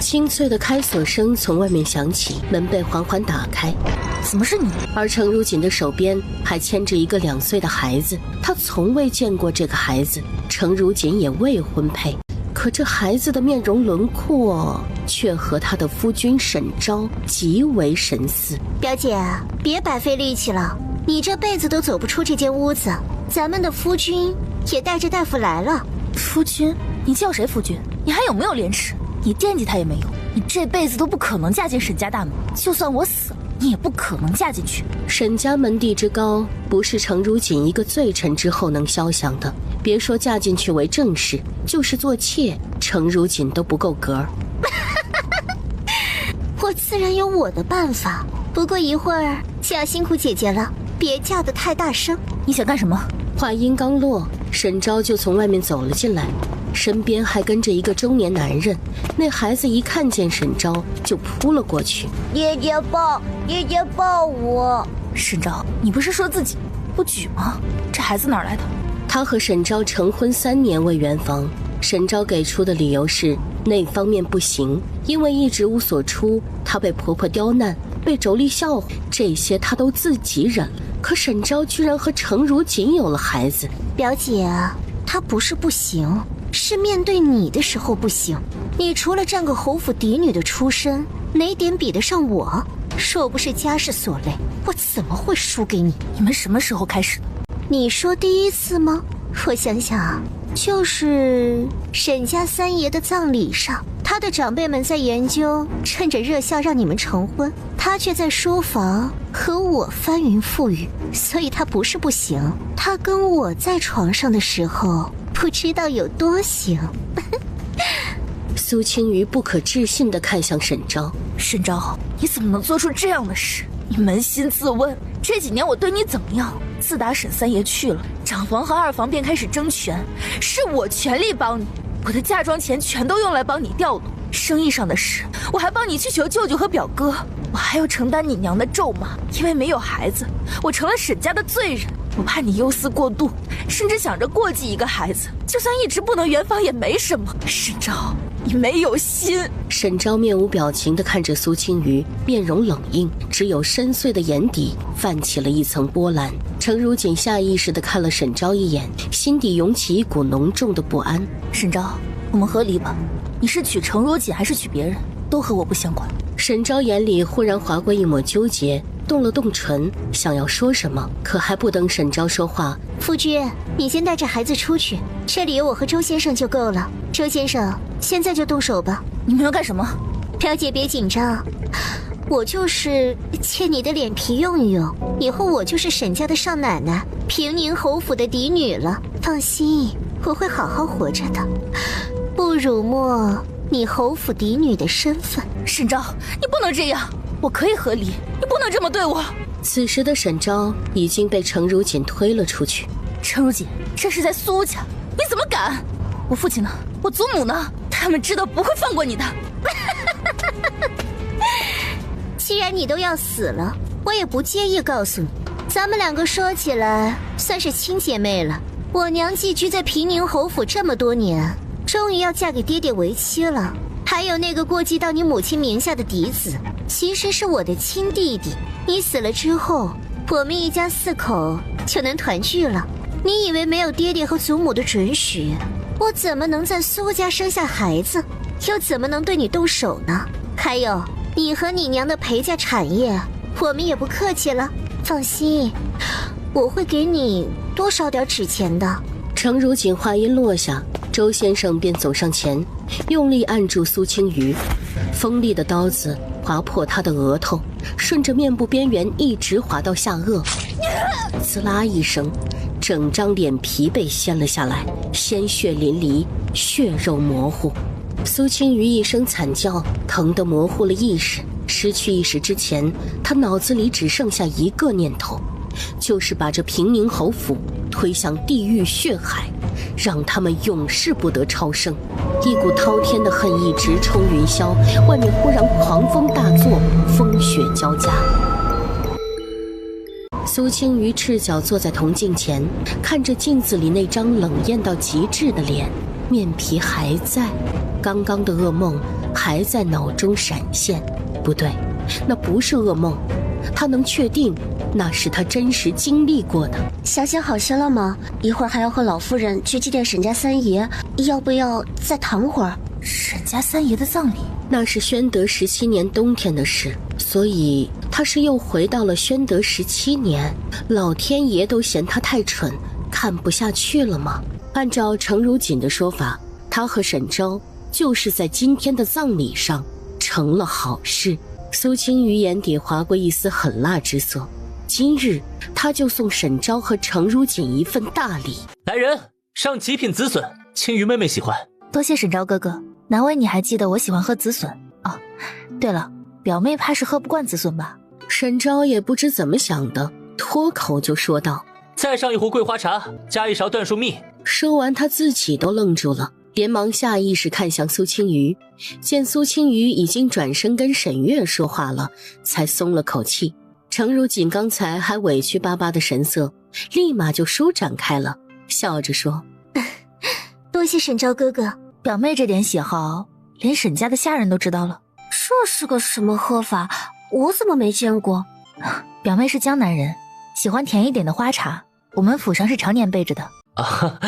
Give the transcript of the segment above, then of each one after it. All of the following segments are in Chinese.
清脆的开锁声从外面响起，门被缓缓打开。怎么是你？而程如锦的手边还牵着一个2岁的孩子，他从未见过这个孩子，程如锦也未婚配，可这孩子的面容轮廓却和他的夫君沈昭极为神似。表姐，别白费力气了，你这辈子都走不出这间屋子，咱们的夫君也带着大夫来了。夫君？你叫谁夫君？你还有没有廉耻？你惦记他也没有，你这辈子都不可能嫁进沈家大门，就算我死了，你也不可能嫁进去。沈家门第之高，不是程如锦一个罪臣之后能肖想的。别说嫁进去为正室，就是做妾，程如锦都不够格。我自然有我的办法，不过一会儿就要辛苦姐姐了，别叫得太大声。你想干什么？话音刚落，沈昭就从外面走了进来，身边还跟着一个中年男人。那孩子一看见沈昭就扑了过去。姐姐抱，姐姐抱我。沈昭，你不是说自己不举吗？这孩子哪儿来的？他和沈昭成婚3年未圆房，沈昭给出的理由是那方面不行，因为一直无所出，她被婆婆刁难，被妯娌笑话，这些她都自己忍了。可沈昭居然和程如锦有了孩子。表姐，她不是不行，是面对你的时候不行。你除了占个侯府嫡女的出身，哪点比得上我？若不是家世所累，我怎么会输给你？你们什么时候开始的？你说第一次吗？我想想啊，就是沈家三爷的葬礼上，他的长辈们在研究，趁着热笑让你们成婚，他却在书房和我翻云覆雨，所以他不是不行，他跟我在床上的时候，不知道有多行。苏青瑜不可置信地看向沈昭。沈昭，你怎么能做出这样的事？你扪心自问，这几年我对你怎么样？自打沈三爷去了，长房和二房便开始争权，是我全力帮你，我的嫁妆钱全都用来帮你调度，生意上的事我还帮你去求舅舅和表哥，我还要承担你娘的咒骂，因为没有孩子，我成了沈家的罪人。我怕你忧思过度，甚至想着过继一个孩子，就算一直不能圆房也没什么。沈昭，你没有心。沈昭面无表情地看着苏青瑜，面容冷硬，只有深邃的眼底泛起了一层波澜。程如锦下意识地看了沈昭一眼，心底涌起一股浓重的不安。沈昭，我们和离吧，你是娶程如锦还是娶别人，都和我不相关。沈昭眼里忽然划过一抹纠结，动了动唇，想要说什么，可还不等沈昭说话。夫君，你先带着孩子出去，这里有我和周先生就够了。周先生，现在就动手吧。你们要干什么？表姐别紧张，我就是借你的脸皮用一用，以后我就是沈家的少奶奶，平宁侯府的嫡女了。放心，我会好好活着的，不辱没你侯府嫡女的身份。沈昭，你不能这样，我可以和离，你不能这么对我。此时的沈昭已经被程如锦推了出去。程如锦，这是在苏家，你怎么敢？我父亲呢？我祖母呢？他们知道不会放过你的。既然你都要死了，我也不介意告诉你，咱们两个说起来算是亲姐妹了。我娘寄居在平宁侯府这么多年，终于要嫁给爹爹为妻了。还有那个过继到你母亲名下的嫡子，其实是我的亲弟弟。你死了之后，我们一家4口就能团聚了。你以为没有爹爹和祖母的准许，我怎么能在苏家生下孩子，又怎么能对你动手呢？还有你和你娘的裴家产业，我们也不客气了。放心，我会给你多烧点纸钱的。程如锦话音落下，周先生便走上前，用力按住苏青瑜，锋利的刀子划破她的额头，顺着面部边缘一直划到下颚。滋啦一声，整张脸皮被掀了下来，鲜血淋漓，血肉模糊。苏青瑜一声惨叫，疼得模糊了意识。失去意识之前，她脑子里只剩下一个念头，就是把这平宁侯府推向地狱血海，让他们永世不得超生。一股滔天的恨意直冲云霄，外面忽然狂风大作，风雪交加。苏青瑜赤脚坐在铜镜前，看着镜子里那张冷艳到极致的脸，面皮还在，刚刚的噩梦还在脑中闪现。不对，那不是噩梦，他能确定那是他真实经历过的。小姐好些了吗？一会儿还要和老夫人去祭奠沈家三爷，要不要再躺会儿？沈家三爷的葬礼，那是宣德17年冬天的事，所以他是又回到了宣德17年。老天爷都嫌他太蠢，看不下去了吗？按照程如锦的说法，他和沈昭就是在今天的葬礼上成了好事。苏青瑜眼底划过一丝狠辣之色，今日他就送沈昭和程如锦一份大礼。来人，上极品紫笋，青瑜妹妹喜欢。多谢沈昭哥哥，难为你还记得我喜欢喝紫笋哦。对了，表妹怕是喝不惯紫笋吧？沈昭也不知怎么想的，脱口就说道：再上一壶桂花茶，加一勺椴树蜜。说完他自己都愣住了，连忙下意识看向苏青瑜，见苏青瑜已经转身跟沈月说话了，才松了口气。程如锦刚才还委屈巴巴的神色立马就舒展开了，笑着说：多谢沈昭哥哥。表妹这点喜好连沈家的下人都知道了。这是个什么喝法？我怎么没见过？表妹是江南人，喜欢甜一点的花茶，我们府上是常年备着的。啊，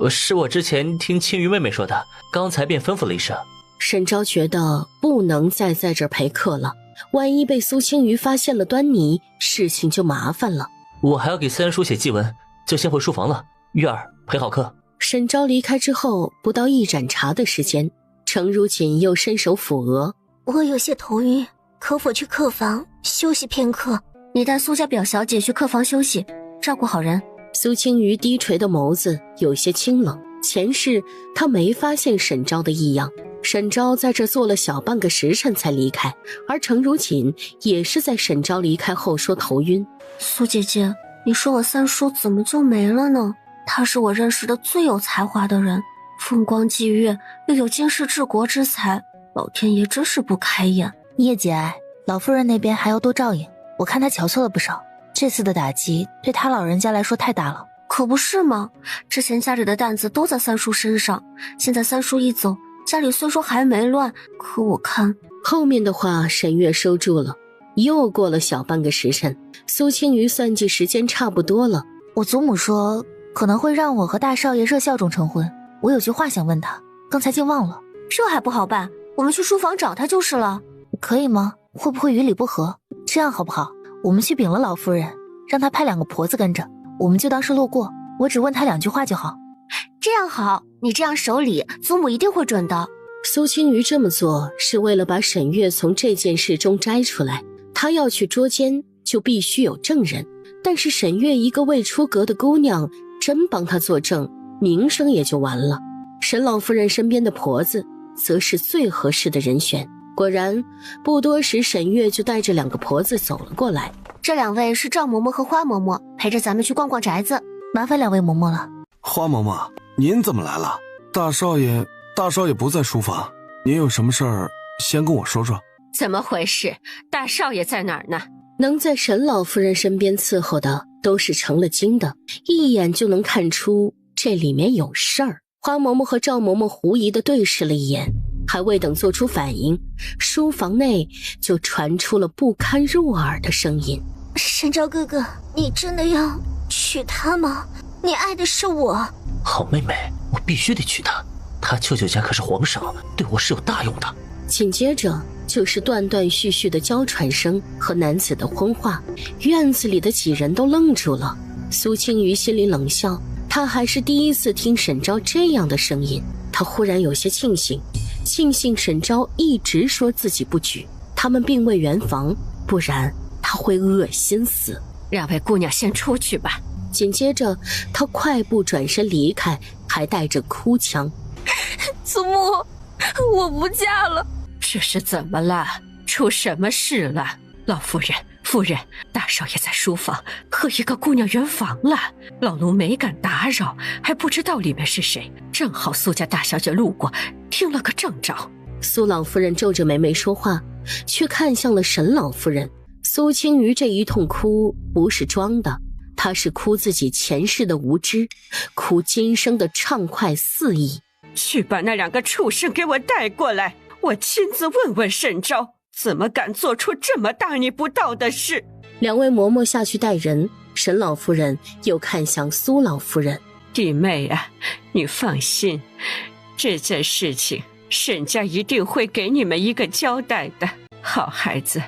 是我之前听青瑜妹妹说的，刚才便吩咐了一声。沈昭觉得不能再在这儿陪客了，万一被苏青瑜发现了端倪，事情就麻烦了。我还要给三叔写祭文，就先回书房了。月儿，陪好客。沈昭离开之后，不到一盏茶的时间，程如锦又伸手抚额。我有些头晕，可否去客房休息片刻？你带苏家表小姐去客房休息，照顾好人。苏青瑜低垂的眸子有些清冷，前世他没发现沈昭的异样。沈昭在这坐了小半个时辰才离开，而程如锦也是在沈昭离开后说头晕。苏姐姐，你说我三叔怎么就没了呢？他是我认识的最有才华的人，风光霁月，又有经世治国之才，老天爷真是不开眼。你也节哀，老夫人那边还要多照应，我看她憔悴了不少，这次的打击对她老人家来说太大了。可不是吗？之前家里的担子都在三叔身上，现在三叔一走，家里虽说还没乱，可我看……后面的话沈月收住了。又过了小半个时辰，苏青瑜算计时间差不多了。我祖母说可能会让我和大少爷热孝中成婚，我有句话想问他，刚才竟忘了。这还不好办，我们去书房找他就是了。可以吗？会不会与理不合？这样好不好？我们去禀了老夫人，让她派2个婆子跟着，我们就当是路过，我只问她2句话就好。这样好，你这样守礼，祖母一定会准的。苏青瑜这么做是为了把沈月从这件事中摘出来，她要去捉奸就必须有证人，但是沈月一个未出阁的姑娘，真帮她作证，名声也就完了。沈老夫人身边的婆子则是最合适的人选。果然不多时，沈月就带着2个婆子走了过来。这2位是赵嬷嬷和花嬷嬷，陪着咱们去逛逛宅子。麻烦2位嬷嬷了。花嬷嬷，您怎么来了？大少爷不在书房，您有什么事儿先跟我说说。怎么回事？大少爷在哪儿呢？能在沈老夫人身边伺候的都是成了精的，一眼就能看出这里面有事儿。花嬷嬷和赵嬷嬷狐疑地对视了一眼，还未等做出反应，书房内就传出了不堪入耳的声音。沈昭哥哥，你真的要娶她吗？你爱的是我。好妹妹，我必须得娶她，她舅舅家可是皇上，对我是有大用的。紧接着就是断断续续的娇喘声和男子的荤话，院子里的几人都愣住了。苏青瑜心里冷笑，他还是第一次听沈昭这样的声音。他忽然有些庆幸沈昭一直说自己不举，他们并未圆房，不然他会恶心死。2位姑娘先出去吧。紧接着他快步转身离开，还带着哭腔：祖母，我不嫁了。这是怎么了？出什么事了？老夫人，夫人，大少爷在书房和一个姑娘圆房了，老奴没敢打扰，还不知道里面是谁，正好苏家大小姐路过，听了个正着。苏老夫人皱着眉没说话，却看向了沈老夫人。苏青瑜这一通哭不是装的，她是哭自己前世的无知，哭今生的畅快肆意。去把那2个畜生给我带过来，我亲自问问沈昭，怎么敢做出这么大逆不道的事。两位嬷嬷下去带人，沈老夫人又看向苏老夫人。弟妹啊，你放心，这件事情沈家一定会给你们一个交代的。好孩子，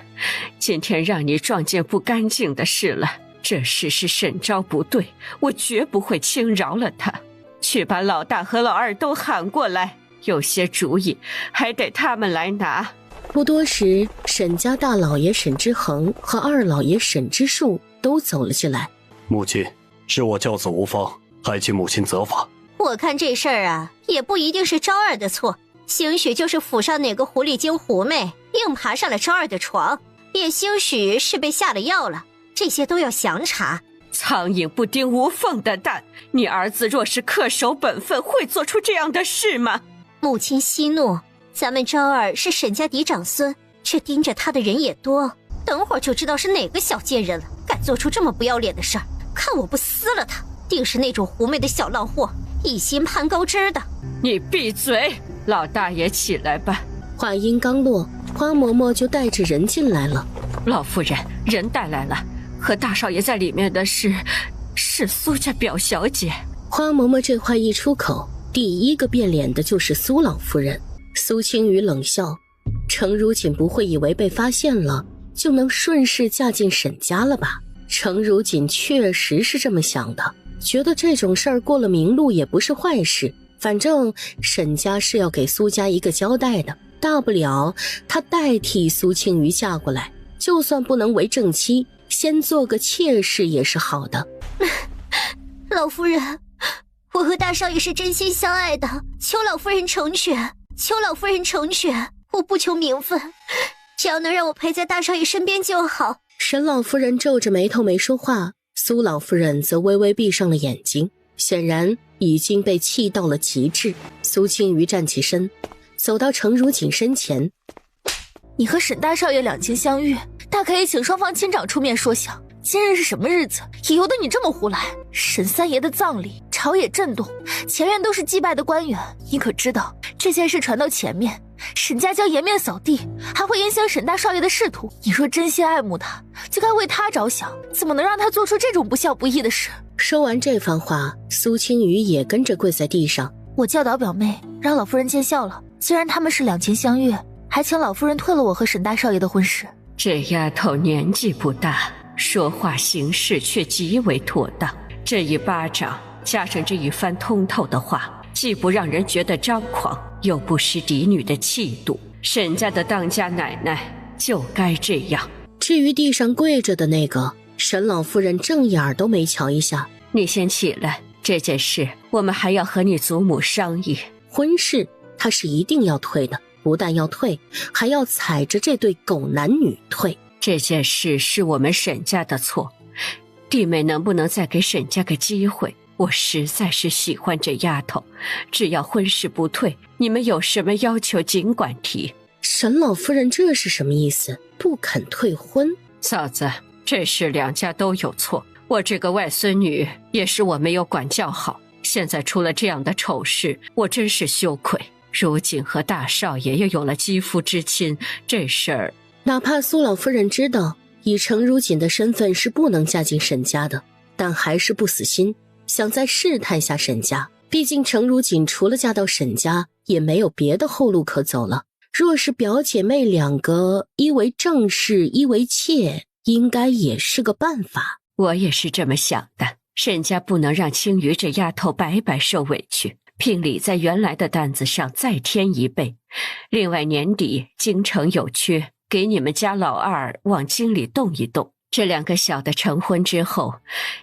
今天让你撞见不干净的事了，这事是沈昭不对，我绝不会轻饶了他。去把老大和老二都喊过来，有些主意还得他们来拿。不多时，沈家大老爷沈之衡和二老爷沈之术都走了进来。母亲，是我教子无方，还请母亲责罚。我看这事儿啊，也不一定是昭儿的错，兴许就是府上哪个狐狸精狐媚硬爬上了昭儿的床，也兴许是被下了药了，这些都要详查。苍蝇不叮无缝的蛋，你儿子若是恪守本分，会做出这样的事吗？母亲息怒，咱们昭儿是沈家嫡长孙，这盯着他的人也多，等会儿就知道是哪个小贱人了，敢做出这么不要脸的事儿。看我不撕了他，定是那种狐媚的小浪货，一心攀高枝的。你闭嘴，老大爷起来吧。话音刚落，花嬷嬷就带着人进来了。老夫人，人带来了，和大少爷在里面的是苏家表小姐。花嬷嬷这话一出口，第一个变脸的就是苏老夫人。苏青雨冷笑，程如锦不会以为被发现了就能顺势嫁进沈家了吧？程如锦确实是这么想的，觉得这种事儿过了明路也不是坏事，反正沈家是要给苏家一个交代的，大不了他代替苏青雨嫁过来，就算不能为正妻，先做个妾室也是好的。老夫人，我和大少爷是真心相爱的，求老夫人成全，求老夫人成全，我不求名分，只要能让我陪在大少爷身边就好。沈老夫人皱着眉头没说话，苏老夫人则微微闭上了眼睛，显然已经被气到了极致。苏青瑜站起身，走到程如锦身前。你和沈大少爷两情相悦，大可以请双方亲长出面说详。今日是什么日子，也由得你这么胡来？沈三爷的葬礼，朝野震动，前院都是祭拜的官员。你可知道，这件事传到前面，沈家将颜面扫地，还会影响沈大少爷的仕途。你若真心爱慕他，就该为他着想，怎么能让他做出这种不孝不义的事？说完这番话，苏青瑜也跟着跪在地上。我教导表妹，让老夫人见笑了。既然他们是两情相悦，还请老夫人退了我和沈大少爷的婚事。这丫头年纪不大，说话行事却极为妥当。这一巴掌加上这一番通透的话，既不让人觉得张狂，又不失嫡女的气度。沈家的当家奶奶就该这样。至于地上跪着的那个，沈老夫人正眼都没瞧一下。你先起来，这件事我们还要和你祖母商议。婚事她是一定要退的，不但要退，还要踩着这对狗男女退。这件事是我们沈家的错，弟妹能不能再给沈家个机会？我实在是喜欢这丫头，只要婚事不退，你们有什么要求尽管提。沈老夫人这是什么意思？不肯退婚？嫂子，这事两家都有错，我这个外孙女也是我没有管教好，现在出了这样的丑事，我真是羞愧。如今和大少爷又有了肌肤之亲，这事儿哪怕苏老夫人知道以程如锦的身份是不能嫁进沈家的，但还是不死心，想再试探下沈家。毕竟程如锦除了嫁到沈家也没有别的后路可走了。若是表姐妹两个，一为正室，一为妾，应该也是个办法。我也是这么想的，沈家不能让青瑜这丫头白白受委屈，聘礼在原来的担子上再添一倍。另外年底京城有缺，给你们家老二往京里动一动。这两个小的成婚之后，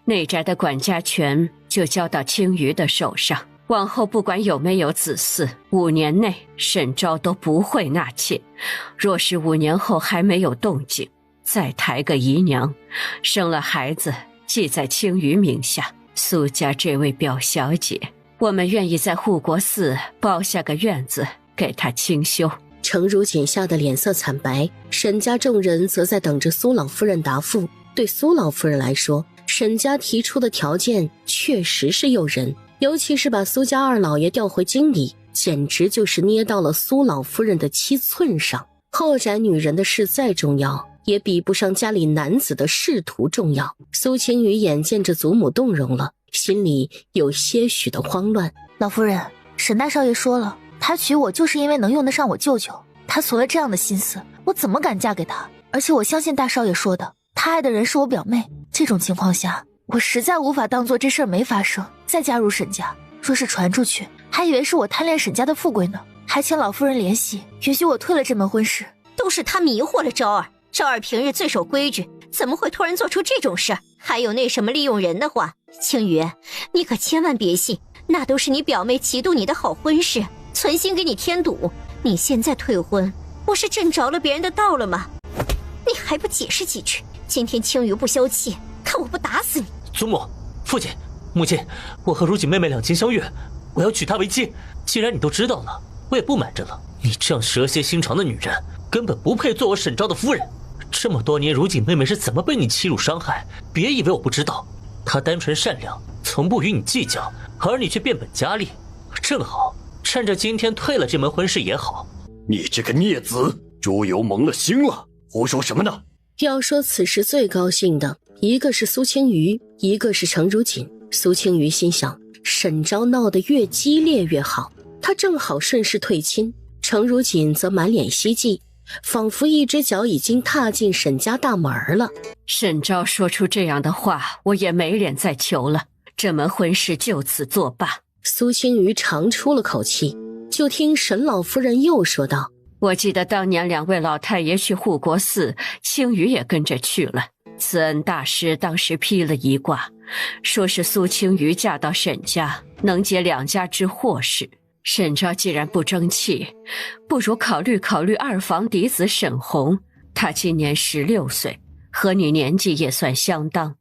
内宅的管家权就交到青瑜的手上，往后不管有没有子嗣，5年内沈昭都不会纳妾。若是5年后还没有动静，再抬个姨娘，生了孩子记在青瑜名下。苏家这位表小姐，我们愿意在护国寺包下个院子给她清修。程如锦吓得脸色惨白，沈家众人则在等着苏老夫人答复。对苏老夫人来说，沈家提出的条件确实是诱人，尤其是把苏家二老爷调回京里，简直就是捏到了苏老夫人的7寸上。后宅女人的事再重要，也比不上家里男子的仕途重要。苏青雨眼见着祖母动容了，心里有些许的慌乱。老夫人，沈大少爷说了，他娶我就是因为能用得上我舅舅，他存了这样的心思，我怎么敢嫁给他？而且我相信大少爷说的，他爱的人是我表妹，这种情况下，我实在无法当做这事儿没发生，再加入沈家。若是传出去，还以为是我贪恋沈家的富贵呢，还请老夫人怜惜，允许我退了这门婚事。都是他迷惑了昭儿，昭儿平日最守规矩，怎么会突然做出这种事？还有那什么利用人的话，青雨，你可千万别信，那都是你表妹嫉妒你的好婚事，存心给你添堵。你现在退婚，不是正着了别人的道了吗？你还不解释几句？今天青雨不消气，看我不打死你！祖母、父亲、母亲，我和如锦妹妹两情相悦，我要娶她为妻。既然你都知道了，我也不瞒着了。你这样蛇蝎心肠的女人，根本不配做我沈昭的夫人。这么多年，如锦妹妹是怎么被你欺辱伤害？别以为我不知道。她单纯善良，从不与你计较，而你却变本加厉。正好趁着今天退了这门婚事也好。你这个孽子，猪油蒙了心了，胡说什么呢？要说此时最高兴的，一个是苏青瑜，一个是程如锦。苏青瑜心想，沈昭闹得越激烈越好，他正好顺势退亲。程如锦则满脸希冀，仿佛一只脚已经踏进沈家大门了。沈昭说出这样的话，我也没脸再求了，这门婚事就此作罢。苏青瑜长出了口气，就听沈老夫人又说道，我记得当年2位老太爷去护国寺，青雨也跟着去了。慈恩大师当时批了一卦，说是苏青瑜嫁到沈家，能解2家之祸事。沈昭既然不争气，不如考虑考虑2房嫡子沈红，他今年16岁，和你年纪也算相当。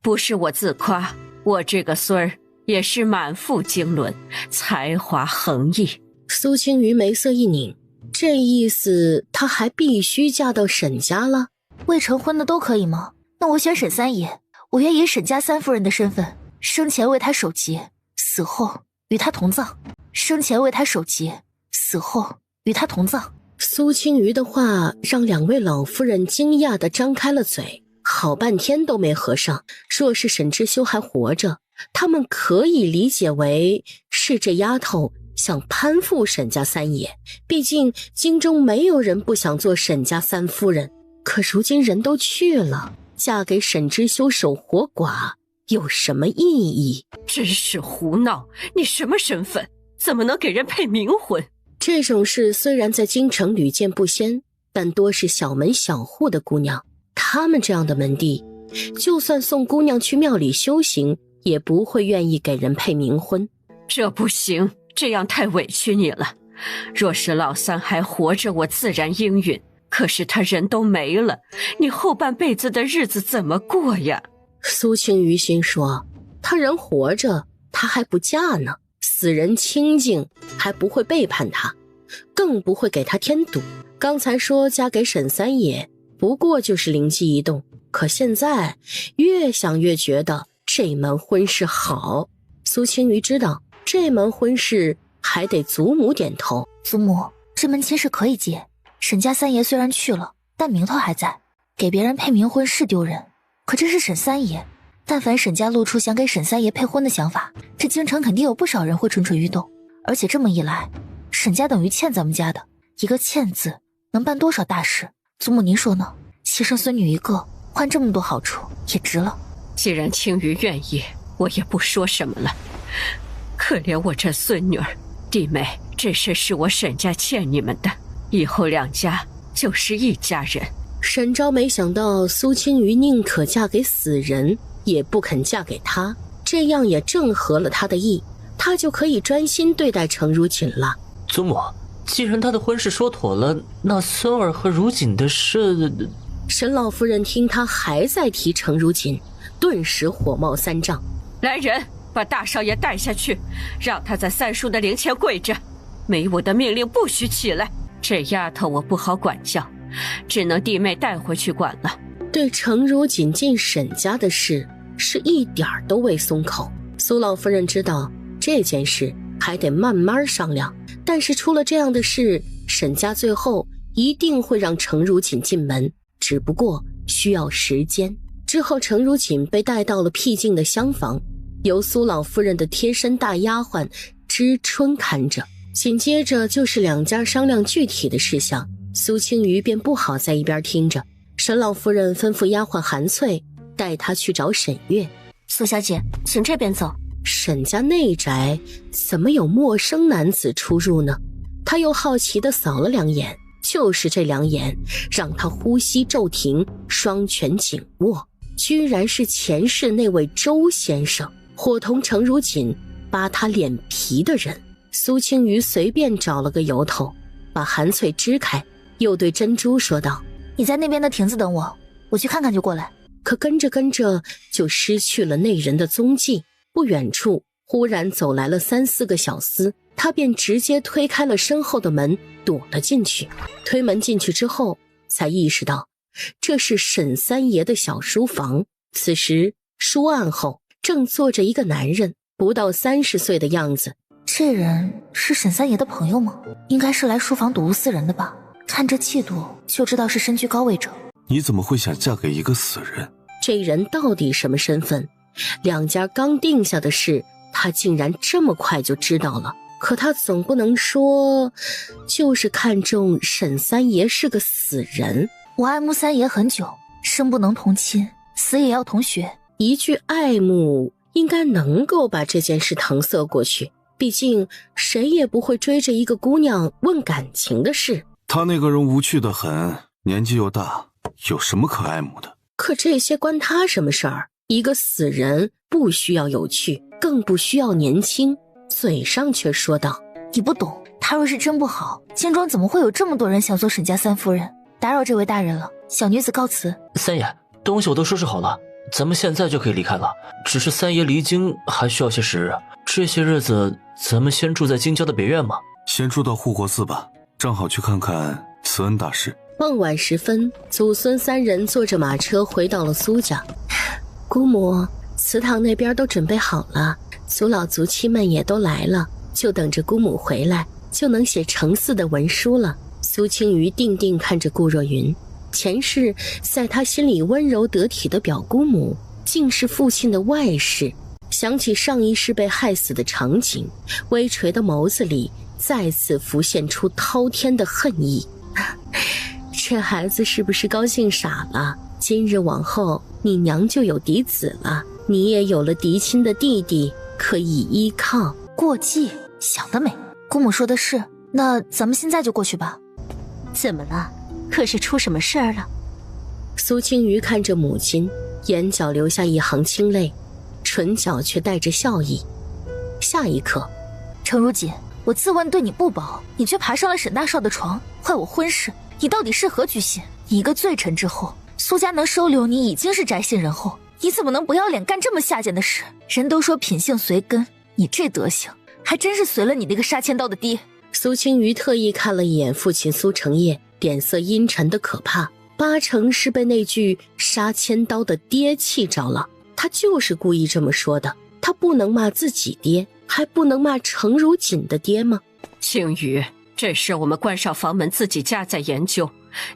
不是我自夸，我这个孙儿也是满腹经纶，才华横溢。苏青瑜眉色一拧，这意思她还必须嫁到沈家了？未成婚的都可以吗？那我选沈三爷，我愿以沈家3夫人的身份，生前为他守节，死后与他同葬。生前为他守节，死后与他同葬。苏青瑜的话让2位老夫人惊讶地张开了嘴，好半天都没合上。若是沈之修还活着，他们可以理解为是这丫头想攀附沈家3爷，毕竟京中没有人不想做沈家3夫人。可如今人都去了，嫁给沈之修守活寡有什么意义？真是胡闹！你什么身份？怎么能给人配冥婚？这种事虽然在京城屡见不鲜，但多是小门小户的姑娘，她们这样的门第，就算送姑娘去庙里修行，也不会愿意给人配冥婚。这不行，这样太委屈你了。若是老三还活着，我自然应允。可是他人都没了，你后半辈子的日子怎么过呀？苏青瑜心说，他人活着，他还不嫁呢，死人清净，还不会背叛他，更不会给他添堵。刚才说嫁给沈三爷，不过就是灵机一动，可现在越想越觉得这门婚事好。苏青瑜知道这门婚事还得祖母点头。祖母，这门亲事可以结。沈家3爷虽然去了，但名头还在，给别人配冥婚是丢人。可这是沈三爷，但凡沈家露出想给沈三爷配婚的想法，这京城肯定有不少人会蠢蠢欲动。而且这么一来，沈家等于欠咱们家的，一个欠字能办多少大事？祖母您说呢？牺牲孙女一个，换这么多好处，也值了。既然青瑜愿意，我也不说什么了。可怜我这孙女儿，弟妹，这事是我沈家欠你们的，以后2家就是一家人。沈昭没想到苏青瑜宁可嫁给死人，也不肯嫁给他，这样也正合了他的意，他就可以专心对待程如锦了。祖母，既然他的婚事说妥了，那孙儿和如锦的事……沈老夫人听他还在提程如锦，顿时火冒三丈。来人，把大少爷带下去，让他在三叔的灵前跪着，没我的命令不许起来。这丫头我不好管教，只能弟妹带回去管了。对程如锦进沈家的事是一点儿都未松口。苏老夫人知道这件事还得慢慢商量，但是出了这样的事，沈家最后一定会让程如锦进门，只不过需要时间。之后程如锦被带到了僻静的厢房，由苏老夫人的贴身大丫鬟知春看着。紧接着就是两家商量具体的事项，苏青瑜便不好在一边听着。沈老夫人吩咐丫鬟韩翠带她去找沈月。苏小姐，请这边走。沈家内宅怎么有陌生男子出入呢？他又好奇地扫了两眼，就是这两眼让他呼吸骤停，双拳紧握，居然是前世那位周先生，伙同程如锦扒他脸皮的人。苏青瑜随便找了个由头，把韩翠支开，又对珍珠说道：你在那边的亭子等我，我去看看就过来。可跟着就失去了那人的踪迹。不远处忽然走来了3、4个小厮，他便直接推开了身后的门，躲了进去。推门进去之后，才意识到这是沈三爷的小书房。此时书案后正坐着一个男人，不到30岁的样子。这人是沈三爷的朋友吗？应该是来书房睹物思人的吧，看这气度就知道是身居高位者。你怎么会想嫁给一个死人？这人到底什么身份？两家刚定下的事，他竟然这么快就知道了。可他总不能说就是看中沈三爷是个死人。我爱慕三爷很久，生不能同亲，死也要同学。一句爱慕应该能够把这件事搪塞过去，毕竟谁也不会追着一个姑娘问感情的事。他那个人无趣得很，年纪又大，有什么可爱慕的？可这些关他什么事儿？一个死人不需要有趣，更不需要年轻，嘴上却说道：你不懂，他若是真不好，金庄怎么会有这么多人想做沈家三夫人？打扰这位大人了，小女子告辞。三爷，东西我都收拾好了，咱们现在就可以离开了。只是三爷离京还需要些时日，这些日子咱们先住在京郊的别院吗？先住到护国寺吧，正好去看看慈恩大师。傍晚时分，祖孙3人坐着马车回到了苏家。姑母，祠堂那边都准备好了，族老族妻们也都来了，就等着姑母回来，就能写成嗣的文书了。苏青瑜定定看着顾若云，前世在他心里温柔得体的表姑母，竟是父亲的外室。想起上一世被害死的场景，微垂的眸子里再次浮现出滔天的恨意。这孩子是不是高兴傻了？今日往后，你娘就有嫡子了，你也有了嫡亲的弟弟可以依靠。过继，想得美。姑母说的是，那咱们现在就过去吧。怎么了？可是出什么事儿了？苏青瑜看着母亲，眼角流下一行清泪，唇角却带着笑意。下一刻，程如锦，我自问对你不薄，你却爬上了沈大少的床，坏我婚事，你到底是何居心？你一个罪臣之后，苏家能收留你已经是宅心仁厚，你怎么能不要脸干这么下贱的事？人都说品性随根，你这德行还真是随了你那个杀千刀的爹。苏青瑜特意看了一眼父亲苏成业，脸色阴沉的可怕，8成是被那句杀千刀的爹气着了。他就是故意这么说的，他不能骂自己爹，还不能骂程如锦的爹吗？青瑜，这事我们关上房门自己家在研究，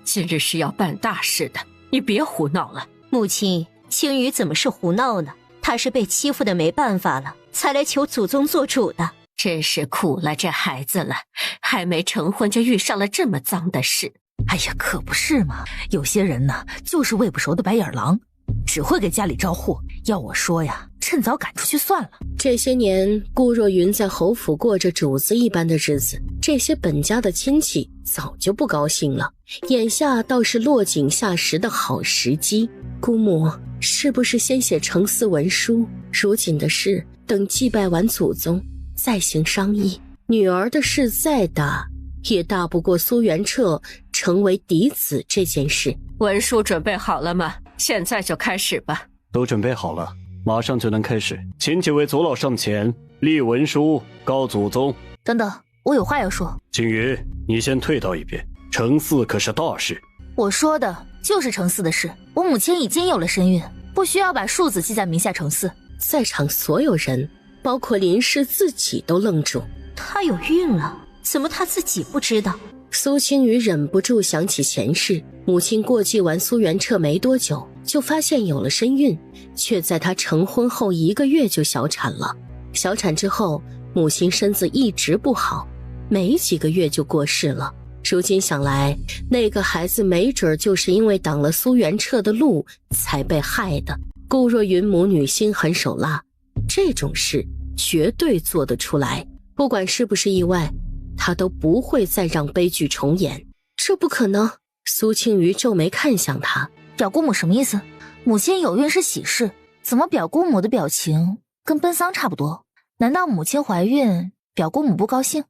今日是要办大事的，你别胡闹了。母亲，青瑜怎么是胡闹呢？她是被欺负的没办法了，才来求祖宗做主的。真是苦了这孩子了，还没成婚就遇上了这么脏的事。哎呀，可不是嘛，有些人呢就是喂不熟的白眼狼，只会给家里招祸。要我说呀，趁早赶出去算了。这些年，顾若云在侯府过着主子一般的日子，这些本家的亲戚早就不高兴了。眼下倒是落井下石的好时机。姑母，是不是先写成嗣文书？如锦的事，等祭拜完祖宗再行商议。女儿的事再大，也大不过苏元彻成为嫡子这件事。文书准备好了吗？现在就开始吧。都准备好了，马上就能开始。请几位族老上前立文书告祖宗。等等，我有话要说。青瑜，你先退到一边，成嗣可是大事。我说的就是成嗣的事，我母亲已经有了身孕，不需要把庶子记在名下成嗣。在场所有人，包括林氏自己都愣住。她有孕了？怎么他自己不知道？苏青雨忍不住想起前世，母亲过继完苏元彻没多久，就发现有了身孕，却在她成婚后1个月就小产了。小产之后，母亲身子一直不好，没几个月就过世了。如今想来，那个孩子没准就是因为挡了苏元彻的路才被害的。顾若云母女心狠手辣，这种事绝对做得出来，不管是不是意外，他都不会再让悲剧重演。这不可能。苏青瑜皱眉看向他，表姑母什么意思？母亲有孕是喜事，怎么表姑母的表情跟奔丧差不多？难道母亲怀孕，表姑母不高兴？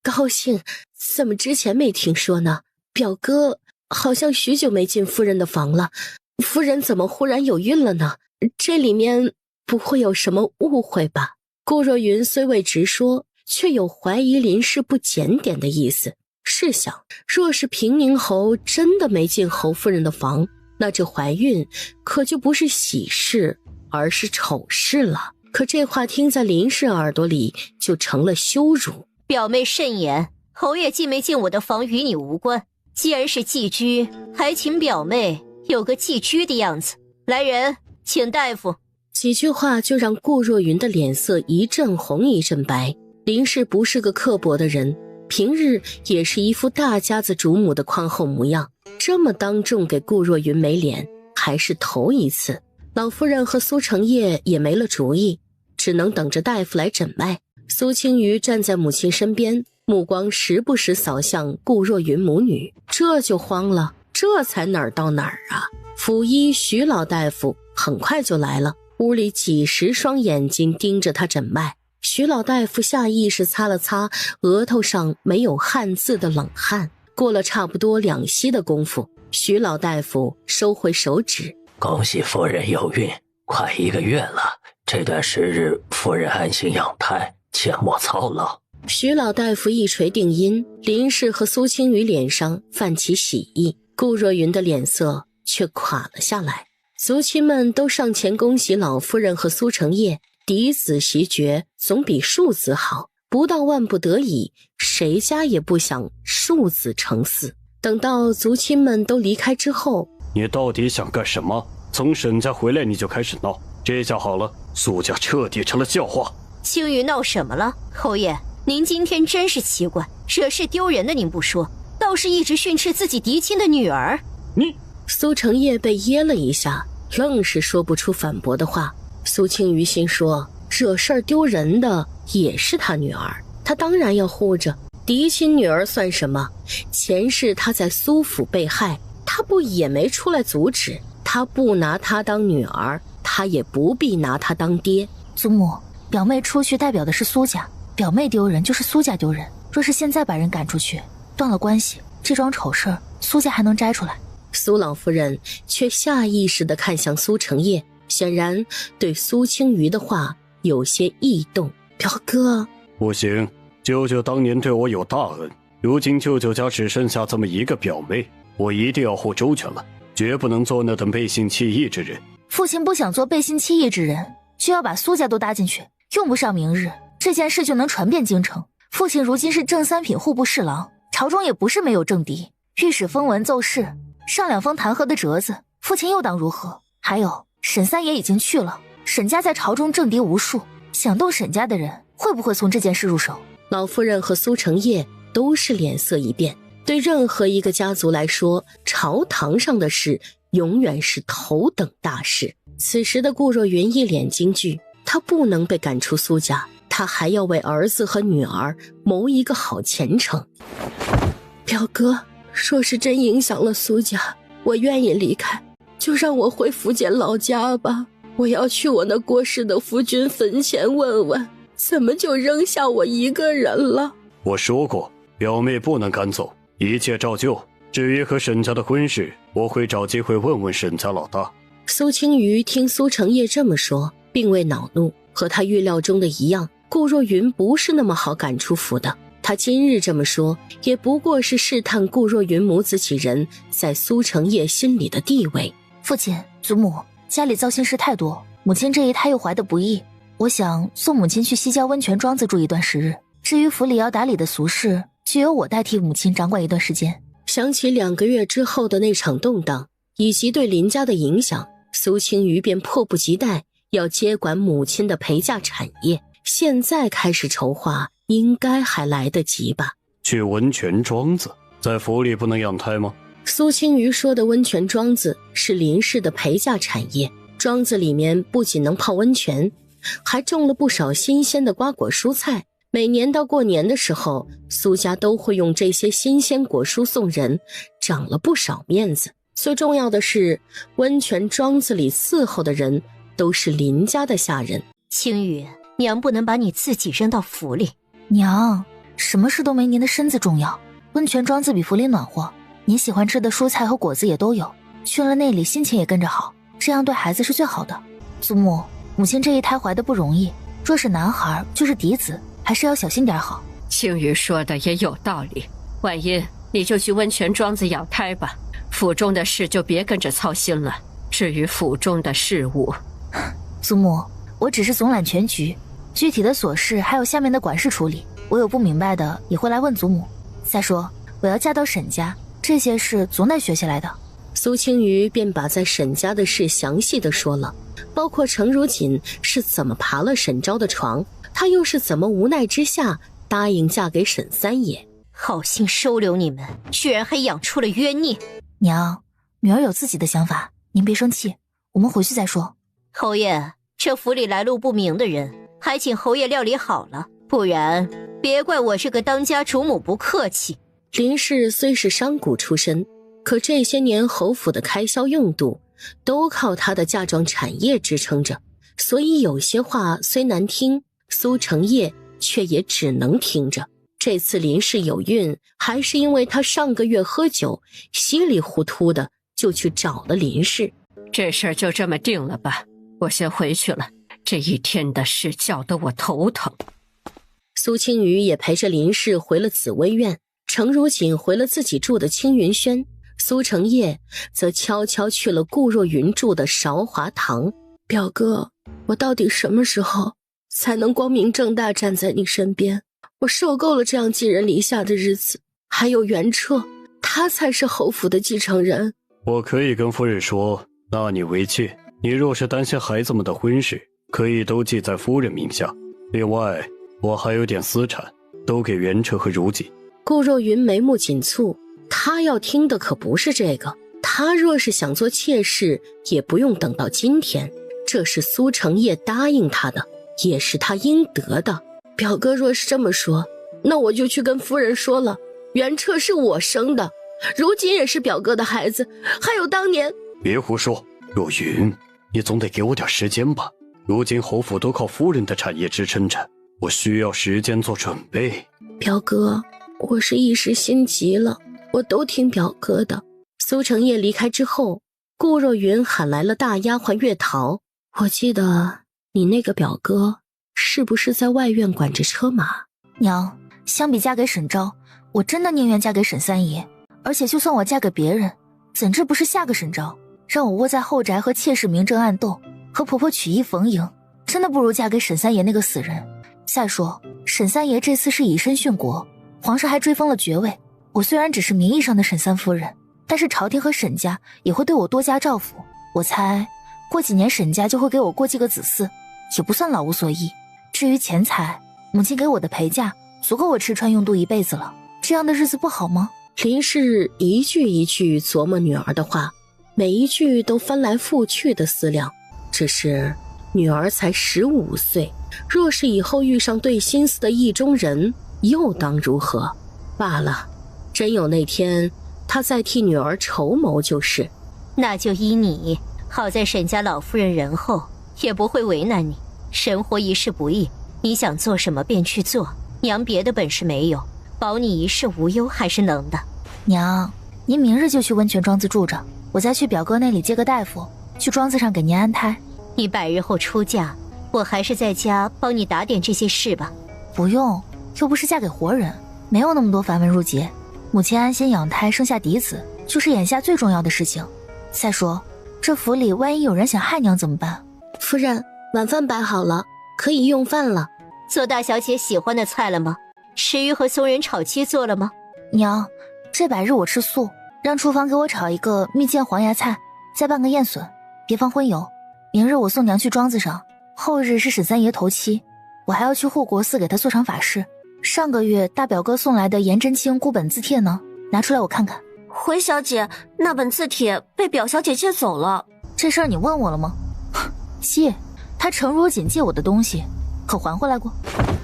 高兴？怎么之前没听说呢？表哥好像许久没进夫人的房了，夫人怎么忽然有孕了呢？这里面不会有什么误会吧？顾若云虽未直说，却有怀疑林氏不检点的意思。试想，若是平宁侯真的没进侯夫人的房，那这怀孕可就不是喜事，而是丑事了。可这话听在林氏耳朵里就成了羞辱。表妹慎言，侯爷进没进我的房与你无关。既然是寄居，还请表妹有个寄居的样子。来人，请大夫。几句话就让顾若云的脸色一阵红一阵白。林氏不是个刻薄的人，平日也是一副大家子主母的宽厚模样，这么当众给顾若云没脸还是头一次。老夫人和苏成业也没了主意，只能等着大夫来诊脉。苏青瑜站在母亲身边，目光时不时扫向顾若云母女，这就慌了，这才哪儿到哪儿啊？府医徐老大夫很快就来了，屋里几十双眼睛盯着他诊脉。徐老大夫下意识擦了擦额头上没有汗渍的冷汗，过了差不多2息的功夫，徐老大夫收回手指。恭喜夫人有孕，快1个月了，这段时日夫人安心养胎，切莫操劳。徐老大夫一锤定音，林氏和苏青雨脸上泛起喜意，顾若云的脸色却垮了下来。族亲们都上前恭喜老夫人和苏成业，嫡子袭爵总比庶子好，不到万不得已，谁家也不想庶子成嗣。等到族亲们都离开之后，你到底想干什么？从沈家回来你就开始闹，这下好了，苏家彻底成了笑话。青鱼闹什么了？侯爷，您今天真是奇怪，惹事丢人的您不说，倒是一直训斥自己嫡亲的女儿。你……苏成业被噎了一下，愣是说不出反驳的话。苏青瑜心说，惹事儿丢人的也是他女儿，他当然要护着。嫡亲女儿算什么？前世他在苏府被害，他不也没出来阻止？他不拿她当女儿，他也不必拿她当爹。祖母，表妹出去代表的是苏家，表妹丢人就是苏家丢人。若是现在把人赶出去，断了关系，这桩丑事苏家还能摘出来。苏老夫人却下意识地看向苏成业，显然对苏青瑜的话有些异动。表哥，不行，舅舅当年对我有大恩，如今舅舅家只剩下这么一个表妹，我一定要护周全了，绝不能做那等背信弃义之人。父亲不想做背信弃义之人，就要把苏家都搭进去，用不上明日，这件事就能传遍京城。父亲如今是正三品户部侍郎，朝中也不是没有政敌，御史封文奏事，上2封弹劾的折子，父亲又当如何？还有沈三爷已经去了，沈家在朝中政敌无数，想动沈家的人会不会从这件事入手？老夫人和苏成业都是脸色一变。对任何一个家族来说，朝堂上的事永远是头等大事。此时的顾若云一脸惊惧，她不能被赶出苏家，她还要为儿子和女儿谋一个好前程。表哥，若是真影响了苏家，我愿意离开，就让我回福建老家吧。我要去我那过世的夫君坟前问问，怎么就扔下我一个人了？我说过，表妹不能赶走，一切照旧。至于和沈家的婚事，我会找机会问问沈家老大。苏青瑜听苏成业这么说，并未恼怒，和他预料中的一样，顾若云不是那么好赶出府的。他今日这么说，也不过是试探顾若云母子几人在苏成业心里的地位。父亲、祖母，家里糟心事太多，母亲这一胎又怀得不易，我想送母亲去西郊温泉庄子住一段时日，至于府里要打理的俗事，就由我代替母亲掌管一段时间。想起2个月之后的那场动荡，以及对林家的影响，苏青瑜便迫不及待要接管母亲的陪嫁产业。现在开始筹划，应该还来得及吧？去温泉庄子，在府里不能养胎吗？苏青瑜说的温泉庄子是林氏的陪嫁产业，庄子里面不仅能泡温泉，还种了不少新鲜的瓜果蔬菜。每年到过年的时候，苏家都会用这些新鲜果蔬送人，长了不少面子。最重要的是，温泉庄子里伺候的人都是林家的下人。青羽，娘不能把你自己扔到府里。娘，什么事都没您的身子重要。温泉庄子比府里暖和，您喜欢吃的蔬菜和果子也都有，去了那里心情也跟着好，这样对孩子是最好的。祖母，母亲这一胎怀的不容易，若是男孩就是嫡子，还是要小心点好。青羽说的也有道理，婉音，你就去温泉庄子养胎吧，府中的事就别跟着操心了。至于府中的事务，祖母，我只是总揽全局，具体的琐事还有下面的管事处理，我有不明白的也会来问祖母。再说我要嫁到沈家，这些事总得学下来的。苏青瑜便把在沈家的事详细的说了，包括程如锦是怎么爬了沈昭的床，她又是怎么无奈之下答应嫁给沈三爷。好心收留你们，居然还养出了冤孽。娘，女儿有自己的想法，您别生气，我们回去再说。侯爷，这府里来路不明的人，还请侯爷料理好了，不然别怪我这个当家主母不客气。林氏虽是商贾出身，可这些年侯府的开销用度都靠她的嫁妆产业支撑着，所以有些话虽难听，苏成业却也只能听着。这次林氏有孕，还是因为她上个月喝酒，稀里糊涂的就去找了林氏。这事儿就这么定了吧，我先回去了，这一天的事搅得我头疼。苏青瑜也陪着林氏回了紫薇院，程如锦回了自己住的青云轩，苏成业则悄悄去了顾若云住的韶华堂。表哥，我到底什么时候才能光明正大站在你身边？我受够了这样寄人篱下的日子。还有袁彻，他才是侯府的继承人。我可以跟夫人说，纳你为妾。你若是担心孩子们的婚事，可以都记在夫人名下。另外，我还有点私产，都给袁彻和如锦。顾若云眉目紧蹙，他要听的可不是这个。他若是想做妾室，也不用等到今天，这是苏成业答应他的，也是他应得的。表哥若是这么说，那我就去跟夫人说了。袁彻是我生的，如锦也是表哥的孩子，还有当年……别胡说，若云，你总得给我点时间吧。如今侯府都靠夫人的产业支撑着，我需要时间做准备。表哥，我是一时心急了，我都听表哥的。苏成业离开之后，顾若云喊来了大丫鬟月桃。我记得你那个表哥是不是在外院管着车马？娘，相比嫁给沈昭，我真的宁愿嫁给沈三爷。而且就算我嫁给别人，怎知不是下个沈昭？让我窝在后宅和妾室明争暗斗，和婆婆曲意逢迎，真的不如嫁给沈三爷那个死人。再说沈三爷这次是以身殉国，皇上还追封了爵位。我虽然只是名义上的沈三夫人，但是朝廷和沈家也会对我多加照拂。我猜过几年沈家就会给我过继个子嗣，也不算老无所依。至于钱财，母亲给我的陪嫁足够我吃穿用度一辈子了，这样的日子不好吗？林氏一句一句琢磨女儿的话，每一句都翻来覆去的思量。只是女儿才15岁，若是以后遇上对心思的意中人，又当如何？罢了，真有那天她再替女儿筹谋就是。那就依你，好在沈家老夫人仁厚，也不会为难你。生活一世不易，你想做什么便去做，娘别的本事没有，保你一世无忧还是能的。娘，您明日就去温泉庄子住着，我再去表哥那里接个大夫，去庄子上给您安胎。你100日后出嫁，我还是在家帮你打点这些事吧。不用，又不是嫁给活人，没有那么多繁文缛节。母亲安心养胎生下嫡子，就是眼下最重要的事情。再说这府里万一有人想害娘怎么办？夫人，晚饭摆好了，可以用饭了。做大小姐喜欢的菜了吗？石鱼和松仁炒鸡做了吗？娘，这百日我吃素，让厨房给我炒一个蜜饯黄芽菜，再拌个燕笋，别放荤油。明日我送娘去庄子上，后日是沈三爷头七，我还要去护国寺给他做场法事。上个月大表哥送来的颜真卿孤本字帖呢？拿出来我看看。回小姐，那本字帖被表小姐借走了。这事儿你问我了吗？借？他程如锦借我的东西，可还回来过？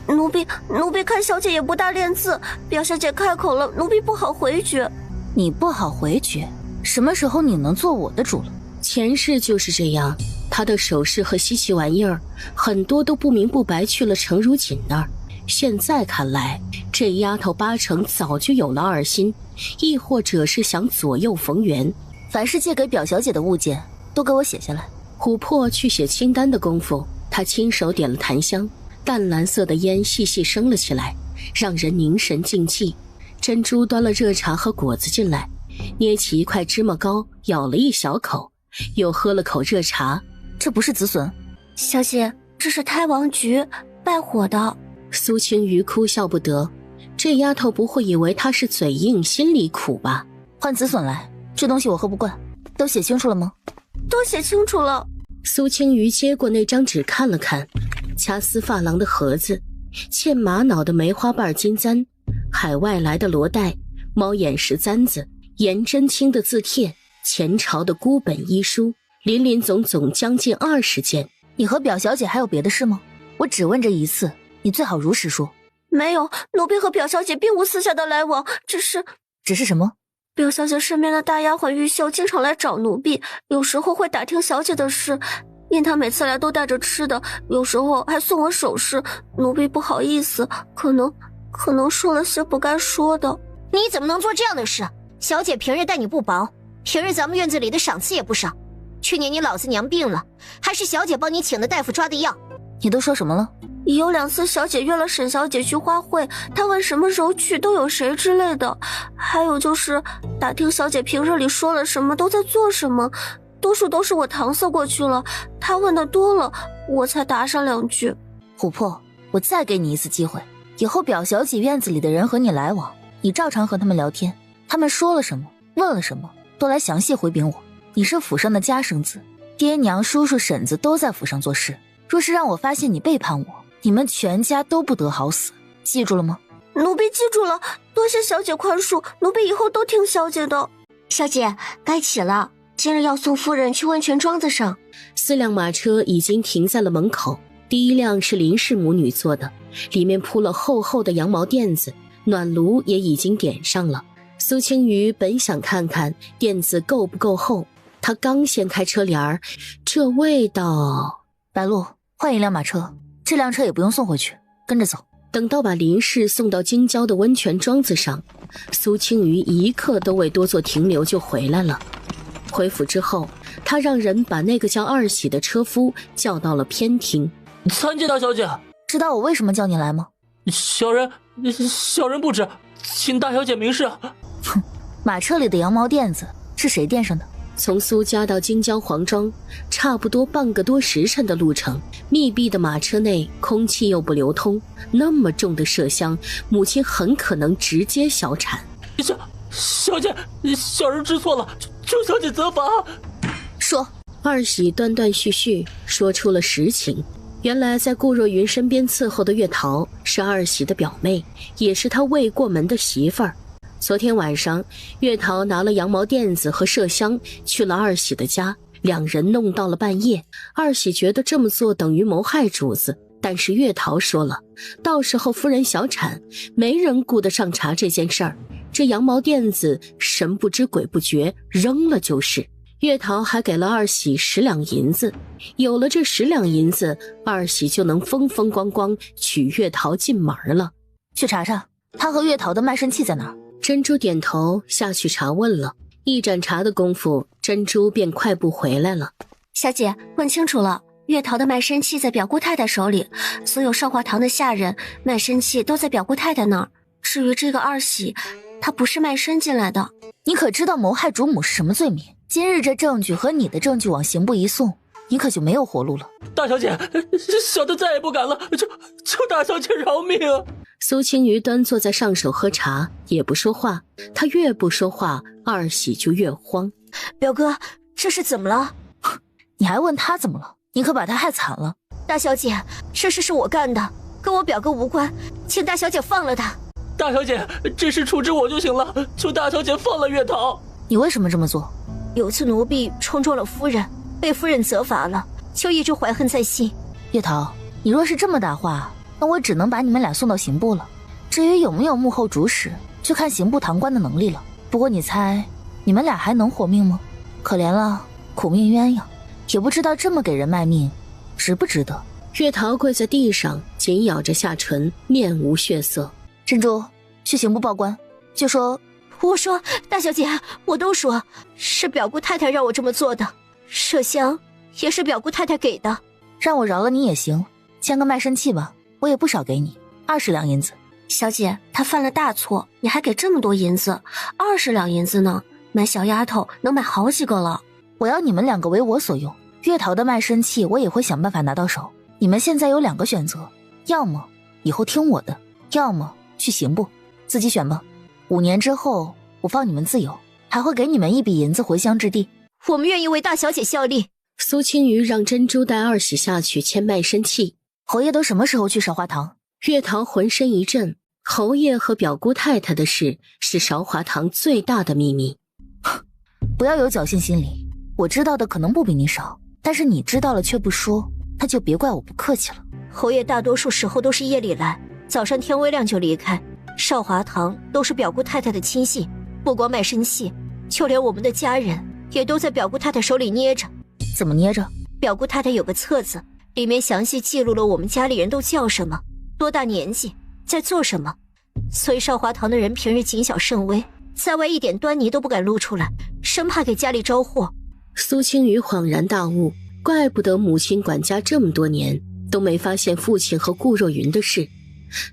奴婢看小姐也不大练字，表小姐开口了，奴婢不好回绝。你不好回绝？什么时候你能做我的主了？前世就是这样，他的首饰和稀奇玩意儿很多都不明不白去了程如锦那儿。现在看来，这丫头八成早就有了二心，亦或者是想左右逢源。凡是借给表小姐的物件，都给我写下来。琥珀去写清单的功夫，他亲手点了檀香，淡蓝色的烟细细升了起来，让人凝神静气。珍珠端了热茶和果子进来，捏起一块芝麻糕，咬了一小口，又喝了口热茶。这不是紫笋？小姐，这是胎王菊，败火的。苏青瑜哭笑不得，这丫头不会以为她是嘴硬心里苦吧？换紫笋来，这东西我喝不惯。都写清楚了吗？都写清楚了。苏青瑜接过那张纸看了看，掐丝珐琅的盒子，嵌玛瑙的梅花瓣金簪，海外来的罗带，猫眼石簪子，颜真卿的字帖，前朝的孤本医书，林林总总将近20件。你和表小姐还有别的事吗？我只问这一次，你最好如实说。没有，奴婢和表小姐并无私下的来往，只是什么？表小姐身边的大丫鬟玉秀经常来找奴婢，有时候会打听小姐的事，因她每次来都带着吃的，有时候还送我首饰，奴婢不好意思，可能说了些不该说的。你怎么能做这样的事？小姐平日待你不薄，平日咱们院子里的赏赐也不少。去年你老子娘病了，还是小姐帮你请的大夫抓的药。你都说什么了？有2次小姐约了沈小姐去花会，她问什么时候去，都有谁之类的。还有就是打听小姐平日里说了什么，都在做什么，多数都是我搪塞过去了，她问的多了，我才答上2句。琥珀，我再给你一次机会，以后表小姐院子里的人和你来往，你照常和他们聊天，他们说了什么，问了什么，都来详细回禀我。你是府上的家生子，爹娘、叔叔、婶子都在府上做事，若是让我发现你背叛我，你们全家都不得好死，记住了吗？奴婢记住了，多谢小姐宽恕，奴婢以后都听小姐的。小姐，该起了，今日要送夫人去温泉庄子上。4辆马车已经停在了门口，第一辆是林氏母女坐的，里面铺了厚厚的羊毛垫子，暖炉也已经点上了。苏青瑜本想看看垫子够不够厚，她刚掀开车帘儿，这味道。白露，换一辆马车，这辆车也不用送回去，跟着走。等到把林氏送到京郊的温泉庄子上，苏青瑜一刻都未多做停留就回来了。回府之后，他让人把那个叫二喜的车夫叫到了偏厅。参见大小姐。知道我为什么叫你来吗？小人不知，请大小姐明示。哼，马车里的羊毛垫子是谁垫上的？从苏家到京郊黄庄，差不多半个多时辰的路程。密闭的马车内，空气又不流通，那么重的麝香，母亲很可能直接小产。小姐，小人知错了，求小姐责罚。说。二喜断断续续说出了实情。原来在顾若云身边伺候的月桃是二喜的表妹，也是她未过门的媳妇儿。昨天晚上，月桃拿了羊毛垫子和麝香去了二喜的家，两人弄到了半夜。二喜觉得这么做等于谋害主子，但是月桃说了，到时候夫人小产，没人顾得上查这件事儿。这羊毛垫子神不知鬼不觉，扔了就是。月桃还给了二喜10两银子，有了这10两银子，二喜就能风风光光娶月桃进门了。去查查他和月桃的卖身契在哪儿。珍珠点头下去查问了，一盏茶的功夫，珍珠便快步回来了。小姐，问清楚了，月桃的卖身契在表姑太太手里，所有少华堂的下人卖身契都在表姑太太那儿。至于这个二喜，他不是卖身进来的。你可知道谋害主母是什么罪名？今日这证据和你的证据往刑部一送，你可就没有活路了。大小姐，小的再也不敢了，求大小姐饶命。苏青瑜端坐在上手喝茶，也不说话。他越不说话，二喜就越慌。表哥，这是怎么了？你还问他怎么了？你可把他害惨了。大小姐，这事是我干的，跟我表哥无关，请大小姐放了他。大小姐，只是处置我就行了，求大小姐放了月桃。你为什么这么做？有次奴婢冲撞了夫人，被夫人责罚了，就一直怀恨在心。月桃，你若是这么大话，那我只能把你们俩送到刑部了。至于有没有幕后主使，就看刑部堂官的能力了。不过你猜，你们俩还能活命吗？可怜了，苦命鸳鸯，也不知道这么给人卖命，值不值得？月桃跪在地上，紧咬着下唇，面无血色。珍珠，去刑部报官，就说我说大小姐，我都说是表姑太太让我这么做的，麝香也是表姑太太给的。让我饶了你也行，签个卖身契吧，我也不少给你，20两银子。小姐，她犯了大错，你还给这么多银子，20两银子呢，买小丫头能买好几个了。我要你们两个为我所用，月桃的卖身契我也会想办法拿到手。你们现在有2个选择，要么以后听我的，要么去刑部，自己选吧。5年之后我放你们自由，还会给你们一笔银子回乡置地。我们愿意为大小姐效力。苏青瑜让珍珠带二喜下去签卖身契。侯爷都什么时候去韶华堂？月桃浑身一震，侯爷和表姑太太的事是韶华堂最大的秘密。不要有侥幸心理，我知道的可能不比你少，但是你知道了却不说，那就别怪我不客气了。侯爷大多数时候都是夜里来，早上天微亮就离开。韶华堂都是表姑太太的亲信，不光卖身契，就连我们的家人也都在表姑太太手里捏着。怎么捏着？表姑太太有个册子，里面详细记录了我们家里人都叫什么，多大年纪，在做什么。所以韶华堂的人平日谨小慎微，在外一点端倪都不敢露出来，生怕给家里招祸。苏青瑜恍然大悟，怪不得母亲管家这么多年都没发现父亲和顾若云的事，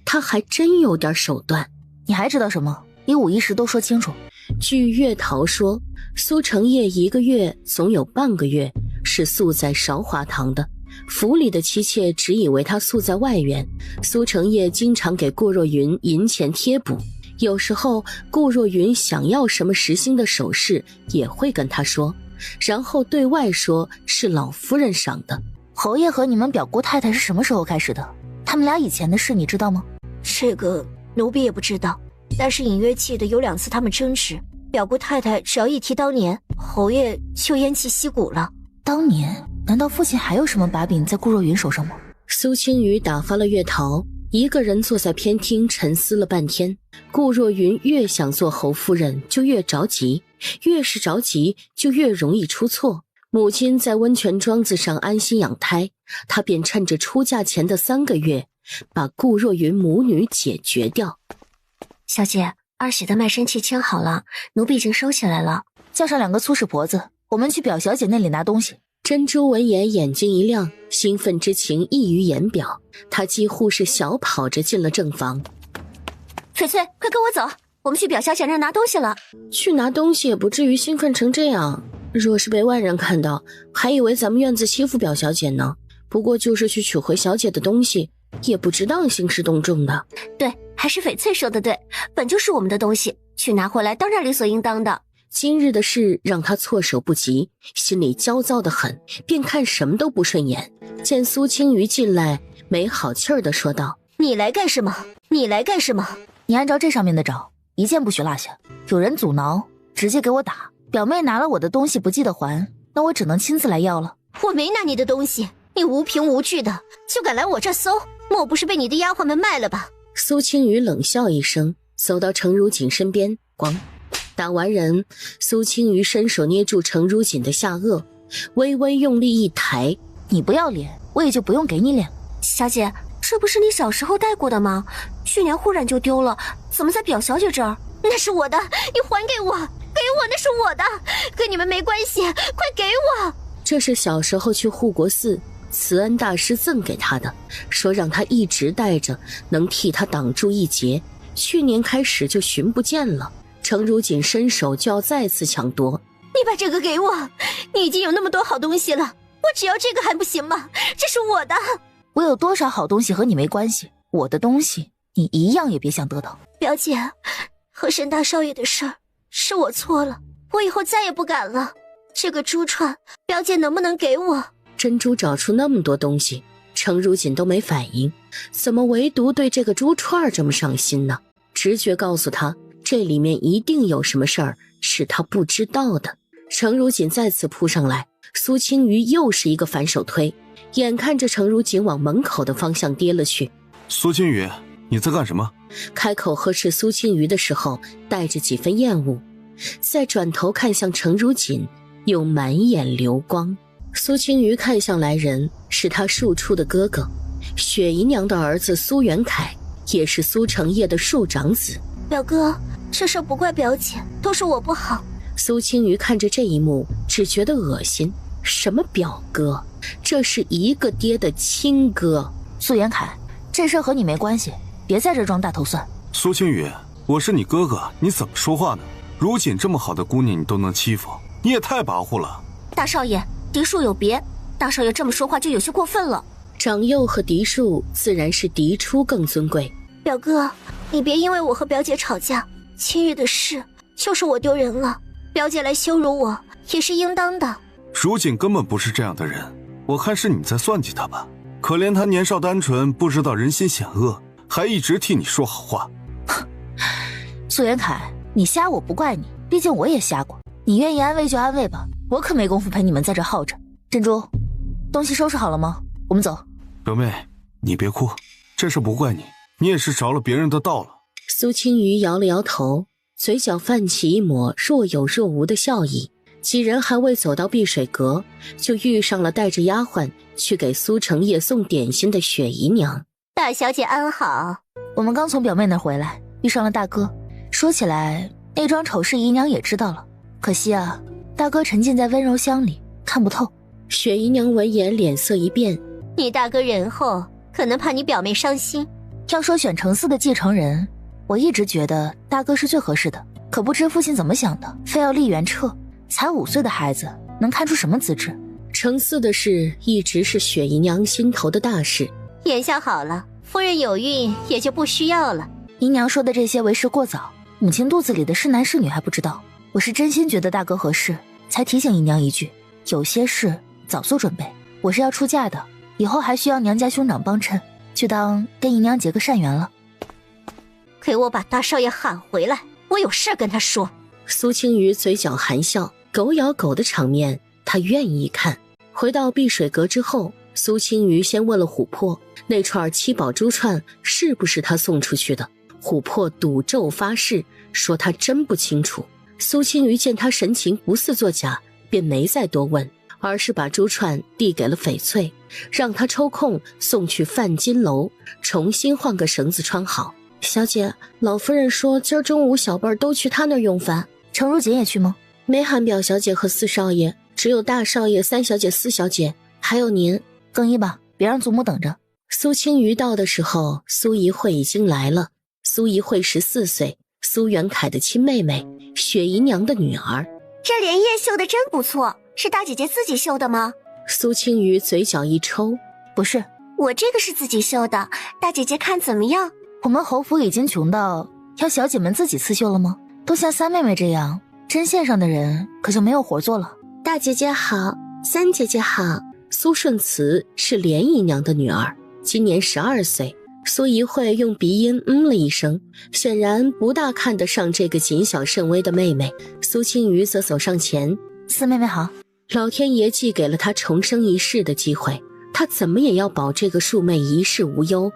他还真有点手段。你还知道什么？一五一十都说清楚。据月桃说，苏成业1个月总有半个月是宿在韶华堂的，府里的妻妾只以为他宿在外院。苏成业经常给顾若云银钱贴补，有时候顾若云想要什么实心的首饰也会跟他说，然后对外说是老夫人赏的。侯爷和你们表姑太太是什么时候开始的？他们俩以前的事你知道吗？这个奴婢也不知道，但是隐约记得有2次他们争执，表姑太太只要一提当年，侯爷就偃旗息鼓了。当年难道父亲还有什么把柄在顾若云手上吗？苏青瑜打发了月桃，一个人坐在偏厅沉思了半天。顾若云越想做侯夫人就越着急，越是着急就越容易出错。母亲在温泉庄子上安心养胎，她便趁着出嫁前的3个月把顾若云母女解决掉。小姐，二喜的卖身契签好了，奴婢已经收起来了。叫上2个粗使婆子，我们去表小姐那里拿东西。珍珠闻言眼睛一亮，兴奋之情溢于言表，她几乎是小跑着进了正房。翡翠，快跟我走，我们去表小姐那儿拿东西了。去拿东西也不至于兴奋成这样，若是被外人看到，还以为咱们院子欺负表小姐呢。不过就是去取回小姐的东西，也不值当兴师动众的。对，还是翡翠说的对，本就是我们的东西，去拿回来当然理所应当的。今日的事让他措手不及，心里焦躁得很，便看什么都不顺眼。见苏青瑜进来，没好气儿地说道：“你来干什么？你来干什么？你按照这上面的找，一件不许落下。有人阻挠，直接给我打。表妹拿了我的东西不记得还，那我只能亲自来要了。我没拿你的东西，你无凭无据的就敢来我这搜，莫不是被你的丫鬟们卖了吧？”苏青瑜冷笑一声，走到程如锦身边，咣打完人。苏青瑜伸手捏住程如锦的下颚，微微用力一抬：“你不要脸，我也就不用给你脸了。”小姐，这不是你小时候戴过的吗？去年忽然就丢了，怎么在表小姐这儿？那是我的，你还给我，给我，那是我的，跟你们没关系，快给我！这是小时候去护国寺，慈恩大师赠给他的，说让他一直带着，能替他挡住一劫。去年开始就寻不见了。程如锦伸手就要再次抢夺。你把这个给我，你已经有那么多好东西了，我只要这个还不行吗？这是我的。我有多少好东西和你没关系，我的东西你一样也别想得到。表姐，和沈大少爷的事儿是我错了，我以后再也不敢了。这个珠串，表姐能不能给我？珍珠找出那么多东西，程如锦都没反应，怎么唯独对这个珠串这么上心呢？直觉告诉他，这里面一定有什么事儿是他不知道的。程如锦再次扑上来，苏青瑜又是一个反手推，眼看着程如锦往门口的方向跌了去。苏青瑜，你在干什么？开口呵斥苏青瑜的时候，带着几分厌恶，再转头看向程如锦，又满眼流光。苏青瑜看向来人，是他庶出的哥哥，雪姨娘的儿子苏元凯，也是苏成业的庶长子。表哥，这事不怪表姐，都是我不好。苏青瑜看着这一幕，只觉得恶心。什么表哥，这是一个爹的亲哥。苏元凯，这事和你没关系，别在这装大头蒜。苏青瑜，我是你哥哥，你怎么说话呢？如锦这么好的姑娘你都能欺负，你也太跋扈了。大少爷，嫡庶有别，大少爷这么说话就有些过分了。长幼和嫡庶自然是嫡出更尊贵。表哥，你别因为我和表姐吵架，今日的事就是我丢人了，表姐来羞辱我也是应当的。如锦根本不是这样的人，我看是你在算计她吧。可怜她年少单纯，不知道人心险恶，还一直替你说好话。苏元凯，你瞎我不怪你，毕竟我也瞎过。你愿意安慰就安慰吧，我可没工夫陪你们在这耗着。珍珠，东西收拾好了吗？我们走。表妹，你别哭，这事不怪你，你也是着了别人的道了。苏青瑜摇了摇头，嘴角泛起一抹若有若无的笑意。几人还未走到碧水阁，就遇上了带着丫鬟去给苏成业送点心的雪姨娘。大小姐安好。我们刚从表妹那儿回来，遇上了大哥。说起来，那桩丑事姨娘也知道了，可惜啊，大哥沉浸在温柔乡里，看不透。雪姨娘闻言脸色一变，你大哥仁厚，可能怕你表妹伤心。要说选程四的继承人，我一直觉得大哥是最合适的，可不知父亲怎么想的，非要立元彻。才5岁的孩子能看出什么资质？程四的事一直是雪姨娘心头的大事。眼下好了，夫人有孕也就不需要了。姨娘说的这些为时过早，母亲肚子里的是男是女还不知道。我是真心觉得大哥合适，才提醒姨娘一句，有些事早做准备。我是要出嫁的，以后还需要娘家兄长帮衬，就当跟姨娘结个善缘了。给我把大少爷喊回来，我有事跟他说。苏青瑜嘴角含笑，狗咬狗的场面他愿意看。回到碧水阁之后，苏青瑜先问了琥珀，那串7宝珠串是不是他送出去的。琥珀赌咒发誓说他真不清楚。苏青瑜见他神情不似作假，便没再多问，而是把珠串递给了翡翠，让他抽空送去范金楼重新换个绳子穿好。小姐，老夫人说今儿中午小辈儿都去她那儿用饭。程如锦也去吗？没喊表小姐和4少爷，只有大少爷、3小姐、4小姐，还有您。更衣吧，别让祖母等着。苏青瑜到的时候，苏怡慧已经来了。苏怡慧14岁，苏元凯的亲妹妹，雪姨娘的女儿。这莲叶绣的真不错，是大姐姐自己绣的吗？苏青瑜嘴角一抽，不是，我这个是自己绣的，大姐姐看怎么样？我们侯府已经穷到要小姐们自己刺绣了吗？都像3妹妹这样针线上的人可就没有活做了。大姐姐好，3姐姐好。苏顺慈是莲姨娘的女儿，今年12岁。苏怡慧用鼻音了一声，显然不大看得上这个谨小慎微的妹妹。苏青瑜则走上前，4妹妹好。老天爷既给了她重生一世的机会，她怎么也要保这个庶妹一世无忧，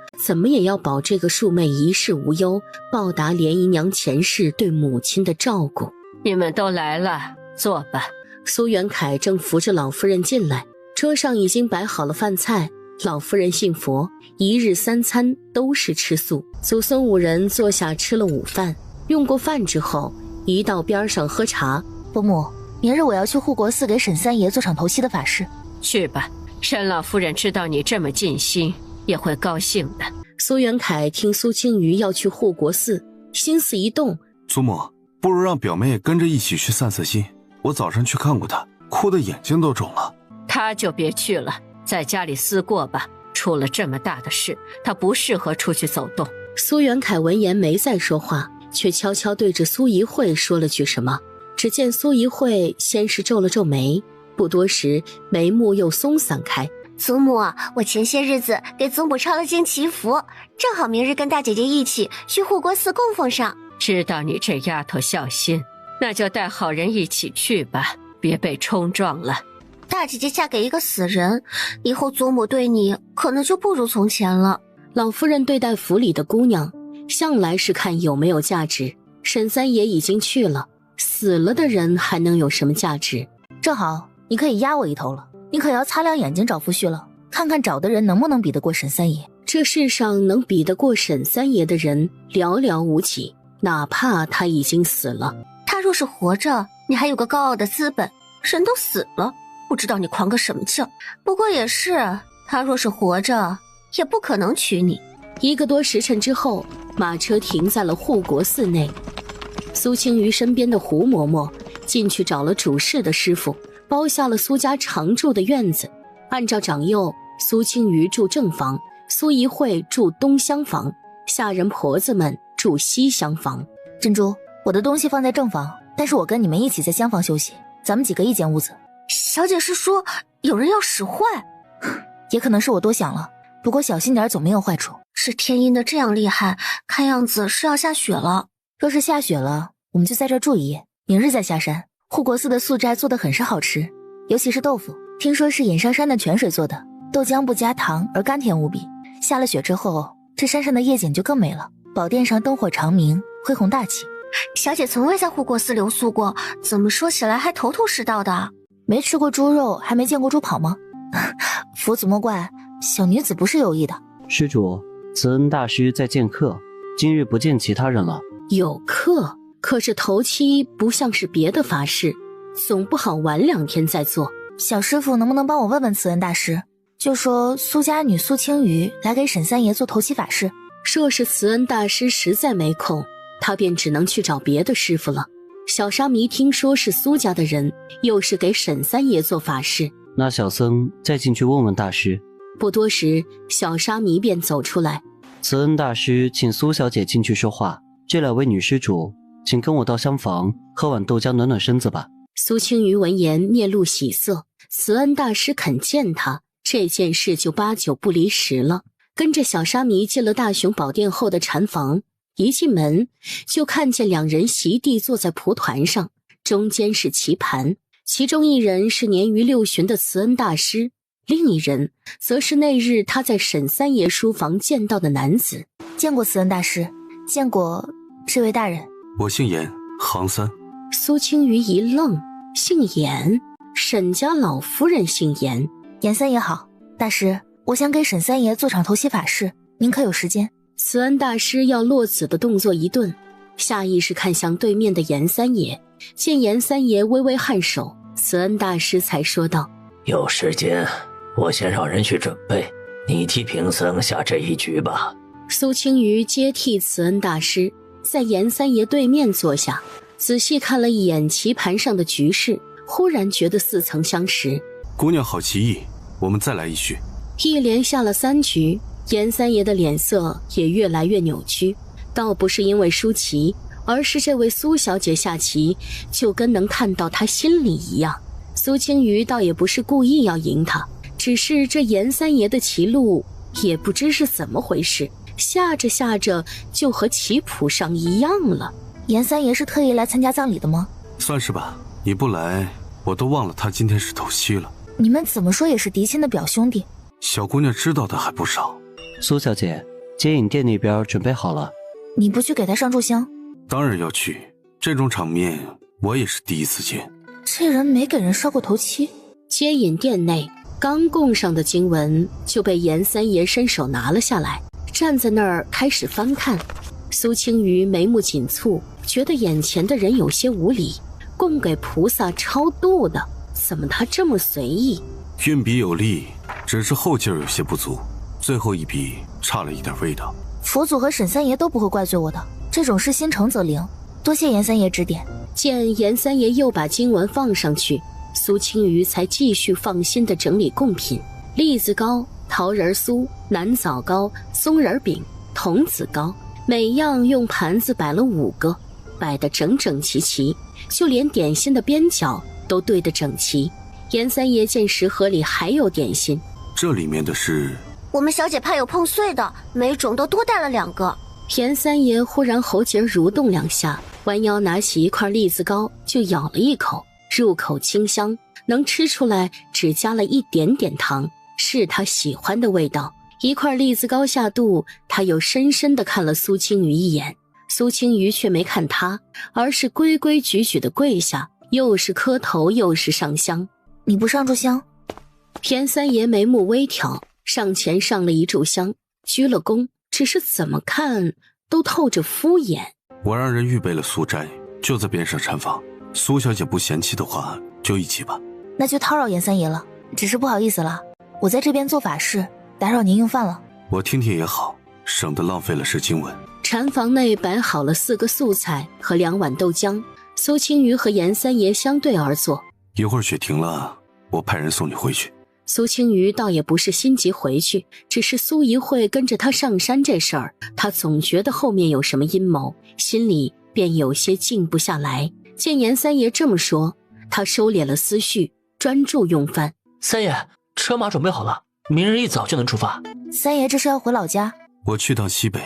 报答莲姨娘前世对母亲的照顾。你们都来了，坐吧。苏元凯正扶着老夫人进来，桌上已经摆好了饭菜。老夫人信佛，1日3餐都是吃素。祖孙5人坐下吃了午饭，用过饭之后，一到边上喝茶。伯母，明日我要去护国寺给沈三爷做场头七的法事。去吧，沈老夫人知道你这么尽心，也会高兴的。苏元凯听苏青瑜要去护国寺，心思一动，祖母，不如让表妹跟着一起去散散心。我早上去看过她，哭得眼睛都肿了。她就别去了，在家里思过吧。出了这么大的事，她不适合出去走动。苏元凯闻言没再说话，却悄悄对着苏怡慧说了句什么。只见苏怡慧先是皱了皱眉，不多时眉目又松散开。祖母，我前些日子给祖母抄了经祈福，正好明日跟大姐姐一起去护国寺供奉上。知道你这丫头孝心，那就带好人一起去吧，别被冲撞了。大姐姐嫁给一个死人，以后祖母对你可能就不如从前了。老夫人对待府里的姑娘，向来是看有没有价值。沈三爷已经去了，死了的人还能有什么价值？正好你可以压我一头了，你可要擦亮眼睛找夫婿了，看看找的人能不能比得过沈三爷。这世上能比得过沈三爷的人寥寥无几，哪怕他已经死了。他若是活着，你还有个高傲的资本；人都死了，不知道你狂个什么劲。不过也是，他若是活着，也不可能娶你。1个多时辰之后，马车停在了护国寺内。苏青瑜身边的胡嬷嬷进去找了主事的师傅，包下了苏家常住的院子。按照长幼，苏青瑜住正房，苏怡慧住东厢房，下人婆子们住西厢房。珍珠，我的东西放在正房，但是我跟你们一起在厢房休息，咱们几个一间屋子。小姐是说有人要使坏？也可能是我多想了，不过小心点总没有坏处。是天阴的这样厉害，看样子是要下雪了。若是下雪了，我们就在这儿住一夜，明日再下山。护国寺的素斋做的很是好吃，尤其是豆腐，听说是隐上山的泉水做的，豆浆不加糖而甘甜无比。下了雪之后，这山上的夜景就更美了，宝殿上灯火长明，恢宏大气。小姐从未在护国寺留宿过，怎么说起来还头头是道的？没吃过猪肉，还没见过猪跑吗？佛祖莫怪，小女子不是有意的。施主，慈恩大师在见客，今日不见其他人了。有客？可是头七不像是别的法事，总不好晚2天再做。小师傅能不能帮我问问慈恩大师，就说苏家女苏青瑜来给沈三爷做头七法事。若是慈恩大师实在没空，他便只能去找别的师傅了。小沙弥听说是苏家的人，又是给沈三爷做法事，那小僧再进去问问大师。不多时，小沙弥便走出来。慈恩大师请苏小姐进去说话，这2位女施主请跟我到厢房喝碗豆浆暖暖身子吧。苏青瑜闻言面露喜色，慈恩大师肯见他，这件事就8九不离10了。跟着小沙弥进了大雄宝殿后的禅房，一进门就看见2人席地坐在蒲团上，中间是棋盘，其中一人是年逾6旬的慈恩大师，另一人则是那日他在沈三爷书房见到的男子。见过慈恩大师，见过这位大人。我姓严，行三。苏青瑜一愣，姓严？沈家老夫人姓严？严三爷好，大师，我想给沈三爷做场头七法事，您可有时间？慈恩大师要落子的动作一顿，下意识看向对面的严三爷，见严三爷微微颔首，慈恩大师才说道：有时间我先让人去准备，你替贫僧下这一局吧。苏青瑜接替慈恩大师，在严三爷对面坐下，仔细看了一眼棋盘上的局势，忽然觉得似曾相识。姑娘好棋艺，我们再来一局。一连下了3局，严三爷的脸色也越来越扭曲，倒不是因为输棋，而是这位苏小姐下棋就跟能看到她心里一样。苏青瑜倒也不是故意要赢她，只是这严三爷的棋路也不知是怎么回事，下着下着就和棋谱上一样了。严三爷是特意来参加葬礼的吗？算是吧，你不来我都忘了他今天是头七了。你们怎么说也是嫡亲的表兄弟，小姑娘知道的还不少。苏小姐，接引殿那边准备好了。你不去给他上炷香？当然要去，这种场面我也是第一次见。这人没给人烧过头七。接引殿内刚供上的经文就被严三爷伸手拿了下来，站在那儿开始翻看。苏青瑜眉目紧蹙，觉得眼前的人有些无礼，供给菩萨超度的，怎么他这么随意？运笔有力，只是后劲儿有些不足，最后一笔差了一点味道。佛祖和沈三爷都不会怪罪我的，这种事心诚则灵，多谢严三爷指点。见严三爷又把经文放上去，苏青瑜才继续放心地整理贡品：栗子糕、桃仁酥、南枣糕、松仁饼、童子糕、每样用盘子摆了5个，摆得整整齐齐，就连点心的边角都对得整齐。严三爷见食盒里还有点心，这里面的是……我们小姐怕有碰碎的，每种都多带了2个。严三爷忽然喉结蠕动2下，弯腰拿起一块栗子糕就咬了一口，入口清香，能吃出来只加了一点点糖，是他喜欢的味道。一块栗子糕下肚，他又深深地看了苏青瑜一眼，苏青瑜却没看他，而是规规矩矩地跪下，又是磕头又是上香。你不上炷香？严三爷眉目微挑，上前上了一炷香，鞠了躬，只是怎么看都透着敷衍。我让人预备了素斋，就在边上禅房，苏小姐不嫌弃的话就一起吧。那就叨扰严三爷了，只是不好意思了，我在这边做法事，打扰您用饭了。我听听也好，省得浪费了是经文。禅房内摆好了4个素菜和2碗豆浆，苏青瑜和严三爷相对而坐。一会儿雪停了，我派人送你回去。苏青瑜倒也不是心急回去，只是苏怡慧跟着他上山这事儿，他总觉得后面有什么阴谋，心里便有些静不下来。见严三爷这么说，他收敛了思绪，专注用饭。三爷，车马准备好了，明日一早就能出发。三爷这是要回老家？我去趟西北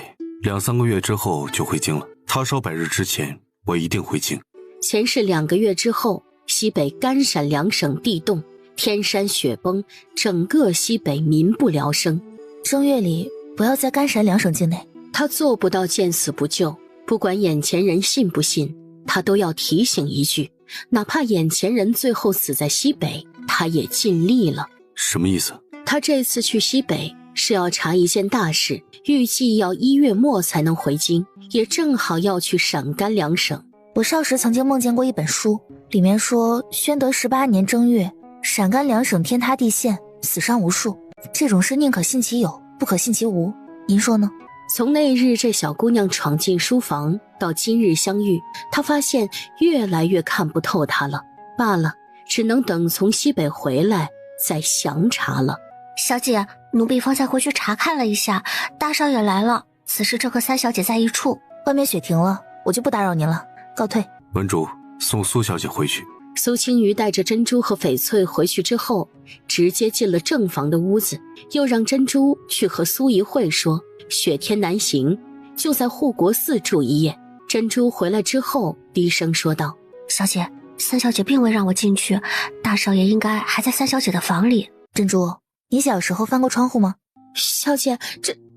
，2、3个月之后就回京了。他烧百日之前，我一定回京。前是2个月之后，西北甘陕2省地动，天山雪崩，整个西北民不聊生。正月里不要在甘陕2省境内。他做不到见死不救，不管眼前人信不信，他都要提醒一句，哪怕眼前人最后死在西北，他也尽力了。什么意思？他这次去西北是要查一件大事，预计要1月末才能回京，也正好要去陕甘2省。我少时曾经梦见过一本书，里面说宣德18年正月，陕甘2省天塌地陷，死伤无数。这种事宁可信其有，不可信其无。您说呢？从那日这小姑娘闯进书房到今日相遇，她发现越来越看不透她了。罢了，只能等从西北回来再详查了。小姐，奴婢方才回去查看了一下，大少爷来了，此时正和3小姐在一处。外面雪停了，我就不打扰您了，告退。文竹，送苏小姐回去。苏青瑜带着珍珠和翡翠回去之后，直接进了正房的屋子，又让珍珠去和苏怡慧说雪天难行，就在护国寺住一夜。珍珠回来之后低声说道：小姐，3小姐并未让我进去，大少爷应该还在3小姐的房里。珍珠，你小时候翻过窗户吗？小姐，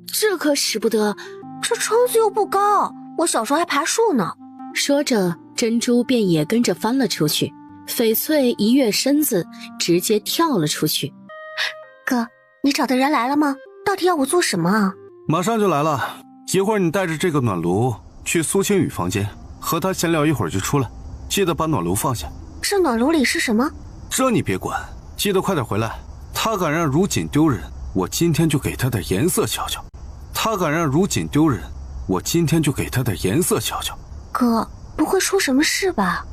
这可使不得，这窗子又不高，我小时候还爬树呢。说着，珍珠便也跟着翻了出去。翡翠一跃身子，直接跳了出去。哥，你找的人来了吗？到底要我做什么啊？马上就来了，一会儿你带着这个暖炉去苏青雨房间，和她闲聊一会儿就出来，记得把暖炉放下。这暖炉里是什么？这你别管，记得快点回来。他敢让如锦丢人，我今天就给他点颜色瞧瞧。他敢让如锦丢人，我今天就给他点颜色瞧瞧。哥，不会出什么事吧？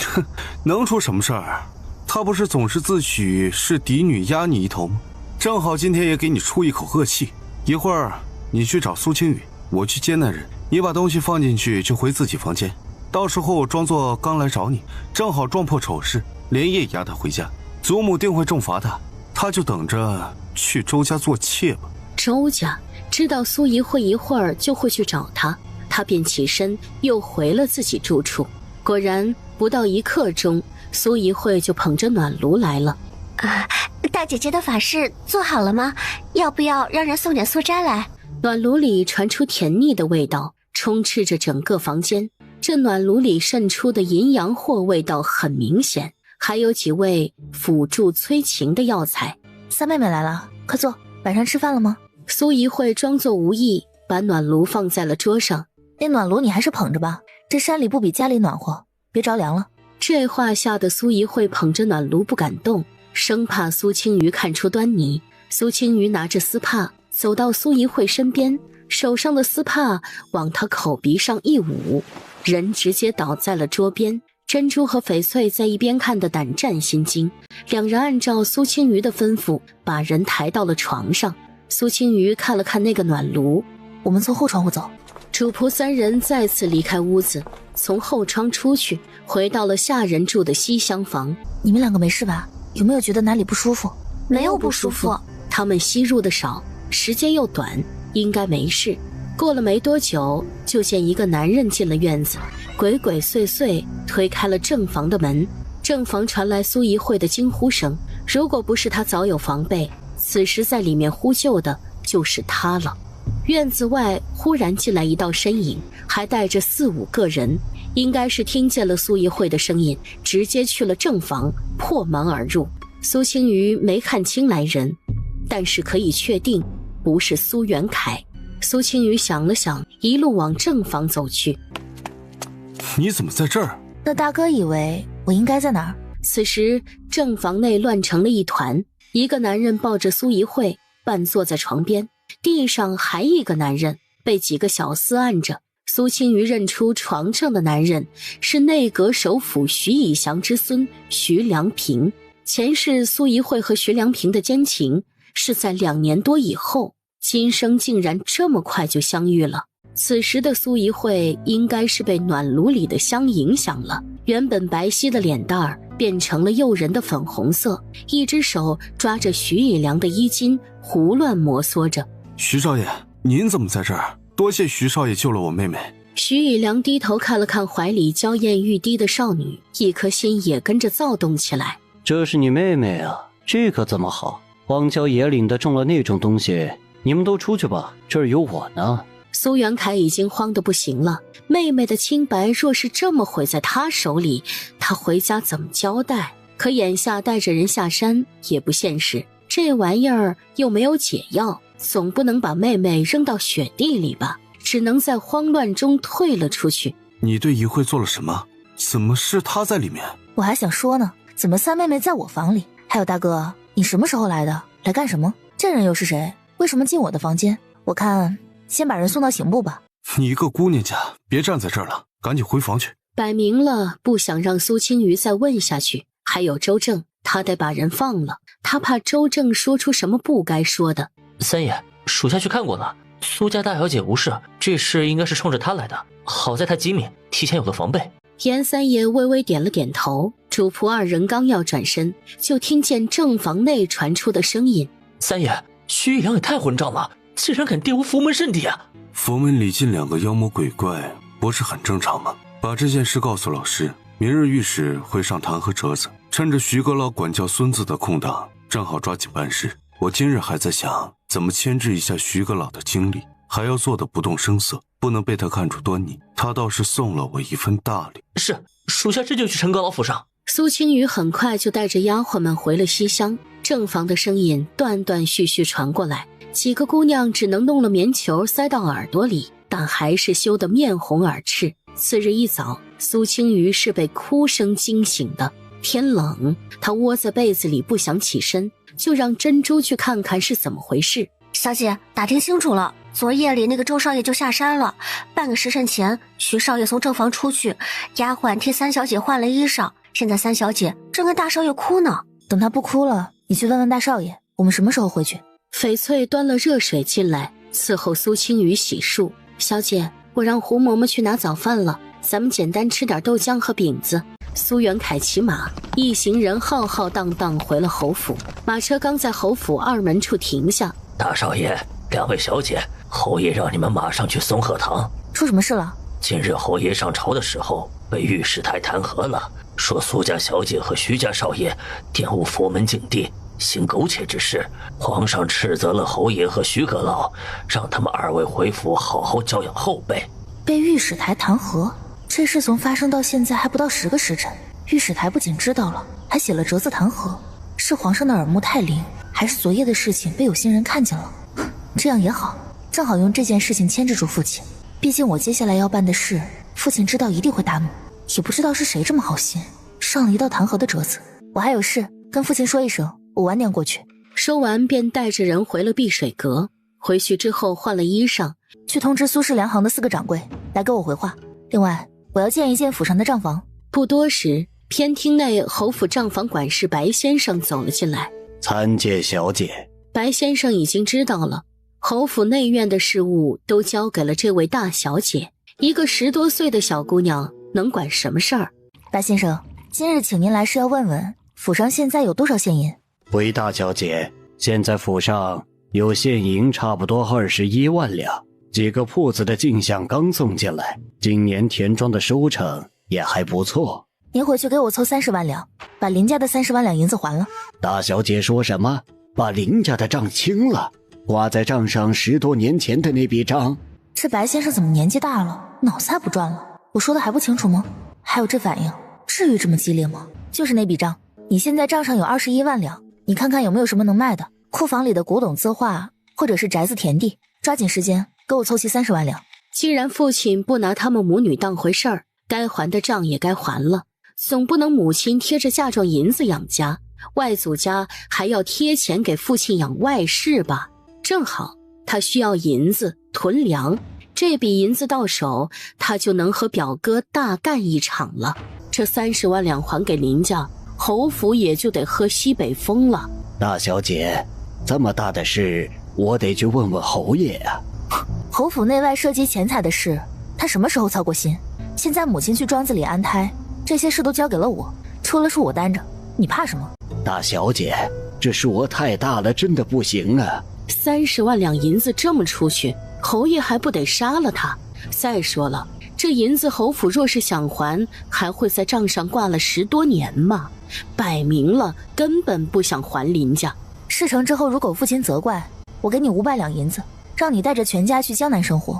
哼，能出什么事儿？他不是总是自诩是嫡女压你一头吗？正好今天也给你出一口恶气。一会儿你去找苏青雨，我去接那人，你把东西放进去就回自己房间，到时候装作刚来找你，正好撞破丑事，连夜押他回家。祖母定会重罚他，他就等着去周家做妾吧。周家知道苏怡慧一会儿就会去找他，他便起身又回了自己住处。果然不到1刻钟，苏怡慧就捧着暖炉来了。大姐姐的法事做好了吗？要不要让人送点素斋来？暖炉里传出甜腻的味道，充斥着整个房间。这暖炉里渗出的淫阳货味道很明显，还有几味辅助催情的药材。三妹妹来了，快坐，晚上吃饭了吗？苏怡慧装作无意，把暖炉放在了桌上。那暖炉你还是捧着吧，这山里不比家里暖和，别着凉了。这话吓得苏怡慧捧着暖炉不敢动，生怕苏青瑜看出端倪。苏青瑜拿着丝帕走到苏怡慧身边，手上的丝帕往她口鼻上一捂，人直接倒在了桌边。珍珠和翡翠在一边看得胆战心惊，两人按照苏青瑜的吩咐把人抬到了床上。苏青瑜看了看那个暖炉，我们从后窗户走。主仆三人再次离开屋子，从后窗出去，回到了下人住的西厢房。你们两个没事吧？有没有觉得哪里不舒服？没有不舒服。他们吸入的少，时间又短，应该没事。过了没多久，就见一个男人进了院子，鬼鬼祟祟推开了正房的门。正房传来苏怡慧的惊呼声，如果不是他早有防备，此时在里面呼救的就是他了。院子外忽然进来一道身影，还带着4、5个人，应该是听见了苏怡慧的声音，直接去了正房，破门而入。苏青瑜没看清来人，但是可以确定不是苏元凯。苏青瑜想了想，一路往正房走去。你怎么在这儿？那大哥以为我应该在哪儿？此时正房内乱成了一团，一个男人抱着苏怡慧半坐在床边，地上还一个男人被几个小厮按着。苏青瑜认出床上的男人是内阁首辅徐以祥之孙徐良平。前世苏怡慧和徐良平的奸情是在2年多以后，今生竟然这么快就相遇了。此时的苏怡慧应该是被暖炉里的香影响了，原本白皙的脸蛋儿变成了诱人的粉红色，一只手抓着徐以良的衣襟胡乱摩挲着。徐少爷，您怎么在这儿？多谢徐少爷救了我妹妹。徐以良低头看了看怀里娇艳欲滴的少女，一颗心也跟着躁动起来。这是你妹妹啊，这可怎么好？荒郊野岭的中了那种东西，你们都出去吧，这儿有我呢。苏元凯已经慌得不行了，妹妹的清白若是这么毁在他手里，他回家怎么交代？可眼下带着人下山也不现实，这玩意儿又没有解药，总不能把妹妹扔到雪地里吧，只能在慌乱中退了出去。你对怡慧做了什么？怎么是她在里面？我还想说呢，怎么三妹妹在我房里？还有大哥，你什么时候来的？来干什么？这人又是谁？为什么进我的房间？我看先把人送到刑部吧。你一个姑娘家，别站在这儿了，赶紧回房去。摆明了不想让苏青瑜再问下去。还有周正，他得把人放了，他怕周正说出什么不该说的。三爷，属下去看过了，苏家大小姐无事，这事应该是冲着她来的，好在她机敏，提前有了防备。严三爷微微点了点头，主仆2人刚要转身，就听见正房内传出的声音：三爷，徐以良也太混账了，竟然敢玷污佛门圣地啊！佛门里进2个妖魔鬼怪，不是很正常吗？把这件事告诉老师，明日御史会上弹劾折子，趁着徐阁老管教孙子的空档，正好抓紧办事。我今日还在想怎么牵制一下徐阁老的精力，还要做得不动声色，不能被他看出端倪。他倒是送了我一份大礼。是，属下这就去陈阁老府上。苏青瑜很快就带着丫鬟们回了西厢，正房的声音断断续续传过来，几个姑娘只能弄了棉球塞到耳朵里，但还是羞得面红耳赤。次日一早，苏青瑜是被哭声惊醒的。天冷，她窝在被子里不想起身，就让珍珠去看看是怎么回事。小姐，打听清楚了，昨夜里那个周少爷就下山了。半个时辰前，徐少爷从正房出去，丫鬟替三小姐换了衣裳，现在三小姐正跟大少爷哭呢。等他不哭了，你去问问大少爷，我们什么时候回去？翡翠端了热水进来，伺候苏青瑜洗漱。小姐，我让胡嬷嬷去拿早饭了，咱们简单吃点豆浆和饼子。苏元凯骑马，一行人浩浩荡荡回了侯府。马车刚在侯府2门处停下，大少爷，2位小姐，侯爷让你们马上去松鹤堂。出什么事了？近日侯爷上朝的时候被御史台弹劾了，说苏家小姐和徐家少爷玷污佛门境地，行苟且之事。皇上斥责了侯爷和徐阁老，让他们2位回府好好教养后辈。被御史台弹劾，这事从发生到现在还不到10个时辰，御史台不仅知道了，还写了折子弹劾。是皇上的耳目太灵，还是昨夜的事情被有心人看见了？这样也好，正好用这件事情牵制住父亲。毕竟我接下来要办的事，父亲知道一定会大怒。也不知道是谁这么好心，上了一道弹劾的折子。我还有事，跟父亲说一声，我晚点过去。说完便带着人回了碧水阁。回去之后换了衣裳，去通知苏氏粮行的4个掌柜来给我回话。另外，我要见一见府上的账房。不多时，偏厅内侯府账房管事白先生走了进来。参见小姐。白先生已经知道了，侯府内院的事务都交给了这位大小姐，一个10多岁的小姑娘能管什么事儿？白先生，今日请您来是要问问府上现在有多少现银？回大小姐，现在府上有现银差不多21万两，几个铺子的进项刚送进来，今年田庄的收成也还不错。您回去给我凑30万两，把林家的30万两银子还了。大小姐说什么？把林家的账清了？挂在账上10多年前的那笔账？这白先生怎么年纪大了，脑子还不转了？我说的还不清楚吗？还有这反应，至于这么激烈吗？就是那笔账，你现在账上有21万两，你看看有没有什么能卖的，库房里的古董字画，或者是宅子田地，抓紧时间给我凑齐30万两。既然父亲不拿他们母女当回事儿，该还的账也该还了，总不能母亲贴着嫁妆银子养家，外祖家还要贴钱给父亲养外室吧？正好他需要银子囤粮，这笔银子到手，他就能和表哥大干一场了。这30万两还给林家，侯府也就得喝西北风了。大小姐，这么大的事，我得去问问侯爷啊。侯府内外涉及钱财的事，他什么时候操过心？现在母亲去庄子里安胎，这些事都交给了我，出了是我担着，你怕什么？大小姐，这数额太大了，真的不行啊。30万两银子这么出去，侯爷还不得杀了他？再说了，这银子侯府若是想还，还会在账上挂了10多年吗？摆明了根本不想还林家。事成之后，如果父亲责怪，我给你500两银子，让你带着全家去江南生活。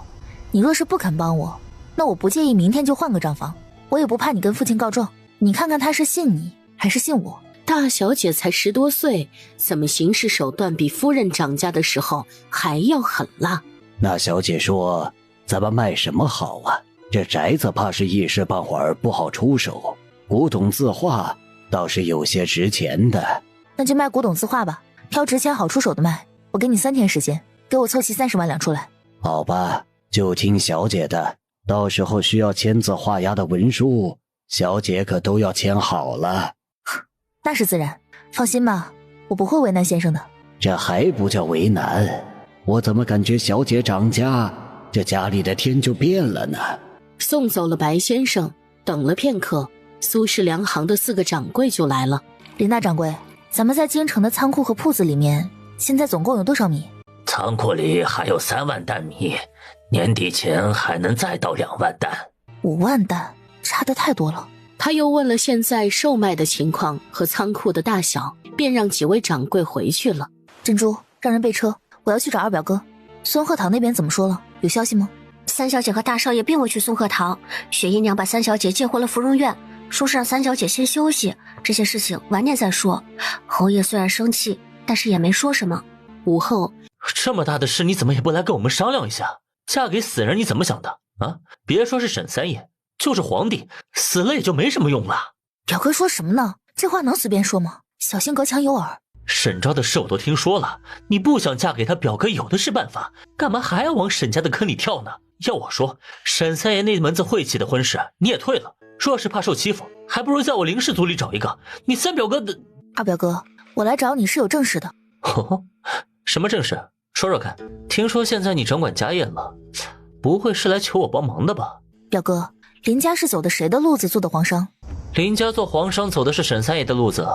你若是不肯帮我，那我不介意明天就换个账房，我也不怕你跟父亲告状。你看看他是信你还是信我？大小姐才10多岁，怎么行事手段比夫人掌家的时候还要狠辣？那小姐说咱们卖什么好啊？这宅子怕是一时半会儿不好出手，古董字画倒是有些值钱的。那就卖古董字画吧，挑值钱好出手的卖。我给你3天时间，给我凑齐30万两出来。好吧，就听小姐的，到时候需要签字画押的文书，小姐可都要签好了。那是自然，放心吧，我不会为难先生的。这还不叫为难？我怎么感觉小姐掌家，这家里的天就变了呢？送走了白先生，等了片刻，苏氏粮行的4个掌柜就来了。林大掌柜，咱们在京城的仓库和铺子里面，现在总共有多少米？仓库里还有3万担米，年底前还能再到2万担。5万担，差得太多了。他又问了现在售卖的情况和仓库的大小，便让几位掌柜回去了。珍珠，让人备车，我要去找二表哥。孙鹤堂那边怎么说了？有消息吗？三小姐和大少爷并未去松鹤堂，雪姨娘把三小姐接回了芙蓉院，说是让三小姐先休息，这些事情晚点再说。侯爷虽然生气，但是也没说什么。午后，这么大的事你怎么也不来跟我们商量一下？嫁给死人你怎么想的啊？别说是沈三爷，就是皇帝死了也就没什么用了。表哥说什么呢？这话能随便说吗？小心隔墙有耳。沈昭的事我都听说了，你不想嫁给他，表哥有的是办法，干嘛还要往沈家的坑里跳呢？要我说，沈三爷那门子晦气的婚事你也退了，若是怕受欺负，还不如在我林氏族里找一个。你三表哥的。二表哥，我来找你是有正事的。哦，什么正事？说说看。听说现在你掌管家业了，不会是来求我帮忙的吧？表哥，林家是走的谁的路子做的皇商？林家做皇商走的是沈三爷的路子。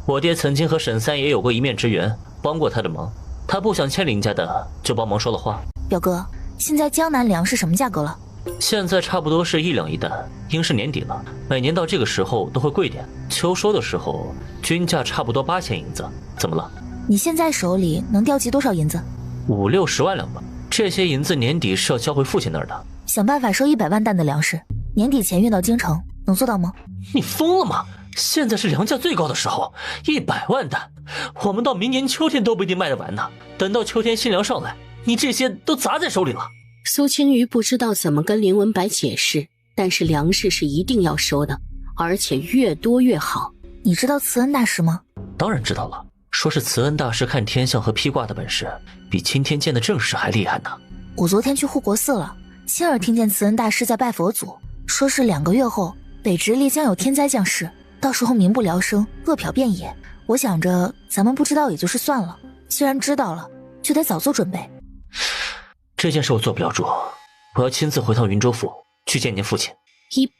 我爹曾经和沈三爷有过一面之缘，帮过他的忙，他不想欠林家的，就帮忙说了话。表哥，现在江南粮是什么价格了？现在差不多是1两一担，应是年底了，每年到这个时候都会贵点。秋收的时候，均价差不多8000银子。怎么了？你现在手里能调集多少银子？5、60万两吧。这些银子年底是要交回父亲那儿的。想办法收100万担的粮食，年底前运到京城，能做到吗？你疯了吗？现在是粮价最高的时候，100万担，我们到明年秋天都不一定卖得完呢。等到秋天新粮上来，你这些都砸在手里了。苏青瑜不知道怎么跟林文白解释，但是粮食是一定要收的，而且越多越好。你知道慈恩大师吗？当然知道了，说是慈恩大师看天象和披卦的本事，比青天剑的正事还厉害呢。我昨天去护国寺了，亲耳听见慈恩大师在拜佛祖，说是2个月后北直隶将有天灾降世，到时候民不聊生，饿殍遍野。我想着咱们不知道也就是算了，既然知道了，就得早做准备。这件事我做不了主，我要亲自回趟云州府去见您父亲。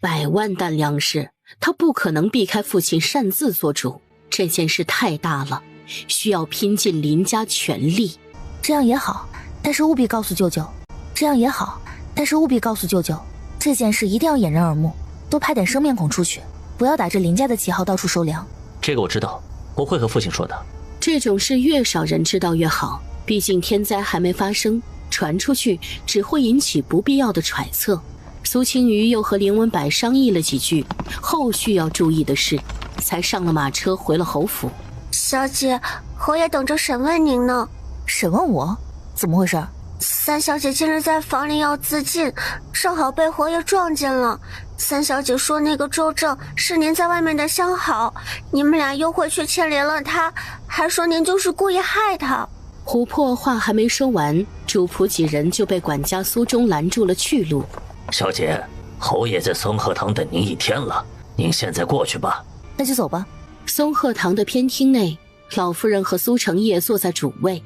100万担粮食，他不可能避开父亲擅自做主。这件事太大了，需要拼尽林家全力。这样也好，但是务必告诉舅舅。这样也好，但是务必告诉舅舅，这件事一定要掩人耳目，多派点生面孔出去，不要打着林家的旗号到处收粮。这个我知道，我会和父亲说的。这种事越少人知道越好，毕竟天灾还没发生，传出去只会引起不必要的揣测。苏青瑜又和林文柏商议了几句后续要注意的事，才上了马车回了侯府。小姐，侯爷等着审问您呢。审问我？怎么回事？三小姐今日在房里要自尽，正好被侯爷撞见了。三小姐说那个周正是您在外面的相好，你们俩又会去牵连了他，还说您就是故意害他。琥珀话还没说完，主仆几人就被管家苏忠拦住了去路。小姐，侯爷在松鹤堂等您1天了，您现在过去吧。那就走吧。松鹤堂的偏厅内，老夫人和苏成业坐在主位。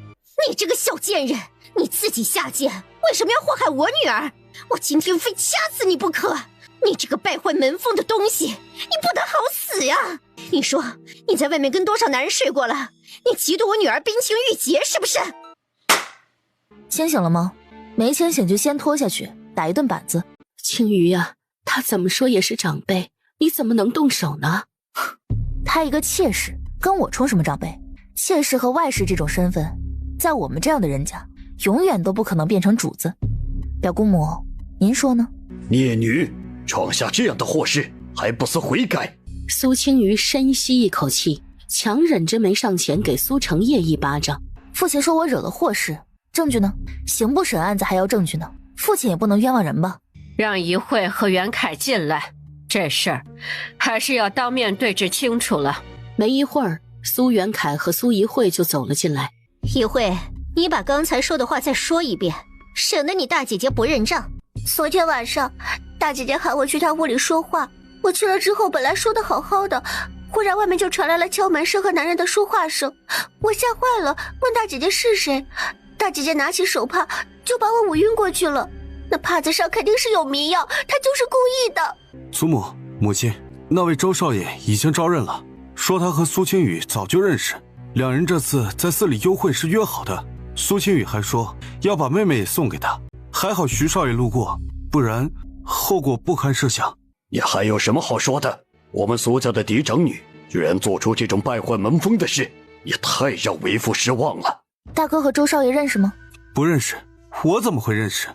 你这个小贱人，你自己下贱，为什么要祸害我女儿？我今天非掐死你不可！你这个败坏门风的东西，你不得好死呀！你说你在外面跟多少男人睡过了？你嫉妒我女儿冰清玉洁是不是？清醒了吗？没清醒就先拖下去，打一顿板子。青瑜呀，他怎么说也是长辈，你怎么能动手呢？他一个妾室，跟我冲什么长辈？妾室和外室这种身份，在我们这样的人家，永远都不可能变成主子。表姑母，您说呢？孽女，闯下这样的祸事，还不思悔改？苏青瑜深吸一口气，强忍着没上前给苏成业一巴掌。父亲说我惹了祸事，证据呢？刑部审案子还要证据呢，父亲也不能冤枉人吧？让一慧和袁凯进来，这事儿还是要当面对质清楚了。没一会儿，苏元凯和苏一慧就走了进来。一慧，你把刚才说的话再说一遍，省得你大姐姐不认账。昨天晚上，大姐姐喊我去她屋里说话，我去了之后，本来说的好好的，忽然外面就传来了敲门声和男人的说话声，我吓坏了，问大姐姐是谁。大姐姐拿起手帕就把我捂晕过去了，那帕子上肯定是有迷药，她就是故意的。祖母、母亲，那位周少爷已经招认了，说他和苏青雨早就认识，两人这次在寺里幽会是约好的。苏青雨还说要把妹妹也送给他，还好徐少爷路过，不然后果不堪设想。你还有什么好说的？我们苏家的嫡长女居然做出这种败坏门风的事，也太让为父失望了。大哥和周少爷认识吗？不认识，我怎么会认识？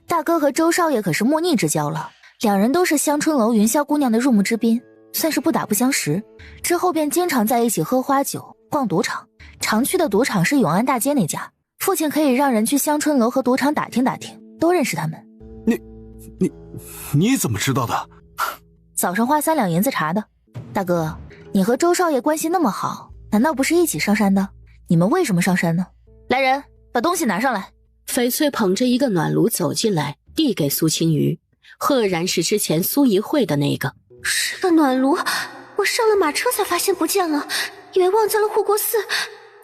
大哥和周少爷可是莫逆之交了，两人都是香春楼云霄姑娘的入幕之宾，算是不打不相识。之后便经常在一起喝花酒、逛赌场，常去的赌场是永安大街那家。父亲可以让人去香春楼和赌场打听打听，都认识他们。你怎么知道的？早上花3两银子查的。大哥，你和周少爷关系那么好，难道不是一起上山的？你们为什么上山呢？来人，把东西拿上来。翡翠捧着一个暖炉走进来，递给苏青瑜，赫然是之前苏一慧的那个。是个暖炉，我上了马车才发现不见了，以为忘在了护国寺，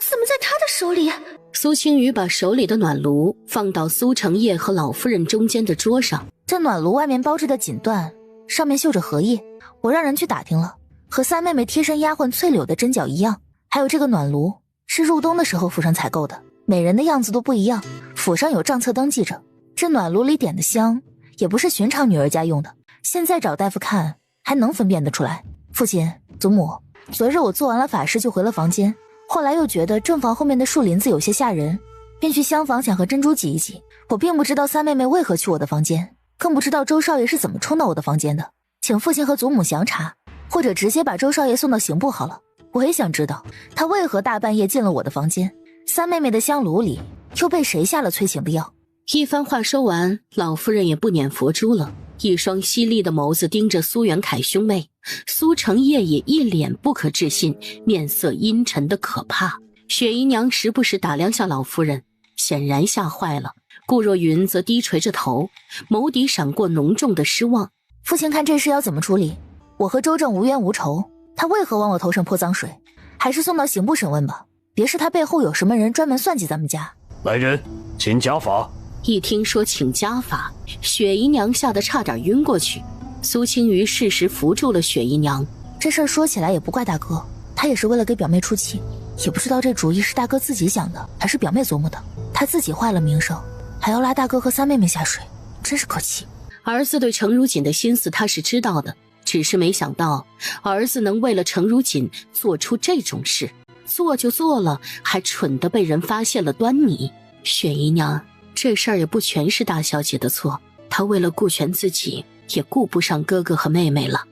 怎么在他的手里？苏青瑜把手里的暖炉放到苏成业和老夫人中间的桌上。这暖炉外面包着的锦缎，上面绣着荷叶，我让人去打听了，和三妹妹贴身丫鬟翠柳的针脚一样。还有这个暖炉是入冬的时候府上采购的，每人的样子都不一样，府上有账册登记着。这暖炉里点的香也不是寻常女儿家用的，现在找大夫看还能分辨得出来。父亲、祖母，昨日我做完了法事就回了房间，后来又觉得正房后面的树林子有些吓人，便去厢房想和珍珠挤一挤。我并不知道三妹妹为何去我的房间，更不知道周少爷是怎么冲到我的房间的，请父亲和祖母详查，或者直接把周少爷送到刑部好了。我也想知道他为何大半夜进了我的房间，三妹妹的香炉里又被谁下了催情的药。一番话说完，老夫人也不撵佛珠了，一双犀利的眸子盯着苏元凯兄妹。苏成业也一脸不可置信，面色阴沉的可怕。雪姨娘时不时打量下老夫人，显然吓坏了。顾若云则低垂着头，眸底闪过浓重的失望。父亲看这事要怎么处理？我和周正无冤无仇，他为何往我头上泼脏水？还是送到刑部审问吧，别是他背后有什么人专门算计咱们家。来人，请家法。一听说请家法，雪姨娘吓得差点晕过去。苏青瑜适时扶住了雪姨娘。这事儿说起来也不怪大哥，他也是为了给表妹出气，也不知道这主意是大哥自己想的，还是表妹琢磨的。他自己坏了名声，还要拉大哥和三妹妹下水，真是可气。儿子对程如锦的心思他是知道的，只是没想到儿子能为了程如锦做出这种事，做就做了，还蠢得被人发现了端倪。雪姨娘，这事儿也不全是大小姐的错，她为了顾全自己，也顾不上哥哥和妹妹了。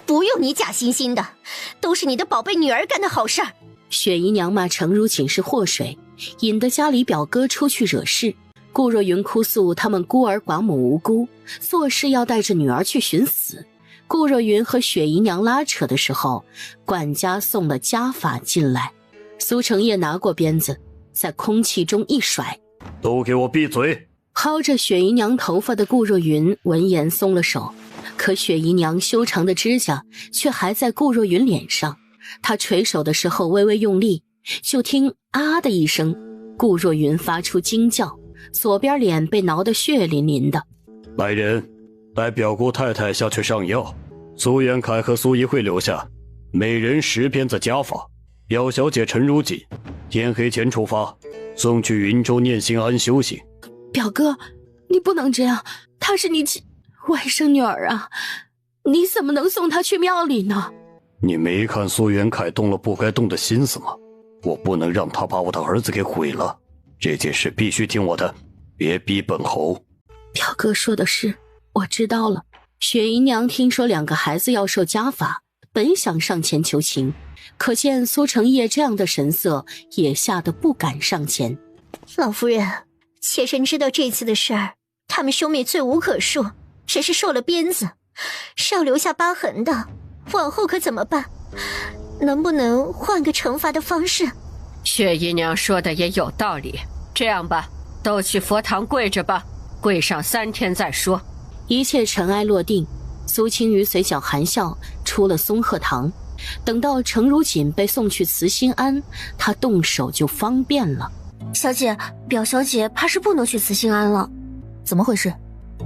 不用你假惺惺的，都是你的宝贝女儿干的好事儿。雪姨娘骂程如锦是祸水，引得家里表哥出去惹事。顾若云哭诉他们孤儿寡母无辜，做事要带着女儿去寻死。顾若云和雪姨娘拉扯的时候，管家送了家法进来。苏成业拿过鞭子，在空气中一甩，都给我闭嘴！薅着雪姨娘头发的顾若云闻言松了手，可雪姨娘修长的指甲却还在顾若云脸上。她垂手的时候微微用力，就听啊的一声，顾若云发出惊叫，左边脸被挠得血淋淋的。来人，带表姑太太下去上药。苏元凯和苏怡慧留下，每人10鞭子家法。表小姐陈如锦，天黑前出发，送去云州念心庵修行。表哥，你不能这样，她是你外甥女儿啊，你怎么能送她去庙里呢？你没看苏元凯动了不该动的心思吗？我不能让他把我的儿子给毁了，这件事必须听我的，别逼本侯。表哥说的是，我知道了。雪姨娘听说2个孩子要受家法，本想上前求情，可见苏成业这样的神色，也吓得不敢上前。老夫人，妾身知道这次的事儿，他们兄妹罪无可恕，只是受了鞭子，是要留下疤痕的，往后可怎么办？能不能换个惩罚的方式？雪姨娘说的也有道理，这样吧，都去佛堂跪着吧，跪上3天再说。一切尘埃落定，苏青瑜嘴角含笑出了松鹤堂。等到程如锦被送去慈心庵，她动手就方便了。小姐，表小姐怕是不能去慈心庵了。怎么回事？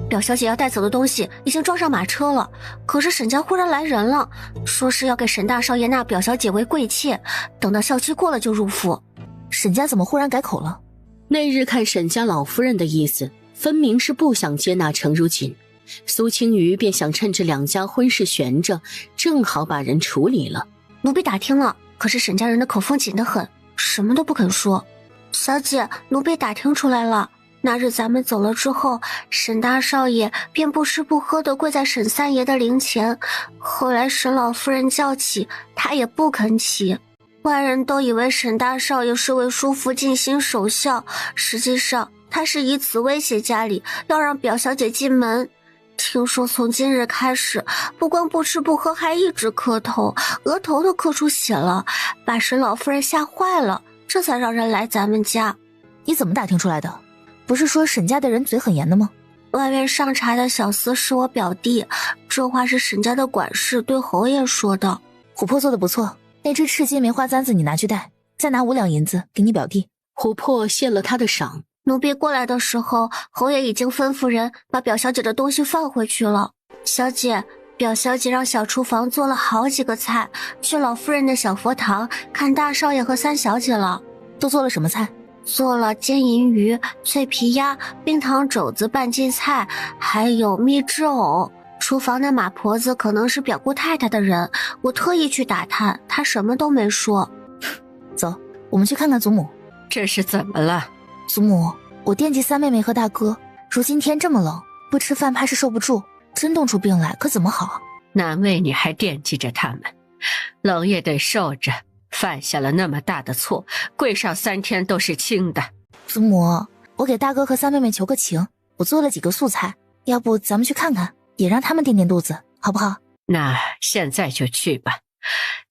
表小姐要带走的东西已经装上马车了，可是沈家忽然来人了，说是要给沈大少爷纳表小姐为贵妾，等到校期过了就入府。沈家怎么忽然改口了？那日看沈家老夫人的意思，分明是不想接纳程如锦，苏青瑜便想趁着2家婚事悬着，正好把人处理了。奴婢打听了，可是沈家人的口风紧得很，什么都不肯说。小姐，奴婢打听出来了，那日咱们走了之后，沈大少爷便不吃不喝的跪在沈三爷的灵前，后来沈老夫人叫起，他也不肯起。外人都以为沈大少爷是为叔父尽心守孝，实际上他是以此威胁家里，要让表小姐进门。听说从今日开始，不光不吃不喝，还一直磕头，额头都磕出血了，把沈老夫人吓坏了，这才让人来咱们家。你怎么打听出来的？不是说沈家的人嘴很严的吗？外面上茶的小厮是我表弟，这话是沈家的管事对侯爷说的。琥珀做的不错，那只赤金梅花簪子你拿去戴，再拿5两银子给你表弟。琥珀谢了他的赏。奴婢过来的时候，侯爷已经吩咐人把表小姐的东西放回去了。小姐，表小姐让小厨房做了好几个菜，去老夫人的小佛堂看大少爷和3小姐了。都做了什么菜？做了煎银鱼、脆皮鸭、冰糖肘子、拌荠菜，还有蜜汁藕。厨房的马婆子可能是表姑太太的人，我特意去打探，她什么都没说。走，我们去看看祖母。这是怎么了？祖母，我惦记三妹妹和大哥，如今天这么冷，不吃饭怕是受不住，真冻出病来可怎么好？难为你还惦记着他们，冷也得受着，犯下了那么大的错，跪上3天都是轻的。祖母，我给大哥和三妹妹求个情，我做了几个素菜，要不咱们去看看，也让他们垫垫肚子，好不好？那现在就去吧，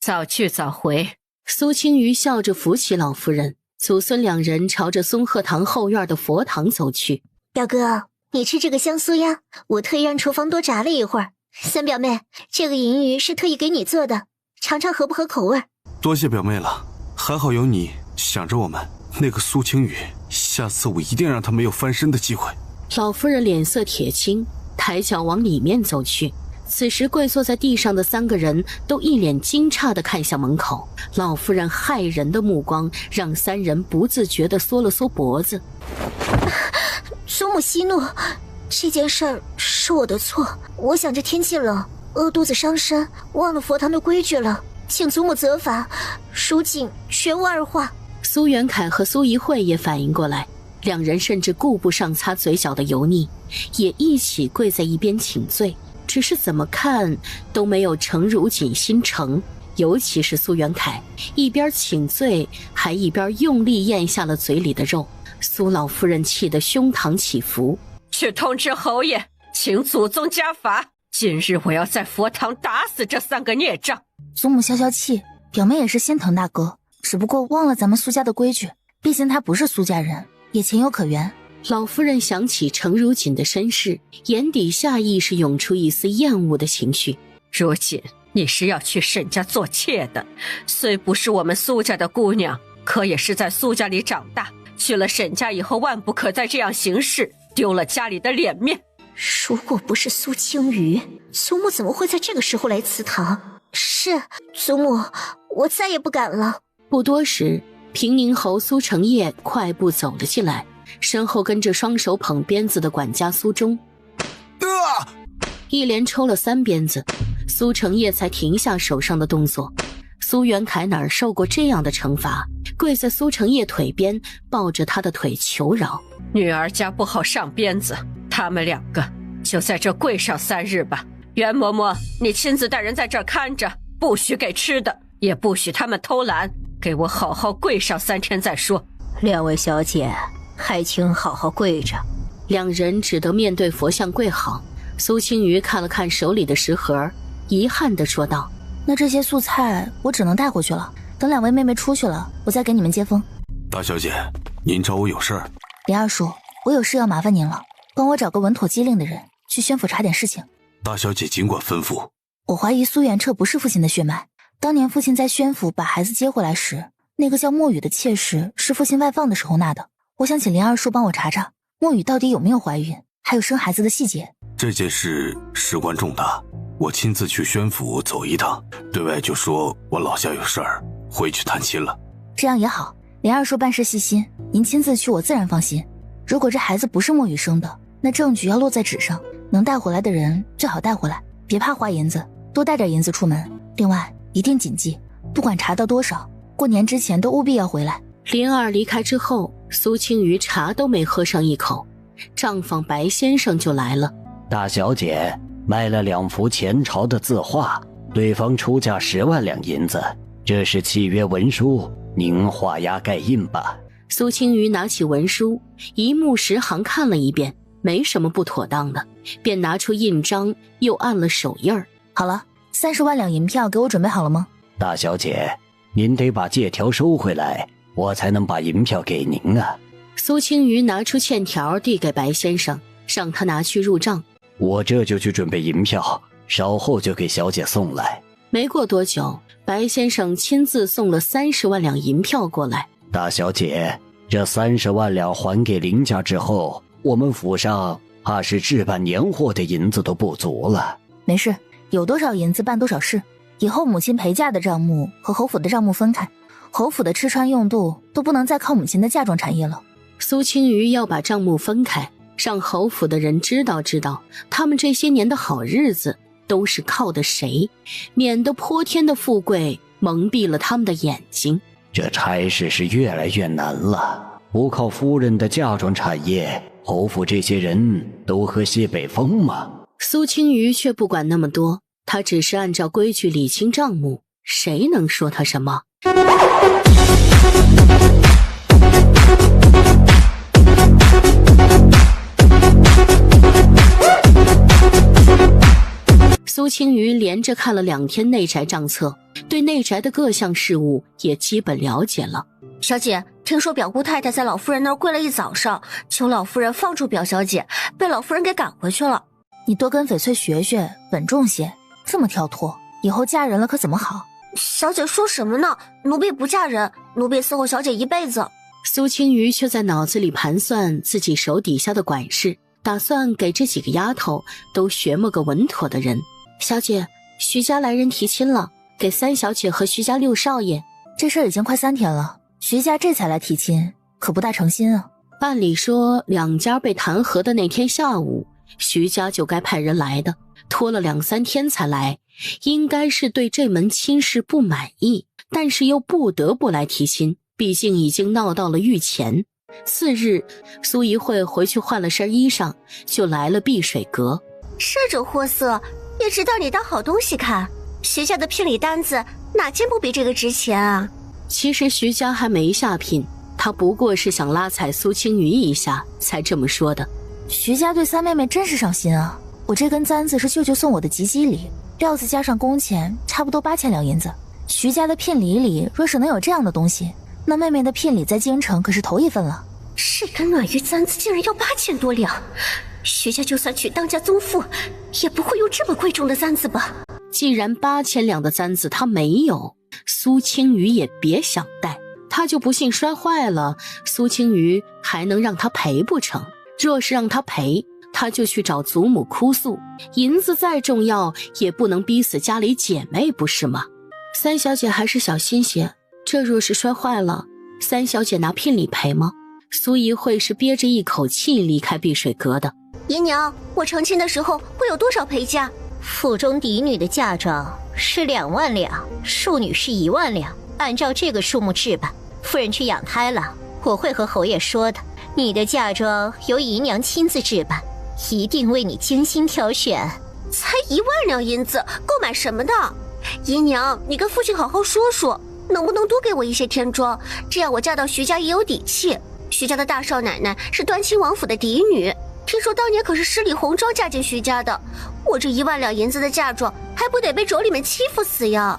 早去早回。苏青瑜笑着扶起老夫人，祖孙2人朝着松鹤堂后院的佛堂走去。表哥，你吃这个香酥鸭，我特意让厨房多炸了一会儿。三表妹，这个银鱼是特意给你做的，尝尝合不合口味。多谢表妹了，还好有你想着我们。那个苏青雨，下次我一定让她没有翻身的机会。老夫人脸色铁青，抬脚往里面走去。此时跪坐在地上的3个人都一脸惊诧地看向门口。老夫人骇人的目光让3人不自觉地缩了缩脖子。祖母息怒，这件事儿是我的错，我想着天气冷，饿肚子伤身，忘了佛堂的规矩了，请祖母责罚，恕谨全无二话。苏元凯和苏怡慧也反应过来，2人甚至顾不上擦嘴角的油腻，也一起跪在一边请罪。只是怎么看都没有程如锦心诚，尤其是苏元凯，一边请罪还一边用力咽下了嘴里的肉。苏老夫人气得胸膛起伏，去通知侯爷，请祖宗加罚。今日我要在佛堂打死这3个孽障。祖母消消气，表妹也是心疼大哥，只不过忘了咱们苏家的规矩，毕竟他不是苏家人，也情有可原。老夫人想起程如锦的身世，眼底下意识涌出一丝厌恶的情绪。如锦，你是要去沈家做妾的，虽不是我们苏家的姑娘，可也是在苏家里长大，去了沈家以后万不可再这样行事，丢了家里的脸面。如果不是苏青瑜，祖母怎么会在这个时候来祠堂？是，祖母，我再也不敢了。不多时，平宁侯苏成业快步走了进来，身后跟着双手捧鞭子的管家苏忠，一连抽了3鞭子，苏成业才停下手上的动作。苏元凯哪儿受过这样的惩罚，跪在苏成业腿边，抱着他的腿求饶。女儿家不好上鞭子，他们2个就在这跪上3日吧。袁嬷嬷，你亲自带人在这儿看着，不许给吃的，也不许他们偷懒，给我好好跪上3天再说。2位小姐，还请好好跪着。2人只得面对佛像跪好。苏青瑜看了看手里的食盒，遗憾地说道：那这些素菜我只能带回去了，等2位妹妹出去了，我再给你们接风。大小姐，您找我有事儿？林二叔，我有事要麻烦您了，帮我找个稳妥机灵的人去宣府查点事情。大小姐尽管吩咐。我怀疑苏元彻不是父亲的血脉，当年父亲在宣府把孩子接回来时，那个叫墨雨的妾室是父亲外放的时候纳的。我想请林二叔帮我查查墨雨到底有没有怀孕，还有生孩子的细节。这件事事关重大，我亲自去宣府走一趟，对外就说我老家有事儿，回去探亲了。这样也好，林二叔办事细心，您亲自去我自然放心。如果这孩子不是墨雨生的，那证据要落在纸上，能带回来的人最好带回来，别怕花银子，多带点银子出门。另外一定谨记，不管查到多少，过年之前都务必要回来。林儿离开之后，苏青瑜茶都没喝上一口，账房白先生就来了。大小姐卖了2幅前朝的字画，对方出价10万两银子，这是契约文书，您画押盖印吧。苏青瑜拿起文书，一目十行看了一遍，没什么不妥当的，便拿出印章，又按了手印儿。好了，30万两银票给我准备好了吗？大小姐，您得把借条收回来，我才能把银票给您啊。苏青瑜拿出欠条递给白先生，让他拿去入账。我这就去准备银票，稍后就给小姐送来。没过多久，白先生亲自送了30万两银票过来。大小姐，这30万两还给林家之后，我们府上怕是置办年货的银子都不足了。没事，有多少银子办多少事。以后母亲陪嫁的账目和侯府的账目分开，侯府的吃穿用度都不能再靠母亲的嫁妆产业了。苏青瑜要把账目分开，让侯府的人知道他们这些年的好日子都是靠的谁，免得泼天的富贵蒙蔽了他们的眼睛。这差事是越来越难了，不靠夫人的嫁妆产业，侯府这些人都喝西北风吗？苏青瑜却不管那么多，他只是按照规矩理清账目，谁能说他什么？苏青瑜连着看了2天内宅账册，对内宅的各项事务也基本了解了。小姐，听说表姑太太在老夫人那儿跪了一早上，求老夫人放出表小姐，被老夫人给赶回去了。你多跟翡翠学学，稳重些，这么跳脱，以后嫁人了可怎么好？小姐说什么呢？奴婢不嫁人，奴婢伺候小姐一辈子。苏青瑜却在脑子里盘算自己手底下的管事，打算给这几个丫头都学么个稳妥的人。小姐，徐家来人提亲了，给三小姐和徐家六少爷。这事儿已经快3天了，徐家这才来提亲，可不大诚心啊。按理说两家被弹劾的那天下午，徐家就该派人来的，拖了2、3天才来，应该是对这门亲事不满意，但是又不得不来提亲，毕竟已经闹到了御前。次日，苏怡慧回去换了身衣裳，就来了碧水阁。这种货色也知道你当好东西看，徐家的聘礼单子哪件不比这个值钱啊？其实徐家还没下聘，他不过是想拉踩苏青瑜一下才这么说的。徐家对三妹妹真是上心啊，我这根簪子是舅舅送我的吉吉礼，料子加上工钱差不多8000两银子。徐家的聘礼里若是能有这样的东西，那妹妹的聘礼在京城可是头一份了。这根暖玉簪子竟然要8000多两，徐家就算娶当家宗妇，也不会用这么贵重的簪子吧？既然8000两的簪子他没有，苏青瑜也别想带，他就不信摔坏了，苏青瑜还能让他赔不成？若是让他赔，他就去找祖母哭诉，银子再重要也不能逼死家里姐妹，不是吗？三小姐还是小心些，这若是摔坏了，三小姐拿聘礼赔吗？苏怡慧是憋着一口气离开碧水阁的。姨娘，我成亲的时候会有多少陪嫁？府中嫡女的嫁妆是2万两，庶女是1万两，按照这个数目置办。夫人去养胎了，我会和侯爷说的。你的嫁妆由姨娘亲自置办，一定为你精心挑选。才1万两银子，够买什么的？姨娘，你跟父亲好好说说，能不能多给我一些添妆，这样我嫁到徐家也有底气。徐家的大少奶奶是端亲王府的嫡女，听说当年可是十里红妆嫁进徐家的，我这1万两银子的嫁妆还不得被妯娌们欺负死呀？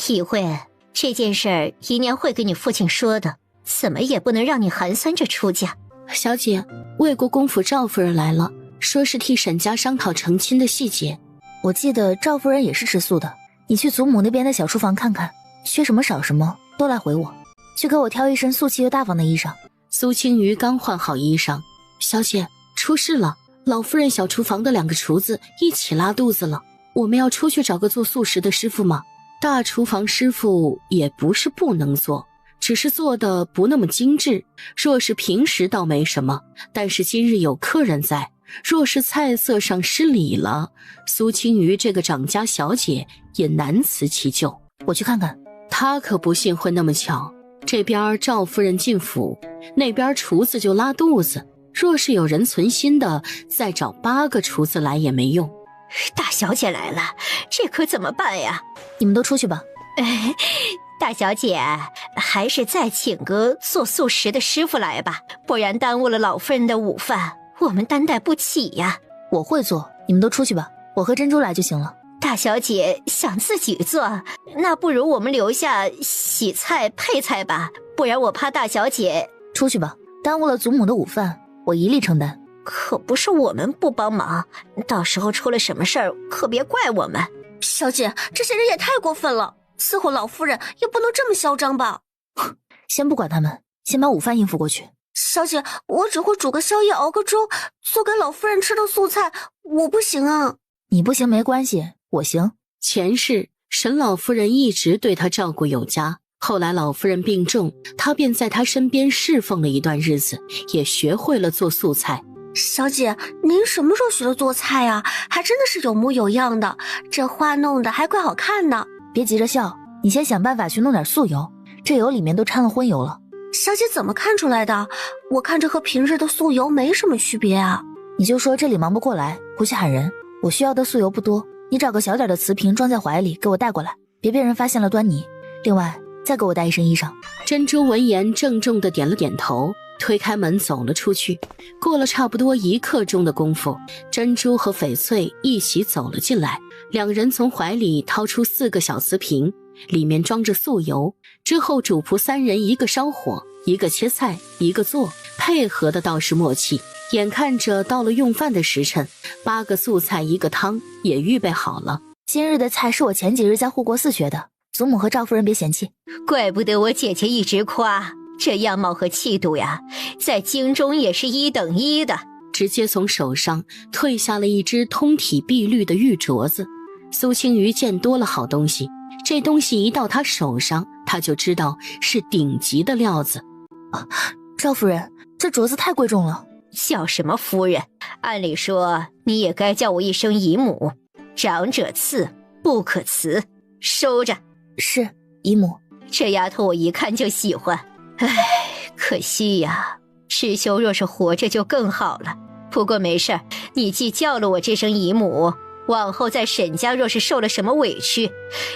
怡慧，这件事儿姨娘会跟你父亲说的，怎么也不能让你寒酸着出嫁。小姐，魏国公府赵夫人来了，说是替沈家商讨成亲的细节。我记得赵夫人也是吃素的，你去祖母那边的小书房看看，缺什么少什么都来回我，去给我挑一身素气又大方的衣裳。苏青瑜刚换好衣裳，小姐，出事了，老夫人小厨房的2个厨子一起拉肚子了，我们要出去找个做素食的师傅吗？大厨房师傅也不是不能做，只是做的不那么精致，若是平时倒没什么，但是今日有客人在，若是菜色上失礼了，苏青瑜这个掌家小姐也难辞其咎。我去看看。她可不信会那么巧，这边赵夫人进府，那边厨子就拉肚子，若是有人存心的，再找8个厨子来也没用。大小姐来了，这可怎么办呀？你们都出去吧。大小姐，还是再请个做素食的师傅来吧，不然耽误了老夫人的午饭，我们担待不起呀。我会做，你们都出去吧，我和珍珠来就行了。大小姐想自己做，那不如我们留下洗菜配菜吧，不然我怕大小姐……出去吧，耽误了祖母的午饭，我一力承担。可不是我们不帮忙，到时候出了什么事儿，可别怪我们。小姐，这些人也太过分了，伺候老夫人也不能这么嚣张吧？先不管他们，先把午饭应付过去。小姐，我只会煮个宵夜，熬个粥，做给老夫人吃的素菜，我不行啊。你不行没关系，我行。前世沈老夫人一直对她照顾有加，后来老夫人病重，她便在她身边侍奉了一段日子，也学会了做素菜。小姐，您什么时候学的做菜啊？还真的是有模有样的，这花弄得还怪好看呢。别急着笑，你先想办法去弄点素油，这油里面都掺了荤油了。小姐怎么看出来的？我看着和平日的素油没什么区别啊。你就说这里忙不过来，回去喊人。我需要的素油不多，你找个小点的瓷瓶装在怀里给我带过来，别被人发现了端倪。另外再给我带一身衣裳。珍珠闻言郑重地点了点头，推开门走了出去。过了差不多1刻钟的功夫，珍珠和翡翠一起走了进来，两人从怀里掏出4个小瓷瓶，里面装着素油，之后主仆3人一个烧火，一个切菜，一个做，配合的倒是默契。眼看着到了用饭的时辰，8个素菜1个汤也预备好了。今日的菜是我前几日在护国寺学的，祖母和赵夫人别嫌弃。怪不得我姐姐一直夸，这样貌和气度呀，在京中也是1等1的。直接从手上退下了一只通体碧绿的玉镯子。苏青瑜见多了好东西，这东西一到他手上，他就知道是顶级的料子。赵夫人，这镯子太贵重了。叫什么夫人？按理说你也该叫我一声姨母。长者赐，不可辞，收着。是，姨母。这丫头我一看就喜欢，唉，可惜呀，师兄若是活着就更好了。不过没事儿，你既叫了我这声姨母，往后在沈家若是受了什么委屈，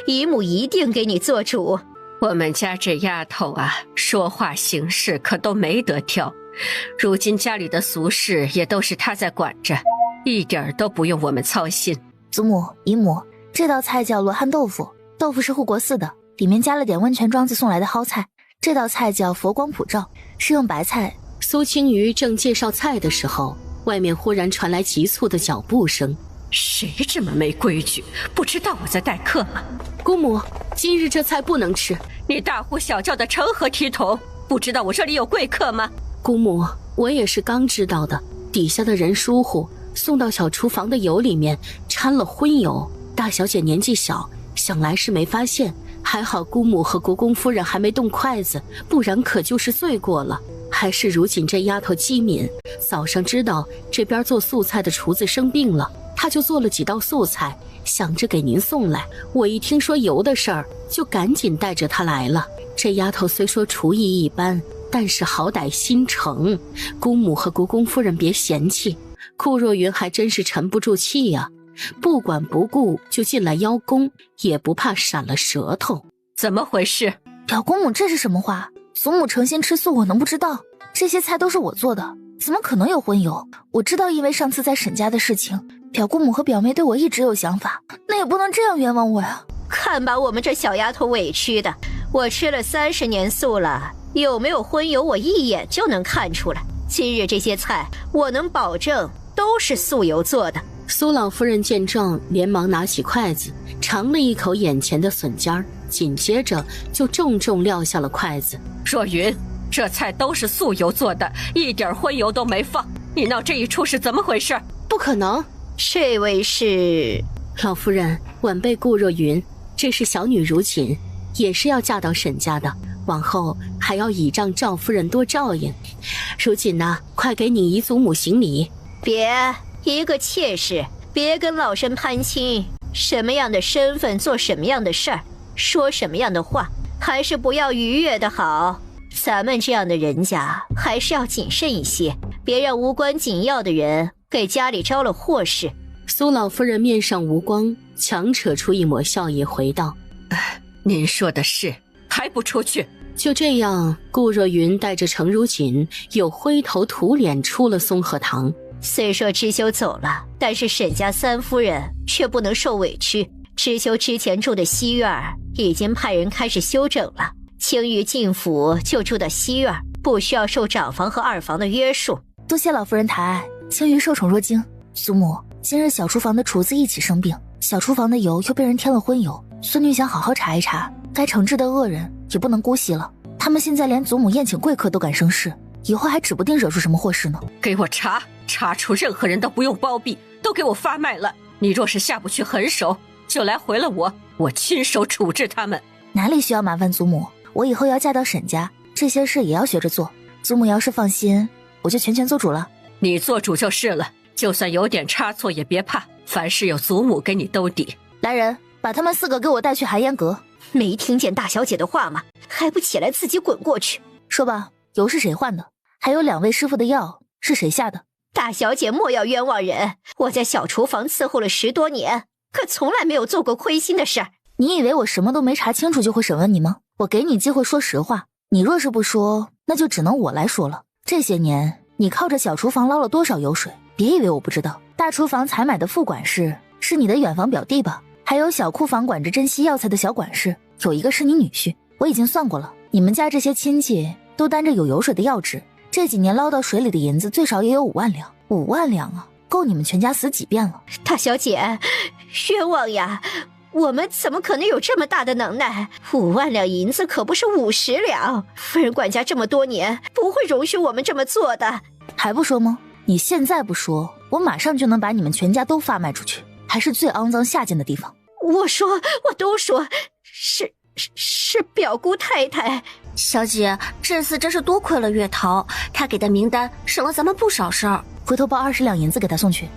姨母一定给你做主。我们家这丫头啊，说话行事可都没得挑，如今家里的俗事也都是她在管着，一点都不用我们操心。祖母、姨母，这道菜叫罗汉豆腐，豆腐是护国寺的，里面加了点温泉庄子送来的蒿菜。这道菜叫佛光普照，是用白菜。苏青瑜正介绍菜的时候，外面忽然传来急促的脚步声。谁这么没规矩，不知道我在待客吗？姑母，今日这菜不能吃。你大呼小叫的成何体统？不知道我这里有贵客吗？姑母，我也是刚知道的，底下的人疏忽，送到小厨房的油里面掺了荤油。大小姐年纪小，想来是没发现，还好姑母和国公夫人还没动筷子，不然可就是罪过了。还是如锦这丫头机敏，早上知道这边做素菜的厨子生病了，她就做了几道素菜，想着给您送来。我一听说油的事儿，就赶紧带着她来了。这丫头虽说厨艺一般，但是好歹心诚，姑母和国公夫人别嫌弃。顾若云还真是沉不住气呀，不管不顾就进来邀功，也不怕闪了舌头。怎么回事？表姑母，这是什么话？祖母诚心吃素，我能不知道？这些菜都是我做的，怎么可能有荤油？我知道，因为上次在沈家的事情，表姑母和表妹对我一直有想法，那也不能这样冤枉我呀。看把我们这小丫头委屈的，我吃了30年素了，有没有荤油我一眼就能看出来。今日这些菜，我能保证都是素油做的。苏老夫人见状，连忙拿起筷子，尝了一口眼前的笋尖儿，紧接着就重重撂下了筷子。若云，这菜都是素油做的，一点荤油都没放，你闹这一出是怎么回事？不可能，这位是老夫人，晚辈顾若云，这是小女如锦，也是要嫁到沈家的，往后还要倚仗赵夫人多照应。如锦呐，快给你姨祖母行礼。别，一个妾室，别跟老身攀亲，什么样的身份做什么样的事儿，说什么样的话，还是不要逾越的好。咱们这样的人家还是要谨慎一些，别让无关紧要的人给家里招了祸事。苏老夫人面上无光，强扯出一抹笑意，回道：您说的是，还不出去？就这样，顾若云带着程如锦又灰头土脸出了松鹤堂。虽说知修走了，但是沈家三夫人却不能受委屈。知修之前住的西院已经派人开始修整了，青玉进府就住到西院，不需要受长房和二房的约束。多谢老夫人抬爱，青玉受宠若惊。祖母，今日小厨房的厨子一起生病，小厨房的油又被人添了荤油，孙女想好好查一查，该惩治的恶人也不能姑息了。他们现在连祖母宴请贵客都敢生事，以后还指不定惹出什么祸事呢。给我查，查出任何人都不用包庇，都给我发卖了。你若是下不去狠手，就来回了我亲手处置他们。哪里需要麻烦祖母，我以后要嫁到沈家，这些事也要学着做。祖母要是放心，我就全权做主了。你做主就是了，就算有点差错也别怕，凡事有祖母给你兜底。来人，把他们4个给我带去寒烟阁。没听见大小姐的话吗？还不起来自己滚过去。说吧，油是谁换的？还有2位师傅的药是谁下的？大小姐莫要冤枉人，我在小厨房伺候了10多年，可从来没有做过亏心的事儿。你以为我什么都没查清楚就会审问你吗？我给你机会说实话，你若是不说，那就只能我来说了。这些年你靠着小厨房捞了多少油水？别以为我不知道。大厨房采买的副管事是你的远房表弟吧？还有小库房管着珍稀药材的小管事，有一个是你女婿。我已经算过了，你们家这些亲戚都担着有油水的要职，这几年捞到水里的银子最少也有5万两。5万两啊，够你们全家死几遍了。大小姐，冤枉呀！我们怎么可能有这么大的能耐？5万两银子可不是50两，夫人管家这么多年，不会容许我们这么做的。还不说吗？你现在不说，我马上就能把你们全家都发卖出去，还是最肮脏下贱的地方。我都说，是表姑太太。小姐，这次真是多亏了月桃，她给的名单省了咱们不少事儿。回头包20两银子给他送去。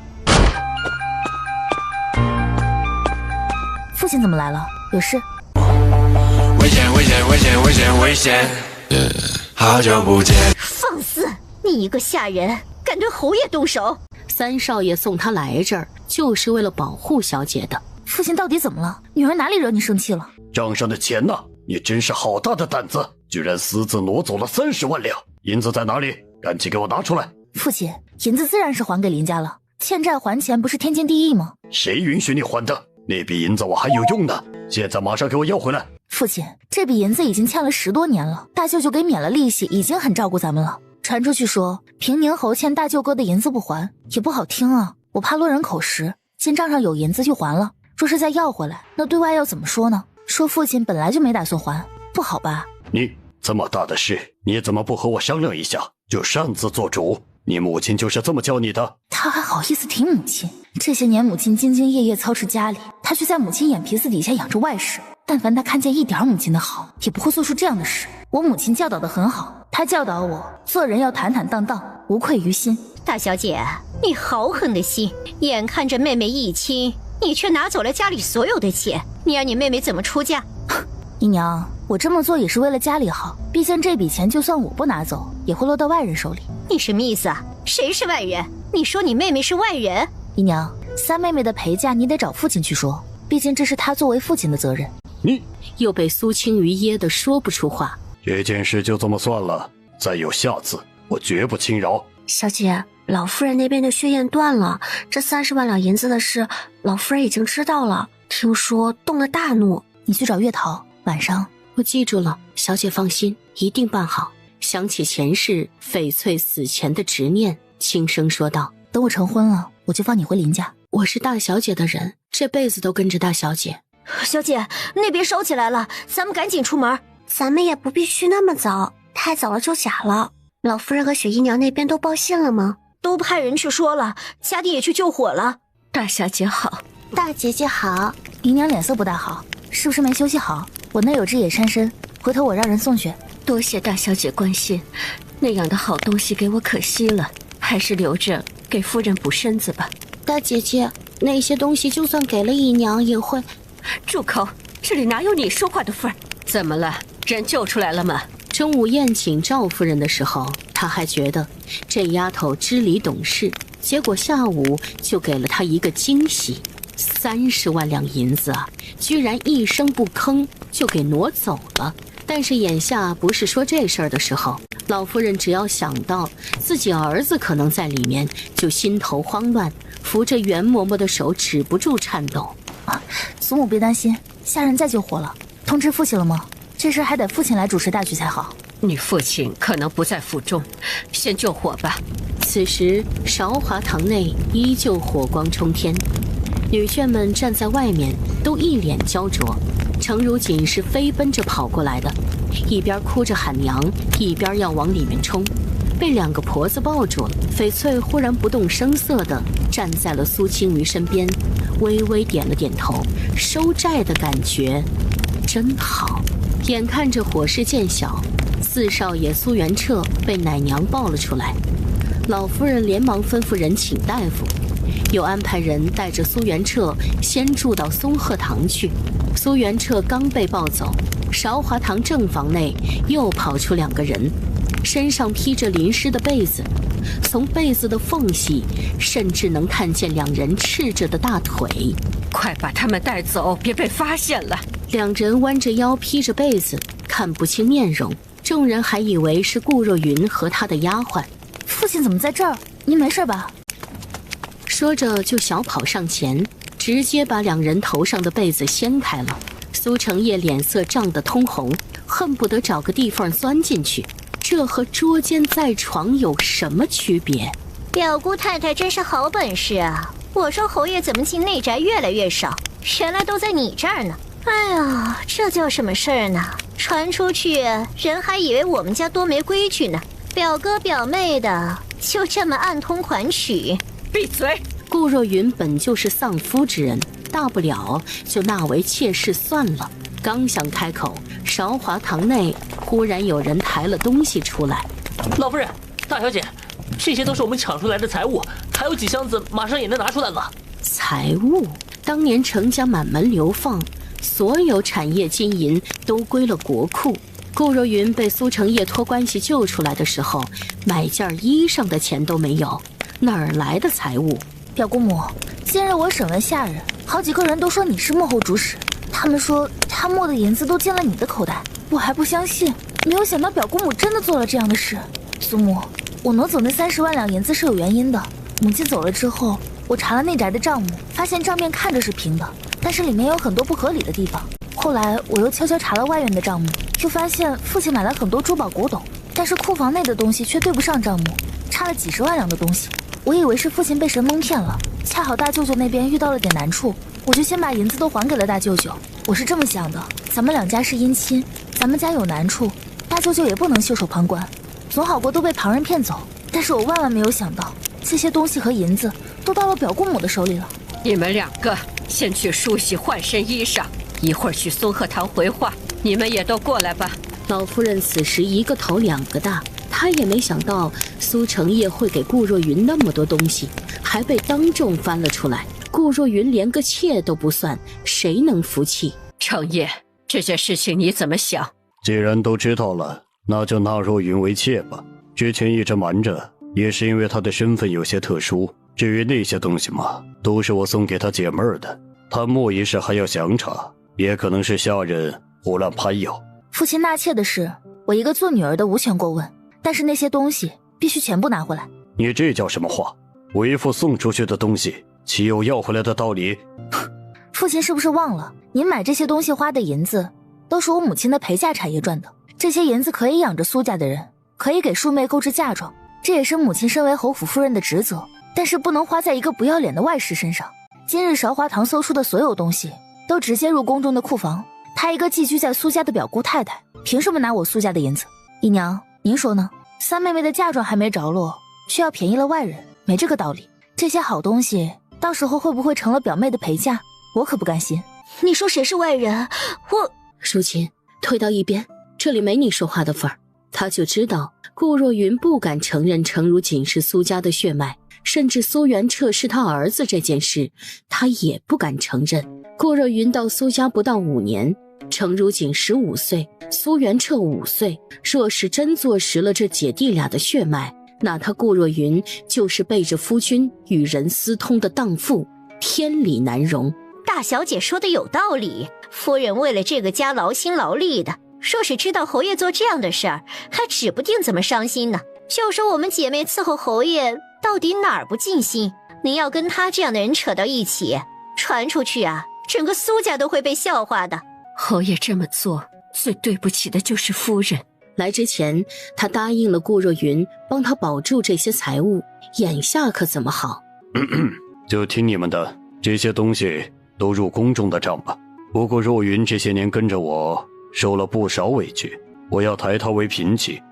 父亲怎么来了？有事？危险！危险！好久不见！放肆！你一个下人，敢对侯爷动手？3少爷送他来这儿，就是为了保护小姐的。父亲到底怎么了？女儿哪里惹你生气了？账上的钱呢？你真是好大的胆子，居然私自挪走了30万两，银子在哪里？赶紧给我拿出来！父亲，银子自然是还给林家了，欠债还钱不是天经地义吗？谁允许你还的？那笔银子我还有用呢，现在马上给我要回来！父亲，这笔银子已经欠了10多年了，大舅舅给免了利息，已经很照顾咱们了。传出去说平宁侯欠大舅哥的银子不还，也不好听啊，我怕落人口实，见账上有银子就还了。若是再要回来，那对外要怎么说呢？说父亲本来就没打算还，不好吧？你这么大的事，你怎么不和我商量一下，就擅自做主？你母亲就是这么教你的？他还好意思提母亲？这些年母亲兢兢业业操持家里，他却在母亲眼皮子底下养着外室。但凡他看见一点母亲的好，也不会做出这样的事。我母亲教导得很好，她教导我做人要坦坦荡荡，无愧于心。大小姐，你豪横的心，眼看着妹妹一亲，你却拿走了家里所有的钱，你让你妹妹怎么出嫁？姨娘，我这么做也是为了家里好，毕竟这笔钱就算我不拿走，也会落到外人手里。你什么意思啊？谁是外人？你说你妹妹是外人？姨娘，3妹妹的陪嫁你得找父亲去说，毕竟这是他作为父亲的责任。你又被苏青瑜噎得说不出话。这件事就这么算了，再有下次，我绝不轻饶。小姐，老夫人那边的血验断了，这30万两银子的事，老夫人已经知道了，听说动了大怒。你去找月桃，晚上。我记住了，小姐放心，一定办好。想起前世翡翠死前的执念，轻声说道：等我成婚了，我就放你回林家。我是大小姐的人，这辈子都跟着大小姐。小姐，那边烧起来了，咱们赶紧出门。咱们也不必去那么早，太早了就假了。老夫人和雪姨娘那边都报信了吗？都派人去说了，家弟也去救火了。大小姐好。大姐姐好。姨娘脸色不大好，是不是没休息好？我那有只野山参，回头我让人送去。多谢大小姐关心，那样的好东西给我可惜了，还是留着给夫人补身子吧。大姐姐，那些东西就算给了姨娘也会……住口！这里哪有你说话的份儿？怎么了？人救出来了吗？中午宴请赵夫人的时候，他还觉得这丫头知理懂事，结果下午就给了她一个惊喜，30万两银子啊，居然一声不吭就给挪走了。但是眼下不是说这事儿的时候，老夫人只要想到自己儿子可能在里面，就心头慌乱，扶着袁嬷嬷的手止不住颤抖。祖母别担心，下人再救火了，通知父亲了吗？这事还得父亲来主持大局才好。你父亲可能不在府中，先救火吧。此时韶华堂内依旧火光冲天，女眷们站在外面都一脸焦灼。程如锦是飞奔着跑过来的，一边哭着喊娘，一边要往里面冲，被2个婆子抱住了。翡翠忽然不动声色地站在了苏青瑜身边，微微点了点头，收债的感觉真好。眼看着火势渐小，4少爷苏元彻被奶娘抱了出来，老夫人连忙吩咐人请大夫，又安排人带着苏元彻先住到松鹤堂去。苏元彻刚被抱走，韶华堂正房内又跑出2个人，身上披着淋湿的被子，从被子的缝隙甚至能看见2人赤着的大腿。快把他们带走，别被发现了。2人弯着腰披着被子，看不清面容，众人还以为是顾若云和她的丫鬟。父亲怎么在这儿？您没事吧？说着就小跑上前，直接把2人头上的被子掀开了。苏成业脸色涨得通红，恨不得找个地方钻进去。这和捉奸在床有什么区别？表姑太太真是好本事啊！我说侯爷怎么进内宅越来越少，原来都在你这儿呢。哎呀，这叫什么事儿呢？传出去，人还以为我们家多没规矩呢。表哥表妹的，就这么暗通款曲。闭嘴！顾若云本就是丧夫之人，大不了就纳为妾室算了。刚想开口，韶华堂内忽然有人抬了东西出来。老夫人，大小姐，这些都是我们抢出来的财物，还有几箱子马上也能拿出来了。财物？当年程家满门流放，所有产业金银都归了国库。顾若云被苏成业托关系救出来的时候，买件衣裳的钱都没有，哪儿来的财物？表姑母，今日我审问下人，好几个人都说你是幕后主使，他们说他没的银子都进了你的口袋，我还不相信，没有想到表姑母真的做了这样的事。苏母，我挪走那30万两银子是有原因的。母亲走了之后，我查了内宅的账目，发现账面看着是平的，但是里面有很多不合理的地方。后来我又悄悄查了外院的账目，就发现父亲买了很多珠宝古董，但是库房内的东西却对不上账目，差了几10万两的东西。我以为是父亲被神蒙骗了，恰好大舅舅那边遇到了点难处，我就先把银子都还给了大舅舅。我是这么想的，咱们两家是姻亲，咱们家有难处，大舅舅也不能袖手旁观，总好过都被旁人骗走。但是我万万没有想到，这些东西和银子都到了表姑母的手里了。你们两个先去梳洗换身衣裳，一会儿去松鹤堂回话，你们也都过来吧。老夫人此时一个头两个大，她也没想到苏成业会给顾若云那么多东西，还被当众翻了出来。顾若云连个妾都不算，谁能服气？成业，这件事情你怎么想？既然都知道了，那就纳若云为妾吧。之前一直瞒着，也是因为她的身份有些特殊。至于那些东西嘛，都是我送给她解闷儿的。她莫一事还要详查，也可能是下人胡乱攀有。父亲纳妾的事，我一个做女儿的无权过问，但是那些东西必须全部拿回来。你这叫什么话？为父送出去的东西，岂有要回来的道理？父亲是不是忘了，您买这些东西花的银子，都是我母亲的陪嫁产业赚的。这些银子可以养着苏家的人，可以给庶妹购置嫁妆，这也是母亲身为侯府夫人的职责，但是不能花在一个不要脸的外室身上。今日韶华堂搜出的所有东西，都直接入宫中的库房。她一个寄居在苏家的表姑太太，凭什么拿我苏家的银子？姨娘，您说呢？三妹妹的嫁妆还没着落，却要便宜了外人，没这个道理。这些好东西，到时候会不会成了表妹的陪嫁？我可不甘心。你说谁是外人？我……淑琴，退到一边，这里没你说话的份儿。他就知道顾若云不敢承认程如锦是苏家的血脉，甚至苏元彻是他儿子这件事，他也不敢承认。顾若云到苏家不到5年，程如锦15岁，苏元彻5岁。若是真坐实了这姐弟俩的血脉，那他顾若云就是背着夫君与人私通的荡妇，天理难容。大小姐说的有道理，夫人为了这个家劳心劳力的，若是知道侯爷做这样的事儿，还指不定怎么伤心呢。就说我们姐妹伺候侯爷到底哪儿不尽心，您要跟他这样的人扯到一起，传出去啊，整个苏家都会被笑话的。侯爷这么做，最对不起的就是夫人。来之前，他答应了顾若云帮他保住这些财物，眼下可怎么好？就听你们的，这些东西都入宫中的账吧。不过若云这些年跟着我，受了不少委屈，我要抬她为嫔妻。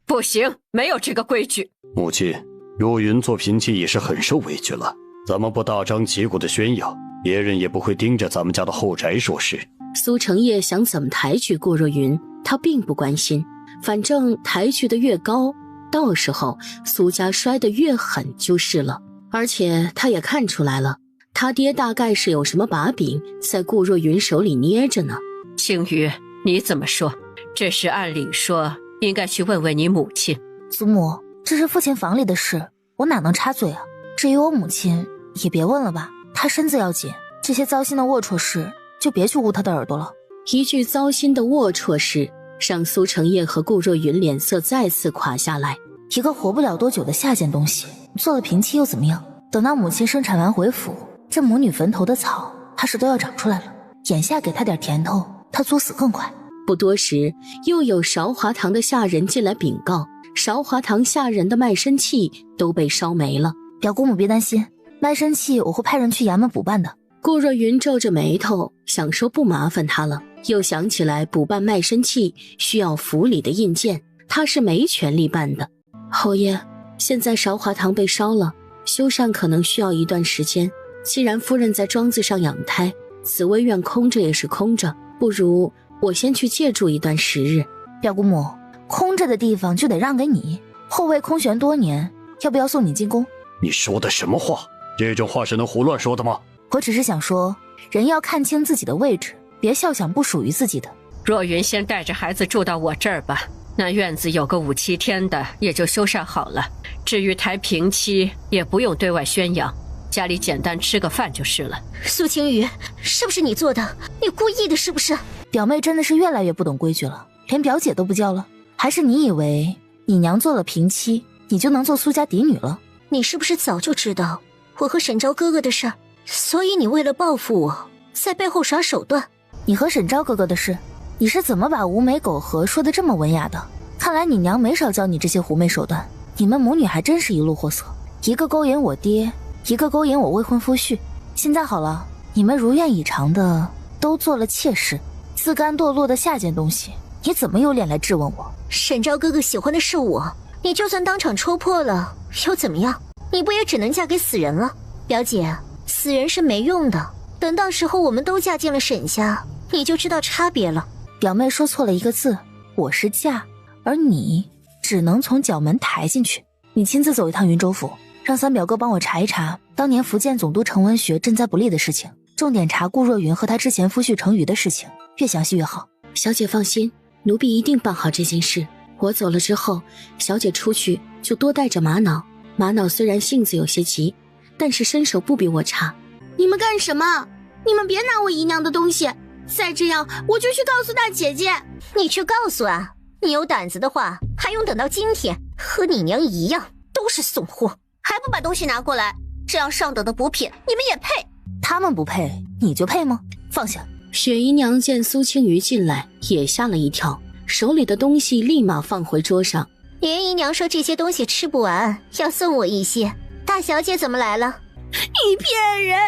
不行，没有这个规矩。母亲，若云做嫔妻也是很受委屈了，咱们不大张旗鼓的宣扬，别人也不会盯着咱们家的后宅说事。苏成业想怎么抬举顾若云，他并不关心，反正抬举的越高，到时候苏家摔得越狠就是了。而且他也看出来了，他爹大概是有什么把柄在顾若云手里捏着呢。青羽，你怎么说？这事按理说应该去问问你母亲。祖母，这是父亲房里的事，我哪能插嘴啊？至于我母亲，也别问了吧，她身子要紧，这些糟心的龌龊事就别去捂她的耳朵了。一句糟心的龌龊事，让苏成业和顾若云脸色再次垮下来。一个活不了多久的下贱东西，做了嫔妻又怎么样？等到母亲生产完回府，这母女坟头的草，她是都要长出来了。眼下给她点甜头，她作死更快。不多时，又有韶华堂的下人进来禀告，韶华堂下人的卖身契都被烧没了。表姑母别担心，卖身契我会派人去衙门补办的。顾若云皱着眉头，想说不麻烦他了，又想起来补办卖身契需要府里的印鉴，他是没权利办的。侯爷，现在韶华堂被烧了，修缮可能需要一段时间。既然夫人在庄子上养胎，紫薇院空着也是空着，不如我先去借住一段时日。表姑母，空着的地方就得让给你，后位空悬多年，要不要送你进宫？你说的什么话？这种话是能胡乱说的吗？我只是想说，人要看清自己的位置，别笑想不属于自己的。若云先带着孩子住到我这儿吧，那院子有个5、7天的也就修缮好了。至于抬平妻，也不用对外宣扬，家里简单吃个饭就是了。苏青雨，是不是你做的？你故意的是不是？表妹真的是越来越不懂规矩了，连表姐都不叫了。还是你以为你娘做了平妻，你就能做苏家嫡女了？你是不是早就知道我和沈昭哥哥的事儿，所以你为了报复我，在背后耍手段？你和沈昭哥哥的事，你是怎么把无媒苟合说得这么文雅的？看来你娘没少教你这些狐媚手段，你们母女还真是一路货色，一个勾引我爹，一个勾引我未婚夫婿。现在好了，你们如愿以偿的都做了妾室，自甘堕落的下贱东西，你怎么有脸来质问我？沈昭哥哥喜欢的是我，你就算当场戳破了又怎么样？你不也只能嫁给死人了？表姐，死人是没用的，等到时候我们都嫁进了沈家，你就知道差别了。表妹说错了一个字，我是嫁，而你只能从角门抬进去。你亲自走一趟云州府，让三表哥帮我查一查当年福建总督程文学赈灾不利的事情，重点查顾若云和他之前夫婿程宇的事情，越详细越好。小姐放心，奴婢一定办好这件事。我走了之后，小姐出去就多带着玛瑙。玛瑙虽然性子有些急，但是身手不比我差。你们干什么？你们别拿我姨娘的东西，再这样我就去告诉大姐姐。你去告诉啊？你有胆子的话，还用等到今天？和你娘一样，都是送货，还不把东西拿过来？这样上等的补品，你们也配？他们不配，你就配吗？放下！雪姨娘见苏青瑜进来，也吓了一跳，手里的东西立马放回桌上。连姨娘说这些东西吃不完，要送我一些。大小姐怎么来了？你骗人！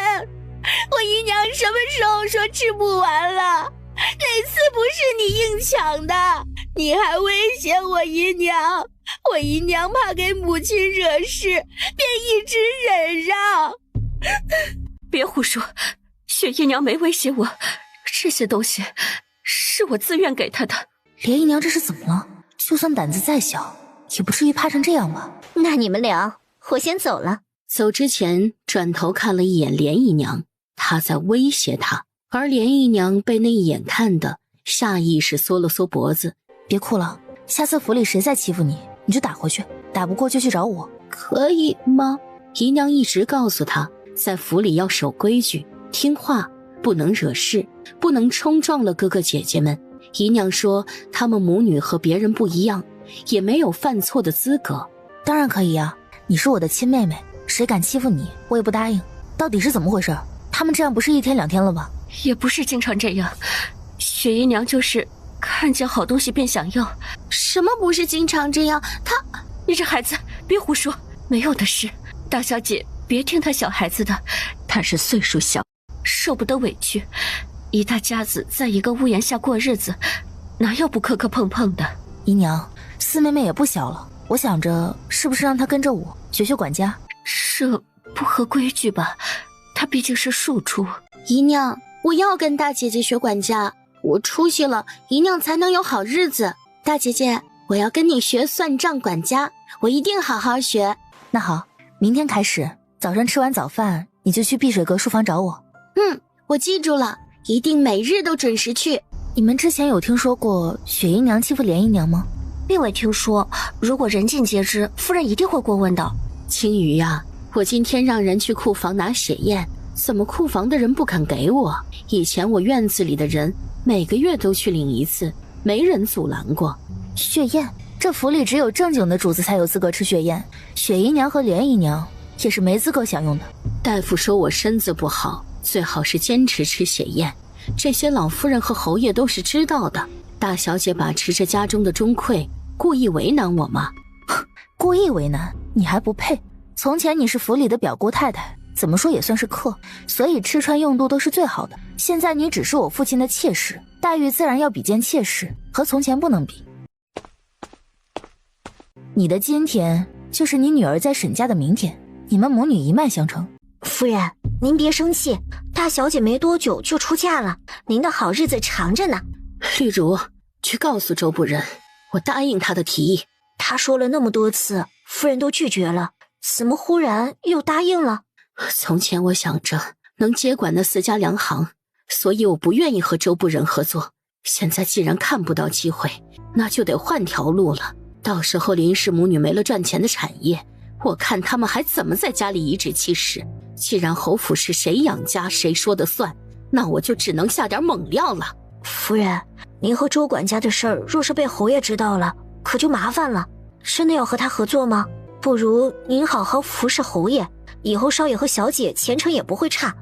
我姨娘什么时候说吃不完了？哪次不是你硬抢的？你还威胁我姨娘，我姨娘怕给母亲惹事，便一直忍让。别胡说，雪姨娘没威胁我，这些东西是我自愿给她的。连姨娘这是怎么了？就算胆子再小，也不至于怕成这样吧？那你们聊，我先走了。走之前转头看了一眼连姨娘，她在威胁她，而连姨娘被那一眼看的下意识缩了缩脖子。别哭了，下次府里谁再欺负你，你就打回去，打不过就去找我。可以吗？姨娘一直告诉她，在府里要守规矩，听话，不能惹事，不能冲撞了哥哥姐姐们。姨娘说她们母女和别人不一样，也没有犯错的资格。当然可以啊，你是我的亲妹妹，谁敢欺负你我也不答应。到底是怎么回事？他们这样不是1天2天了吧？也不是经常这样，雪姨娘就是看见好东西便想要。什么不是经常这样？你这孩子别胡说，没有的事。大小姐别听她小孩子的，她是岁数小，受不得委屈。一大家子在一个屋檐下过日子，哪有不磕磕碰碰的？姨娘，四妹妹也不小了，我想着是不是让她跟着我学学管家？这不合规矩吧？她毕竟是庶出。姨娘，我要跟大姐姐学管家，我出息了，姨娘才能有好日子。大姐姐，我要跟你学算账管家，我一定好好学。那好，明天开始，早上吃完早饭你就去碧水阁书房找我。我记住了，一定每日都准时去。你们之前有听说过雪姨娘欺负连姨娘吗？并未听说，如果人尽皆知，夫人一定会过问的。青鱼呀，我今天让人去库房拿血验，怎么库房的人不肯给我？以前我院子里的人每个月都去领一次，没人阻拦过。血验？这府里只有正经的主子才有资格吃血验，雪姨娘和连姨娘也是没资格享用的。大夫说我身子不好，最好是坚持吃血验。这些老夫人和侯爷都是知道的。大小姐把持着家中的钟馗，故意为难我吗？故意为难？你还不配。从前你是府里的表姑太太，怎么说也算是客，所以吃穿用度都是最好的。现在你只是我父亲的妾室，待遇自然要比肩妾室，和从前不能比。你的今天就是你女儿在沈家的明天，你们母女一脉相承。夫人，您别生气，大小姐没多久就出嫁了，您的好日子长着呢。绿如，去告诉周不仁，我答应他的提议。他说了那么多次，夫人都拒绝了，怎么忽然又答应了？从前我想着能接管那4家粮行，所以我不愿意和周不仁合作。现在既然看不到机会，那就得换条路了。到时候林氏母女没了赚钱的产业，我看他们还怎么在家里颐指气使。既然侯府是谁养家谁说的算，那我就只能下点猛料了。夫人，您和周管家的事儿若是被侯爷知道了，可就麻烦了。真的要和他合作吗？不如您好好服侍侯爷，以后少爷和小姐前程也不会差。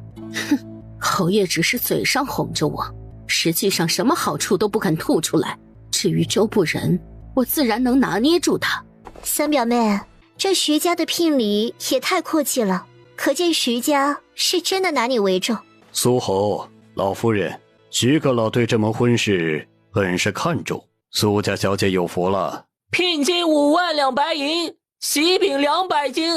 哼，侯爷只是嘴上哄着我，实际上什么好处都不肯吐出来。至于周不仁，我自然能拿捏住他。三表妹，这徐家的聘礼也太阔气了，可见徐家是真的拿你为重。苏侯，老夫人，徐阁老对这门婚事很是看重，苏家小姐有福了。聘金5万两白银，喜饼200斤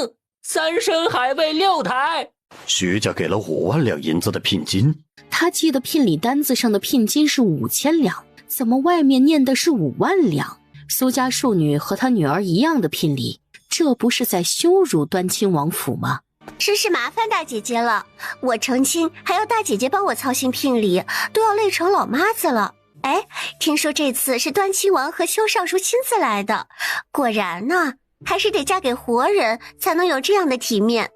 ，3升海味6台。徐家给了5万两银子的聘金，他记得聘礼单子上的聘金是5000两，怎么外面念的是5万两？苏家庶女和她女儿一样的聘礼，这不是在羞辱端亲王府吗？真是麻烦大姐姐了，我成亲还要大姐姐帮我操心聘礼，都要累成老妈子了。哎，听说这次是端亲王和邱尚书亲自来的，果然呢，还是得嫁给活人才能有这样的体面。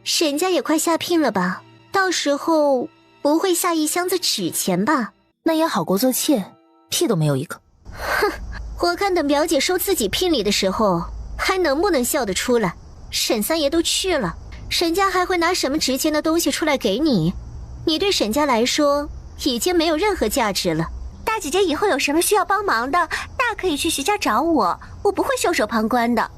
沈家也快下聘了吧？到时候不会下一箱子纸钱吧？那也好过做妾，屁都没有一个。哼，我看等表姐收自己聘礼的时候，还能不能笑得出来？沈三爷都去了，沈家还会拿什么值钱的东西出来给你？你对沈家来说已经没有任何价值了。大姐姐以后有什么需要帮忙的，大可以去徐家找我，我不会袖手旁观的。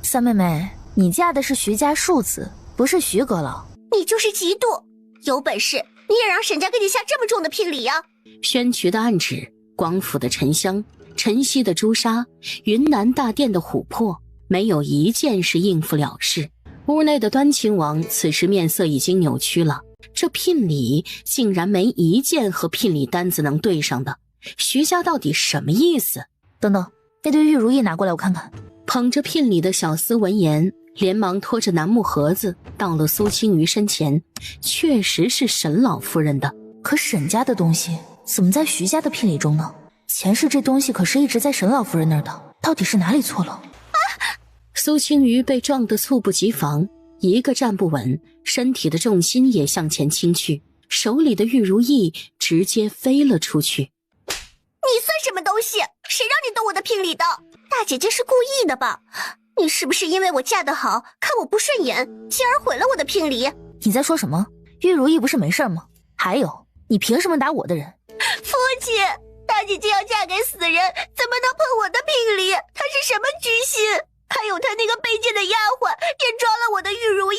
三妹妹，你嫁的是徐家庶子，不是徐阁老。你就是嫉妒，有本事你也让沈家给你下这么重的聘礼啊！宣渠的暗指，广府的沉香，晨曦的朱砂，云南大殿的琥珀，没有一件是应付了事。屋内的端亲王此时面色已经扭曲了，这聘礼竟然没一件和聘礼单子能对上的，徐家到底什么意思？等等，那对玉如意拿过来我看看。捧着聘礼的小厮闻言，连忙拖着楠木盒子到了苏青瑜身前，确实是沈老夫人的。可沈家的东西怎么在徐家的聘礼中呢？前世这东西可是一直在沈老夫人那儿的，到底是哪里错了？苏青瑜被撞得猝不及防，一个站不稳，身体的重心也向前倾去，手里的玉如意直接飞了出去。你算什么东西？谁让你动我的聘礼的？大姐姐是故意的吧？你是不是因为我嫁得好，看我不顺眼，进而毁了我的聘礼？你在说什么？玉如意不是没事吗？还有，你凭什么打我的人？父亲，大姐姐要嫁给死人，怎么能碰我的聘礼？她是什么居心？还有她那个卑贱的丫鬟也抓了我的玉如意，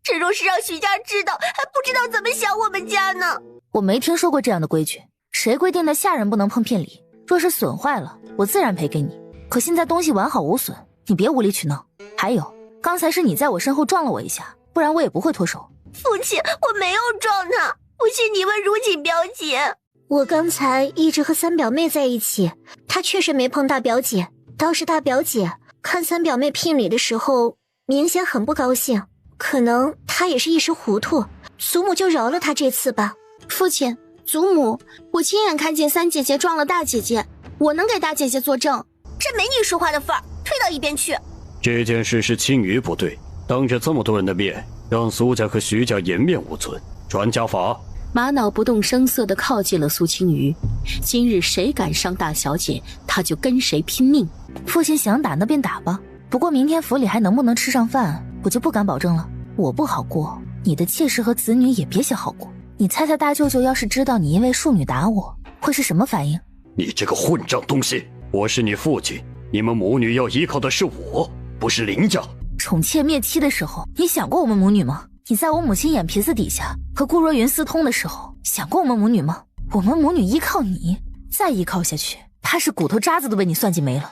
这若是让徐家知道，还不知道怎么想我们家呢。我没听说过这样的规矩，谁规定的下人不能碰聘礼？若是损坏了，我自然赔给你。可现在东西完好无损，你别无理取闹。还有，刚才是你在我身后撞了我一下，不然我也不会脱手。父亲，我没有撞他，不信你问如锦表姐。我刚才一直和三表妹在一起，她确实没碰大表姐。倒是大表姐看三表妹聘礼的时候，明显很不高兴，可能她也是一时糊涂，祖母就饶了她这次吧。父亲，祖母，我亲眼看见三姐姐撞了大姐姐，我能给大姐姐作证。这没你说话的份儿，退到一边去。这件事是青瑜不对，当着这么多人的面，让苏家和徐家颜面无存，传家法。玛瑙不动声色地靠近了苏青瑜，今日谁敢伤大小姐，他就跟谁拼命。父亲想打那便打吧，不过明天府里还能不能吃上饭，我就不敢保证了。我不好过，你的妾室和子女也别想好过。你猜猜大舅舅要是知道你因为庶女打我，会是什么反应？你这个混账东西！我是你父亲，你们母女要依靠的是我，不是林家。宠妾灭妻的时候，你想过我们母女吗？你在我母亲眼皮子底下和顾若云私通的时候，想过我们母女吗？我们母女依靠你，再依靠下去，怕是骨头渣子都被你算计没了。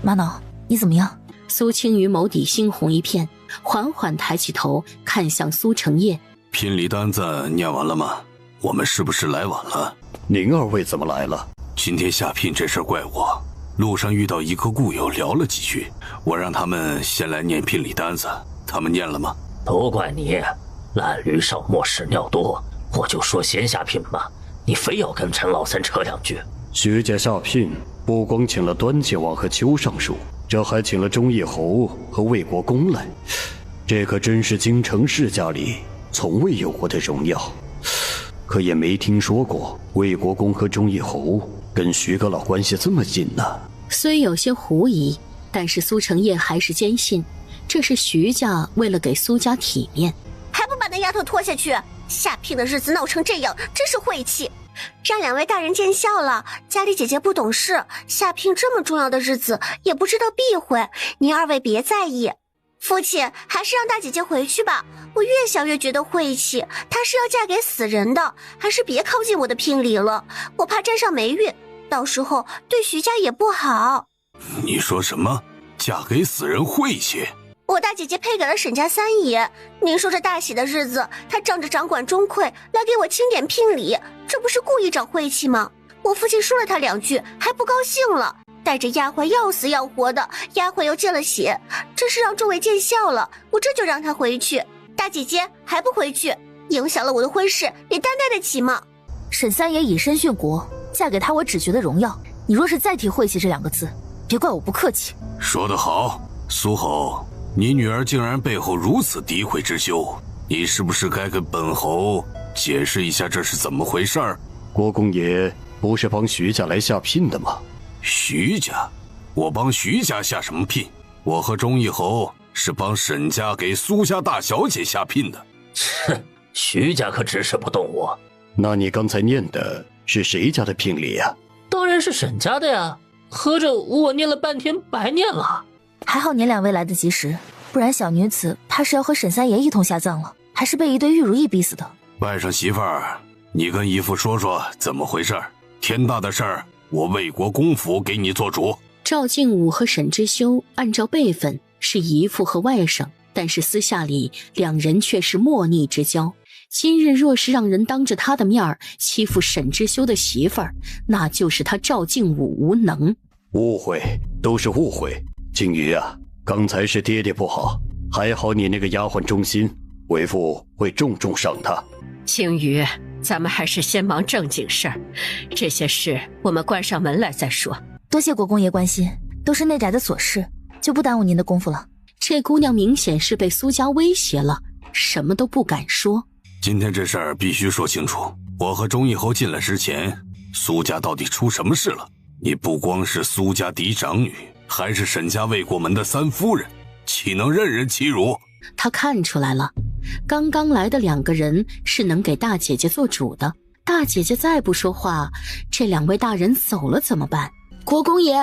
玛瑙，你怎么样？苏青瑜眸底猩红一片，缓缓抬起头看向苏成业。聘礼单子念完了吗？我们是不是来晚了？您二位怎么来了？今天下聘这事怪我，路上遇到一个故友聊了几句，我让他们先来念聘礼单子，他们念了吗？都怪你，烂驴上磨屎尿多，我就说先下聘吧，你非要跟陈老三扯两句。徐家下聘不光请了端亲王和邱尚书，这还请了忠义侯和魏国公来，这可真是京城世家里从未有过的荣耀。可也没听说过魏国公和忠义侯跟徐阁老关系这么近呢。虽有些狐疑，但是苏成业还是坚信，这是徐家为了给苏家体面。还不把那丫头拖下去？下聘的日子闹成这样，真是晦气！让两位大人见笑了。家里姐姐不懂事，下聘这么重要的日子也不知道避讳，您二位别在意。父亲，还是让大姐姐回去吧，我越想越觉得晦气，她是要嫁给死人的，还是别靠近我的聘礼了，我怕沾上霉运，到时候对徐家也不好。你说什么？嫁给死人晦气？我大姐姐配给了沈家三爷，您说这大喜的日子，她仗着掌管钟馗来给我清点聘礼，这不是故意找晦气吗？我父亲说了她两句，还不高兴了，带着丫鬟要死要活的，丫鬟又见了血，真是让众位见笑了，我这就让她回去。大姐姐还不回去，影响了我的婚事，你担待得起吗？沈三爷以身殉国，嫁给他我只觉得荣耀，你若是再提晦气这两个字，别怪我不客气。说得好，苏侯，你女儿竟然背后如此诋毁之羞，你是不是该跟本侯解释一下这是怎么回事儿？国公爷不是帮徐家来下聘的吗？徐家？我帮徐家下什么聘？我和忠义侯是帮沈家给苏家大小姐下聘的。哼，徐家可指使不动我。那你刚才念的是谁家的聘礼呀？当然是沈家的呀，合着我念了半天白念了。还好您两位来得及时，不然小女子怕是要和沈三爷一同下葬了，还是被一堆玉如意逼死的。外甥媳妇儿，你跟姨父说说怎么回事，天大的事儿，我魏国公府给你做主。赵敬武和沈之修按照辈分是姨父和外甥，但是私下里两人却是莫逆之交。今日若是让人当着他的面儿欺负沈之修的媳妇儿，那就是他赵敬武无能。误会，都是误会。静瑜啊，刚才是爹爹不好，还好你那个丫鬟忠心，为父会重重赏她。青瑜，咱们还是先忙正经事儿，这些事我们关上门来再说。多谢国公爷关心，都是内宅的琐事，就不耽误您的功夫了。这姑娘明显是被苏家威胁了，什么都不敢说。今天这事儿必须说清楚，我和忠义侯进来之前，苏家到底出什么事了？你不光是苏家嫡长女，还是沈家魏国门的三夫人，岂能任人欺辱？他看出来了，刚刚来的两个人是能给大姐姐做主的，大姐姐再不说话，这两位大人走了怎么办？国公爷，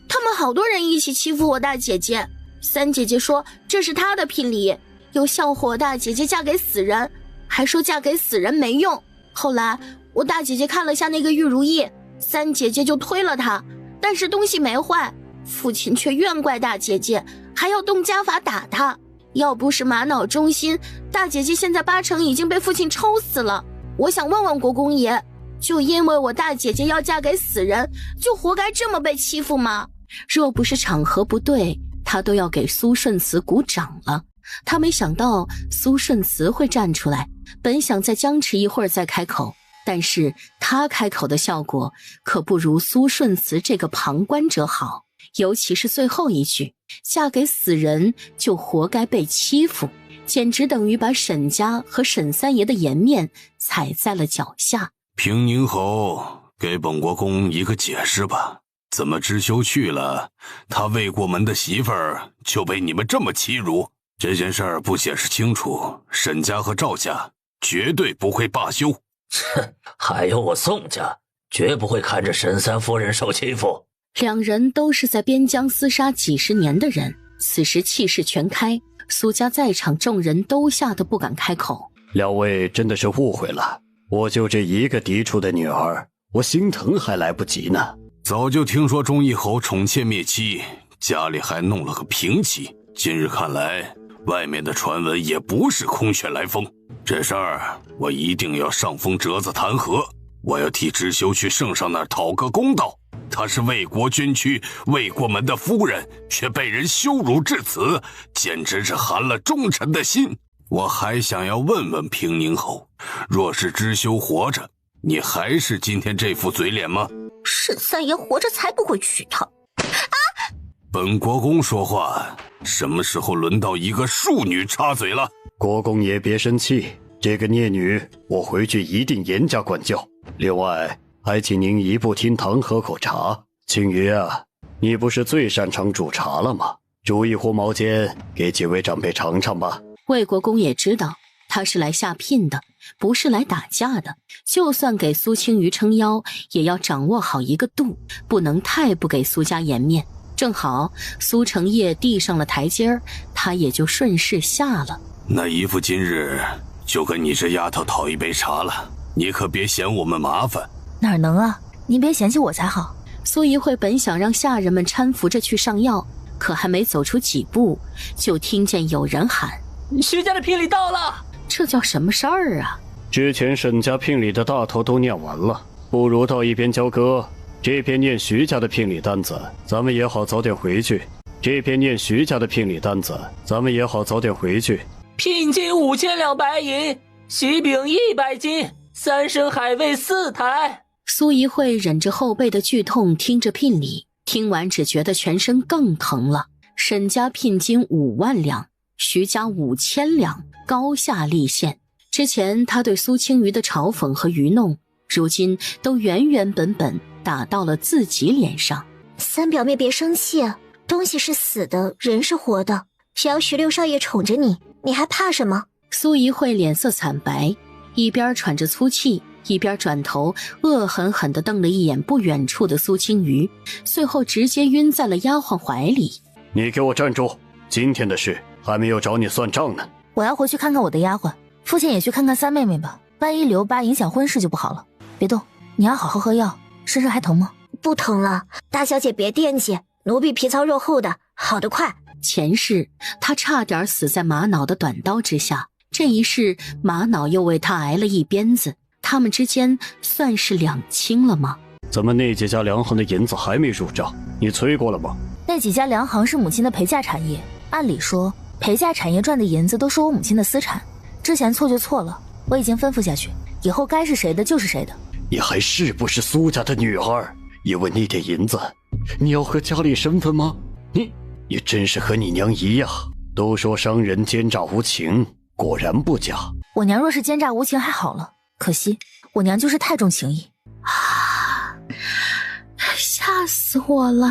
他们好多人一起欺负我大姐姐，三姐姐说这是她的聘礼，又笑话我大姐姐嫁给死人，还说嫁给死人没用。后来我大姐姐看了下那个玉如意，三姐姐就推了她，但是东西没坏，父亲却怨怪大姐姐，还要动家法打她。要不是玛瑙忠心，大姐姐现在八成已经被父亲抽死了。我想问问国公爷，就因为我大姐姐要嫁给死人，就活该这么被欺负吗？若不是场合不对，他都要给苏顺慈鼓掌了。他没想到苏顺慈会站出来，本想再僵持一会儿再开口，但是他开口的效果可不如苏顺慈这个旁观者好，尤其是最后一句，嫁给死人就活该被欺负，简直等于把沈家和沈三爷的颜面踩在了脚下。平宁侯，给本国公一个解释吧，怎么知修去了，他魏国门的媳妇儿就被你们这么欺辱？这件事儿不解释清楚，沈家和赵家绝对不会罢休。哼，还有我宋家，绝不会看着沈三夫人受欺负。两人都是在边疆厮杀几十年的人，此时气势全开，苏家在场众人都吓得不敢开口。两位真的是误会了，我就这一个嫡出的女儿，我心疼还来不及呢。早就听说钟义侯宠妾灭妻，家里还弄了个平妻，今日看来，外面的传闻也不是空穴来风。这事儿我一定要上封折子弹劾，我要替知修去圣上那儿讨个公道。她是为国捐躯、为过门的夫人，却被人羞辱至此，简直是寒了忠臣的心。我还想要问问平宁侯，若是知修活着，你还是今天这副嘴脸吗？沈三爷活着才不会娶她。本国公说话，什么时候轮到一个庶女插嘴了？国公爷别生气，这个孽女我回去一定严加管教。另外，还请您移步厅堂喝口茶。青鱼啊，你不是最擅长煮茶了吗？煮一壶毛尖给几位长辈尝尝吧。魏国公也知道他是来下聘的，不是来打架的，就算给苏青鱼撑腰，也要掌握好一个度，不能太不给苏家颜面。正好苏成业递上了台阶儿，他也就顺势下了。那姨父今日就跟你这丫头讨一杯茶了，你可别嫌我们麻烦。哪能啊，您别嫌弃我才好。苏怡慧本想让下人们搀扶着去上药，可还没走出几步，就听见有人喊：徐家的聘礼到了。这叫什么事儿啊？之前沈家聘礼的大头都念完了，不如到一边交割，这边念徐家的聘礼单子，咱们也好早点回去。这边念徐家的聘礼单子，咱们也好早点回去。聘金5000两白银，喜饼100斤，3升海味4台。苏怡慧忍着后背的剧痛听着聘礼，听完只觉得全身更疼了。沈家聘金5万两，徐家5000两，高下立现。之前他对苏青鱼的嘲讽和愚弄，如今都原原本本打到了自己脸上。三表妹别生气，东西是死的，人是活的，只要徐六少爷宠着你，你还怕什么？苏怡慧脸色惨白，一边喘着粗气，一边转头恶狠狠地瞪了一眼不远处的苏青鱼，随后直接晕在了丫鬟怀里。你给我站住！今天的事还没有找你算账呢。我要回去看看我的丫鬟，父亲也去看看三妹妹吧，万一留疤影响婚事就不好了。别动，你要好好喝药。身上还疼吗？不疼了，大小姐别惦记，奴婢皮糙肉厚的，好得快。前世他差点死在玛瑙的短刀之下，这一世玛瑙又为他挨了一鞭子，他们之间算是两清了吗？怎么那几家粮行的银子还没入账？你催过了吗？那几家粮行是母亲的陪嫁产业，按理说陪嫁产业赚的银子都是我母亲的私产，之前错就错了，我已经吩咐下去，以后该是谁的就是谁的。你还是不是苏家的女儿？因为那点银子，你要和家里身份吗？你真是和你娘一样，都说商人奸诈无情，果然不假。我娘若是奸诈无情还好了，可惜我娘就是太重情义。吓死我了！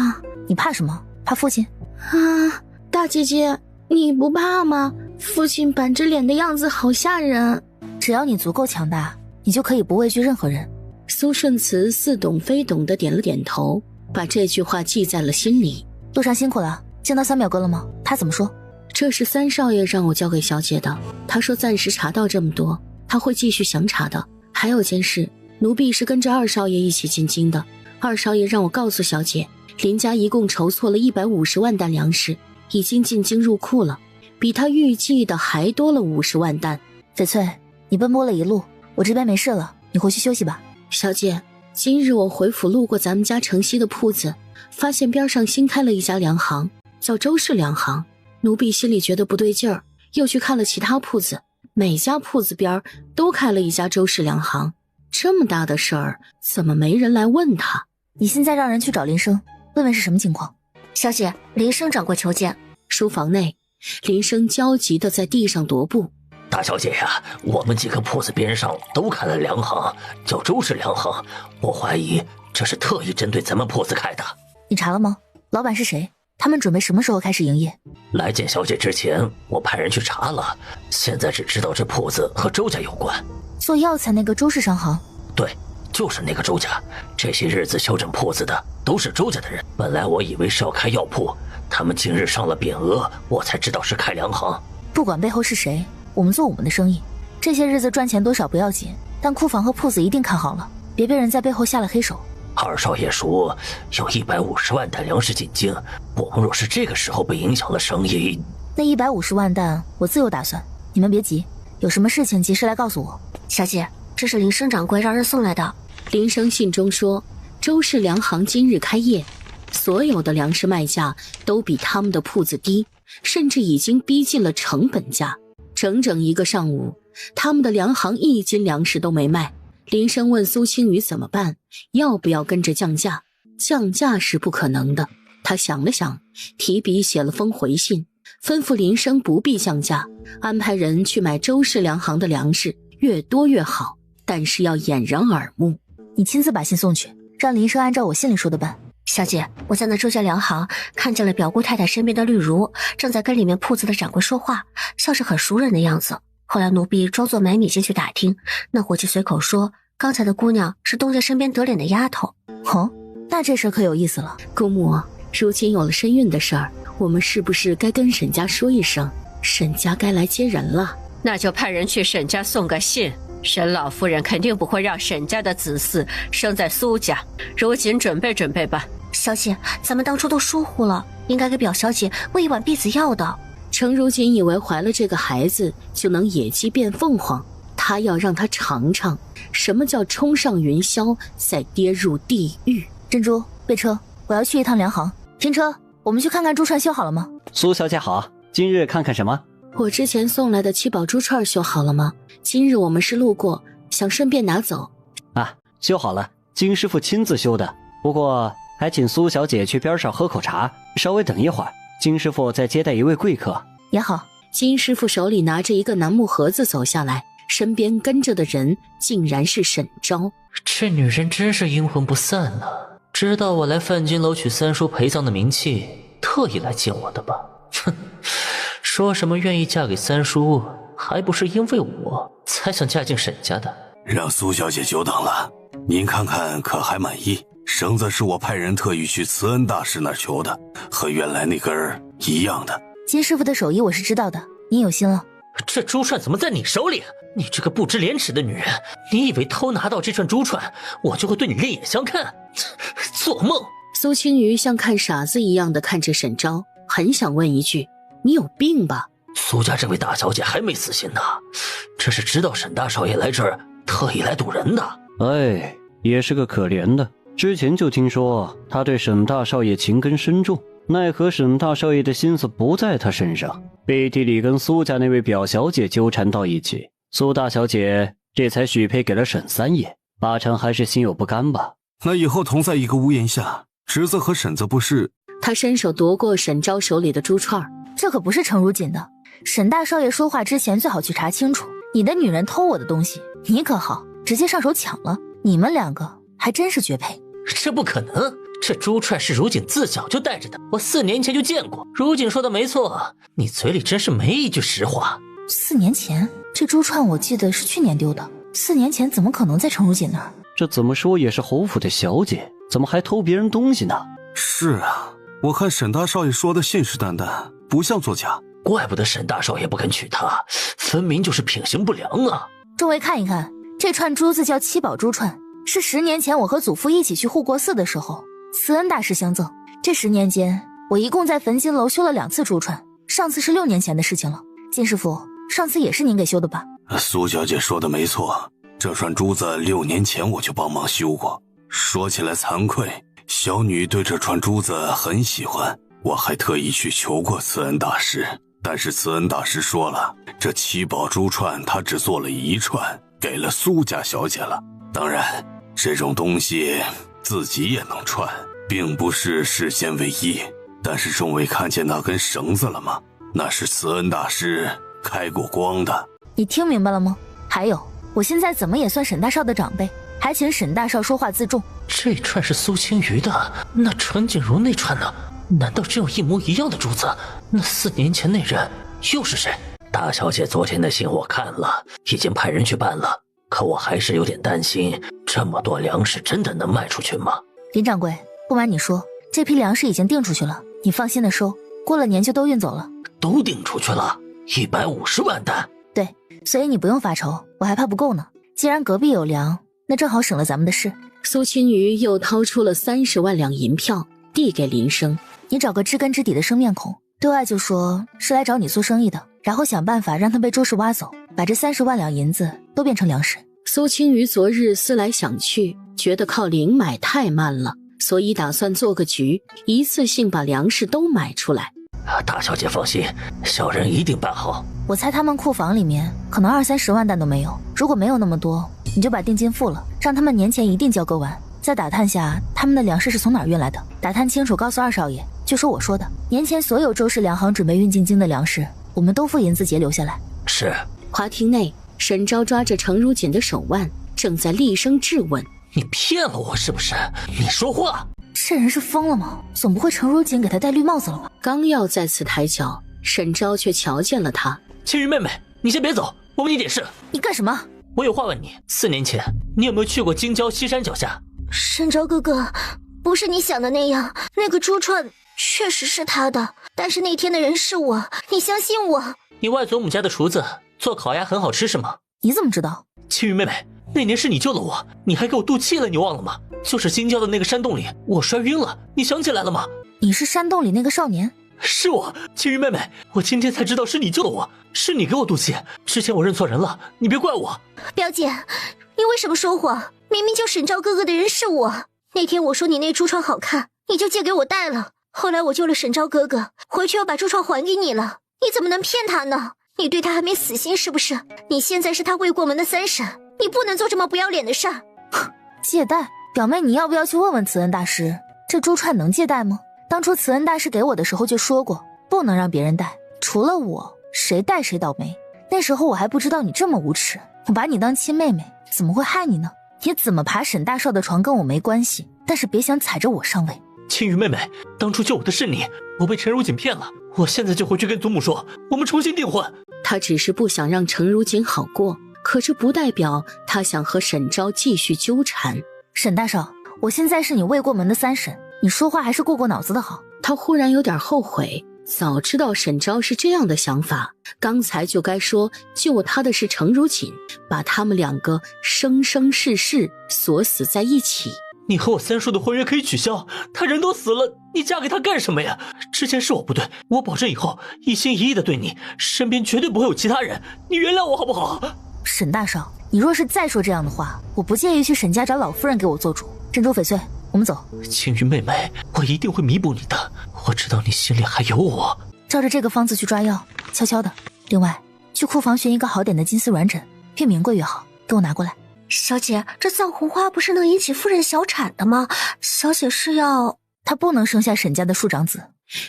你怕什么？怕父亲？啊，大姐姐，你不怕吗？父亲板着脸的样子好吓人。只要你足够强大，你就可以不畏惧任何人。苏顺慈似懂非懂地点了点头，把这句话记在了心里。路上辛苦了，见到三表哥了吗？他怎么说？这是三少爷让我交给小姐的，他说暂时查到这么多，他会继续详查的。还有件事，奴婢是跟着二少爷一起进京的，二少爷让我告诉小姐，林家一共筹措了150万担粮食，已经进京入库了，比他预计的还多了50万担。翡翠，你奔波了一路，我这边没事了，你回去休息吧。小姐，今日我回府路过咱们家城西的铺子，发现边上新开了一家粮行，叫周氏粮行。奴婢心里觉得不对劲儿，又去看了其他铺子，每家铺子边都开了一家周氏粮行。这么大的事儿，怎么没人来问他？你现在让人去找林生，问问是什么情况。小姐，林生掌柜求见。书房内，林生焦急地在地上踱步。大小姐呀，我们几个铺子边上都开了粮行，叫周氏粮行，我怀疑这是特意针对咱们铺子开的。你查了吗？老板是谁？他们准备什么时候开始营业？来见小姐之前，我派人去查了，现在只知道这铺子和周家有关。做药材那个周氏商行？对，就是那个周家。这些日子修整铺子的都是周家的人。本来我以为是要开药铺，他们今日上了匾额，我才知道是开粮行。不管背后是谁，我们做我们的生意。这些日子赚钱多少不要紧，但库房和铺子一定看好了，别被人在背后下了黑手。二少爷说有150万担粮食进京，我们若是这个时候被影响了生意，那150万担我自有打算，你们别急，有什么事情及时来告诉我。小姐，这是林生掌柜让人送来的。林生信中说，周氏粮行今日开业，所有的粮食卖价都比他们的铺子低，甚至已经逼近了成本价。整整一个上午，他们的粮行1斤粮食都没卖。林生问苏青雨怎么办，要不要跟着降价？降价是不可能的。他想了想，提笔写了封回信，吩咐林生不必降价，安排人去买周氏粮行的粮食，越多越好，但是要掩人耳目。你亲自把信送去，让林生按照我信里说的办。小姐，我在那周家粮行看见了表姑太太身边的绿如，正在跟里面铺子的掌柜说话，像是很熟人的样子。后来奴婢装作买米进去打听，那伙计随口说刚才的姑娘是东家身边得脸的丫头。哦，那这事可有意思了。姑母，如今有了身孕的事儿，我们是不是该跟沈家说一声？沈家该来接人了。那就派人去沈家送个信，沈老夫人肯定不会让沈家的子嗣生在苏家，如今准备准备吧。小姐，咱们当初都疏忽了，应该给表小姐喂一碗避子药的。程如锦以为怀了这个孩子就能野鸡变凤凰，他要让他尝尝什么叫冲上云霄再跌入地狱。珍珠，备车，我要去一趟粮行。停车，我们去看看珠串修好了吗？苏小姐好，今日看看什么？我之前送来的7宝珠串修好了吗？今日我们是路过，想顺便拿走。啊，修好了，金师傅亲自修的。不过还请苏小姐去边上喝口茶，稍微等一会儿，金师傅再接待一位贵客。也好。金师傅手里拿着一个楠木盒子走下来，身边跟着的人竟然是沈昭。这女人真是阴魂不散呢，知道我来范金楼取三叔陪葬的名器，特意来见我的吧？哼，说什么愿意嫁给三叔，还不是因为我才想嫁进沈家的。让苏小姐久等了，您看看可还满意？绳子是我派人特意去慈恩大师那儿求的，和原来那根儿一样的。金师傅的手艺我是知道的，您有心了。这珠串怎么在你手里？你这个不知廉耻的女人，你以为偷拿到这串珠串，我就会对你另眼相看？做梦！苏青瑜像看傻子一样的看着沈昭，很想问一句：你有病吧？苏家这位大小姐还没死心呢，这是知道沈大少爷来这儿，特意来堵人的。哎，也是个可怜的。之前就听说他对沈大少爷情根深重，奈何沈大少爷的心思不在他身上，背地里跟苏家那位表小姐纠缠到一起，苏大小姐这才许配给了沈三爷，八成还是心有不甘吧。那以后同在一个屋檐下，侄子和婶子不是？他伸手夺过沈昭手里的珠串，这可不是程如锦的。沈大少爷说话之前最好去查清楚，你的女人偷我的东西，你可好，直接上手抢了，你们两个还真是绝配。这不可能，这珠串是如锦自小就带着的，我4年前就见过。如锦说的没错，你嘴里真是没一句实话。4年前，这珠串我记得是去年丢的，4年前怎么可能在程如锦那儿？这怎么说也是侯府的小姐，怎么还偷别人东西呢？是啊，我看沈大少爷说的信誓旦旦，不像作假。怪不得沈大少爷不肯娶她，分明就是品行不良啊！众位看一看，这串珠子叫7宝珠串，是10年前我和祖父一起去护国寺的时候，慈恩大师相赠。这10年间，我一共在焚金楼修了2次珠串，上次是6年前的事情了。金师傅，上次也是您给修的吧？苏小姐说的没错，这串珠子6年前我就帮忙修过。说起来惭愧，小女对这串珠子很喜欢，我还特意去求过慈恩大师，但是慈恩大师说了，这7宝珠串他只做了1串，给了苏家小姐了。当然，这种东西自己也能串，并不是世间唯一。但是众位看见那根绳子了吗？那是慈恩大师开过光的。你听明白了吗？还有，我现在怎么也算沈大少的长辈，还请沈大少说话自重。这串是苏青瑜的，那纯锦如那串呢？难道真有一模一样的珠子？那4年前那人又是谁？大小姐昨天的信我看了，已经派人去办了，可我还是有点担心，这么多粮食真的能卖出去吗？林掌柜，不瞒你说，这批粮食已经订出去了，你放心的收。过了年就都运走了。都订出去了，150万担。对，所以你不用发愁，我还怕不够呢。既然隔壁有粮，那正好省了咱们的事。苏青瑜又掏出了30万两银票，递给林生。你找个知根知底的生面孔，对外就说是来找你做生意的，然后想办法让他被周氏挖走，把这30万两银子都变成粮食。苏青瑜昨日思来想去，觉得靠零买太慢了，所以打算做个局，一次性把粮食都买出来。大小姐放心，小人一定办好。我猜他们库房里面可能20-30万担都没有，如果没有那么多，你就把定金付了，让他们年前一定交割完，再打探下他们的粮食是从哪儿运来的，打探清楚告诉二少爷，就说我说的，年前所有周氏粮行准备运进京的粮食，我们都付银子节留下来。是。华厅内，沈昭抓着程如锦的手腕，正在厉声质问：你骗了我是不是？你说话！这人是疯了吗？总不会程如锦给他戴绿帽子了吧？刚要再次抬脚，沈昭却瞧见了他。青云妹妹，你先别走，我问你点事。你干什么？我有话问你。4年前，你有没有去过京郊西山脚下？沈昭哥哥，不是你想的那样，那个珠串确实是他的，但是那天的人是我，你相信我。你外祖母家的厨子做烤鸭很好吃是吗？你怎么知道？青云妹妹，那年是你救了我，你还给我渡气了，你忘了吗？就是京郊的那个山洞里，我摔晕了，你想起来了吗？你是山洞里那个少年？是我，青云妹妹，我今天才知道是你救了我，是你给我渡气，之前我认错人了，你别怪我。表姐，你为什么说谎？明明救沈昭哥哥的人是我。那天我说你那珠串好看，你就借给我戴了，后来我救了沈昭哥哥，回去又把珠串还给你了，你怎么能骗他呢？你对他还没死心是不是？你现在是他未过门的三婶，你不能做这么不要脸的事儿。借贷？表妹，你要不要去问问慈恩大师，这珠串能借贷吗？当初慈恩大师给我的时候就说过，不能让别人戴，除了我，谁戴谁倒霉。那时候我还不知道你这么无耻，我把你当亲妹妹，怎么会害你呢？你怎么爬沈大少的床跟我没关系，但是别想踩着我上位。青云妹妹，当初救我的是你，我被陈如锦骗了，我现在就回去跟祖母说，我们重新订婚。他只是不想让程如锦好过，可这不代表他想和沈昭继续纠缠。沈大少，我现在是你未过门的三婶，你说话还是过脑子的好。他忽然有点后悔，早知道沈昭是这样的想法，刚才就该说救他的是程如锦，把他们两个生生世世锁死在一起。你和我三叔的婚约可以取消，他人都死了，你嫁给他干什么呀？之前是我不对，我保证以后一心一意的对你，身边绝对不会有其他人，你原谅我好不好？沈大少，你若是再说这样的话，我不介意去沈家找老夫人给我做主。珍珠翡翠，我们走。青云妹妹，我一定会弥补你的，我知道你心里还有我。照着这个方子去抓药，悄悄的。另外，去库房寻一个好点的金丝软枕，越名贵越好，给我拿过来。小姐，这藏红花不是能引起夫人小产的吗？小姐是要……她不能生下沈家的庶长子。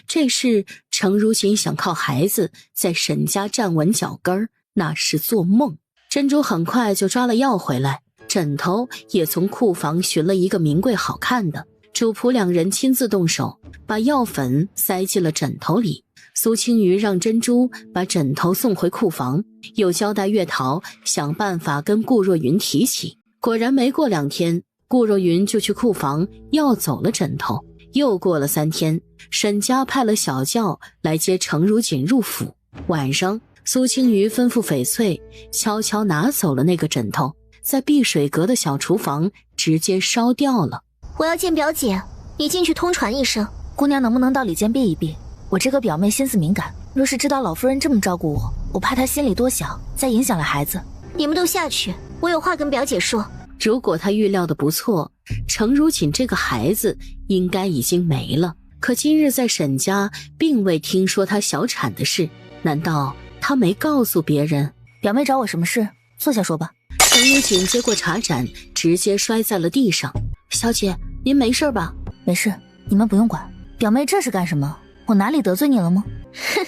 这事程如锦想靠孩子在沈家站稳脚跟儿，那是做梦。珍珠很快就抓了药回来，枕头也从库房寻了一个名贵好看的。主仆两人亲自动手，把药粉塞进了枕头里。苏青瑜让珍珠把枕头送回库房，又交代月桃想办法跟顾若云提起。果然没过2天，顾若云就去库房要走了枕头。又过了3天，沈家派了小轿来接程如锦入府。晚上，苏青瑜吩咐翡翠悄悄拿走了那个枕头，在碧水阁的小厨房直接烧掉了。我要见表姐，你进去通传一声。姑娘能不能到里间避一避？我这个表妹心思敏感，若是知道老夫人这么照顾我，我怕她心里多想，再影响了孩子。你们都下去，我有话跟表姐说。如果他预料的不错，程如锦这个孩子应该已经没了。可今日在沈家并未听说他小产的事，难道他没告诉别人？表妹找我什么事？坐下说吧。程如锦接过茶盏，直接摔在了地上。小姐，您没事吧？没事，你们不用管。表妹这是干什么？我哪里得罪你了吗？哼，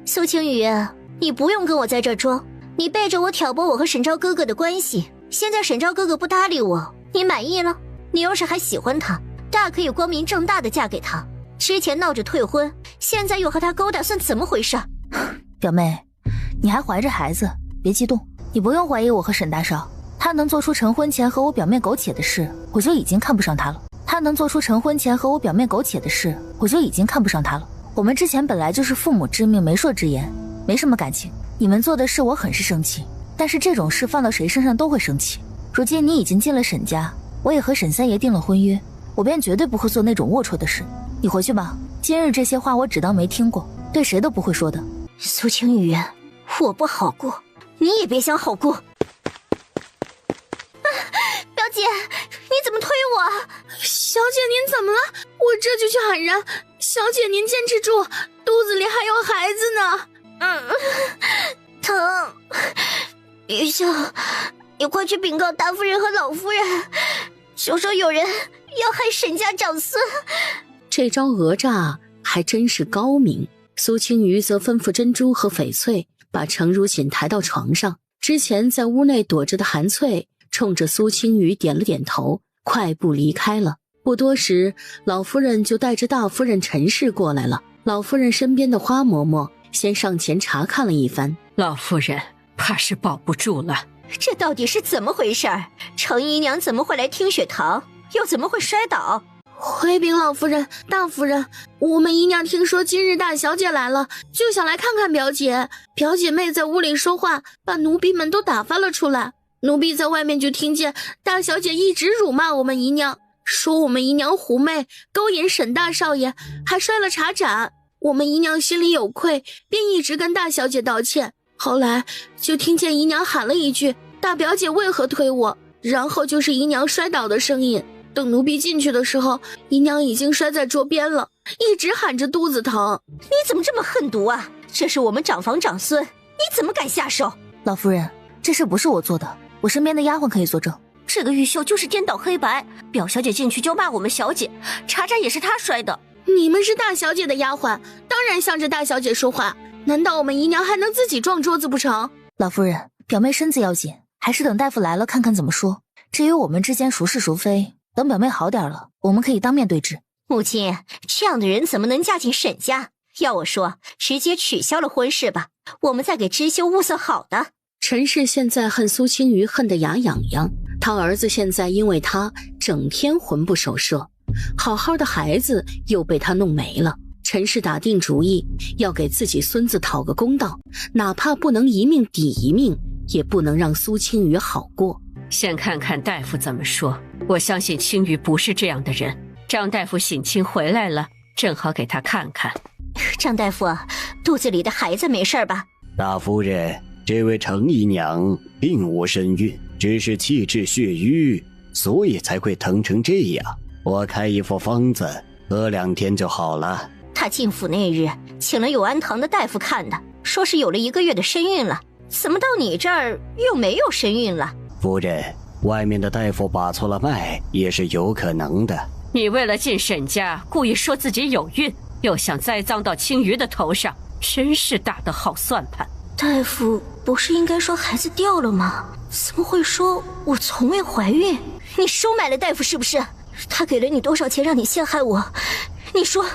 苏青雨，你不用跟我在这装，你背着我挑拨我和沈昭哥哥的关系，现在沈昭哥哥不搭理我，你满意了？你要是还喜欢他，大可以光明正大的嫁给他。之前闹着退婚，现在又和他勾搭，算怎么回事？表妹，你还怀着孩子，别激动。你不用怀疑我和沈大少，他能做出成婚前和我表妹苟且的事，我就已经看不上他了。他能做出成婚前和我表妹苟且的事，我就已经看不上他了。我们之前本来就是父母之命媒妁之言，没什么感情。你们做的事我很是生气，但是这种事放到谁身上都会生气。如今你已经进了沈家，我也和沈三爷订了婚约，我便绝对不会做那种龌龊的事。你回去吧，今日这些话我只当没听过，对谁都不会说的。苏青雨，我不好过，你也别想好过。表姐，你怎么推我？小姐您怎么了？我这就去喊人。小姐您坚持住，肚子里还有孩子呢。疼。余秀，你快去禀告大夫人和老夫人，就说有人要害沈家长孙。这招讹诈还真是高明。苏青瑜则吩咐珍珠和翡翠把程如锦抬到床上。之前在屋内躲着的韩翠冲着苏青瑜点了点头，快步离开了。不多时，老夫人就带着大夫人陈氏过来了。老夫人身边的花嬷嬷先上前查看了一番。老夫人怕是保不住了。这到底是怎么回事？程姨娘怎么会来听雪堂，又怎么会摔倒？回禀老夫人、大夫人，我们姨娘听说今日大小姐来了，就想来看看表姐。表姐妹在屋里说话，把奴婢们都打发了出来。奴婢在外面就听见大小姐一直辱骂我们姨娘，说我们姨娘狐媚，勾引沈大少爷，还摔了茶盏。我们姨娘心里有愧，便一直跟大小姐道歉。后来就听见姨娘喊了一句：“大表姐为何推我？”然后就是姨娘摔倒的声音。等奴婢进去的时候，姨娘已经摔在桌边了，一直喊着肚子疼。你怎么这么狠毒啊？这是我们长房长孙，你怎么敢下手？老夫人，这事不是我做的，我身边的丫鬟可以作证。这个玉秀就是颠倒黑白，表小姐进去就骂我们小姐，茶盏也是她摔的。你们是大小姐的丫鬟，当然向着大小姐说话。难道我们姨娘还能自己撞桌子不成？老夫人，表妹身子要紧，还是等大夫来了看看怎么说。至于我们之间孰是孰非，等表妹好点了，我们可以当面对质。母亲，这样的人怎么能嫁进沈家？要我说，直接取消了婚事吧，我们再给知修物色好的。陈氏现在恨苏青瑜恨得牙痒痒，他儿子现在因为他整天魂不守舍，好好的孩子又被他弄没了。陈氏打定主意要给自己孙子讨个公道，哪怕不能一命抵一命，也不能让苏青瑜好过。先看看大夫怎么说，我相信青瑜不是这样的人。张大夫省亲回来了，正好给他看看。张大夫，肚子里的孩子没事吧？大夫人，这位程姨娘并无身孕，只是气滞血瘀，所以才会疼成这样。我开一副方子，喝2天就好了。她进府那日请了有安堂的大夫看的，说是有了1个月的身孕了，怎么到你这儿又没有身孕了？夫人，外面的大夫把错了脉也是有可能的。你为了进沈家，故意说自己有孕，又想栽赃到青瑜的头上，真是打得好算盘。大夫不是应该说孩子掉了吗？怎么会说我从未怀孕？你收买了大夫是不是？他给了你多少钱让你陷害我？你说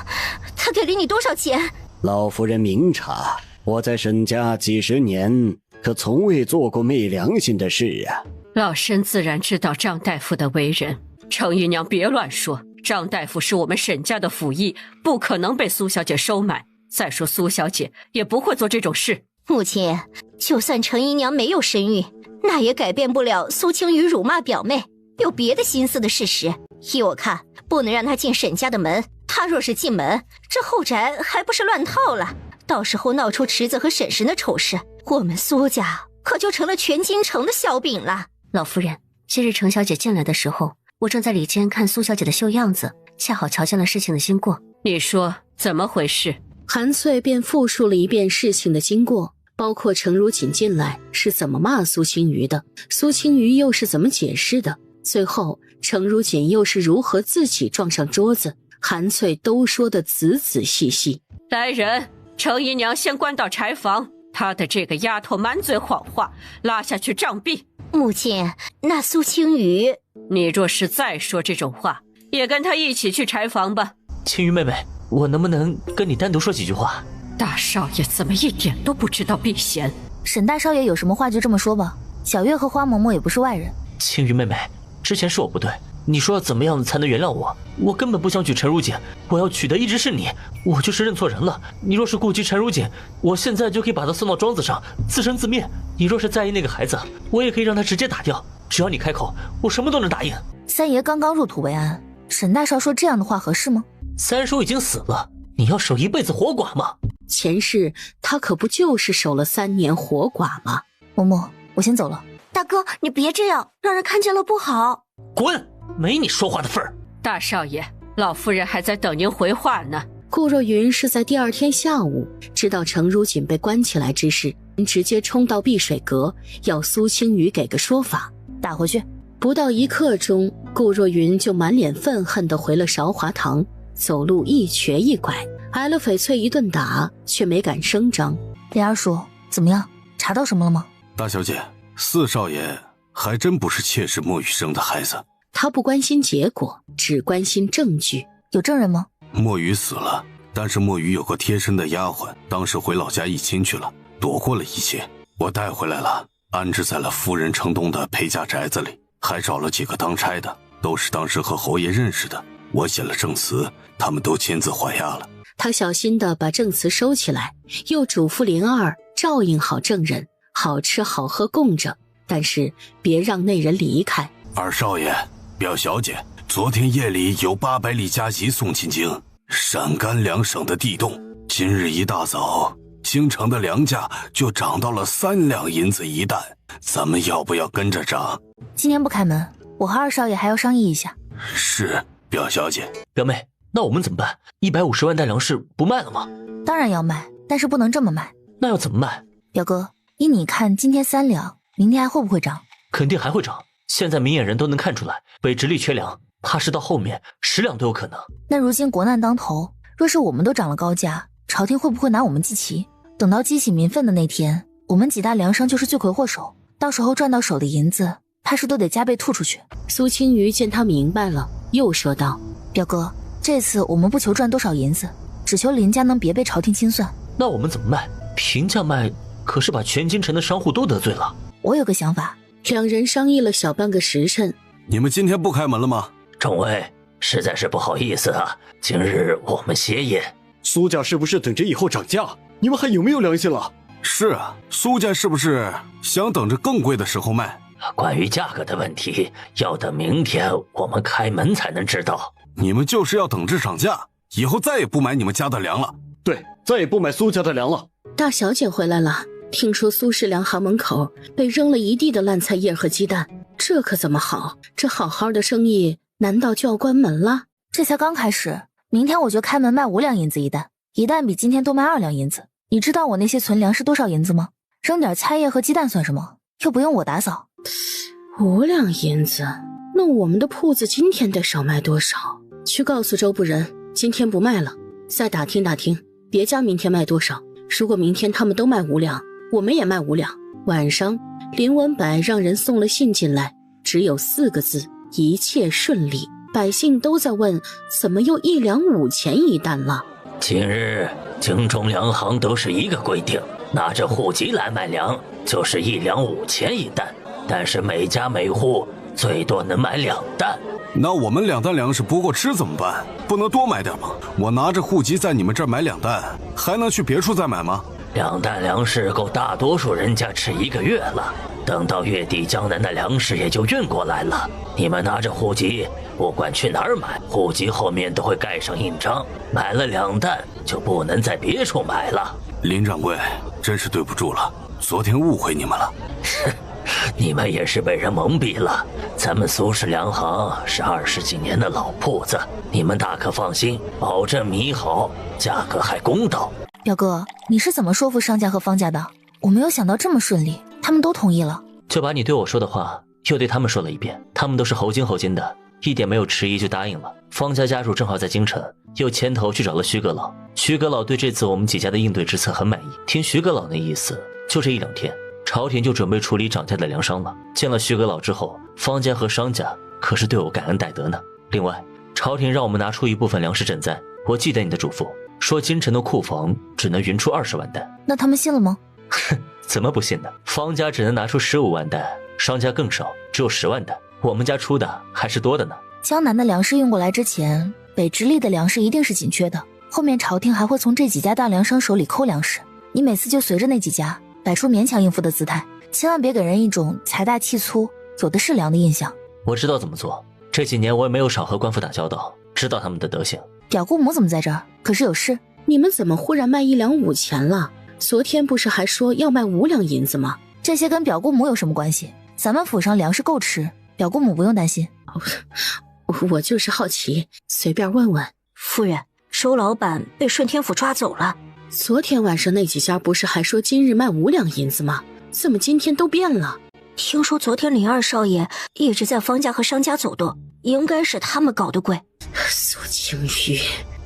他给了你多少钱？老夫人明察，我在沈家几十年，可从未做过昧良心的事啊。老身自然知道张大夫的为人，程姨娘别乱说。张大夫是我们沈家的府医，不可能被苏小姐收买。再说苏小姐也不会做这种事。母亲，就算程姨娘没有身孕，那也改变不了苏青瑜辱骂表妹有别的心思的事实。依我看，不能让她进沈家的门。她若是进门，这后宅还不是乱套了？到时候闹出池子和婶婶的丑事，我们苏家可就成了全京城的笑柄了。老夫人，今日程小姐进来的时候，我正在里间看苏小姐的绣样子，恰好瞧见了事情的经过。你说怎么回事？韩翠便复述了一遍事情的经过，包括程如锦进来是怎么骂苏青瑜的，苏青瑜又是怎么解释的，最后程如锦又是如何自己撞上桌子，韩翠都说得仔仔细细。来人，程姨娘先关到柴房，她的这个丫头满嘴谎话，拉下去杖毙。母亲，那苏青瑜，你若是再说这种话，也跟她一起去柴房吧。青瑜妹妹，我能不能跟你单独说几句话？大少爷怎么一点都不知道避嫌？沈大少爷有什么话就这么说吧，小月和花嬷嬷也不是外人。青瑜妹妹，之前是我不对，你说怎么样才能原谅我？我根本不想娶陈如锦，我要娶的一直是你，我就是认错人了。你若是顾及陈如锦，我现在就可以把她送到庄子上自生自灭。你若是在意那个孩子，我也可以让他直接打掉。只要你开口，我什么都能答应。三爷刚刚入土为安，沈大少说这样的话合适吗？三叔已经死了，你要守一辈子活寡吗？前世他可不就是守了3年活寡吗？嬷嬷，我先走了。大哥，你别这样，让人看见了不好。滚，没你说话的份儿。大少爷，老夫人还在等您回话呢。顾若云是在第2天下午知道程如锦被关起来之事，直接冲到碧水阁，要苏青雨给个说法。打回去。不到1刻钟，顾若云就满脸愤恨地回了韶华堂，走路一瘸一拐，挨了翡翠一顿打，却没敢声张。林二叔，怎么样？查到什么了吗？大小姐，四少爷还真不是妾室莫雨生的孩子。他不关心结果，只关心证据。有证人吗？莫雨死了，但是莫雨有个贴身的丫鬟，当时回老家议亲去了，躲过了一切。我带回来了，安置在了夫人城东的裴家宅子里，还找了几个当差的，都是当时和侯爷认识的。我写了证词，他们都签字还押了。他小心地把证词收起来，又嘱咐林二照应好证人，好吃好喝供着，但是别让那人离开。二少爷，表小姐，昨天夜里有800里加急送进京，陕甘两省的地动。今日一大早，京城的粮价就涨到了3两银子一担，咱们要不要跟着涨？今天不开门，我和二少爷还要商议一下。是，表小姐。表妹，那我们怎么办？150万担粮食不卖了吗？当然要卖，但是不能这么卖。那要怎么卖？表哥，依你看，今天3两，明天还会不会涨？肯定还会涨。现在明眼人都能看出来，北直隶缺粮，怕是到后面10两都有可能。那如今国难当头，若是我们都涨了高价，朝廷会不会拿我们祭旗？等到激起民愤的那天，我们几大粮商就是罪魁祸首，到时候赚到手的银子，怕是都得加倍吐出去。苏青瑜见他明白了，又说道：表哥，这次我们不求赚多少银子，只求林家能别被朝廷清算。那我们怎么卖？平价卖，可是把全京城的商户都得罪了。我有个想法。2人商议了小半个时辰。你们今天不开门了吗？众位，实在是不好意思啊，今日我们歇业。苏家是不是等着以后涨价？你们还有没有良心了？是啊，苏家是不是想等着更贵的时候卖？关于价格的问题，要等明天我们开门才能知道。你们就是要等着涨价，以后再也不买你们家的粮了。对，再也不买苏家的粮了。大小姐回来了，听说苏氏粮行门口被扔了一地的烂菜叶和鸡蛋，这可怎么好？这好好的生意难道就要关门了？这才刚开始，明天我就开门卖5两银子一担，一担比今天多卖2两银子。你知道我那些存粮是多少银子吗？扔点菜叶和鸡蛋算什么？又不用我打扫。5两银子，那我们的铺子今天得少卖多少？去告诉周部人，今天不卖了。再打听打听，别家明天卖多少。如果明天他们都卖5两，我们也卖5两。晚上，林文柏让人送了信进来，只有4个字：一切顺利。百姓都在问，怎么又1两5钱一担了？今日京中粮行都是一个规定，拿着户籍来卖粮就是1两5钱一担，但是每家每户最多能买2担。那我们2担粮食不够吃怎么办？不能多买点吗？我拿着户籍在你们这儿买2担，还能去别处再买吗？2担粮食够大多数人家吃1个月了，等到月底江南的粮食也就运过来了。你们拿着户籍，不管去哪儿买，户籍后面都会盖上印章，买了2担就不能在别处买了。林掌柜，真是对不住了，昨天误会你们了。你们也是被人蒙蔽了，咱们苏氏粮行是20几年的老铺子，你们大可放心，保证米好，价格还公道。表哥，你是怎么说服商家和方家的？我没有想到这么顺利，他们都同意了。就把你对我说的话又对他们说了一遍，他们都是猴精的，一点没有迟疑就答应了。方家家主正好在京城，又牵头去找了徐阁老。徐阁老对这次我们几家的应对之策很满意，听徐阁老那意思，就这1、2天，朝廷就准备处理涨价的粮商了。见了徐阁老之后，方家和商家可是对我感恩戴德呢。另外，朝廷让我们拿出一部分粮食赈灾，我记得你的嘱咐，说京城的库房只能匀出20万担。那他们信了吗？哼，怎么不信呢？方家只能拿出15万担，商家更少，只有10万担，我们家出的还是多的呢。江南的粮食运过来之前，北直隶的粮食一定是紧缺的，后面朝廷还会从这几家大粮商手里抠粮食，你每次就随着那几家，摆出勉强应付的姿态，千万别给人一种财大气粗、有的是粮的印象。我知道怎么做，这几年我也没有少和官府打交道，知道他们的德行。表姑母怎么在这儿？可是有事？你们怎么忽然卖1两5钱了？昨天不是还说要卖5两银子吗？这些跟表姑母有什么关系？咱们府上粮食够吃，表姑母不用担心。我就是好奇，随便问问。夫人，周老板被顺天府抓走了。昨天晚上那几家不是还说今日卖5两银子吗？怎么今天都变了？听说昨天林二少爷一直在方家和商家走动，应该是他们搞的鬼。苏清玉，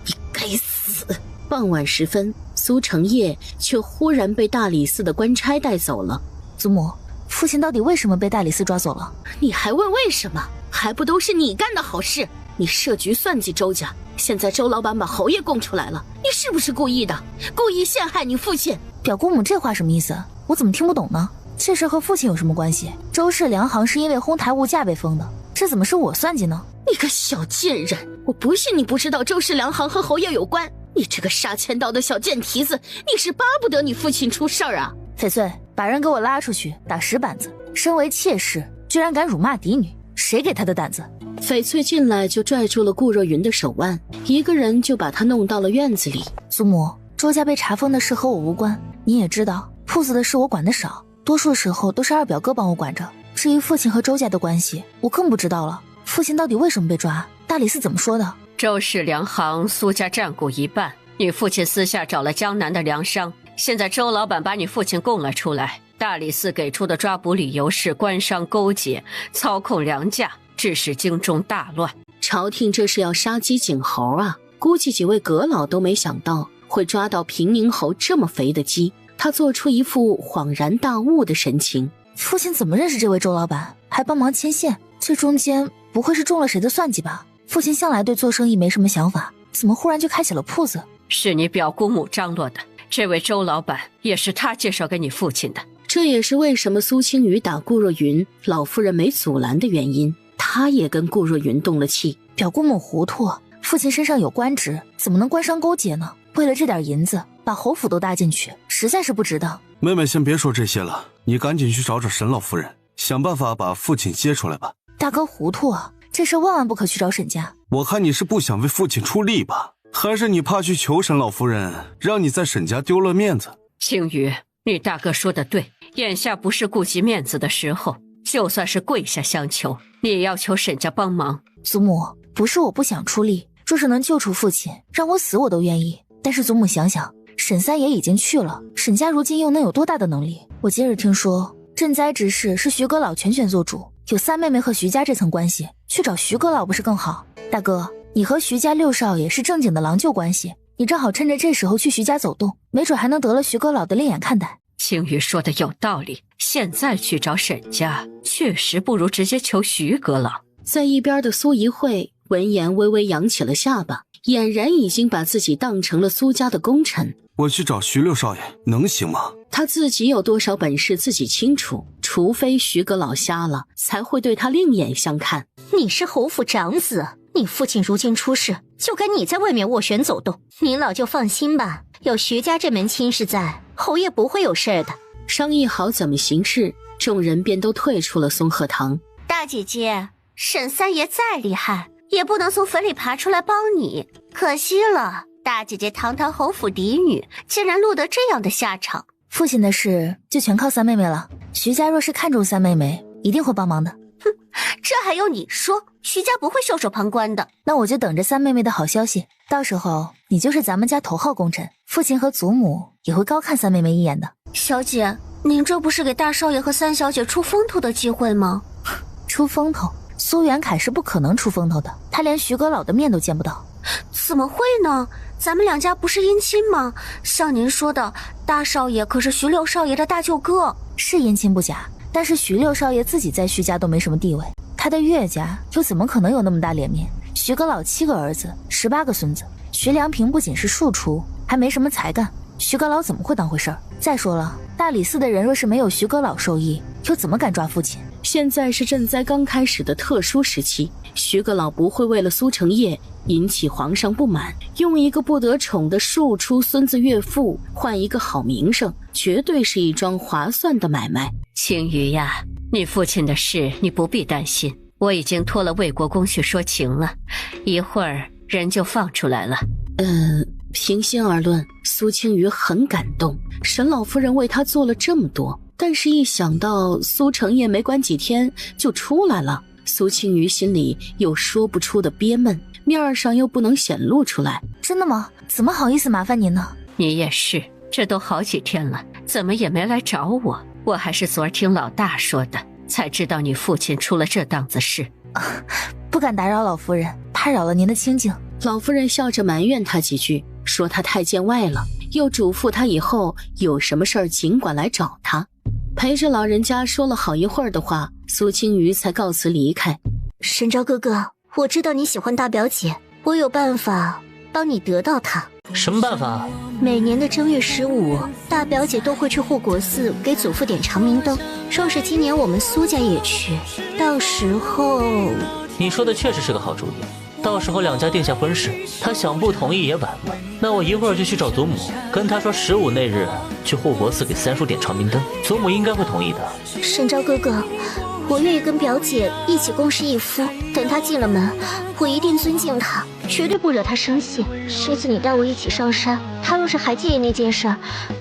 你该死！傍晚时分，苏成业却忽然被大理寺的官差带走了。祖母，父亲到底为什么被大理寺抓走了？你还问为什么？还不都是你干的好事？你设局算计周家，现在周老板把侯爷供出来了，你是不是故意的？故意陷害你父亲？表姑母这话什么意思？我怎么听不懂呢？这事和父亲有什么关系？周氏粮行是因为哄抬物价被封的，这怎么是我算计呢？你个小贱人，我不信你不知道周氏粮行和侯爷有关。你这个杀千刀的小贱蹄子，你是巴不得你父亲出事儿啊！翡翠，把人给我拉出去打10板子！身为妾室，居然敢辱骂嫡女，谁给他的胆子？翡翠进来就拽住了顾若云的手腕，一个人就把她弄到了院子里。祖母，周家被查封的事和我无关，你也知道，铺子的事我管得少，多数时候都是二表哥帮我管着。至于父亲和周家的关系，我更不知道了。父亲到底为什么被抓？大理寺怎么说的？周氏粮行苏家占股1半，你父亲私下找了江南的粮商，现在周老板把你父亲供了出来，大理寺给出的抓捕理由是官商勾结，操控粮价，致使京中大乱。朝廷这是要杀鸡儆猴啊！估计几位阁老都没想到会抓到平宁侯这么肥的鸡。他做出一副恍然大悟的神情。父亲怎么认识这位周老板，还帮忙牵线？这中间不会是中了谁的算计吧？父亲向来对做生意没什么想法，怎么忽然就开起了铺子？是你表姑母张罗的，这位周老板也是他介绍给你父亲的。这也是为什么苏青雨打顾若云，老夫人没阻拦的原因。他也跟顾若云动了气。表姑母糊涂，父亲身上有官职，怎么能官商勾结呢？为了这点银子，把侯府都搭进去，实在是不值当。妹妹，先别说这些了，你赶紧去找找沈老夫人，想办法把父亲接出来吧。大哥糊涂啊，这事万万不可去找沈家。我看你是不想为父亲出力吧，还是你怕去求沈老夫人，让你在沈家丢了面子？青雨，你大哥说的对，眼下不是顾及面子的时候，就算是跪下相求，你也要求沈家帮忙。祖母，不是我不想出力，若是能救出父亲，让我死我都愿意。但是祖母想想，沈三爷已经去了，沈家如今又能有多大的能力？我今日听说赈灾之事是徐阁老全权做主，有三妹妹和徐家这层关系，去找徐阁老不是更好？大哥，你和徐家6少爷是正经的郎舅关系，你正好趁着这时候去徐家走动，没准还能得了徐阁老的另眼看待。青雨说的有道理，现在去找沈家，确实不如直接求徐阁老。在一边的苏怡慧闻言微微扬起了下巴，俨然已经把自己当成了苏家的功臣。我去找徐6少爷能行吗？他自己有多少本事自己清楚，除非徐阁老瞎了，才会对他另眼相看。你是侯府长子，你父亲如今出事，就该你在外面斡旋走动。您老就放心吧，有徐家这门亲事在，侯爷不会有事的。商议好怎么行事，众人便都退出了松鹤堂。大姐姐，沈三爷再厉害，也不能从坟里爬出来帮你，可惜了。大姐姐堂堂侯府嫡女，竟然落得这样的下场。父亲的事就全靠三妹妹了，徐家若是看中三妹妹，一定会帮忙的。哼，这还用你说？徐家不会袖手旁观的。那我就等着三妹妹的好消息，到时候你就是咱们家头号功臣，父亲和祖母也会高看三妹妹一眼的。小姐，您这不是给大少爷和三小姐出风头的机会吗？出风头？苏元凯是不可能出风头的，他连徐阁老的面都见不到。怎么会呢？咱们两家不是姻亲吗？像您说的，大少爷可是徐6少爷的大舅哥，是姻亲不假，但是徐6少爷自己在徐家都没什么地位，他的岳家又怎么可能有那么大脸面？徐阁老7个儿子，18个孙子，徐良平不仅是庶出，还没什么才干，徐阁老怎么会当回事儿？再说了，大理寺的人若是没有徐阁老授意，又怎么敢抓父亲？现在是赈灾刚开始的特殊时期，徐阁老不会为了苏成业引起皇上不满，用一个不得宠的庶出孙子岳父换一个好名声，绝对是一桩划算的买卖。青鱼呀，你父亲的事你不必担心，我已经托了魏国公去说情了，一会儿人就放出来了。平心而论，苏青瑜很感动，沈老夫人为他做了这么多，但是一想到苏成业没关几天就出来了，苏青瑜心里有说不出的憋闷，面上又不能显露出来。真的吗？怎么好意思麻烦您呢？你也是，这都好几天了，怎么也没来找我？我还是昨儿听老大说的，才知道你父亲出了这档子事。不敢打扰老夫人，怕扰了您的清静。老夫人笑着埋怨他几句，说他太见外了，又嘱咐他以后有什么事儿尽管来找他。陪着老人家说了好一会儿的话，苏青瑜才告辞离开。沈昭哥哥，我知道你喜欢大表姐，我有办法帮你得到她。什么办法？每年的正月15，大表姐都会去护国寺给祖父点长明灯，说是今年我们苏家也去，到时候……你说的确实是个好主意，到时候两家定下婚事，他想不同意也晚了。那我一会儿就去找祖母，跟他说15那日去护国寺给三叔点长明灯，祖母应该会同意的。沈昭哥哥，我愿意跟表姐一起共侍一夫，等她进了门，我一定尊敬她，绝对不惹她生气。这次你带我一起上山，她若是还介意那件事，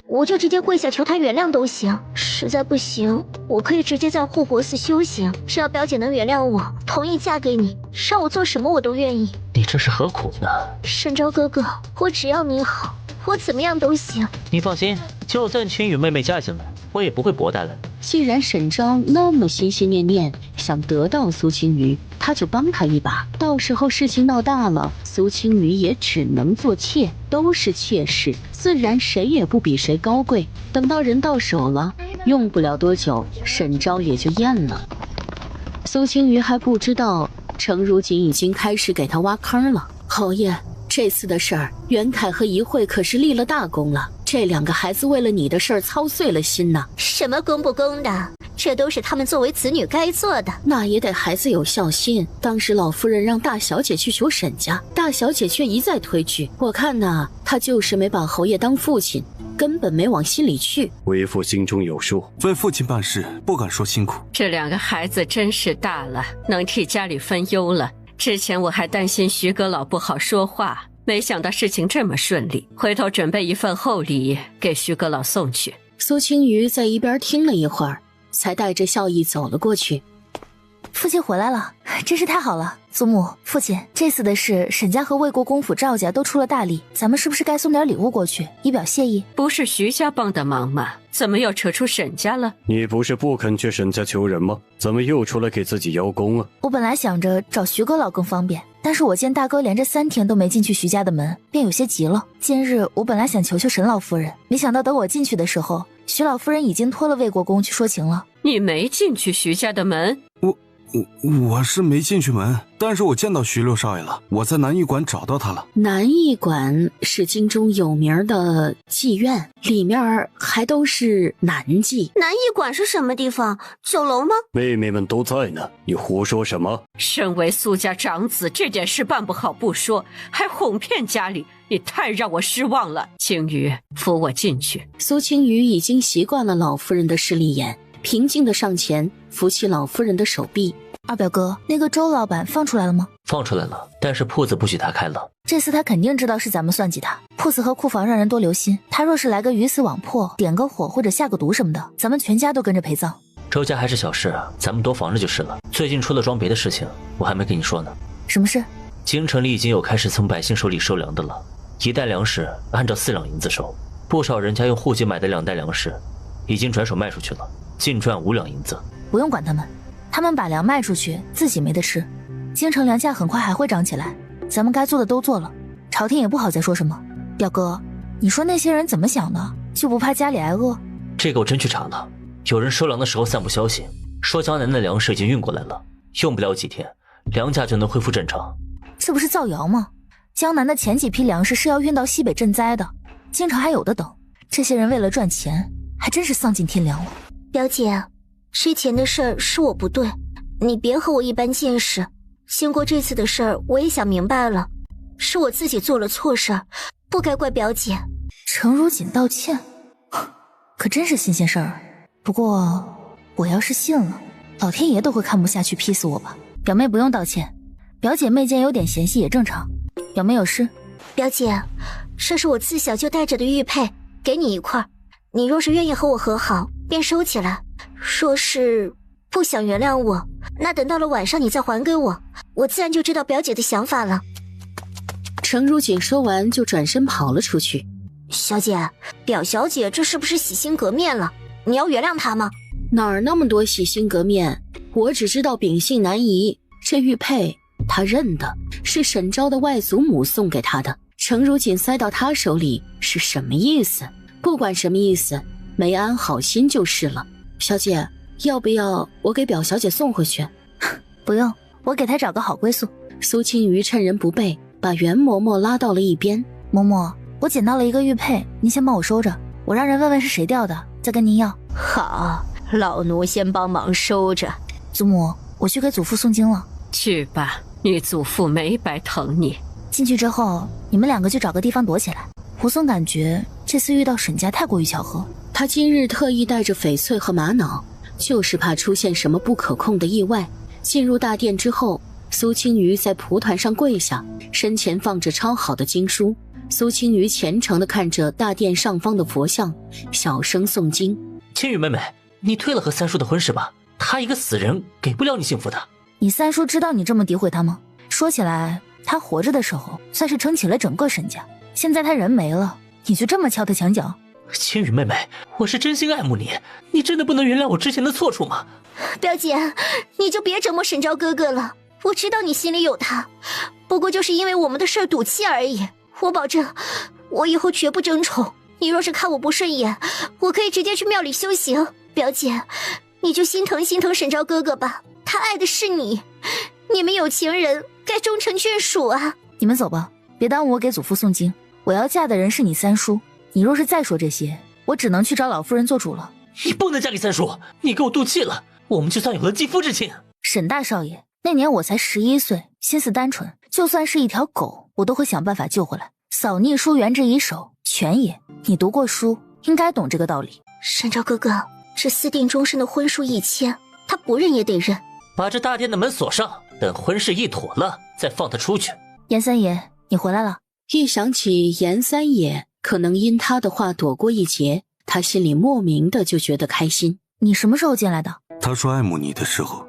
我就直接跪下求她原谅都行。实在不行，我可以直接在护国寺修行，只要表姐能原谅我，同意嫁给你，让我做什么我都愿意。你这是何苦呢？沈昭哥哥，我只要你好，我怎么样都行。你放心，就算青羽妹妹嫁进来，我也不会薄待了你。既然沈昭那么心心念念想得到苏青瑜，他就帮他一把。到时候事情闹大了，苏青瑜也只能做妾，都是妾室，自然谁也不比谁高贵。等到人到手了，用不了多久，沈昭也就厌了。苏青瑜还不知道，程如锦已经开始给他挖坑了。侯爷，这次的事儿，袁凯和怡慧可是立了大功了。这两个孩子为了你的事儿操碎了心呢。什么公不公的，这都是他们作为子女该做的。那也得孩子有孝心。当时老夫人让大小姐去求沈家，大小姐却一再推拒。我看呐，她就是没把侯爷当父亲，根本没往心里去。为父心中有数，为父亲办事不敢说辛苦。这两个孩子真是大了，能替家里分忧了。之前我还担心徐阁老不好说话，没想到事情这么顺利，回头准备一份厚礼给徐阁老送去。苏青瑜在一边听了一会儿，才带着笑意走了过去。父亲回来了，真是太好了。祖母、父亲，这次的事，沈家和魏国公府赵家都出了大力，咱们是不是该送点礼物过去，以表谢意？不是徐家帮的忙吗？怎么又扯出沈家了？你不是不肯去沈家求人吗？怎么又出来给自己邀功啊？我本来想着找徐阁老更方便，但是我见大哥连着3天都没进去徐家的门，便有些急了。今日我本来想求求沈老夫人，没想到等我进去的时候，徐老夫人已经托了魏国公去说情了。你没进去徐家的门？我是没进去门，但是我见到徐六少爷了，我在南驿馆找到他了。南驿馆是京中有名的妓院，里面还都是男妓。南驿馆是什么地方？酒楼吗？妹妹们都在呢，你胡说什么？身为苏家长子，这件事办不好不说，还哄骗家里，你太让我失望了。青羽，扶我进去。苏青瑜已经习惯了老夫人的势利眼，平静地上前扶起老夫人的手臂。二表哥，那个周老板放出来了吗？放出来了，但是铺子不许他开了。这次他肯定知道是咱们算计他，铺子和库房让人多留心，他若是来个鱼死网破，点个火或者下个毒什么的，咱们全家都跟着陪葬。周家还是小事，咱们多防着就是了。最近出了桩别的事情，我还没跟你说呢。什么事？京城里已经有开始从百姓手里收粮的了，一袋粮食按照4两银子收，不少人家用户籍买的2袋粮食，已经转手卖出去了，净赚5两银子。不用管他们，他们把粮卖出去，自己没得吃。京城粮价很快还会涨起来，咱们该做的都做了，朝廷也不好再说什么。表哥，你说那些人怎么想的？就不怕家里挨饿？这个我真去查了，有人收粮的时候散布消息，说江南的粮食已经运过来了，用不了几天，粮价就能恢复正常。这不是造谣吗？江南的前几批粮食是要运到西北赈灾的，京城还有的等。这些人为了赚钱，还真是丧尽天良了。表姐，之前的事儿是我不对，你别和我一般见识。经过这次的事儿，我也想明白了，是我自己做了错事儿，不该怪表姐。程如锦道歉，可真是新鲜事儿。不过我要是信了，老天爷都会看不下去，劈死我吧。表妹不用道歉，表姐妹间有点嫌隙也正常。表妹有事？表姐，这是我自小就带着的玉佩，给你一块，你若是愿意和我和好，便收起来；若是不想原谅我，那等到了晚上你再还给我，我自然就知道表姐的想法了。程如锦说完就转身跑了出去。小姐，表小姐这是不是洗心革面了？你要原谅她吗？哪儿那么多洗心革面，我只知道秉性难移。这玉佩他认的，是沈昭的外祖母送给他的，程如锦塞到他手里是什么意思？不管什么意思，没安好心就是了。小姐，要不要我给表小姐送回去？不用，我给她找个好归宿。苏青瑜趁人不备，把袁嬷嬷拉到了一边。嬷嬷，我捡到了一个玉佩，您先帮我收着，我让人问问是谁掉的，再跟您要。好，老奴先帮忙收着。祖母，我去给祖父诵经了。去吧，你祖父没白疼你。进去之后，你们两个就找个地方躲起来。胡松感觉这次遇到沈家太过于巧合，他今日特意带着翡翠和玛瑙，就是怕出现什么不可控的意外。进入大殿之后，苏青瑜在蒲团上跪下，身前放着抄好的经书。苏青瑜虔诚地看着大殿上方的佛像，小声诵经。青瑜妹妹，你退了和三叔的婚事吧，他一个死人给不了你幸福的。你三叔知道你这么诋毁他吗？说起来，他活着的时候算是撑起了整个沈家，现在他人没了，你就这么敲他墙角？青雨妹妹，我是真心爱慕你，你真的不能原谅我之前的错处吗？表姐，你就别折磨沈昭哥哥了，我知道你心里有他，不过就是因为我们的事儿赌气而已。我保证，我以后绝不争宠。你若是看我不顺眼，我可以直接去庙里修行。表姐，你就心疼心疼沈昭哥哥吧，他爱的是你，你们有情人该终成眷属啊。你们走吧，别耽误我给祖父诵经。我要嫁的人是你三叔，你若是再说这些，我只能去找老夫人做主了。你不能嫁给三叔，你给我赌气了，我们就算有了继父之情。沈大少爷，那年我才11岁，心思单纯，就算是一条狗，我都会想办法救回来。扫逆书原之以手，全也。你读过书，应该懂这个道理。沈昭哥哥，这私定终身的婚书一签，他不认也得认。把这大殿的门锁上，等婚事一妥了，再放他出去。严三爷，你回来了。一想起严三爷可能因他的话躲过一劫，他心里莫名的就觉得开心。你什么时候进来的？他说爱慕你的时候。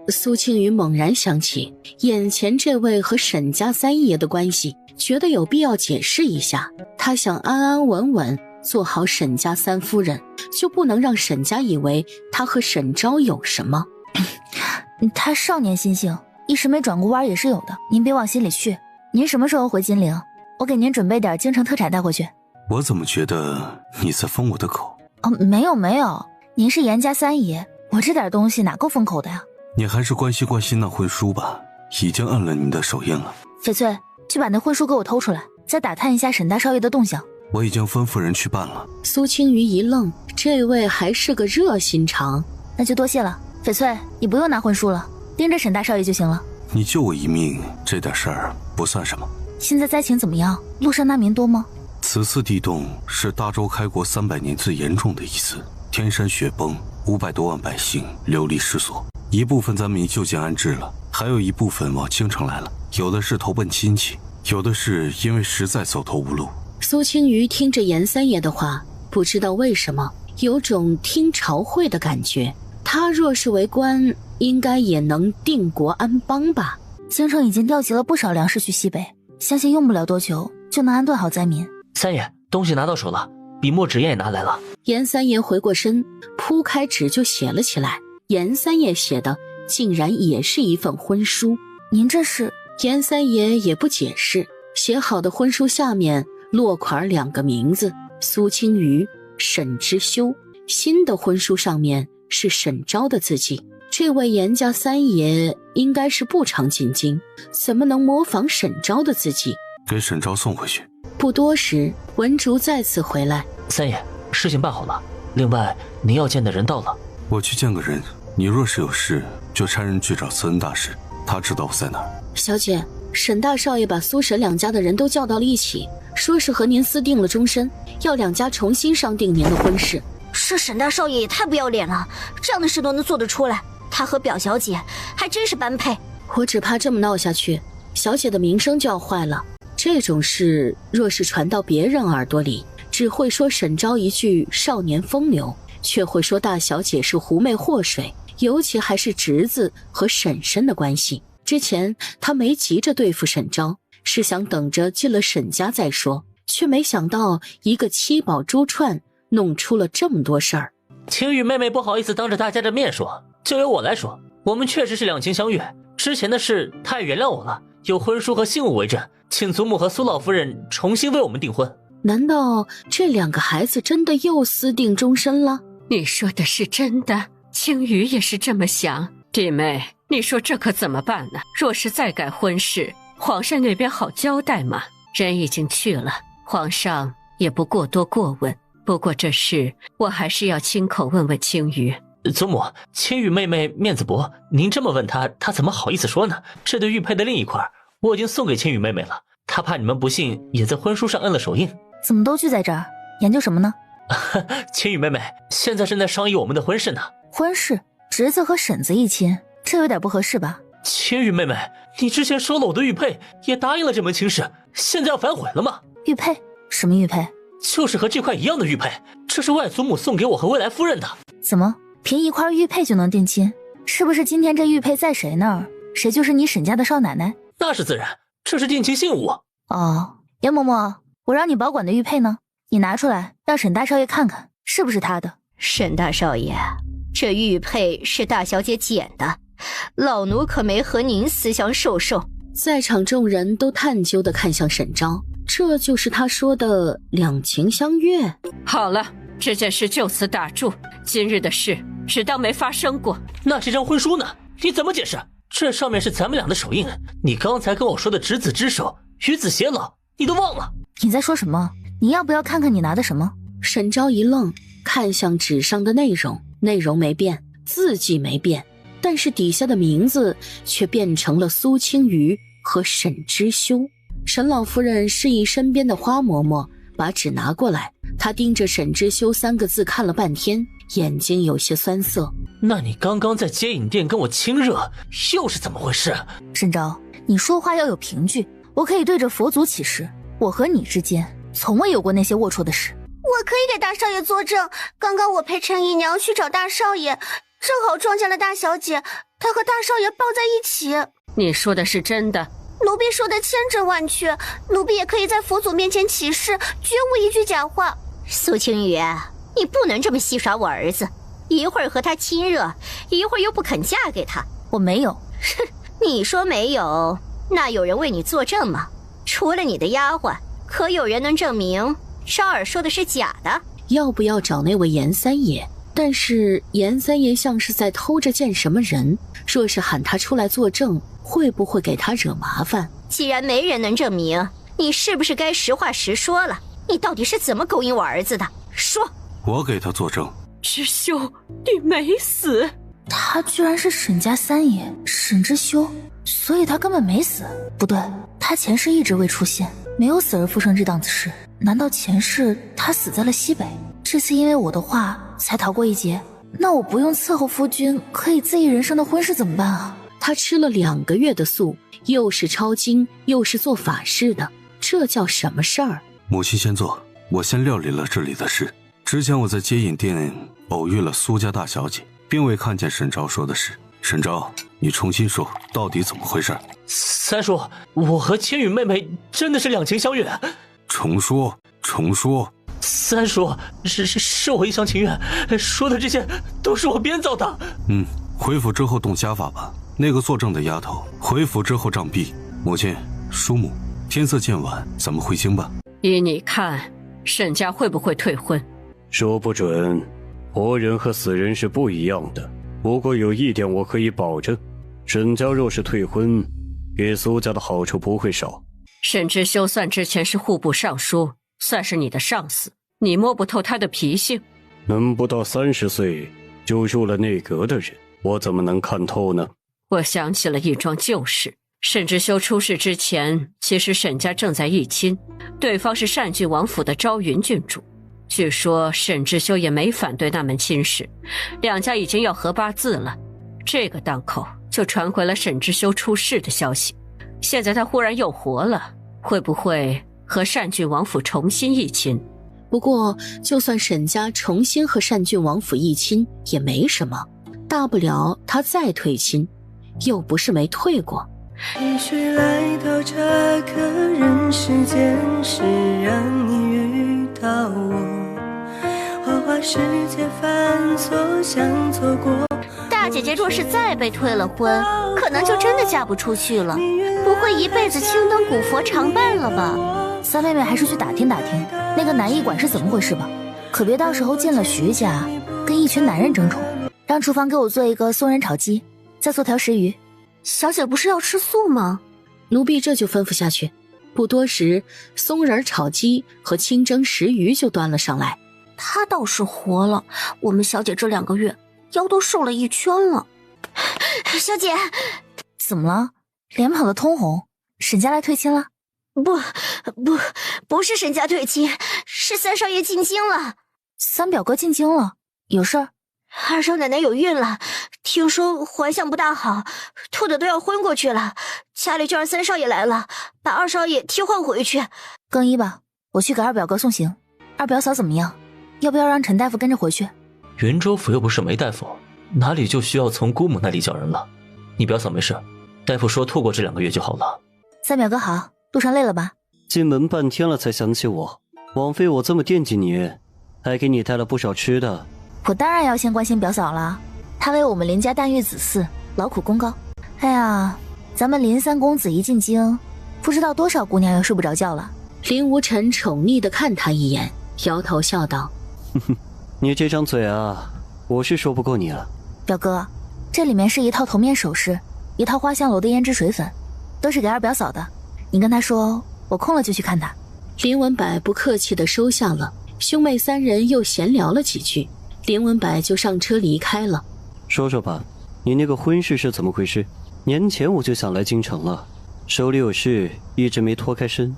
苏青瑜猛然想起眼前这位和沈家三爷的关系，觉得有必要解释一下。他想安安稳稳做好沈家三夫人，就不能让沈家以为他和沈昭有什么。他少年心性，一时没转过弯也是有的，您别往心里去。您什么时候回金陵？我给您准备点京城特产带回去。我怎么觉得你在封我的口？哦，没有，您是严家三爷，我这点东西哪够封口的呀？你还是关心那婚书吧，已经摁了你的手印了。翡翠，去把那婚书给我偷出来，再打探一下沈大少爷的动向。我已经吩咐人去办了。苏青瑜一愣，这位还是个热心肠。那就多谢了。翡翠，你不用拿婚书了，盯着沈大少爷就行了。你救我一命，这点事儿不算什么。现在灾情怎么样？路上难民多吗？此次地动是大周开国300年最严重的一次，天山雪崩，500多万百姓流离失所。一部分咱们已就近安置了，还有一部分往京城来了，有的是投奔亲戚，有的是因为实在走投无路。苏青瑜听着严三爷的话，不知道为什么有种听朝会的感觉。他若是为官，应该也能定国安邦吧。京城已经调集了不少粮食去西北，相信用不了多久就能安顿好灾民。三爷，东西拿到手了，笔墨纸砚也拿来了。严三爷回过身，铺开纸就写了起来。严三爷写的竟然也是一份婚书。您这是？严三爷也不解释，写好的婚书下面落款2个名字：苏青瑜、沈之修。新的婚书上面是沈昭的字迹。这位严家三爷应该是不常进京，怎么能模仿沈昭的字迹？给沈昭送回去。不多时，文竹再次回来。三爷，事情办好了，另外您要见的人到了。我去见个人，你若是有事，就差人去找慈恩大师，他知道我在哪儿。小姐，沈大少爷把苏沈两家的人都叫到了一起，说是和您私定了终身，要两家重新商定您的婚事。这沈大少爷也太不要脸了，这样的事都能做得出来，他和表小姐还真是般配。我只怕这么闹下去，小姐的名声就要坏了。这种事若是传到别人耳朵里，只会说沈昭一句少年风流，却会说大小姐是狐媚祸水，尤其还是侄子和婶婶的关系。之前他没急着对付沈昭，是想等着进了沈家再说，却没想到一个七宝珠串弄出了这么多事儿。青雨妹妹不好意思当着大家的面说，就由我来说，我们确实是两情相悦，之前的事她也原谅我了，有婚书和信物为证，请祖母和苏老夫人重新为我们订婚。难道这两个孩子真的又私定终身了？你说的是真的？青雨也是这么想。弟妹，你说这可怎么办呢？若是再改婚事，皇上那边好交代吗？人已经去了，皇上也不过多过问。不过这事我还是要亲口问问青雨。祖母，青雨妹妹面子薄，您这么问她，她怎么好意思说呢？这对玉佩的另一块我已经送给青雨妹妹了，她怕你们不信，也在婚书上摁了手印。怎么都聚在这儿研究什么呢？青雨妹妹现在正在商议我们的婚事呢。婚事？侄子和婶子一亲，这有点不合适吧？青雨妹妹，你之前收了我的玉佩，也答应了这门亲事，现在要反悔了吗？玉佩？什么玉佩？就是和这块一样的玉佩，这是外祖母送给我和未来夫人的。怎么凭一块玉佩就能定亲？是不是今天这玉佩在谁那儿，谁就是你沈家的少奶奶？那是自然，这是定亲信物。哦，严嬷嬷，我让你保管的玉佩呢？你拿出来让沈大少爷看看，是不是他的？沈大少爷，这玉佩是大小姐捡的，老奴可没和您私相授受。在场众人都探究地看向沈昭，这就是他说的两情相悦。好了，这件事就此打住，今日的事只当没发生过。那这张婚书呢？你怎么解释？这上面是咱们俩的手印，你刚才跟我说的执子之手，与子偕老，你都忘了？你在说什么？你要不要看看你拿的什么？沈昭一愣，看向纸上的内容，内容没变，字迹没变，但是底下的名字却变成了苏青瑜和沈之修。沈老夫人示意身边的花嬷嬷把纸拿过来，她盯着沈之修三个字看了半天，眼睛有些酸涩。那你刚刚在接引店跟我亲热，又是怎么回事？沈昭，你说话要有凭据，我可以对着佛祖起誓，我和你之间从未有过那些龌龊的事。我可以给大少爷作证，刚刚我陪陈姨娘去找大少爷，正好撞见了大小姐，她和大少爷抱在一起。你说的是真的？奴婢说的千真万确，奴婢也可以在佛祖面前起誓，绝无一句假话。苏青雨，你不能这么戏耍我儿子，一会儿和他亲热，一会儿又不肯嫁给他。我没有。哼，你说没有，那有人为你作证吗？除了你的丫鬟，可有人能证明昭儿说的是假的？要不要找那位严三爷？但是严三爷像是在偷着见什么人，若是喊他出来作证，会不会给他惹麻烦？既然没人能证明，你是不是该实话实说了？你到底是怎么勾引我儿子的？说！我给他作证。之修，你没死。他居然是沈家三爷沈之修，所以他根本没死。不对，他前世一直未出现，没有死而复生这档子事。难道前世他死在了西北，这次因为我的话才逃过一劫？那我不用伺候夫君，可以恣意人生的婚事怎么办啊？他吃了2个月的素，又是抄经，又是做法事的，这叫什么事儿？母亲先坐，我先料理了这里的事。之前我在接引店偶遇了苏家大小姐，并未看见沈昭说的事。沈昭，你重新说，到底怎么回事？三叔，我和千羽妹妹真的是两情相悦。重说，重说。三叔，是我一厢情愿，说的这些都是我编造的。回府之后动家法吧。那个作证的丫头，回府之后杖毙。母亲、叔母，天色渐晚，咱们回京吧。依你看，沈家会不会退婚？说不准，活人和死人是不一样的。不过有一点我可以保证，沈家若是退婚，给苏家的好处不会少。沈之修算之前是户部尚书，算是你的上司，你摸不透他的脾性。能不到30岁就入了内阁的人，我怎么能看透呢？我想起了一桩旧事。沈之修出事之前，其实沈家正在议亲，对方是单郡王府的昭云郡主。据说沈之修也没反对那门亲事，两家已经要合八字了。这个档口就传回了沈之修出事的消息。现在他忽然又活了，会不会和单郡王府重新议亲？不过就算沈家重新和单郡王府议亲也没什么，大不了他再退亲，又不是没退过。也许来到这个人世间是让你遇到我，花花世界繁琐想错过。大姐姐若是再被退了婚，可能就真的嫁不出去了，不会一辈子青灯古佛常伴了吧？三妹妹还是去打听打听那个男医馆是怎么回事吧，可别到时候进了徐家跟一群男人争宠。让厨房给我做一个松仁炒鸡，再做条石鱼。小姐不是要吃素吗？奴婢这就吩咐下去。不多时，松仁炒鸡和清蒸石鱼就端了上来。她倒是活了，我们小姐这2个月腰都瘦了一圈了。小姐，怎么了？脸跑得通红。沈家来退亲了？不是沈家退亲，是三少爷进京了。三表哥进京了，有事儿？二少奶奶有孕了，听说怀相不大好，吐的都要昏过去了。家里就让三少爷来了，把二少爷替换回去。更衣吧，我去给二表哥送行。二表嫂怎么样？要不要让陈大夫跟着回去？云州府又不是没大夫，哪里就需要从姑母那里叫人了。你表嫂没事，大夫说吐过这2个月就好了。三表哥好，路上累了吧？进门半天了才想起我，枉费我这么惦记你，还给你带了不少吃的。我当然要先关心表嫂了，她为我们林家诞育子嗣，劳苦功高。哎呀，咱们林三公子一进京，不知道多少姑娘要睡不着觉了。林无尘宠溺地看他一眼，摇头笑道：哼哼，你这张嘴啊，我是说不过你了。表哥，这里面是一套头面首饰，1套花香楼的胭脂水粉，都是给二表嫂的。你跟她说我空了就去看她。林文柏不客气地收下了，兄妹3人又闲聊了几句，林文柏就上车离开了。说说吧，你那个婚事是怎么回事？年前我就想来京城了，手里有事，一直没脱开身。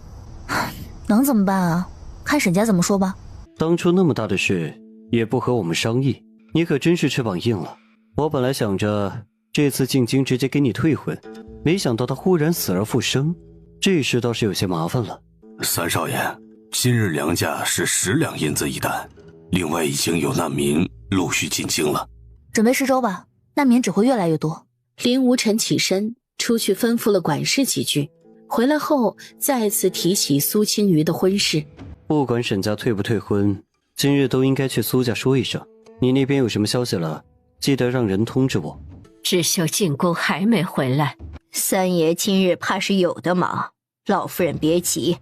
能怎么办啊？看沈家怎么说吧。当初那么大的事也不和我们商议，你可真是翅膀硬了。我本来想着这次进京直接给你退婚，没想到他忽然死而复生，这事倒是有些麻烦了。三少爷，今日粮价是10两银子一担，另外已经有难民陆续进京了，准备10周吧，难民只会越来越多。林无尘起身出去吩咐了管事几句，回来后再次提起苏青瑜的婚事。不管沈家退不退婚，今日都应该去苏家说一声。你那边有什么消息了，记得让人通知我。智秀进宫还没回来，三爷今日怕是有的忙。老夫人别急，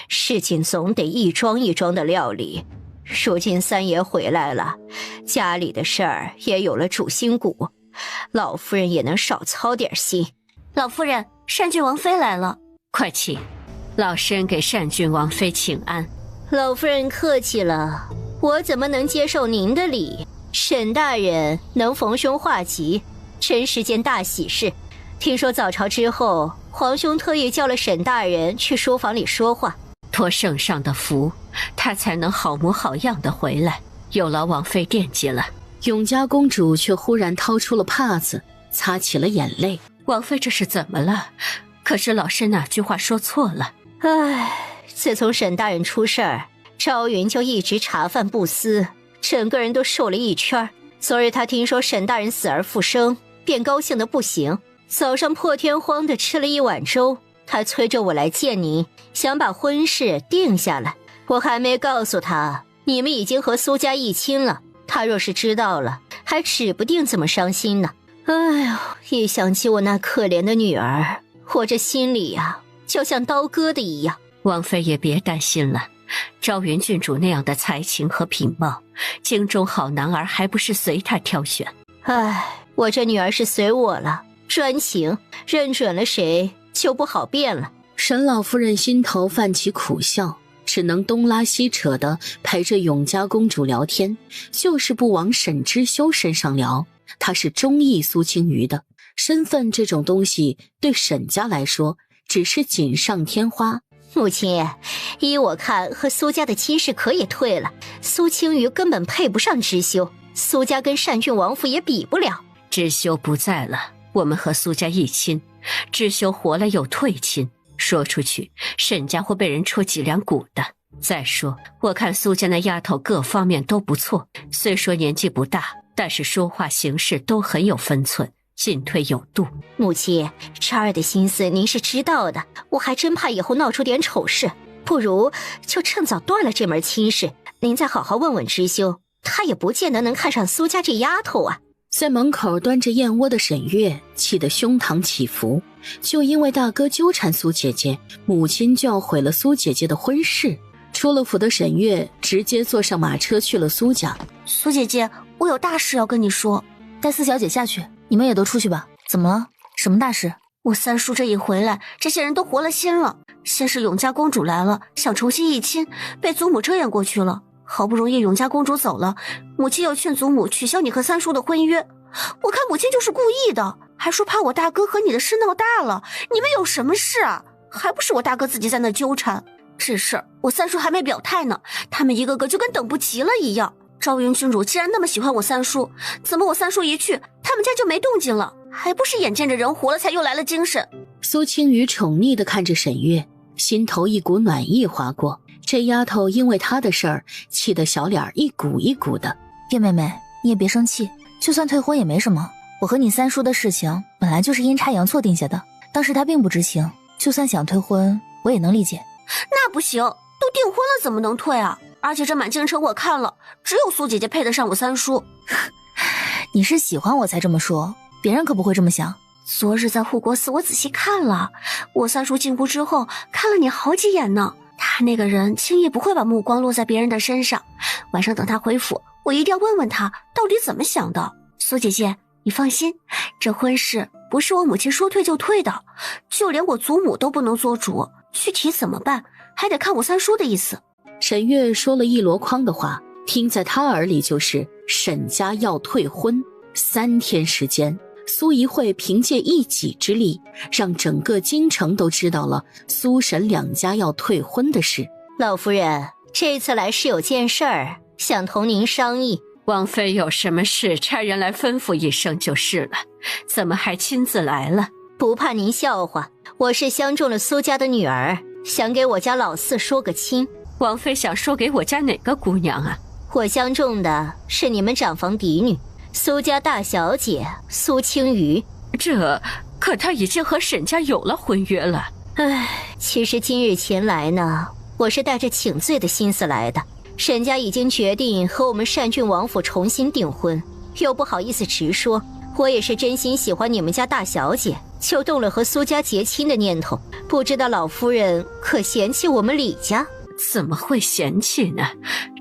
事情总得一桩一桩的料理。如今三爷回来了，家里的事儿也有了主心骨，老夫人也能少操点心。老夫人，单郡王妃来了，快请老身给单郡王妃请安。老夫人客气了，我怎么能接受您的礼？沈大人能逢凶化吉，真是件大喜事。听说早朝之后，皇兄特意叫了沈大人去书房里说话，托圣上的福，他才能好模好样的回来，有劳王妃惦记了。永嘉公主却忽然掏出了帕子，擦起了眼泪。王妃这是怎么了？可是老身哪句话说错了？自从沈大人出事儿，朝云就一直茶饭不思，整个人都瘦了一圈。昨日他听说沈大人死而复生，便高兴得不行，早上破天荒地吃了1碗粥。他催着我来见您，想把婚事定下来。我还没告诉他你们已经和苏家议亲了，他若是知道了，还指不定怎么伤心呢。哎呦，一想起我那可怜的女儿，我这心里呀，就像刀割的一样。王妃也别担心了，昭云郡主那样的才情和品貌，京中好男儿还不是随她挑选。我这女儿是随我了，专情，认准了谁就不好变了。沈老夫人心头泛起苦笑，只能东拉西扯的陪着永嘉公主聊天，就是不往沈知修身上聊。他是中意苏青瑜的，身份这种东西对沈家来说只是锦上添花。母亲，依我看，和苏家的亲事可以退了。苏青瑜根本配不上知修，苏家跟单郡王府也比不了。知修不在了，我们和苏家一亲，知修活了又退亲，说出去沈家会被人戳脊梁骨的。再说我看苏家那丫头各方面都不错，虽说年纪不大，但是说话行事都很有分寸，进退有度。母亲，姹儿的心思您是知道的，我还真怕以后闹出点丑事，不如就趁早断了这门亲事。您再好好问问知修，他也不见得能看上苏家这丫头啊。在门口端着燕窝的沈月气得胸膛起伏，就因为大哥纠缠苏姐姐，母亲就要毁了苏姐姐的婚事。出了府的沈月直接坐上马车去了苏家。苏姐姐，我有大事要跟你说。带四小姐下去，你们也都出去吧。怎么了？什么大事？我三叔这一回来，这些人都活了心了。先是永嘉公主来了，想重新议亲，被祖母遮掩过去了。好不容易永嘉公主走了，母亲又劝祖母取消你和三叔的婚约。我看母亲就是故意的，还说怕我大哥和你的事闹大了。你们有什么事啊？还不是我大哥自己在那纠缠。这事儿我三叔还没表态呢，他们一个个就跟等不及了一样。昭云君主既然那么喜欢我三叔，怎么我三叔一去，他们家就没动静了？还不是眼见着人活了才又来了精神。苏青瑜宠溺地看着沈月，心头一股暖意划过。这丫头因为她的事儿气得小脸一鼓一鼓的。叶妹妹，你也别生气，就算退婚也没什么。我和你三叔的事情本来就是阴差阳错定下的，当时他并不知情，就算想退婚我也能理解。那不行，都订婚了怎么能退啊？而且这满京城我看了，只有苏姐姐配得上我三叔。你是喜欢我才这么说，别人可不会这么想。昨日在护国寺我仔细看了，我三叔进屋之后看了你好几眼呢。他那个人轻易不会把目光落在别人的身上。晚上等他回府，我一定要问问他到底怎么想的。苏姐姐，你放心，这婚事不是我母亲说退就退的，就连我祖母都不能做主，具体怎么办还得看我三叔的意思。沈月说了一箩筐的话，听在他耳里就是沈家要退婚。3天时间，苏怡慧凭借一己之力，让整个京城都知道了苏沈两家要退婚的事。老夫人，这次来是有件事儿，想同您商议。王妃有什么事，差人来吩咐一声就是了，怎么还亲自来了？不怕您笑话，我是相中了苏家的女儿，想给我家老四说个亲。王妃想说给我家哪个姑娘啊？我相中的是你们长房嫡女，苏家大小姐苏青瑜。可她已经和沈家有了婚约了。唉，其实今日前来呢，我是带着请罪的心思来的。沈家已经决定和我们单郡王府重新订婚，又不好意思直说，我也是真心喜欢你们家大小姐，就动了和苏家结亲的念头。不知道老夫人可嫌弃我们李家？怎么会嫌弃呢？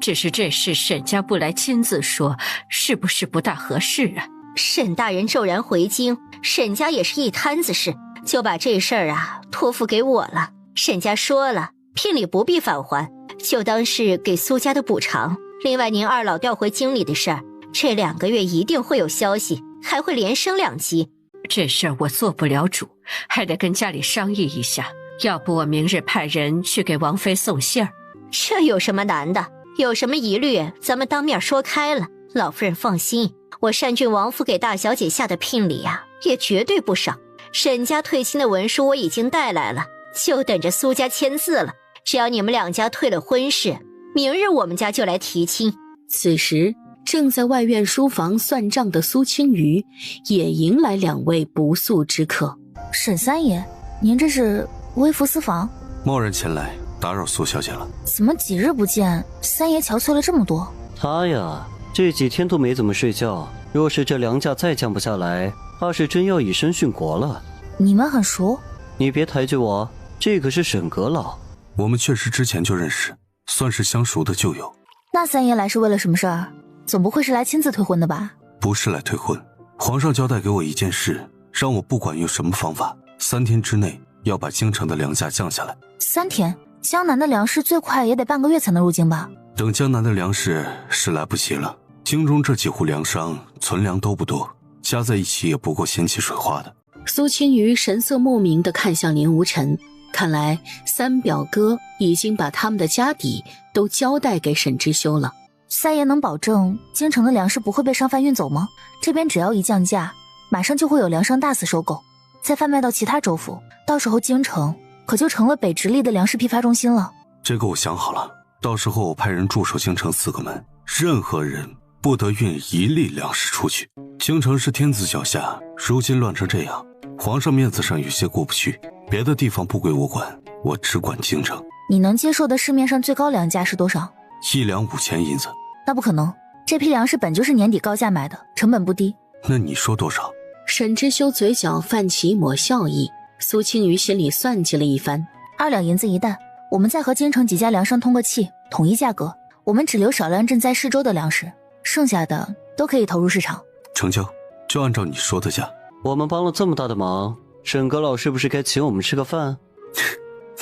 只是这事沈家不来亲自说，是不是不大合适啊？沈大人骤然回京，沈家也是一摊子事，就把这事儿托付给我了。沈家说了，聘礼不必返还，就当是给苏家的补偿。另外您二老调回京里的事儿，这2个月一定会有消息，还会连升2级。这事儿我做不了主，还得跟家里商议一下。要不我明日派人去给王妃送信儿。这有什么难的？有什么疑虑，咱们当面说开了。老夫人放心，我单郡王府给大小姐下的聘礼也绝对不少。沈家退亲的文书我已经带来了，就等着苏家签字了。只要你们2家退了婚事，明日我们家就来提亲。此时正在外院书房算账的苏青瑜也迎来2位不速之客。沈三爷，您这是微服私访？贸然前来打扰苏小姐了。怎么几日不见，三爷憔悴了这么多？他呀，这几天都没怎么睡觉，若是这粮价再降不下来，怕是真要以身殉国了。你们很熟？你别抬举我，这可是沈阁老。我们确实之前就认识，算是相熟的旧友。那三爷来是为了什么事儿？总不会是来亲自退婚的吧？不是来退婚，皇上交代给我一件事，让我不管用什么方法，3天之内要把京城的粮价降下来。3天？江南的粮食最快也得半个月才能入京吧？等江南的粮食是来不及了，京中这几户粮商存粮都不多，加在一起也不够掀起水花的。苏青瑜神色莫名地看向林无尘，看来三表哥已经把他们的家底都交代给沈之修了。三爷能保证京城的粮食不会被商贩运走吗？这边只要一降价，马上就会有粮商大肆收购，再贩卖到其他州府，到时候京城可就成了北直隶的粮食批发中心了。这个我想好了，到时候我派人驻守京城4个门，任何人不得运1粒粮食出去。京城是天子脚下，如今乱成这样，皇上面子上有些过不去，别的地方不归我管，我只管京城。你能接受的市面上最高粮价是多少？1两5000银子。那不可能，这批粮食本就是年底高价买的，成本不低。那你说多少？沈之修嘴角泛起一抹笑意，苏青瑜心里算计了一番，2两银子一担，我们再和京城几家粮商通个气，统一价格。我们只留少量赈灾市州的粮食，剩下的都可以投入市场。成交，就按照你说的价。我们帮了这么大的忙，沈阁老是不是该请我们吃个饭？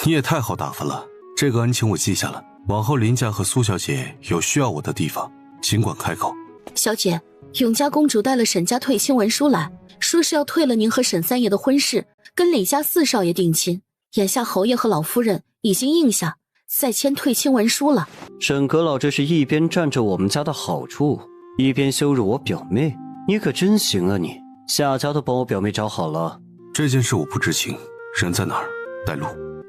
你也太好打发了，这个恩情我记下了。往后林家和苏小姐有需要我的地方，尽管开口。小姐，永嘉公主带了沈家退亲文书来，说是要退了您和沈三爷的婚事，跟李家4少爷定亲。眼下侯爷和老夫人已经应下，再签退亲文书了。沈阁老这是一边占着我们家的好处，一边羞辱我表妹，你可真行啊你！夏家都帮我表妹找好了。这件事我不知情，人在哪儿？带路。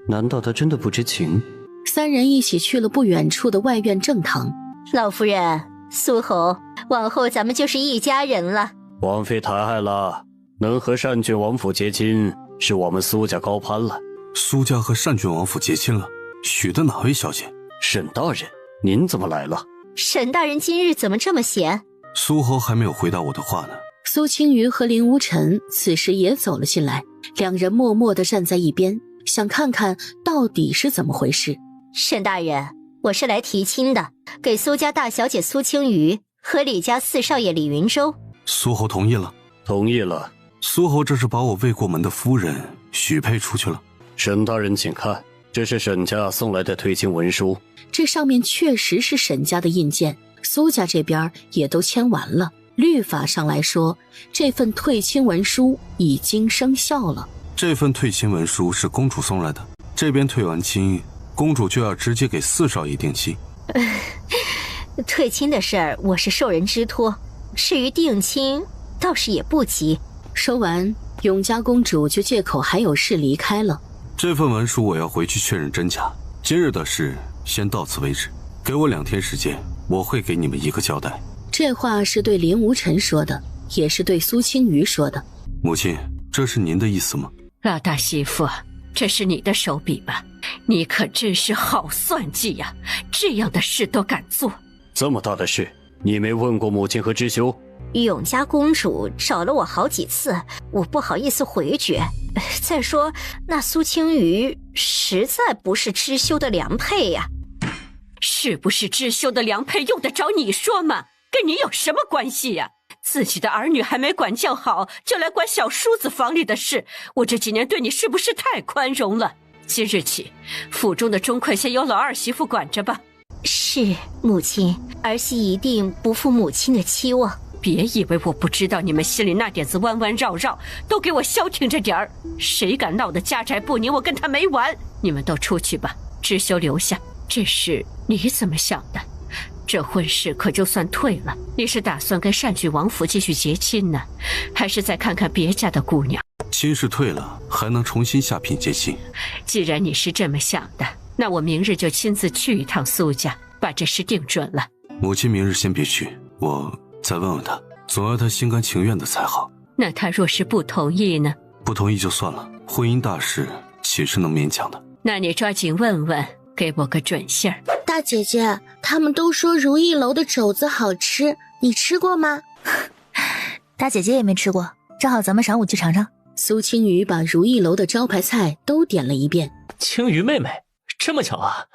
难道他真的不知情？3人一起去了不远处的外院正堂。老夫人，苏侯，往后咱们就是一家人了。王妃抬爱了，能和单郡王府结亲，是我们苏家高攀了。苏家和单郡王府结亲了？许的哪位小姐？沈大人，您怎么来了？沈大人今日怎么这么闲？苏侯还没有回答我的话呢。苏青瑜和林无尘此时也走了进来，两人默默地站在一边，想看看到底是怎么回事。沈大人，我是来提亲的，给苏家大小姐苏青瑜和李家4少爷李云洲。苏侯同意了？同意了。苏侯这是把我未过门的夫人许配出去了。沈大人请看，这是沈家送来的退亲文书。这上面确实是沈家的印鉴，苏家这边也都签完了。律法上来说，这份退亲文书已经生效了。这份退亲文书是公主送来的，这边退完亲，公主就要直接给4少爷定亲。退亲的事儿我是受人之托，至于定亲倒是也不急。说完，永嘉公主就借口还有事离开了。这份文书我要回去确认真假，今日的事先到此为止，给我2天时间，我会给你们一个交代。这话是对林无尘说的，也是对苏青瑜说的。母亲，这是您的意思吗？老大媳妇，这是你的手笔吧？你可真是好算计呀，这样的事都敢做。这么大的事，你没问过母亲和知修？永嘉公主找了我好几次，我不好意思回绝。再说那苏青瑜实在不是知修的良配呀。是不是知修的良配用得着你说吗？跟你有什么关系呀？自己的儿女还没管教好，就来管小叔子房里的事，我这几年对你是不是太宽容了？今日起，府中的钟馗先由老二媳妇管着吧。是，母亲，儿媳一定不负母亲的期望。别以为我不知道你们心里那点子弯弯绕绕，都给我消停着点儿！谁敢闹得家宅不宁，我跟他没完！你们都出去吧，知修留下。这事你怎么想的？这婚事可就算退了，你是打算跟单郡王府继续结亲呢，还是再看看别家的姑娘？亲事退了，还能重新下聘结亲。既然你是这么想的，那我明日就亲自去一趟苏家，把这事定准了。母亲明日先别去，我再问问他，总要他心甘情愿的才好。那他若是不同意呢？不同意就算了，婚姻大事岂是能勉强的？那你抓紧问问，给我个准信儿。大姐姐，他们都说如意楼的肘子好吃，你吃过吗？大姐姐也没吃过，正好咱们晌午去尝尝。苏青瑜把如意楼的招牌菜都点了一遍。青瑜妹妹，这么巧啊？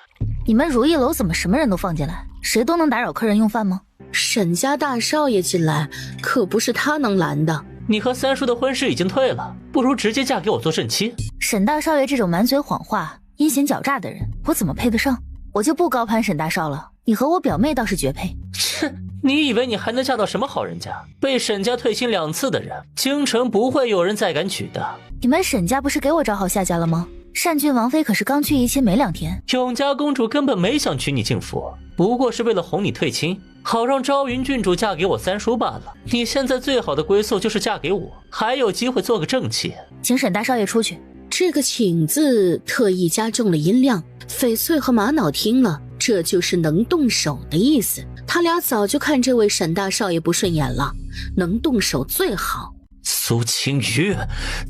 你们如意楼怎么什么人都放进来？谁都能打扰客人用饭吗？沈家大少爷进来，可不是他能拦的。你和三叔的婚事已经退了，不如直接嫁给我做正妻。沈大少爷这种满嘴谎话，阴险狡诈的人，我怎么配得上？我就不高攀沈大少了，你和我表妹倒是绝配。切，你以为你还能嫁到什么好人家？被沈家退亲2次的人，京城不会有人再敢娶的。你们沈家不是给我找好下家了吗？单郡王妃可是刚去一亲没2天。永嘉公主根本没想娶你进府，不过是为了哄你退亲，好让昭云郡主嫁给我三叔罢了。你现在最好的归宿就是嫁给我，还有机会做个正妻。请沈大少爷出去。这个请字特意加重了音量，翡翠和玛瑙听了，这就是能动手的意思。他俩早就看这位沈大少爷不顺眼了，能动手最好。苏青瑜，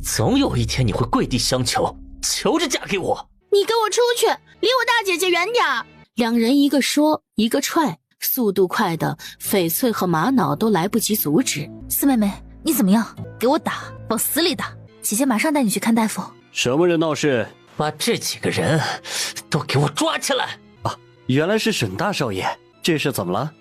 总有一天你会跪地相求，求着嫁给我。你给我出去，离我大姐姐远点儿。两人一个说一个踹，速度快的翡翠和玛瑙都来不及阻止。四妹妹，你怎么样？给我打，往死里打！姐姐马上带你去看大夫。什么人闹事？把这几个人都给我抓起来！啊，原来是沈大少爷，这是怎么了？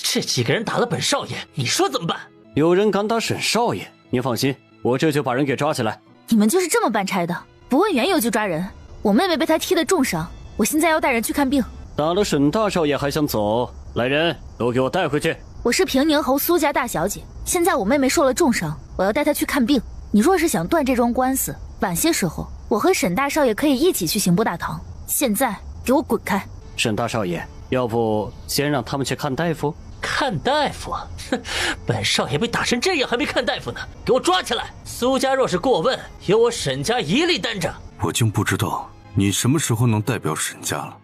这几个人打了本少爷，你说怎么办？有人敢打沈少爷，您放心，我这就把人给抓起来。你们就是这么办差的？不问缘由就抓人？我妹妹被他踢得重伤，我现在要带人去看病。打了沈大少爷还想走？来人，都给我带回去！我是平宁侯苏家大小姐，现在我妹妹受了重伤，我要带她去看病。你若是想断这桩官司，晚些时候我和沈大少爷可以一起去刑部大堂。现在给我滚开！沈大少爷，要不先让他们去看大夫？看大夫？哼，本少爷被打成这样还没看大夫呢，给我抓起来！苏家若是过问，由我沈家一力担着。我竟不知道你什么时候能代表沈家了。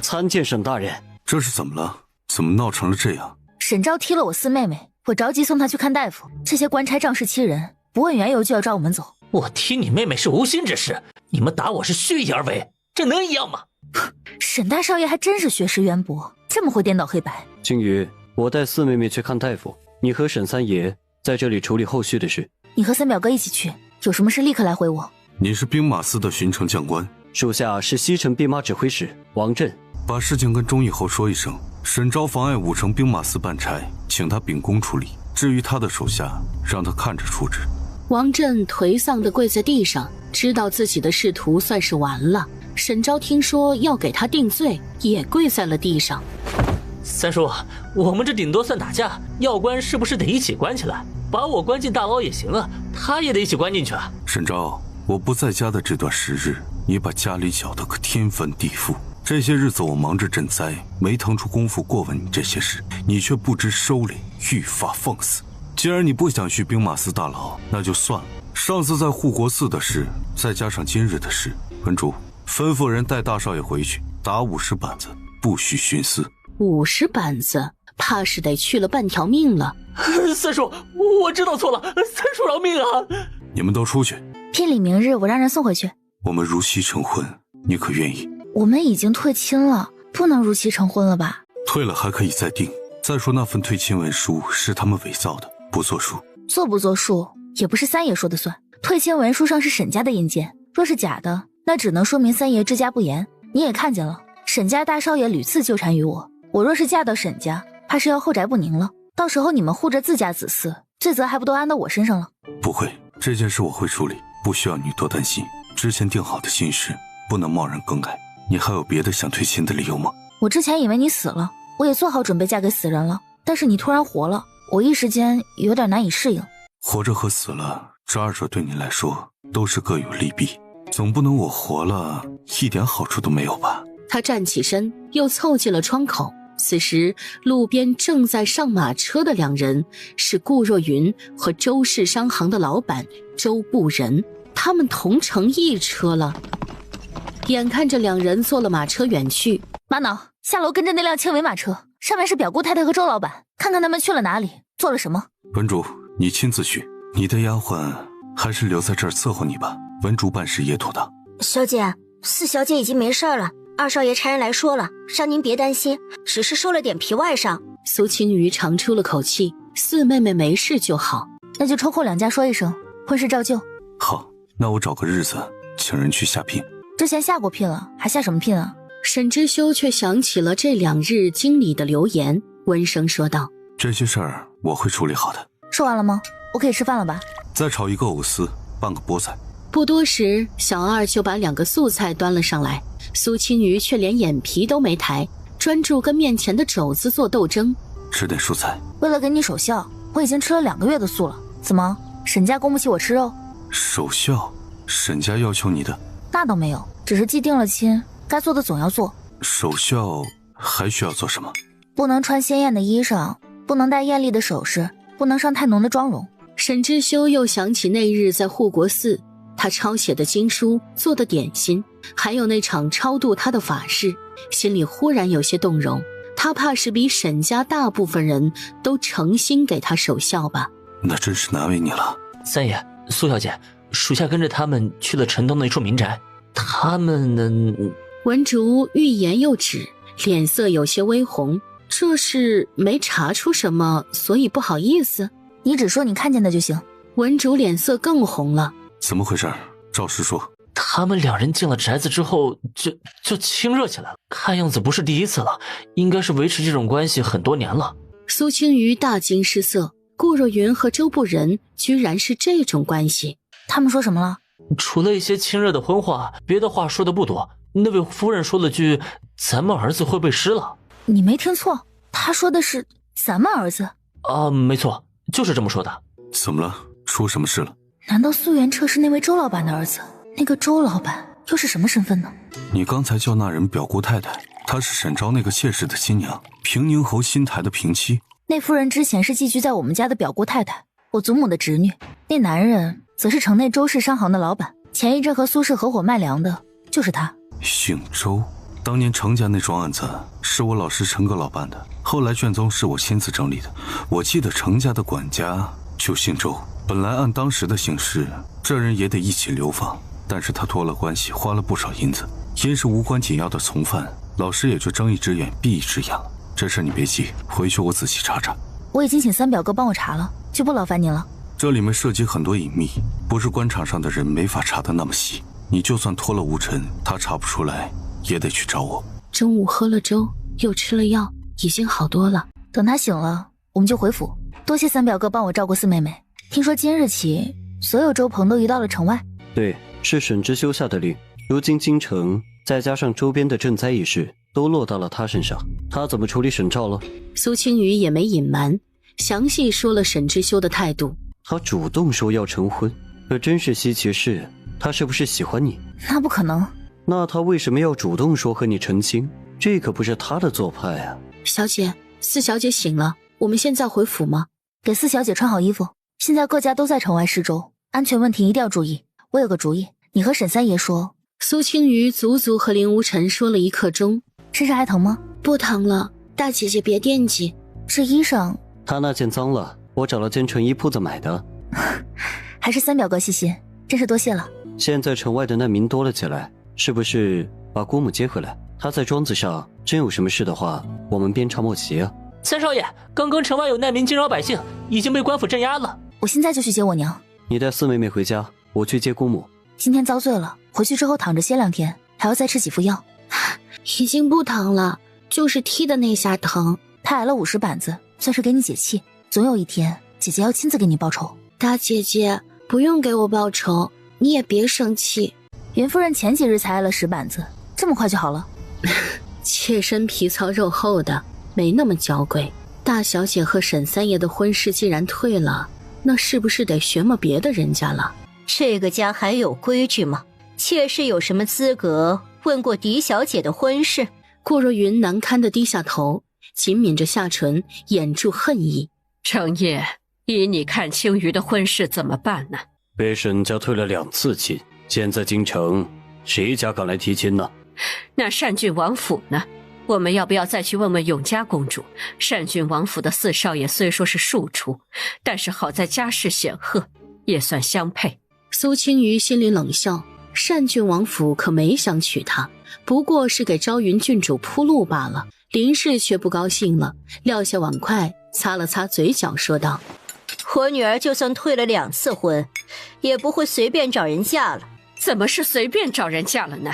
参见沈大人。这是怎么了？怎么闹成了这样？沈昭踢了我四妹妹，我着急送她去看大夫。这些官差仗势欺人，不问缘由就要抓我们走。我踢你妹妹是无心之事，你们打我是蓄意而为，这能一样吗？沈大少爷还真是学识渊博，这么会颠倒黑白。青羽，我带四妹妹去看大夫，你和沈三爷在这里处理后续的事。你和三表哥一起去，有什么事立刻来回我。你是兵马司的巡城将官，属下是西城兵马指挥使王震。把事情跟钟义侯说一声，沈昭妨碍武城兵马司办差，请他秉公处理。至于他的手下，让他看着处置。王震颓丧地跪在地上，知道自己的仕途算是完了。沈昭听说要给他定罪，也跪在了地上。三叔，我们这顶多算打架，要关是不是得一起关起来？把我关进大牢也行啊，他也得一起关进去啊。沈昭，我不在家的这段时日，你把家里搅得可天翻地覆。这些日子我忙着赈灾，没腾出功夫过问你这些事，你却不知收敛，愈发放肆。既然你不想去兵马司大牢，那就算了。上次在护国寺的事，再加上今日的事，文竹吩咐人带大少爷回去，打50板子，不许徇私。50板子，怕是得去了半条命了。三叔，我知道错了，三叔饶命啊！你们都出去。聘礼明日我让人送回去。我们如期成婚，你可愿意？我们已经退亲了，不能如期成婚了吧？退了还可以再定。再说那份退亲文书是他们伪造的，不作数。做不作数也不是三爷说的算。退亲文书上是沈家的印鉴，若是假的，那只能说明三爷治家不严。你也看见了，沈家大少爷屡次纠缠于我，我若是嫁到沈家，怕是要后宅不宁了。到时候你们护着自家子嗣，罪责还不都安到我身上了？不会，这件事我会处理，不需要你多担心。之前定好的亲事不能贸然更改。你还有别的想退亲的理由吗？我之前以为你死了，我也做好准备嫁给死人了，但是你突然活了，我一时间有点难以适应。活着和死了，这二者对你来说都是各有利弊，总不能我活了一点好处都没有吧？他站起身，又凑近了窗口。此时路边正在上马车的两人是顾若云和周氏商行的老板周不仁，他们同乘一车了。眼看着两人坐了马车远去，玛瑙，下楼跟着那辆轻尾马车，上面是表姑太太和周老板，看看他们去了哪里，做了什么。文竹，你亲自去，你的丫鬟还是留在这儿伺候你吧。文竹办事也妥当。小姐，四小姐已经没事了，二少爷差人来说了，让您别担心，只是受了点皮外伤。苏青瑜长出了口气，四妹妹没事就好。那就抽空两家说一声，婚事照旧。好，那我找个日子请人去下聘。之前下过聘了，还下什么聘啊？沈之修却想起了这2日经理的流言，温声说道：这些事儿我会处理好的。说完了吗？我可以吃饭了吧？再炒一个藕丝，拌个菠菜。不多时，小二就把2个素菜端了上来，苏青瑜却连眼皮都没抬，专注跟面前的肘子做斗争。吃点蔬菜。为了给你守孝，我已经吃了2个月的素了。怎么，沈家供不起我吃肉？守孝？沈家要求你的？那倒没有，只是既定了亲，该做的总要做。守孝还需要做什么？不能穿鲜艳的衣裳，不能戴艳丽的首饰，不能上太浓的妆容。沈之修又想起那日在护国寺，他抄写的经书、做的点心，还有那场超度他的法事，心里忽然有些动容。他怕是比沈家大部分人都诚心给他守孝吧。那真是难为你了。三爷，苏小姐，属下跟着他们去了城东的一处民宅。他们呢？文竹欲言又止，脸色有些微红。这是没查出什么，所以不好意思？你只说你看见的就行。文竹脸色更红了。怎么回事？照实说。他们2人进了宅子之后就亲热起来了，看样子不是第一次了，应该是维持这种关系很多年了。苏青瑜大惊失色，顾若云和周不仁居然是这种关系。他们说什么了？除了一些亲热的荤话，别的话说的不多。那位夫人说了句咱们儿子会被失了。你没听错，他说的是咱们儿子。没错，就是这么说的。怎么了？出什么事了？难道苏元彻是那位周老板的儿子？那个周老板又是什么身份呢？你刚才叫那人表姑太太，她是沈昭那个谢氏的亲娘，平宁侯新台的平妻。那夫人之前是寄居在我们家的表姑太太，我祖母的侄女。那男人则是城内周氏商行的老板，前一阵和苏氏合伙卖粮的就是他。姓周。当年程家那桩案子是我老师程哥老办的，后来卷宗是我亲自整理的。我记得程家的管家就姓周，本来按当时的形势，这人也得一起流放，但是他托了关系，花了不少银子，因是无关紧要的从犯，老师也就睁一只眼闭一只眼了。这事你别急，回去我仔细查查。我已经请三表哥帮我查了，就不劳烦您了。这里面涉及很多隐秘，不是官场上的人没法查得那么细。你就算托了吴尘，他查不出来也得去找我。中午喝了粥，又吃了药，已经好多了。等他醒了，我们就回府。多谢三表哥帮我照顾四妹妹。听说今日起，所有周棚都移到了城外。对，是沈之修下的令。如今京城再加上周边的赈灾一事，都落到了他身上。他怎么处理沈照了？苏青瑜也没隐瞒，详细说了沈之修的态度。他主动说要成婚，可真是稀奇事，他是不是喜欢你？那不可能。那他为什么要主动说和你成亲？这可不是他的做派啊。小姐，四小姐醒了，我们现在回府吗？给四小姐穿好衣服。现在各家都在城外施粥，安全问题一定要注意。我有个主意，你和沈三爷说。苏青瑜足足和林无尘说了1刻钟。身上还疼吗？不疼了，大姐姐别惦记。这衣裳，他那件脏了，我找了间纯衣铺子买的。还是三表哥细心，真是多谢了。现在城外的难民多了起来，是不是把姑母接回来？她在庄子上，真有什么事的话，我们鞭长莫及啊。三少爷，刚刚城外有难民惊扰百姓，已经被官府镇压了。我现在就去接我娘。你带四妹妹回家，我去接姑母。今天遭罪了，回去之后躺着歇2天，还要再吃几副药。已经不疼了，就是踢的那下疼。他挨了50板子，算是给你解气。总有一天，姐姐要亲自给你报仇。大姐姐，不用给我报仇，你也别生气。袁夫人前几日才挨了10板子，这么快就好了？妾身皮糙肉厚的，没那么娇贵。大小姐和沈三爷的婚事既然退了，那是不是得学么别的人家了？这个家还有规矩吗？妾室有什么资格问过狄小姐的婚事？顾若云难堪地低下头，紧抿着下唇，掩住恨意。程爷，依你看青瑜的婚事怎么办呢？被沈家退了2次亲，现在京城谁家敢来提亲呢？那单郡王府呢？我们要不要再去问问永嘉公主？单郡王府的4少爷虽说是庶出，但是好在家世显赫，也算相配。苏青瑜心里冷笑，单郡王府可没想娶她，不过是给昭云郡主铺路罢了。林氏却不高兴了，撂下碗筷，擦了擦嘴角，说道：我女儿就算退了2次婚，也不会随便找人嫁了。怎么是随便找人嫁了呢？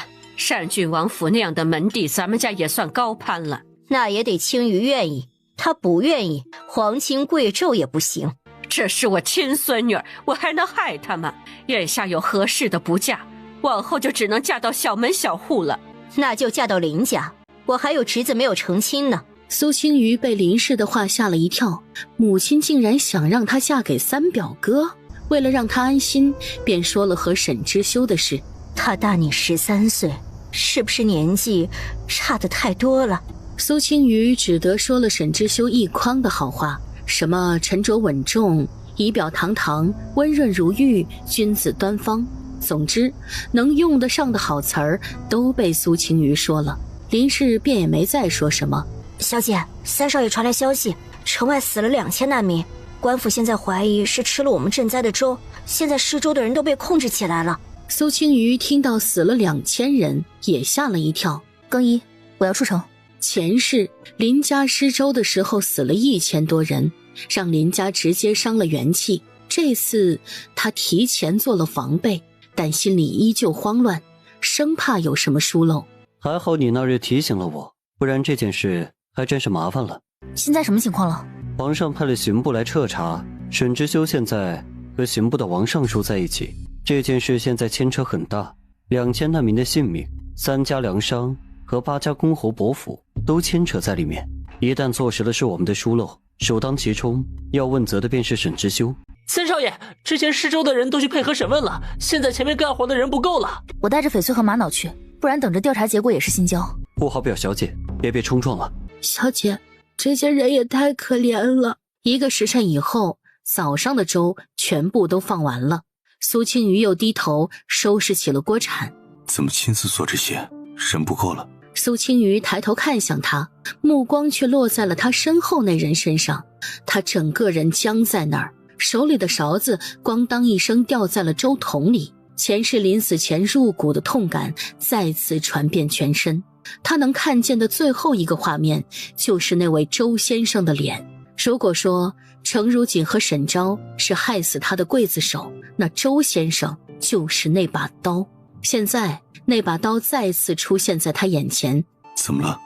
单郡王府那样的门第，咱们家也算高攀了。那也得青瑜愿意，她不愿意，皇亲贵胄也不行。这是我亲孙女儿，我还能害她吗？眼下有合适的不嫁，往后就只能嫁到小门小户了。那就嫁到林家，我还有侄子没有成亲呢。苏青瑜被林氏的话吓了一跳，母亲竟然想让她嫁给三表哥。为了让她安心，便说了和沈之修的事。他大你13岁，是不是年纪差得太多了？苏青瑜只得说了沈之修一筐的好话，什么沉着稳重、仪表堂堂、温润如玉、君子端方，总之能用得上的好词儿都被苏青瑜说了。林氏便也没再说什么。小姐，三少爷传来消息，城外死了2000难民，官府现在怀疑是吃了我们赈灾的粥，现在施粥的人都被控制起来了。苏青瑜听到死了2000人，也吓了一跳。更衣，我要出城。前世林家施粥的时候死了1000多人，让林家直接伤了元气。这次他提前做了防备，但心里依旧慌乱，生怕有什么疏漏。还好你那日提醒了我，不然这件事还真是麻烦了。现在什么情况了？皇上派了刑部来彻查，沈之修现在和刑部的王尚书在一起。这件事现在牵扯很大，2000难民的性命，3家粮商和8家公侯伯府都牵扯在里面。一旦坐实了是我们的疏漏，首当其冲要问责的便是沈之修。三少爷，之前施粥的人都去配合审问了，现在前面干活的人不够了。我带着翡翠和玛瑙去，不然等着调查结果也是心焦。不好，表小姐，别被冲撞了。小姐，这些人也太可怜了。1个时辰以后，早上的粥全部都放完了。苏青瑜又低头收拾起了锅铲。怎么亲自做这些？人不够了。苏青瑜抬头看向他，目光却落在了他身后那人身上。他整个人僵在那儿，手里的勺子咣当一声掉在了粥桶里。前世临死前入骨的痛感再次传遍全身。他能看见的最后一个画面，就是那位周先生的脸。如果说程如锦和沈昭是害死他的刽子手，那周先生就是那把刀。现在那把刀再次出现在他眼前。怎么了？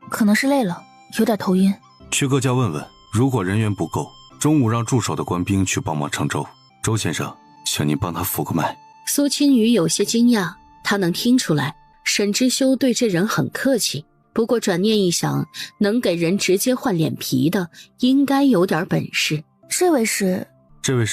可能是累了，有点头晕。去各家问问，如果人员不够，中午让驻守的官兵去帮忙盛粥。周先生，请您帮他扶个脉。苏青瑜有些惊讶，他能听出来沈之修对这人很客气，不过转念一想，能给人直接换脸皮的应该有点本事。这位是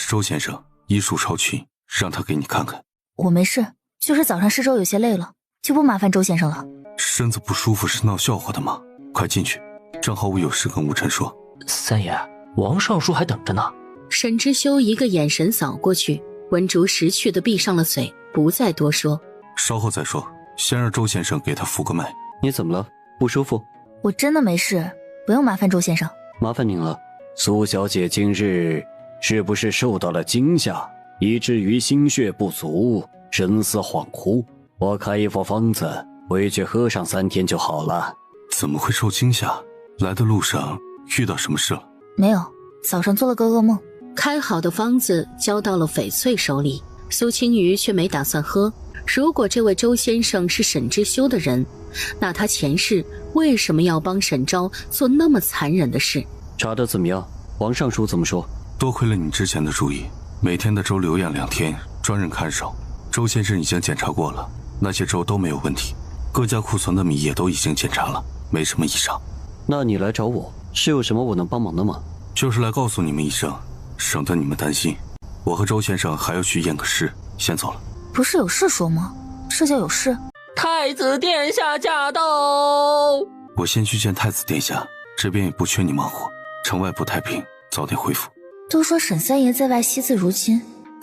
周先生，医术超群，让他给你看看。我没事，就是早上施粥有些累了，就不麻烦周先生了。身子不舒服是闹笑话的吗？快进去，正好我有事跟吴晨说。三爷，王尚书还等着呢。沈之修一个眼神扫过去，文竹识趣地闭上了嘴，不再多说。稍后再说，先让周先生给他扶个脉。你怎么了？不舒服？我真的没事，不用麻烦周先生。麻烦您了。苏小姐今日是不是受到了惊吓，以至于心血不足，神思恍惚？我开一副方子，回去喝上3天就好了。怎么会受惊吓？来的路上遇到什么事了？没有，早上做了个噩梦。开好的方子交到了翡翠手里，苏青瑜却没打算喝。如果这位周先生是沈之修的人，那他前世为什么要帮沈昭做那么残忍的事？查得怎么样？王尚书怎么说？多亏了你之前的注意，每天的粥留养2天，专人看守。周先生已经检查过了，那些粥都没有问题，各家库存的米也都已经检查了，没什么异常。那你来找我是有什么我能帮忙的吗？就是来告诉你们一声，省得你们担心。我和周先生还要去验个尸，先走了。不是有事说吗？这叫有事？太子殿下驾到！我先去见太子殿下，这边也不缺你忙活，城外不太平，早点恢复。都说沈三爷在外惜字如金，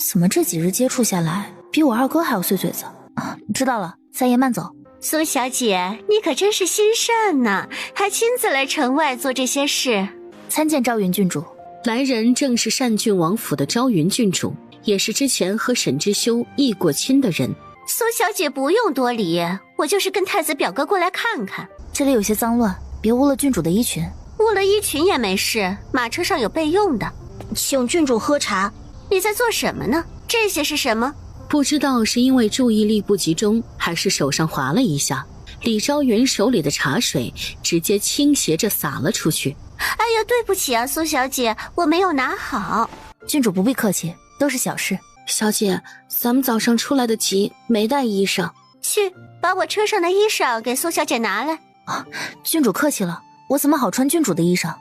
怎么这几日接触下来，比我二哥还要碎嘴子啊？知道了，三爷慢走。苏小姐，你可真是心善呐，还亲自来城外做这些事。参见昭云郡主。来人正是单郡王府的昭云郡主，也是之前和沈之修议过亲的人。苏小姐不用多礼，我就是跟太子表哥过来看看。这里有些脏乱，别污了郡主的衣裙。污了衣裙也没事，马车上有备用的。请郡主喝茶。你在做什么呢？这些是什么？不知道是因为注意力不集中，还是手上滑了一下，李昭云手里的茶水直接倾斜着洒了出去。哎呀，对不起啊，苏小姐，我没有拿好。郡主不必客气，都是小事。小姐，咱们早上出来的急，没带衣裳。去，把我车上的衣裳给苏小姐拿来。啊，郡主客气了，我怎么好穿郡主的衣裳？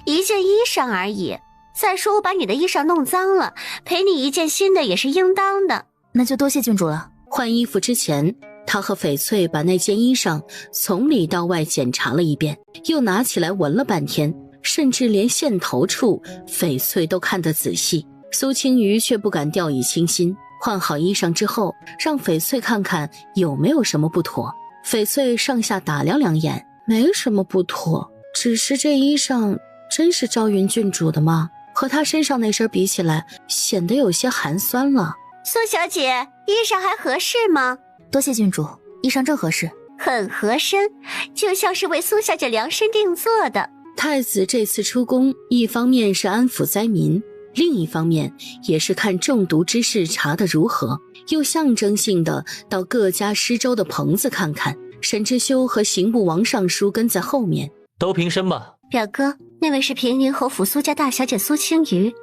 一件衣裳而已。再说我把你的衣裳弄脏了，赔你一件新的也是应当的。那就多谢郡主了。换衣服之前，他和翡翠把那件衣裳从里到外检查了一遍，又拿起来闻了半天，甚至连线头处翡翠都看得仔细。苏青瑜却不敢掉以轻心，换好衣裳之后，让翡翠看看有没有什么不妥。翡翠上下打量两眼，没什么不妥，只是这衣裳真是昭云郡主的吗？和她身上那身比起来，显得有些寒酸了。苏小姐，衣裳还合适吗？多谢郡主，衣裳正合适，很合身，就像是为苏小姐量身定做的。太子这次出宫，一方面是安抚灾民，另一方面也是看中毒之事查得如何，又象征性的到各家施粥的棚子看看。沈之修和刑部王尚书跟在后面。都平身吧。表哥，那位是平宁侯府苏家大小姐苏青瑜，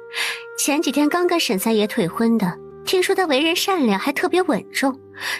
前几天刚跟沈三爷退婚的，听说她为人善良，还特别稳重，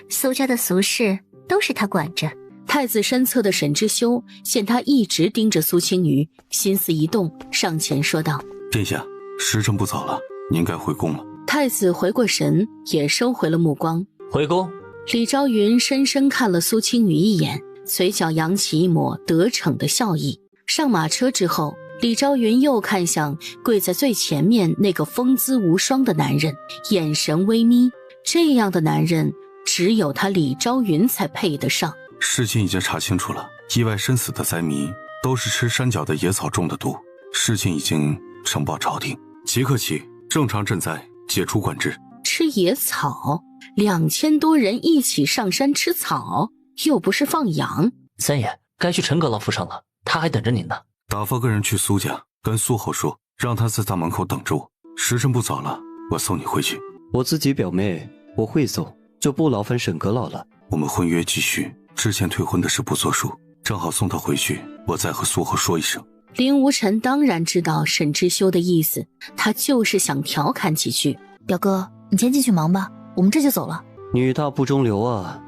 苏家的俗事都是她管着。太子身侧的沈之修见他一直盯着苏青瑜，心思一动，上前说道：殿下，时辰不早了，您该回宫了。太子回过神，也收回了目光。回宫。李昭云深深看了苏青瑜一眼，嘴角扬起一抹得逞的笑意。上马车之后，李昭云又看向跪在最前面那个风姿无双的男人，眼神微眯。这样的男人，只有他李昭云才配得上。事情已经查清楚了，意外身死的灾民都是吃山脚的野草中的毒，事情已经呈报朝廷，即刻起正常赈灾，解除管制。吃野草？2000多人一起上山吃草，又不是放羊。三爷，该去陈阁老府上了，他还等着您呢。打发个人去苏家，跟苏后说，让他在大门口等着我。时辰不早了，我送你回去。我自己表妹，我会送，就不劳烦沈阁老了。我们婚约继续，之前退婚的事不作数，正好送他回去，我再和苏后说一声。林无尘当然知道沈之修的意思，他就是想调侃几句。表哥，你先进去忙吧，我们这就走了。女大不中留啊。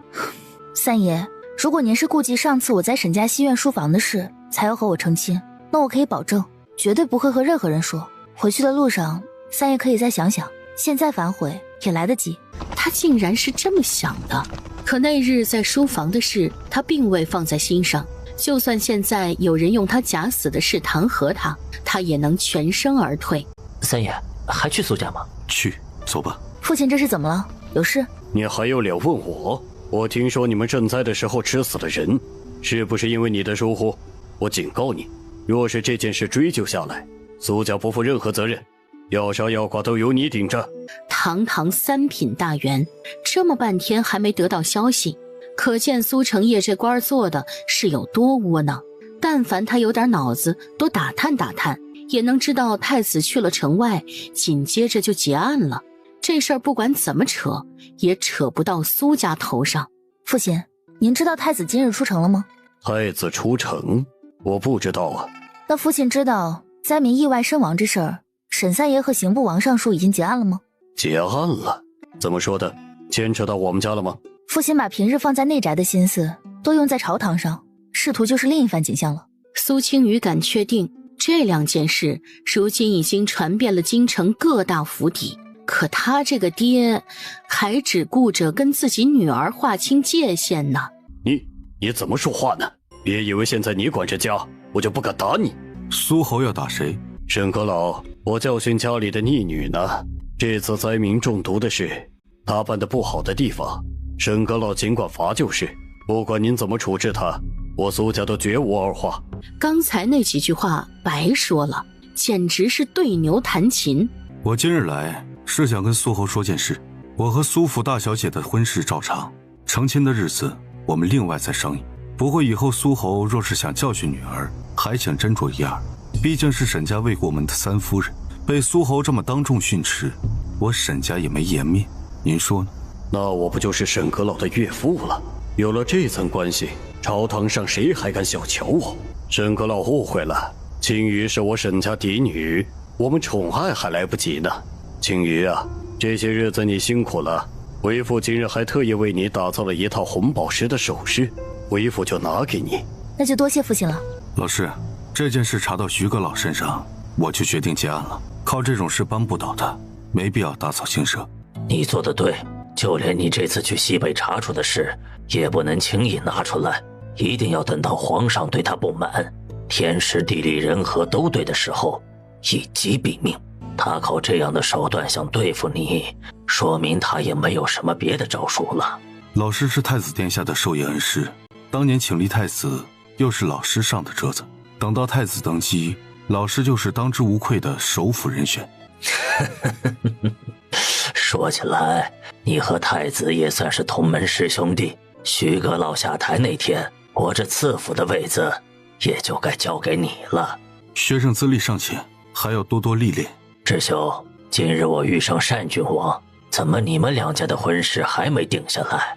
三爷，如果您是顾忌上次我在沈家西院书房的事才要和我成亲，那我可以保证绝对不会和任何人说。回去的路上，三爷可以再想想，现在反悔也来得及。他竟然是这么想的。可那日在书房的事，他并未放在心上。就算现在有人用他假死的事弹劾他，他也能全身而退。三爷，还去苏家吗？去，走吧。父亲这是怎么了？有事？你还有脸问我？我听说你们赈灾的时候吃死了人，是不是因为你的疏忽？我警告你，若是这件事追究下来，苏家不负任何责任，要杀要剐都由你顶着。堂堂3品大员，这么半天还没得到消息，可见苏成业这官做的是有多窝囊。但凡他有点脑子，多打探打探，也能知道太子去了城外，紧接着就结案了。这事儿不管怎么扯，也扯不到苏家头上。父亲，您知道太子今日出城了吗？太子出城？我不知道啊。那父亲知道灾民意外身亡之事儿，沈三爷和刑部王尚书已经结案了吗？结案了？怎么说的？牵扯到我们家了吗？父亲把平日放在内宅的心思都用在朝堂上，仕途就是另一番景象了。苏青瑜敢确定，这2件事如今已经传遍了京城各大府邸。可他这个爹还只顾着跟自己女儿划清界限呢。你怎么说话呢？别以为现在你管着家，我就不敢打你。苏侯要打谁？沈阁老，我教训家里的逆女呢。这次灾民中毒的事，他办得不好的地方，沈阁老尽管罚就是，不管您怎么处置他，我苏家都绝无二话。刚才那几句话白说了，简直是对牛弹琴。我今日来是想跟苏侯说件事，我和苏府大小姐的婚事照常，成亲的日子我们另外再商议。不过以后苏侯若是想教训女儿，还请斟酌一二。毕竟是沈家未过门的3夫人，被苏侯这么当众训斥，我沈家也没颜面。您说呢？那我不就是沈阁老的岳父了？有了这层关系，朝堂上谁还敢小瞧我？沈阁老误会了，青鱼是我沈家嫡女，我们宠爱还来不及呢。青鱼啊，这些日子你辛苦了，为父今日还特意为你打造了一套红宝石的首饰，为父就拿给你。那就多谢父亲了。老师，这件事查到徐阁老身上，我就决定结案了。靠这种事扳不倒他，没必要打草惊蛇。你做得对，就连你这次去西北查处的事，也不能轻易拿出来，一定要等到皇上对他不满，天时地利人和都对的时候，一击毙命。他靠这样的手段想对付你，说明他也没有什么别的招数了。老师是太子殿下的授业恩师，当年请立太子，又是老师上的折子。等到太子登基，老师就是当之无愧的首辅人选。说起来，你和太子也算是同门师兄弟。徐阁老下台那天，我这次辅的位子也就该交给你了。学生资历尚浅，还要多多历练。智兄，今日我遇上单郡王，怎么你们两家的婚事还没定下来？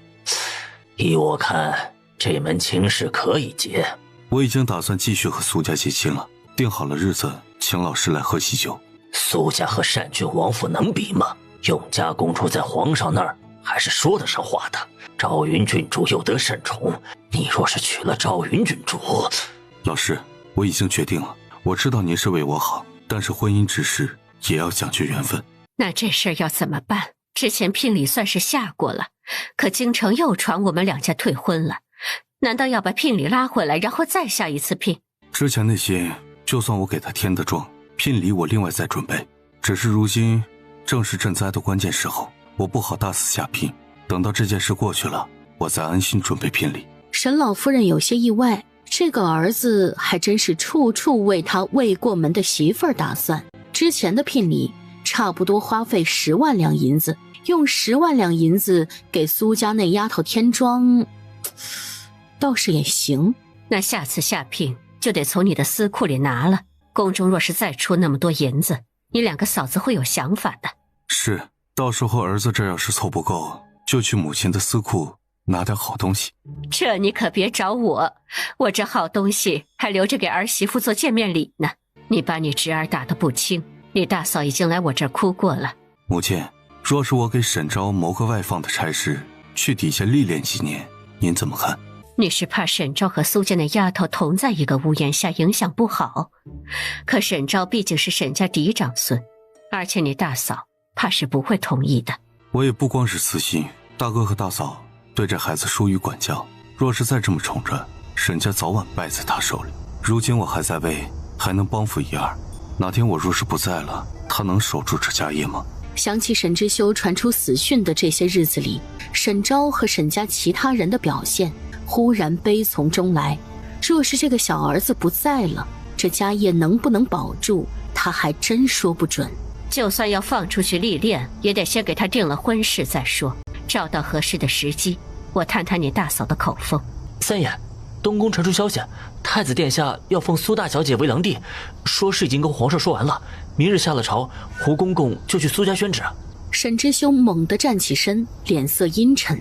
依我看，这门亲事可以结。我已经打算继续和苏家结亲了，定好了日子，请老师来喝喜酒。苏家和单郡王府能比吗？永嘉公主在皇上那儿还是说得上话的。昭云郡主又得圣宠，你若是娶了昭云郡主……老师，我已经决定了。我知道您是为我好，但是婚姻之事也要讲究缘分。那这事儿要怎么办？之前聘礼算是下过了，可京城又传我们两家退婚了，难道要把聘礼拉回来，然后再下一次聘？之前那些，就算我给他添的妆，聘礼我另外再准备。只是如今正是赈灾的关键时候，我不好大肆下聘。等到这件事过去了，我再安心准备聘礼。沈老夫人有些意外，这个儿子还真是处处为他未过门的媳妇儿打算。之前的聘礼差不多花费10万两银子，用10万两银子给苏家那丫头添妆，倒是也行。那下次下聘就得从你的私库里拿了。宫中若是再出那么多银子，你两个嫂子会有想法的。是，到时候儿子这要是凑不够，就去母亲的私库拿点好东西。这你可别找我，我这好东西还留着给儿媳妇做见面礼呢。你把你侄儿打得不轻，你大嫂已经来我这儿哭过了。母亲，若是我给沈昭谋个外放的差事，去底下历练几年，您怎么看？你是怕沈昭和苏家那丫头同在一个屋檐下影响不好，可沈昭毕竟是沈家嫡长孙，而且你大嫂怕是不会同意的。我也不光是私心，大哥和大嫂对这孩子疏于管教，若是再这么宠着，沈家早晚败在他手里。如今我还在位，还能帮扶一二，哪天我若是不在了，他能守住这家业吗？想起沈之修传出死讯的这些日子里，沈昭和沈家其他人的表现，忽然悲从中来。若是这个小儿子不在了，这家业能不能保住，他还真说不准。就算要放出去历练，也得先给他定了婚事再说。找到合适的时机，我探探你大嫂的口风。三爷，东宫传出消息，太子殿下要封苏大小姐为良娣，说是已经跟皇上说完了，明日下了朝，胡公公就去苏家宣旨。沈之修猛地站起身，脸色阴沉。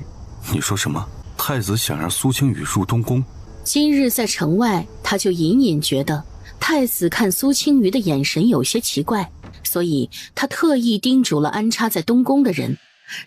你说什么？太子想让苏清雨入东宫？今日在城外，他就隐隐觉得太子看苏清瑜的眼神有些奇怪，所以他特意叮嘱了安插在东宫的人，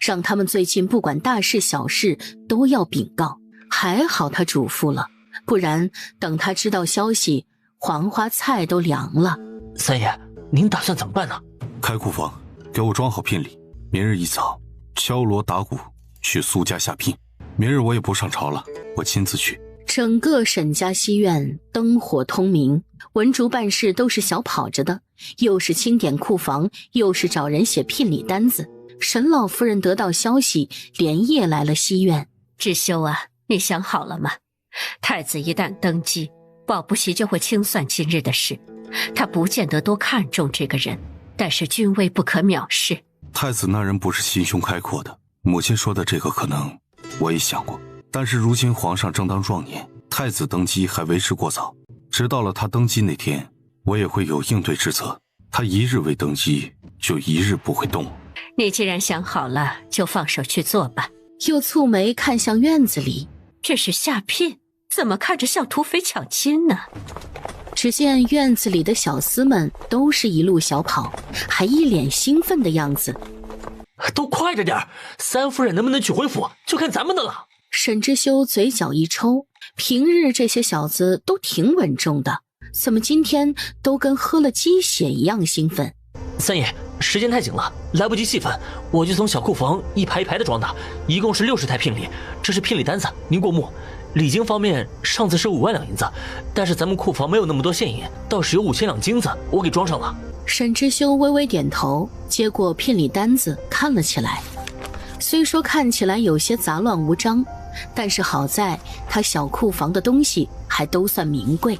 让他们最近不管大事小事都要禀告。还好他嘱咐了，不然等他知道消息，黄花菜都凉了。三爷，您打算怎么办呢？开库房，给我装好聘礼，明日一早敲锣打鼓去苏家下聘。明日我也不上朝了，我亲自去。整个沈家西院灯火通明，文竹办事都是小跑着的，又是清点库房，又是找人写聘礼单子。沈老夫人得到消息，连夜来了西院。智修啊，你想好了吗？太子一旦登基，保不齐就会清算今日的事。他不见得多看重这个人，但是君威不可藐视。太子那人不是心胸开阔的，母亲说的这个可能我也想过，但是如今皇上正当壮年，太子登基还为时过早，直到了他登基那天，我也会有应对之策。他一日未登基，就一日不会动。你既然想好了，就放手去做吧。又蹙眉看向院子里，这是下聘，怎么看着像土匪抢亲呢？只见院子里的小厮们都是一路小跑，还一脸兴奋的样子。都快着点，三夫人能不能娶回府，就看咱们的了。沈之修嘴角一抽，平日这些小子都挺稳重的，怎么今天都跟喝了鸡血一样兴奋？三爷，时间太紧了，来不及细分，我就从小库房一排一排的装的，一共是60台聘礼，这是聘礼单子，您过目。礼金方面，上次是5万两银子，但是咱们库房没有那么多现银，倒是有5000两金子，我给装上了。沈之修微微点头，接过聘礼单子看了起来。虽说看起来有些杂乱无章，但是好在他小库房的东西还都算名贵。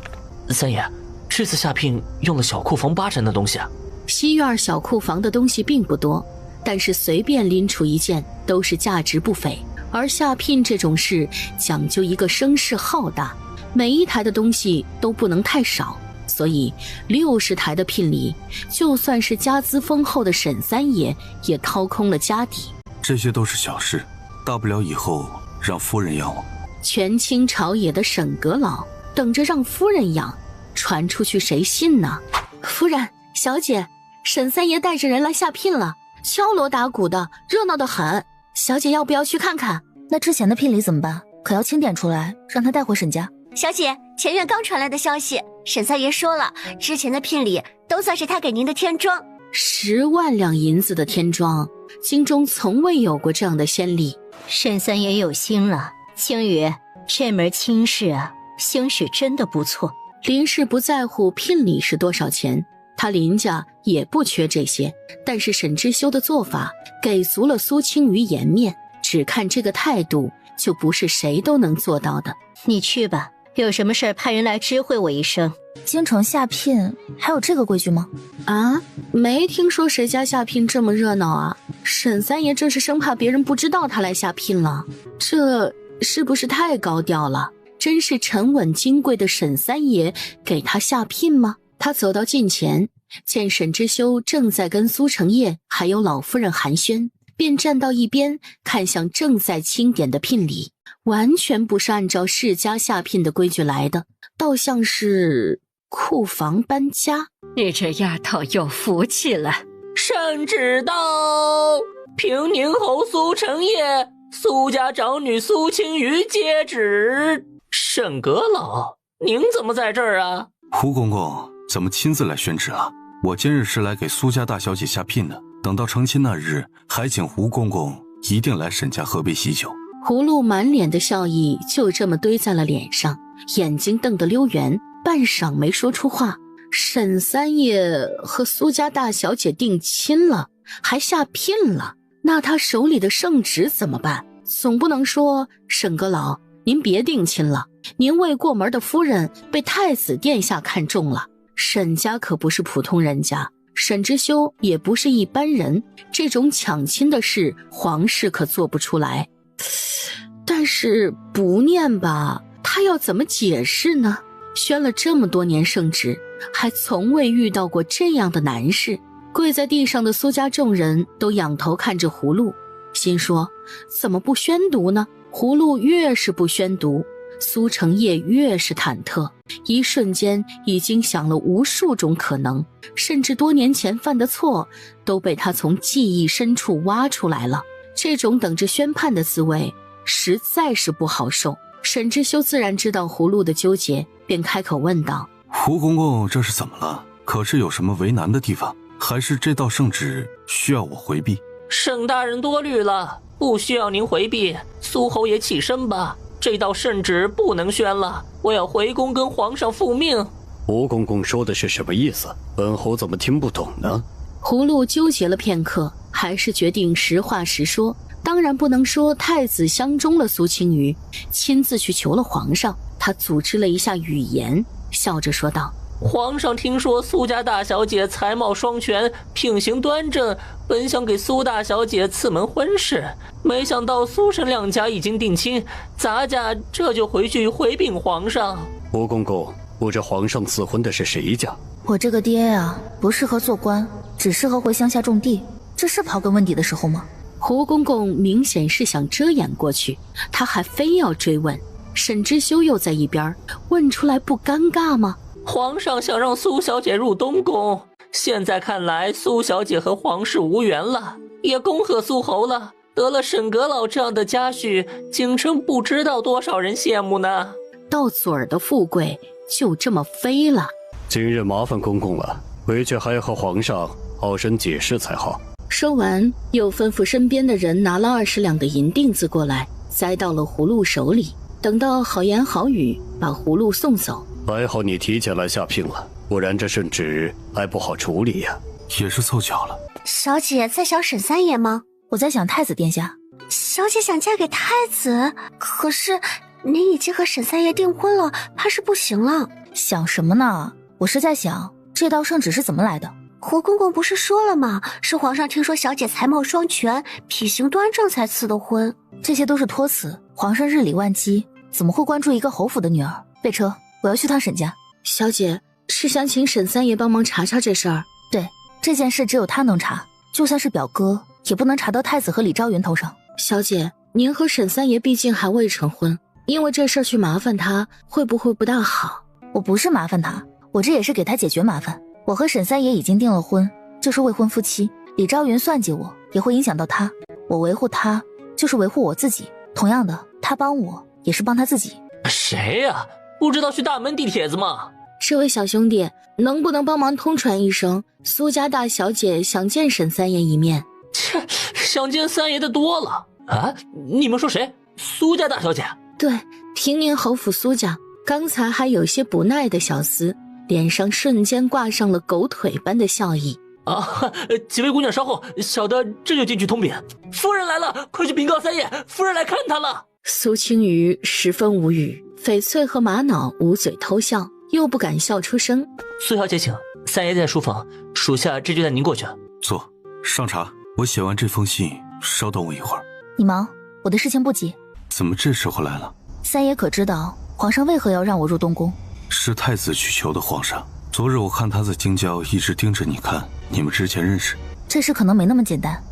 三爷，这次下聘用了小库房8成的东西啊。西院小库房的东西并不多，但是随便拎出一件都是价值不菲。而下聘这种事讲究一个声势浩大，每一台的东西都不能太少，所以60台的聘礼，就算是家资丰厚的沈三爷也掏空了家底。这些都是小事，大不了以后让夫人养我。权倾朝野的沈阁老等着让夫人养，传出去谁信呢？夫人，小姐，沈三爷带着人来下聘了，敲锣打鼓的，热闹得很。小姐要不要去看看？那之前的聘礼怎么办？可要清点出来，让他带回沈家。小姐，前院刚传来的消息，沈三爷说了，之前的聘礼都算是他给您的天庄。10万两银子的天庄，京中从未有过这样的先例。沈三爷有心了，青羽，这门亲事啊，兴许真的不错。林氏不在乎聘礼是多少钱，他林家也不缺这些，但是沈之修的做法给足了苏青瑜颜面，只看这个态度，就不是谁都能做到的。你去吧，有什么事派人来知会我一声。京城下聘还有这个规矩吗？啊，没听说谁家下聘这么热闹啊！沈三爷这是生怕别人不知道他来下聘了，这是不是太高调了？真是沉稳金贵的沈三爷给他下聘吗？他走到近前，见沈之修正在跟苏成业还有老夫人寒暄，便站到一边，看向正在清点的聘礼，完全不是按照世家下聘的规矩来的，倒像是库房搬家。你这丫头有福气了。圣旨到，平宁侯苏成业，苏家长女苏青瑜接旨。沈阁老，您怎么在这儿啊？胡公公怎么亲自来宣旨了？我今日是来给苏家大小姐下聘的，等到成亲那日，还请胡公公一定来沈家喝杯喜酒。葫芦满脸的笑意就这么堆在了脸上，眼睛瞪得溜圆，半晌没说出话。沈三爷和苏家大小姐定亲了，还下聘了，那他手里的圣旨怎么办？总不能说沈阁老您别定亲了，您未过门的夫人被太子殿下看中了。沈家可不是普通人家，沈之修也不是一般人，这种抢亲的事皇室可做不出来。但是不念吧，他要怎么解释呢？宣了这么多年圣旨，还从未遇到过这样的难事。跪在地上的苏家众人都仰头看着葫芦，心说怎么不宣读呢？葫芦越是不宣读，苏成业越是忐忑，一瞬间已经想了无数种可能，甚至多年前犯的错都被他从记忆深处挖出来了。这种等着宣判的滋味实在是不好受。沈之修自然知道葫芦的纠结，便开口问道：胡公公这是怎么了？可是有什么为难的地方？还是这道圣旨需要我回避？沈大人多虑了，不需要您回避。苏侯爷起身吧，这道圣旨不能宣了，我要回宫跟皇上复命。胡公公说的是什么意思？本侯怎么听不懂呢？葫芦纠结了片刻，还是决定实话实说。当然不能说太子相中了苏青瑜，亲自去求了皇上。他组织了一下语言，笑着说道：皇上听说苏家大小姐才貌双全，品行端正，本想给苏大小姐赐门婚事，没想到苏沈两家已经定亲，咱家这就回去回禀皇上。胡公公，不知皇上赐婚的是谁家？我这个爹啊，不适合做官，只适合回乡下种地，这是刨根问底的时候吗？胡公公明显是想遮掩过去，他还非要追问。沈之修又在一边问出来不尴尬吗？皇上想让苏小姐入东宫，现在看来苏小姐和皇室无缘了，也恭贺苏侯了，得了沈阁老这样的家婿，京城不知道多少人羡慕呢。到嘴儿的富贵就这么飞了。今日麻烦公公了，回去还要和皇上好生解释才好。说完，又吩咐身边的人拿了20两的银锭子过来，塞到了葫芦手里。等到好言好语把葫芦送走。还好你提前来下聘了，不然这圣旨还不好处理呀。也是凑巧了。小姐在想沈三爷吗？我在想太子殿下。小姐想嫁给太子，可是您已经和沈三爷订婚了，怕是不行了。想什么呢？我是在想这道圣旨是怎么来的。胡公公不是说了吗？是皇上听说小姐才貌双全，品行端正才赐的婚。这些都是托词，皇上日理万机，怎么会关注一个侯府的女儿？备车，我要去趟沈家。小姐是想请沈三爷帮忙查查这事儿。对，这件事只有他能查，就算是表哥也不能查到太子和李昭云头上。小姐，您和沈三爷毕竟还未成婚，因为这事儿去麻烦他，会不会不大好？我不是麻烦他，我这也是给他解决麻烦。我和沈三爷已经订了婚，就是未婚夫妻。李昭云算计我，也会影响到他。我维护他，就是维护我自己。同样的，他帮我，也是帮他自己。谁呀？不知道去大门递帖子吗？这位小兄弟，能不能帮忙通传一声，苏家大小姐想见沈三爷一面？切，想见三爷的多了啊！你们说谁？苏家大小姐？对，平宁侯府苏家。刚才还有些不耐的小厮，脸上瞬间挂上了狗腿般的笑意。啊，几位姑娘稍后，小的这就进去通禀。夫人来了，快去禀告三爷，夫人来看他了。苏青瑜十分无语，翡翠和玛瑙捂嘴偷笑，又不敢笑出声。苏小姐请，三爷在书房，属下这就带您过去。坐，上茶。我写完这封信，稍等我一会儿。你忙，我的事情不急。怎么这时候来了？三爷可知道皇上为何要让我入东宫？是太子去求的皇上。昨日我看他在京郊一直盯着你看，你们之前认识？这事可能没那么简单。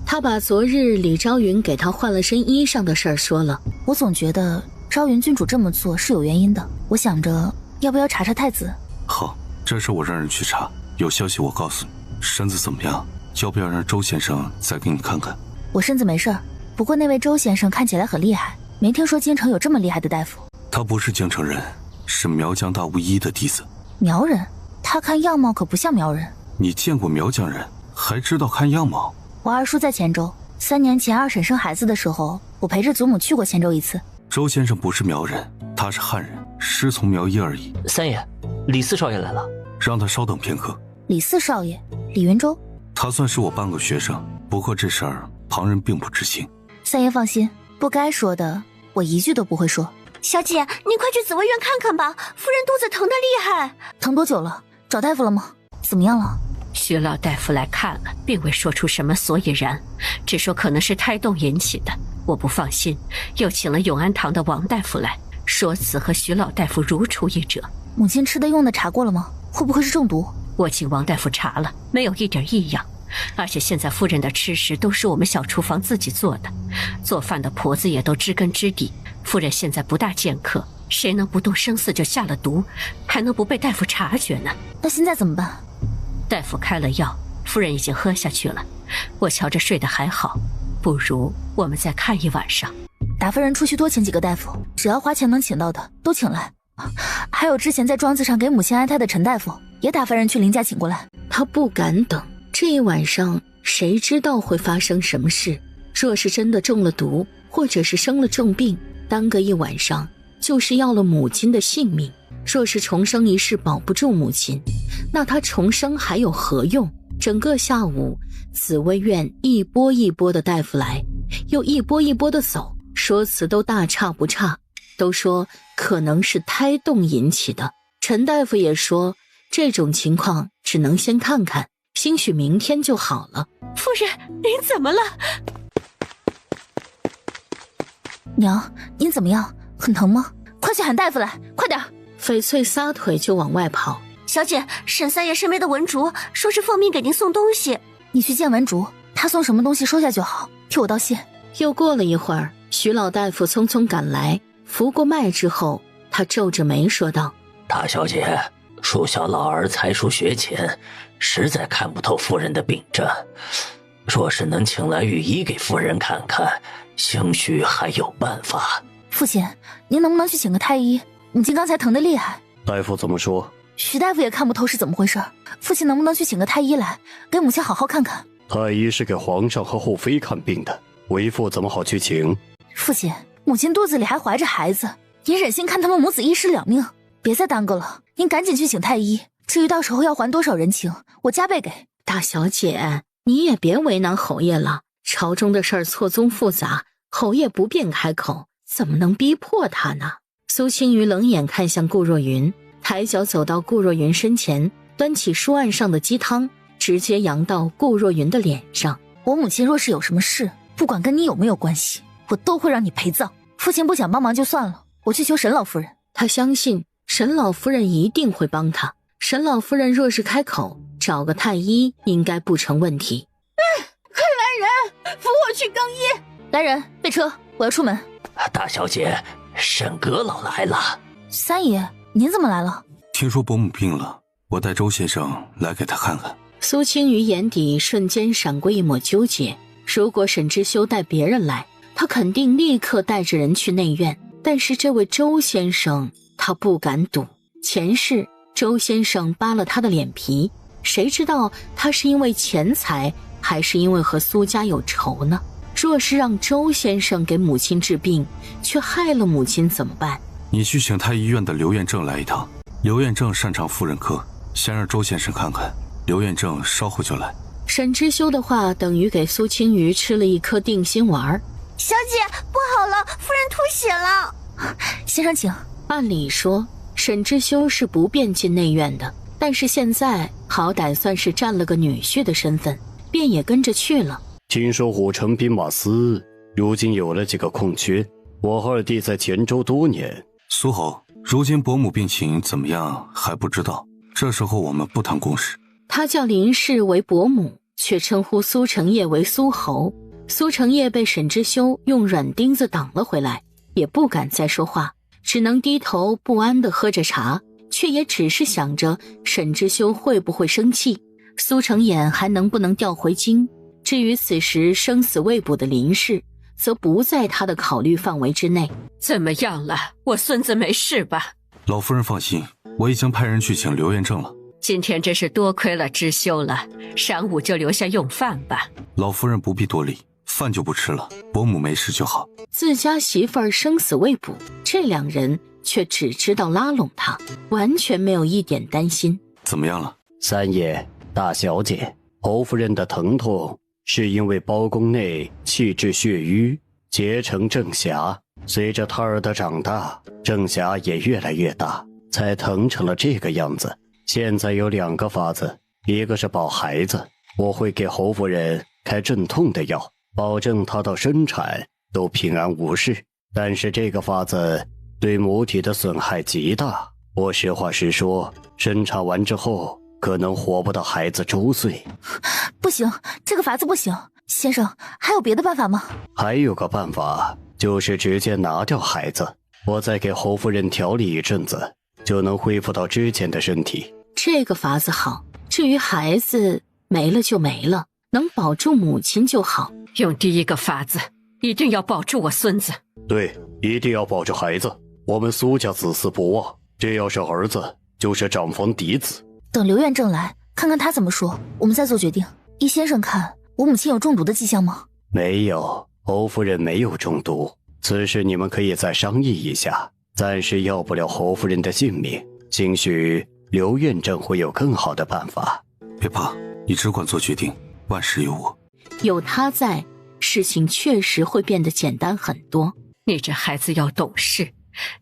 他把昨日李昭云给他换了身衣裳的事儿说了。我总觉得昭云郡主这么做是有原因的，我想着要不要查查太子。好，这事我让人去查，有消息我告诉你。身子怎么样？要不要让周先生再给你看看？我身子没事，不过那位周先生看起来很厉害，没听说京城有这么厉害的大夫。他不是京城人，是苗疆大巫医的弟子。苗人？他看样貌可不像苗人。你见过苗疆人，还知道看样貌？我二叔在黔州，3年前二婶生孩子的时候，我陪着祖母去过黔州一次。周先生不是苗人，他是汉人，师从苗医而已。三爷，李四少爷来了，让他稍等片刻。李四少爷，李云州？他算是我半个学生，不过这事儿旁人并不知情。三爷放心，不该说的我一句都不会说。小姐，你快去紫薇院看看吧，夫人肚子疼得厉害。疼多久了？找大夫了吗？怎么样了？徐老大夫来看了，并未说出什么所以然，只说可能是胎动引起的。我不放心，又请了永安堂的王大夫来，说此和徐老大夫如出一辙。母亲吃的用的查过了吗？会不会是中毒？我请王大夫查了，没有一点异样。而且现在夫人的吃食都是我们小厨房自己做的，做饭的婆子也都知根知底。夫人现在不大见客，谁能不动声色就下了毒，还能不被大夫察觉呢？那现在怎么办？大夫开了药，夫人已经喝下去了，我瞧着睡得还好，不如我们再看一晚上。达夫人出去多请几个大夫，只要花钱能请到的都请来。还有之前在庄子上给母亲安胎的陈大夫，也打发人去林家请过来。他不敢等，这一晚上谁知道会发生什么事？若是真的中了毒，或者是生了重病，耽搁一晚上就是要了母亲的性命。若是重生一世保不住母亲，那他重生还有何用？整个下午，紫薇院一波一波的大夫来，又一波一波的走，说辞都大差不差，都说可能是胎动引起的。陈大夫也说，这种情况只能先看看，兴许明天就好了。夫人，您怎么了？娘，您怎么样？很疼吗？快去喊大夫来，快点！翡翠撒腿就往外跑。小姐，沈三爷身边的文竹说是奉命给您送东西，你去见文竹，他送什么东西收下就好，替我道谢。又过了一会儿，徐老大夫匆匆赶来，扶过脉之后，他皱着眉说道：大小姐，恕小老儿才疏学浅，实在看不透夫人的病症。若是能请来御医给夫人看看，兴许还有办法。父亲，您能不能去请个太医？母亲刚才疼得厉害。大夫怎么说？徐大夫也看不透是怎么回事，父亲能不能去请个太医来，给母亲好好看看？太医是给皇上和后妃看病的，为父怎么好去请？父亲，母亲肚子里还怀着孩子，您忍心看他们母子一尸两命？别再耽搁了，您赶紧去请太医。至于到时候要还多少人情，我加倍给。大小姐，你也别为难侯爷了。朝中的事儿错综复杂，侯爷不便开口，怎么能逼迫他呢？苏青瑜冷眼看向顾若云，抬脚走到顾若云身前，端起书案上的鸡汤，直接扬到顾若云的脸上。我母亲若是有什么事，不管跟你有没有关系，我都会让你陪葬。父亲不想帮忙就算了，我去求沈老夫人。他相信沈老夫人一定会帮他。沈老夫人若是开口，找个太医应该不成问题。快来人，扶我去更衣。来人，备车，我要出门。大小姐，沈阁老来了。三爷，您怎么来了？听说伯母病了，我带周先生来给她看看。苏青瑜眼底瞬间闪过一抹纠结，如果沈之修带别人来，他肯定立刻带着人去内院，但是这位周先生他不敢赌。前世周先生扒了他的脸皮，谁知道他是因为钱财还是因为和苏家有仇呢？若是让周先生给母亲治病，却害了母亲怎么办？你去请太医院的刘彦正来一趟，刘彦正擅长妇人科，先让周先生看看，刘彦正稍后就来。沈之修的话等于给苏青瑜吃了一颗定心丸。小姐，不好了，夫人吐血了。先生请。按理说沈之修是不便进内院的，但是现在好歹算是占了个女婿的身份，便也跟着去了。听说虎城兵马司如今有了几个空缺，我二弟在黔州多年。苏侯，如今伯母病情怎么样还不知道，这时候我们不谈公事。他叫林氏为伯母，却称呼苏成业为苏侯。苏成业被沈之修用软钉子挡了回来，也不敢再说话，只能低头不安地喝着茶，却也只是想着沈之修会不会生气，苏成衍还能不能调回京。至于此时生死未卜的林氏，则不在他的考虑范围之内。怎么样了？我孙子没事吧？老夫人放心，我已经派人去请刘彦正了。今天真是多亏了知修了，晌午就留下用饭吧。老夫人不必多礼，饭就不吃了，伯母没事就好。自家媳妇儿生死未卜，这两人却只知道拉拢他，完全没有一点担心。怎么样了？三爷，大小姐，侯夫人的疼痛是因为包宫内气滞血瘀，结成正匣，随着胎儿的长大，正匣也越来越大，才疼成了这个样子。现在有2个法子，一个是保孩子，我会给侯夫人开镇痛的药，保证她到生产都平安无事。但是这个法子对母体的损害极大，我实话实说，生产完之后可能活不到孩子周岁。不行，这个法子不行。先生，还有别的办法吗？还有个办法，就是直接拿掉孩子，我再给侯夫人调理一阵子，就能恢复到之前的身体。这个法子好，至于孩子没了就没了，能保住母亲就好。用第一个法子，一定要保住我孙子。对，一定要保住孩子，我们苏家子嗣不忘，这要是儿子，就是长房嫡子。等刘彦正来，看看他怎么说，我们再做决定。依先生看，我母亲有中毒的迹象吗？没有，侯夫人没有中毒，此事你们可以再商议一下，暂时要不了侯夫人的性命，兴许刘彦正会有更好的办法。别怕，你只管做决定，万事有我。有他在，事情确实会变得简单很多。你这孩子要懂事，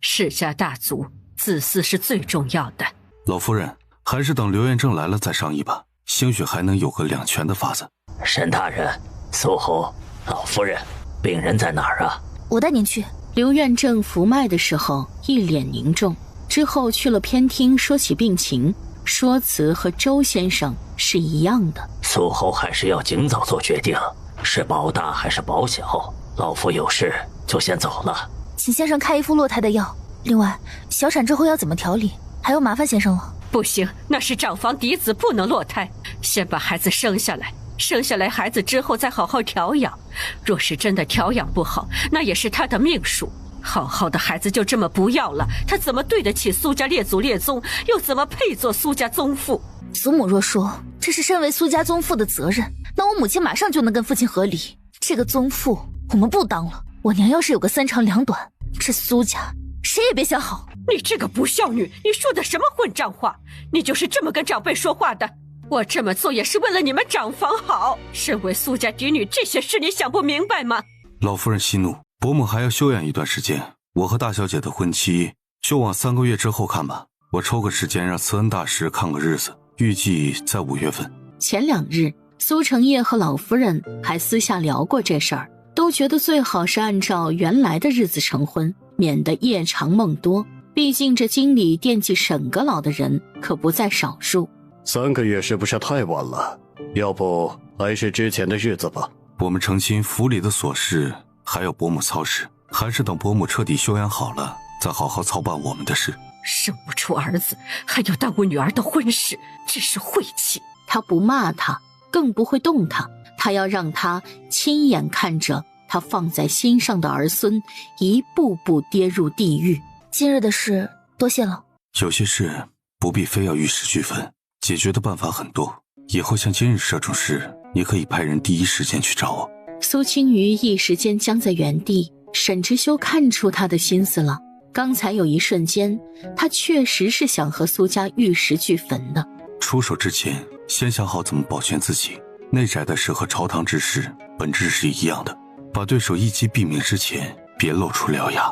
世家大族，子嗣是最重要的。老夫人，还是等刘彦正来了再商议吧，兴许还能有个2全的法子。沈大人，苏侯，老夫人，病人在哪儿啊？我带您去。刘彦正扶脉的时候一脸凝重，之后去了偏厅说起病情，说辞和周先生是一样的。苏侯还是要尽早做决定，是保大还是保小？老夫有事就先走了。请先生开一副落胎的药，另外小产之后要怎么调理，还要麻烦先生了。不行，那是长房嫡子，不能落胎。先把孩子生下来，生下来孩子之后再好好调养。若是真的调养不好，那也是他的命数。好好的孩子就这么不要了，他怎么对得起苏家列祖列宗，又怎么配做苏家宗父？祖母若说这是身为苏家宗父的责任，那我母亲马上就能跟父亲和离。这个宗父我们不当了。我娘要是有个三长两短，这苏家谁也别想好。你这个不孝女，你说的什么混账话？你就是这么跟长辈说话的？我这么做也是为了你们长房好。身为苏家嫡女，这些事你想不明白吗？老夫人息怒，伯母还要休养一段时间。我和大小姐的婚期就往3个月之后看吧。我抽个时间让慈恩大师看个日子，预计在5月份。前2日，苏成业和老夫人还私下聊过这事儿，都觉得最好是按照原来的日子成婚，免得夜长梦多。毕竟这京里惦记沈阁老的人可不在少数。3个月是不是太晚了？要不还是之前的日子吧。我们成亲府里的琐事还要伯母操持，还是等伯母彻底休养好了，再好好操办我们的事。生不出儿子，还要耽误女儿的婚事，真是晦气。他不骂他，更不会动他，他要让他亲眼看着他放在心上的儿孙一步步跌入地狱。今日的事多谢了。有些事不必非要玉石俱焚，解决的办法很多。以后像今日这种事，你可以派人第一时间去找我。苏青瑜一时间僵在原地，沈之修看出他的心思了。刚才有一瞬间，他确实是想和苏家玉石俱焚的。出手之前，先想好怎么保全自己。内宅的事和朝堂之事本质是一样的，把对手一击毙命之前，别露出獠牙。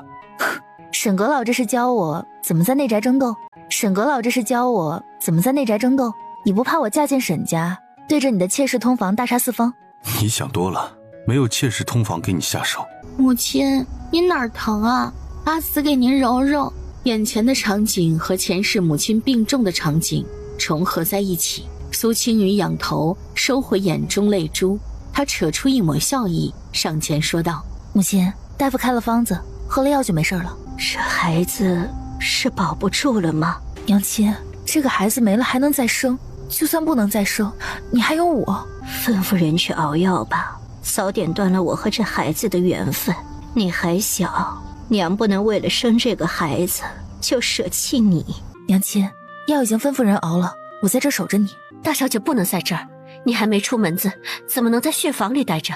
沈阁老这是教我怎么在内宅争斗。沈阁老这是教我怎么在内宅争斗。你不怕我嫁进沈家，对着你的妾室通房大杀四方？你想多了，没有妾室通房给你下手。母亲，您哪儿疼啊？阿慈给您揉揉。眼前的场景和前世母亲病重的场景重合在一起。苏青瑜仰头收回眼中泪珠，她扯出一抹笑意，上前说道：母亲，大夫开了方子，喝了药就没事了。这孩子是保不住了吗？娘亲，这个孩子没了还能再生，就算不能再生，你还有我。吩咐人去熬药吧，早点断了我和这孩子的缘分。你还小，娘不能为了生这个孩子就舍弃你。娘亲，药已经吩咐人熬了，我在这守着你。大小姐不能在这儿，你还没出门子，怎么能在血房里待着？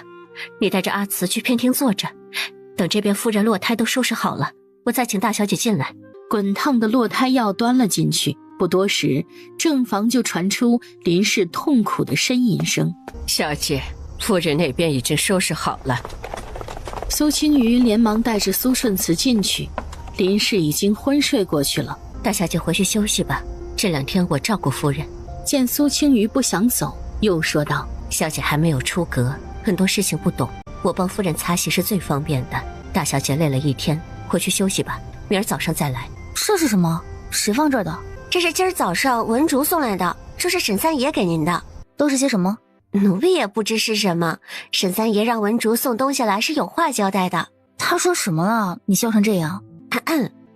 你带着阿慈去偏厅坐着，等这边夫人落胎都收拾好了，我再请大小姐进来。滚烫的落胎药端了进去，不多时，正房就传出林氏痛苦的呻吟声。小姐，夫人那边已经收拾好了。苏青瑜连忙带着苏顺慈进去，林氏已经昏睡过去了。大小姐回去休息吧，这2天我照顾夫人。见苏青瑜不想走，又说道：小姐还没有出阁，很多事情不懂，我帮夫人擦洗是最方便的。大小姐累了1天，回去休息吧，明儿早上再来。这是什么？谁放这儿的？这是今儿早上文竹送来的，说是沈三爷给您的。都是些什么？奴婢也不知是什么。沈三爷让文竹送东西来是有话交代的。他说什么了？你笑成这样。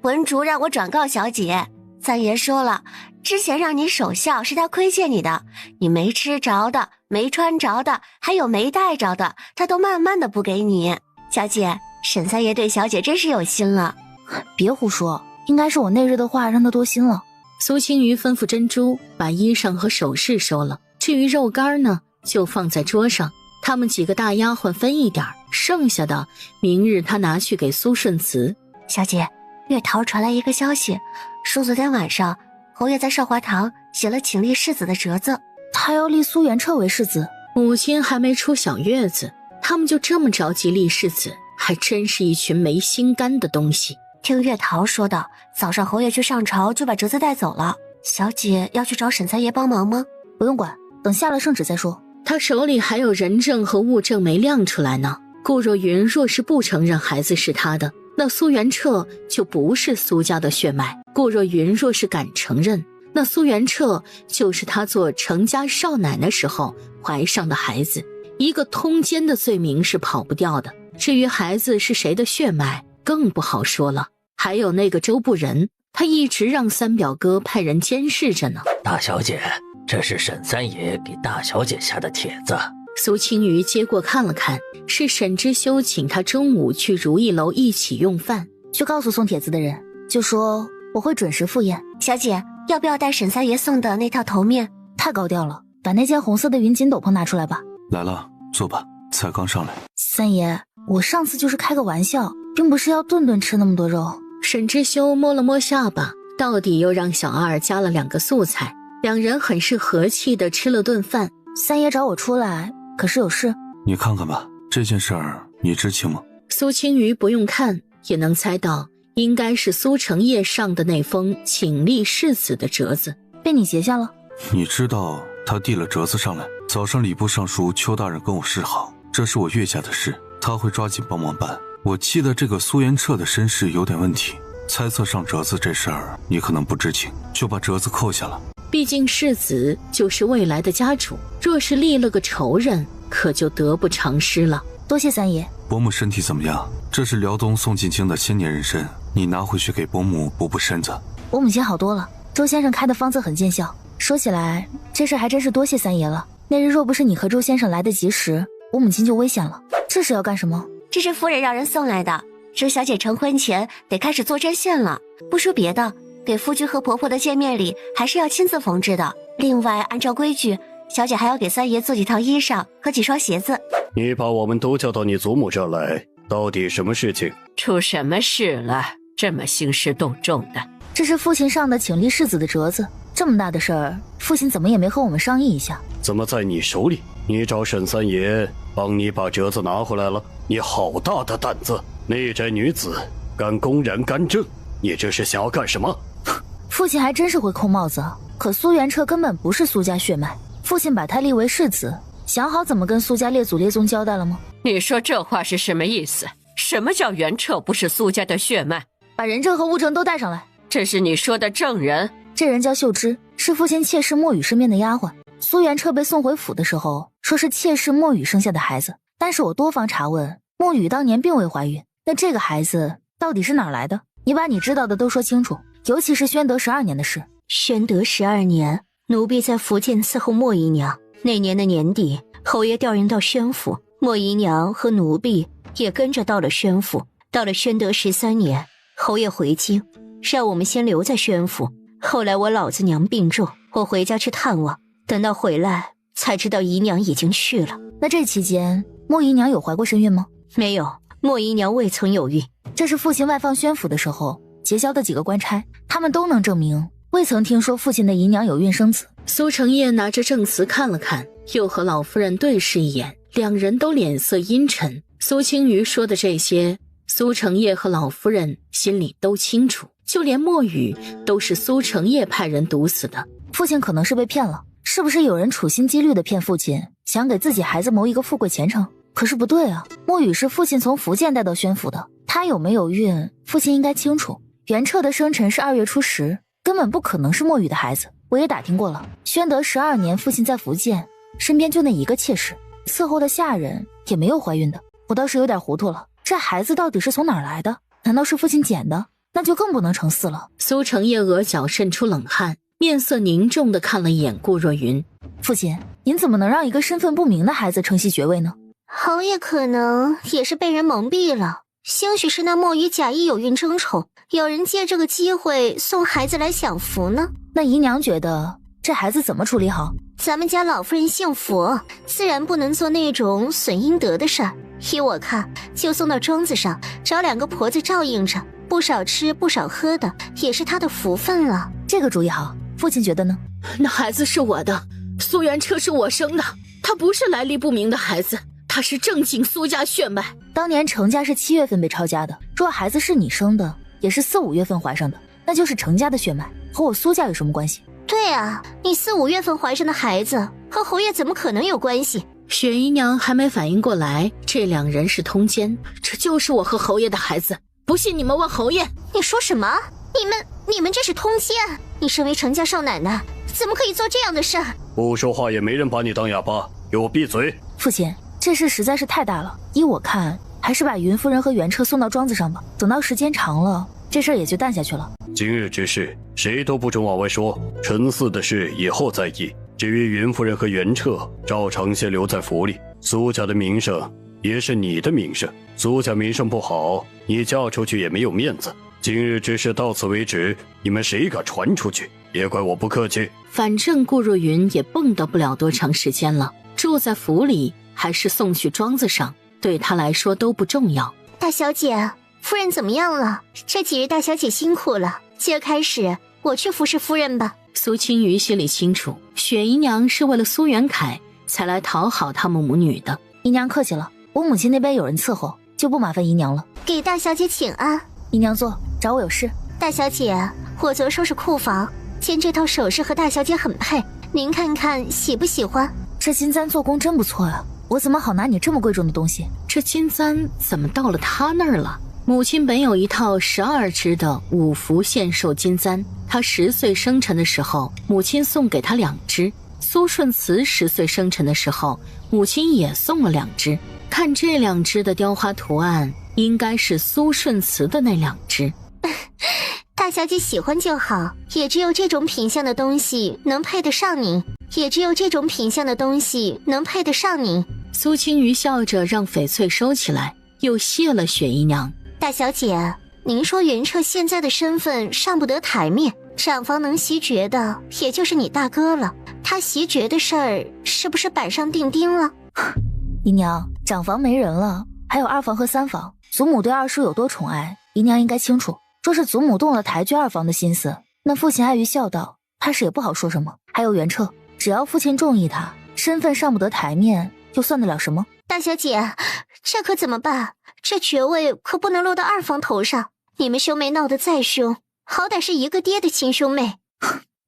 文竹让我转告小姐，三爷说了，之前让你守孝是他亏欠你的，你没吃着的，没穿着的，还有没带着的，他都慢慢的不给你。小姐，沈三爷对小姐真是有心了。别胡说，应该是我那日的话让他多心了。苏青瑜吩咐珍珠把衣裳和首饰收了，至于肉干呢，就放在桌上，他们几个大丫鬟分一点，剩下的明日他拿去给苏顺慈。小姐，月桃传来一个消息，说昨天晚上侯爷在少华堂写了请立世子的折子，他要立苏元彻为世子。母亲还没出小月子，他们就这么着急立世子，还真是一群没心肝的东西。听月桃说的，早上侯爷去上朝就把折子带走了。小姐要去找沈三爷帮忙吗？不用管，等下了圣旨再说。他手里还有人证和物证没亮出来呢。顾若云若是不承认孩子是他的，那苏元彻就不是苏家的血脉。顾若云若是敢承认，那苏元彻就是他做程家少奶奶时候怀上的孩子，一个通奸的罪名是跑不掉的。至于孩子是谁的血脉，更不好说了。还有那个周不仁，他一直让三表哥派人监视着呢。大小姐，这是沈三爷给大小姐下的帖子。苏青瑜接过看了看，是沈之修请他中午去如意楼一起用饭。去告诉送帖子的人，就说我会准时赴宴。小姐，要不要带沈三爷送的那套头面？太高调了，把那件红色的云锦斗篷拿出来吧。来了，坐吧，才刚上来。三爷，我上次就是开个玩笑，并不是要顿顿吃那么多肉。沈之修摸了摸下巴，到底又让小二加了2个素菜，两人很是和气的吃了顿饭。三爷找我出来，可是有事？你看看吧，这件事儿你知情吗？苏青瑜不用看也能猜到，应该是苏成业上的那封请立世子的折子被你截下了。你知道他递了折子上来，早上礼部尚书邱大人跟我示好，这是我岳家的事，他会抓紧帮忙办。我记得这个苏元彻的身世有点问题，猜测上折子这事儿你可能不知情，就把折子扣下了。毕竟世子就是未来的家主，若是立了个仇人，可就得不偿失了。多谢三爷。伯母身体怎么样？这是辽东送进京的千年人参，你拿回去给伯母补补身子。我母亲好多了，周先生开的方子很见效。说起来，这事还真是多谢三爷了。那日若不是你和周先生来得及时，我母亲就危险了。这是要干什么？这是夫人让人送来的。周小姐成婚前得开始做针线了，不说别的，给夫君和婆婆的见面礼还是要亲自缝制的。另外，按照规矩，小姐还要给三爷做几套衣裳和几双鞋子。你把我们都叫到你祖母这来，到底什么事情？出什么事了？这么兴师动众的？这是父亲上的请立世子的折子，这么大的事儿，父亲怎么也没和我们商议一下？怎么在你手里？你找沈三爷帮你把折子拿回来了？你好大的胆子！内宅女子敢公然干政，你这是想要干什么？父亲还真是会扣帽子，可苏元彻根本不是苏家血脉，父亲把他立为世子，想好怎么跟苏家列祖列宗交代了吗？你说这话是什么意思？什么叫元彻不是苏家的血脉？把人证和物证都带上来。这是你说的证人？这人叫秀芝，是父亲妾室莫雨身边的丫鬟。苏元彻被送回府的时候，说是妾室莫雨生下的孩子，但是我多方查问，莫雨当年并未怀孕。那这个孩子到底是哪儿来的？你把你知道的都说清楚，尤其是宣德12年的事。宣德12年，奴婢在福建伺候莫姨娘。那年的年底，侯爷调人到宣府，莫姨娘和奴婢也跟着到了宣府。到了宣德13年，侯爷回京，让我们先留在宣府。后来我老子娘病重，我回家去探望，等到回来才知道姨娘已经去了。那这期间，莫姨娘有怀过身孕吗？没有，莫姨娘未曾有孕。这是父亲外放宣府的时候结交的几个官差，他们都能证明未曾听说父亲的姨娘有孕生子。苏成业拿着证词看了看，又和老夫人对视一眼，两人都脸色阴沉。苏青瑜说的这些，苏成业和老夫人心里都清楚，就连莫雨都是苏成业派人毒死的。父亲可能是被骗了，是不是有人处心积虑的骗父亲，想给自己孩子谋一个富贵前程？可是不对啊，莫雨是父亲从福建带到宣府的，他有没有孕，父亲应该清楚。元彻的生辰是2月初10，根本不可能是莫雨的孩子。我也打听过了，宣德12年父亲在福建，身边就那一个妾室，伺候的下人也没有怀孕的。我倒是有点糊涂了，这孩子到底是从哪儿来的？难道是父亲捡的？那就更不能成4了。苏成业额角渗出冷汗，面色凝重地看了一眼顾若云。父亲，您怎么能让一个身份不明的孩子承袭爵位呢？侯爷可能也是被人蒙蔽了，兴许是那莫雨假意有孕争宠，有人借这个机会送孩子来享福呢。那姨娘觉得这孩子怎么处理好？咱们家老夫人信佛，自然不能做那种损阴德的事儿。依我看，就送到庄子上，找2个婆子照应着，不少吃不少喝的，也是他的福分了。这个主意好，父亲觉得呢？那孩子是我的，苏元彻是我生的，他不是来历不明的孩子，他是正经苏家血脉。当年程家是7月份被抄家的，若孩子是你生的，也是4、5月份怀上的，那就是程家的血脉，和我苏家有什么关系？对啊，你4、5月份怀上的孩子和侯爷怎么可能有关系？雪姨娘还没反应过来，这2人是通奸，这就是我和侯爷的孩子，不信你们问侯爷。你说什么？你们这是通奸？你身为程家少奶奶，怎么可以做这样的事？不说话也没人把你当哑巴，给我闭嘴！父亲，这事实在是太大了，依我看，还是把云夫人和元彻送到庄子上吧，等到时间长了，这事儿也就淡下去了。今日之事，谁都不准往外说。陈四的事以后再议。至于云夫人和袁彻，照常先留在府里。苏家的名声也是你的名声，苏家名声不好，你嫁出去也没有面子。今日之事到此为止，你们谁敢传出去，别怪我不客气。反正顾若云也蹦跶不了多长时间了，住在府里还是送去庄子上，对他来说都不重要。大小姐，夫人怎么样了？这几日大小姐辛苦了，今儿开始我去服侍夫人吧。苏青瑜心里清楚，雪姨娘是为了苏元凯才来讨好他们母女的。姨娘客气了，我母亲那边有人伺候，就不麻烦姨娘了。给大小姐请安。姨娘坐，找我有事。大小姐，我昨收拾库房，见这套首饰和大小姐很配，您看看喜不喜欢？这金簪做工真不错呀，我怎么好拿你这么贵重的东西？这金簪怎么到了他那儿了？母亲本有一套12支的五福献寿金簪，她10岁生辰的时候，母亲送给她2支。苏顺慈10岁生辰的时候，母亲也送了2支。看这2支的雕花图案，应该是苏顺慈的那2支。大小姐喜欢就好，也只有这种品相的东西能配得上您，也只有这种品相的东西能配得上您。苏青瑜笑着让翡翠收起来，又谢了雪姨娘。大小姐，您说袁彻现在的身份上不得台面，长房能袭爵的也就是你大哥了，他袭爵的事儿是不是板上钉钉了？姨娘，长房没人了，还有2房和3房，祖母对二叔有多宠爱，姨娘应该清楚。若是祖母动了抬举2房的心思，那父亲碍于孝道，怕是也不好说什么。还有袁彻，只要父亲中意他，身份上不得台面，又算得了什么？大小姐，这可怎么办？这爵位可不能落到2房头上。你们兄妹闹得再凶，好歹是一个爹的亲兄妹。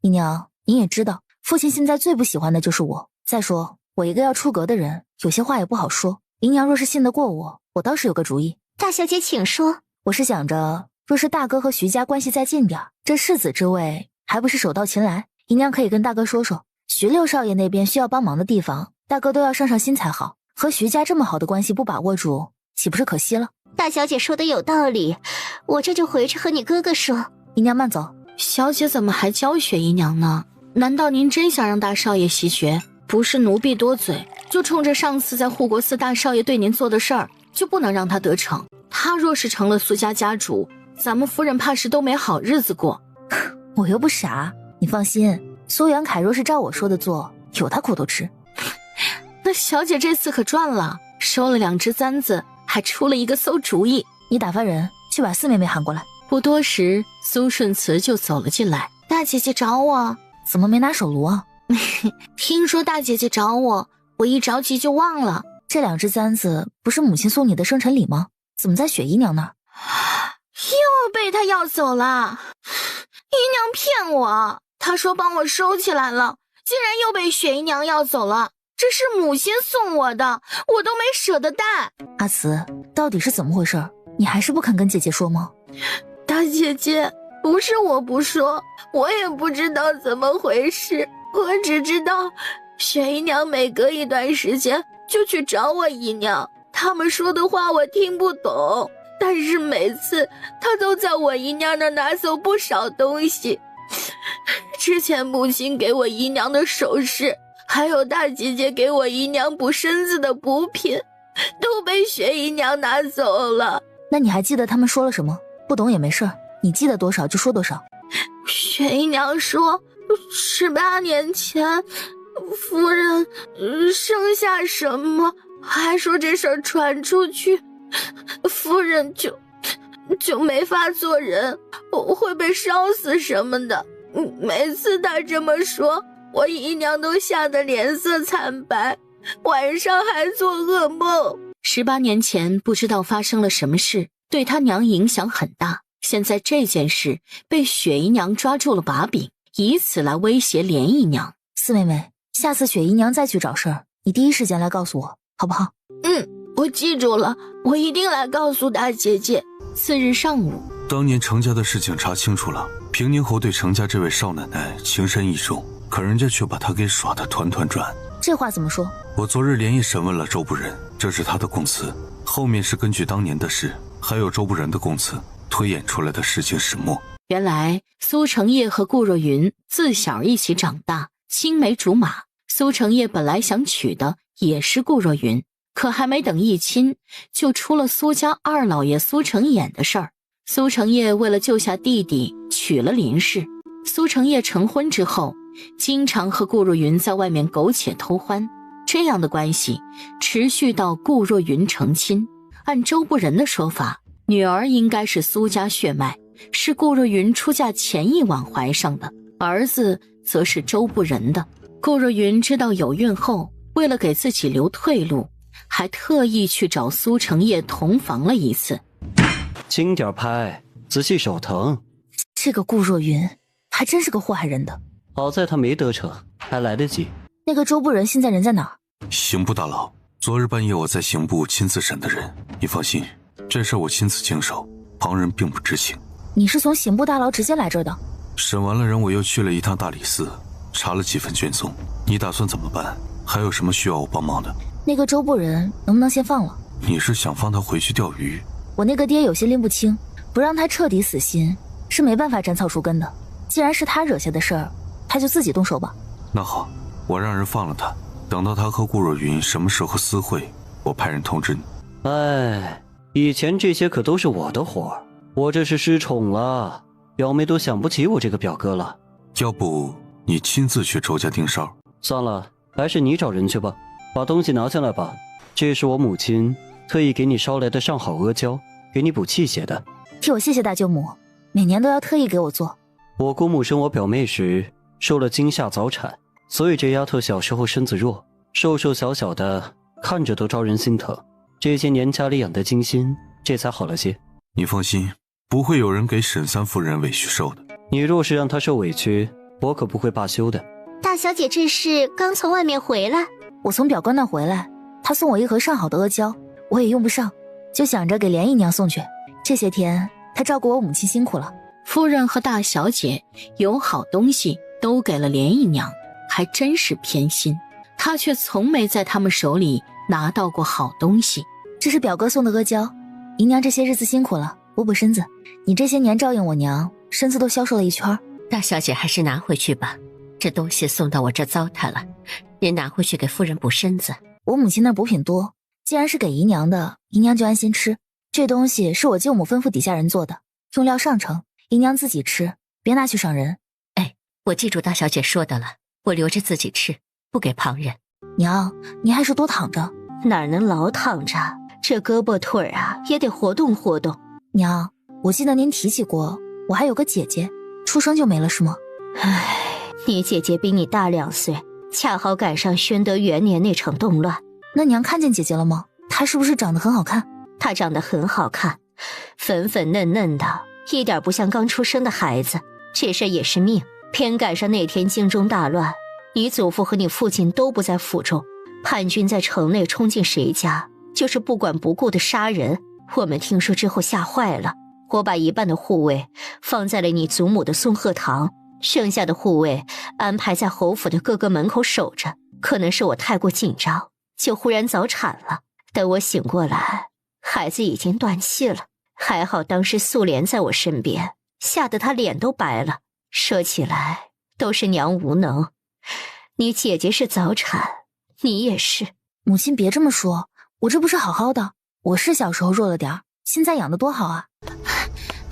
姨娘，您也知道，父亲现在最不喜欢的就是我。再说，我一个要出阁的人，有些话也不好说。姨娘若是信得过我，我倒是有个主意。大小姐请说。我是想着，若是大哥和徐家关系再近点，这世子之位还不是手到擒来。姨娘可以跟大哥说说，徐六少爷那边需要帮忙的地方，大哥都要上上心才好。和徐家这么好的关系不把握住，岂不是可惜了？大小姐说的有道理，我这就回去和你哥哥说。姨娘慢走。小姐怎么还教雪姨娘呢？难道您真想让大少爷袭爵？不是奴婢多嘴，就冲着上次在护国寺大少爷对您做的事儿，就不能让他得逞？他若是成了苏家家主，咱们夫人怕是都没好日子过。我又不傻，你放心，苏元凯若是照我说的做，有他苦头吃。那小姐这次可赚了，收了2只簪子，还出了一个馊主意。你打发人去把四妹妹喊过来。不多时，苏顺慈就走了进来。大姐姐找我，怎么没拿手炉啊？听说大姐姐找我，我一着急就忘了。这2只簪子不是母亲送你的生辰礼吗？怎么在雪姨娘那儿？又被她要走了。姨娘骗我，她说帮我收起来了，竟然又被雪姨娘要走了。这是母亲送我的，我都没舍得带。阿慈，到底是怎么回事？你还是不肯跟姐姐说吗？大姐姐，不是我不说，我也不知道怎么回事，我只知道雪姨娘每隔一段时间就去找我姨娘，他们说的话我听不懂，但是每次她都在我姨娘那拿走不少东西。之前母亲给我姨娘的首饰，还有大姐姐给我姨娘补身子的补品，都被雪姨娘拿走了。那你还记得他们说了什么？不懂也没事，你记得多少就说多少。雪姨娘说18年前夫人生下什么，还说这事儿传出去，夫人就没法做人，会被烧死什么的。每次她这么说，我姨娘都吓得脸色惨白，晚上还做噩梦。18年前不知道发生了什么事，对他娘影响很大。现在这件事被雪姨娘抓住了把柄，以此来威胁莲姨娘。四妹妹，下次雪姨娘再去找事儿，你第一时间来告诉我，好不好？我记住了，我一定来告诉大姐姐。次日上午，当年程家的事情查清楚了，平宁侯对程家这位少奶奶情深意重，可人家却把她给耍得团团转。这话怎么说？我昨日连夜审问了周不仁，这是他的供词，后面是根据当年的事，还有周不仁的供词推演出来的事情始末。原来苏成业和顾若云自小一起长大，青梅竹马。苏成业本来想娶的也是顾若云，可还没等一亲，就出了苏家二老爷苏成衍的事儿。苏成业为了救下弟弟，娶了林氏。苏成业成婚之后，经常和顾若云在外面苟且偷欢，这样的关系持续到顾若云成亲。按周不仁的说法，女儿应该是苏家血脉，是顾若云出嫁前一晚怀上的，儿子则是周不仁的。顾若云知道有孕后，为了给自己留退路，还特意去找苏成业同房了一次。轻点拍，仔细手疼。这个顾若云还真是个祸害人的。好在他没得逞，还来得及。那个周不仁现在人在哪儿？刑部大牢，昨日半夜我在刑部亲自审的人。你放心，这事我亲自经手，旁人并不知情。你是从刑部大牢直接来这儿的？审完了人，我又去了一趟大理寺，查了几份卷宗。你打算怎么办？还有什么需要我帮忙的？那个周不仁能不能先放了？你是想放他回去钓鱼？我那个爹有些拎不清，不让他彻底死心是没办法斩草除根的。既然是他惹下的事儿，他就自己动手吧。那好，我让人放了他，等到他和顾若云什么时候私会，我派人通知你。哎，以前这些可都是我的活儿，我这是失宠了，表妹都想不起我这个表哥了。要不你亲自去周家盯梢？算了，还是你找人去吧。把东西拿下来吧，这是我母亲特意给你捎来的上好阿胶，给你补气血的。替我谢谢大舅母，每年都要特意给我做。我姑母生我表妹时受了惊吓早产，所以这丫头小时候身子弱，瘦瘦小小的，看着都招人心疼。这些年家里养得精心，这才好了些。你放心，不会有人给沈三夫人委屈受的。你若是让她受委屈，我可不会罢休的。大小姐这是刚从外面回来？我从表哥那回来，他送我一盒上好的阿胶，我也用不上，就想着给莲姨娘送去。这些天她照顾我母亲辛苦了。夫人和大小姐有好东西都给了莲姨娘，还真是偏心。她却从没在他们手里拿到过好东西。这是表哥送的阿胶，姨娘这些日子辛苦了，补补身子。你这些年照应我娘，身子都消瘦了一圈。大小姐还是拿回去吧，这东西送到我这糟蹋了，您拿回去给夫人补身子。我母亲那补品多，既然是给姨娘的，姨娘就安心吃。这东西是我舅母吩咐底下人做的，用料上乘，姨娘自己吃，别拿去赏人。哎，我记住大小姐说的了，我留着自己吃，不给旁人。娘，你还是多躺着。哪能老躺着？这胳膊腿啊也得活动活动。娘，我记得您提起过，我还有个姐姐，出生就没了是吗？唉，你姐姐比你大2岁，恰好赶上宣德元年那场动乱。那娘看见姐姐了吗？她是不是长得很好看？她长得很好看，粉粉嫩嫩的，一点不像刚出生的孩子。这事也是命，偏赶上那天京中大乱，你祖父和你父亲都不在府中，叛军在城内冲进谁家，就是不管不顾的杀人。我们听说之后吓坏了，我把一半的护卫放在了你祖母的松鹤堂，剩下的护卫安排在侯府的各个门口守着。可能是我太过紧张，就忽然早产了。等我醒过来，孩子已经断气了。还好当时素莲在我身边，吓得她脸都白了。说起来都是娘无能，你姐姐是早产，你也是。母亲别这么说，我这不是好好的，我是小时候弱了点，现在养得多好啊。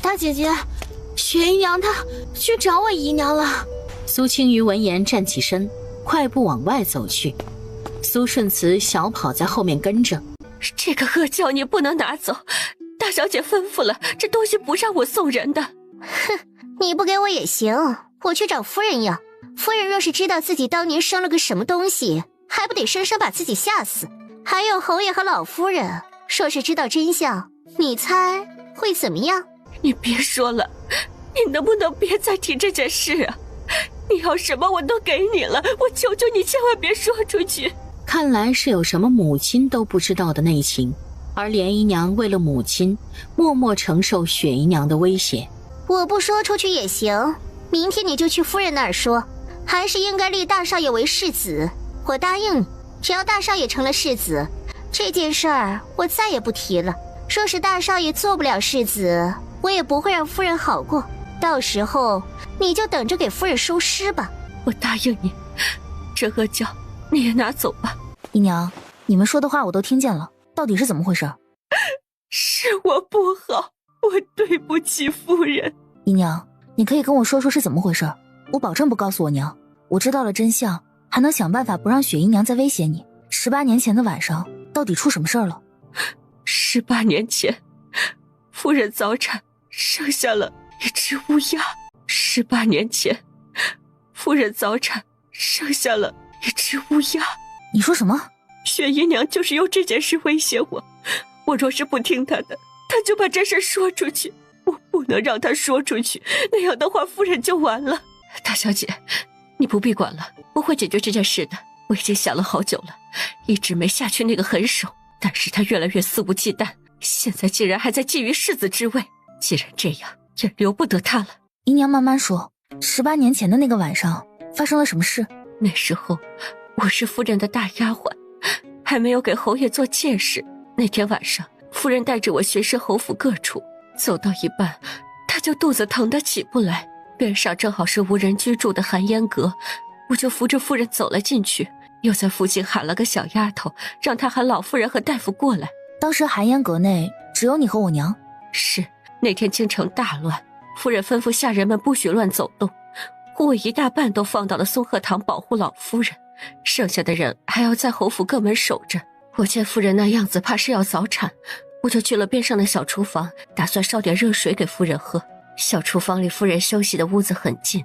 大姐姐，雪姨娘她去找我姨娘了。苏青瑜闻言站起身，快步往外走去。苏顺慈小跑在后面跟着。这个阿胶你不能拿走，大小姐吩咐了，这东西不让我送人的。哼，你不给我也行，我去找夫人要。夫人若是知道自己当年生了个什么东西，还不得生生把自己吓死？还有侯爷和老夫人，若是知道真相，你猜会怎么样？你别说了，你能不能别再提这件事啊？你要什么我都给你了，我求求你千万别说出去。看来是有什么母亲都不知道的内情，而莲姨娘为了母亲，默默承受雪姨娘的威胁。我不说出去也行，明天你就去夫人那儿说，还是应该立大少爷为世子。我答应你，只要大少爷成了世子，这件事儿我再也不提了。若是大少爷做不了世子，我也不会让夫人好过。到时候你就等着给夫人收尸吧。我答应你，这阿胶你也拿走吧。姨娘，你们说的话我都听见了，到底是怎么回事？是我不好，我对不起夫人。姨娘，你可以跟我说说是怎么回事，我保证不告诉我娘。我知道了真相，还能想办法不让雪姨娘再威胁你。18年前的晚上，到底出什么事儿了？18年前，夫人早产，生下了一只乌鸦。18年前，夫人早产，生下了一只乌鸦。你说什么？雪姨娘就是用这件事威胁我，我若是不听她的，她就把这事说出去。我不能让她说出去，那样的话夫人就完了。大小姐，你不必管了，我会解决这件事的。我已经想了好久了，一直没下去那个狠手，但是他越来越肆无忌惮，现在竟然还在觊觎世子之位。既然这样，也留不得他了。姨娘慢慢说，18年前的那个晚上发生了什么事？那时候我是夫人的大丫鬟，还没有给侯爷做妾室。那天晚上，夫人带着我巡视侯府各处，走到一半，她就肚子疼得起不来，边上正好是无人居住的寒烟阁，我就扶着夫人走了进去，又在附近喊了个小丫头，让她喊老夫人和大夫过来。当时寒烟阁内只有你和我娘？是，那天京城大乱，夫人吩咐下人们不许乱走动，护卫一大半都放到了松鹤堂保护老夫人，剩下的人还要在侯府各门守着。我见夫人那样子，怕是要早产，我就去了边上的小厨房，打算烧点热水给夫人喝。小厨房离夫人休息的屋子很近，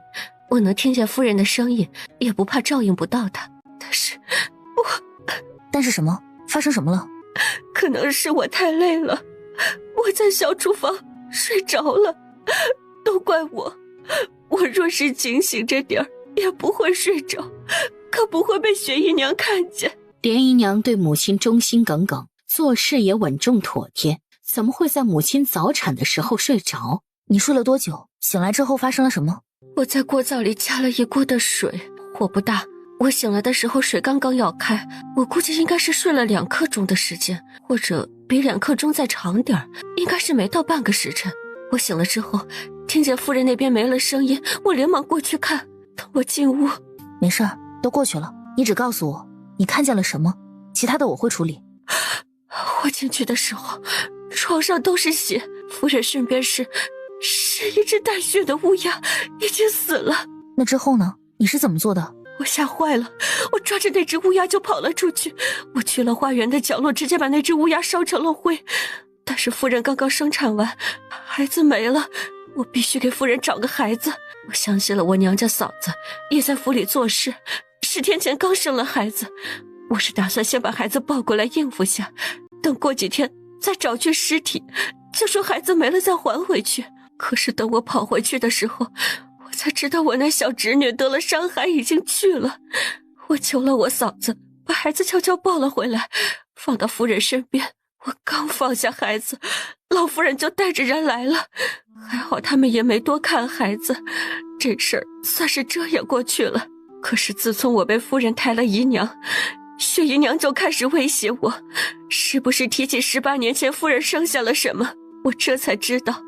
我能听见夫人的声音，也不怕照应不到她。但是什么？发生什么了？可能是我太累了，我在小厨房睡着了，都怪我。我若是警醒着点儿，也不会睡着，可不会被雪姨娘看见。莲姨娘对母亲忠心耿耿，做事也稳重妥帖，怎么会在母亲早产的时候睡着？你睡了多久？醒来之后发生了什么？我在锅灶里加了一锅的水，火不大。我醒来的时候水刚刚要开，我估计应该是睡了2刻钟的时间，或者比2刻钟再长点，应该是没到半个时辰。我醒了之后，听见夫人那边没了声音，我连忙过去看。等我进屋，没事儿，都过去了。你只告诉我你看见了什么，其他的我会处理。我进去的时候，床上都是血，夫人身边是一只带血的乌鸦，已经死了。那之后呢？你是怎么做的？我吓坏了，我抓着那只乌鸦就跑了出去。我去了花园的角落，直接把那只乌鸦烧成了灰。但是夫人刚刚生产完，孩子没了，我必须给夫人找个孩子。我相信了我娘家嫂子，也在府里做事，10天前刚生了孩子。我是打算先把孩子抱过来应付下，等过几天再找具尸体，就说孩子没了再还回去。可是等我跑回去的时候，我才知道我那小侄女得了伤寒，已经去了。我求了我嫂子，把孩子悄悄抱了回来，放到夫人身边。我刚放下孩子，老夫人就带着人来了。还好他们也没多看孩子，这事儿算是遮掩过去了。可是自从我被夫人抬了姨娘，雪姨娘就开始威胁我，是不是提起18年前夫人生下了什么。我这才知道，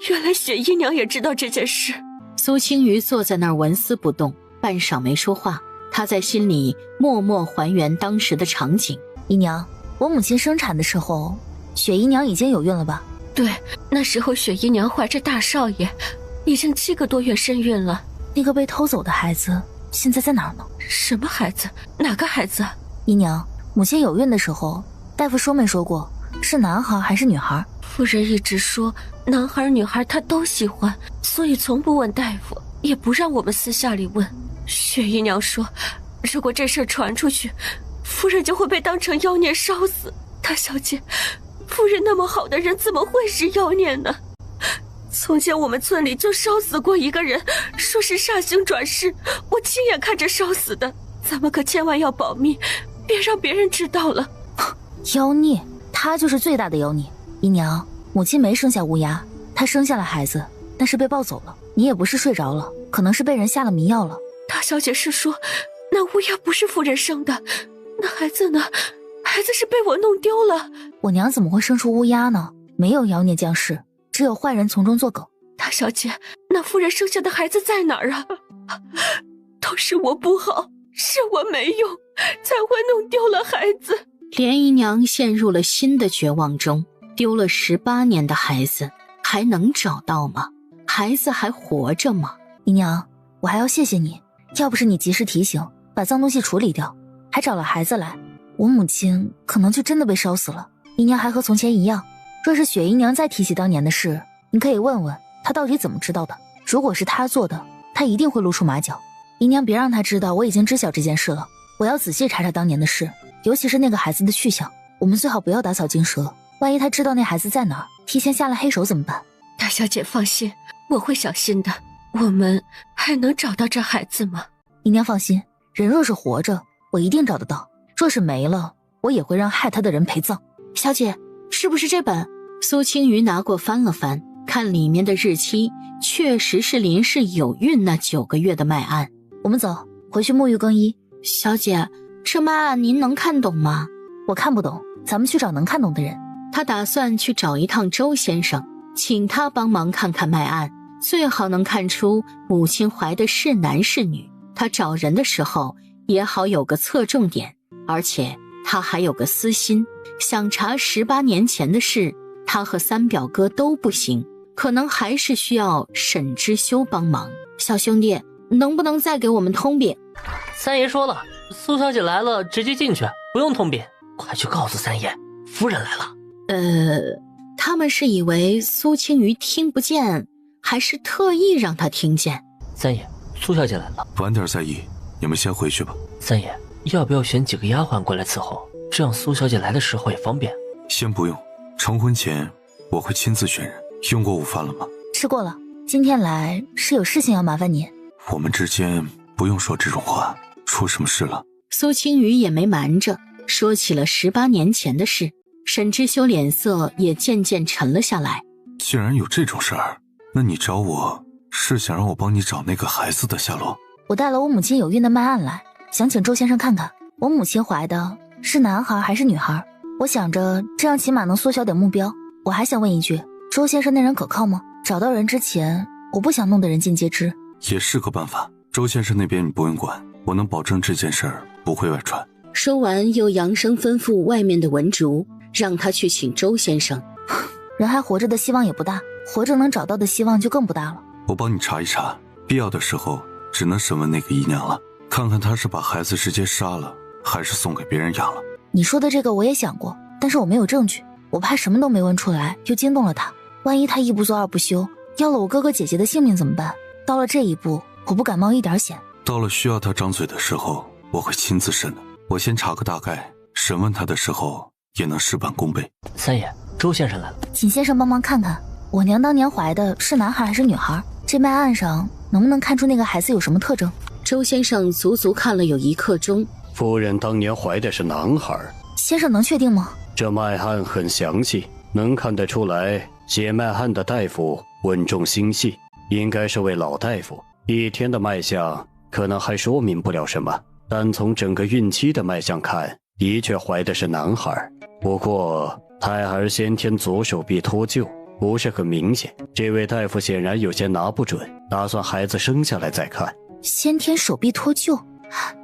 原来雪姨娘也知道这件事。苏青瑜坐在那儿纹丝不动，半晌没说话。她在心里默默还原当时的场景。姨娘，我母亲生产的时候，雪姨娘已经有孕了吧？对，那时候雪姨娘怀着大少爷，已经7个多月身孕了。那个被偷走的孩子现在在哪儿呢？什么孩子？哪个孩子？姨娘，母亲有孕的时候，大夫说没说过是男孩还是女孩？夫人一直说男孩女孩她都喜欢，所以从不问大夫，也不让我们私下里问。雪姨娘说，如果这事儿传出去，夫人就会被当成妖孽烧死。大小姐，夫人那么好的人怎么会是妖孽呢？从前我们村里就烧死过一个人，说是煞星转世，我亲眼看着烧死的。咱们可千万要保密，别让别人知道了。妖孽，他就是最大的妖孽。姨娘，母亲没生下乌鸦，她生下了孩子，但是被抱走了。你也不是睡着了，可能是被人下了迷药了。大小姐是说，那乌鸦不是夫人生的，那孩子呢？孩子是被我弄丢了。我娘怎么会生出乌鸦呢？没有妖孽降世，只有坏人从中作梗。大大小姐，那夫人生下的孩子在哪儿啊？都是我不好，是我没用，才会弄丢了孩子。连姨娘陷入了新的绝望中，丢了18年的孩子，还能找到吗？孩子还活着吗？姨娘，我还要谢谢你，要不是你及时提醒，把脏东西处理掉，还找了孩子来，我母亲可能就真的被烧死了。姨娘还和从前一样，若是雪姨娘再提起当年的事，你可以问问她到底怎么知道的。如果是她做的，她一定会露出马脚。姨娘别让她知道我已经知晓这件事了，我要仔细查查当年的事，尤其是那个孩子的去向。我们最好不要打草惊蛇，万一她知道那孩子在哪儿，提前下了黑手怎么办？大小姐放心，我会小心的。我们还能找到这孩子吗？姨娘放心，人若是活着，我一定找得到；若是没了，我也会让害他的人陪葬。小姐，是不是这本？苏青瑜拿过翻了翻，看里面的日期，确实是林氏有孕那9个月的脉案。我们走，回去沐浴更衣。小姐，这脉案您能看懂吗？我看不懂，咱们去找能看懂的人。他打算去找一趟周先生，请他帮忙看看脉案，最好能看出母亲怀的是男是女。他找人的时候也好有个侧重点，而且他还有个私心，想查18年前的事，他和三表哥都不行，可能还是需要沈之修帮忙。小兄弟，能不能再给我们通禀？三爷说了，苏小姐来了直接进去，不用通禀，快去告诉三爷，夫人来了。他们是以为苏青瑜听不见，还是特意让他听见？三爷，苏小姐来了。晚点再议，你们先回去吧。三爷，要不要选几个丫鬟过来伺候，这样苏小姐来的时候也方便。先不用，成婚前我会亲自选人。用过午饭了吗？吃过了。今天来是有事情要麻烦你。我们之间不用说这种话，出什么事了？苏青瑜也没瞒着，说起了18年前的事。沈之修脸色也渐渐沉了下来。既然有这种事儿，那你找我是想让我帮你找那个孩子的下落？我带了我母亲有孕的脉案来，想请周先生看看我母亲怀的是男孩还是女孩。我想着这样起码能缩小点目标。我还想问一句，周先生那人可靠吗？找到人之前，我不想弄得人尽皆知。也是个办法。周先生那边你不用管，我能保证这件事儿不会外传。说完又扬声吩咐外面的文竹，让他去请周先生。人还活着的希望也不大，活着能找到的希望就更不大了。我帮你查一查，必要的时候只能审问那个姨娘了，看看她是把孩子直接杀了，还是送给别人养了。你说的这个我也想过，但是我没有证据，我怕什么都没问出来就惊动了他，万一他一不做二不休，要了我哥哥姐姐的性命怎么办？到了这一步，我不敢冒一点险。到了需要他张嘴的时候，我会亲自审的。我先查个大概，审问他的时候也能事半功倍。三爷，周先生来了，请先生帮忙看看，我娘当年怀的是男孩还是女孩？这脉案上能不能看出那个孩子有什么特征？周先生足足看了有1刻钟。夫人当年怀的是男孩。先生能确定吗？这脉案很详细，能看得出来，写脉案的大夫稳重心细，应该是位老大夫。1天的脉象可能还说明不了什么，但从整个孕期的脉象看，的确怀的是男孩。不过胎儿先天左手臂脱臼，不是很明显，这位大夫显然有些拿不准，打算孩子生下来再看。先天手臂脱臼，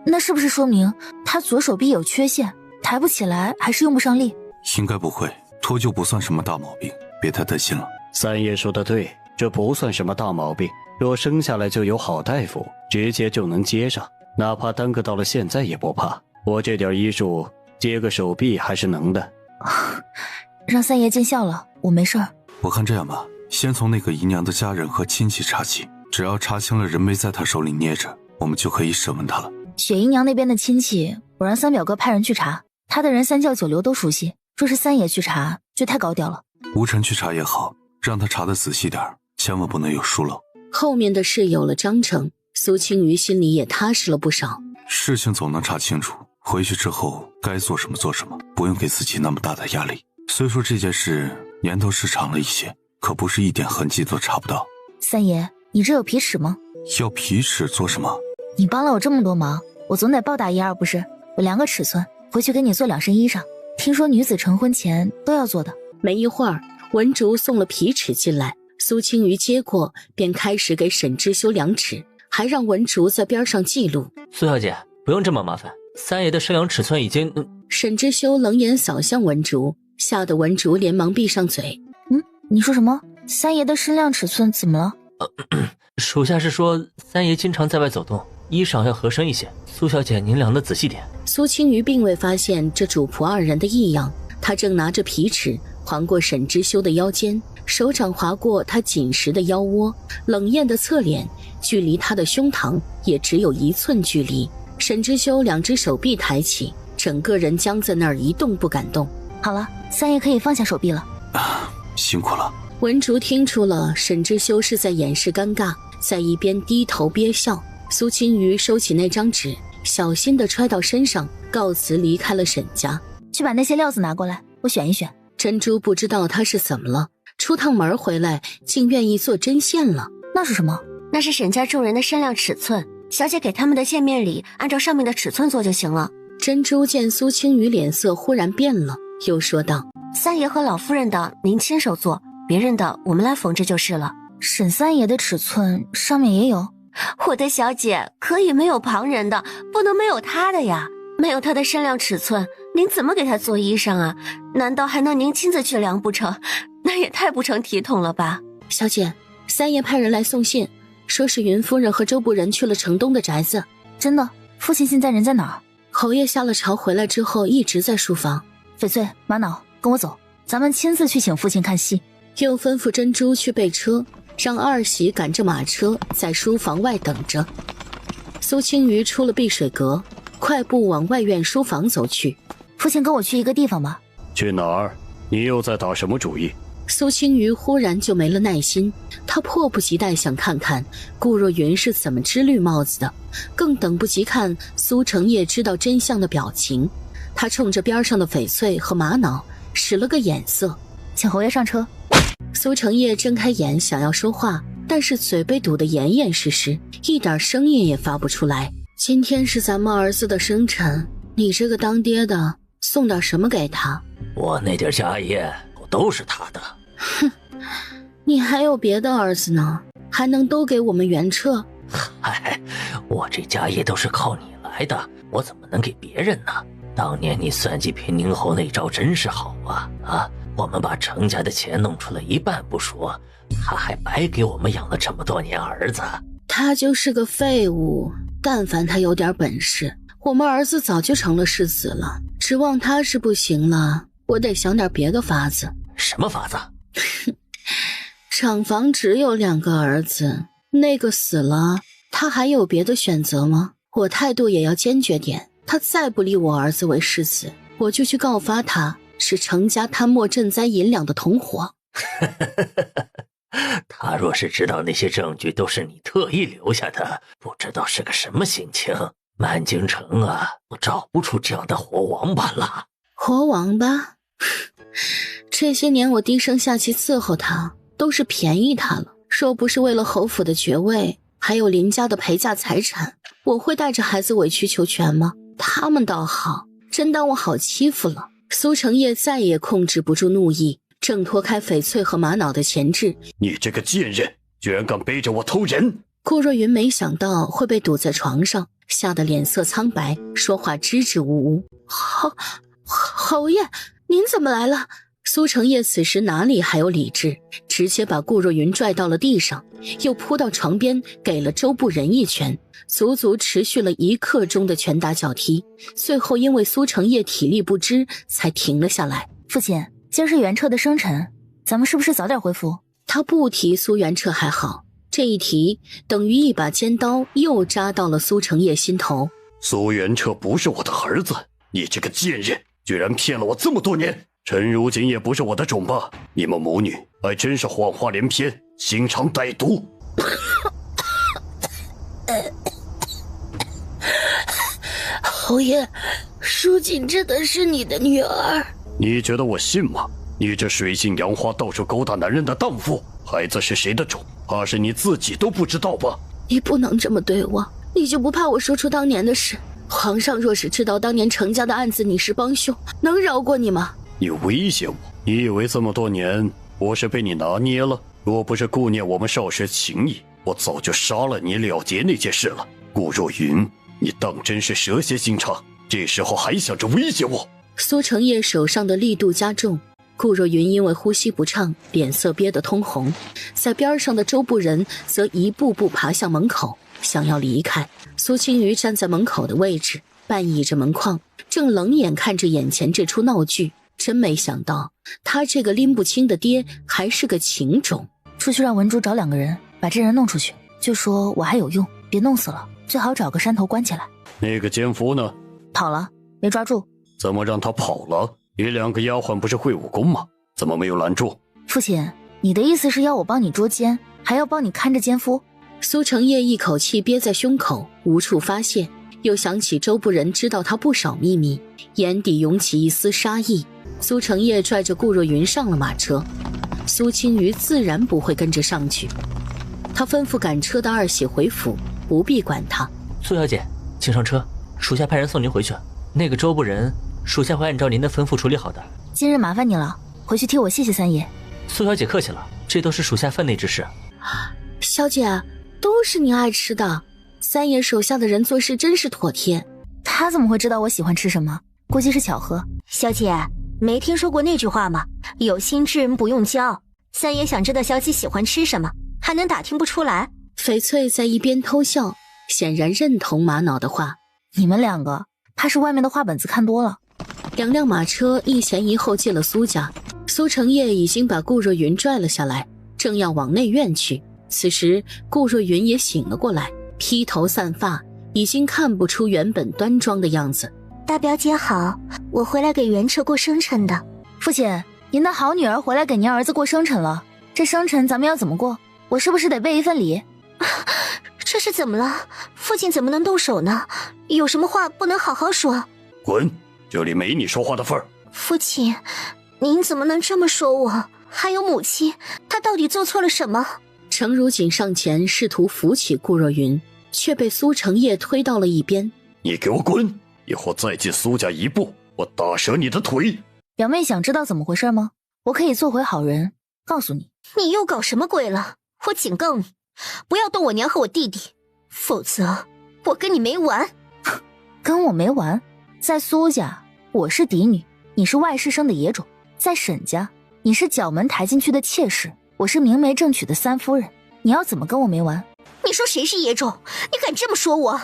那是不是说明他左手臂有缺陷，抬不起来还是用不上力？应该不会，脱臼不算什么大毛病，别太担心了。三爷说的对，这不算什么大毛病，若生下来就有好大夫，直接就能接上，哪怕耽搁到了现在也不怕。我这点医术，接个手臂还是能的。让三爷见笑了，我没事儿。我看这样吧，先从那个姨娘的家人和亲戚查起，只要查清了人没在她手里捏着，我们就可以审问她了。雪姨娘那边的亲戚，我让三表哥派人去查，他的人三教九流都熟悉，若是三爷去查，就太高调了。吴晨去查也好，让他查得仔细点，千万不能有疏漏。后面的事有了章程，苏青瑜心里也踏实了不少。事情总能查清楚，回去之后该做什么做什么，不用给自己那么大的压力。虽说这件事年头是长了一些，可不是一点痕迹都查不到。三爷，你这有皮尺吗？要皮尺做什么？你帮了我这么多忙，我总得报答一二不是？我量个尺寸，回去给你做2身衣裳，听说女子成婚前都要做的。没一会儿，文竹送了皮尺进来，苏青瑜接过，便开始给沈之修量尺，还让文竹在边上记录。苏小姐，不用这么麻烦，三爷的身量尺寸已经……沈之修冷眼扫向文竹，吓得文竹连忙闭上嘴。你说什么？三爷的身量尺寸怎么了？属下是说三爷经常在外走动，衣裳要合身一些。苏小姐，您量得仔细点。苏青瑜并未发现这主仆二人的异样，他正拿着皮尺划过沈之修的腰间，手掌划过他紧实的腰窝，冷艳的侧脸距离他的胸膛也只有1寸距离。沈之修2只手臂抬起，整个人僵在那儿一动不敢动。好了，三爷可以放下手臂了。辛苦了。文竹听出了沈之修是在掩饰尴尬，在一边低头憋笑。苏青瑜收起那张纸，小心地揣到身上，告辞离开了沈家。去把那些料子拿过来，我选一选。珍珠不知道他是怎么了，出趟门回来竟愿意做针线了。那是什么？那是沈家众人的身量尺寸，小姐给他们的见面礼按照上面的尺寸做就行了。珍珠见苏青瑜脸色忽然变了，又说道：三爷和老夫人的您亲手做，别人的我们来缝制就是了。沈三爷的尺寸上面也有？我的小姐可以没有旁人的，不能没有他的呀。没有他的身量尺寸，您怎么给他做衣裳啊？难道还能您亲自去量不成？那也太不成体统了吧。小姐，三爷派人来送信，说是云夫人和周部人去了城东的宅子。真的？父亲现在人在哪儿？侯爷下了朝回来之后一直在书房。翡翠、玛瑙，跟我走，咱们亲自去请父亲看戏。又吩咐珍珠去备车，让二喜赶着马车在书房外等着。苏青瑜出了碧水阁，快步往外院书房走去。父亲跟我去一个地方吧。去哪儿？你又在打什么主意？苏青瑜忽然就没了耐心，他迫不及待想看看顾若云是怎么织绿帽子的，更等不及看苏成业知道真相的表情。他冲着边上的翡翠和玛瑙使了个眼色，请侯爷上车。苏成业睁开眼想要说话，但是嘴被堵得严严实实，一点声音也发不出来。今天是咱们儿子的生辰，你这个当爹的送点什么给他？我那点家业都是他的。哼，你还有别的儿子呢，还能都给我们袁彻？嗨，我这家业都是靠你来的，我怎么能给别人呢？当年你算计平宁侯那招真是好啊！我们把程家的钱弄出了一半不说，他还白给我们养了这么多年儿子。他就是个废物，但凡他有点本事，我们儿子早就成了世子了。指望他是不行了，我得想点别的法子。什么法子？厂房只有2个儿子，那个死了，他还有别的选择吗？我态度也要坚决点，他再不立我儿子为世子，我就去告发他是程家贪墨赈灾银两的同伙。他若是知道那些证据都是你特意留下的，不知道是个什么心情。满京城啊，都找不出这样的活王八了。活王八？这些年我低声下气伺候他，都是便宜他了。若不是为了侯府的爵位，还有林家的陪嫁财产，我会带着孩子委曲求全吗？他们倒好，真当我好欺负了。苏成业再也控制不住怒意，挣脱开翡翠和玛瑙的钳制。你这个贱人，居然敢背着我偷人！顾若云没想到会被堵在床上，吓得脸色苍白，说话支支吾吾。侯爷，您怎么来了？苏成业此时哪里还有理智，直接把顾若云拽到了地上，又扑到床边给了周不仁一拳，足足持续了1刻钟的拳打脚踢，最后因为苏成业体力不支才停了下来。父亲，今儿是袁彻的生辰，咱们是不是早点回府？他不提苏袁彻还好，这一提等于一把尖刀又扎到了苏成业心头。苏袁彻不是我的儿子，你这个贱人，居然骗了我这么多年！陈如锦也不是我的种吧？你们母女还真是谎话连篇，心肠歹毒。侯爷，淑锦真的是你的女儿？你觉得我信吗？你这水性杨花、到处勾搭男人的荡妇，孩子是谁的种，怕是你自己都不知道吧？你不能这么对我，你就不怕我说出当年的事？皇上若是知道当年程家的案子你是帮凶，能饶过你吗？你威胁我？你以为这么多年我是被你拿捏了？若不是顾念我们少时情谊，我早就杀了你了结那件事了。顾若云，你当真是蛇蝎心肠，这时候还想着威胁我？苏成业手上的力度加重，顾若云因为呼吸不畅，脸色憋得通红。在边上的周部人则一步步爬向门口，想要离开。苏青瑜站在门口的位置，半倚着门框，正冷眼看着眼前这出闹剧。真没想到，他这个拎不清的爹还是个情种。出去让文珠找2个人，把这人弄出去，就说我还有用，别弄死了，最好找个山头关起来。那个奸夫呢？跑了，没抓住。怎么让他跑了？你2个丫鬟不是会武功吗？怎么没有拦住？父亲，你的意思是要我帮你捉奸，还要帮你看着奸夫？苏成业一口气憋在胸口，无处发泄，又想起周部人知道他不少秘密，眼底涌起一丝杀意。苏成业拽着顾若云上了马车，苏青瑜自然不会跟着上去。他吩咐赶车的二喜回府，不必管他。苏小姐，请上车，属下派人送您回去。那个周部人，属下会按照您的吩咐处理好的。今日麻烦你了，回去替我谢谢三爷。苏小姐客气了，这都是属下分内之事。小姐，都是您爱吃的，三爷手下的人做事真是妥帖。他怎么会知道我喜欢吃什么？估计是巧合。小姐，没听说过那句话吗？有心之人不用教。三爷想知道小姐喜欢吃什么，还能打听不出来？翡翠在一边偷笑，显然认同玛瑙的话。你们2个怕是外面的话本子看多了。2辆马车一前一后进了苏家，苏成业已经把顾若云拽了下来，正要往内院去。此时顾若云也醒了过来，披头散发，已经看不出原本端庄的样子。大表姐好，我回来给元彻过生辰的。父亲，您的好女儿回来给您儿子过生辰了，这生辰咱们要怎么过？我是不是得备一份礼？这是怎么了？父亲怎么能动手呢？有什么话不能好好说？滚，这里没你说话的份儿。父亲，您怎么能这么说我？还有母亲，她到底做错了什么？程如锦上前试图扶起顾若云，却被苏成业推到了一边。你给我滚！以后再进苏家一步，我打折你的腿！表妹想知道怎么回事吗？我可以做回好人，告诉你。你又搞什么鬼了？我警告你，不要动我娘和我弟弟，否则我跟你没完。跟我没完？在苏家，我是嫡女，你是外室生的野种；在沈家，你是角门抬进去的妾室，我是明媒正娶的三夫人。你要怎么跟我没完？你说谁是野种？你敢这么说我？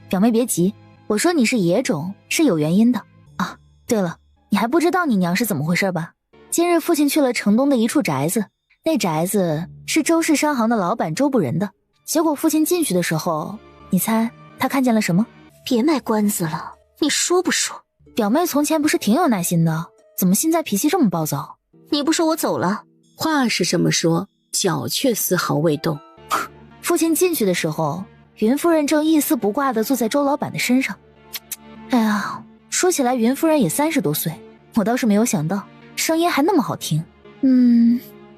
表妹别急，我说你是野种是有原因的啊。对了，你还不知道你娘是怎么回事吧？今日父亲去了城东的一处宅子，那宅子是周氏商行的老板周部人的。结果父亲进去的时候，你猜他看见了什么？别卖关子了，你说不说？表妹从前不是挺有耐心的，怎么现在脾气这么暴躁？你不说我走了。话是这么说，脚却丝毫未动。父亲进去的时候，云夫人正一丝不挂地坐在周老板的身上。哎呀，说起来云夫人也30多岁，我倒是没有想到声音还那么好听。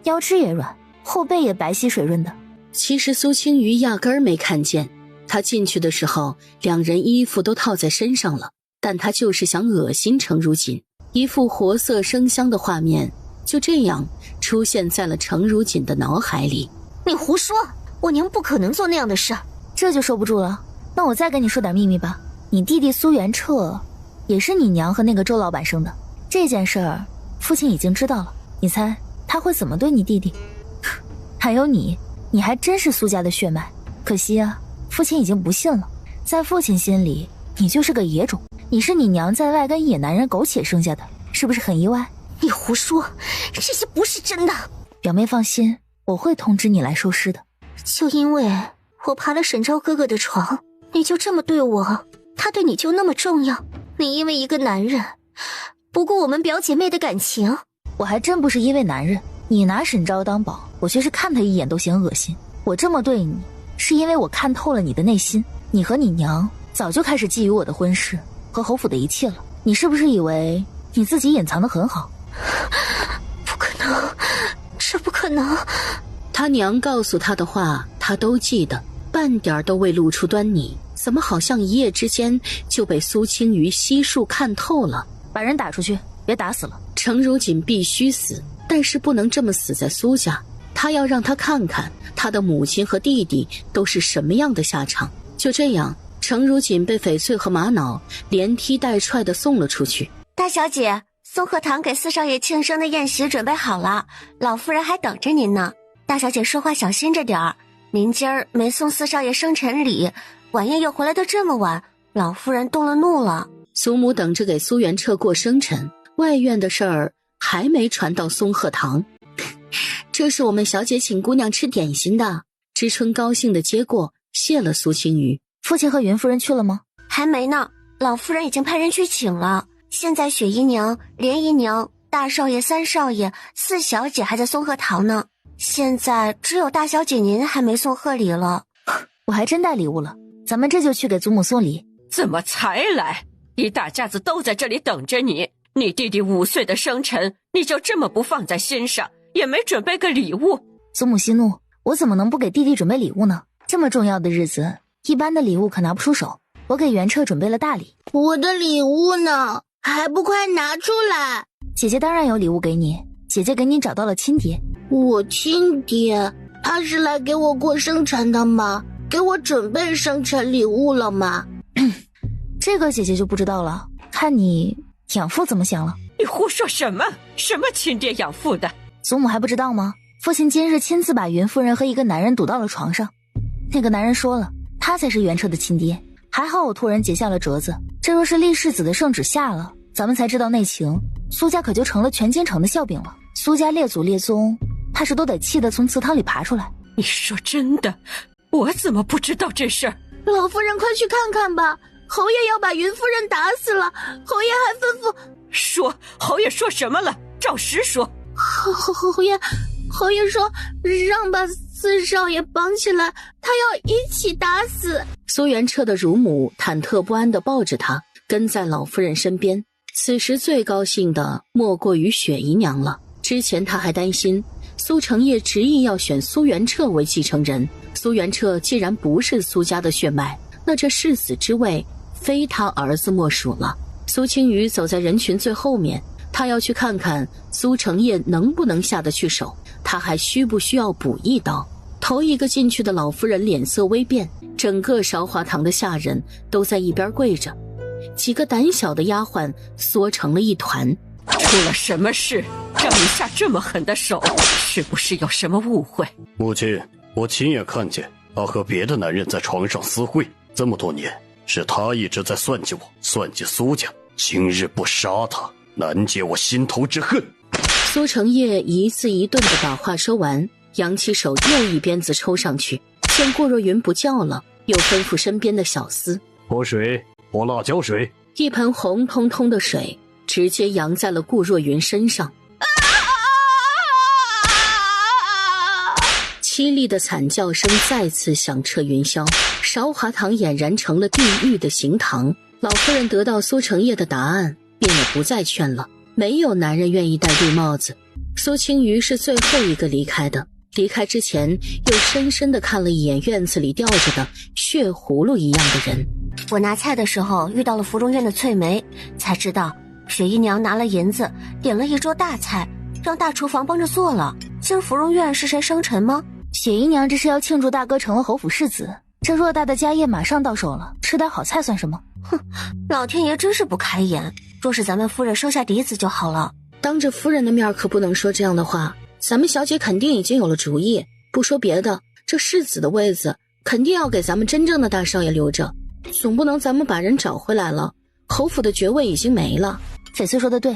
腰肢也软，后背也白皙水润的。其实苏青瑜压根儿没看见，他进去的时候2人衣服都套在身上了，但他就是想恶心程如锦。一副活色生香的画面就这样出现在了程如锦的脑海里。你胡说，我娘不可能做那样的事。这就受不住了。那我再跟你说点秘密吧，你弟弟苏元彻也是你娘和那个周老板生的。这件事儿父亲已经知道了，你猜他会怎么对你弟弟？还有你还真是苏家的血脉，可惜啊，父亲已经不信了。在父亲心里，你就是个野种，你是你娘在外跟野男人苟且生下的，是不是很意外？你胡说，这些不是真的。表妹放心，我会通知你来收尸的。就因为我爬了沈昭哥哥的床，你就这么对我？他对你就那么重要？你因为一个男人不顾我们表姐妹的感情？我还真不是因为男人，你拿沈昭当宝，我却是看他一眼都嫌恶心。我这么对你，是因为我看透了你的内心。你和你娘早就开始觊觎我的婚事和侯府的一切了，你是不是以为你自己隐藏得很好？不可能，这不可能。他娘告诉他的话他都记得，半点都未露出端倪，怎么好像一夜之间就被苏青瑜悉数看透了？把人打出去，别打死了。程如锦必须死，但是不能这么死在苏家。他要让他看看他的母亲和弟弟都是什么样的下场。就这样，程如锦被翡翠和玛瑙连踢带踹地送了出去。大小姐，松鹤堂给四少爷庆生的宴席准备好了，老夫人还等着您呢。大小姐说话小心着点儿，您今儿没送四少爷生辰礼，晚宴又回来的这么晚，老夫人动了怒了。苏母等着给苏元彻过生辰，外院的事儿还没传到松鹤堂。这是我们小姐请姑娘吃点心的。知春高兴地接过，谢了苏青瑜。父亲和云夫人去了吗？还没呢，老夫人已经派人去请了。现在雪姨娘、莲姨娘、大少爷、三少爷、四小姐还在松鹤堂呢，现在只有大小姐您还没送贺礼了。我还真带礼物了，咱们这就去给祖母送礼。怎么才来？一大家子都在这里等着你，你弟弟5岁的生辰，你就这么不放在心上，也没准备个礼物？祖母息怒，我怎么能不给弟弟准备礼物呢？这么重要的日子，一般的礼物可拿不出手，我给元彻准备了大礼。我的礼物呢？还不快拿出来！姐姐当然有礼物给你，姐姐给你找到了亲爹。我亲爹，他是来给我过生辰的吗？给我准备生辰礼物了吗？这个姐姐就不知道了，看你养父怎么想了。你胡说什么？什么亲爹养父的？祖母还不知道吗？父亲今日亲自把云夫人和一个男人堵到了床上，那个男人说了，他才是元彻的亲爹。还好我托人结下了折子，这若是立世子的圣旨下了，咱们才知道内情，苏家可就成了全京城的笑柄了。苏家列祖列宗，怕是都得气得从祠堂里爬出来。你说真的？我怎么不知道这事儿？老夫人快去看看吧，侯爷要把云夫人打死了。侯爷还吩咐说，侯爷说什么了？照实说。侯爷说让把四少爷绑起来，他要一起打死。苏元彻的乳母忐忑不安地抱着他，跟在老夫人身边。此时最高兴的莫过于雪姨娘了。之前他还担心苏成业执意要选苏元彻为继承人，苏元彻既然不是苏家的血脉，那这世子之位非他儿子莫属了。苏青瑜走在人群最后面，他要去看看苏成业能不能下得去手，他还需不需要补一刀。头一个进去的老夫人脸色微变，整个韶华堂的下人都在一边跪着，几个胆小的丫鬟缩成了一团。出了什么事让你下这么狠的手？是不是有什么误会？母亲，我亲眼看见他和别的男人在床上私会，这么多年是他一直在算计我，算计苏家，今日不杀他，难解我心头之恨。苏成业一字一顿地把话说完，扬起手又一鞭子抽上去。见顾若云不叫了，又吩咐身边的小厮泼水，泼辣椒水。一盆红彤彤的水直接扬在了顾若云身上。凄厉的惨叫声再次响彻云霄，韶华堂俨然成了地狱的刑堂。老夫人得到苏成业的答案，便也不再劝了。没有男人愿意戴绿帽子。苏青瑜是最后一个离开的，离开之前又深深地看了一眼院子里吊着的血葫芦一样的人。我拿菜的时候遇到了芙蓉院的翠梅，才知道雪姨娘拿了银子点了一桌大菜，让大厨房帮着做了。今儿芙蓉院是谁生辰吗？雪姨娘这是要庆祝大哥成了侯府世子，这偌大的家业马上到手了，吃点好菜算什么？哼，老天爷真是不开眼，若是咱们夫人生下嫡子就好了。当着夫人的面可不能说这样的话，咱们小姐肯定已经有了主意。不说别的，这世子的位子肯定要给咱们真正的大少爷留着，总不能咱们把人找回来了，侯府的爵位已经没了。翡翠说的对，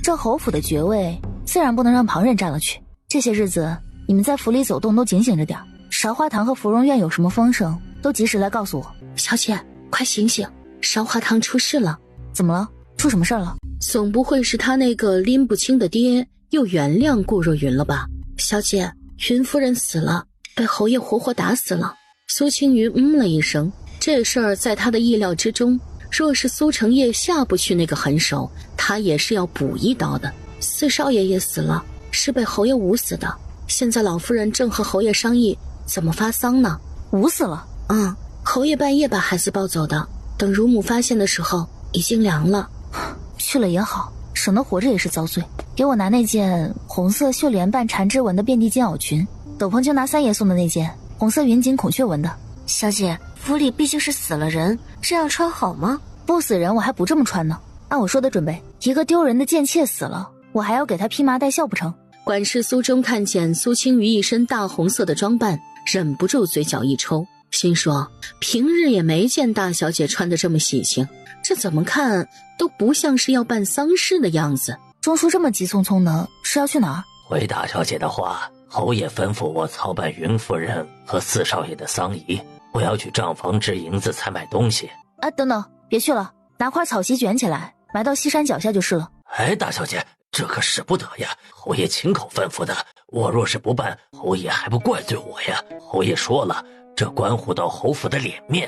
这侯府的爵位自然不能让旁人占了去。这些日子你们在府里走动都警醒着点，韶华堂和芙蓉院有什么风声都及时来告诉我。小姐快醒醒，韶华堂出事了。怎么了？出什么事了？总不会是他那个拎不清的爹又原谅顾若云了吧？小姐，云夫人死了，被侯爷活活打死了。苏青瑜了一声，这事儿在他的意料之中，若是苏成业下不去那个狠手，他也是要补一刀的。四少爷也死了，是被侯爷捂死的。现在老夫人正和侯爷商议怎么发丧呢。捂死了？侯爷半夜把孩子抱走的，等乳母发现的时候已经凉了。去了也好，省得活着也是遭罪。给我拿那件红色绣莲瓣缠枝纹的遍地金袄裙，斗篷就拿三爷送的那件红色云锦孔雀纹的。小姐，府里毕竟是死了人，这样穿好吗？不死人我还不这么穿呢。按我说的准备，一个丢人的贱妾死了，我还要给她披麻戴孝不成？管事苏中看见苏青瑜一身大红色的装扮，忍不住嘴角一抽，心说平日也没见大小姐穿得这么喜庆，这怎么看都不像是要办丧事的样子。钟叔这么急匆匆的是要去哪儿？回大小姐的话，侯爷吩咐我操办云夫人和四少爷的丧仪，我要去账房支银子采买东西。哎，等等，别去了，拿块草席卷起来，埋到西山脚下就是了。哎，大小姐，这可使不得呀！侯爷亲口吩咐的，我若是不办，侯爷还不怪罪我呀？侯爷说了，这关乎到侯府的脸面。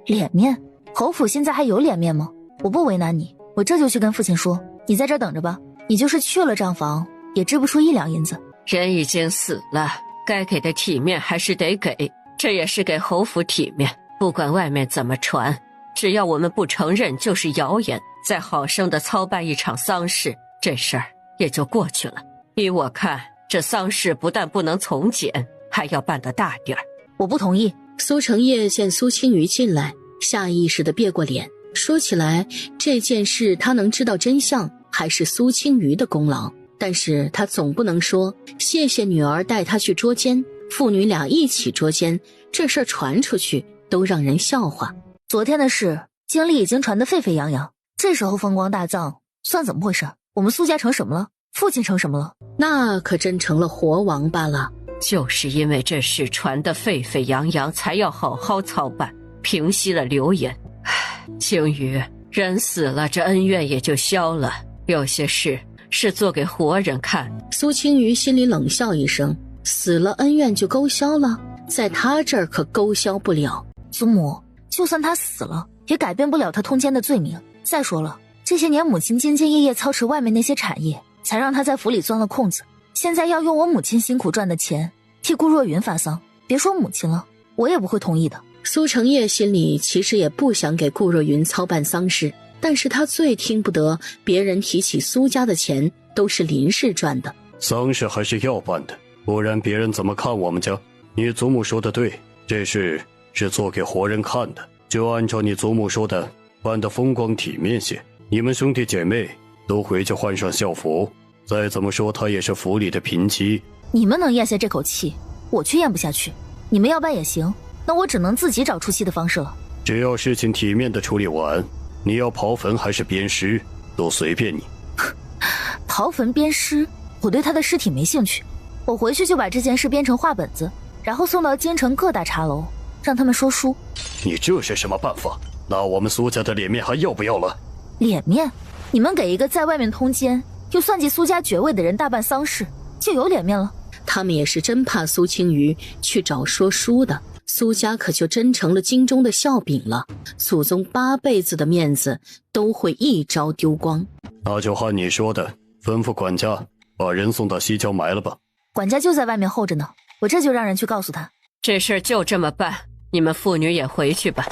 脸面？侯府现在还有脸面吗？我不为难你，我这就去跟父亲说。你在这等着吧，你就是去了账房，也支不出1两银子。人已经死了，该给的体面还是得给，这也是给侯府体面。不管外面怎么传，只要我们不承认就是谣言，再好生的操办一场丧事，这事儿也就过去了。依我看，这丧事不但不能从简，还要办得大点儿。我不同意。苏成业见苏青瑜进来，下意识地别过脸。说起来，这件事他能知道真相，还是苏青瑜的功劳。但是他总不能说谢谢女儿带他去捉奸，父女俩一起捉奸，这事儿传出去都让人笑话。昨天的事，经历已经传得沸沸扬扬，这时候风光大葬，算怎么回事？我们苏家成什么了？父亲成什么了？那可真成了活王八了。就是因为这事传得沸沸扬扬，才要好好操办，平息了流言。青瑜，人死了，这恩怨也就消了。有些事是做给活人看。苏青瑜心里冷笑一声，死了恩怨就勾销了，在他这儿可勾销不了。祖母，就算他死了，也改变不了他通奸的罪名。再说了，这些年母亲兢兢业业操持外面那些产业，才让他在府里钻了空子。现在要用我母亲辛苦赚的钱替顾若云发丧，别说母亲了，我也不会同意的。苏成业心里其实也不想给顾若云操办丧事，但是他最听不得别人提起苏家的钱都是林氏赚的。丧事还是要办的，不然别人怎么看我们家？你祖母说的对，这事是做给活人看的，就按照你祖母说的办得风光体面些。你们兄弟姐妹都回去换上校服，再怎么说她也是府里的嫔妻。你们能咽下这口气，我却咽不下去。你们要办也行，那我只能自己找出气的方式了。只要事情体面的处理完，你要刨坟还是鞭尸都随便你。刨坟鞭尸，我对他的尸体没兴趣。我回去就把这件事编成画本子，然后送到京城各大茶楼，让他们说书。你这是什么办法？那我们苏家的脸面还要不要了？脸面？你们给一个在外面通奸又算计苏家爵位的人大办丧事，就有脸面了？他们也是真怕苏青瑜去找说书的，苏家可就真成了京中的笑柄了，祖宗8辈子的面子都会一朝丢光。那就按你说的，吩咐管家把人送到西郊埋了吧。管家就在外面候着呢，我这就让人去告诉他。这事儿就这么办，你们父女也回去吧。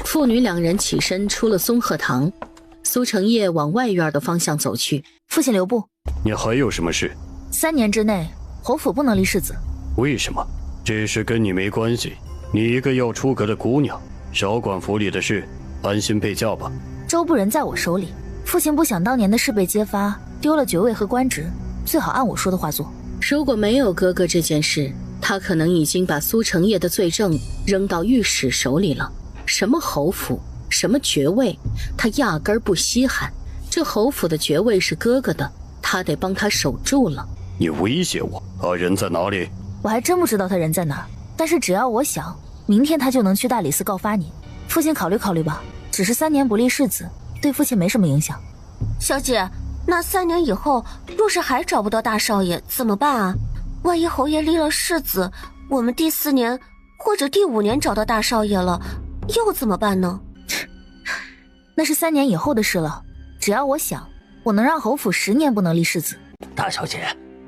父女2人起身出了松鹤堂，苏成业往外院的方向走去。父亲留步。你还有什么事？3年之内侯府不能立世子。为什么？这事跟你没关系，你一个要出阁的姑娘，少管府里的事，安心备嫁吧。周不仁在我手里，父亲不想当年的事被揭发，丢了爵位和官职，最好按我说的话做。如果没有哥哥这件事，他可能已经把苏成业的罪证扔到御史手里了。什么侯府，什么爵位，他压根儿不稀罕。这侯府的爵位是哥哥的，他得帮他守住了。你威胁我？他人在哪里？我还真不知道他人在哪儿，但是只要我想，明天他就能去大理寺告发你。父亲考虑考虑吧，只是3年不立世子，对父亲没什么影响。小姐，那3年以后，若是还找不到大少爷怎么办啊？万一侯爷立了世子，我们第4年或者第5年找到大少爷了，又怎么办呢？那是3年以后的事了。只要我想，我能让侯府10年不能立世子。大小姐，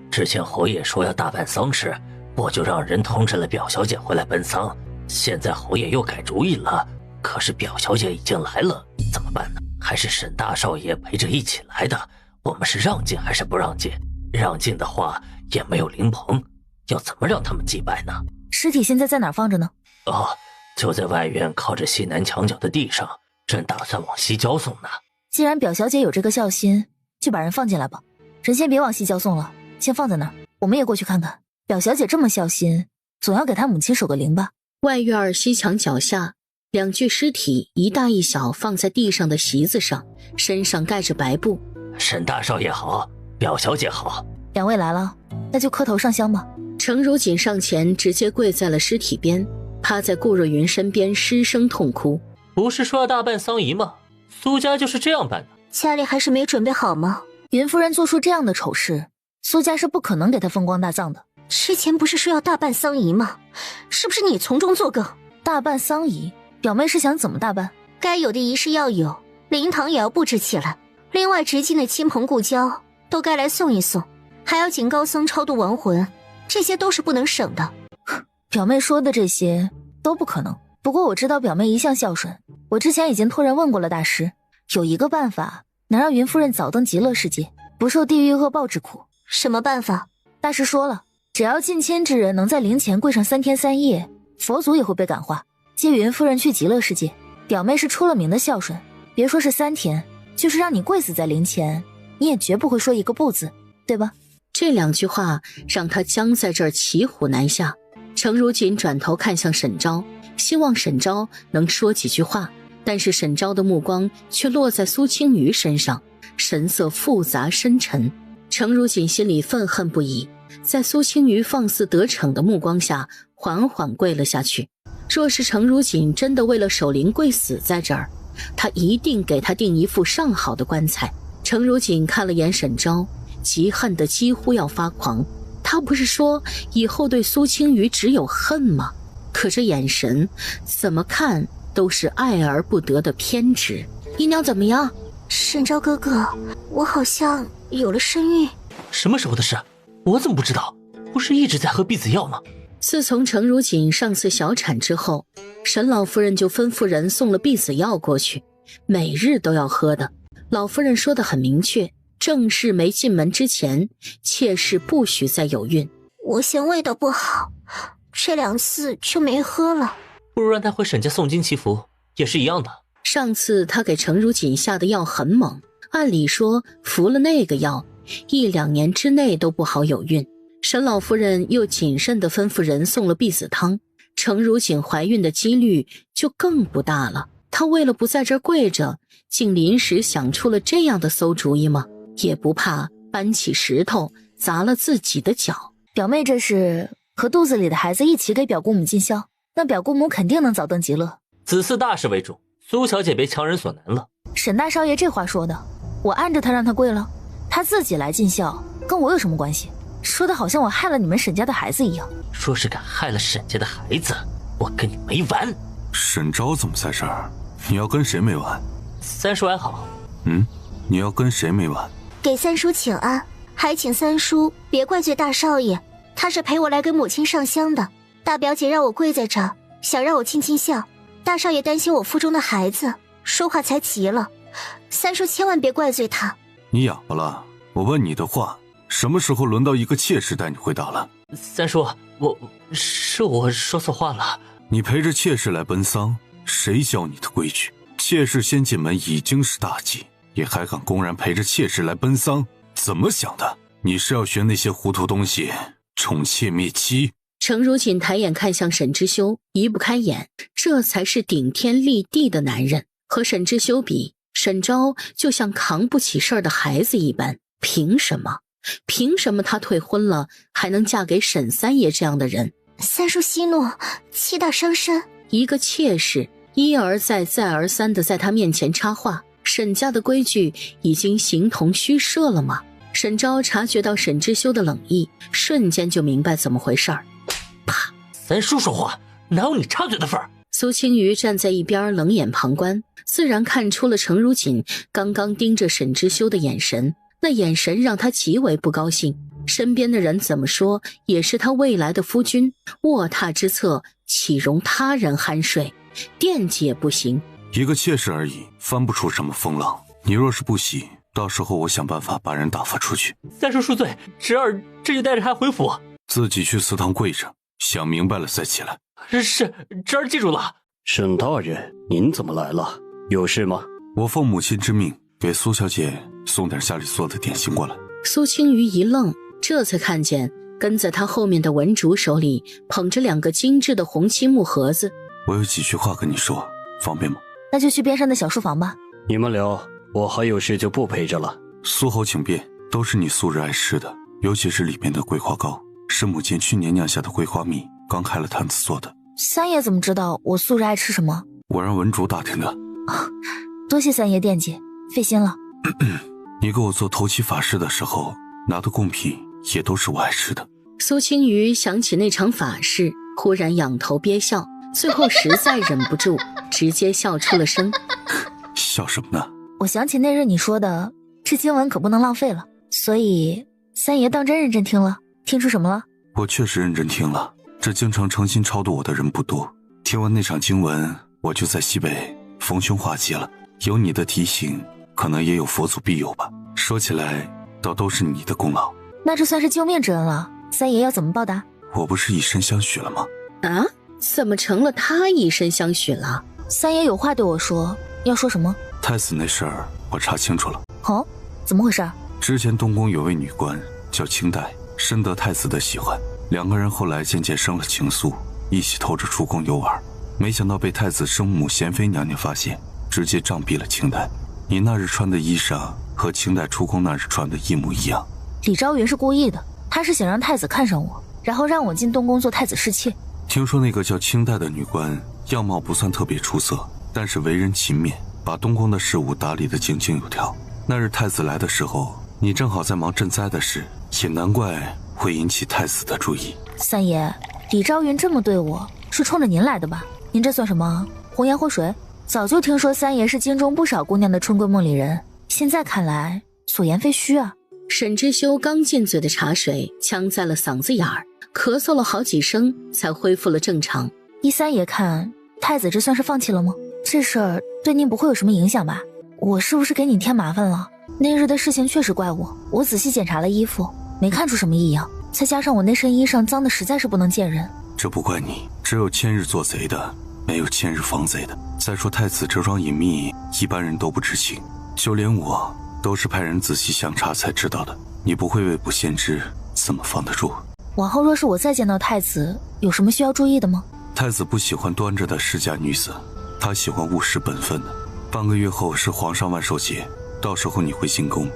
之前侯爷说要大办丧事，我就让人通知了表小姐回来奔丧。现在侯爷又改主意了，可是表小姐已经来了，怎么办呢？还是沈大少爷陪着一起来的，我们是让进还是不让进？让进的话也没有灵棚，要怎么让他们祭拜呢？尸体现在在哪儿放着呢？哦，就在外院靠着西南墙角的地上，正打算往西交送呢。既然表小姐有这个孝心，就把人放进来吧。人先别往西交送了，先放在那儿，我们也过去看看。表小姐这么孝心，总要给她母亲守个灵吧。外院西墙脚下，2具尸体一大一小放在地上的席子上，身上盖着白布。沈大少爷好，表小姐好。2位来了，那就磕头上香吧。程如锦上前直接跪在了尸体边，趴在顾若云身边失声痛哭。不是说要大办丧仪吗？苏家就是这样办的。家里还是没准备好吗？云夫人做出这样的丑事，苏家是不可能给她风光大葬的。之前不是说要大办丧仪吗？是不是你从中作梗？大办丧仪，表妹是想怎么大办？该有的仪式要有，灵堂也要布置起来。另外直近的亲朋故交都该来送一送，还要请高僧超度亡魂，这些都是不能省的。表妹说的这些都不可能。不过我知道表妹一向孝顺，我之前已经托人问过了大师，有一个办法能让云夫人早登极乐世界，不受地狱恶报之苦。什么办法？大师说了，只要近千之人能在灵前跪上3天3夜，佛祖也会被感化，接云夫人去极乐世界。表妹是出了名的孝顺，别说是3天，就是让你跪死在灵前，你也绝不会说一个不字，对吧？这2句话让他僵在这儿骑虎难下。程如锦转头看向沈昭，希望沈昭能说几句话，但是沈昭的目光却落在苏青瑜身上，神色复杂深沉。程如锦心里愤恨不已，在苏青瑜放肆得逞的目光下缓缓跪了下去。若是程如锦真的为了守灵跪死在这儿，他一定给他订一副上好的棺材。程如锦看了眼沈昭，极恨得几乎要发狂。他不是说以后对苏青瑜只有恨吗？可这眼神怎么看都是爱而不得的偏执。姨娘怎么样？沈昭哥哥，我好像有了身孕。什么时候的事？我怎么不知道？不是一直在喝避子药吗？自从程如锦上次小产之后，沈老夫人就吩咐人送了避子药过去，每日都要喝的。老夫人说得很明确，正室没进门之前，妾室不许再有孕。我嫌味道不好，这2次就没喝了。不如让她回沈家诵经祈福，也是一样的。上次她给程如锦下的药很猛，按理说服了那个药，1、2年之内都不好有孕。沈老夫人又谨慎地吩咐人送了避子汤，程如锦怀孕的几率就更不大了。她为了不在这儿跪着，竟临时想出了这样的馊主意吗？也不怕搬起石头砸了自己的脚。表妹这是和肚子里的孩子一起给表姑母尽孝，那表姑母肯定能早登极乐。子嗣大事为重，苏小姐别强人所难了。沈大少爷这话说的，我按着他让他跪了，他自己来尽孝，跟我有什么关系？说的好像我害了你们沈家的孩子一样。说是敢害了沈家的孩子，我跟你没完。沈昭怎么在这儿？你要跟谁没完？三叔还好。你要跟谁没完？给三叔请安，还请三叔别怪罪大少爷，他是陪我来给母亲上香的。大表姐让我跪在这儿，想让我尽尽孝。大少爷担心我腹中的孩子，说话才急了。三叔千万别怪罪他。你哑巴了？我问你的话，什么时候轮到一个妾室带你回答了？三叔，我说错话了。你陪着妾室来奔丧，谁教你的规矩？妾室先进门已经是大忌，也还敢公然陪着妾室来奔丧，怎么想的？你是要学那些糊涂东西宠妾灭妻？程如锦抬眼看向沈之修，移不开眼，这才是顶天立地的男人。和沈之修比，沈昭就像扛不起事儿的孩子一般。凭什么？凭什么她退婚了还能嫁给沈三爷这样的人？三叔息怒，气大伤身。一个妾室一而再再而三地在他面前插话，沈家的规矩已经形同虚设了吗？沈昭察觉到沈之修的冷意，瞬间就明白怎么回事儿。啪！三叔说话哪有你插嘴的份儿？苏青瑜站在一边冷眼旁观，自然看出了程如锦刚刚盯着沈之修的眼神，那眼神让他极为不高兴。身边的人怎么说也是他未来的夫君，卧榻之侧岂容他人酣睡？惦记也不行。一个妾室而已，翻不出什么风浪。你若是不喜，到时候我想办法把人打发出去。三叔恕罪，侄儿这就带着他回府。自己去祠堂跪着，想明白了再起来。是，侄儿记住了。沈大人，您怎么来了？有事吗？我奉母亲之命，给苏小姐送点家里做的点心过来。苏青瑜一愣，这才看见跟在他后面的文竹手里捧着2个精致的红漆木盒子。我有几句话跟你说，方便吗？那就去边上的小书房吧。你们聊，我还有事就不陪着了。苏侯请便，都是你素日爱吃的，尤其是里面的桂花糕，是母亲去年酿下的桂花蜜，刚开了坛子做的。三爷怎么知道我素日爱吃什么？我让文竹打听的。多谢三爷惦记，费心了。你给我做头七法事的时候拿的贡品也都是我爱吃的。苏青瑜想起那场法事，忽然仰头憋笑，最后实在忍不住，直接笑出了声。笑什么呢？我想起那日你说的，这经文可不能浪费了，所以三爷当真认真听了。听出什么了？我确实认真听了，这京城诚心超度我的人不多。听完那场经文，我就在西北逢凶化吉了。有你的提醒，可能也有佛祖庇佑吧。说起来，倒都是你的功劳。那这算是救命之恩了。三爷要怎么报答？我不是以身相许了吗？啊？怎么成了他以身相许了？三爷有话对我说，要说什么？太子那事儿我查清楚了。哦，怎么回事？之前东宫有位女官叫清代，深得太子的喜欢，2个人后来渐渐生了情愫，一起偷着出宫游玩，没想到被太子生母娴妃娘娘发现，直接杖毙了清代。你那日穿的衣裳和清代出宫那日穿的一模一样。李昭云是故意的，他是想让太子看上我，然后让我进东宫做太子侍妾。听说那个叫清代的女官样貌不算特别出色，但是为人勤勉，把东宫的事务打理得井井有条。那日太子来的时候，你正好在忙赈灾的事，也难怪会引起太子的注意。三爷，李昭云这么对我，是冲着您来的吧？您这算什么？红颜祸水？早就听说三爷是京中不少姑娘的春闺梦里人，现在看来所言非虚啊。沈之修刚进嘴的茶水呛在了嗓子眼儿，咳嗽了好几声才恢复了正常。依三爷看，太子这算是放弃了吗？这事儿对您不会有什么影响吧？我是不是给你添麻烦了？那日的事情确实怪我仔细检查了衣服，没看出什么异样，再加上我那身衣裳脏的实在是不能见人。这不怪你，只有千日做贼的，没有千日防贼的。再说太子这桩隐秘，一般人都不知情，就连我都是派人仔细详查才知道的。你不会未卜先知，怎么防得住？往后若是我再见到太子，有什么需要注意的吗？太子不喜欢端着的世家女子，他喜欢务实本分的。半个月后是皇上万寿节，到时候你会进宫，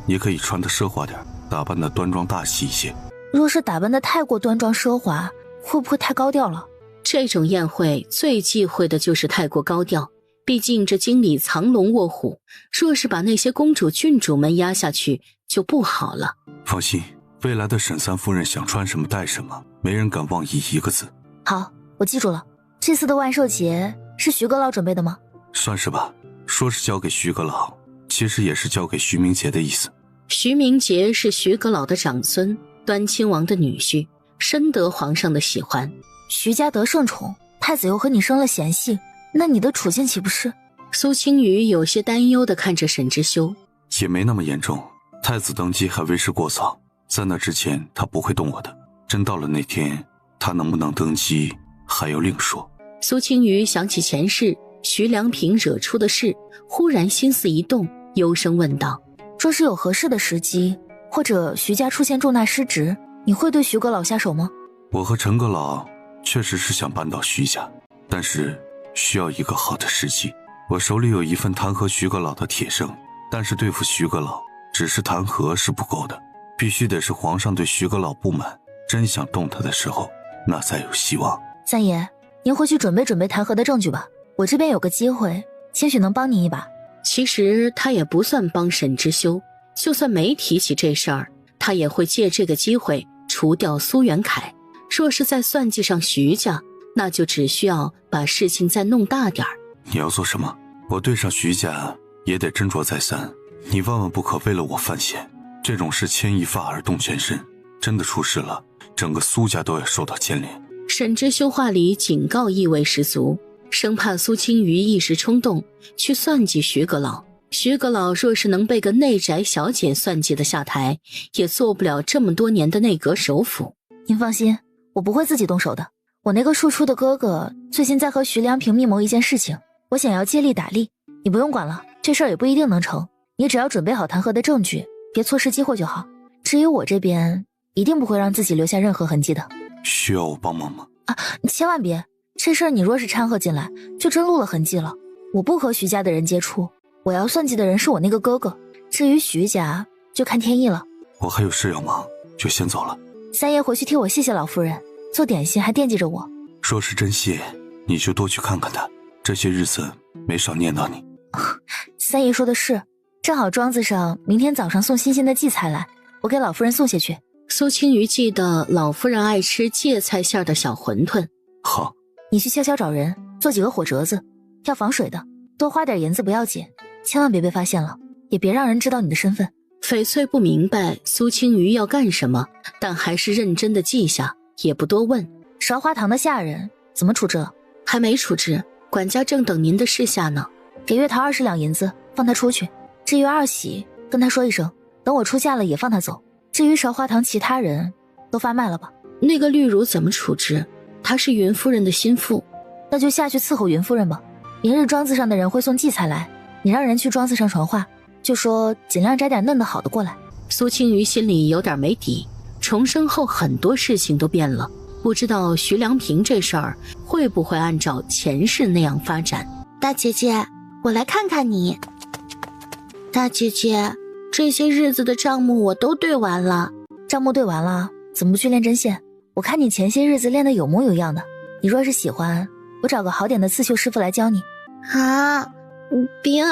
也可以穿得奢华点，打扮得端庄大气一些。若是打扮得太过端庄奢华，会不会太高调了？这种宴会最忌讳的就是太过高调，毕竟这京里藏龙卧虎，若是把那些公主郡主们压下去就不好了。放心，未来的沈三夫人想穿什么戴什么，没人敢妄议一个字。好，我记住了。这次的万寿节是徐阁老准备的吗？算是吧，说是交给徐阁老，其实也是交给徐明杰的意思。徐明杰是徐阁老的长孙，端亲王的女婿，深得皇上的喜欢。徐家得圣宠，太子又和你生了嫌隙，那你的处境岂不是？苏青瑜有些担忧地看着沈之修。也没那么严重，太子登基还为时过早，在那之前他不会动我的。真到了那天，他能不能登基还要另说。苏青瑜想起前世徐良平惹出的事，忽然心思一动，幽声问道：若是有合适的时机，或者徐家出现重大失职，你会对徐阁老下手吗？我和陈阁老确实是想扳倒徐家，但是需要一个好的时机。我手里有一份弹劾徐阁老的铁证，但是对付徐阁老只是弹劾是不够的，必须得是皇上对徐阁老不满，真想动他的时候，那才有希望。三爷，您回去准备准备弹劾的证据吧，我这边有个机会，兴许能帮您一把。其实他也不算帮沈之修，就算没提起这事儿，他也会借这个机会除掉苏元凯。若是再算计上徐家，那就只需要把事情再弄大点儿。你要做什么？我对上徐家也得斟酌再三，你万万不可为了我犯险。这种事牵一发而动全身，真的出事了，整个苏家都要受到牵连。沈之修话里警告意味十足，生怕苏青瑜一时冲动去算计徐阁老。徐阁老若是能被个内宅小姐算计的下台，也做不了这么多年的内阁首辅。您放心，我不会自己动手的。我那个庶出的哥哥最近在和徐良平密谋一件事情，我想要借力打力。你不用管了，这事儿也不一定能成，你只要准备好弹劾的证据，别错失机会就好。至于我这边，一定不会让自己留下任何痕迹的。需要我帮忙吗？你千万别，这事儿你若是掺和进来，就真露了痕迹了。我不和徐家的人接触，我要算计的人是我那个哥哥，至于徐家就看天意了。我还有事要忙，就先走了。三爷回去替我谢谢老夫人，做点心还惦记着我。若是真谢，你就多去看看他，这些日子没少念叨你。三爷说的是，正好庄子上明天早上送新鲜的荠菜来，我给老夫人送下去。苏青瑜记得老夫人爱吃芥菜馅的小馄饨。好，你去悄悄找人做几个火折子，要防水的，多花点银子不要紧，千万别被发现了，也别让人知道你的身份。翡翠不明白苏青瑜要干什么，但还是认真的记下，也不多问。韶华堂的下人怎么处置了？还没处置，管家正等您的示下呢。给月桃20两银子，放他出去。至于二喜，跟他说一声，等我出嫁了也放他走。至于韶华堂其他人，都发卖了吧。那个绿茹怎么处置？她是云夫人的心腹，那就下去伺候云夫人吧。明日庄子上的人会送荠菜来，你让人去庄子上传话，就说尽量摘点嫩的好的过来。苏青瑜心里有点没底，重生后很多事情都变了，不知道徐良平这事儿会不会按照前世那样发展。大姐姐，我来看看你。大姐姐，这些日子的账目我都对完了。账目对完了，怎么不去练针线？我看你前些日子练得有模有样的，你若是喜欢，我找个好点的刺绣师傅来教你。别，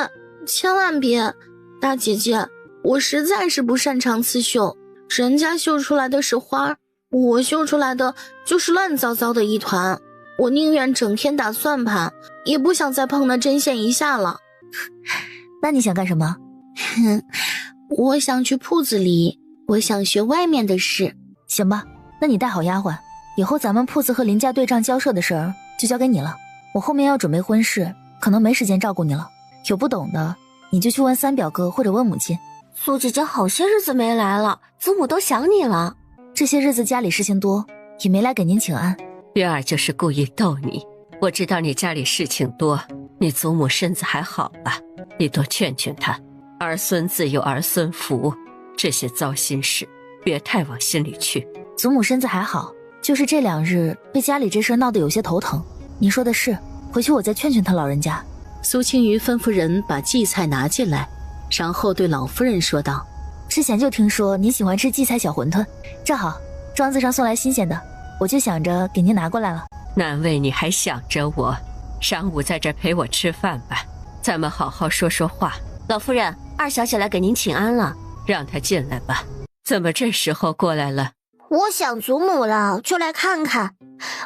千万别。大姐姐，我实在是不擅长刺绣，人家绣出来的是花，我绣出来的就是乱糟糟的一团。我宁愿整天打算盘，也不想再碰那针线一下了。那你想干什么？我想去铺子里，我想学外面的事。行吧，那你带好丫鬟，以后咱们铺子和林家对账交涉的事儿就交给你了。我后面要准备婚事，可能没时间照顾你了，有不懂的你就去问三表哥或者问母亲。苏姐姐好些日子没来了，祖母都想你了。这些日子家里事情多，也没来给您请安。月儿就是故意逗你，我知道你家里事情多，你祖母身子还好吧，你多劝劝她。儿孙自有儿孙福，这些糟心事别太往心里去。祖母身子还好，就是这2日被家里这事闹得有些头疼。你说的是，回去我再劝劝他老人家。苏青瑜吩咐人把荠菜拿进来，然后对老夫人说道：之前就听说你喜欢吃荠菜小馄饨，正好庄子上送来新鲜的，我就想着给您拿过来了。难为你还想着我，晌午在这陪我吃饭吧，咱们好好说说话。老夫人，二小姐来给您请安了。让她进来吧。怎么这时候过来了？我想祖母了，就来看看。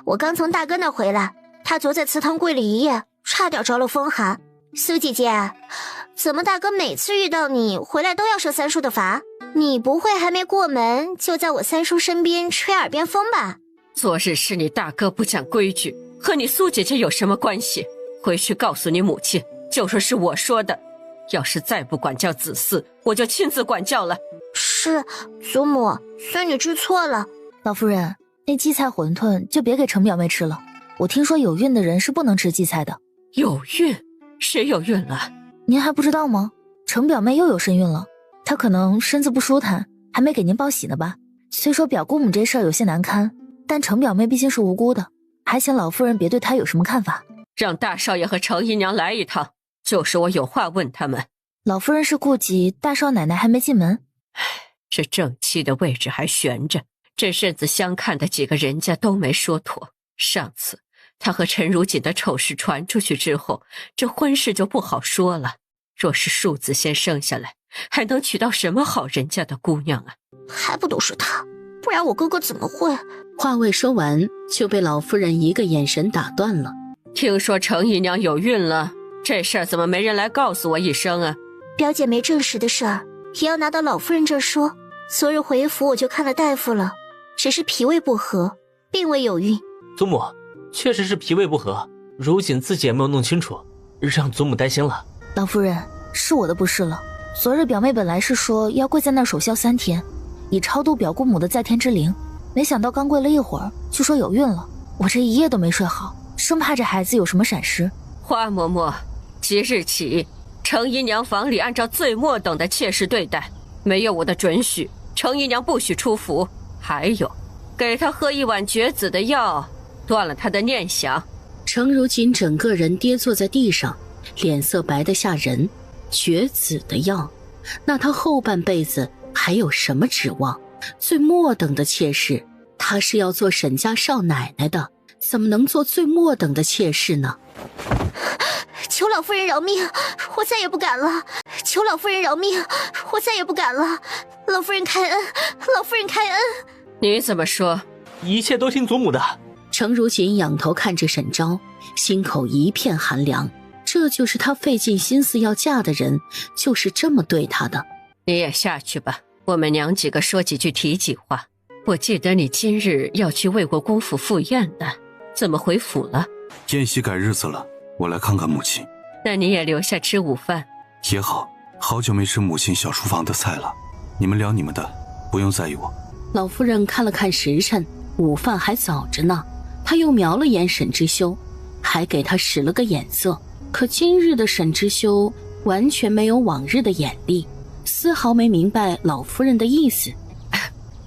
我刚从大哥那回来，他昨在祠堂跪了一夜，差点着了风寒。苏姐姐，怎么大哥每次遇到你回来都要受三叔的罚？你不会还没过门就在我三叔身边吹耳边风吧？昨日是你大哥不讲规矩，和你苏姐姐有什么关系？回去告诉你母亲，就说是我说的。要是再不管教子嗣，我就亲自管教了。是，祖母，孙女知错了。老夫人，那荠菜馄饨就别给程表妹吃了。我听说有孕的人是不能吃荠菜的。有孕？谁有孕了？您还不知道吗？程表妹又有身孕了，她可能身子不舒坦，还没给您报喜呢吧？虽说表姑母这事儿有些难堪，但程表妹毕竟是无辜的，还请老夫人别对她有什么看法。让大少爷和程姨娘来一趟，就是我有话问他们。老夫人是顾及大少奶奶还没进门。这正妻的位置还悬着，这身子相看的几个人家都没说妥。上次他和陈如锦的丑事传出去之后，这婚事就不好说了。若是庶子先生下来，还能娶到什么好人家的姑娘啊？还不都是他，不然我哥哥怎么会……话未说完，就被老夫人一个眼神打断了。听说程姨娘有孕了，这事儿怎么没人来告诉我一声啊？表姐没证实的事儿，也要拿到老夫人这儿说。昨日回府我就看了大夫了，只是脾胃不和，并未有孕。祖母，确实是脾胃不和，如锦自己也没有弄清楚，让祖母担心了。老夫人，是我的不是了。昨日表妹本来是说要跪在那儿守孝3天，以超度表姑母的在天之灵，没想到刚跪了一会儿就说有孕了，我这一夜都没睡好，生怕这孩子有什么闪失。花嬷嬷，即日起，程姨娘房里按照最末等的妾室对待，没有我的准许，程姨娘不许出府。还有，给她喝1碗绝子的药，断了她的念想。程如锦整个人跌坐在地上，脸色白得吓人。绝子的药，那他后半辈子还有什么指望？最末等的妾室，他是要做沈家少奶奶的，怎么能做最末等的妾室呢？求老夫人饶命，我再也不敢了！求老夫人饶命，我再也不敢了！老夫人开恩，老夫人开恩！你怎么说？一切都听祖母的。程如锦仰头看着沈昭，心口一片寒凉。这就是他费尽心思要嫁的人，就是这么对他的。你也下去吧，我们娘几个说几句提己话。我记得你今日要去魏国公府赴宴的，怎么回府了？宴席改日子了，我来看看母亲。那你也留下吃午饭。也好，好久没吃母亲小厨房的菜了。你们聊你们的，不用在意我。老夫人看了看时辰，午饭还早着呢。她又瞄了眼沈之修，还给他使了个眼色。可今日的沈之修完全没有往日的眼力，丝毫没明白老夫人的意思。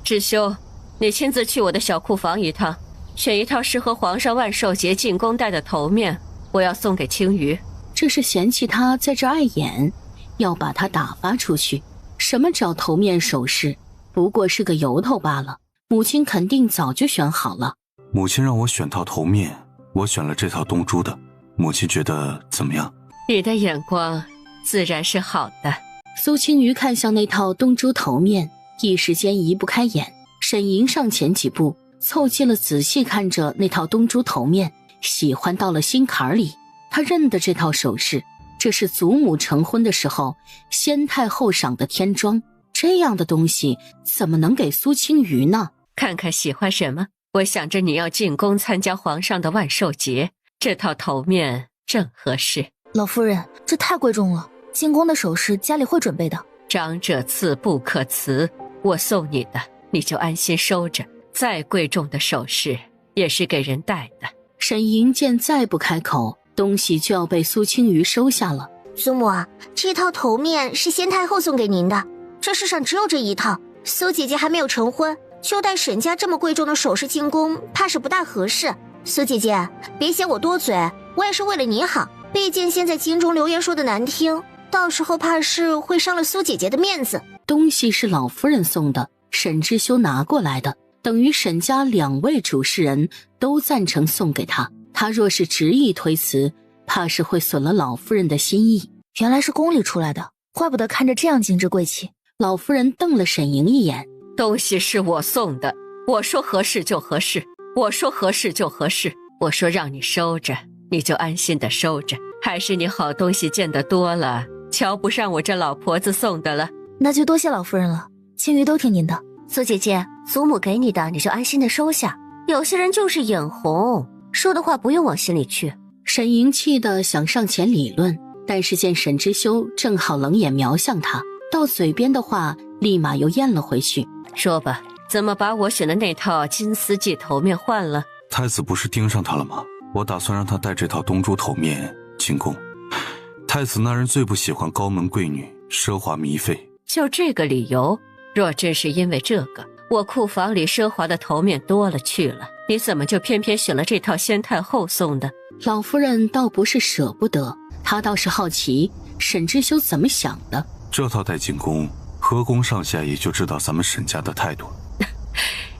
之修，你亲自去我的小库房一趟，选一套适合皇上万寿节进宫戴的头面，我要送给青鱼。这是嫌弃他在这碍眼，要把他打发出去。什么找头面首饰，不过是个由头罢了。母亲肯定早就选好了。母亲让我选套头面，我选了这套东珠的。母亲觉得怎么样？你的眼光自然是好的。苏青瑜看向那套东珠头面，一时间移不开眼。沈莹上前几步，凑近了仔细看着那套东珠头面，喜欢到了心坎里。他认得这套首饰，这是祖母成婚的时候先太后赏的天装，这样的东西怎么能给苏青瑜呢？看看喜欢什么。我想着你要进宫参加皇上的万寿节，这套头面正合适。老夫人，这太贵重了，进宫的首饰家里会准备的。长者赐不可辞，我送你的，你就安心收着。再贵重的首饰也是给人戴的。沈莹见再不开口，东西就要被苏青瑜收下了。祖母啊，这套头面是先太后送给您的，这世上只有这一套。苏姐姐还没有成婚，就带沈家这么贵重的首饰进宫，怕是不大合适。苏姐姐，别嫌我多嘴，我也是为了你好。毕竟现在京中流言说的难听，到时候怕是会伤了苏姐姐的面子。东西是老夫人送的，沈之修拿过来的，等于沈家2位主事人都赞成送给他。他若是执意推辞，怕是会损了老夫人的心意。原来是宫里出来的，怪不得看着这样精致贵气。老夫人瞪了沈莹一眼，东西是我送的，我说合适就合适，我说合适就合适，我说让你收着，你就安心的收着。还是你好东西见得多了，瞧不上我这老婆子送的了。那就多谢老夫人了，青鱼都听您的。苏姐姐，祖母给你的，你就安心的收下。有些人就是眼红，说的话不用往心里去。沈莹气得想上前理论，但是见沈之修正好冷眼瞄向他，到嘴边的话立马又咽了回去。说吧，怎么把我选的那套金丝髻头面换了？太子不是盯上他了吗？我打算让他戴这套东珠头面进宫。太子那人最不喜欢高门贵女，奢华靡费。就这个理由？若真是因为这个，我库房里奢华的头面多了去了，你怎么就偏偏选了这套先太后送的？老夫人倒不是舍不得，她倒是好奇沈之修怎么想的。这套带进宫，河宫上下也就知道咱们沈家的态度了。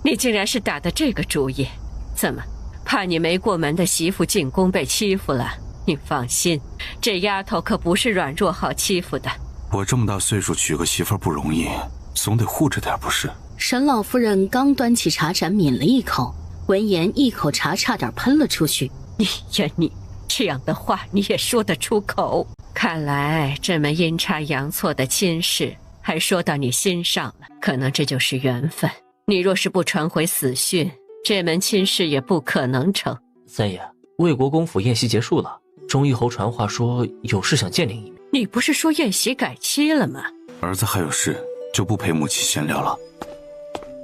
你竟然是打的这个主意？怎么，怕你没过门的媳妇进宫被欺负了？你放心，这丫头可不是软弱好欺负的。我这么大岁数娶个媳妇不容易，总得护着点不是？沈老夫人刚端起茶盏抿了一口，闻言一口茶差点喷了出去。你呀你，这样的话你也说得出口？看来这门阴差阳错的亲事还说到你心上了，可能这就是缘分。你若是不传回死讯，这门亲事也不可能成。三爷，魏国公府宴席结束了，钟义侯传话说有事想见您一面。你不是说宴席改期了吗？儿子还有事，就不陪母亲闲聊了。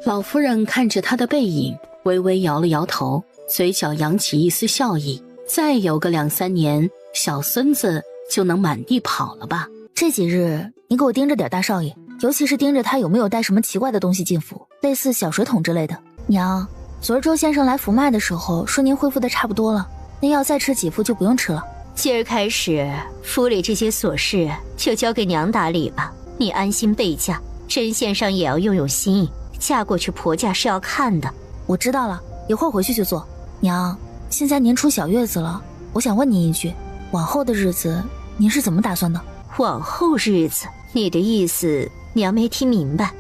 老夫人看着他的背影，微微摇了摇头，嘴角扬起一丝笑意。再有个2-3年，小孙子就能满地跑了吧？这几日你给我盯着点大少爷，尤其是盯着他有没有带什么奇怪的东西进府，类似小水桶之类的。娘，昨儿周先生来福脉的时候说您恢复的差不多了，那药再吃几副就不用吃了。今儿开始，府里这些琐事就交给娘打理吧。你安心备嫁，针线上也要用心，嫁过去婆家是要看的。我知道了，一会儿回去就做。娘，现在您出小月子了，我想问您一句，往后的日子您是怎么打算的？往后日子，你的意思娘没听明白。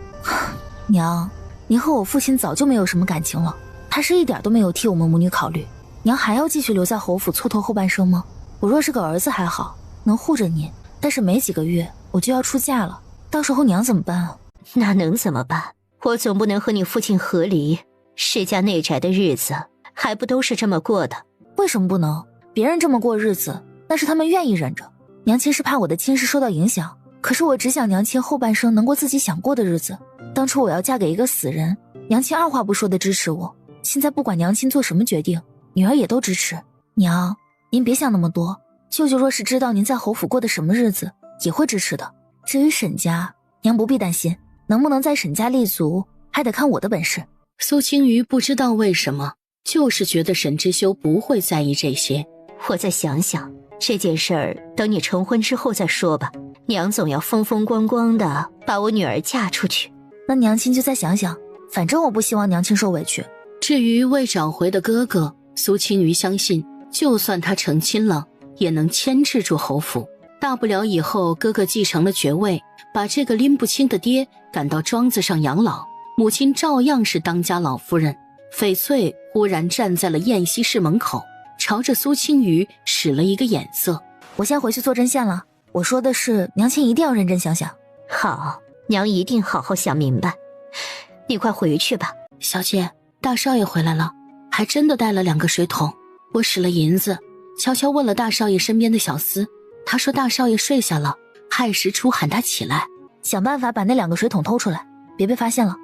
娘，您和我父亲早就没有什么感情了，他是一点都没有替我们母女考虑。娘还要继续留在侯府蹉跎后半生吗？我若是个儿子还好，能护着您，但是没几个月我就要出嫁了，到时候娘怎么办啊？那能怎么办？我总不能和你父亲和离，世家内宅的日子还不都是这么过的？为什么不能？别人这么过日子，那是他们愿意忍着。娘亲是怕我的亲事受到影响，可是我只想娘亲后半生能过自己想过的日子。当初我要嫁给一个死人，娘亲二话不说的支持我，现在不管娘亲做什么决定，女儿也都支持。娘，您别想那么多，舅舅若是知道您在侯府过的什么日子，也会支持的。至于沈家，娘不必担心，能不能在沈家立足，还得看我的本事。苏青瑜不知道为什么，就是觉得沈之修不会在意这些。我再想想这件事儿，等你成婚之后再说吧。娘总要风风光光的把我女儿嫁出去。那娘亲就再想想，反正我不希望娘亲受委屈。至于未找回的哥哥，苏青瑜相信，就算他成亲了，也能牵制住侯府。大不了以后哥哥继承了爵位，把这个拎不清的爹赶到庄子上养老，母亲照样是当家老夫人。翡翠忽然站在了燕西市门口，朝着苏青瑜使了一个眼色。我先回去做针线了，我说的是娘亲一定要认真想想。好，娘一定好好想明白。你快回去吧。小姐，大少爷回来了，还真的带了2个水桶。我使了银子，悄悄问了大少爷身边的小厮，他说大少爷睡下了，亥时初喊他起来，想办法把那2个水桶偷出来，别被发现了。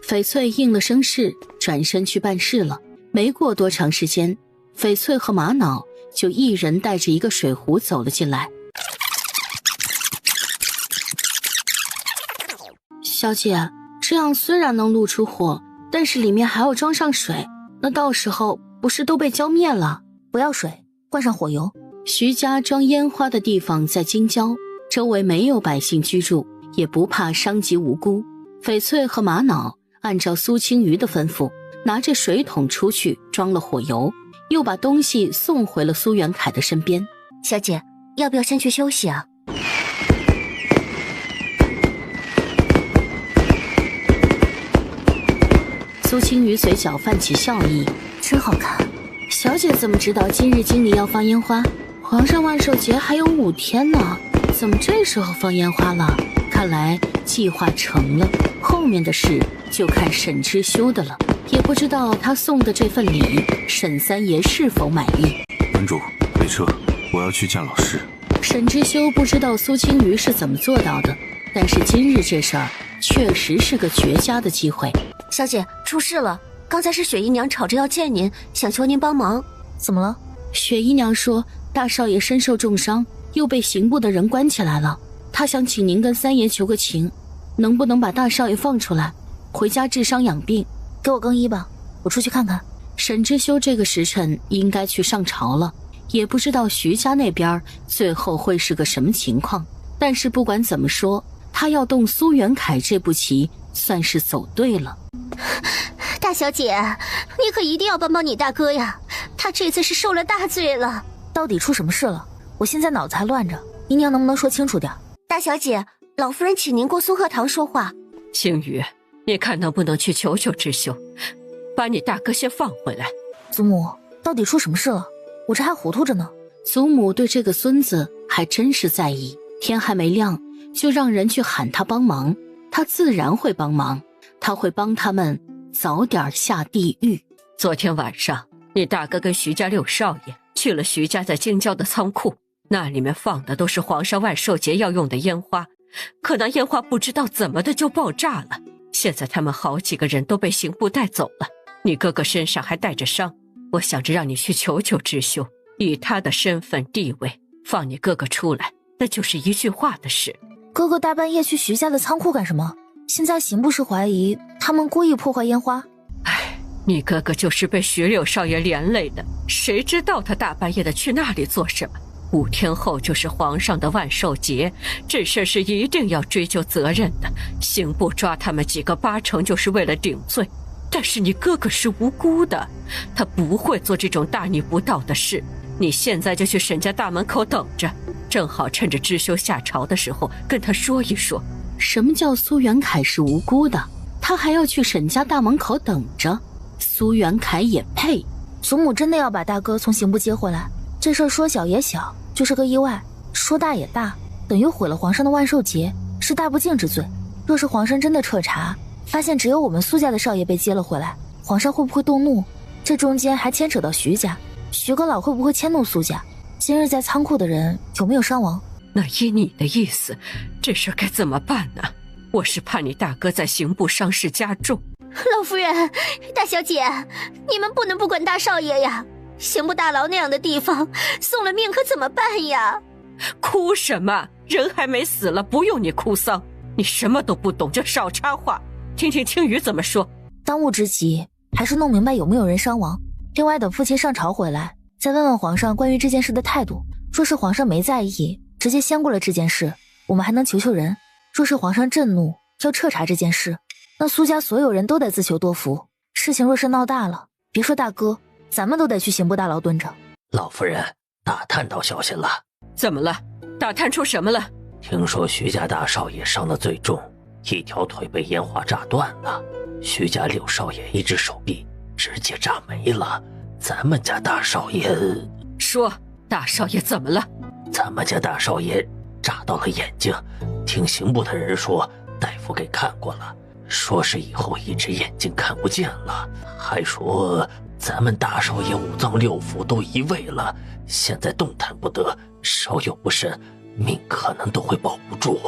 翡翠应了声是，转身去办事了。没过多长时间，翡翠和玛瑙就一人带着一个水壶走了进来。小姐，这样虽然能露出火，但是里面还要装上水，那到时候不是都被浇灭了？不要水，灌上火油。徐家装烟花的地方在京郊，周围没有百姓居住，也不怕伤及无辜。翡翠和玛瑙按照苏青瑜的吩咐，拿着水桶出去装了火油，又把东西送回了苏元凯的身边。小姐，要不要先去休息啊？苏青瑜嘴角泛起笑意，真好看。小姐怎么知道今日京里要放烟花？皇上万寿节还有5天呢，怎么这时候放烟花了？看来计划成了，后面的事就看沈之修的了。也不知道他送的这份礼，沈三爷是否满意。门主，备车，我要去见老师。沈之修不知道苏青瑜是怎么做到的，但是今日这事儿确实是个绝佳的机会。小姐，出事了，刚才是雪姨娘吵着要见您，想求您帮忙。怎么了？雪姨娘说大少爷身受重伤，又被刑部的人关起来了，她想请您跟三爷求个情，能不能把大少爷放出来，回家治伤养病。给我更衣吧，我出去看看。沈之修这个时辰应该去上朝了，也不知道徐家那边最后会是个什么情况。但是不管怎么说，他要动苏元凯这步棋算是走对了。大小姐，你可一定要帮帮你大哥呀，他这次是受了大罪了。到底出什么事了？我现在脑子还乱着，姨娘能不能说清楚点？大小姐，老夫人请您过苏鹤堂说话。青羽，你看能不能去求求知修，把你大哥先放回来。祖母，到底出什么事了？我这还糊涂着呢。祖母对这个孙子还真是在意，天还没亮就让人去喊他帮忙，他自然会帮忙，他会帮他们早点下地狱。昨天晚上，你大哥跟徐家六少爷去了徐家在京郊的仓库，那里面放的都是皇上万寿节要用的烟花，可那烟花不知道怎么的就爆炸了。现在他们好几个人都被刑部带走了，你哥哥身上还带着伤，我想着让你去求求知修，以他的身份地位，放你哥哥出来，那就是一句话的事。哥哥大半夜去徐家的仓库干什么？现在刑部是怀疑他们故意破坏烟花。唉，你哥哥就是被徐柳少爷连累的，谁知道他大半夜的去那里做什么？5天后就是皇上的万寿节，这事是一定要追究责任的。刑部抓他们几个8成就是为了顶罪，但是你哥哥是无辜的，他不会做这种大逆不道的事。你现在就去沈家大门口等着，正好趁着知修下朝的时候跟他说一说。什么叫苏元凯是无辜的？他还要去沈家大门口等着？苏元凯也配？祖母真的要把大哥从刑部接回来？这事儿说小也小，就是个意外；说大也大，等于毁了皇上的万寿节，是大不敬之罪。若是皇上真的彻查，发现只有我们苏家的少爷被接了回来，皇上会不会动怒？这中间还牵扯到徐家，徐阁老会不会迁怒苏家？今日在仓库的人有没有伤亡？那依你的意思，这事该怎么办呢？我是怕你大哥在刑部伤势加重。老夫人，大小姐，你们不能不管大少爷呀！刑部大牢那样的地方，送了命可怎么办呀？哭什么？人还没死了，不用你哭丧。你什么都不懂，就少插话。听听青羽怎么说。当务之急还是弄明白有没有人伤亡。另外，等父亲上朝回来，再问问皇上关于这件事的态度。若是皇上没在意，直接先过了这件事，我们还能求求人；若是皇上震怒，要彻查这件事，那苏家所有人都得自求多福。事情若是闹大了，别说大哥，咱们都得去刑部大牢蹲着。老夫人，打探到消息了。怎么了？打探出什么了？听说徐家大少爷伤得最重，一条腿被烟花炸断了，徐家六少爷一只手臂直接炸没了，咱们家大少爷……说，大少爷怎么了？咱们家大少爷炸到了眼睛，听刑部的人说，大夫给看过了，说是以后一只眼睛看不见了，还说咱们大少爷5脏6腑都移位了，现在动弹不得，稍有不慎，命可能都会保不住。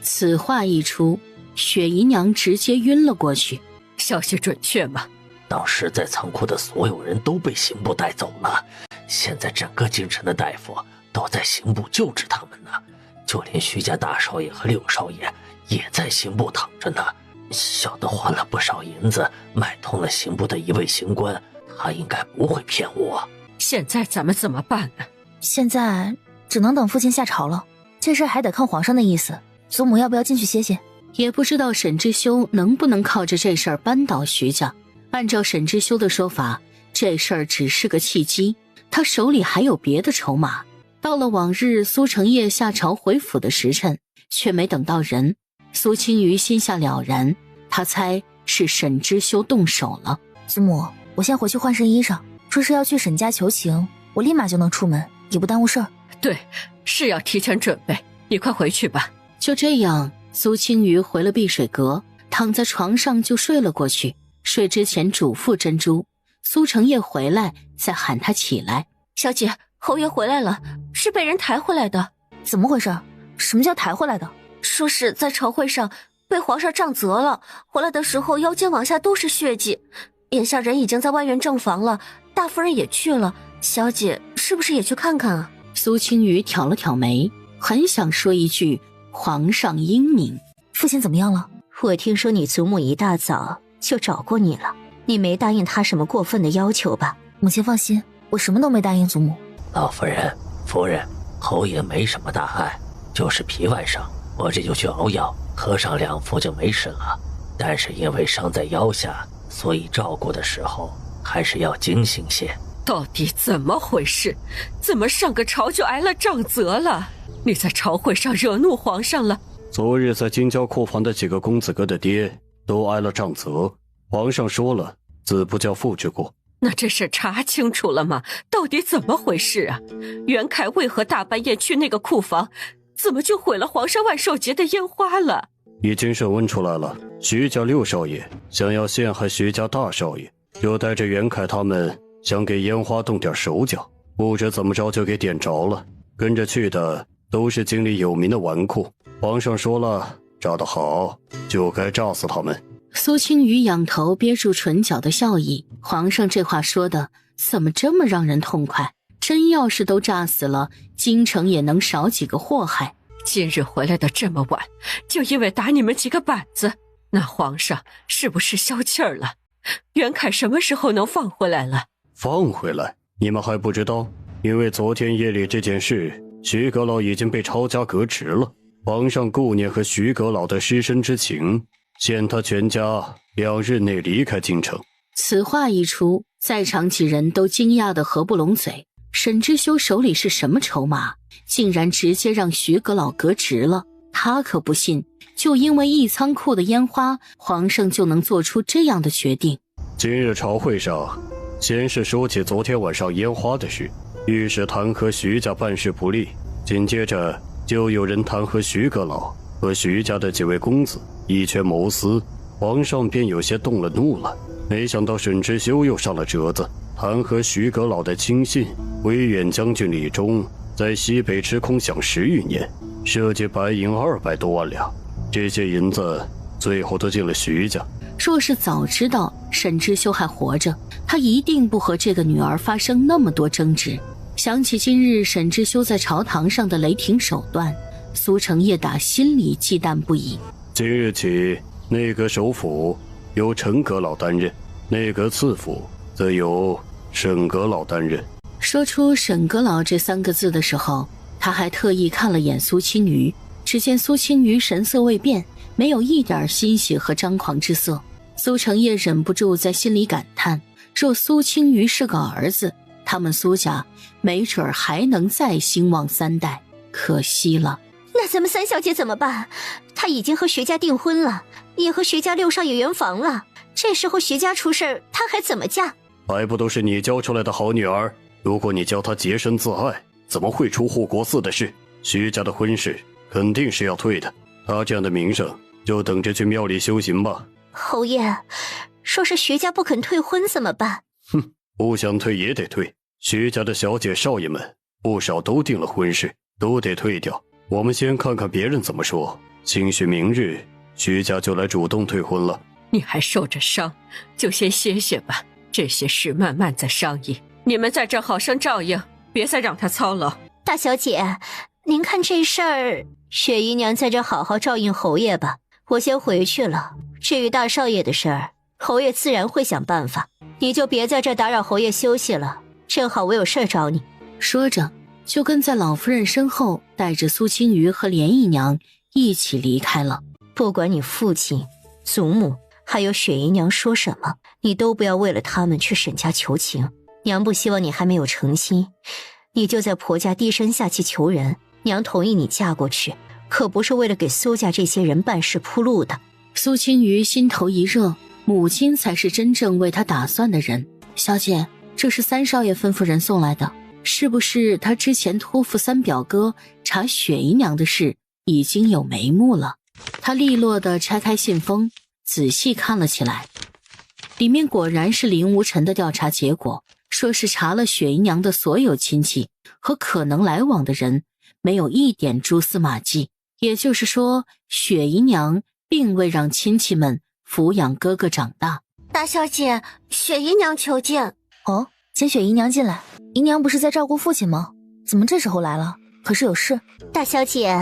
此话一出，雪姨娘直接晕了过去。消息准确吗？当时在仓库的所有人都被刑部带走了，现在整个京城的大夫都在刑部救治他们呢，就连徐家大少爷和六少爷也在刑部躺着呢。小的花了不少银子买通了刑部的一位刑官，他应该不会骗我。现在咱们怎么办呢？现在只能等父亲下朝了，这事还得看皇上的意思。祖母要不要进去歇歇？也不知道沈之修能不能靠着这事儿扳倒徐家。按照沈之修的说法，这事儿只是个契机，他手里还有别的筹码。到了往日苏成业下朝回府的时辰，却没等到人。苏清瑜心下了然，他猜是沈之修动手了。祖母，我先回去换身衣裳，说是要去沈家求情，我立马就能出门，也不耽误事儿。对，是要提前准备，你快回去吧。就这样，苏清瑜回了碧水阁，躺在床上就睡了过去。睡之前嘱咐珍珠，苏成业回来再喊他起来。小姐，侯爷回来了，是被人抬回来的。怎么回事？什么叫抬回来的？说是在朝会上被皇上杖责了，回来的时候腰间往下都是血迹。眼下人已经在外院正房了，大夫人也去了，小姐是不是也去看看啊？苏清瑜挑了挑眉，很想说一句皇上英明。父亲怎么样了？我听说你祖母一大早就找过你了，你没答应她什么过分的要求吧？母亲放心，我什么都没答应祖母。老夫人，夫人，侯爷没什么大碍，就是皮外伤，我这就去熬药，喝上2服就没事了。但是因为伤在腰下，所以照顾的时候还是要精心些。到底怎么回事？怎么上个朝就挨了杖责了？你在朝会上惹怒皇上了？昨日在京郊库房的几个公子哥的爹都挨了杖责，皇上说了，子不教父之过。那这事查清楚了吗？到底怎么回事啊？袁凯为何大半夜去那个库房，怎么就毁了皇上万寿节的烟花了？已经审问出来了，徐家六少爷想要陷害徐家大少爷，就带着袁凯他们想给烟花动点手脚，不知怎么着就给点着了。跟着去的都是京里有名的纨绔。皇上说了，炸得好，就该炸死他们。苏青瑜仰头憋住唇角的笑意，皇上这话说的怎么这么让人痛快？真要是都炸死了，京城也能少几个祸害。今日回来的这么晚，就因为打你们几个板子，那皇上是不是消气儿了？袁凯什么时候能放回来了？放回来？你们还不知道？因为昨天夜里这件事，徐阁老已经被抄家革职了。皇上顾念和徐阁老的师生之情，限他全家2日内离开京城。此话一出，在场几人都惊讶得合不拢嘴。沈之修手里是什么筹码，竟然直接让徐阁老革职了？他可不信，就因为一仓库的烟花，皇上就能做出这样的决定。今日朝会上，先是说起昨天晚上烟花的事，御史弹劾徐家办事不力，紧接着就有人弹劾徐阁老和徐家的几位公子以权谋私，皇上便有些动了怒了。没想到沈之修又上了折子，弹劾徐阁老的亲信威远将军李忠在西北吃空饷10余年，涉及白银200多万两，这些银子最后都进了徐家。若是早知道沈之修还活着，他一定不和这个女儿发生那么多争执。想起今日沈之修在朝堂上的雷霆手段，苏成业打心里忌惮不已。今日起，内阁首辅由陈阁老担任，内阁次辅则由沈阁老担任。说出沈阁老这3个字的时候，他还特意看了眼苏青瑜，只见苏青瑜神色未变，没有一点欣喜和张狂之色。苏成业忍不住在心里感叹，若苏青瑜是个儿子，他们苏家没准儿还能再兴旺3代，可惜了。那咱们三小姐怎么办？她已经和徐家订婚了，也和徐家6少爷圆房了，这时候徐家出事，她还怎么嫁？还不都是你教出来的好女儿？如果你教她洁身自爱，怎么会出护国寺的事？徐家的婚事肯定是要退的，她这样的名声，就等着去庙里修行吧。侯爷，说是徐家不肯退婚怎么办？哼，不想退也得退。徐家的小姐少爷们不少都定了婚事，都得退掉。我们先看看别人怎么说，兴许明日徐家就来主动退婚了。你还受着伤，就先歇歇吧，这些事慢慢再商议。你们在这好生照应，别再让他操劳。大小姐，您看这事儿，雪姨娘在这好好照应侯爷吧，我先回去了。至于大少爷的事儿，侯爷自然会想办法，你就别在这打扰侯爷休息了，正好我有事找你。说着就跟在老夫人身后，带着苏青瑜和莲姨娘一起离开了。不管你父亲、祖母还有雪姨娘说什么，你都不要为了他们去沈家求情。娘不希望你还没有成亲，你就在婆家低声下气求人，娘同意你嫁过去，可不是为了给苏家这些人办事铺路的。苏青瑜心头一热，母亲才是真正为她打算的人。小姐，这是3少爷吩咐人送来的，是不是他之前托付3表哥查雪姨娘的事已经有眉目了？他利落地拆开信封，仔细看了起来，里面果然是林无尘的调查结果，说是查了雪姨娘的所有亲戚和可能来往的人，没有一点蛛丝马迹。也就是说，雪姨娘并未让亲戚们抚养哥哥长大。大小姐，雪姨娘求见。哦，请雪姨娘进来。姨娘不是在照顾父亲吗？怎么这时候来了？可是有事？大小姐，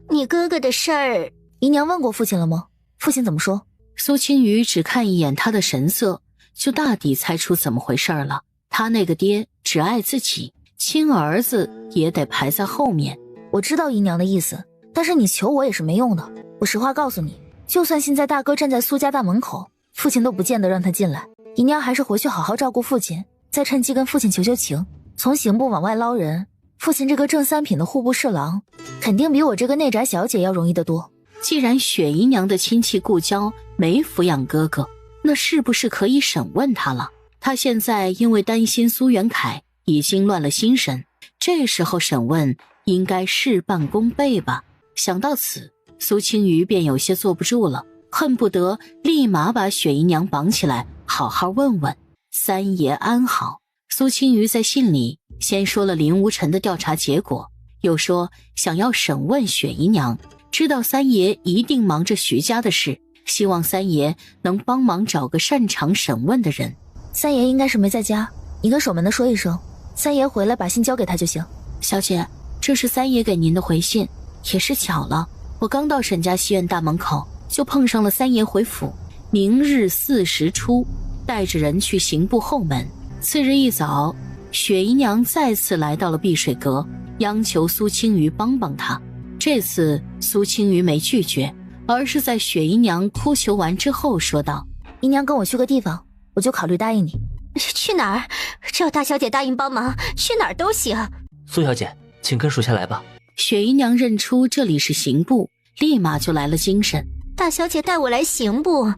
你哥哥的事儿，姨娘问过父亲了吗？父亲怎么说？苏青瑜只看一眼他的神色，就大抵猜出怎么回事了。他那个爹只爱自己，亲儿子也得排在后面。我知道姨娘的意思，但是你求我也是没用的。我实话告诉你，就算现在大哥站在苏家大门口，父亲都不见得让他进来。姨娘还是回去好好照顾父亲，再趁机跟父亲求求情，从刑部往外捞人。父亲这个正3品的户部侍郎，肯定比我这个内宅小姐要容易得多。既然雪姨娘的亲戚故交没抚养哥哥，那是不是可以审问他了？他现在因为担心苏元凯，已经乱了心神，这时候审问应该事半功倍吧。想到此，苏青瑜便有些坐不住了，恨不得立马把雪姨娘绑起来，好好问问3爷安好。苏青瑜在信里先说了林无尘的调查结果，又说想要审问雪姨娘，知道三爷一定忙着徐家的事，希望三爷能帮忙找个擅长审问的人。三爷应该是没在家，你跟守门的说一声，三爷回来把信交给他就行。小姐，这是三爷给您的回信，也是巧了，我刚到沈家西院大门口，就碰上了三爷回府，明日巳时初带着人去刑部后门。次日一早，雪姨娘再次来到了碧水阁，央求苏青瑜帮帮她。这次苏青瑜没拒绝，而是在雪姨娘哭求完之后说道：姨娘跟我去个地方，我就考虑答应你。去哪儿？只要大小姐答应帮忙，去哪儿都行。苏小姐，请跟属下来吧。雪姨娘认出这里是刑部，立马就来了精神。大小姐带我来刑部，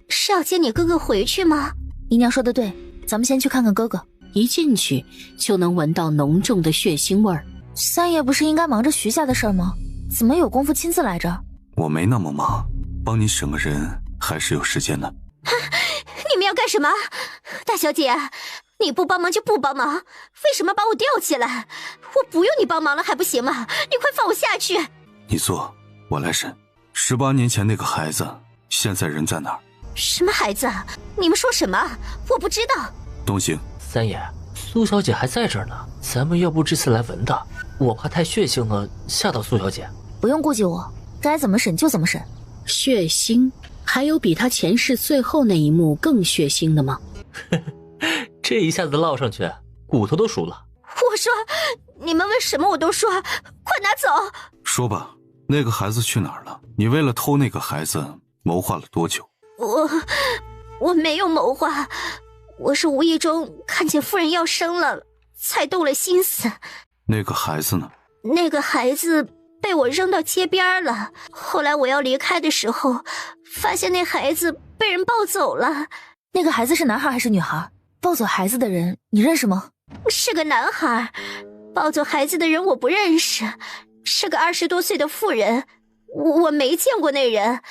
是要接你哥哥回去吗？姨娘说的对，咱们先去看看哥哥。一进去就能闻到浓重的血腥味儿。三爷不是应该忙着徐家的事儿吗？怎么有功夫亲自来这儿？我没那么忙，帮你审个人还是有时间的。你们要干什么？大小姐，你不帮忙就不帮忙，为什么把我吊起来？我不用你帮忙了还不行吗？你快放我下去！你坐，我来审。18年前那个孩子，现在人在哪儿？什么孩子？你们说什么？我不知道。东行。三爷，苏小姐还在这儿呢，咱们要不这次来闻的，我怕太血腥了，吓到苏小姐。不用顾忌我，该怎么审就怎么审。血腥？还有比他前世最后那一幕更血腥的吗？这一下子烙上去，骨头都熟了。我说，你们问什么我都说，快拿走。说吧，那个孩子去哪儿了？你为了偷那个孩子谋划了多久？我没有谋划，我是无意中看见夫人要生了，才动了心思。那个孩子呢？那个孩子被我扔到街边了，后来我要离开的时候，发现那孩子被人抱走了。那个孩子是男孩还是女孩？抱走孩子的人你认识吗？是个男孩，抱走孩子的人我不认识，是个20多岁的妇人，我没见过那人，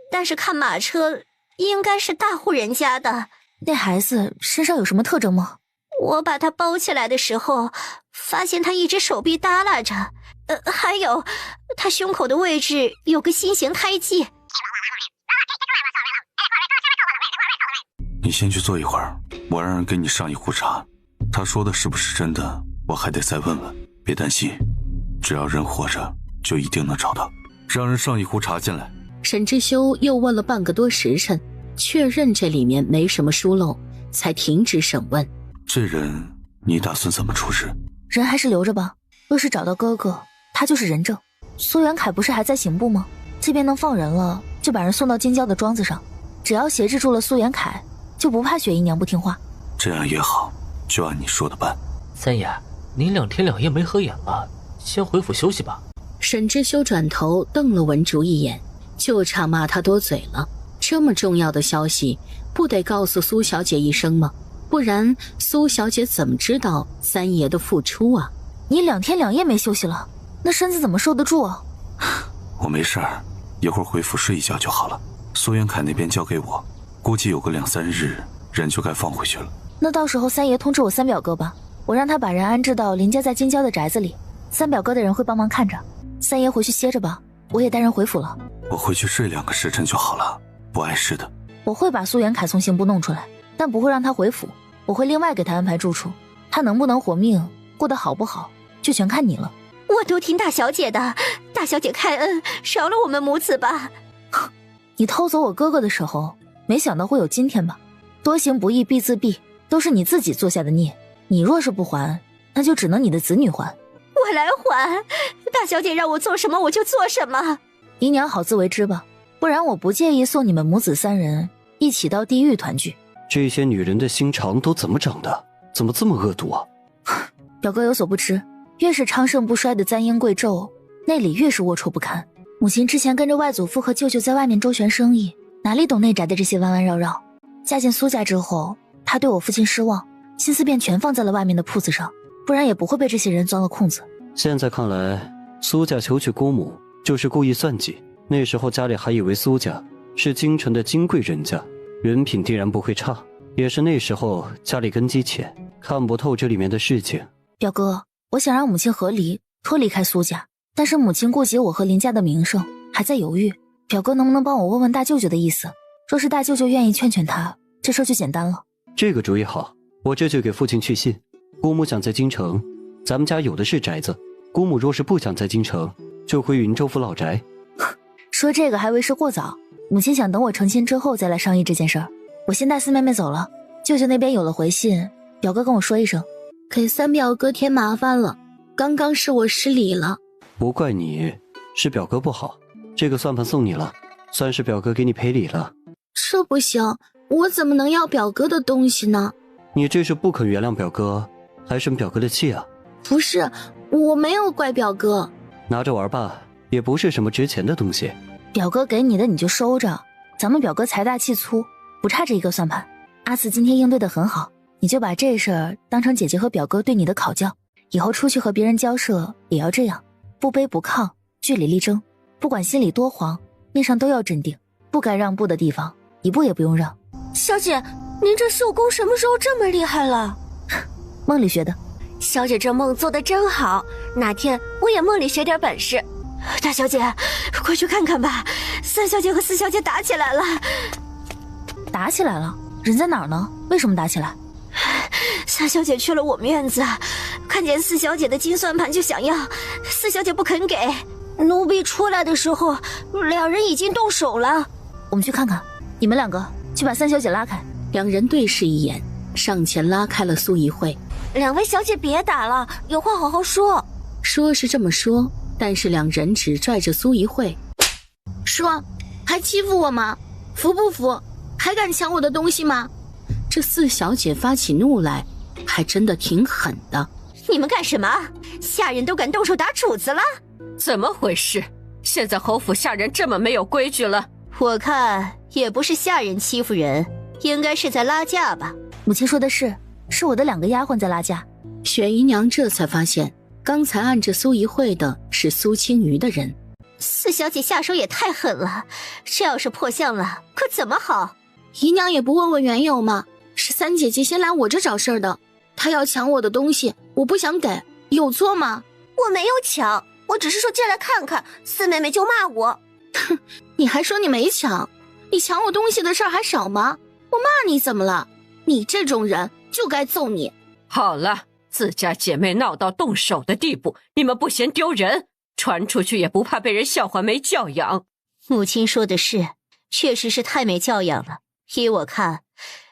但是看马车应该是大户人家的。那孩子身上有什么特征吗？我把他包起来的时候，发现他一只手臂耷拉着，还有他胸口的位置有个心形胎记。你先去坐一会儿，我让人给你上一壶茶。他说的是不是真的，我还得再问问。别担心，只要人活着，就一定能找到。让人上一壶茶进来。沈之修又问了半个多时辰，确认这里面没什么疏漏，才停止审问。这人你打算怎么处置？人还是留着吧，若是找到哥哥，他就是人证。苏元凯不是还在刑部吗？这边能放人了，就把人送到京郊的庄子上，只要挟制住了苏元凯，就不怕雪姨娘不听话。这样也好，就按你说的办。三爷，您2天2夜没合眼了，先回府休息吧。沈之修转头瞪了文竹一眼，就差骂他多嘴了。这么重要的消息，不得告诉苏小姐一声吗？不然苏小姐怎么知道三爷的付出啊？你2天2夜没休息了，那身子怎么受得住啊？我没事儿，一会儿回府睡一觉就好了。苏元凯那边交给我，估计有个2、3日，人就该放回去了。那到时候三爷通知我三表哥吧，我让他把人安置到林家在京郊的宅子里，三表哥的人会帮忙看着。三爷回去歇着吧，我也带人回府了。我回去睡2个时辰就好了，不碍事的。我会把苏元凯从刑部弄出来，但不会让他回府，我会另外给他安排住处。他能不能活命，过得好不好，就全看你了。我都听大小姐的，大小姐开恩，饶了我们母子吧。你偷走我哥哥的时候，没想到会有今天吧？多行不义必自毙，都是你自己做下的孽。你若是不还，那就只能你的子女还。我来还，大小姐让我做什么我就做什么。姨娘好自为之吧，不然我不介意送你们母子3人一起到地狱团聚。这些女人的心肠都怎么长的？怎么这么恶毒啊？表哥有所不知，越是昌盛不衰的簪缨贵胄，内里越是龌龊不堪。母亲之前跟着外祖父和舅舅在外面周旋生意，哪里懂内宅的这些弯弯绕绕。嫁进苏家之后，她对我父亲失望，心思便全放在了外面的铺子上，不然也不会被这些人钻了空子。现在看来，苏家求娶姑母就是故意算计。那时候家里还以为苏家是京城的金贵人家，人品定然不会差。也是那时候家里根基浅，看不透这里面的事情。表哥，我想让母亲和离，脱离开苏家，但是母亲顾及我和林家的名声，还在犹豫。表哥能不能帮我问问大舅舅的意思？若是大舅舅愿意劝劝他，这事就简单了。这个主意好，我这就给父亲去信。姑母想在京城，咱们家有的是宅子。姑母若是不想在京城，就回云州府老宅。说这个还为时过早，母亲想等我成亲之后再来商议这件事儿。我先带四妹妹走了，舅舅那边有了回信，表哥跟我说一声。给三表哥添麻烦了，刚刚是我失礼了。不怪你，是表哥不好。这个算盘送你了，算是表哥给你赔礼了。这不行，我怎么能要表哥的东西呢？你这是不肯原谅表哥，还生表哥的气啊？不是，我没有怪表哥。拿着玩吧，也不是什么值钱的东西。表哥给你的你就收着，咱们表哥财大气粗，不差这一个算盘。阿四今天应对得很好，你就把这事儿当成姐姐和表哥对你的考教，以后出去和别人交涉也要这样，不卑不亢，据理力争。不管心里多慌，面上都要镇定，不该让步的地方一步也不用让。小姐，您这绣功什么时候这么厉害了？梦里学的。小姐这梦做得真好，哪天我也梦里学点本事。大小姐，快去看看吧，三小姐和四小姐打起来了。打起来了？人在哪儿呢？为什么打起来？三小姐去了我们院子，看见四小姐的金算盘就想要，四小姐不肯给。奴婢出来的时候，两人已经动手了。我们去看看，你们两个去把三小姐拉开。两人对视一眼，上前拉开了苏怡慧。两位小姐别打了，有话好好说。说是这么说，但是两人只拽着苏怡慧。说，还欺负我吗？服不服？还敢抢我的东西吗？这四小姐发起怒来，还真的挺狠的。你们干什么？下人都敢动手打主子了？怎么回事？现在侯府下人这么没有规矩了？我看也不是下人欺负人，应该是在拉架吧。母亲说的是我的两个丫鬟在拉架。雪姨娘这才发现，刚才按着苏怡慧的是苏青瑜的人。四小姐下手也太狠了，这要是破相了，可怎么好？姨娘也不问问缘由吗？是三姐姐先来我这找事儿的，她要抢我的东西，我不想给，有错吗？我没有抢，我只是说进来看看，四妹妹就骂我。哼，你还说你没抢？你抢我东西的事儿还少吗？我骂你怎么了？你这种人就该揍你。好了，自家姐妹闹到动手的地步，你们不嫌丢人？传出去也不怕被人笑话没教养？母亲说的是，确实是太没教养了。依我看，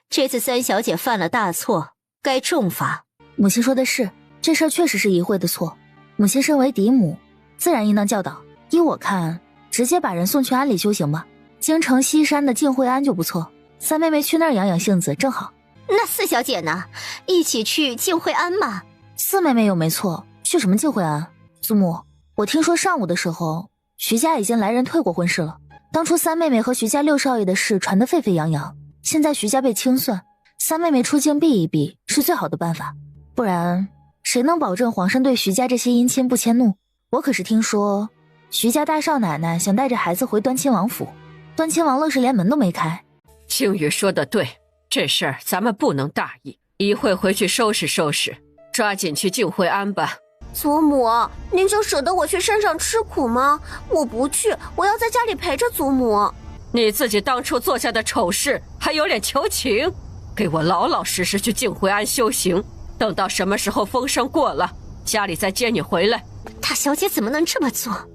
这次三小姐犯了大错，该重罚。母亲说的是，这事儿确实是怡慧的错。母亲身为嫡母，自然应当教导。依我看，直接把人送去安里修行吧。京城西山的静慧庵就不错，三妹妹去那儿养养性子正好。那四小姐呢？一起去静慧庵吗？四妹妹又没错，去什么静慧庵？祖母，我听说上午的时候，徐家已经来人退过婚事了。当初三妹妹和徐家六少爷的事传得沸沸扬扬，现在徐家被清算，三妹妹出京避一避是最好的办法。不然，谁能保证皇上对徐家这些姻亲不迁怒？我可是听说，徐家大少奶奶想带着孩子回端亲王府，端亲王乐是连门都没开。青雨说的对，这事儿咱们不能大意，一会回去收拾收拾，抓紧去静慧庵吧。祖母，您就舍得我去山上吃苦吗？我不去，我要在家里陪着祖母。你自己当初做下的丑事，还有脸求情？给我老老实实去静慧庵修行，等到什么时候风声过了，家里再接你回来。大小姐怎么能这么做？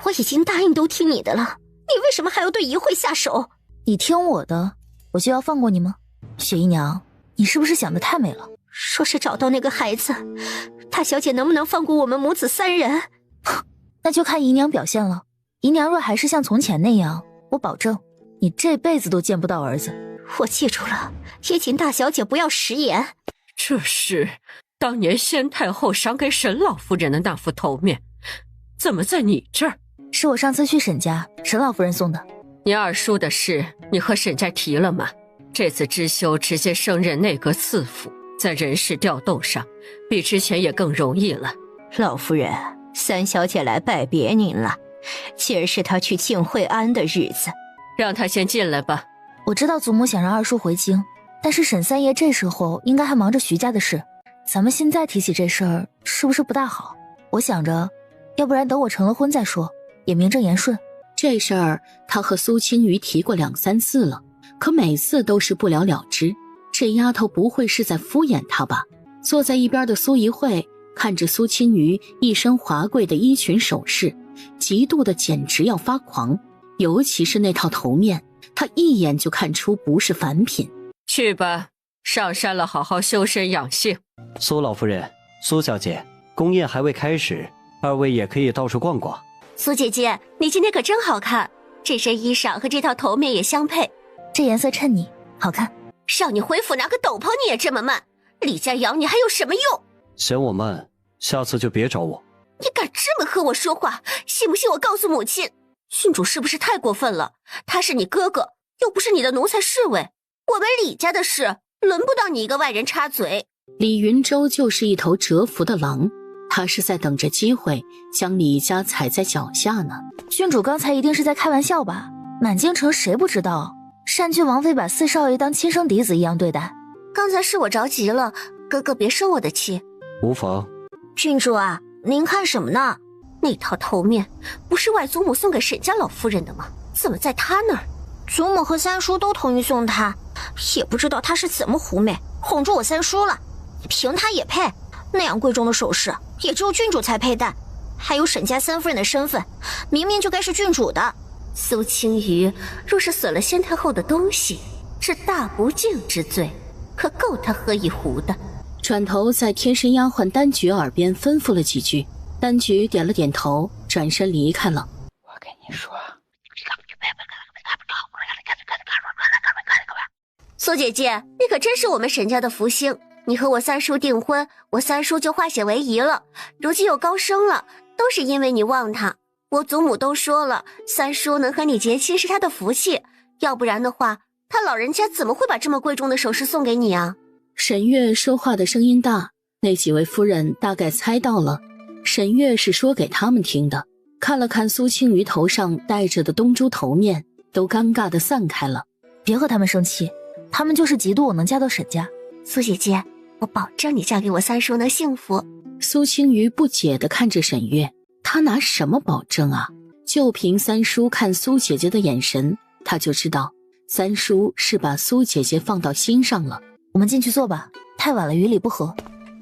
我已经答应都听你的了，你为什么还要对怡慧下手？你听我的，我就要放过你吗？雪姨娘，你是不是想得太美了？说是找到那个孩子，大小姐能不能放过我们母子三人？那就看姨娘表现了。姨娘若还是像从前那样，我保证你这辈子都见不到儿子。我记住了，也请大小姐不要食言。这是当年先太后赏给沈老夫人的那副头面，怎么在你这儿？是我上次去沈家，沈老夫人送的。你二叔的事，你和沈家提了吗？这次知修直接升任内阁次辅，在人事调动上，比之前也更容易了。老夫人，三小姐来拜别您了，今儿是她去静慧庵的日子，让她先进来吧。我知道祖母想让二叔回京，但是沈三爷这时候应该还忙着徐家的事，咱们现在提起这事儿，是不是不大好？我想着，要不然等我成了婚再说，也名正言顺。这事儿他和苏青瑜提过2、3次了，可每次都是不了了之。这丫头不会是在敷衍他吧？坐在一边的苏怡慧看着苏青瑜一身华贵的衣裙首饰，嫉妒的简直要发狂。尤其是那套头面，她一眼就看出不是凡品。去吧，上山了好好修身养性。苏老夫人、苏小姐，宫宴还未开始，二位也可以到处逛逛。苏姐姐，你今天可真好看，这身衣裳和这套头面也相配，这颜色衬你，好看。少你回府拿个斗篷你也这么慢，李家养你还有什么用？嫌我慢，下次就别找我。你敢这么和我说话，信不信我告诉母亲？郡主是不是太过分了？他是你哥哥，又不是你的奴才侍卫，我们李家的事轮不到你一个外人插嘴。李云舟就是一头蛰伏的狼，他是在等着机会将李家踩在脚下呢。郡主刚才一定是在开玩笑吧？满京城谁不知道单郡王妃把4少爷当亲生嫡子一样对待？刚才是我着急了，哥哥别生我的气。无妨。郡主啊，您看什么呢？那套头面不是外祖母送给沈家老夫人的吗？怎么在他那儿？祖母和三叔都同意送他，也不知道他是怎么狐媚哄住我三叔了。凭他也配？那样贵重的首饰也只有郡主才佩戴，还有沈家3夫人的身份，明明就该是郡主的。苏青瑜若是损了先太后的东西，是大不敬之罪，可够他喝一壶的。转头在贴身丫鬟丹菊耳边吩咐了几句，丹菊点了点头，转身离开了。我跟你说，苏姐姐，你可真是我们沈家的福星，你和我三叔订婚，我三叔就化险为夷了，如今又高升了，都是因为你旺他。我祖母都说了，三叔能和你结亲是他的福气，要不然的话，他老人家怎么会把这么贵重的首饰送给你啊？沈月说话的声音大，那几位夫人大概猜到了，沈月是说给他们听的。看了看苏青瑜头上戴着的东珠头面，都尴尬地散开了。别和他们生气，他们就是嫉妒我能嫁到沈家。苏姐姐，我保证你嫁给我三叔能幸福。苏青瑜不解地看着沈月，他拿什么保证啊？就凭三叔看苏姐姐的眼神，他就知道三叔是把苏姐姐放到心上了。我们进去坐吧，太晚了于理不合。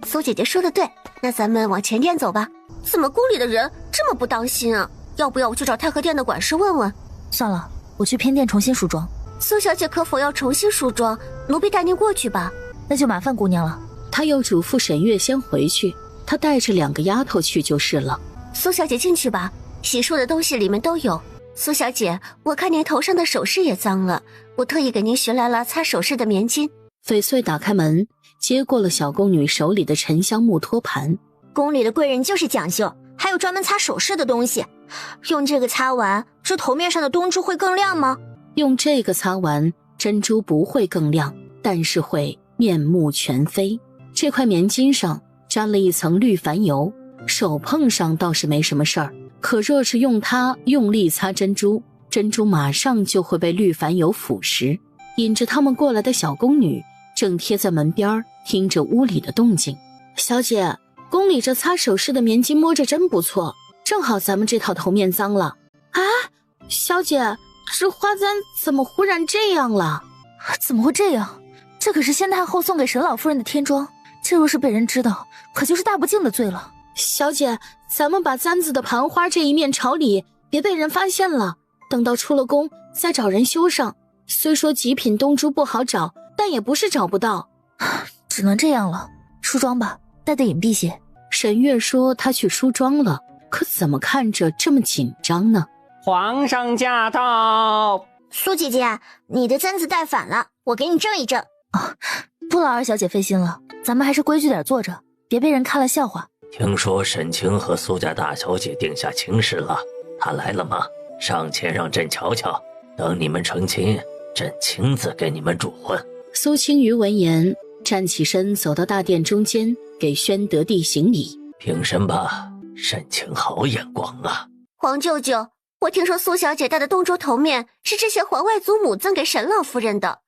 苏姐姐说的对，那咱们往前殿走吧。怎么宫里的人这么不当心啊？要不要我去找太和殿的管事问问？算了，我去偏殿重新梳妆。苏小姐可否要重新梳妆？奴婢带您过去吧。那就麻烦姑娘了。他又嘱咐沈月先回去，他带着2个丫头去就是了。苏小姐进去吧，洗漱的东西里面都有。苏小姐，我看您头上的首饰也脏了，我特意给您寻来了擦首饰的棉巾。翡翠打开门，接过了小宫女手里的沉香木托盘。宫里的贵人就是讲究，还有专门擦首饰的东西。用这个擦完，这头面上的东珠会更亮吗？用这个擦完，珍珠不会更亮，但是会面目全非。这块棉巾上沾了一层绿矾油，手碰上倒是没什么事儿，可若是用它用力擦珍珠，珍珠马上就会被绿矾油腐蚀。引着他们过来的小宫女正贴在门边听着屋里的动静。小姐，宫里这擦首饰的棉巾摸着真不错，正好咱们这套头面脏了。啊，小姐，这花簪怎么忽然这样了？怎么会这样？这可是先太后送给沈老夫人的天妆，这若是被人知道，可就是大不敬的罪了。小姐，咱们把簪子的盘花这一面朝里，别被人发现了，等到出了宫再找人修上。虽说极品东珠不好找，但也不是找不到。只能这样了，梳妆吧，带得隐蔽些。沈月说她去梳妆了，可怎么看着这么紧张呢？皇上驾到！苏姐姐，你的簪子戴反了，我给你正一正。不劳二小姐费心了，咱们还是规矩点坐着，别被人看了笑话。听说沈清和苏家大小姐定下情事了，她来了吗？上前让朕瞧瞧，等你们成亲，朕亲自给你们主婚。苏青瑜闻言站起身，走到大殿中间，给宣德帝行礼。平身吧，沈清好眼光啊。皇舅舅，我听说苏小姐戴的东珠头面是之前皇外祖母赠给沈老夫人的，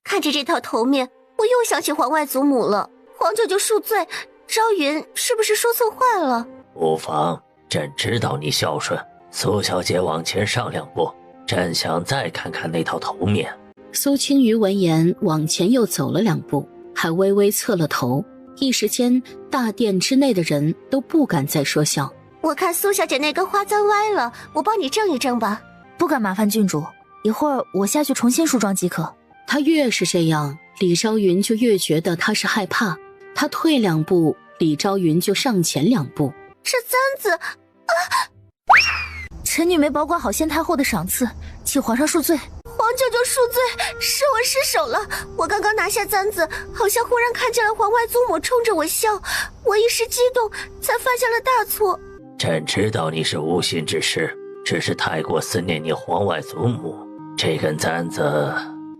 看着这套头面，我又想起皇外祖母了。皇舅舅恕罪，昭云是不是说错话了？不妨，朕知道你孝顺。苏小姐往前上2步，朕想再看看那套头面。苏青瑜闻言往前又走了2步，还微微侧了头。一时间，大殿之内的人都不敢再说笑。我看苏小姐那根花簪歪了，我帮你正一正吧。不敢麻烦郡主，一会儿我下去重新梳妆即可。他越是这样，李昭云就越觉得他是害怕。他退2步，李昭云就上前2步。这簪子啊！臣女没保管好县太后的赏赐，请皇上恕罪。皇舅舅恕罪，是我失手了。我刚刚拿下簪子，好像忽然看见了皇外祖母冲着我笑，我一时激动，才犯下了大错。朕知道你是无心之失，只是太过思念你皇外祖母。这根簪子，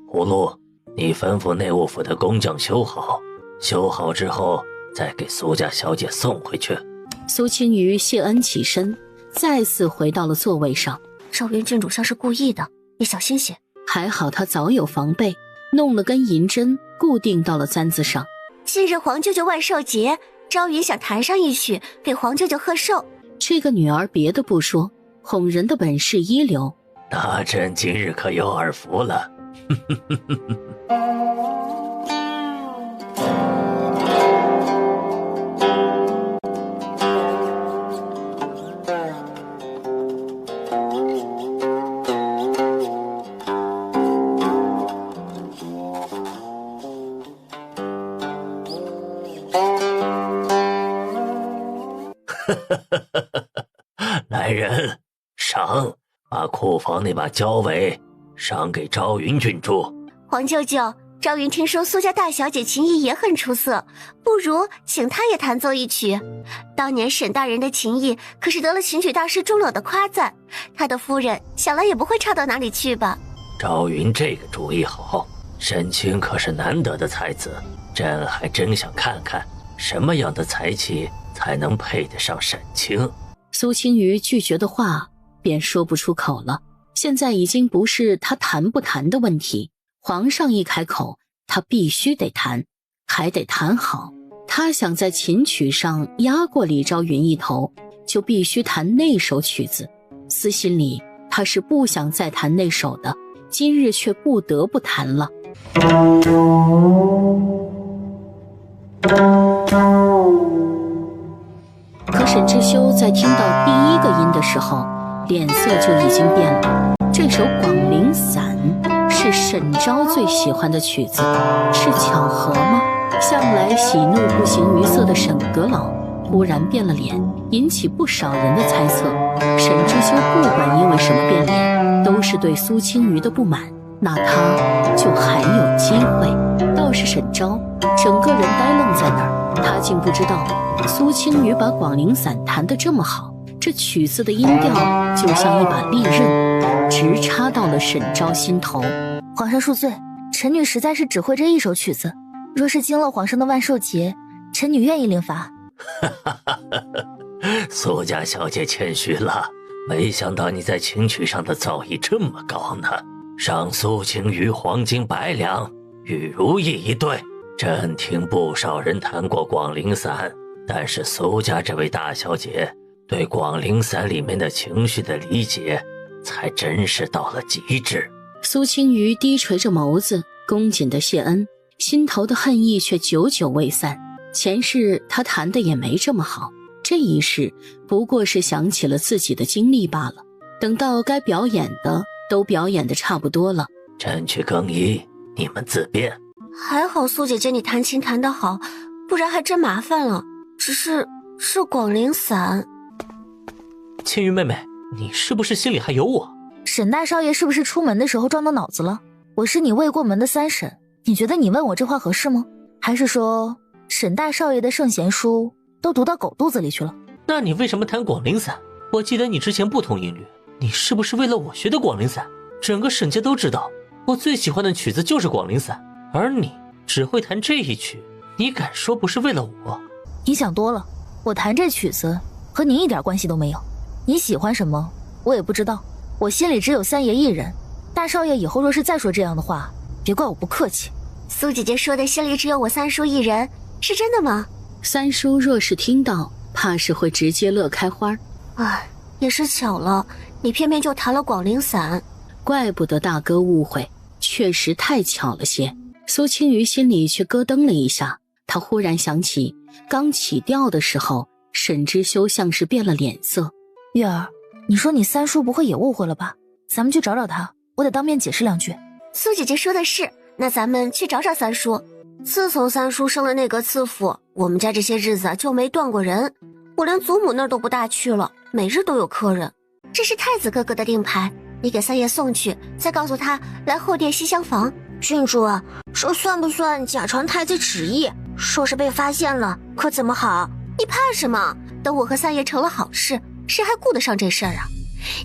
葫芦，你吩咐内务府的工匠修好，修好之后再给苏家小姐送回去。苏青瑜谢恩起身，再次回到了座位上。昭云郡主像是故意的，你小心些。还好他早有防备，弄了根银针固定到了簪子上。今日皇舅舅万寿节，昭云想弹上一曲给皇舅舅贺寿。这个女儿别的不说，哄人的本事一流。那朕今日可有耳福了。来人，赏，把库房那把交尾赏给昭云郡主。皇舅舅，昭云听说苏家大小姐琴艺也很出色，不如请她也弹奏一曲。当年沈大人的琴艺可是得了琴曲大师钟柳的夸赞，他的夫人想来也不会差到哪里去吧。昭云这个主意好，沈清可是难得的才子，朕还真想看看什么样的才气才能配得上沈清。苏青瑜拒绝的话便说不出口了。现在已经不是他弹不弹的问题，皇上一开口，他必须得弹，还得弹好。他想在琴曲上压过李昭云一头，就必须弹那首曲子。私心里他是不想再弹那首的，今日却不得不弹了。可沈之修在听到第1个音的时候，脸色就已经变了。这首《广陵散》是沈昭最喜欢的曲子，是巧合吗？向来喜怒不形于色的沈阁老忽然变了脸，引起不少人的猜测。沈之修不管因为什么变脸，都是对苏青瑜的不满，那他就还有机会。倒是沈昭整个人呆愣在那儿，他竟不知道苏青瑜把《广陵散》弹得这么好，这曲子的音调就像一把利刃，直插到了沈昭心头。皇上恕罪，臣女实在是只会这一首曲子，若是惊了皇上的万寿节，臣女愿意领罚。苏家小姐谦虚了，没想到你在琴曲上的造诣这么高呢。赏苏青瑜黄金100两，与如意一对。朕听不少人谈过《广陵散》，但是苏家这位大小姐对《广陵散》里面的情绪的理解，才真是到了极致。苏青瑜低垂着眸子，恭谨的谢恩，心头的恨意却久久未散。前世他弹的也没这么好，这一世不过是想起了自己的经历罢了。等到该表演的都表演的差不多了，朕去更衣，你们自便。还好苏姐姐你弹琴弹得好，不然还真麻烦了。只是广陵散。青瑜妹妹，你是不是心里还有我？沈大少爷是不是出门的时候撞到脑子了？我是你未过门的三婶，你觉得你问我这话合适吗？还是说沈大少爷的圣贤书都读到狗肚子里去了？那你为什么弹广陵散？我记得你之前不通音律，你是不是为了我学的广陵散？整个沈家都知道我最喜欢的曲子就是广陵散，而你只会弹这一曲，你敢说不是为了我？你想多了，我弹这曲子和你一点关系都没有。你喜欢什么我也不知道，我心里只有三爷一人。大少爷以后若是再说这样的话，别怪我不客气。苏姐姐说的心里只有我三叔一人，是真的吗？三叔若是听到，怕是会直接乐开花。哎，也是巧了，你偏偏就弹了广陵散，怪不得大哥误会，确实太巧了些。苏青瑜心里却咯噔了一下，他忽然想起刚起调的时候，沈之修像是变了脸色。月儿，你说你三叔不会也误会了吧？咱们去找找他，我得当面解释两句。苏姐姐说的是，那咱们去找找三叔。自从三叔生了那个次妇，我们家这些日子就没断过人，我连祖母那儿都不大去了，每日都有客人。这是太子哥哥的令牌，你给三爷送去，再告诉他来后殿西厢房。郡主啊，说算不算假传太子旨意？说是被发现了，可怎么好？你怕什么？等我和三爷成了好事，谁还顾得上这事儿啊？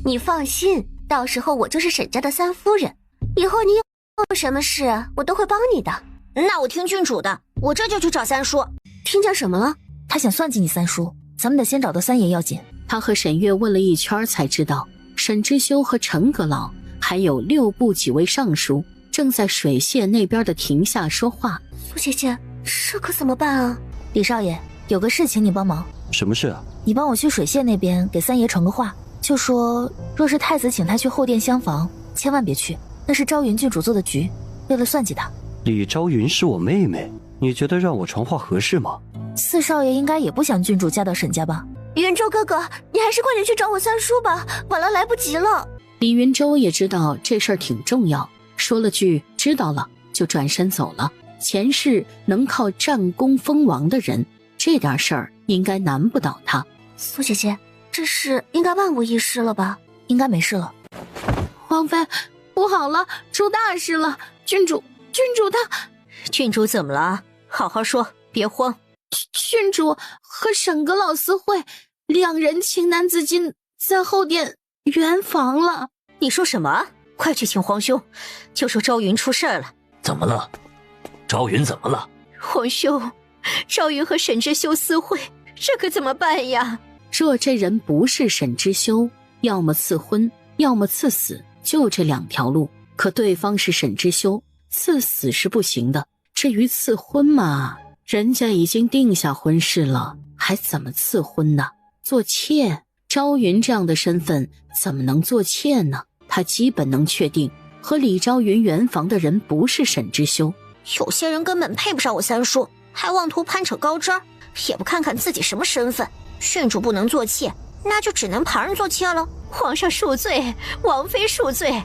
你放心，到时候我就是沈家的三夫人，以后你有什么事我都会帮你的。那我听郡主的，我这就去找三叔。听见什么了？他想算计你三叔，咱们得先找到三爷要紧。他和沈月问了一圈才知道，沈之修和陈阁老还有6部几位尚书正在水榭那边的亭下说话。苏姐姐，这可怎么办啊？李少爷，有个事请你帮忙。什么事啊？你帮我去水榭那边给三爷传个话，就说若是太子请他去后殿厢房，千万别去，那是昭云郡主做的局，为了算计他。李昭云是我妹妹，你觉得让我传话合适吗？四少爷应该也不想郡主嫁到沈家吧？云州哥哥，你还是快点去找我三叔吧，晚了来不及了。李云州也知道这事儿挺重要，说了句知道了就转身走了。前世能靠战功封王的人，这点事儿应该难不倒他。苏姐姐，这事应该万无一失了吧？应该没事了。王妃，不好了，出大事了！郡主他……郡主怎么了？好好说，别慌。郡主和沈阁老私会，2人情难自禁，在后殿圆房了。你说什么？快去请皇兄，就说昭云出事了。怎么了？昭云怎么了？皇兄，昭云和沈之修私会，这可怎么办呀？若这人不是沈之修，要么赐婚，要么赐死，就这2条路。可对方是沈之修，赐死是不行的。至于赐婚嘛，人家已经定下婚事了，还怎么赐婚呢？做妾，昭云这样的身份怎么能做妾呢？他基本能确定和李昭云圆房的人不是沈之修。有些人根本配不上我三叔，还妄图攀扯高枝，也不看看自己什么身份。郡主不能做妾，那就只能旁人做妾了。皇上恕罪，王妃恕罪，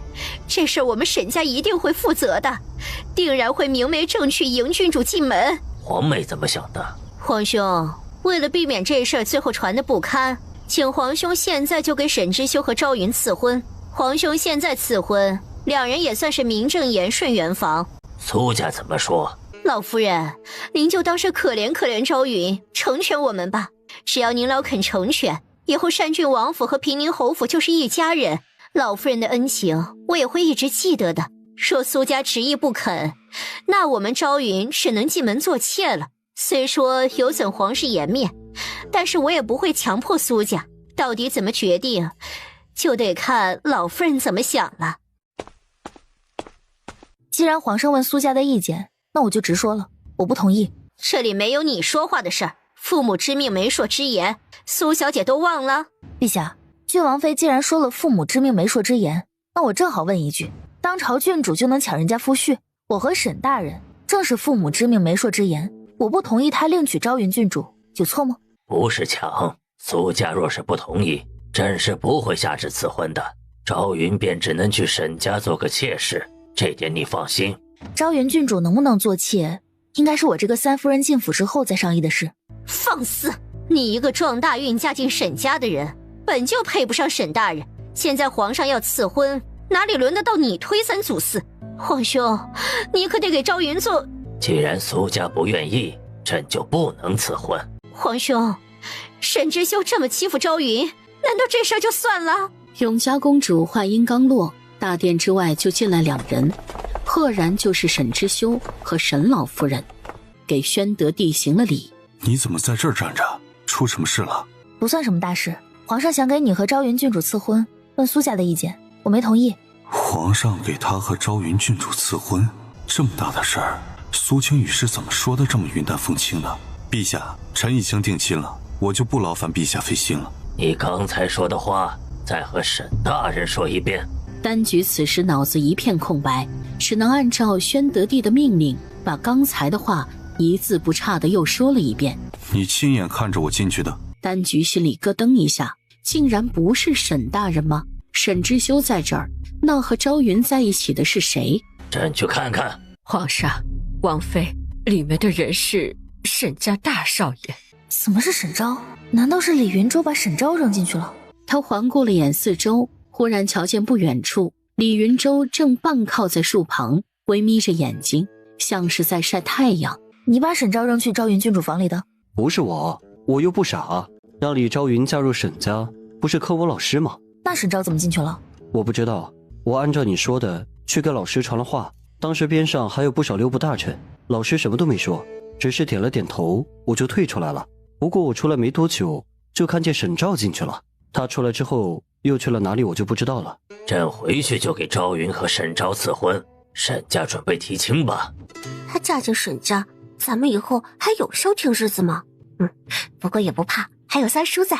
这事我们沈家一定会负责的，定然会明媒正娶迎郡主进门。皇妹怎么想的？皇兄，为了避免这事最后传得不堪，请皇兄现在就给沈之修和昭云赐婚。皇兄现在赐婚，2人也算是名正言顺圆房。苏家怎么说？老夫人，您就当是可怜可怜昭云，成全我们吧。只要您老肯成全，以后单郡王府和平宁侯府就是一家人，老夫人的恩情我也会一直记得的。若苏家执意不肯，那我们昭云只能进门做妾了。虽说有损皇室颜面，但是我也不会强迫苏家，到底怎么决定，就得看老夫人怎么想了。既然皇上问苏家的意见，那我就直说了，我不同意。这里没有你说话的事儿，父母之命媒妁之言，苏小姐都忘了？陛下，郡王妃既然说了父母之命媒妁之言，那我正好问一句，当朝郡主就能抢人家夫婿，我和沈大人正是父母之命媒妁之言，我不同意他另娶昭云郡主，有错吗？不是抢，苏家若是不同意，朕是不会下旨赐婚的。昭云便只能去沈家做个妾室，这点你放心。昭云郡主能不能做妾，应该是我这个三夫人进府之后再商议的事。放肆！你一个撞大运嫁进沈家的人，本就配不上沈大人，现在皇上要赐婚，哪里轮得到你推三阻四？皇兄，你可得给昭云做……既然苏家不愿意，朕就不能赐婚。皇兄，沈之修这么欺负昭云，难道这事儿就算了？永嘉公主话音刚落，大殿之外就进来2人，赫然就是沈之修和沈老夫人，给宣德帝行了礼。你怎么在这儿站着？出什么事了？不算什么大事，皇上想给你和昭云郡主赐婚，问苏家的意见，我没同意。皇上给他和昭云郡主赐婚，这么大的事儿，苏青雨是怎么说的这么云淡风轻的？陛下，臣已经定亲了，我就不劳烦陛下费心了。你刚才说的话，再和沈大人说一遍。丹菊此时脑子一片空白，只能按照宣德帝的命令，把刚才的话一字不差的又说了一遍。你亲眼看着我进去的？丹菊心里咯噔一下，竟然不是沈大人吗？沈之修在这儿，那和昭云在一起的是谁？朕去看看。皇上，王妃，里面的人是沈家大少爷。怎么是沈昭？难道是李云洲把沈昭扔进去了？他环顾了眼四周，忽然瞧见不远处李云洲正半靠在树旁，微眯着眼睛，像是在晒太阳。你把沈昭扔去昭云郡主房里的？不是我又不傻，让李昭云嫁入沈家，不是克我老师吗？那沈昭怎么进去了？我不知道，我按照你说的去给老师传了话，当时边上还有不少六部大臣，老师什么都没说，只是点了点头，我就退出来了。不过我出来没多久，就看见沈昭进去了，他出来之后又去了哪里我就不知道了。朕回去就给昭云和沈昭赐婚，沈家准备提亲吧。她嫁进沈家，咱们以后还有消停日子吗？不过也不怕，还有三叔在。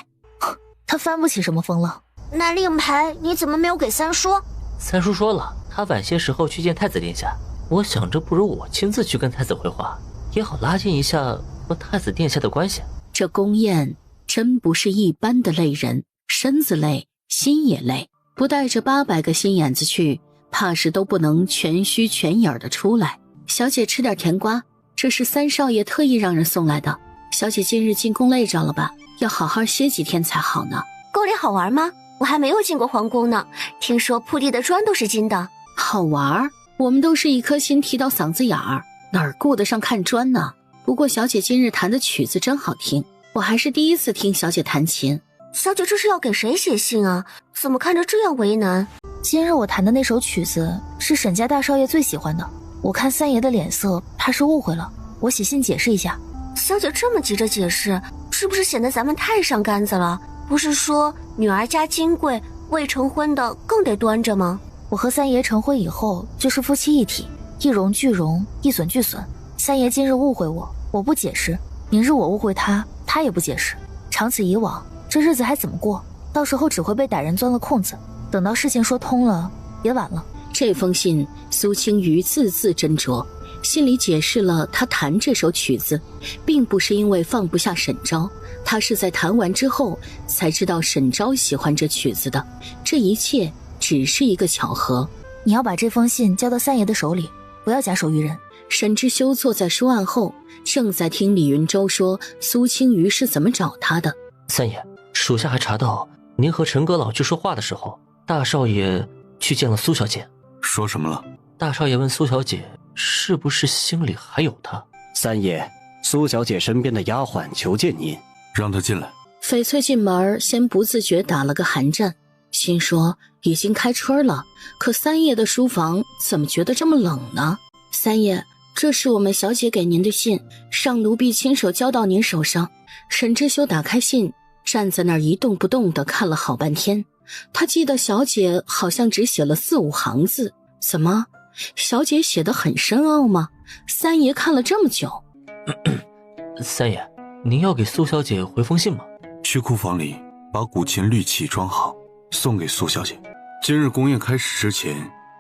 他翻不起什么风了。那令牌你怎么没有给三叔？三叔说了，他晚些时候去见太子殿下。我想着不如我亲自去跟太子会话，也好拉近一下和太子殿下的关系。这宫宴真不是一般的累人，身子累，心也累。不带着800个心眼子去，怕是都不能全虚全影的出来。小姐吃点甜瓜，这是三少爷特意让人送来的。小姐近日进宫累着了吧？要好好歇几天才好呢。宫里好玩吗？我还没有进过皇宫呢，听说铺地的砖都是金的。好玩？我们都是一颗心提到嗓子眼儿，哪儿顾得上看砖呢？不过小姐今日弹的曲子真好听，我还是第一次听小姐弹琴。小姐这是要给谁写信啊？怎么看着这样为难？今日我弹的那首曲子是沈家大少爷最喜欢的，我看三爷的脸色，怕是误会了，我写信解释一下。小姐这么急着解释，是不是显得咱们太上杆子了？不是说女儿家金贵，未成婚的更得端着吗？我和三爷成婚以后就是夫妻一体，一荣俱荣，一损俱损。三爷今日误会我，我不解释；明日我误会他，他也不解释。长此以往，这日子还怎么过？到时候只会被歹人钻了空子。等到事情说通了，也晚了。这封信，苏青瑜字字斟酌，信里解释了他弹这首曲子，并不是因为放不下沈昭，他是在弹完之后才知道沈昭喜欢这曲子的。这一切只是一个巧合。你要把这封信交到三爷的手里，不要假手于人。沈之修坐在书案后，正在听李云洲说苏青瑜是怎么找他的。三爷，属下还查到您和陈阁老去说话的时候，大少爷去见了苏小姐。说什么了？大少爷问苏小姐是不是心里还有他。三爷，苏小姐身边的丫鬟求见您。让她进来。翡翠进门先不自觉打了个寒战，心说已经开春了，可三爷的书房怎么觉得这么冷呢？三爷，这是我们小姐给您的信，让奴婢亲手交到您手上。沈之修打开信，站在那儿一动不动地看了好半天。他记得小姐好像只写了4-5行字，怎么小姐写得很深奥吗？三爷看了这么久。三爷，您要给苏小姐回封信吗？去库房里把古琴绿器装好，送给苏小姐。今日宫宴开始之前，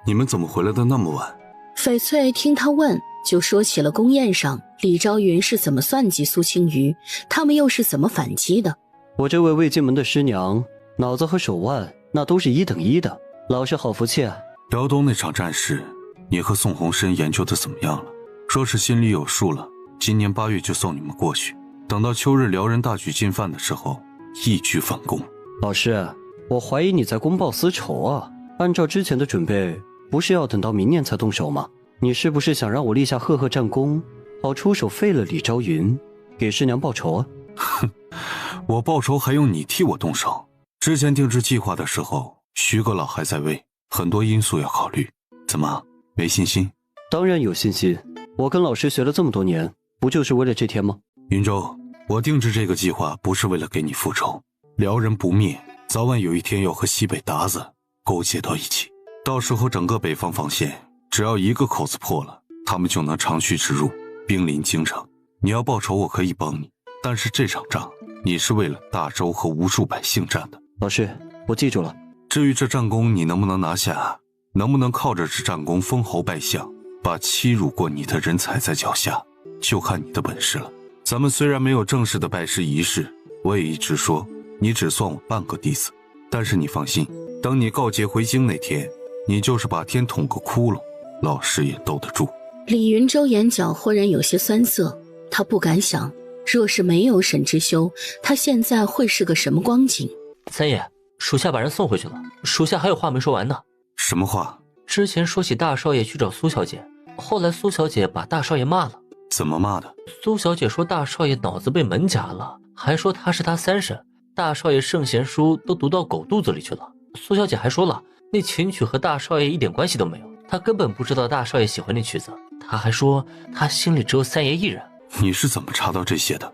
你们怎么回来的那么晚？翡翠听他问，就说起了宫宴上李昭云是怎么算计苏青瑜，他们又是怎么反击的。我这位未进门的师娘，脑子和手腕那都是1等1的，老是好服气啊。辽东那场战事，你和宋鸿燊研究的怎么样了？说是心里有数了，今年8月就送你们过去，等到秋日辽人大举进犯的时候，一举反攻。老师，我怀疑你在公报私仇啊！按照之前的准备，不是要等到明年才动手吗？你是不是想让我立下赫赫战功，好出手废了李昭云，给师娘报仇啊？哼，我报仇还用你替我动手？之前定制计划的时候，徐阁老还在位，很多因素要考虑。怎么，没信心？当然有信心，我跟老师学了这么多年，不就是为了这天吗？云州，我定制这个计划不是为了给你复仇，辽人不灭，早晚有一天要和西北鞑子勾结到一起，到时候整个北方防线只要一个口子破了，他们就能长驱直入，兵临京城。你要报仇我可以帮你，但是这场仗你是为了大周和无数百姓战的。老师，我记住了。至于这战功你能不能拿下，能不能靠着这战功封侯拜相，把欺辱过你的人踩在脚下，就看你的本事了。咱们虽然没有正式的拜师仪式，我也一直说你只算我半个弟子，但是你放心，等你告捷回京那天，你就是把天捅个窟窿，老师也兜得住。李云洲眼角忽然有些酸涩，他不敢想，若是没有沈之修，他现在会是个什么光景。三爷，属下把人送回去了，属下还有话没说完呢。什么话？之前说起大少爷去找苏小姐，后来苏小姐把大少爷骂了。怎么骂的？苏小姐说大少爷脑子被门夹了，还说他是她三婶，大少爷圣贤书都读到狗肚子里去了。苏小姐还说了，那琴曲和大少爷一点关系都没有，她根本不知道大少爷喜欢那曲子。她还说她心里只有三爷一人。你是怎么查到这些的？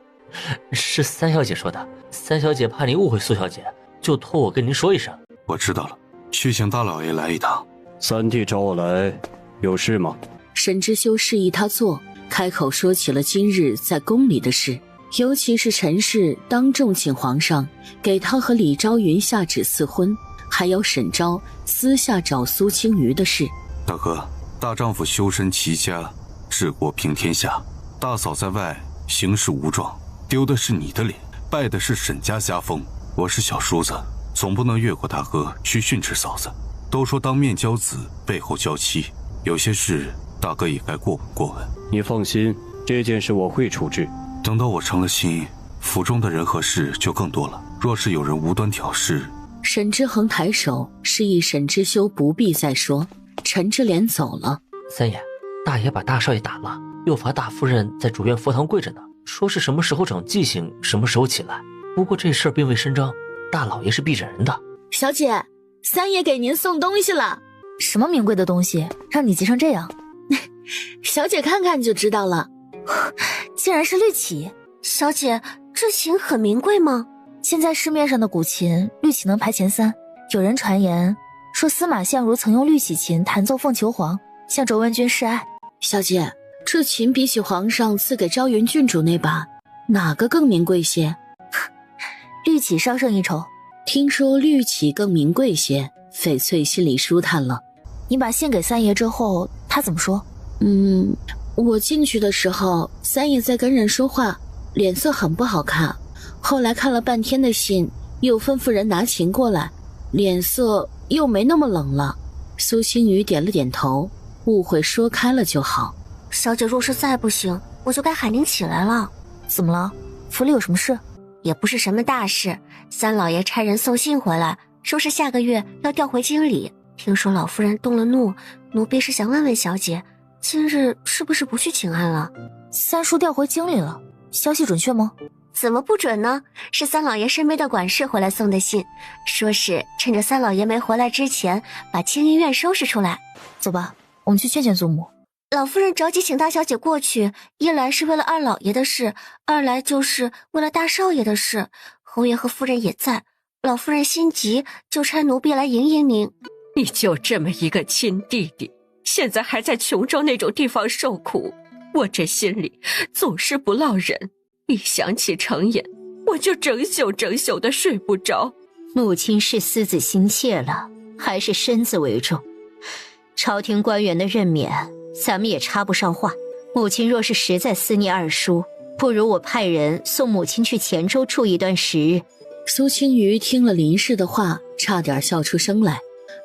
是三小姐说的，三小姐怕您误会苏小姐，就托我跟您说一声。我知道了，去请大老爷来一趟。三弟找我来，有事吗？沈之修示意他坐，开口说起了今日在宫里的事，尤其是陈氏当众请皇上给他和李昭云下旨赐婚，还有沈昭私下找苏青瑜的事。大哥，大丈夫修身齐家，治国平天下，大嫂在外行事无状，丢的是你的脸，败的是沈家家风。我是小叔子，总不能越过大哥去训斥嫂子。都说当面教子，背后教妻，有些事大哥也该过问过问。你放心，这件事我会处置。等到我成了亲，府中的人和事就更多了。若是有人无端挑事，沈之恒抬手示意沈之修不必再说，沉着脸走了。三爷，大爷把大少爷打了，又罚大夫人在主院佛堂跪着呢，说是什么时候长记性什么时候起来。不过这事儿并未声张，大老爷是必忍人的。小姐，三爷给您送东西了。什么名贵的东西，让你急成这样？小姐看看就知道了。竟然是绿绮。小姐，这琴很名贵吗？现在市面上的古琴，绿绮能排前3。有人传言说司马相如曾用绿绮琴弹奏凤求凰，向卓文君示爱。小姐，这琴比起皇上赐给昭云郡主那把，哪个更名贵些？绿绮稍胜一筹。听说绿绮更名贵些，翡翠心里舒坦了。你把信给三爷之后，他怎么说？我进去的时候，三爷在跟人说话，脸色很不好看。后来看了半天的信，又吩咐人拿琴过来，脸色又没那么冷了。苏星宇点了点头，误会说开了就好。小姐若是再不行，我就该喊您起来了。怎么了？府里有什么事？也不是什么大事，三老爷差人送信回来，说是下个月要调回京里。听说老夫人动了怒，奴婢是想问问小姐，今日是不是不去请安了？三叔调回京里了，消息准确吗？怎么不准呢？是三老爷身边的管事回来送的信，说是趁着三老爷没回来之前，把清音院收拾出来。走吧，我们去劝劝祖母。老夫人着急请大小姐过去，一来是为了二老爷的事，二来就是为了大少爷的事。侯爷和夫人也在，老夫人心急，就差奴婢来迎迎您。你就这么一个亲弟弟，现在还在琼州那种地方受苦，我这心里总是不落忍。一想起程颜，我就整宿的睡不着。母亲是思子心切了，还是身子为重？朝廷官员的任免，咱们也插不上话。母亲若是实在思念二叔，不如我派人送母亲去黔州住一段时日。苏青瑜听了林氏的话，差点笑出声来。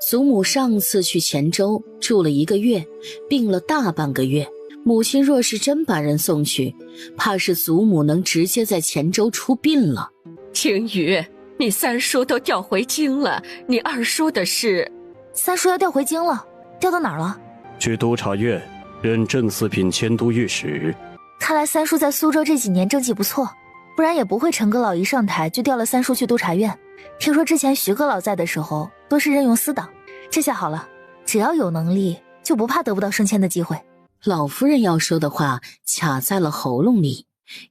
祖母上次去黔州住了1个月，病了大半个月。母亲若是真把人送去，怕是祖母能直接在黔州出殡了。青瑜，你三叔都调回京了，你二叔的事……三叔要调回京了，调到哪儿了？去督察院任正四品迁都御史。看来三叔在苏州这几年政绩不错，不然也不会陈阁老一上台就调了三叔去督察院。听说之前徐阁老在的时候都是任用私党，这下好了，只要有能力就不怕得不到升迁的机会。老夫人要说的话卡在了喉咙里，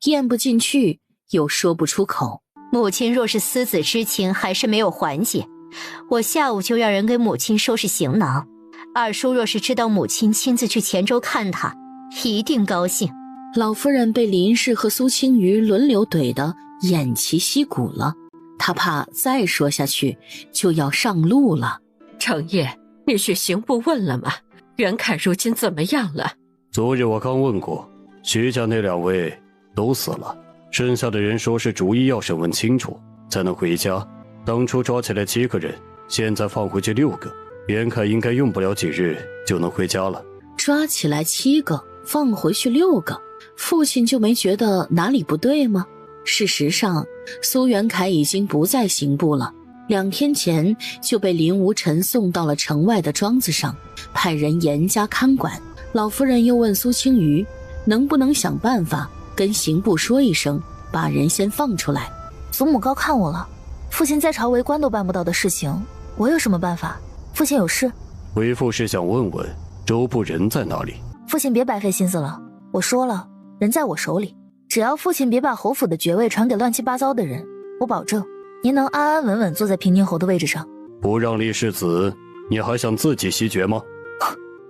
咽不进去又说不出口。母亲若是思子之情还是没有缓解，我下午就让人给母亲收拾行囊。二叔若是知道母亲亲自去黔州看他，一定高兴。老夫人被林氏和苏青瑜轮流怼得偃旗息鼓了，他怕再说下去就要上路了。程夜，你去刑部问了吗？袁凯如今怎么样了？昨日我刚问过，徐家那2位都死了，剩下的人说是逐一要审问清楚才能回家。当初抓起来7个人，现在放回去6个，袁凯应该用不了几日就能回家了。抓起来7个，放回去6个，父亲就没觉得哪里不对吗？事实上，苏元凯已经不在刑部了，2天前就被林无尘送到了城外的庄子上，派人严加看管。老夫人又问苏青瑜，能不能想办法跟刑部说一声，把人先放出来。祖母高看我了，父亲在朝为官都办不到的事情，我有什么办法？父亲有事？为父是想问问周部人在哪里。父亲别白费心思了，我说了，人在我手里，只要父亲别把侯府的爵位传给乱七八糟的人，我保证您能安安稳稳坐在平宁侯的位置上。不让立世子，你还想自己袭爵吗？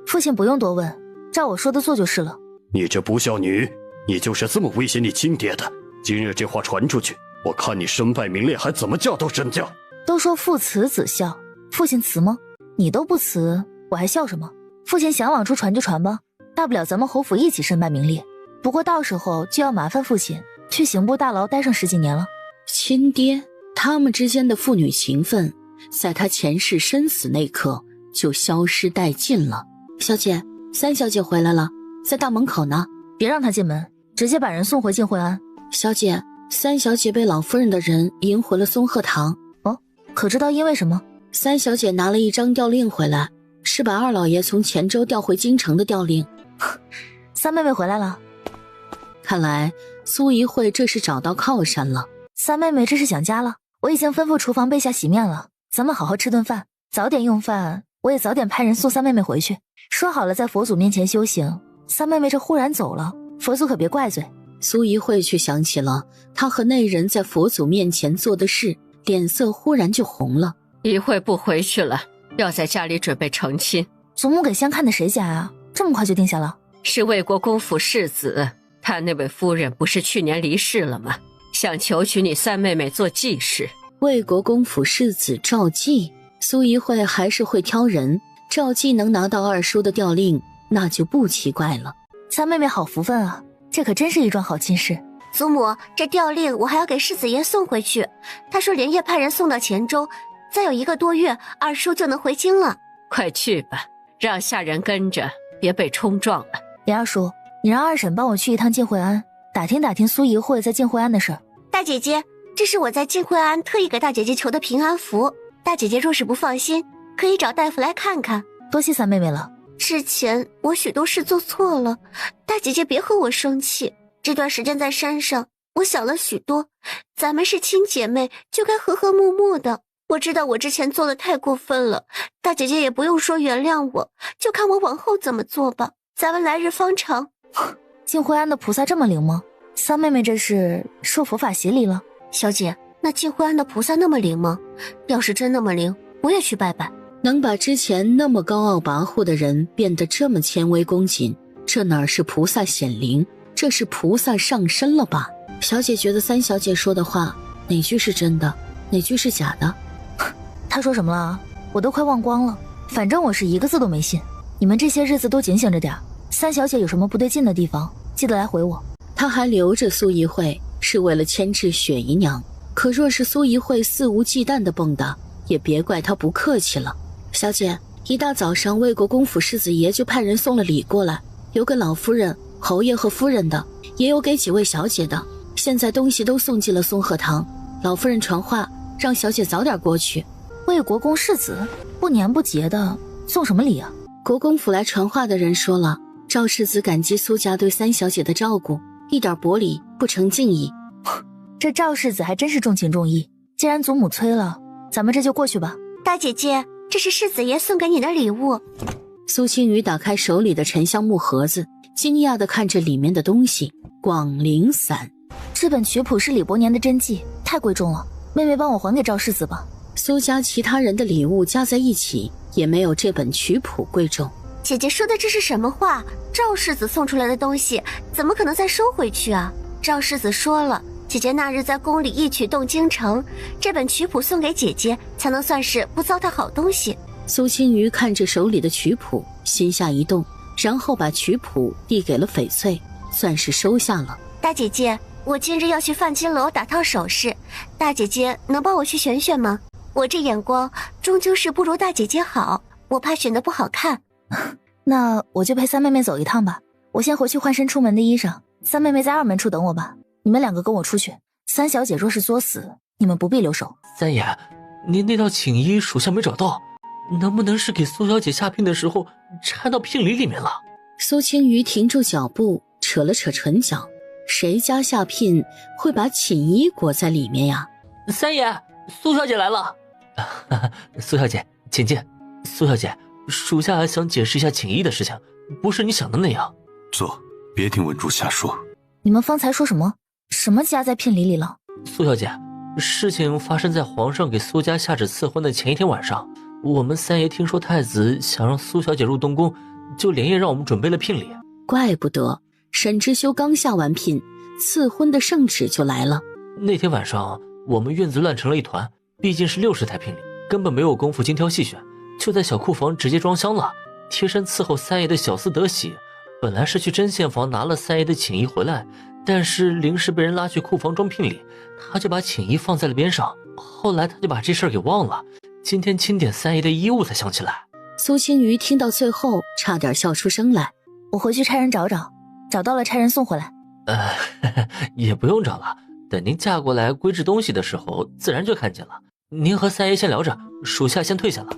父亲不用多问，照我说的做就是了。你这不孝女，你就是这么威胁你亲爹的。今日这话传出去，我看你身败名裂，还怎么嫁到沈家？都说父慈子孝，父亲慈吗？你都不慈，我还孝什么？父亲想往出传就传吧，大不了咱们侯府一起身败名裂。不过到时候就要麻烦父亲去刑部大牢待上10几年了。亲爹，他们之间的父女情分，在他前世身死那刻就消失殆尽了。小姐，3小姐回来了，在大门口呢。别让她进门，直接把人送回静惠庵。小姐，3小姐被老夫人的人迎回了松鹤堂。哦，可知道因为什么？3小姐拿了一张调令回来，是把2老爷从黔州调回京城的调令。三妹妹回来了，看来苏怡慧这是找到靠山了。三妹妹这是想家了，我已经吩咐厨房备下洗面了，咱们好好吃顿饭，早点用饭，我也早点派人送三妹妹回去。说好了在佛祖面前修行，三妹妹这忽然走了，佛祖可别怪罪。苏怡慧却想起了她和那人在佛祖面前做的事，脸色忽然就红了。怡慧不回去了，要在家里准备成亲。祖母给相看的谁家啊？这么快就定下了？是魏国公府世子，他那位夫人不是去年离世了吗？想求娶你三妹妹做继室。魏国公府世子赵季，苏怡慧还是会挑人，赵季能拿到二叔的调令，那就不奇怪了。三妹妹好福分啊，这可真是一桩好亲事。祖母，这调令我还要给世子爷送回去，他说连夜派人送到黔州，再有1个多月，二叔就能回京了。快去吧，让下人跟着，别被冲撞了。林二叔，你让二婶帮我去一趟静惠庵，打听打听苏怡慧在静惠庵的事儿。大姐姐，这是我在静惠庵特意给大姐姐求的平安符，大姐姐若是不放心，可以找大夫来看看。多谢三妹妹了。之前我许多事做错了，大姐姐别和我生气。这段时间在山上，我想了许多，咱们是亲姐妹，就该和和睦睦的。我知道我之前做的太过分了，大姐姐也不用说原谅我，就看我往后怎么做吧。咱们来日方长。静惠庵的菩萨这么灵吗？三妹妹这是受佛法洗礼了？小姐，那静惠庵的菩萨那么灵吗？要是真那么灵，我也去拜拜。能把之前那么高傲跋扈的人变得这么谦卑恭谨，这哪是菩萨显灵，这是菩萨上身了吧？小姐觉得三小姐说的话哪句是真的，哪句是假的？她说什么了？我都快忘光了，反正我是一个字都没信。你们这些日子都警醒着点，三小姐有什么不对劲的地方，记得来回我。她还留着苏怡慧是为了牵制雪姨娘，可若是苏怡慧肆无忌惮的蹦跶，也别怪她不客气了。小姐，一大早上魏国公府世子爷就派人送了礼过来，有给老夫人、侯爷和夫人的，也有给几位小姐的。现在东西都送进了松鹤堂，老夫人传话让小姐早点过去。魏国公世子不年不节的送什么礼啊？国公府来传话的人说了，赵世子感激苏家对三小姐的照顾，一点薄礼不成敬意。这赵世子还真是重情重义，既然祖母催了，咱们这就过去吧。大姐姐，这是世子爷送给你的礼物。苏青瑜打开手里的沉香木盒子，惊讶地看着里面的东西。广陵散，这本曲谱是李伯年的真迹，太贵重了，妹妹帮我还给赵世子吧。苏家其他人的礼物加在一起也没有这本曲谱贵重。姐姐说的这是什么话？赵世子送出来的东西怎么可能再收回去啊？赵世子说了，姐姐姐那日在宫里一曲动京城，这本曲谱送给姐姐，才能算是不糟蹋好东西。苏青瑜看着手里的曲谱，心下一动，然后把曲谱递给了翡翠，算是收下了。大姐姐，我今日要去范金楼打套首饰，大姐姐能帮我去选选吗？我这眼光终究是不如大姐姐好，我怕选得不好看。那我就陪三妹妹走一趟吧，我先回去换身出门的衣裳，三妹妹在2门处等我吧。你们2个跟我出去，三小姐若是作死，你们不必留守。三爷，您那套锦衣属下没找到，能不能是给苏小姐下聘的时候掺到聘礼里面了？苏青瑜停住脚步，扯了扯唇角，谁家下聘会把锦衣裹在里面呀？三爷，苏小姐来了。苏小姐，请进。苏小姐，属下想解释一下锦衣的事情，不是你想的那样。坐，别听文珠瞎说。你们方才说什么？什么加在聘礼里了？苏小姐，事情发生在皇上给苏家下旨赐婚的前一天晚上。我们三爷听说太子想让苏小姐入东宫，就连夜让我们准备了聘礼。怪不得沈之修刚下完聘，赐婚的圣旨就来了。那天晚上我们院子乱成了一团，毕竟是60台聘礼，根本没有功夫精挑细选，就在小库房直接装箱了。贴身伺候三爷的小厮德喜本来是去针线房拿了三爷的锦衣回来，但是临时被人拉去库房装聘礼，他就把锦衣放在了边上。后来他就把这事儿给忘了，今天清点三爷的衣物才想起来。苏青瑜听到最后差点笑出声来。我回去差人找找，找到了差人送回来。也不用找了，等您嫁过来归置东西的时候自然就看见了。您和三爷先聊着，属下先退下了。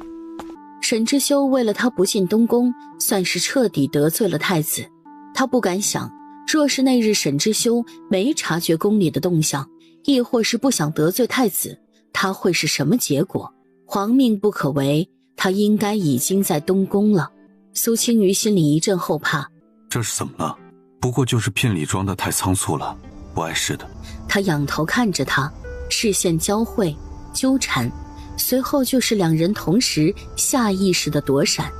沈之修为了他不进东宫，算是彻底得罪了太子。他不敢想，若是那日沈之修没察觉宫里的动向，亦或是不想得罪太子，他会是什么结果？皇命不可违，他应该已经在东宫了。苏青瑜心里一阵后怕，这是怎么了？不过就是聘礼装得太仓促了，不碍事的。他仰头看着他，视线交汇纠缠，随后就是2人同时下意识的躲闪。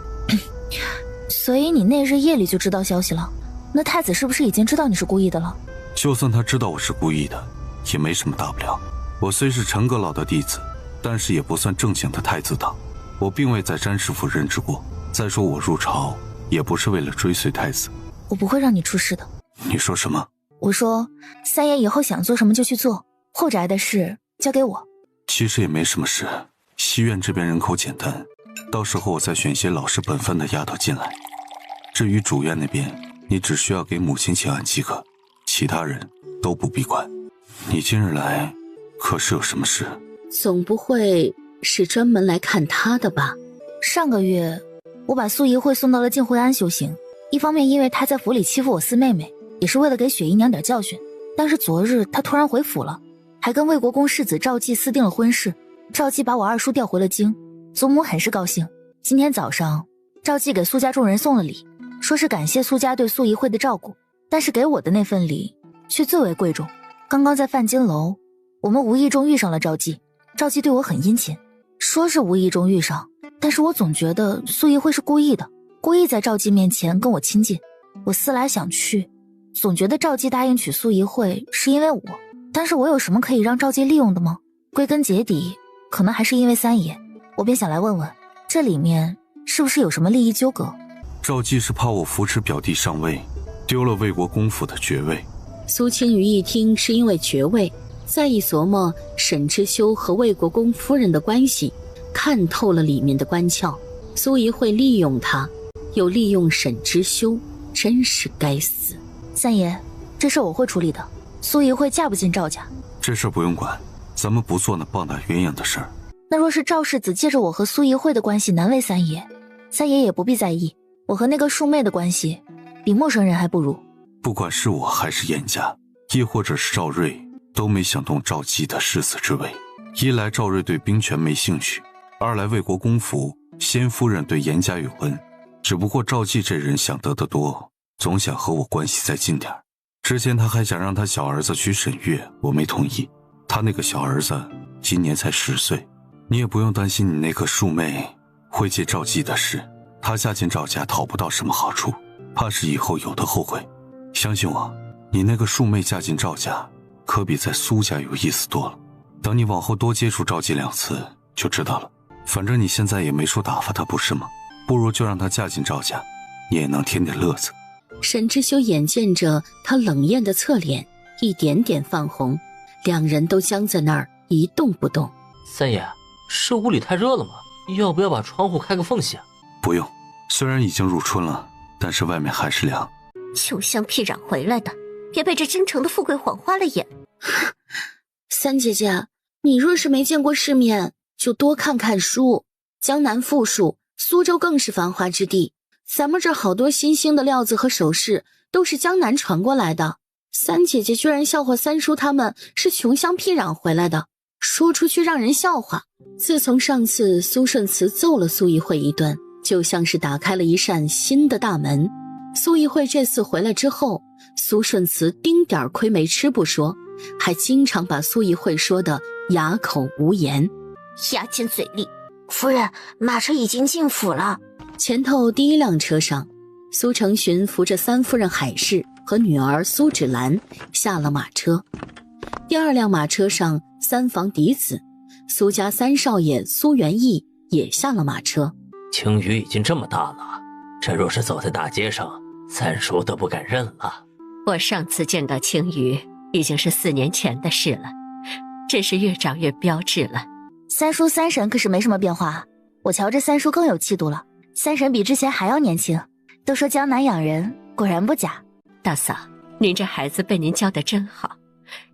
所以你那日夜里就知道消息了？那太子是不是已经知道你是故意的了？就算他知道我是故意的，也没什么大不了。我虽是陈阁老的弟子，但是也不算正经的太子党，我并未在詹师傅任职过。再说我入朝也不是为了追随太子。我不会让你出事的。你说什么？我说三爷以后想做什么就去做，后宅的事交给我。其实也没什么事，西院这边人口简单，到时候我再选些老实本分的丫头进来。至于主院那边，你只需要给母亲请安即可，其他人都不必管。你今日来可是有什么事？总不会是专门来看他的吧？上个月我把苏怡慧送到了静惠庵修行，一方面因为她在府里欺负我四妹妹，也是为了给雪姨娘点教训。但是昨日她突然回府了，还跟魏国公世子赵姬私定了婚事。赵姬把我二叔调回了京，祖母很是高兴。今天早上赵姬给苏家众人送了礼，说是感谢苏家对苏怡慧的照顾，但是给我的那份礼却最为贵重。刚刚在范金楼，我们无意中遇上了赵姬，赵姬对我很殷勤，说是无意中遇上，但是我总觉得苏怡慧是故意的，故意在赵姬面前跟我亲近。我思来想去，总觉得赵姬答应娶苏怡慧是因为我，但是我有什么可以让赵姬利用的吗？归根结底可能还是因为三爷，我便想来问问，这里面是不是有什么利益纠葛？赵姬是怕我扶持表弟上位，丢了魏国公府的爵位。苏青瑜一听是因为爵位，再一琢磨沈之修和魏国公夫人的关系，看透了里面的关窍。苏怡慧利用他，又利用沈之修，真是该死。三爷，这事我会处理的。苏怡慧嫁不进赵家，这事不用管，咱们不做那棒打鸳鸯的事儿。那若是赵世子借着我和苏怡慧的关系难为三爷，三爷也不必在意。我和那个庶妹的关系比陌生人还不如。不管是我还是严家，亦或者是赵瑞，都没想动赵姬的世子之位。一来赵瑞对兵权没兴趣，二来魏国公府先夫人对严家有恩，只不过赵姬这人想得的多，总想和我关系再近点。之前他还想让他小儿子娶沈月，我没同意。他那个小儿子今年才10岁，你也不用担心你那个庶妹会借赵姬的事，她嫁进赵家讨不到什么好处，怕是以后有的后悔。相信我，你那个庶妹嫁进赵家，可比在苏家有意思多了。等你往后多接触赵姬2次就知道了。反正你现在也没处打发她，不是吗？不如就让她嫁进赵家，你也能添点乐子。沈之修眼见着他冷艳的侧脸一点点泛红，两人都僵在那儿一动不动。三爷，是屋里太热了吗？要不要把窗户开个缝隙啊？不用，虽然已经入春了，但是外面还是凉。酒香屁嚷回来的，别被这京城的富贵晃花了眼。三姐姐，你若是没见过世面，就多看看书。江南富庶，苏州更是繁华之地。咱们这好多新兴的料子和首饰都是江南传过来的。三姐姐居然笑话三叔他们是穷乡僻壤回来的，说出去让人笑话。自从上次苏顺慈揍了苏一慧一顿，就像是打开了一扇新的大门。苏一慧这次回来之后，苏顺慈丁点亏没吃不说，还经常把苏一慧说的哑口无言。牙尖嘴利。夫人，马车已经进府了。前头第一辆车上，苏成勋扶着三夫人海氏和女儿苏芷兰下了马车。第二辆马车上，三房嫡子苏家三少爷苏元义也下了马车。青鱼已经这么大了，这若是走在大街上，三叔都不敢认了。我上次见到青鱼已经是4年前的事了，真是越长越标致了。三叔三婶可是没什么变化，我瞧这三叔更有气度了。三婶比之前还要年轻，都说江南养人，果然不假。大嫂，您这孩子被您教得真好，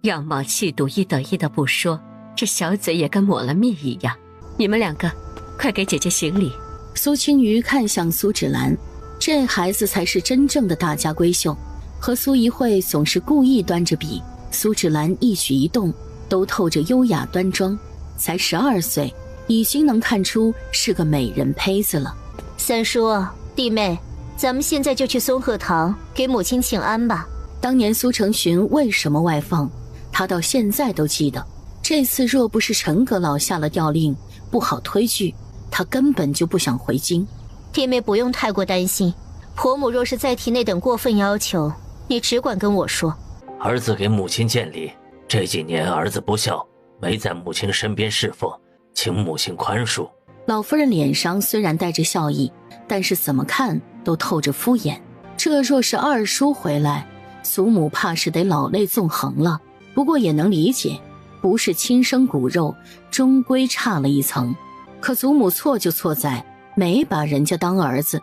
样貌气度一等一的不说，这小嘴也跟抹了蜜一样。你们2个快给姐姐行礼。苏青瑜看向苏芷兰，这孩子才是真正的大家闺秀，和苏一慧总是故意端着比。苏芷兰一举一动都透着优雅端庄，才12岁，已经能看出是个美人胚子了。三叔弟妹，咱们现在就去松鹤堂给母亲请安吧。当年苏成勋为什么外放，他到现在都记得。这次若不是陈阁老下了调令，不好推拒，他根本就不想回京。弟妹不用太过担心，婆母若是再提那等过分要求，你只管跟我说。儿子给母亲见礼，这几年儿子不孝，没在母亲身边侍奉，请母亲宽恕。老夫人脸上虽然带着笑意，但是怎么看都透着敷衍。这若是二叔回来，祖母怕是得老泪纵横了。不过也能理解，不是亲生骨肉，终归差了一层。可祖母错就错在没把人家当儿子，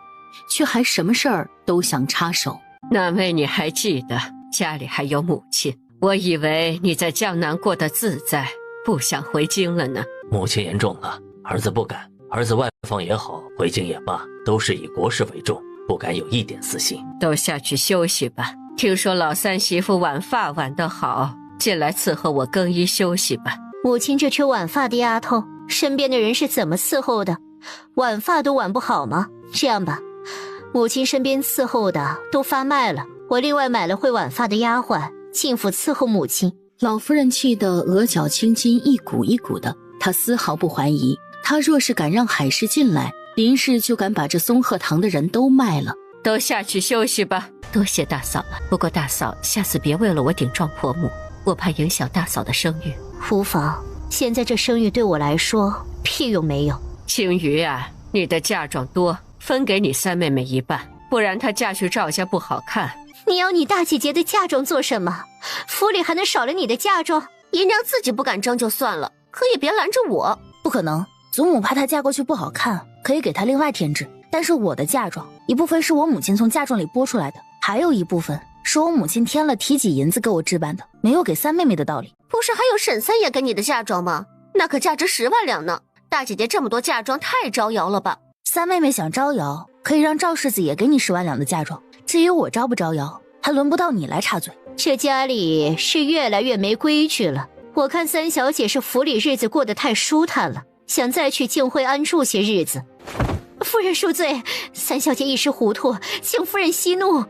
却还什么事儿都想插手。难为你还记得家里还有母亲，我以为你在江南过得自在，不想回京了呢。母亲言重了，儿子不敢。儿子外放也好，回京也罢，都是以国事为重，不敢有一点私心。都下去休息吧。听说老三媳妇挽发挽得好，进来伺候我更衣休息吧。母亲这缺挽发的丫头，身边的人是怎么伺候的？挽发都挽不好吗？这样吧，母亲身边伺候的都发卖了，我另外买了会挽发的丫鬟，进府伺候母亲。老夫人气得额角青筋一股一股的，她丝毫不怀疑，她若是敢让海氏进来，林氏就敢把这松鹤堂的人都卖了。都下去休息吧。多谢大嫂了，不过大嫂下次别为了我顶撞婆母，我怕影响大嫂的声誉。无妨，现在这声誉对我来说屁用没有。青鱼啊，你的嫁妆多，分给你三妹妹一半，不然她嫁去赵家不好看。你要你大姐姐的嫁妆做什么？府里还能少了你的嫁妆？姨娘自己不敢争就算了，可也别拦着我。不可能，祖母怕她嫁过去不好看，可以给她另外添置。但是我的嫁妆，一部分是我母亲从嫁妆里拨出来的，还有一部分是我母亲添了提几银子给我置办的，没有给三妹妹的道理。不是还有沈三爷给你的嫁妆吗？那可价值10万两呢。大姐姐这么多嫁妆，太招摇了吧？三妹妹想招摇，可以让赵世子也给你10万两的嫁妆。至于我招不招摇，还轮不到你来插嘴。这家里是越来越没规矩了。我看三小姐是府里日子过得太舒坦了，想再去静慧安住些日子。夫人恕罪，三小姐一时糊涂，请夫人息怒。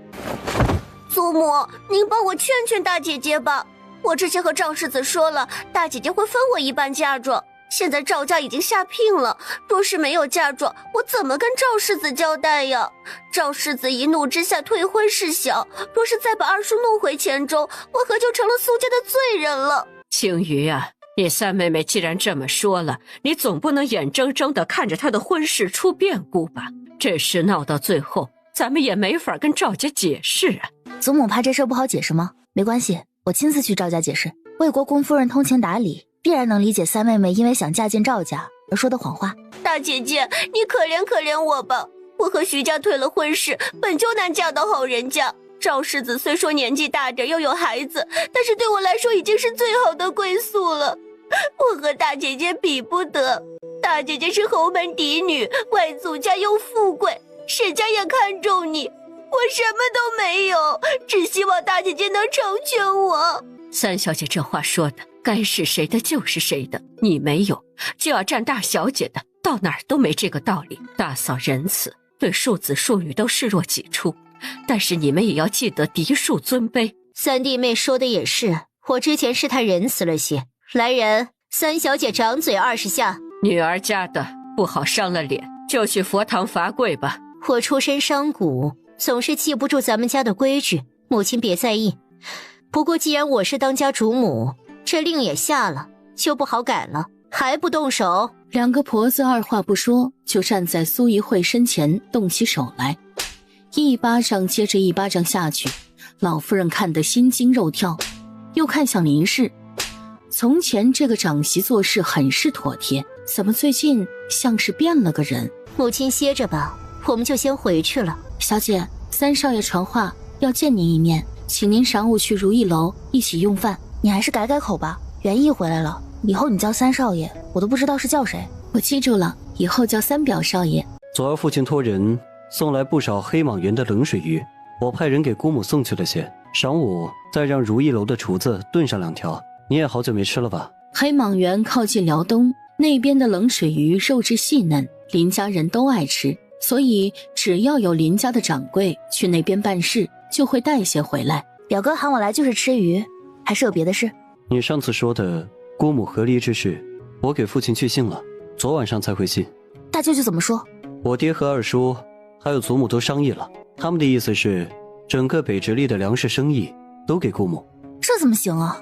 祖母，您帮我劝劝大姐姐吧。我之前和赵世子说了，大姐姐会分我一半嫁妆，现在赵家已经下聘了，若是没有嫁妆，我怎么跟赵世子交代呀？赵世子一怒之下退婚事小，若是再把二叔弄回黔州，我可就成了苏家的罪人了。青鱼啊，你三妹妹既然这么说了，你总不能眼睁睁地看着她的婚事出变故吧？这事闹到最后，咱们也没法跟赵家解释啊。祖母怕这事不好解释吗？没关系，我亲自去赵家解释。魏国公夫人通情达理，必然能理解三妹妹因为想嫁进赵家而说的谎话。大姐姐，你可怜可怜我吧！我和徐家退了婚事，本就难嫁到好人家。赵世子虽说年纪大点又有孩子，但是对我来说已经是最好的归宿了。我和大姐姐比不得，大姐姐是侯门嫡女，外祖家又富贵，沈家也看重你，我什么都没有，只希望大姐姐能成全我。三小姐这话说的，该是谁的就是谁的，你没有就要占大小姐的，到哪儿都没这个道理。大嫂仁慈，对庶子庶女都视若己出，但是你们也要记得嫡庶尊卑。三弟妹说的也是，我之前是太仁慈了些。来人，三小姐掌嘴20下。女儿家的不好伤了脸，就去佛堂罚跪吧。我出身商贾，总是记不住咱们家的规矩，母亲别在意。不过既然我是当家主母，这令也下了，就不好改了。还不动手？两个婆子二话不说就站在苏怡慧身前动起手来，一巴掌接着一巴掌下去。老夫人看得心惊肉跳，又看向林氏。从前这个长媳做事很是妥帖，怎么最近像是变了个人？母亲歇着吧，我们就先回去了。小姐，三少爷传话要见您一面，请您晌午去如意楼一起用饭。你还是改改口吧，元义回来了，以后你叫三少爷，我都不知道是叫谁。我记住了，以后叫三表少爷。昨儿父亲托人送来不少黑蟒园的冷水鱼，我派人给姑母送去了些，晌午再让如意楼的厨子炖上2条。你也好久没吃了吧？黑蟒园靠近辽东，那边的冷水鱼肉质细嫩，林家人都爱吃，所以只要有林家的掌柜去那边办事，就会带些回来。表哥喊我来就是吃鱼，还是有别的事？你上次说的姑母和离之事，我给父亲去信了，昨晚上才回信。大舅舅怎么说？我爹和二叔还有祖母都商议了，他们的意思是整个北直隶的粮食生意都给姑母。这怎么行啊？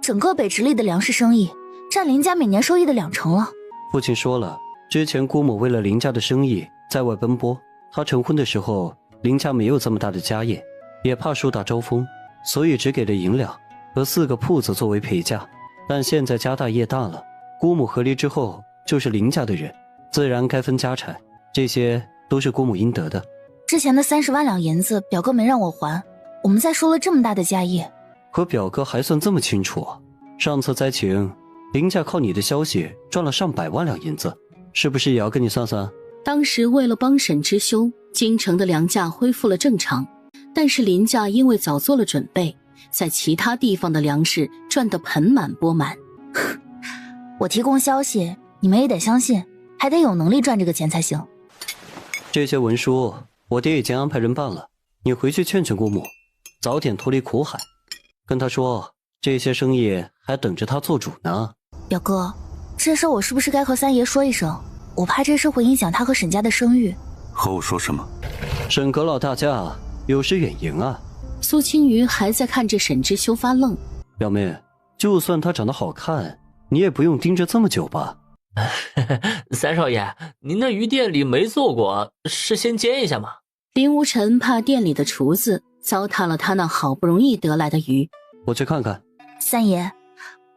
整个北直隶的粮食生意占林家每年收益的2成了。父亲说了，之前姑母为了林家的生意在外奔波，她成婚的时候林家没有这么大的家业，也怕树大招风，所以只给了银两和4个铺子作为陪嫁。但现在家大业大了，姑母和离之后就是林家的人，自然该分家产，这些都是姑母应得的。之前的30万两银子表哥没让我还，我们再收了这么大的家业。和表哥还算这么清楚啊？上次灾情，林家靠你的消息赚了上100万两银子，是不是也要跟你算算？当时为了帮沈之修，京城的粮价恢复了正常，但是林家因为早做了准备，在其他地方的粮食赚得盆满钵满。我提供消息，你们也得相信，还得有能力赚这个钱才行。这些文书我爹已经安排人办了，你回去劝劝姑母，早点脱离苦海。跟他说，这些生意还等着他做主呢。表哥，这事我是不是该和三爷说一声？我怕这事会影响他和沈家的声誉。和我说什么？沈阁老大驾有失远迎啊。苏青瑜还在看着沈之修发愣。表妹，就算他长得好看，你也不用盯着这么久吧。三少爷，您那鱼店里没做过，是先煎一下吗？林无尘怕店里的厨子糟蹋了他那好不容易得来的鱼。我去看看。三爷，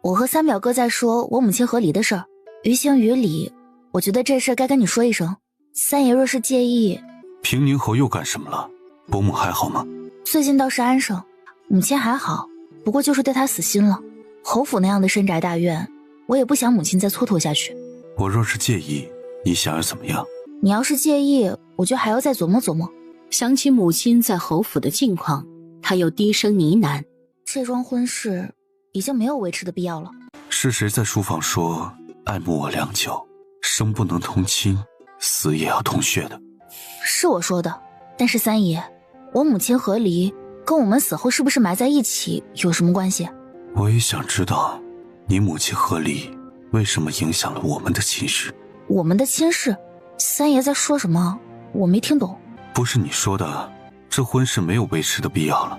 我和三表哥在说我母亲和离的事儿，于情于理，我觉得这事该跟你说一声。三爷若是介意。平宁侯又干什么了？伯母还好吗？最近倒是安生，母亲还好，不过就是对她死心了。侯府那样的深宅大院，我也不想母亲再蹉跎下去。我若是介意，你想要怎么样？你要是介意，我就还要再琢磨琢磨。想起母亲在侯府的境况，他又低声呢喃：这桩婚事已经没有维持的必要了。是谁在书房说爱慕我良久，生不能同亲，死也要同血的？是我说的，但是三爷，我母亲和离跟我们死后是不是埋在一起有什么关系？我也想知道，你母亲和离为什么影响了我们的亲事？我们的亲事？三爷在说什么？我没听懂。不是你说的，这婚事没有维持的必要了。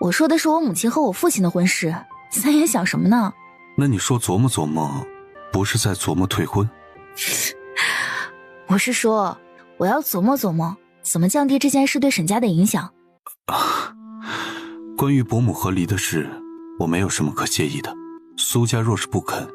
我说的是我母亲和我父亲的婚事，三爷想什么呢？那你说琢磨琢磨，不是在琢磨退婚？我是说，我要琢磨琢磨，怎么降低这件事对沈家的影响。关于伯母和离的事，我没有什么可介意的。苏家若是不肯，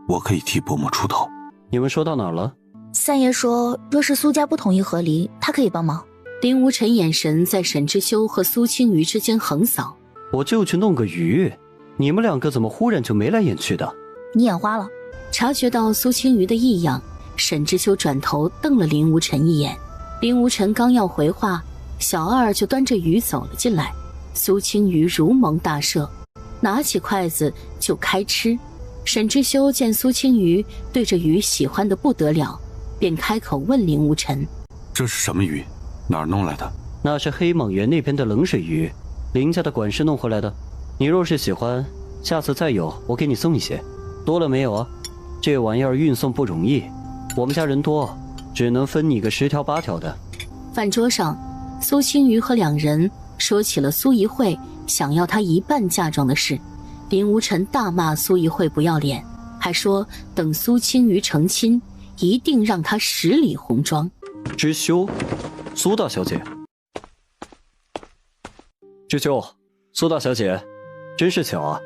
我可以替伯母出头。你们说到哪儿了？三爷说，若是苏家不同意和离，他可以帮忙。林无尘眼神在沈之修和苏青瑜之间横扫。我就去弄个鱼，你们两个怎么忽然就眉来眼去的？你眼花了。察觉到苏青瑜的异样，沈之修转头瞪了林无尘一眼。林无尘刚要回话，小二就端着鱼走了进来。苏青瑜如蒙大赦，拿起筷子就开吃。沈之修见苏青瑜对着鱼喜欢得不得了，便开口问林无尘：这是什么鱼？哪儿弄来的？那是黑蟒园那边的冷水鱼，林家的管事弄回来的。你若是喜欢，下次再有我给你送一些。多了没有啊？这玩意儿运送不容易，我们家人多，只能分你个10条8条的。饭桌上，苏青瑜和两人说起了苏怡慧想要她一半嫁妆的事。林无尘大骂苏怡慧不要脸，还说等苏青瑜成亲，一定让她10里红妆。知秋，苏大小姐。知秋，苏大小姐，真是巧啊！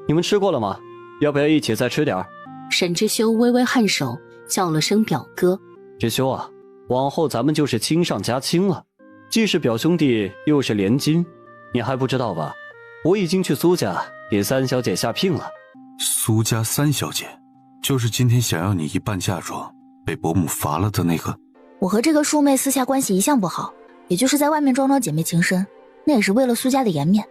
你们吃过了吗？要不要一起再吃点儿？沈之修微微颔首，叫了声表哥。知秋啊，往后咱们就是亲上加亲了，既是表兄弟，又是连襟。你还不知道吧？我已经去苏家给三小姐下聘了。苏家三小姐，就是今天想要你一半嫁妆，被伯母罚了的那个。我和这个庶妹私下关系一向不好，也就是在外面装装姐妹情深，那也是为了苏家的颜面。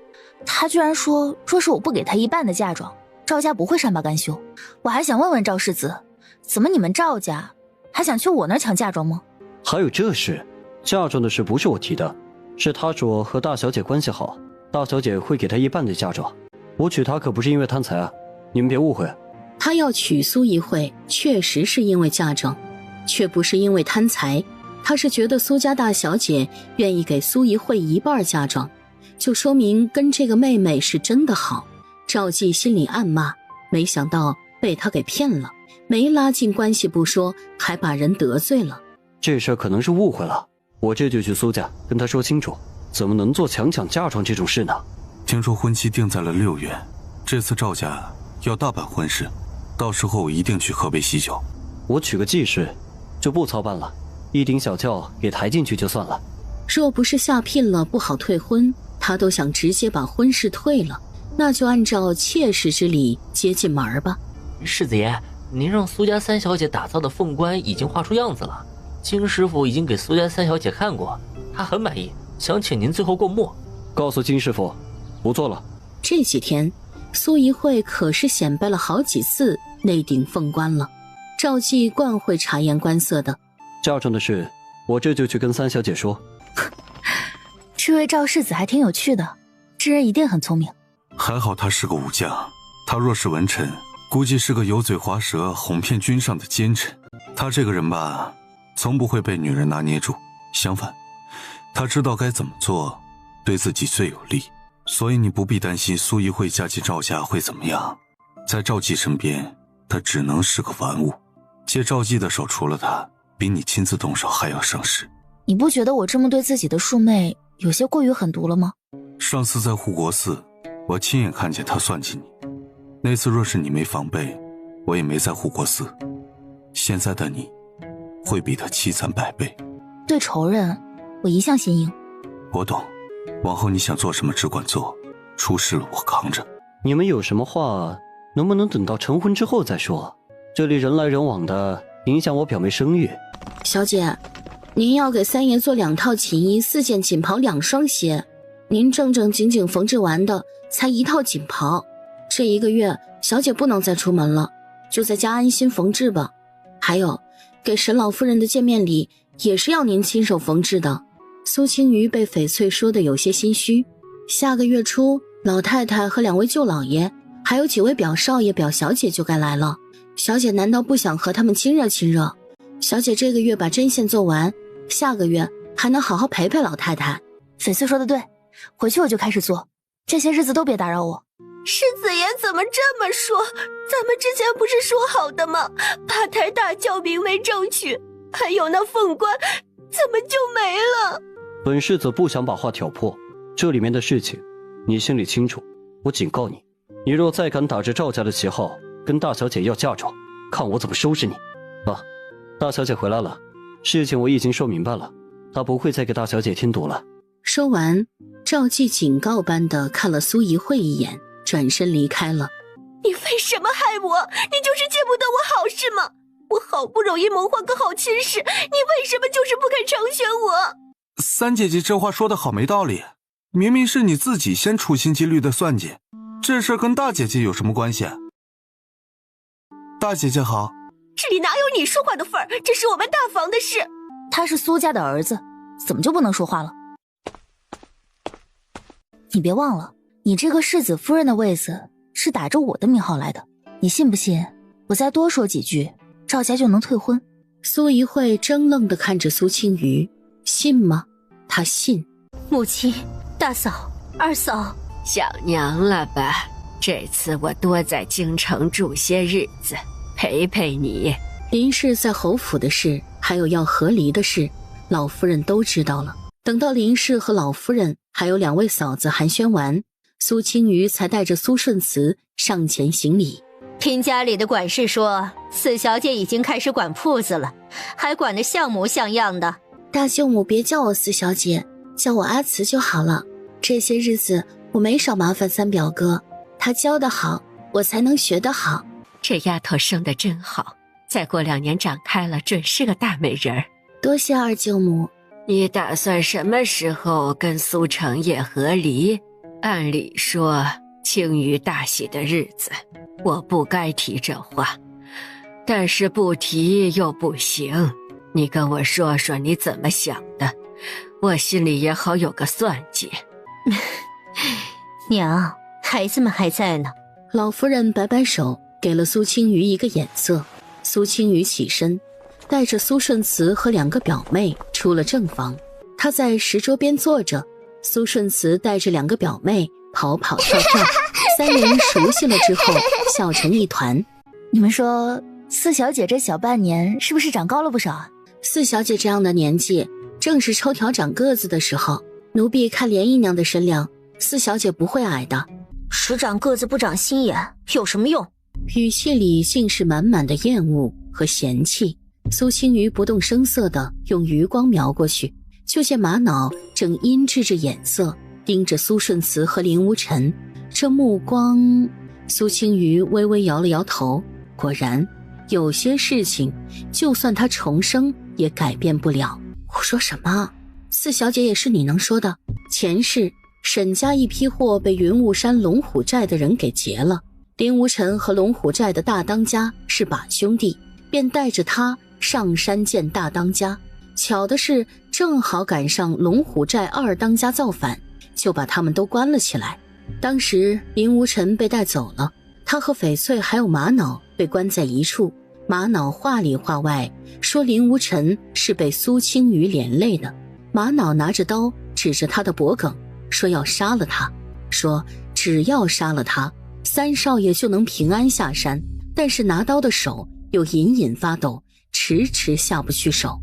她居然说，若是我不给她一半的嫁妆，赵家不会善罢甘休。我还想问问赵世子，怎么你们赵家还想去我那儿抢嫁妆吗？还有这事，嫁妆的事不是我提的，是他说和大小姐关系好，大小姐会给他一半的嫁妆。我娶她可不是因为贪财啊，你们别误会。他要娶苏怡慧，确实是因为嫁妆，却不是因为贪财。他是觉得苏家大小姐愿意给苏怡慧一半嫁妆，就说明跟这个妹妹是真的好。赵继心里暗骂，没想到被他给骗了，没拉近关系不说，还把人得罪了。这事可能是误会了，我这就去苏家跟他说清楚，怎么能做抢嫁妆这种事呢？听说婚期定在了6月，这次赵家要大办婚事，到时候我一定去河北喜酒。我娶个继室就不操办了，一顶小轿给抬进去就算了。若不是下聘了不好退婚，他都想直接把婚事退了，那就按照妾室之礼接进门吧。世子爷，您让苏家三小姐打造的凤冠已经画出样子了，金师傅已经给苏家三小姐看过，她很满意，想请您最后过目。告诉金师傅不做了。这几天苏怡慧可是显摆了好几次那顶凤冠了。赵继惯会察言观色的。嫁妆的事我这就去跟三小姐说。这位赵世子还挺有趣的，这人一定很聪明。还好他是个武将，他若是文臣，估计是个油嘴滑舌哄骗君上的奸臣。他这个人吧，从不会被女人拿捏住，相反，他知道该怎么做对自己最有利。所以你不必担心苏怡慧嫁进赵家会怎么样，在赵继身边他只能是个玩物，借赵继的手除了他，比你亲自动手还要省事。你不觉得我这么对自己的庶妹有些过于狠毒了吗？上次在护国寺，我亲眼看见他算计你，那次若是你没防备，我也没在护国寺，现在的你会比他凄惨100倍。对仇人我一向心硬。我懂，往后你想做什么只管做，出事了我扛着。你们有什么话能不能等到成婚之后再说？这里人来人往的，影响我表妹声誉。小姐，您要给三爷做2套锦衣、4件锦袍、2双鞋，您正正经经缝制完的才1套锦袍。这1个月小姐不能再出门了，就在家安心缝制吧。还有，给沈老夫人的见面礼也是要您亲手缝制的。苏青瑜被翡翠说的有些心虚，下个月初老太太和2位舅老爷还有几位表少爷表小姐就该来了。小姐难道不想和他们亲热亲热？小姐这个月把针线做完，下个月还能好好陪陪老太太。翡翠说的对，回去我就开始做，这些日子都别打扰我。世子爷怎么这么说？咱们之前不是说好的吗？八抬大轿明媒正娶，还有那凤冠，怎么就没了？本世子不想把话挑破，这里面的事情你心里清楚。我警告你，你若再敢打着赵家的旗号跟大小姐要嫁妆，看我怎么收拾你。啊，大小姐回来了，事情我已经说明白了，她不会再给大小姐添堵了。说完，赵继警告般的看了苏怡慧一眼，转身离开了。你为什么害我？你就是见不得我好是吗？我好不容易谋划个好亲事，你为什么就是不肯成全我？三姐姐这话说的好没道理，明明是你自己先处心积虑的算计，这事跟大姐姐有什么关系？大姐姐好。这里哪有你说话的份儿？这是我们大房的事。他是苏家的儿子，怎么就不能说话了？你别忘了，你这个世子夫人的位子是打着我的名号来的，你信不信我再多说几句，赵家就能退婚？苏怡慧怔愣地看着苏青瑜，信吗？她信。母亲、大嫂、二嫂，想娘了吧？这次我多在京城住些日子，陪陪你。林氏在侯府的事，还有要和离的事，老夫人都知道了。等到林氏和老夫人还有两位嫂子寒暄完，苏青瑜才带着苏顺慈上前行礼。听家里的管事说，四小姐已经开始管铺子了，还管得像模像样的。大舅母别叫我四小姐，叫我阿慈就好了。这些日子我没少麻烦三表哥，他教得好，我才能学得好。这丫头生得真好，再过2年长开了，准是个大美人儿。多谢二舅母。你打算什么时候跟苏成业和离？按理说青瑜大喜的日子，我不该提这话，但是不提又不行。你跟我说说你怎么想的，我心里也好有个算计。娘，孩子们还在呢。老夫人摆摆手，给了苏青瑜一个眼色。苏青瑜起身，带着苏顺慈和2个表妹出了正房。她在石桌边坐着，苏顺慈带着2个表妹跑跑跳跳，3人熟悉了之后笑成一团。你们说四小姐这小半年是不是长高了不少啊？四小姐这样的年纪，正是抽条长个子的时候。奴婢看连姨娘的身量，四小姐不会矮的。只长个子不长心眼，有什么用？语气里尽是满满的厌恶和嫌弃。苏青瑜不动声色地用余光瞄过去，就见玛瑙正阴鸷着眼色盯着苏顺慈和林无尘。这目光，苏青瑜微微摇了摇头。果然，有些事情就算他重生也改变不了。我说什么？四小姐也是你能说的？前世沈家一批货被云雾山龙虎寨的人给劫了，林无尘和龙虎寨的大当家是把兄弟，便带着他上山见大当家。巧的是正好赶上龙虎寨2当家造反，就把他们都关了起来。当时林无尘被带走了，他和翡翠还有玛瑙被关在一处。玛瑙话里话外说林无尘是被苏青瑜连累的。玛瑙拿着刀指着他的脖颈，说要杀了他，说只要杀了他，3少爷就能平安下山。但是拿刀的手又隐隐发抖，迟迟下不去手。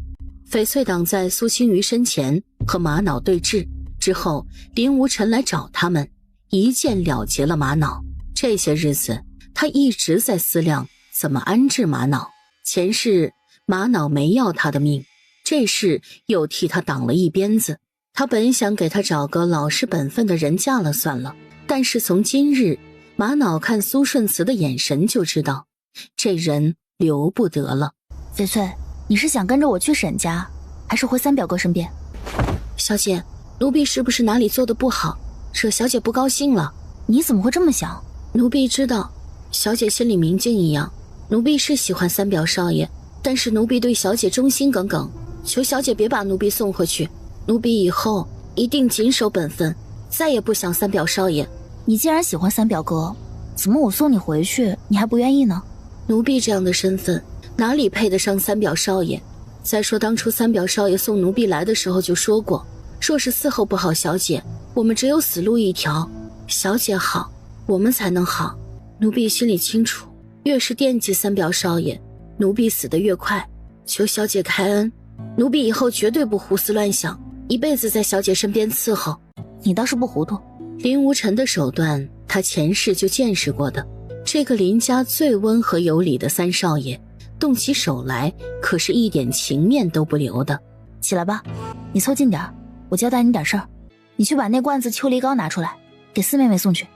翡翠挡在苏青瑜身前和玛瑙对峙之后，林无尘来找他们，一剑了结了玛瑙。这些日子他一直在思量怎么安置玛瑙。前世玛瑙没要他的命，这事又替他挡了一鞭子。他本想给他找个老实本分的人嫁了算了，但是从今日玛瑙看苏顺慈的眼神就知道，这人留不得了。翡翠，你是想跟着我去沈家，还是回三表哥身边？小姐，奴婢是不是哪里做的不好，惹小姐不高兴了？你怎么会这么想？奴婢知道，小姐心里明镜一样，奴婢是喜欢三表少爷，但是奴婢对小姐忠心耿耿，求小姐别把奴婢送回去。奴婢以后一定谨守本分，再也不想三表少爷。你既然喜欢三表哥，怎么我送你回去，你还不愿意呢？奴婢这样的身份，哪里配得上三表少爷？再说当初三表少爷送奴婢来的时候就说过，若是伺候不好小姐，我们只有死路一条。小姐好，我们才能好。奴婢心里清楚，越是惦记三表少爷，奴婢死得越快。求小姐开恩，奴婢以后绝对不胡思乱想，一辈子在小姐身边伺候。你倒是不糊涂。林无尘的手段，他前世就见识过的。这个林家最温和有礼的三少爷，动起手来可是一点情面都不留的。起来吧，你凑近点，我交代你点事儿。你去把那罐子秋梨膏拿出来，给四妹妹送去。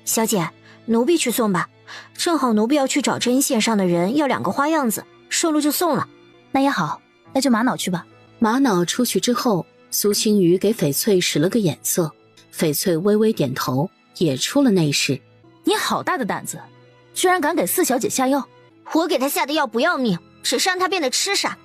小姐，奴婢去送吧，正好奴婢要去找针线上的人，要2个花样子，顺路就送了。那也好，那就玛瑙去吧。玛瑙出去之后，苏青瑜给翡翠使了个眼色，翡翠微微点头，也出了内侍。你好大的胆子，居然敢给四小姐下药！我给她下的药不要命，只是让她变得痴傻，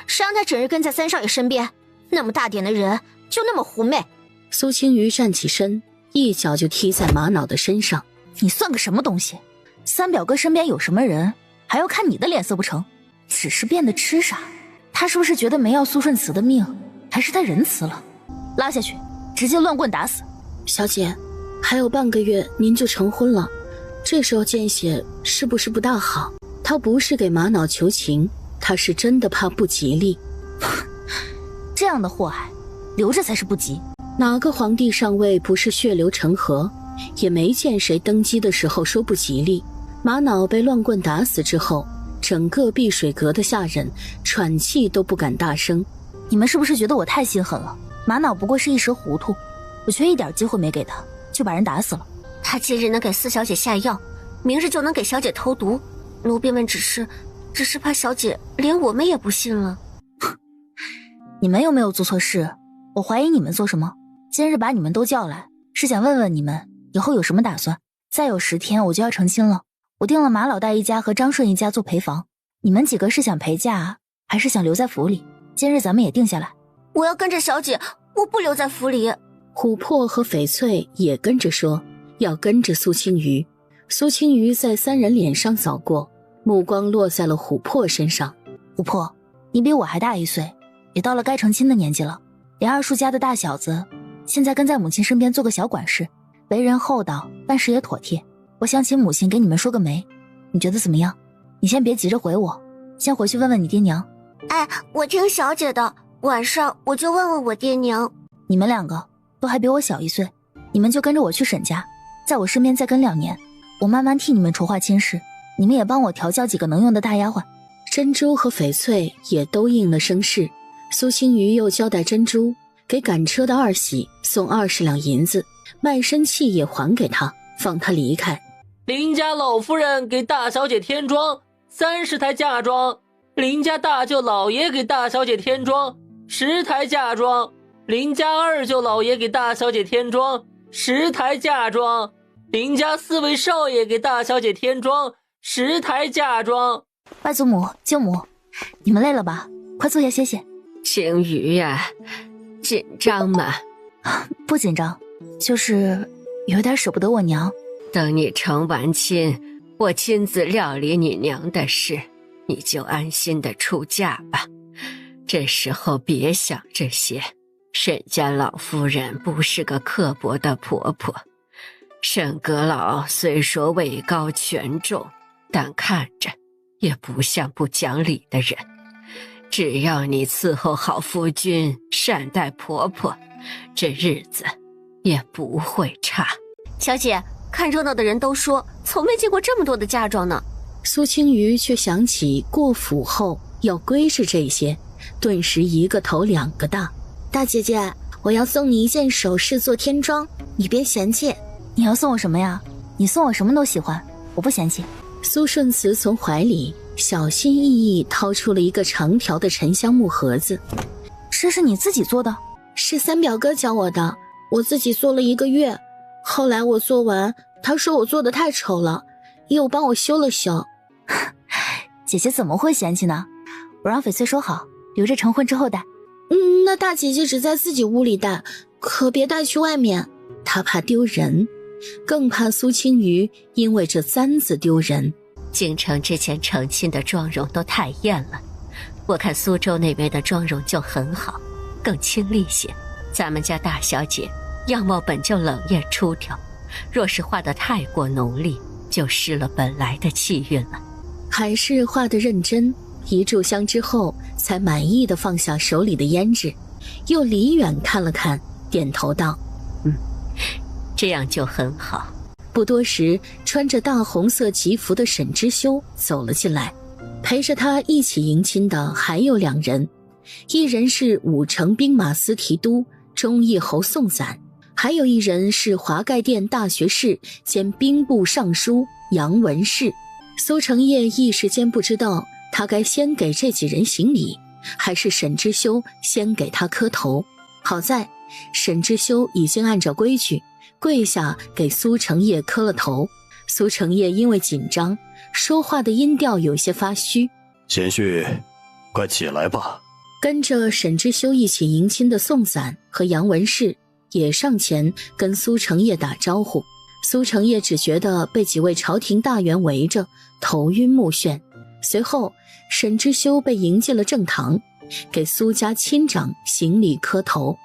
是让她整日跟在三少爷身边。那么大点的人就那么狐媚。苏青瑜站起身，一脚就踢在玛瑙的身上。你算个什么东西？三表哥身边有什么人，还要看你的脸色不成？只是变得痴傻，他是不是觉得没要苏顺慈的命，还是他仁慈了？拉下去，直接乱棍打死。小姐，还有半个月您就成婚了，这时候见血是不是不大好？他不是给玛瑙求情，他是真的怕不吉利。这样的祸害留着才是不吉。哪个皇帝上位不是血流成河？也没见谁登基的时候说不吉利。玛瑙被乱棍打死之后，整个碧水阁的下人喘气都不敢大声。你们是不是觉得我太心狠了？玛瑙不过是一时糊涂，我却一点机会没给他，就把人打死了。他今日能给四小姐下药，明日就能给小姐投毒。奴婢们只是怕小姐连我们也不信了。你们又没有做错事，我怀疑你们做什么？今日把你们都叫来，是想问问你们以后有什么打算。再有10天我就要成亲了，我定了马老大一家和张顺一家做陪房，你们几个是想陪嫁，还是想留在府里？今日咱们也定下来。我要跟着小姐，我不留在府里。琥珀和翡翠也跟着说要跟着苏青瑜。苏青瑜在3人脸上扫过，目光落在了琥珀身上。琥珀，你比我还大1岁，也到了该成亲的年纪了。连二叔家的大小子，现在跟在母亲身边做个小管事，为人厚道，办事也妥帖。我想请母亲给你们说个媒，你觉得怎么样？你先别急着回我，先回去问问你爹娘。哎，我听小姐的，晚上我就问问我爹娘。你们2个都还比我小1岁，你们就跟着我去沈家，在我身边再跟2年，我慢慢替你们筹划亲事，你们也帮我调教几个能用的大丫鬟。珍珠和翡翠也都应了声势。苏青瑜又交代珍珠给赶车的二喜送20两银子，卖身契也还给他，放他离开。林家老夫人给大小姐添妆30台嫁妆，林家大舅老爷给大小姐添妆10台嫁妆，林家二舅老爷给大小姐添妆10台嫁妆，林家4位少爷给大小姐添妆10台嫁妆。外祖母、舅母，你们累了吧？快坐下歇歇。青瑜呀，紧张吗？不紧张，就是有点舍不得我娘。等你成完亲，我亲自料理你娘的事，你就安心的出嫁吧。这时候别想这些。沈家老夫人不是个刻薄的婆婆，沈阁老虽说位高权重，但看着也不像不讲理的人。只要你伺候好夫君，善待婆婆，这日子也不会差。小姐，看热闹的人都说从没见过这么多的嫁妆呢。苏青瑜却想起过府后要归置这些，顿时一个头2个大。大姐姐，我要送你一件首饰做天妆，你别嫌弃。你要送我什么呀？你送我什么都喜欢，我不嫌弃。苏顺慈从怀里小心翼翼掏出了一个长条的沉香木盒子。这是你自己做的？是三表哥教我的，我自己做了1个月，后来我做完，他说我做的太丑了，又帮我修了修。姐姐怎么会嫌弃呢？我让翡翠收好，留着成婚之后戴。那大姐姐只在自己屋里戴，可别带去外面，她怕丢人。更怕苏青瑜因为这簪子丢人。京城之前成亲的妆容都太艳了，我看苏州那边的妆容就很好，更清丽些。咱们家大小姐样貌本就冷艳出挑，若是画得太过浓丽，就失了本来的气韵了。还是画得认真，一炷香之后才满意地放下手里的胭脂，又离远看了看，点头道：这样就很好。不多时，穿着大红色吉服的沈之修走了进来，陪着他一起迎亲的还有2人，一人是武城兵马司提督忠义侯宋瓒，还有一人是华盖殿大学士兼兵部尚书杨文士。苏成业一时间不知道他该先给这几人行礼，还是沈之修先给他磕头。好在沈之修已经按照规矩跪下给苏成业磕了头。苏成业因为紧张，说话的音调有些发虚。贤婿，快起来吧。跟着沈之修一起迎亲的宋瓒和杨文士也上前跟苏成业打招呼。苏成业只觉得被几位朝廷大员围着，头晕目眩。随后沈之修被迎进了正堂，给苏家亲长行礼磕头。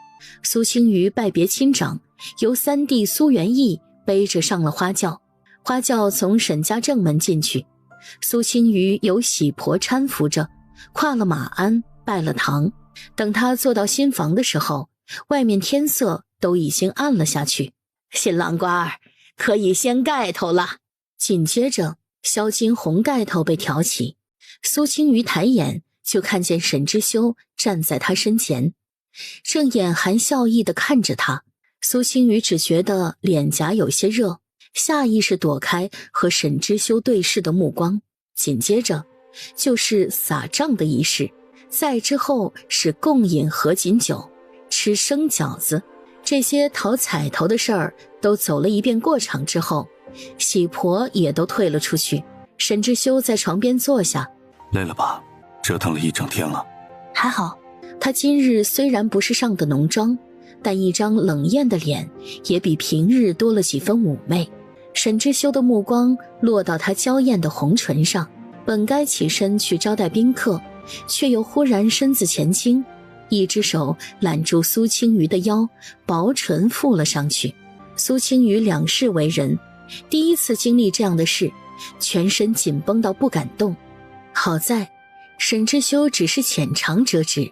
苏青瑜拜别亲长，由三弟苏元义背着上了花轿。花轿从沈家正门进去，苏青瑜由喜婆搀扶着，跨了马鞍，拜了堂。等他坐到新房的时候，外面天色都已经暗了下去。新郎官儿可以掀盖头了。紧接着萧金红盖头被挑起，苏青瑜抬眼就看见沈之修站在他身前，正眼含笑意地看着他。苏青瑜只觉得脸颊有些热，下意识躲开和沈之修对视的目光。紧接着就是撒帐的仪式，再之后是共饮合卺酒，吃生饺子。这些讨彩头的事儿都走了一遍过场之后，喜婆也都退了出去。沈之修在床边坐下。累了吧？折腾了一整天了。还好。他今日虽然不是上的浓妆，但一张冷艳的脸也比平日多了几分妩媚。沈之修的目光落到他娇艳的红唇上，本该起身去招待宾客，却又忽然身子前倾，一只手揽住苏青瑜的腰，薄唇附了上去。苏青瑜两世为人，第一次经历这样的事，全身紧绷到不敢动。好在沈之修只是浅尝辄止，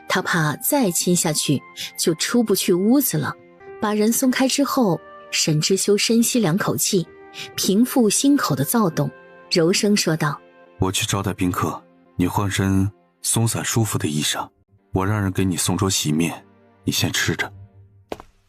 他怕再亲下去就出不去屋子了。把人松开之后，沈之修深吸2口气，平复心口的躁动，柔声说道：我去招待宾客，你换身松散舒服的衣裳，我让人给你送桌席面，你先吃着。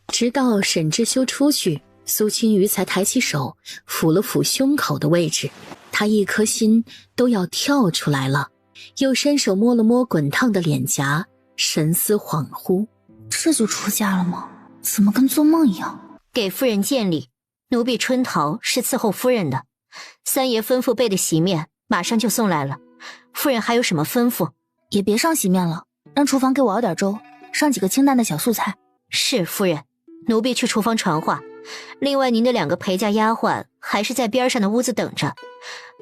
直到沈之修出去，苏青瑜才抬起手抚了抚胸口的位置，他一颗心都要跳出来了，又伸手摸了摸滚烫的脸颊，神思恍惚。这就出嫁了吗？怎么跟做梦一样？给夫人见礼，奴婢春桃是伺候夫人的，三爷吩咐备的席面马上就送来了。夫人还有什么吩咐？也别上席面了，让厨房给我熬点粥，上几个清淡的小素菜。是夫人。奴婢去厨房传话。另外您的2个陪嫁丫鬟还是在边上的屋子等着，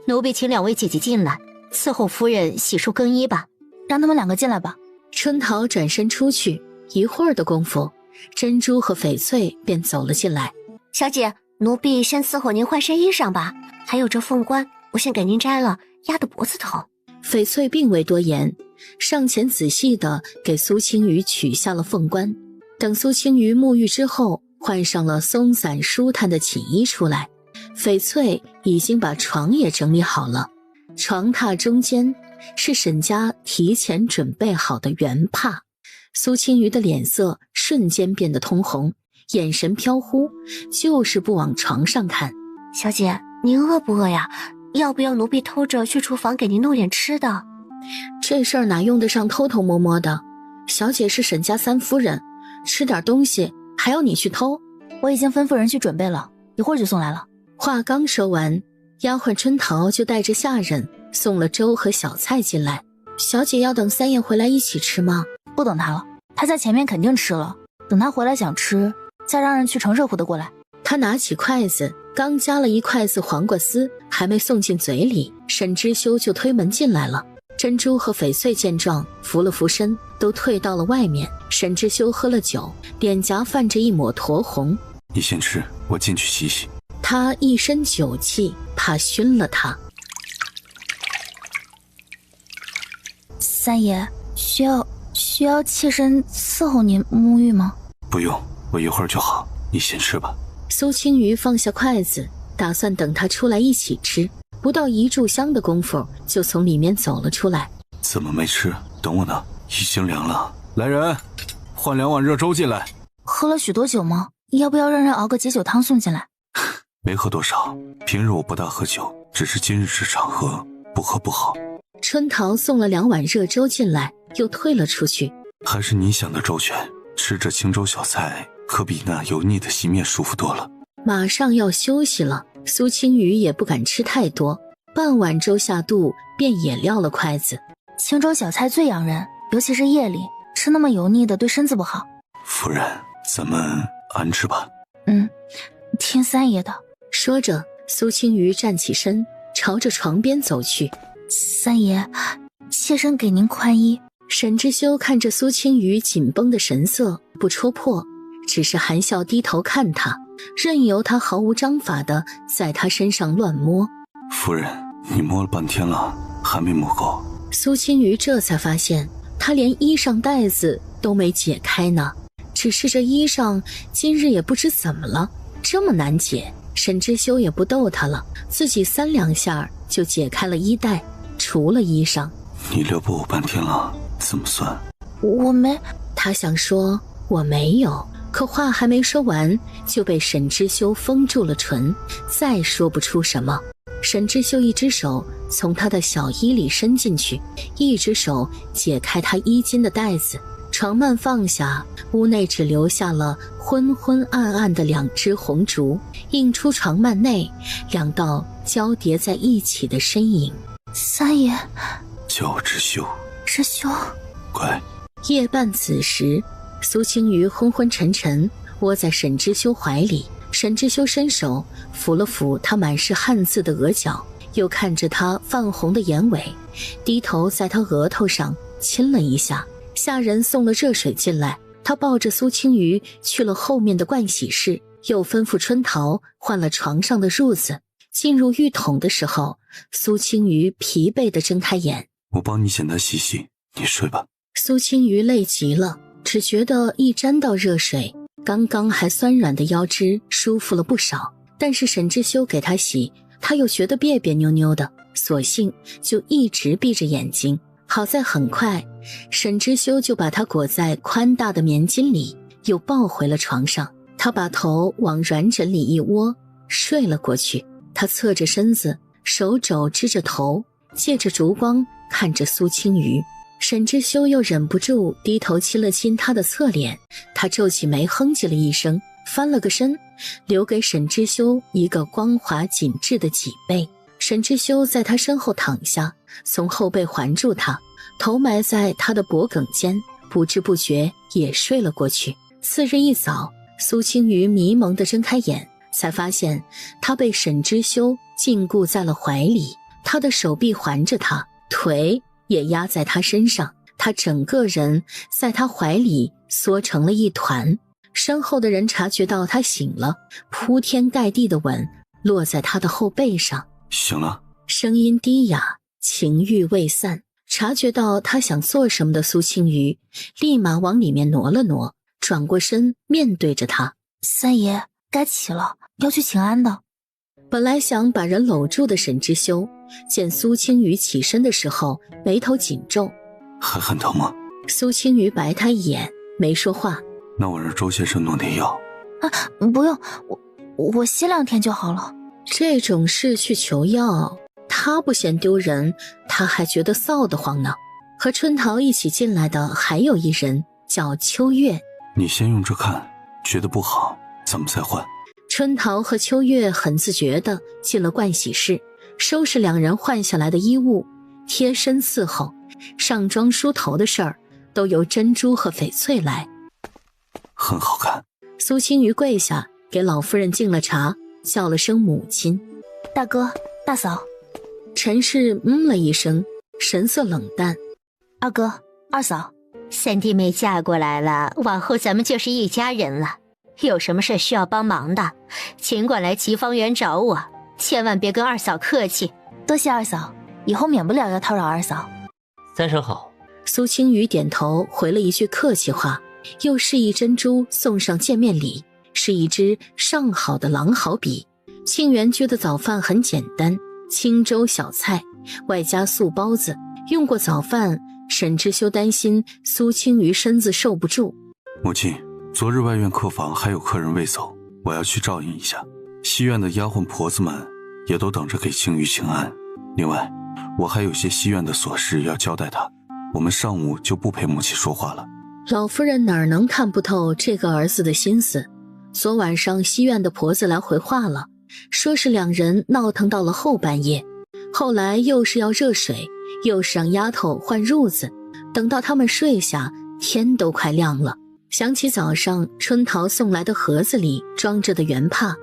奴婢请2位姐姐进来伺候夫人洗漱更衣吧。让他们2个进来吧。春桃转身出去，一会儿的功夫，珍珠和翡翠便走了进来。小姐，奴婢先伺候您换身衣裳吧，还有这凤冠，我先给您摘了，压得脖子疼。翡翠并未多言，上前仔细地给苏青瑜取下了凤冠。等苏青瑜沐浴之后，换上了松散舒坦的寝衣出来，翡翠已经把床也整理好了。床榻中间是沈家提前准备好的圆帕。苏青瑜的脸色瞬间变得通红，眼神飘忽，就是不往床上看。小姐，您饿不饿呀？要不要奴婢偷着去厨房给您弄点吃的？这事儿哪用得上偷偷摸摸的？小姐是沈家3夫人，吃点东西还要你去偷？我已经吩咐人去准备了，一会儿就送来了。话刚说完，丫鬟春桃就带着下人送了粥和小菜进来。小姐要等三爷回来一起吃吗？不等他了，他在前面肯定吃了，等他回来想吃，再让人去承热乎的过来。他拿起筷子，刚夹了一筷子黄瓜丝，还没送进嘴里，沈之修就推门进来了。珍珠和翡翠见状，扶了扶身，都退到了外面。沈之修喝了酒，脸颊泛着一抹酡红。你先吃，我进去洗洗。他一身酒气，怕熏了他。三爷，需要妾身伺候您沐浴吗？不用，我一会儿就好。你先吃吧。苏青瑜放下筷子，打算等他出来一起吃。不到一炷香的功夫，就从里面走了出来。怎么没吃？等我呢，已经凉了。来人，换2碗热粥进来。喝了许多酒吗？要不要让人熬个解酒汤送进来？没喝多少，平日我不大喝酒，只是今日这场合不喝不好。春桃送了2碗热粥进来，又退了出去。还是你想的周全，吃这清粥小菜可比那油腻的稀面舒服多了。马上要休息了，苏青瑜也不敢吃太多，半碗粥下肚便也撂了筷子。清粥小菜最养人，尤其是夜里吃那么油腻的对身子不好。夫人，咱们安吃吧。听三爷的。说着，苏青瑜站起身，朝着床边走去。三爷，妾身给您宽衣。沈之修看着苏青瑜紧绷的神色，不戳破，只是含笑低头看他，任由他毫无章法的在他身上乱摸。夫人，你摸了半天了，还没摸够。苏青瑜这才发现，他连衣裳带子都没解开呢。只是这衣裳今日也不知怎么了，这么难解。沈之修也不逗他了，自己3、2下就解开了衣带，除了衣裳。你撩拨我半天了，怎么算？我没……他想说我没有，可话还没说完，就被沈之修封住了唇，再说不出什么。沈之修一只手从他的小衣里伸进去，一只手解开他衣襟的带子，床幔放下，屋内只留下了昏昏暗暗的2只红烛，映出床幔内2道交叠在一起的身影。三爷，叫我知修。知修，乖。夜半此时，苏青瑜昏昏沉沉窝在沈之修怀里。沈之修伸手抚了抚他满是汗渍的额角，又看着他泛红的眼尾，低头在他额头上亲了一下。下人送了热水进来，他抱着苏青瑜去了后面的盥洗室，又吩咐春桃换了床上的褥子。进入浴桶的时候，苏青瑜疲惫地睁开眼。我帮你简单洗洗，你睡吧。苏青瑜累极了，只觉得一沾到热水，刚刚还酸软的腰肢舒服了不少。但是沈之修给他洗，他又觉得别别扭扭的，索性就一直闭着眼睛。好在很快，沈之修就把他裹在宽大的棉巾里，又抱回了床上。他把头往软枕里一窝，睡了过去。他侧着身子，手肘支着头，借着烛光看着苏青瑜。沈之修又忍不住低头亲了亲他的侧脸，他皱起眉哼唧了一声，翻了个身，留给沈之修一个光滑紧致的脊背。沈之修在他身后躺下，从后背环住他，头埋在他的脖颈间，不知不觉也睡了过去。次日一早，苏青瑜迷蒙地睁开眼，才发现他被沈之修禁锢在了怀里，他的手臂环着他，腿也压在他身上，他整个人在他怀里缩成了一团。身后的人察觉到他醒了，铺天盖地的吻落在他的后背上。醒了。声音低哑，情欲未散。察觉到他想做什么的苏青瑜立马往里面挪了挪，转过身面对着他。三爷，该起了，要去请安的。本来想把人搂住的沈之修见苏青瑜起身的时候，眉头紧皱。还很疼吗？苏青瑜白他一眼，没说话。那我让周先生弄点药。不用，我歇2天就好了。这种事去求药，他不嫌丢人，他还觉得臊得慌呢。和春桃一起进来的还有一人，叫秋月。你先用着看，觉得不好咱们再换。春桃和秋月很自觉地进了盥洗室，收拾2人换下来的衣物，贴身伺候，上妆梳头的事儿都由珍珠和翡翠来。很好看。苏青瑜跪下，给老夫人敬了茶，叫了声母亲。大哥大嫂。陈氏了一声，神色冷淡。二哥二嫂，三弟妹嫁过来了，往后咱们就是一家人了。有什么事需要帮忙的，尽管来吉芳园找我，千万别跟二嫂客气。多谢二嫂，以后免不了要叨扰二嫂。三婶好。苏青瑜点头回了一句客气话，又示意珍珠送上见面礼，是一支上好的狼毫笔。沁园居的早饭很简单，清粥小菜，外加素包子。用过早饭，沈之修担心苏青瑜身子受不住。母亲，昨日外院客房还有客人未走，我要去照应一下。西院的丫鬟婆子们也都等着给青瑜请安。另外，我还有些西院的琐事要交代她，我们上午就不陪母亲说话了。老夫人哪能看不透这个儿子的心思？昨晚上西院的婆子来回话了，说是两人闹腾到了后半夜，后来又是要热水，又是让丫头换褥子，等到他们睡下，天都快亮了。想起早上春桃送来的盒子里装着的原帕，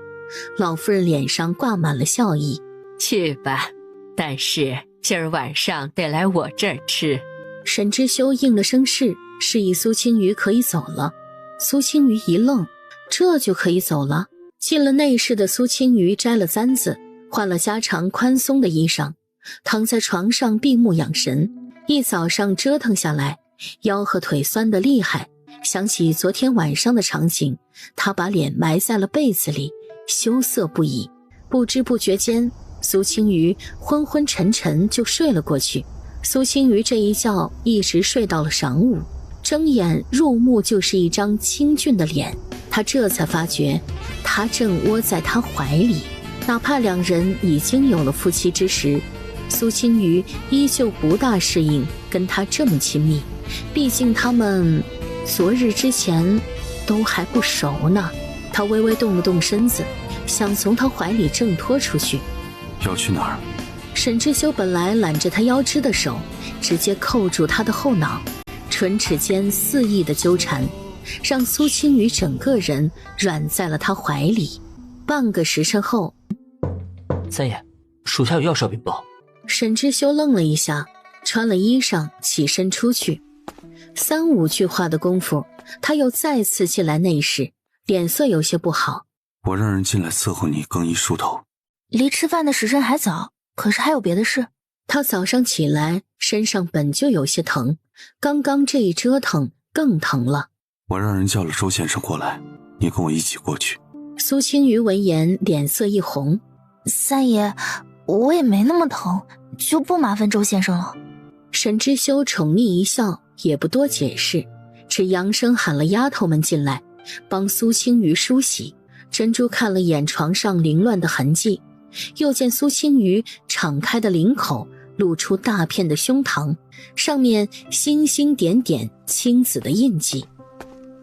老夫人脸上挂满了笑意。去吧，但是今儿晚上得来我这儿吃。沈之修应了声是，示意苏青瑜可以走了。苏青瑜一愣，这就可以走了？进了内室的苏青瑜摘了簪子，换了家常宽松的衣裳，躺在床上闭目养神。一早上折腾下来，腰和腿酸得厉害。想起昨天晚上的场景，他把脸埋在了被子里，羞涩不已。不知不觉间，苏青瑜昏昏沉沉就睡了过去。苏青瑜这一觉一直睡到了晌午，睁眼入目就是一张清俊的脸，他这才发觉他正窝在他怀里。哪怕两人已经有了夫妻之实，苏青瑜依旧不大适应跟他这么亲密，毕竟他们昨日之前都还不熟呢。他微微动了动身子，想从他怀里挣脱出去。要去哪儿？沈之修本来揽着他腰肢的手直接扣住他的后脑，唇齿间肆意的纠缠，让苏青瑜整个人软在了他怀里。半个时辰后，三爷，属下有要事禀报。沈之修愣了一下，穿了衣裳起身出去。3、5句话的功夫，他又再次进来内室，脸色有些不好。我让人进来伺候你更衣梳头。离吃饭的时辰还早，可是还有别的事。他早上起来身上本就有些疼，刚刚这一折腾更疼了。我让人叫了周先生过来，你跟我一起过去。苏青瑜闻言脸色一红。三爷，我也没那么疼，就不麻烦周先生了。沈之修宠溺一笑，也不多解释，只扬声喊了丫头们进来，帮苏青瑜梳洗。珍珠看了眼床上凌乱的痕迹，又见苏青瑜敞开的领口露出大片的胸膛，上面星星点点青紫的印记。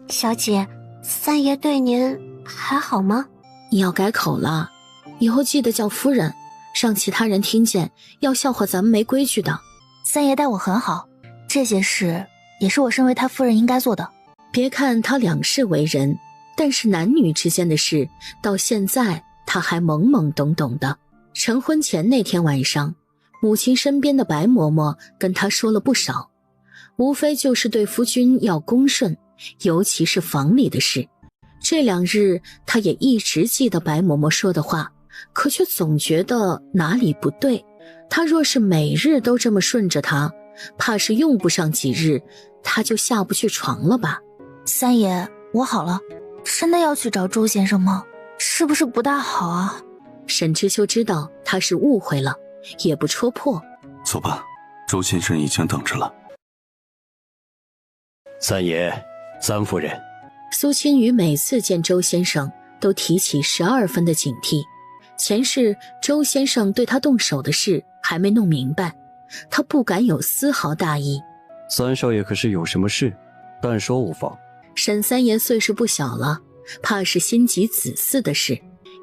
小姐，三爷对您还好吗？你要改口了，以后记得叫夫人，让其他人听见要笑话咱们没规矩的。三爷待我很好，这些事也是我身为他夫人应该做的。别看他两世为人，但是男女之间的事到现在他还懵懵懂懂的。成婚前那天晚上，母亲身边的白嬷嬷跟他说了不少，无非就是对夫君要恭顺，尤其是房里的事。这2日他也一直记得白嬷嬷说的话，可却总觉得哪里不对。他若是每日都这么顺着他，怕是用不上几日他就下不去床了吧。三爷，我好了，真的要去找周先生吗？是不是不大好啊？沈之修知道他是误会了，也不戳破。走吧，周先生已经等着了。三爷，三夫人。苏青瑜每次见周先生都提起12分的警惕，前世周先生对他动手的事还没弄明白，他不敢有丝毫大意。三少爷可是有什么事，但说无妨。沈三爷岁数不小了，怕是心急子嗣的事，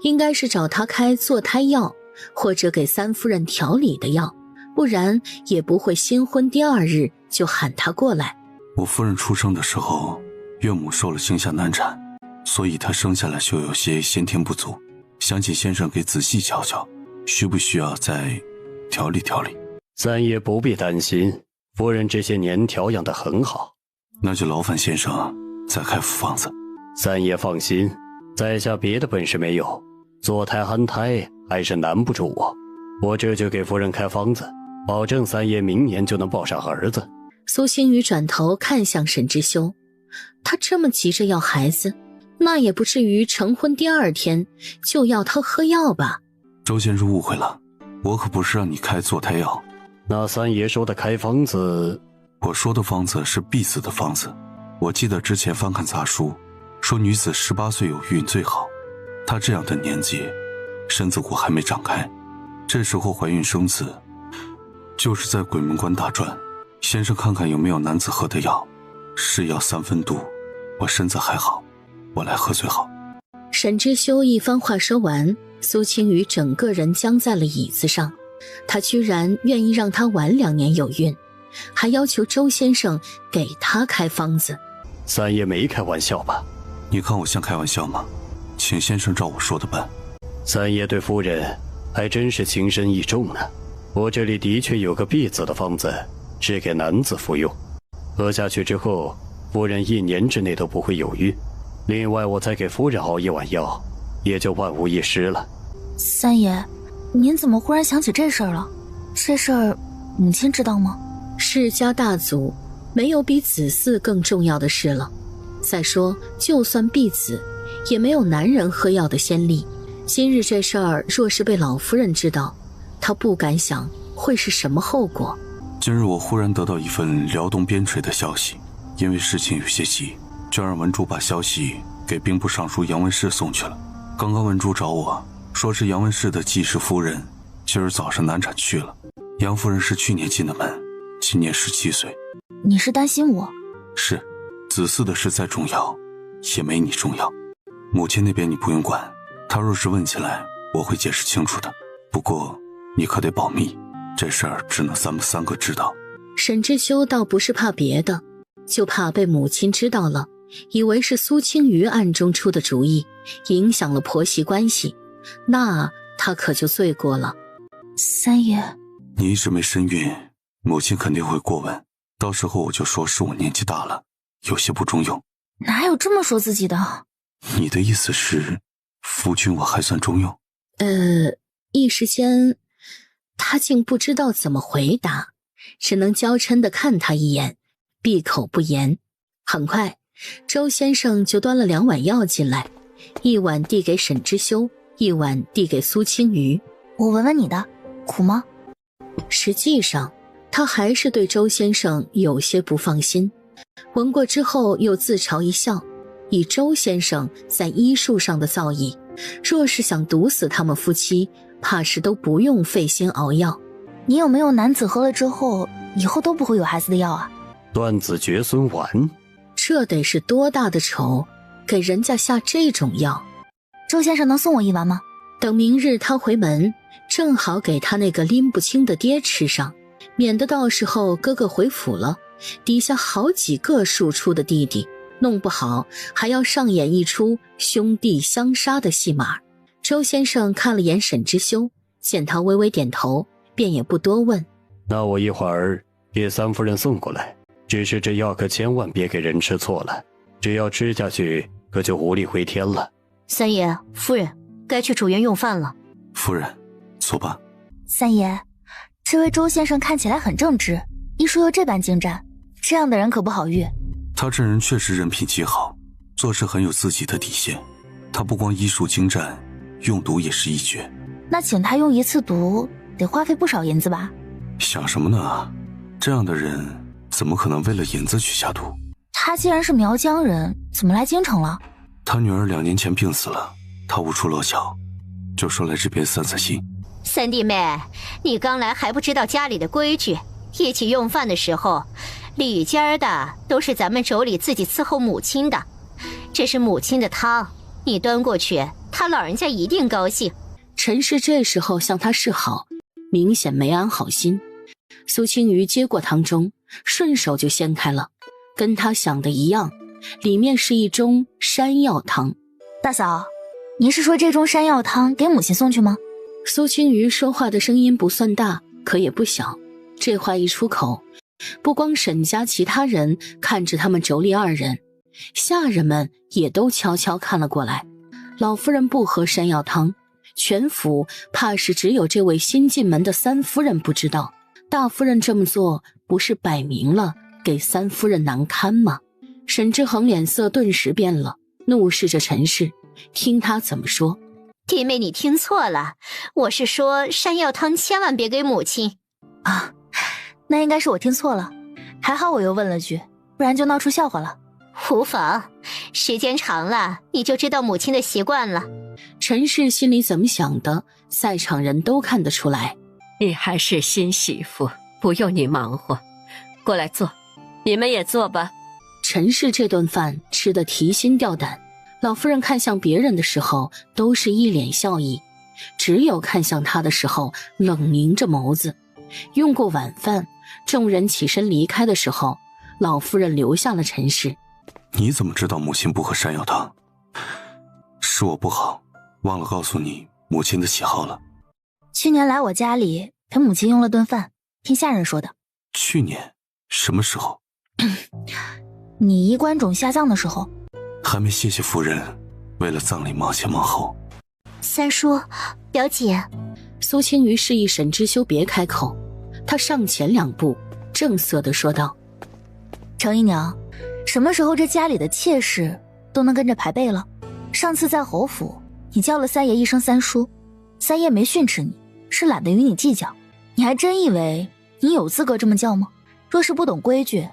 应该是找他开坐胎药，或者给三夫人调理的药，不然也不会新婚第2日就喊他过来。我夫人出生的时候，岳母受了惊吓难产，所以他生下来就有些先天不足，想请先生给仔细瞧瞧，需不需要再调理调理。三爷不必担心，夫人这些年调养得很好。那就劳烦先生再开副方子。三爷放心，在下别的本事没有，坐胎安胎还是难不住我。我这就给夫人开方子，保证三爷明年就能抱上儿子。苏青雨转头看向沈之修，他这么急着要孩子，那也不至于成婚第2天就要他喝药吧？周先生误会了，我可不是让你开坐胎药。那三爷说的开方子，我说的方子是避子的方子。我记得之前翻看杂书，说女子18岁有孕最好。她这样的年纪，身子骨还没长开，这时候怀孕生子，就是在鬼门关打转。先生看看有没有男子喝的药，是药3分毒。我身子还好，我来喝最好。沈之修一番话说完，苏青雨整个人僵在了椅子上。他居然愿意让他晚2年有孕，还要求周先生给他开方子。三爷没开玩笑吧？你看我像开玩笑吗？请先生照我说的办。三爷对夫人还真是情深意重呢。我这里的确有个避子的方子，是给男子服用，喝下去之后，夫人1年之内都不会有孕。另外我再给夫人熬1碗药，也就万无一失了。三爷，您怎么忽然想起这事儿了？这事儿母亲知道吗？世家大族没有比子嗣更重要的事了。再说就算避子，也没有男人喝药的先例。今日这事儿若是被老夫人知道，她不敢想会是什么后果。今日我忽然得到一份辽东边陲的消息，因为事情有些急，就让文珠把消息给兵部尚书杨文士送去了。刚刚文珠找我说是杨文士的继室夫人今儿早上难产去了。杨夫人是去年进的门，今年17岁。你是担心我？是，子嗣的事再重要也没你重要。母亲那边你不用管，她若是问起来我会解释清楚的，不过你可得保密，这事儿只能咱们3个知道。沈之修倒不是怕别的，就怕被母亲知道了，以为是苏青瑜暗中出的主意，影响了婆媳关系，那他可就罪过了。三爷，你一直没身孕，母亲肯定会过问，到时候我就说是我年纪大了，有些不中用。哪有这么说自己的？你的意思是夫君我还算中用？一时间他竟不知道怎么回答，只能娇嗔地看他一眼，闭口不言。很快周先生就端了2碗药进来，一碗递给沈之修，一碗递给苏青瑜。我闻闻你的，苦吗？实际上他还是对周先生有些不放心，闻过之后又自嘲一笑，以周先生在医术上的造诣，若是想毒死他们夫妻，怕是都不用费心熬药。你有没有男子喝了之后以后都不会有孩子的药啊？断子绝孙丸，这得是多大的仇，给人家下这种药。周先生能送我1丸吗？等明日他回门，正好给他那个拎不清的爹吃上，免得到时候哥哥回府了，底下好几个庶出的弟弟，弄不好还要上演一出兄弟相杀的戏码。周先生看了眼沈之修，见他微微点头，便也不多问。那我一会儿给三夫人送过来，只是这药可千万别给人吃错了，只要吃下去可就无力回天了。三爷夫人该去主院用饭了。夫人走吧。三爷，这位周先生看起来很正直，医术又这般精湛，这样的人可不好遇。他这人确实人品极好，做事很有自己的底线。他不光医术精湛，用毒也是一绝。那请他用1次毒得花费不少银子吧？想什么呢？这样的人怎么可能为了银子去下毒？他既然是苗疆人，怎么来京城了？他女儿2年前病死了，他无处落脚，就说来这边散散心。三弟妹，你刚来还不知道家里的规矩，一起用饭的时候，里间的都是咱们妯娌自己伺候母亲的，这是母亲的汤，你端过去，他老人家一定高兴。陈氏这时候向他示好，明显没安好心。苏青瑜接过汤盅，顺手就掀开了，跟他想的一样，里面是一盅山药汤。大嫂，您是说这盅山药汤给母亲送去吗？苏青瑜说话的声音不算大，可也不小。这话一出口，不光沈家其他人看着他们妯娌二人，下人们也都悄悄看了过来。老夫人不喝山药汤，全府怕是只有这位新进门的三夫人不知道。大夫人这么做，不是摆明了给三夫人难堪吗？沈之恒脸色顿时变了，怒视着陈氏，听他怎么说。弟妹，你听错了，我是说山药汤千万别给母亲。啊，那应该是我听错了，还好我又问了句，不然就闹出笑话了。无妨，时间长了你就知道母亲的习惯了。陈氏心里怎么想的，在场人都看得出来。你还是新媳妇，不用你忙活，过来坐，你们也坐吧。陈氏这顿饭吃得提心吊胆，老夫人看向别人的时候都是一脸笑意，只有看向他的时候冷凝着眸子。用过晚饭，众人起身离开的时候，老夫人留下了陈氏。你怎么知道母亲不喝山药汤？是我不好，忘了告诉你母亲的喜好了。去年来我家里陪母亲用了顿饭，听下人说的。去年什么时候？你衣冠冢下葬的时候。还没谢谢夫人，为了葬礼忙前忙后。三叔，表姐。苏青瑜示意沈之修别开口，他上前2步，正色地说道：程姨娘，什么时候这家里的妾室都能跟着排辈了？上次在侯府，你叫了三爷一声三叔，三爷没训斥你，是懒得与你计较。你还真以为你有资格这么叫吗？若是不懂规矩，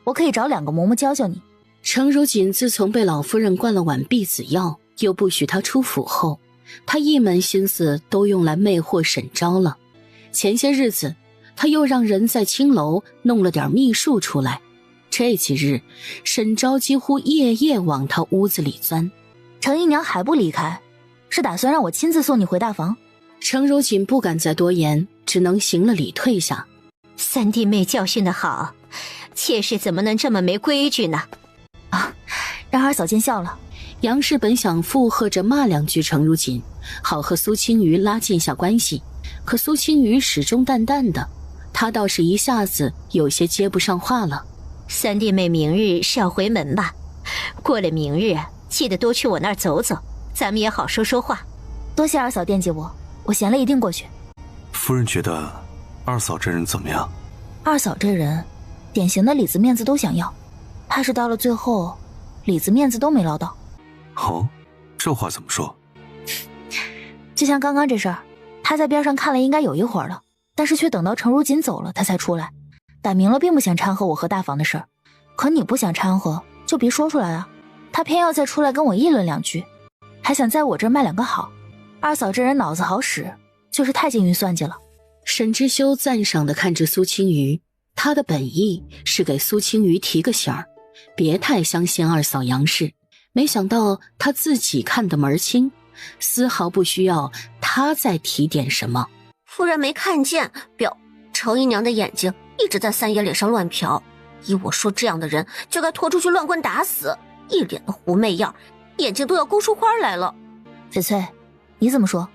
我可以找2个嬷嬷教教你。程如锦自从被老夫人灌了碗避子药，又不许他出府后，他一门心思都用来魅惑沈昭了。前些日子，他又让人在青楼弄了点秘术出来。这几日，沈昭几乎夜夜往他屋子里钻。程姨娘还不离开，是打算让我亲自送你回大房？程如锦不敢再多言，只能行了礼退下。三弟妹教训得好，妾室怎么能这么没规矩呢？啊，让二嫂见笑了。杨氏本想附和着骂2句程如锦，好和苏青瑜拉近下关系，可苏青瑜始终淡淡的，他倒是一下子有些接不上话了。三弟妹明日是要回门吧？过了明日记得多去我那儿走走，咱们也好说说话。多谢二嫂惦记我，我闲了一定过去。夫人觉得二嫂这人怎么样？二嫂这人典型的里子面子都想要，怕是到了最后里子面子都没捞到。哦，这话怎么说？就像刚刚这事儿，他在边上看了应该有一会儿了，但是却等到程如锦走了他才出来，摆明了并不想掺和我和大房的事儿。可你不想掺和就别说出来啊，他偏要再出来跟我议论2句，还想在我这儿卖2个好。二嫂这人脑子好使，就是太精于算计了。沈之修赞赏地看着苏青瑜，他的本意是给苏青瑜提个醒儿，别太相信二嫂杨氏。没想到他自己看得门清，丝毫不需要他再提点什么。夫人没看见，程姨娘的眼睛一直在三爷脸上乱瞟。依我说，这样的人就该拖出去乱棍打死，一脸的狐媚样，眼睛都要勾出花来了。翡翠，你怎么说？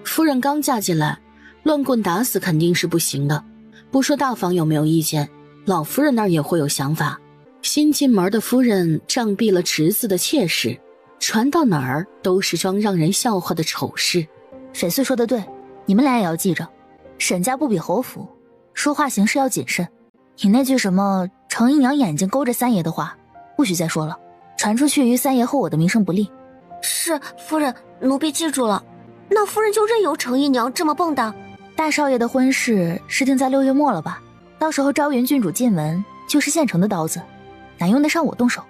夫人刚嫁进来，乱棍打死肯定是不行的。不说大房有没有意见，老夫人那儿也会有想法。新进门的夫人杖毙了侄子的妾室，传到哪儿都是桩让人笑话的丑事。翡翠说的对，你们俩也要记着，沈家不比侯府，说话行事要谨慎。你那句什么程姨娘眼睛勾着三爷的话，不许再说了，传出去于三爷和我的名声不利。是夫人，奴婢记住了。那夫人就任由程姨娘这么蹦跶？大少爷的婚事是定在6月末了吧？到时候昭云郡主进门就是现成的刀子，哪用得上我动手？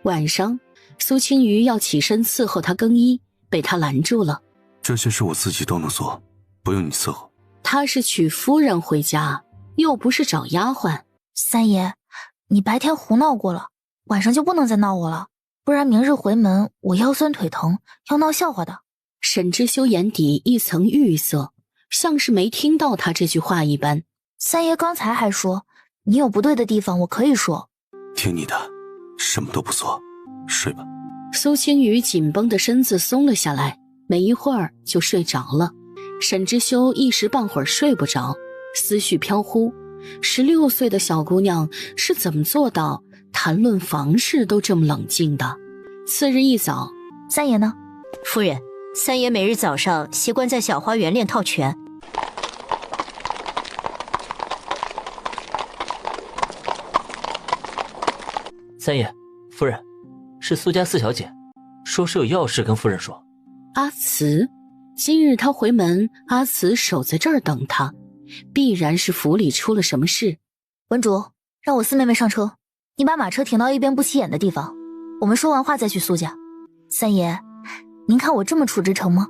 晚上，苏青瑜要起身伺候他更衣，被他拦住了。这些事我自己都能做，不用你伺候。他是娶夫人回家，又不是找丫鬟。三爷，你白天胡闹过了，晚上就不能再闹我了，不然明日回门我腰酸腿疼，要闹笑话的。沈之修眼底一层郁色，像是没听到他这句话一般。三爷刚才还说，你有不对的地方我可以说。听你的，什么都不做。睡吧。苏青雨紧绷的身子松了下来，没一会儿就睡着了。沈之修一时半会儿睡不着，思绪飘忽。16岁的小姑娘是怎么做到谈论房事都这么冷静的？次日一早，三爷呢？夫人，三爷每日早上习惯在小花园练套拳。三爷，夫人，是苏家四小姐，说是有要事跟夫人说。阿慈，今日他回门，阿慈守在这儿等他，必然是府里出了什么事。文竹，让我四妹妹上车，你把马车停到一边不起眼的地方，我们说完话再去苏家。三爷，您看我这么处置成吗？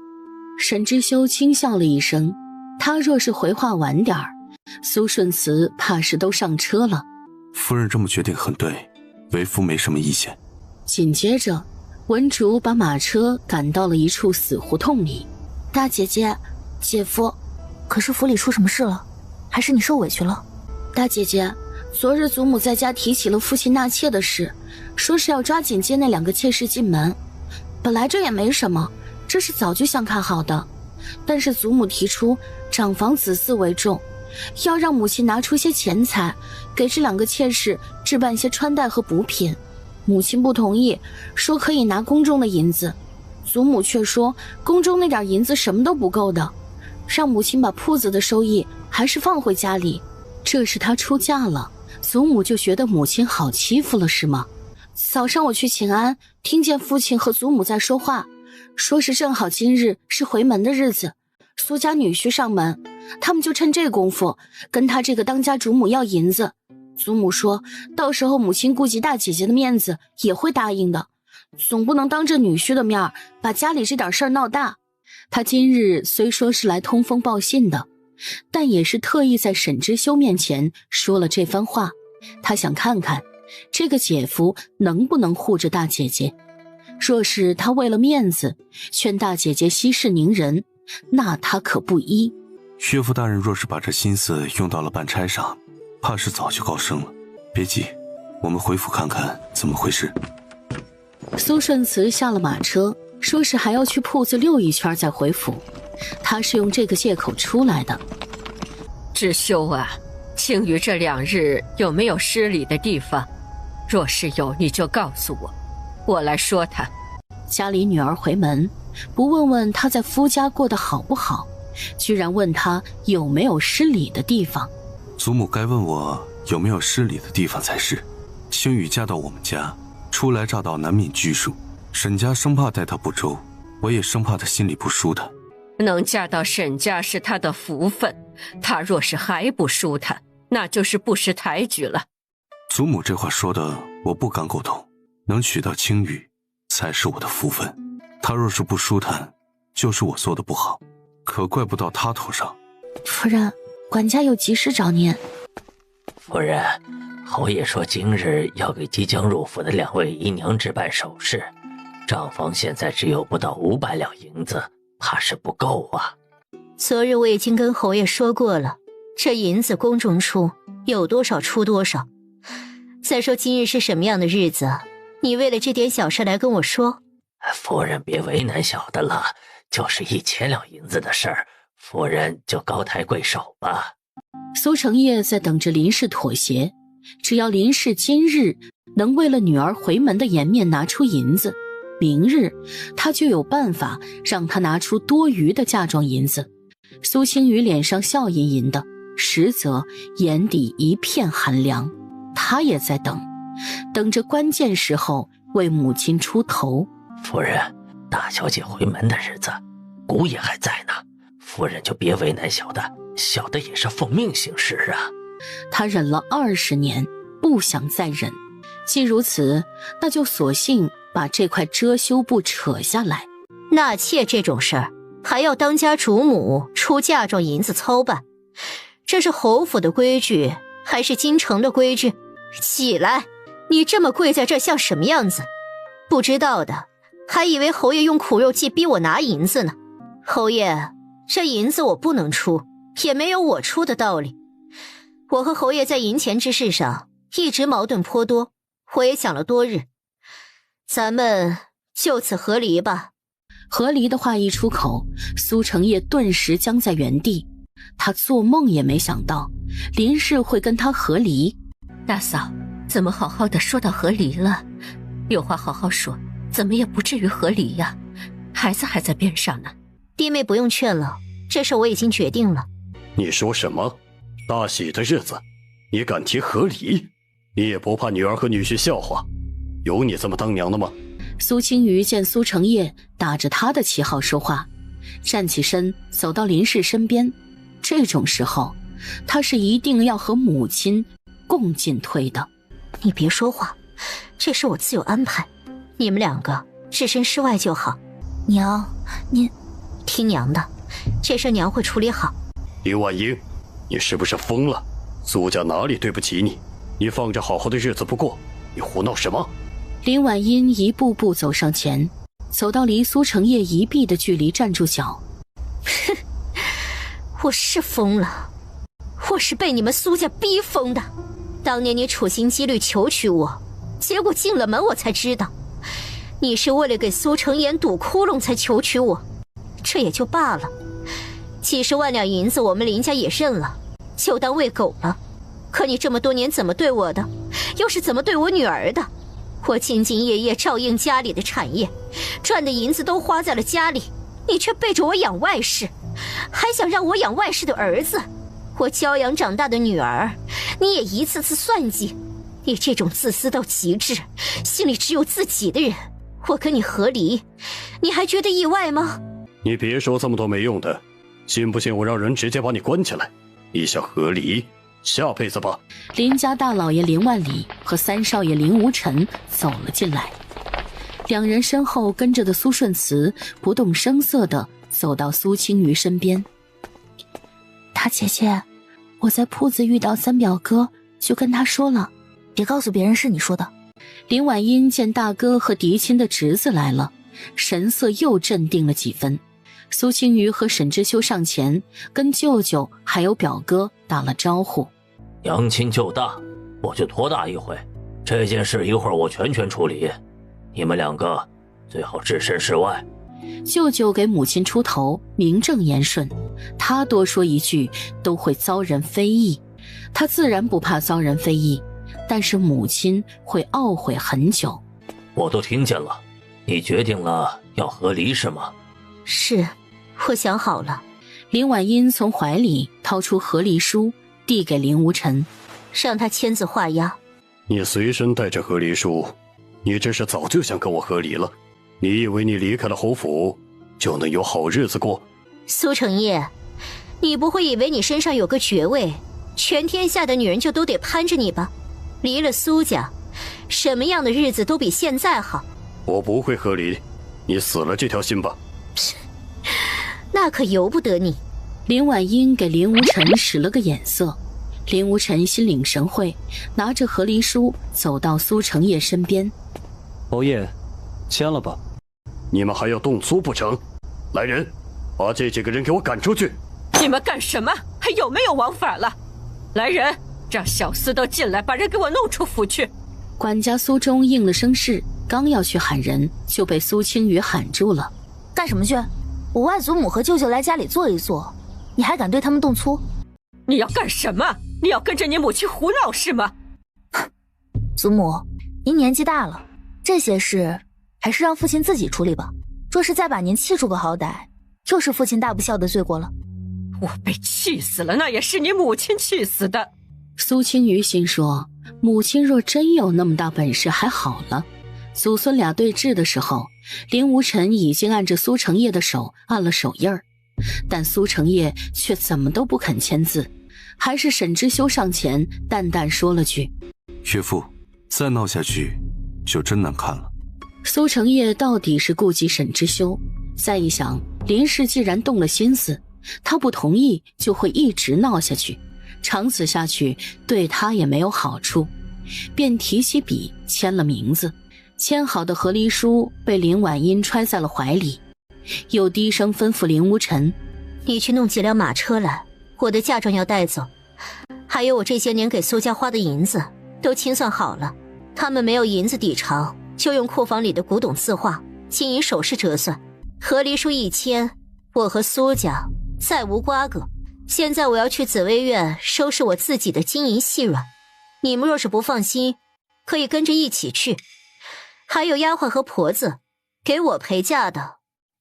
沈之修轻笑了一声，他若是回话晚点儿，苏顺慈怕是都上车了。夫人这么决定很对，为夫没什么意见。紧接着，文竹把马车赶到了一处死胡同里。大姐姐，姐夫，可是府里出什么事了？还是你受委屈了？大姐姐，昨日祖母在家提起了父亲纳妾的事，说是要抓紧接那2个妾室进门。本来这也没什么，这是早就想看好的，但是祖母提出长房子嗣为重，要让母亲拿出些钱财给这2个妾室置办些穿戴和补品。母亲不同意，说可以拿宫中的银子，祖母却说宫中那点银子什么都不够的，让母亲把铺子的收益还是放回家里。这是她出嫁了，祖母就觉得母亲好欺负了是吗？早上我去请安，听见父亲和祖母在说话，说是正好今日是回门的日子，苏家女婿上门，他们就趁这功夫跟他这个当家主母要银子。祖母说到时候母亲顾及大姐姐的面子也会答应的，总不能当着女婿的面把家里这点事儿闹大。他今日虽说是来通风报信的，但也是特意在沈之修面前说了这番话。他想看看这个姐夫能不能护着大姐姐，若是他为了面子劝大姐姐息事宁人，那他可不依。岳父大人若是把这心思用到了办差上，怕是早就高升了。别急，我们回府看看怎么回事。苏顺慈下了马车，说是还要去铺子溜一圈再回府，他是用这个借口出来的。知修啊，青雨这2日有没有失礼的地方？若是有，你就告诉我，我来说他。家里女儿回门，不问问他在夫家过得好不好，居然问他有没有失礼的地方。祖母该问我有没有失礼的地方才是。青雨嫁到我们家，初来乍到难免拘束，沈家生怕待她不周，我也生怕她心里不舒坦。能嫁到沈家是她的福分，她若是还不舒坦，那就是不识抬举了。祖母这话说的我不敢苟同，能娶到青雨才是我的福分，她若是不舒坦，就是我做的不好，可怪不到她头上。夫人，管家有急事找您。夫人，侯爷说今日要给即将入府的2位姨娘置办首饰，账房现在只有不到500两银子，怕是不够啊。昨日我已经跟侯爷说过了，这银子宫中出，有多少出多少。再说今日是什么样的日子，你为了这点小事来跟我说？夫人别为难小的了，就是1000两银子的事儿，夫人就高抬贵手吧。苏成业在等着林氏妥协，只要林氏今日能为了女儿回门的颜面拿出银子，明日他就有办法让他拿出多余的嫁妆银子。苏青雨脸上笑吟吟的，实则眼底一片寒凉。他也在等着关键时候为母亲出头。夫人，大小姐回门的日子，姑爷还在呢，夫人就别为难小的，小的也是奉命行事啊。他忍了20年，不想再忍。既如此，那就索性把这块遮羞布扯下来。纳妾这种事儿，还要当家主母出嫁妆银子操办，这是侯府的规矩，还是京城的规矩？起来，你这么跪在这像什么样子？不知道的，还以为侯爷用苦肉计逼我拿银子呢。侯爷，这银子我不能出，也没有我出的道理。我和侯爷在银钱之事上一直矛盾颇多，我也想了多日。咱们就此和离吧。和离的话一出口，苏成业顿时僵在原地。他做梦也没想到林氏会跟他和离。大嫂，怎么好好的说到和离了？有话好好说，怎么也不至于和离呀？孩子还在边上呢。弟妹不用劝了，这事我已经决定了。你说什么？大喜的日子，你敢提和离？你也不怕女儿和女婿笑话？有你这么当娘的吗？苏青瑜见苏成业打着他的旗号说话，站起身走到林氏身边。这种时候，他是一定要和母亲共进退的。你别说话，这事我自有安排，你们两个置身事外就好。娘，您听娘的，这事娘会处理好。林婉英，你是不是疯了？苏家哪里对不起你？你放着好好的日子不过，你胡闹什么？林婉英一步步走上前，走到离苏成业一臂的距离站住脚。哼，我是疯了，我是被你们苏家逼疯的。当年你处心积虑求娶我，结果进了门我才知道，你是为了给苏成言堵窟窿才求娶我，这也就罢了。几十万两银子我们林家也认了，就当喂狗了。可你这么多年怎么对我的，又是怎么对我女儿的？我兢兢业业照应家里的产业，赚的银子都花在了家里，你却背着我养外室，还想让我养外室的儿子。我教养长大的女儿，你也一次次算计。你这种自私到极致，心里只有自己的人，我跟你和离，你还觉得意外吗？你别说这么多没用的，信不信我让人直接把你关起来？你想和离？下辈子吧。林家大老爷林万里和三少爷林无尘走了进来，两人身后跟着的苏顺慈不动声色地走到苏青瑜身边。大姐姐，我在铺子遇到三表哥，就跟他说了，别告诉别人是你说的。林婉英见大哥和嫡亲的侄子来了，神色又镇定了几分。苏青瑜和沈之修上前跟舅舅还有表哥打了招呼。娘亲就大，我就多大一回，这件事一会儿我全权处理，你们两个最好置身事外。舅舅给母亲出头，名正言顺，他多说一句都会遭人非议，他自然不怕遭人非议，但是母亲会懊悔很久。我都听见了，你决定了要和离是吗？是，我想好了。林婉英从怀里掏出和离书，递给林无尘，让他签字画押。你随身带着和离书，你这是早就想跟我和离了？你以为你离开了侯府就能有好日子过？苏成业，你不会以为你身上有个爵位，全天下的女人就都得攀着你吧？离了苏家，什么样的日子都比现在好。我不会和离，你死了这条心吧。那可由不得你。林婉英给林无尘使了个眼色，林无尘心领神会，拿着和离书走到苏成业身边。侯爷，签了吧。你们还要动粗不成？来人，把这几个人给我赶出去！你们干什么？还有没有王法了？来人，让小厮都进来，把人给我弄出府去。管家苏忠应了声是，刚要去喊人，就被苏青雨喊住了。干什么去？我外祖母和舅舅来家里坐一坐，你还敢对他们动粗？你要干什么？你要跟着你母亲胡闹是吗？祖母，您年纪大了，这些事还是让父亲自己处理吧。若是再把您气出个好歹，又是父亲大不孝的罪过了。我被气死了，那也是你母亲气死的。苏青瑜心说，母亲若真有那么大本事还好了。祖孙俩对峙的时候，林无尘已经按着苏成业的手按了手印儿，但苏成业却怎么都不肯签字，还是沈之修上前淡淡说了句：岳父，再闹下去就真难看了。苏成业到底是顾及沈之修，再一想，林氏既然动了心思，他不同意就会一直闹下去，长此下去对他也没有好处，便提起笔签了名字。签好的和离书被林婉英揣在了怀里，又低声吩咐林无尘：你去弄几辆马车来，我的嫁妆要带走，还有我这些年给苏家花的银子都清算好了，他们没有银子抵偿，就用库房里的古董字画，仅以首饰折算，合离数1000，我和苏家再无瓜葛。现在我要去紫薇院收拾我自己的金银细软，你们若是不放心，可以跟着一起去。还有丫鬟和婆子，给我陪嫁的，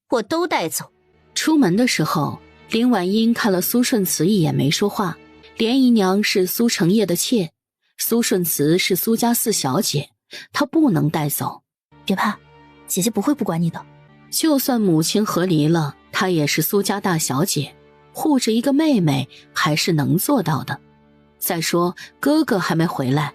我都带走。出门的时候，林婉英看了苏顺慈一眼没说话。莲姨娘是苏成业的妾，苏顺慈是苏家四小姐，她不能带走。别怕，姐姐不会不管你的。就算母亲和离了，她也是苏家大小姐，护着一个妹妹还是能做到的。再说哥哥还没回来，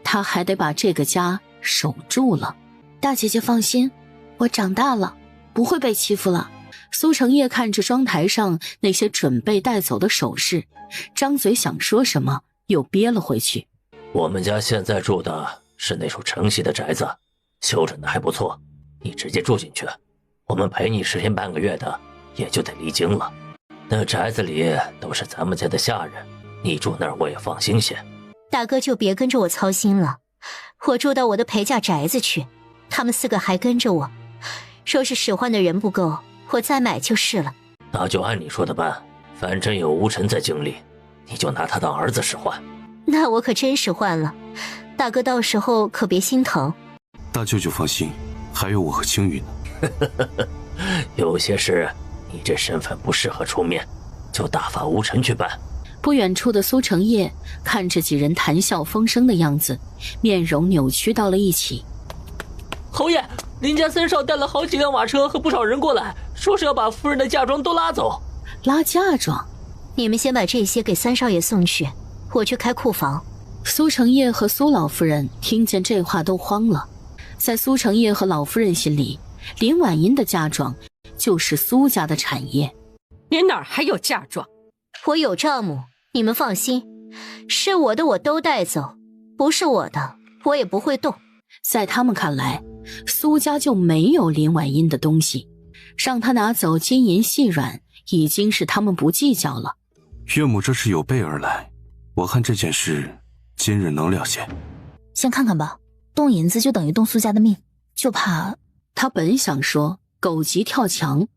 她还得把这个家守住了。大姐姐放心，我长大了，不会被欺负了。苏成业看着妆台上那些准备带走的首饰，张嘴想说什么，又憋了回去。我们家现在住的是那处城西的宅子，修整的还不错，你直接住进去，我们陪你10天半个月的也就得离京了。那宅子里都是咱们家的下人，你住那儿我也放心些。大哥就别跟着我操心了，我住到我的陪嫁宅子去，他们4个还跟着我，说是使唤的人不够，我再买就是了。那就按你说的办，反正有吴晨在京里，你就拿他当儿子使唤。那我可真使唤了，大哥到时候可别心疼。大舅舅放心，还有我和青雨呢。有些事你这身份不适合出面，就大发吴晨去办。不远处的苏成业看着几人谈笑风生的样子，面容扭曲到了一起。侯爷，林家三少带了好几辆马车和不少人过来，说是要把夫人的嫁妆都拉走。拉嫁妆？你们先把这些给三少爷送去，我去开库房。苏成业和苏老夫人听见这话都慌了。在苏成业和老夫人心里，林婉英的嫁妆就是苏家的产业。你哪儿还有嫁妆？我有账目，你们放心，是我的我都带走，不是我的我也不会动。在他们看来，苏家就没有林婉英的东西，让他拿走金银细软已经是他们不计较了。岳母这是有备而来，我看这件事今日能了结。先看看吧，动银子就等于动苏家的命，就怕……他本想说狗急跳墙，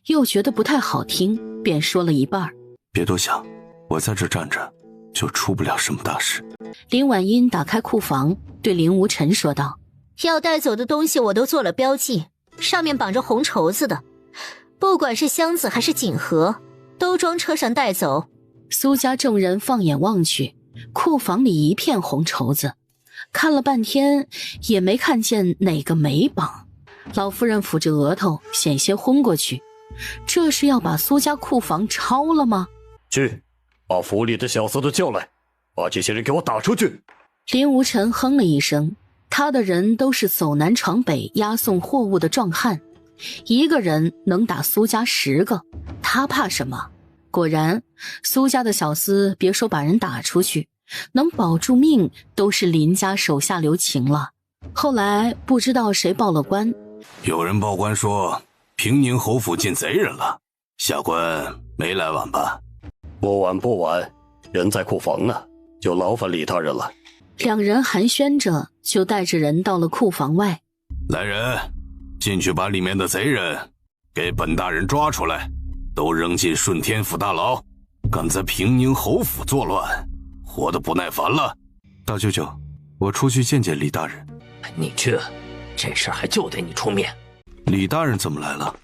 又觉得不太好听，便说了一半。别多想，我在这站着就出不了什么大事。林婉英打开库房，对林无尘说道：要带走的东西我都做了标记，上面绑着红绸子的，不管是箱子还是锦盒，都装车上带走。苏家众人放眼望去，库房里一片红绸子，看了半天也没看见哪个没绑。老夫人抚着额头，险些昏过去。这是要把苏家库房抄了吗？去，把府里的小厮都叫来，把这些人给我打出去。林无尘哼了一声，他的人都是走南闯北押送货物的壮汉，一个人能打苏家10个，他怕什么？果然，苏家的小厮别说把人打出去，能保住命都是林家手下留情了。后来不知道谁报了官，有人报官说平宁侯府进贼人了，下官没来晚吧？不晚不晚，人在库房呢，就劳烦李大人了。两人寒暄着，就带着人到了库房外。来人，进去把里面的贼人给本大人抓出来，都扔进顺天府大牢。敢在平宁侯府作乱，活得不耐烦了。大舅舅，我出去见见李大人。你去，这事还就得你出面。李大人怎么来了？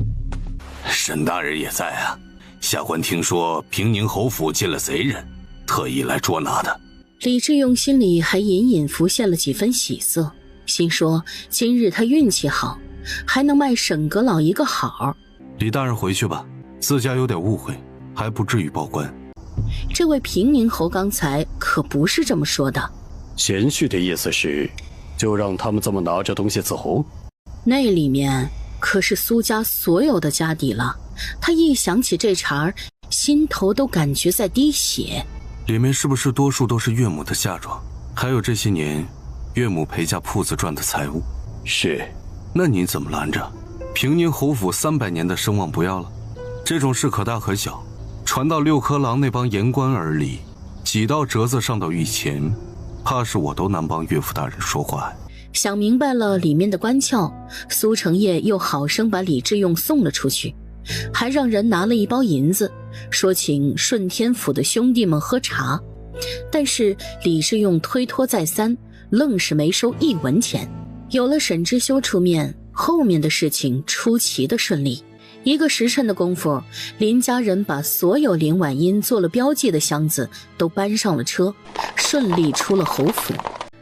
沈大人也在啊。下官听说平宁侯府进了贼人，特意来捉拿的。李志用心里还隐隐浮现了几分喜色，心说今日他运气好，还能卖沈阁老一个好。李大人回去吧，自家有点误会，还不至于报官。这位平宁侯刚才可不是这么说的。贤婿的意思是，就让他们这么拿着东西走？那里面可是苏家所有的家底了，他一想起这茬儿，心头都感觉在滴血。里面是不是多数都是岳母的嫁妆，还有这些年岳母陪嫁铺子赚的财物？是。那你怎么拦着？平宁侯府300年的声望不要了？这种事可大可小，传到6颗郎那帮言官耳里，几道折子上到御前，怕是我都难帮岳父大人说话。想明白了里面的关窍，苏成业又好生把李志用送了出去，还让人拿了一包银子，说请顺天府的兄弟们喝茶。但是李志用推脱再三，愣是没收1文钱。有了沈之修出面，后面的事情出奇的顺利。1个时辰的功夫，林家人把所有林婉音做了标记的箱子都搬上了车，顺利出了侯府。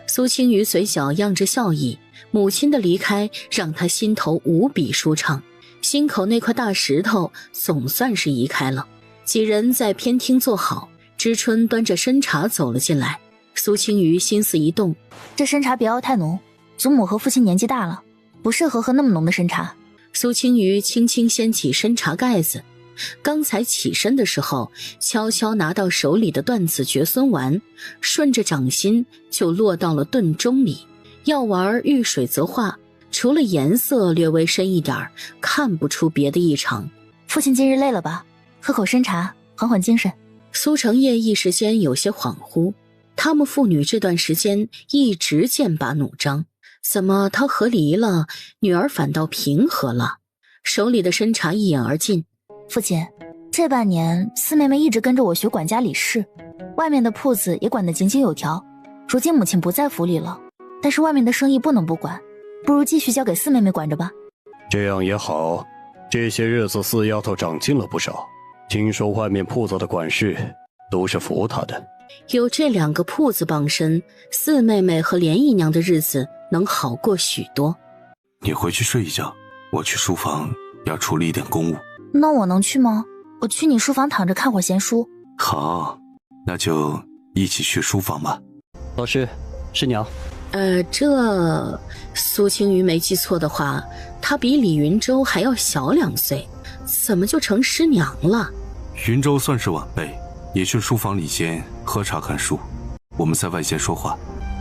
苏青瑜嘴角漾着笑意，母亲的离开让她心头无比舒畅，心口那块大石头总算是移开了。几人在偏厅坐好，知春端着参茶走了进来。苏青瑜心思一动，这参茶别熬太浓，祖母和父亲年纪大了，不适合喝那么浓的参茶。苏青瑜轻轻掀起参茶盖子，刚才起身的时候，悄悄拿到手里的断子绝孙丸，顺着掌心就落到了炖盅里。药丸遇水则化，除了颜色略微深一点，看不出别的异常。父亲今日累了吧？喝口参茶，缓缓精神。苏成业一时间有些恍惚，他们父女这段时间一直剑拔弩张，怎么他和离了，女儿反倒平和了？手里的参茶一饮而尽。父亲，这半年四妹妹一直跟着我学管家理事，外面的铺子也管得井井有条。如今母亲不在府里了，但是外面的生意不能不管，不如继续交给四妹妹管着吧。这样也好，这些日子四丫头长进了不少，听说外面铺子的管事都是服她的。有这2个铺子傍身，四妹妹和连姨娘的日子能好过许多。你回去睡一觉，我去书房要处理一点公务。那我能去吗？我去你书房躺着看会儿闲书。好，那就一起去书房吧。老师，师娘。这苏青瑜没记错的话，她比李云舟还要小2岁，怎么就成师娘了？云舟算是晚辈，也去书房里间喝茶看书，我们在外间说话，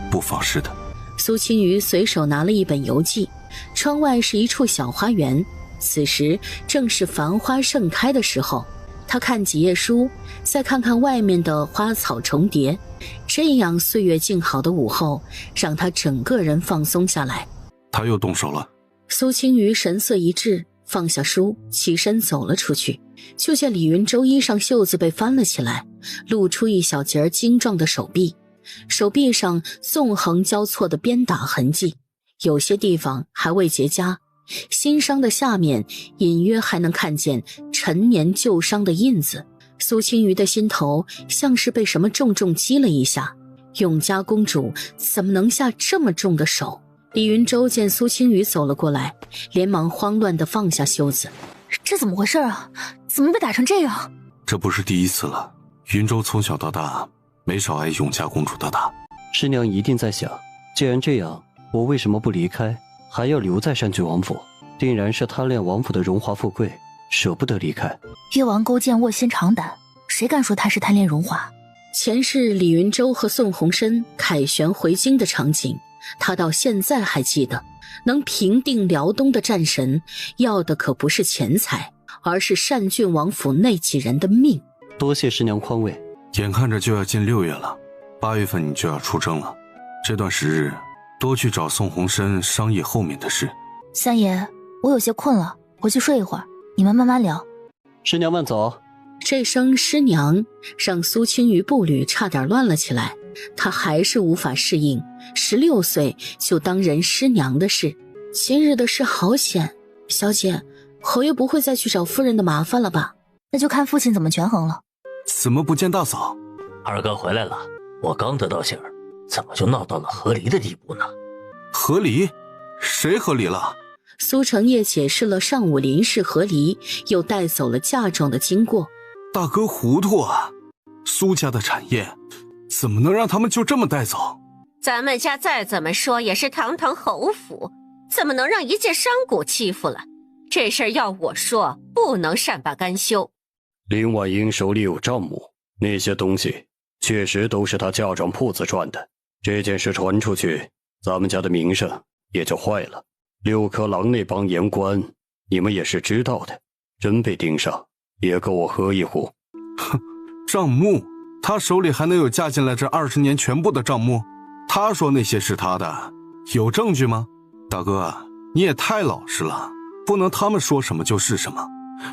不妨事的。苏青瑜随手拿了一本游记，窗外是一处小花园，此时正是繁花盛开的时候。他看几页书，再看看外面的花草重叠，这样岁月静好的午后，让他整个人放松下来。他又动手了。苏青瑜神色一滞，放下书，起身走了出去，就见李云舟衣上袖子被翻了起来，露出一小截精壮的手臂，手臂上纵横交错的鞭打痕迹，有些地方还未结痂，新伤的下面隐约还能看见陈年旧伤的印子。苏青瑜的心头像是被什么重重击了一下，永嘉公主怎么能下这么重的手？李云舟见苏青瑜走了过来，连忙慌乱地放下袖子。这怎么回事啊？怎么被打成这样？这不是第一次了，云舟从小到大没少挨永嘉公主的打。师娘一定在想，既然这样，我为什么不离开，还要留在善郡王府？定然是贪恋王府的荣华富贵，舍不得离开。越王勾践卧薪尝胆，谁敢说他是贪恋荣华？前世李云舟和宋鸿燊凯旋回京的场景，他到现在还记得。能平定辽东的战神，要的可不是钱财，而是善郡王府那几人的命。多谢师娘宽慰。眼看着就要进6月了，8月份你就要出征了，这段时日多去找宋鸿燊商议后面的事。三爷，我有些困了，回去睡一会儿，你们慢慢聊。师娘慢走。这声师娘让苏青瑜步履差点乱了起来，她还是无法适应16岁就当人师娘的事。今日的事好险，小姐，侯爷不会再去找夫人的麻烦了吧？那就看父亲怎么权衡了。怎么不见大嫂？二哥回来了，我刚得到信儿，怎么就闹到了和离的地步呢？和离？谁和离了？苏成业解释了上午林氏和离，又带走了嫁妆的经过。大哥糊涂啊，苏家的产业怎么能让他们就这么带走？咱们家再怎么说也是堂堂侯府，怎么能让一介商贾欺负了？这事儿要我说，不能善罢甘休。林婉英手里有账目，那些东西确实都是她嫁妆铺子赚的。这件事传出去，咱们家的名声也就坏了。6颗郎那帮言官，你们也是知道的，真被盯上，也够我喝一壶。哼，账目？他手里还能有嫁进来这20年全部的账目？他说那些是他的，有证据吗？大哥，你也太老实了，不能他们说什么就是什么。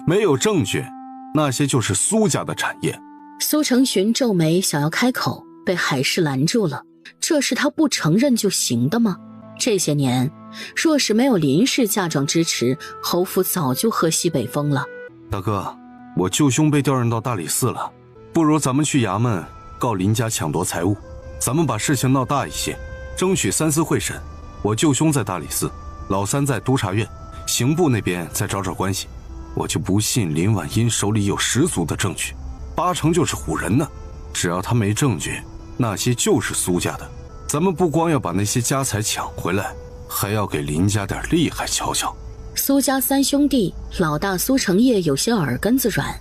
没有证据，那些就是苏家的产业。苏成寻皱眉想要开口，被海氏拦住了。这是他不承认就行的吗？这些年，若是没有林氏嫁妆支持，侯府早就喝西北风了。大哥，我舅兄被调任到大理寺了，不如咱们去衙门告林家抢夺财物，咱们把事情闹大一些，争取三司会审。我舅兄在大理寺，老三在督察院，刑部那边再找找关系。我就不信林婉音手里有十足的证据，8成就是唬人呢。只要他没证据，那些就是苏家的。咱们不光要把那些家财抢回来，还要给林家点厉害瞧瞧。苏家3兄弟，老大苏成业有些耳根子软，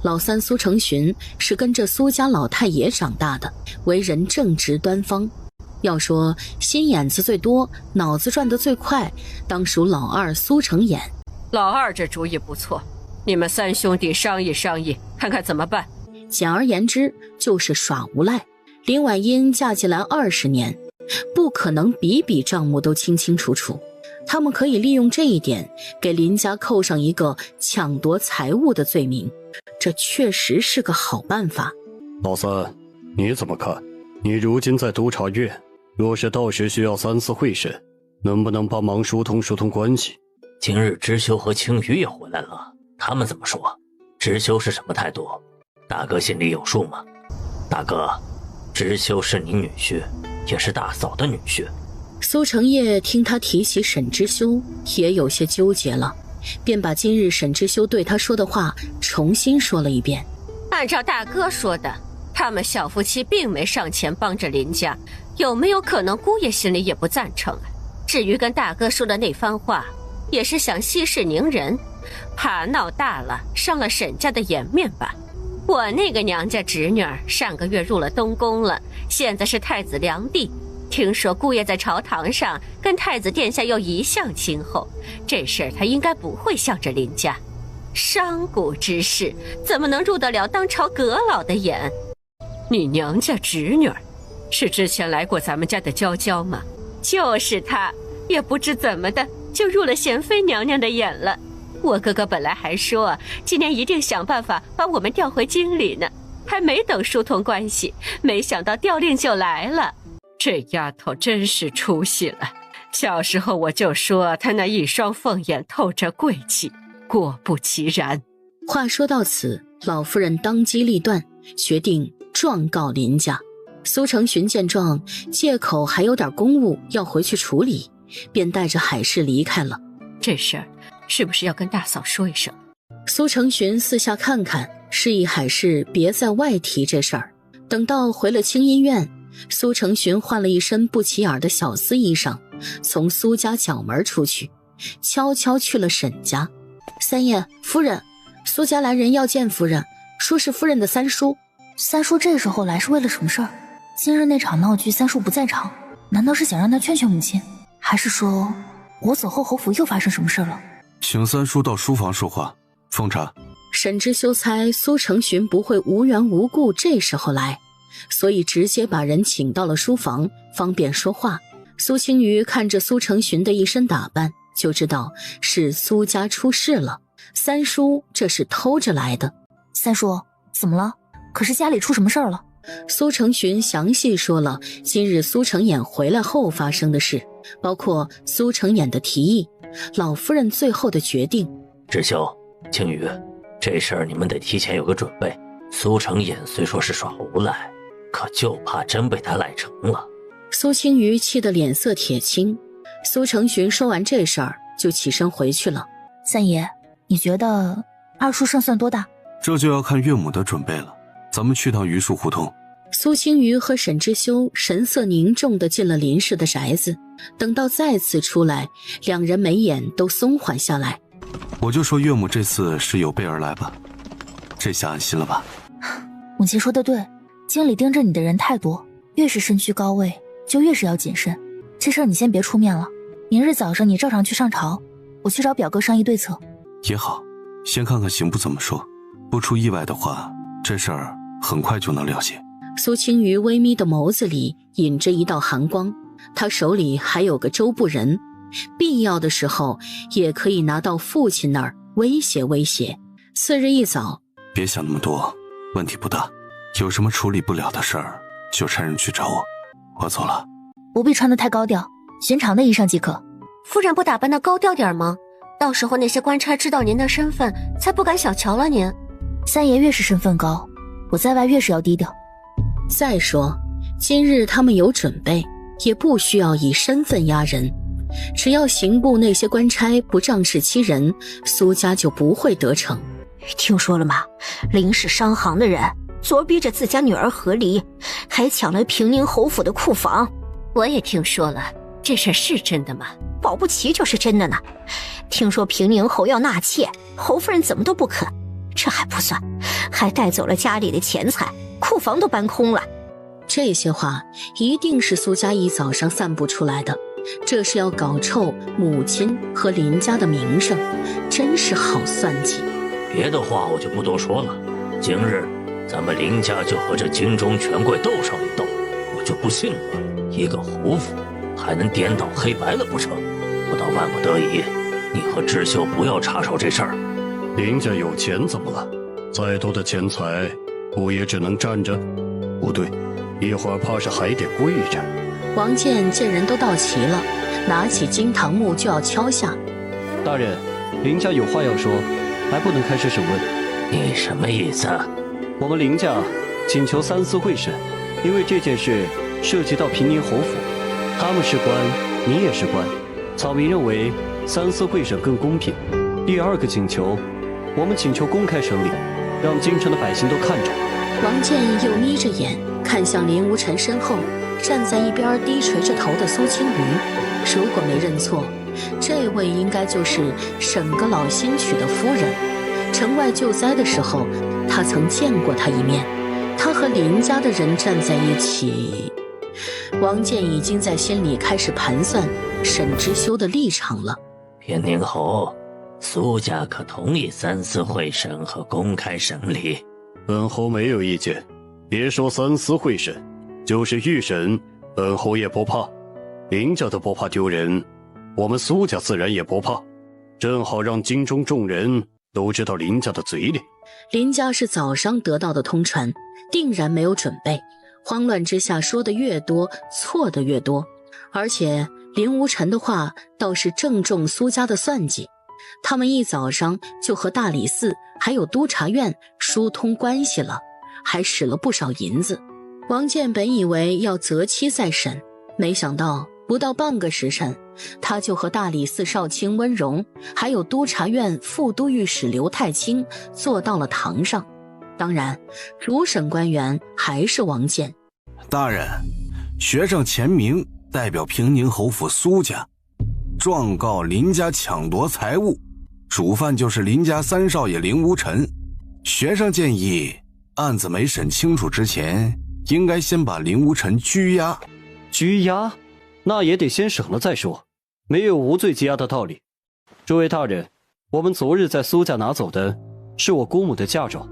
老三苏成寻是跟着苏家老太爷长大的，为人正直端方。要说心眼子最多，脑子转得最快，当属老二苏成衍。老二这主意不错，你们3兄弟商议商议，看看怎么办。简而言之，就是耍无赖。林婉音嫁进来20年，不可能笔笔账目都清清楚楚。他们可以利用这一点，给林家扣上一个抢夺财物的罪名，这确实是个好办法。老三，你怎么看？你如今在督察院，若是到时需要3司会审，能不能帮忙疏通关系？今日知秋和青羽也回来了，他们怎么说？知秋是什么态度？大哥心里有数吗？大哥，知秋是你女婿，也是大嫂的女婿。苏成业听他提起沈知秋，也有些纠结了，便把今日沈知秋对他说的话重新说了一遍。按照大哥说的，他们小夫妻并没上前帮着林家，有没有可能姑爷心里也不赞成啊？至于跟大哥说的那番话，也是想息事宁人，怕闹大了伤了沈家的颜面吧。我那个娘家侄女上个月入了东宫了，现在是太子良娣。听说姑爷在朝堂上跟太子殿下又一向亲厚，这事儿他应该不会向着林家。商贾之事怎么能入得了当朝阁老的眼？你娘家侄女是之前来过咱们家的娇娇吗？就是她，也不知怎么的就入了贤妃娘娘的眼了。我哥哥本来还说今年一定想办法把我们调回京里呢，还没等疏通关系，没想到调令就来了。这丫头真是出息了，小时候我就说她那一双凤眼透着贵气，果不其然。话说到此，老夫人当机立断，决定状告林家。苏成寻见状，借口还有点公务要回去处理，便带着海氏离开了。这事儿是不是要跟大嫂说一声？苏成寻四下看看，示意海氏别在外提这事儿。等到回了清音院，苏成寻换了一身不起眼的小厮衣裳，从苏家角门出去，悄悄去了沈家。三爷，夫人，苏家来人要见夫人，说是夫人的三叔。三叔这时候来是为了什么事儿？今日那场闹剧，三叔不在场，难道是想让他劝劝母亲？还是说我走后侯府又发生什么事了？请三叔到书房说话。奉茶。沈知秋猜苏成寻不会无缘无故这时候来，所以直接把人请到了书房，方便说话。苏青瑜看着苏成寻的一身打扮，就知道是苏家出事了。三叔这是偷着来的。三叔，怎么了？可是家里出什么事儿了？苏成寻详细说了今日苏成衍回来后发生的事，包括苏成衍的提议，老夫人最后的决定。知秋、青羽，这事儿你们得提前有个准备。苏成衍虽说是耍无赖，可就怕真被他赖成了。苏青瑜气得脸色铁青。苏成寻说完这事儿就起身回去了。三爷，你觉得二叔胜算多大？这就要看岳母的准备了。咱们去趟榆树胡同。苏青瑜和沈知秋神色凝重地进了林氏的宅子，等到再次出来，两人眉眼都松缓下来。我就说岳母这次是有备而来吧，这下安心了吧？母亲说的对，京里盯着你的人太多，越是身居高位就越是要谨慎。这事儿你先别出面了，明日早上你照常去上朝，我去找表哥商议对策。也好，先看看刑部怎么说，不出意外的话，这事儿很快就能了解。苏青瑜微眯的眸子里隐着一道寒光，他手里还有个周部人，必要的时候也可以拿到父亲那儿威胁威胁。次日一早，别想那么多，问题不大，有什么处理不了的事儿就差人去找我。我走了。不必穿得太高调，寻常的衣裳即可。夫人不打扮得高调点吗？到时候那些官差知道您的身份，才不敢小瞧了您。三爷越是身份高，我在外越是要低调。再说今日他们有准备，也不需要以身份压人，只要刑部那些官差不仗势欺人，苏家就不会得逞。听说了吗？林氏商行的人左逼着自家女儿和离，还抢了平宁侯府的库房。我也听说了，这事是真的吗？保不齐就是真的呢。听说平宁侯要纳妾，侯夫人怎么都不肯。这还不算，还带走了家里的钱财，库房都搬空了。这些话一定是苏家一早上散布出来的，这是要搞臭母亲和林家的名声，真是好算计。别的话我就不多说了，今日咱们林家就和这京中权贵斗上一斗，我就不信了，一个侯府还能颠倒黑白了不成？不到万不得已，你和智秀不要插手这事儿。林家有钱怎么了？再多的钱财，不也只能站着？不对，一会儿怕是还得跪着。王建见人都到齐了，拿起金堂木就要敲下。大人，林家有话要说，还不能开始审问。你什么意思？我们林家请求三司会审，因为这件事涉及到平宁侯府，他们是官，你也是官，草民认为三司会审更公平。第二个请求，我们请求公开审理，让京城的百姓都看着。王建又眯着眼看向林无尘身后站在一边低垂着头的苏青瑜，如果没认错，这位应该就是沈阁老新娶的夫人。城外救灾的时候，他曾见过她一面。他和林家的人站在一起，王建已经在心里开始盘算沈之修的立场了。平宁侯，苏家可同意三司会审和公开审理？本侯没有意见，别说三司会审，就是预审，本侯也不怕。林家都不怕丢人，我们苏家自然也不怕，正好让京中众人都知道林家的嘴脸。林家是早上得到的通传，定然没有准备，慌乱之下说的越多，错的越多。而且林无尘的话倒是正中苏家的算计，他们一早上就和大理寺还有督察院疏通关系了，还使了不少银子。王建本以为要择期再审，没想到不到半个时辰，他就和大理寺少卿温荣还有督察院副都御史刘太清坐到了堂上。当然主审官员还是王建。大人，学生钱明代表平宁侯府苏家状告林家抢夺财物，主犯就是林家三少爷林无尘。学生建议案子没审清楚之前，应该先把林无尘拘押。拘押？那也得先审了再说，没有无罪羁押的道理。诸位大人，我们昨日在苏家拿走的是我姑母的嫁妆，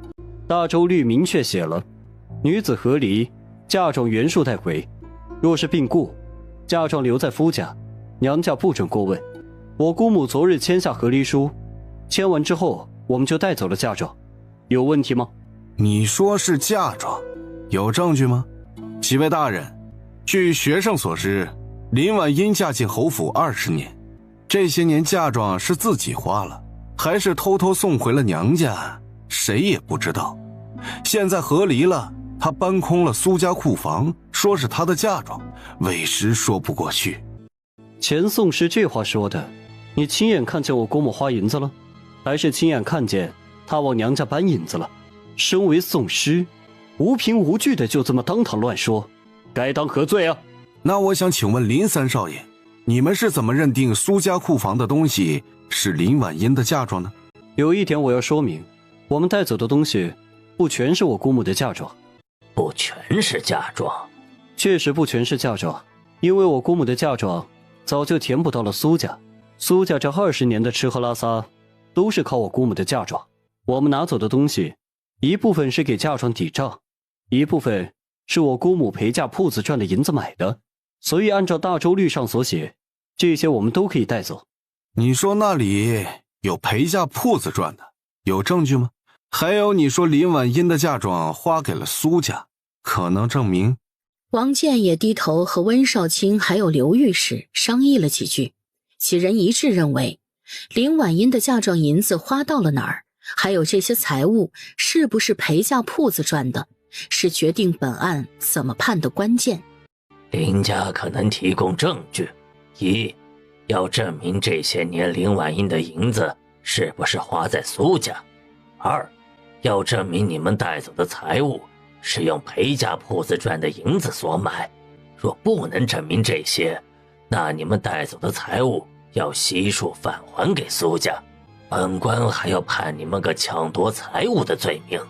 大周律明确写了，女子和离，嫁妆原数带回，若是病故，嫁妆留在夫家，娘家不准过问。我姑母昨日签下和离书，签完之后我们就带走了嫁妆，有问题吗？你说是嫁妆，有证据吗？几位大人，据学生所知，林婉英嫁进侯府20年，这些年嫁妆是自己花了，还是偷偷送回了娘家，谁也不知道。现在和离了，她搬空了苏家库房，说是她的嫁妆，委实说不过去。钱宋是这话说的，你亲眼看见我姑母花银子了，还是亲眼看见她往娘家搬银子了？身为宋师，无凭无据的就这么当堂乱说，该当何罪啊？那我想请问林三少爷，你们是怎么认定苏家库房的东西是林婉英的嫁妆呢？有一点我要说明，我们带走的东西不全是我姑母的嫁妆。不全是嫁妆？确实不全是嫁妆，因为我姑母的嫁妆早就填补到了苏家，苏家这20年的吃喝拉撒都是靠我姑母的嫁妆。我们拿走的东西，一部分是给嫁妆抵账，一部分是我姑母陪嫁铺子赚的银子买的。所以按照大周律上所写，这些我们都可以带走。你说那里有陪嫁铺子赚的，有证据吗？还有你说林婉音的嫁妆花给了苏家，可能证明？王建也低头和温少卿还有刘御史商议了几句，几人一致认为林婉音的嫁妆银子花到了哪儿，还有这些财物是不是陪嫁铺子赚的，是决定本案怎么判的关键。林家可能提供证据：一，要证明这些年林婉音的银子是不是花在苏家；二，要证明你们带走的财物是用陪嫁铺子赚的银子所买。若不能证明这些，那你们带走的财物要悉数返还给苏家，本官还要判你们个抢夺财物的罪名。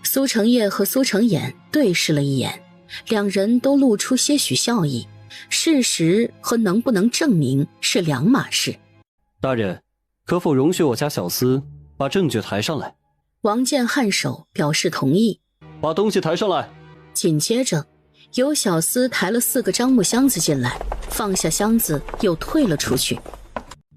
苏成业和苏成衍对视了一眼，两人都露出些许笑意。事实和能不能证明是两码事。大人，可否容许我家小厮把证据抬上来？王建颔首表示同意。把东西抬上来。紧接着有小厮抬了4个樟木箱子进来，放下箱子又退了出去。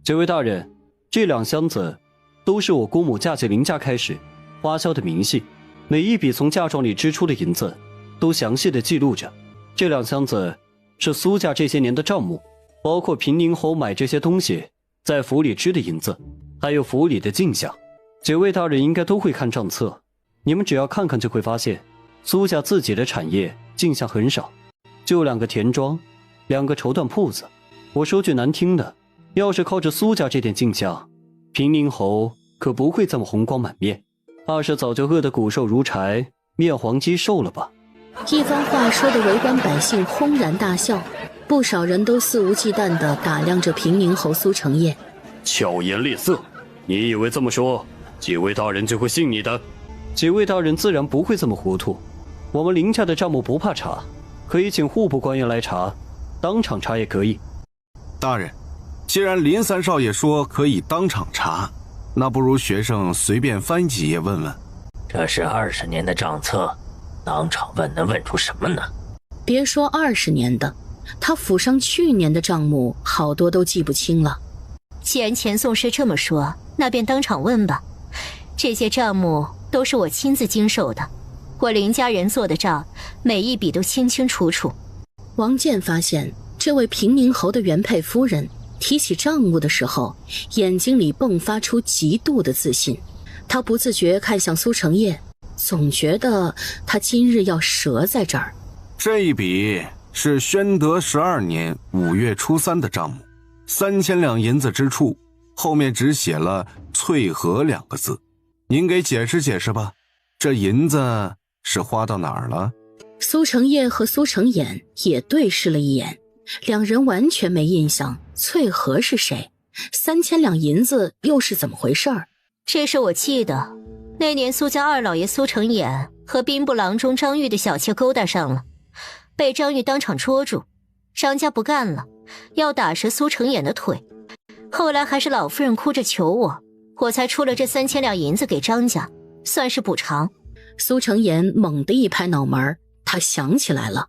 这位大人，这2箱子都是我姑母嫁接林家开始花销的明细，每一笔从嫁妆里支出的银子都详细的记录着。这2箱子是苏家这些年的账目，包括平宁侯买这些东西在府里支的银子，还有府里的进项。几位大人应该都会看账册，你们只要看看就会发现，苏家自己的产业进项很少，就2个田庄，2个绸缎铺子。我说句难听的，要是靠着苏家这点进项，平宁侯可不会这么红光满面，怕是早就饿得骨瘦如柴，面黄肌瘦了吧。一番话说的围观百姓轰然大笑，不少人都肆无忌惮地打量着平宁侯苏成业。巧言厉色，你以为这么说几位大人就会信你的？几位大人自然不会这么糊涂，我们林家的账目不怕查，可以请户部官员来查，当场查也可以。大人，既然林三少爷说可以当场查，那不如学生随便翻几页问问。这是20年的账册，当场问能问出什么呢？别说20年的，他府上去年的账目好多都记不清了。既然钱宋师这么说，那便当场问吧。这些账目都是我亲自经手的，我林家人做的账，每一笔都清清楚楚。王建发现这位平宁侯的原配夫人提起账目的时候，眼睛里迸发出极度的自信。他不自觉看向苏成业，总觉得他今日要折在这儿。这一笔是宣德12年5月初3的账目，3000两银子支出，后面只写了翠禾2个字。您给解释解释吧，这银子是花到哪儿了？苏成业和苏成衍也对视了一眼，两人完全没印象翠禾是谁，3000两银子又是怎么回事儿？这是我记得，那年苏家二老爷苏成衍和兵部郎中张玉的小妾勾搭上了，被张玉当场捉住，张家不干了，要打折苏成衍的腿。后来还是老夫人哭着求我，我才出了这3000两银子给张家，算是补偿。苏成衍猛地一拍脑门，他想起来了，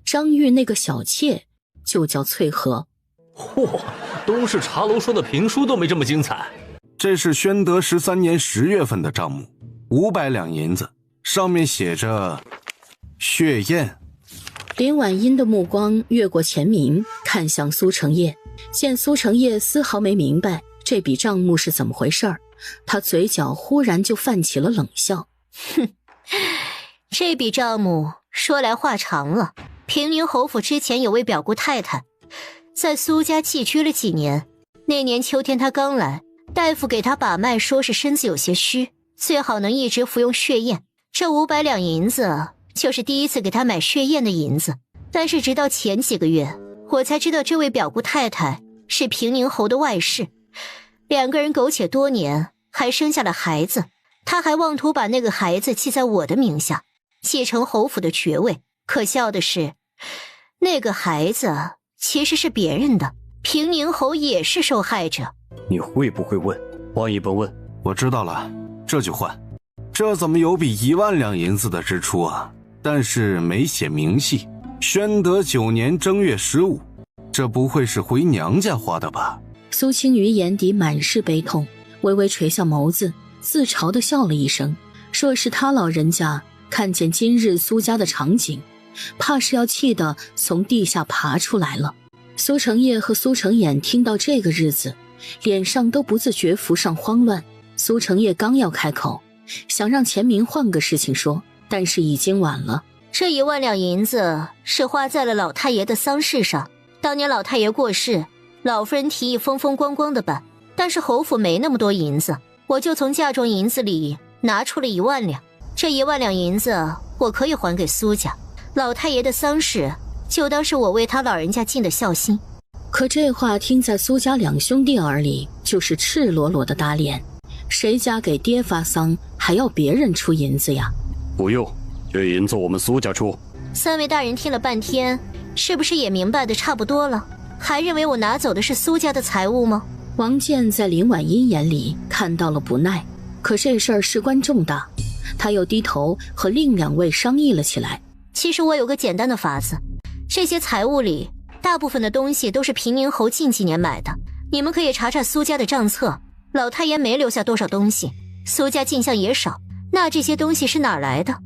张玉那个小妾就叫翠禾。嚯，东市茶楼说的评书都没这么精彩。这是宣德13年10月份的账目，500两银子，上面写着血燕。林婉音的目光越过钱明，看向苏成业，见苏成业丝毫没明白这笔账目是怎么回事儿，他嘴角忽然就泛起了冷笑。哼，这笔账目说来话长了。平宁侯府之前有位表姑太太，在苏家寄居了几年，那年秋天她刚来，大夫给她把脉，说是身子有些虚，最好能一直服用血燕。这500两银子就是第一次给她买血燕的银子。但是直到前几个月，我才知道这位表姑太太是平宁侯的外室，2个人苟且多年，还生下了孩子。他还妄图把那个孩子记在我的名下，继承侯府的爵位。可笑的是，那个孩子其实是别人的，平宁侯也是受害者。你会不会问？换一本问。我知道了，这就换。这怎么有笔1万两银子的支出啊？但是没写明细。宣德9年正月15，这不会是回娘家花的吧？苏青瑜眼底满是悲痛，微微垂下眸子，自嘲地笑了一声。若是他老人家看见今日苏家的场景，怕是要气得从地下爬出来了。苏成业和苏成衍听到这个日子，脸上都不自觉浮上慌乱。苏成业刚要开口，想让钱明换个事情说，但是已经晚了。这1万两银子是花在了老太爷的丧事上。当年老太爷过世，老夫人提议风风光光的办，但是侯府没那么多银子，我就从嫁妆银子里拿出了1万两。这1万两银子我可以还给苏家，老太爷的丧事就当是我为他老人家尽的孝心。可这话听在苏家两兄弟耳里，就是赤裸裸的打脸。谁家给爹发丧还要别人出银子呀？不用，这银子我们苏家出。3位大人听了半天，是不是也明白的差不多了？还认为我拿走的是苏家的财物吗？王健在林婉英眼里看到了不耐，可这事儿事关重大，他又低头和另2位商议了起来。其实我有个简单的法子，这些财物里大部分的东西都是平宁侯近几年买的，你们可以查查苏家的账册，老太爷没留下多少东西，苏家进项也少，那这些东西是哪儿来的？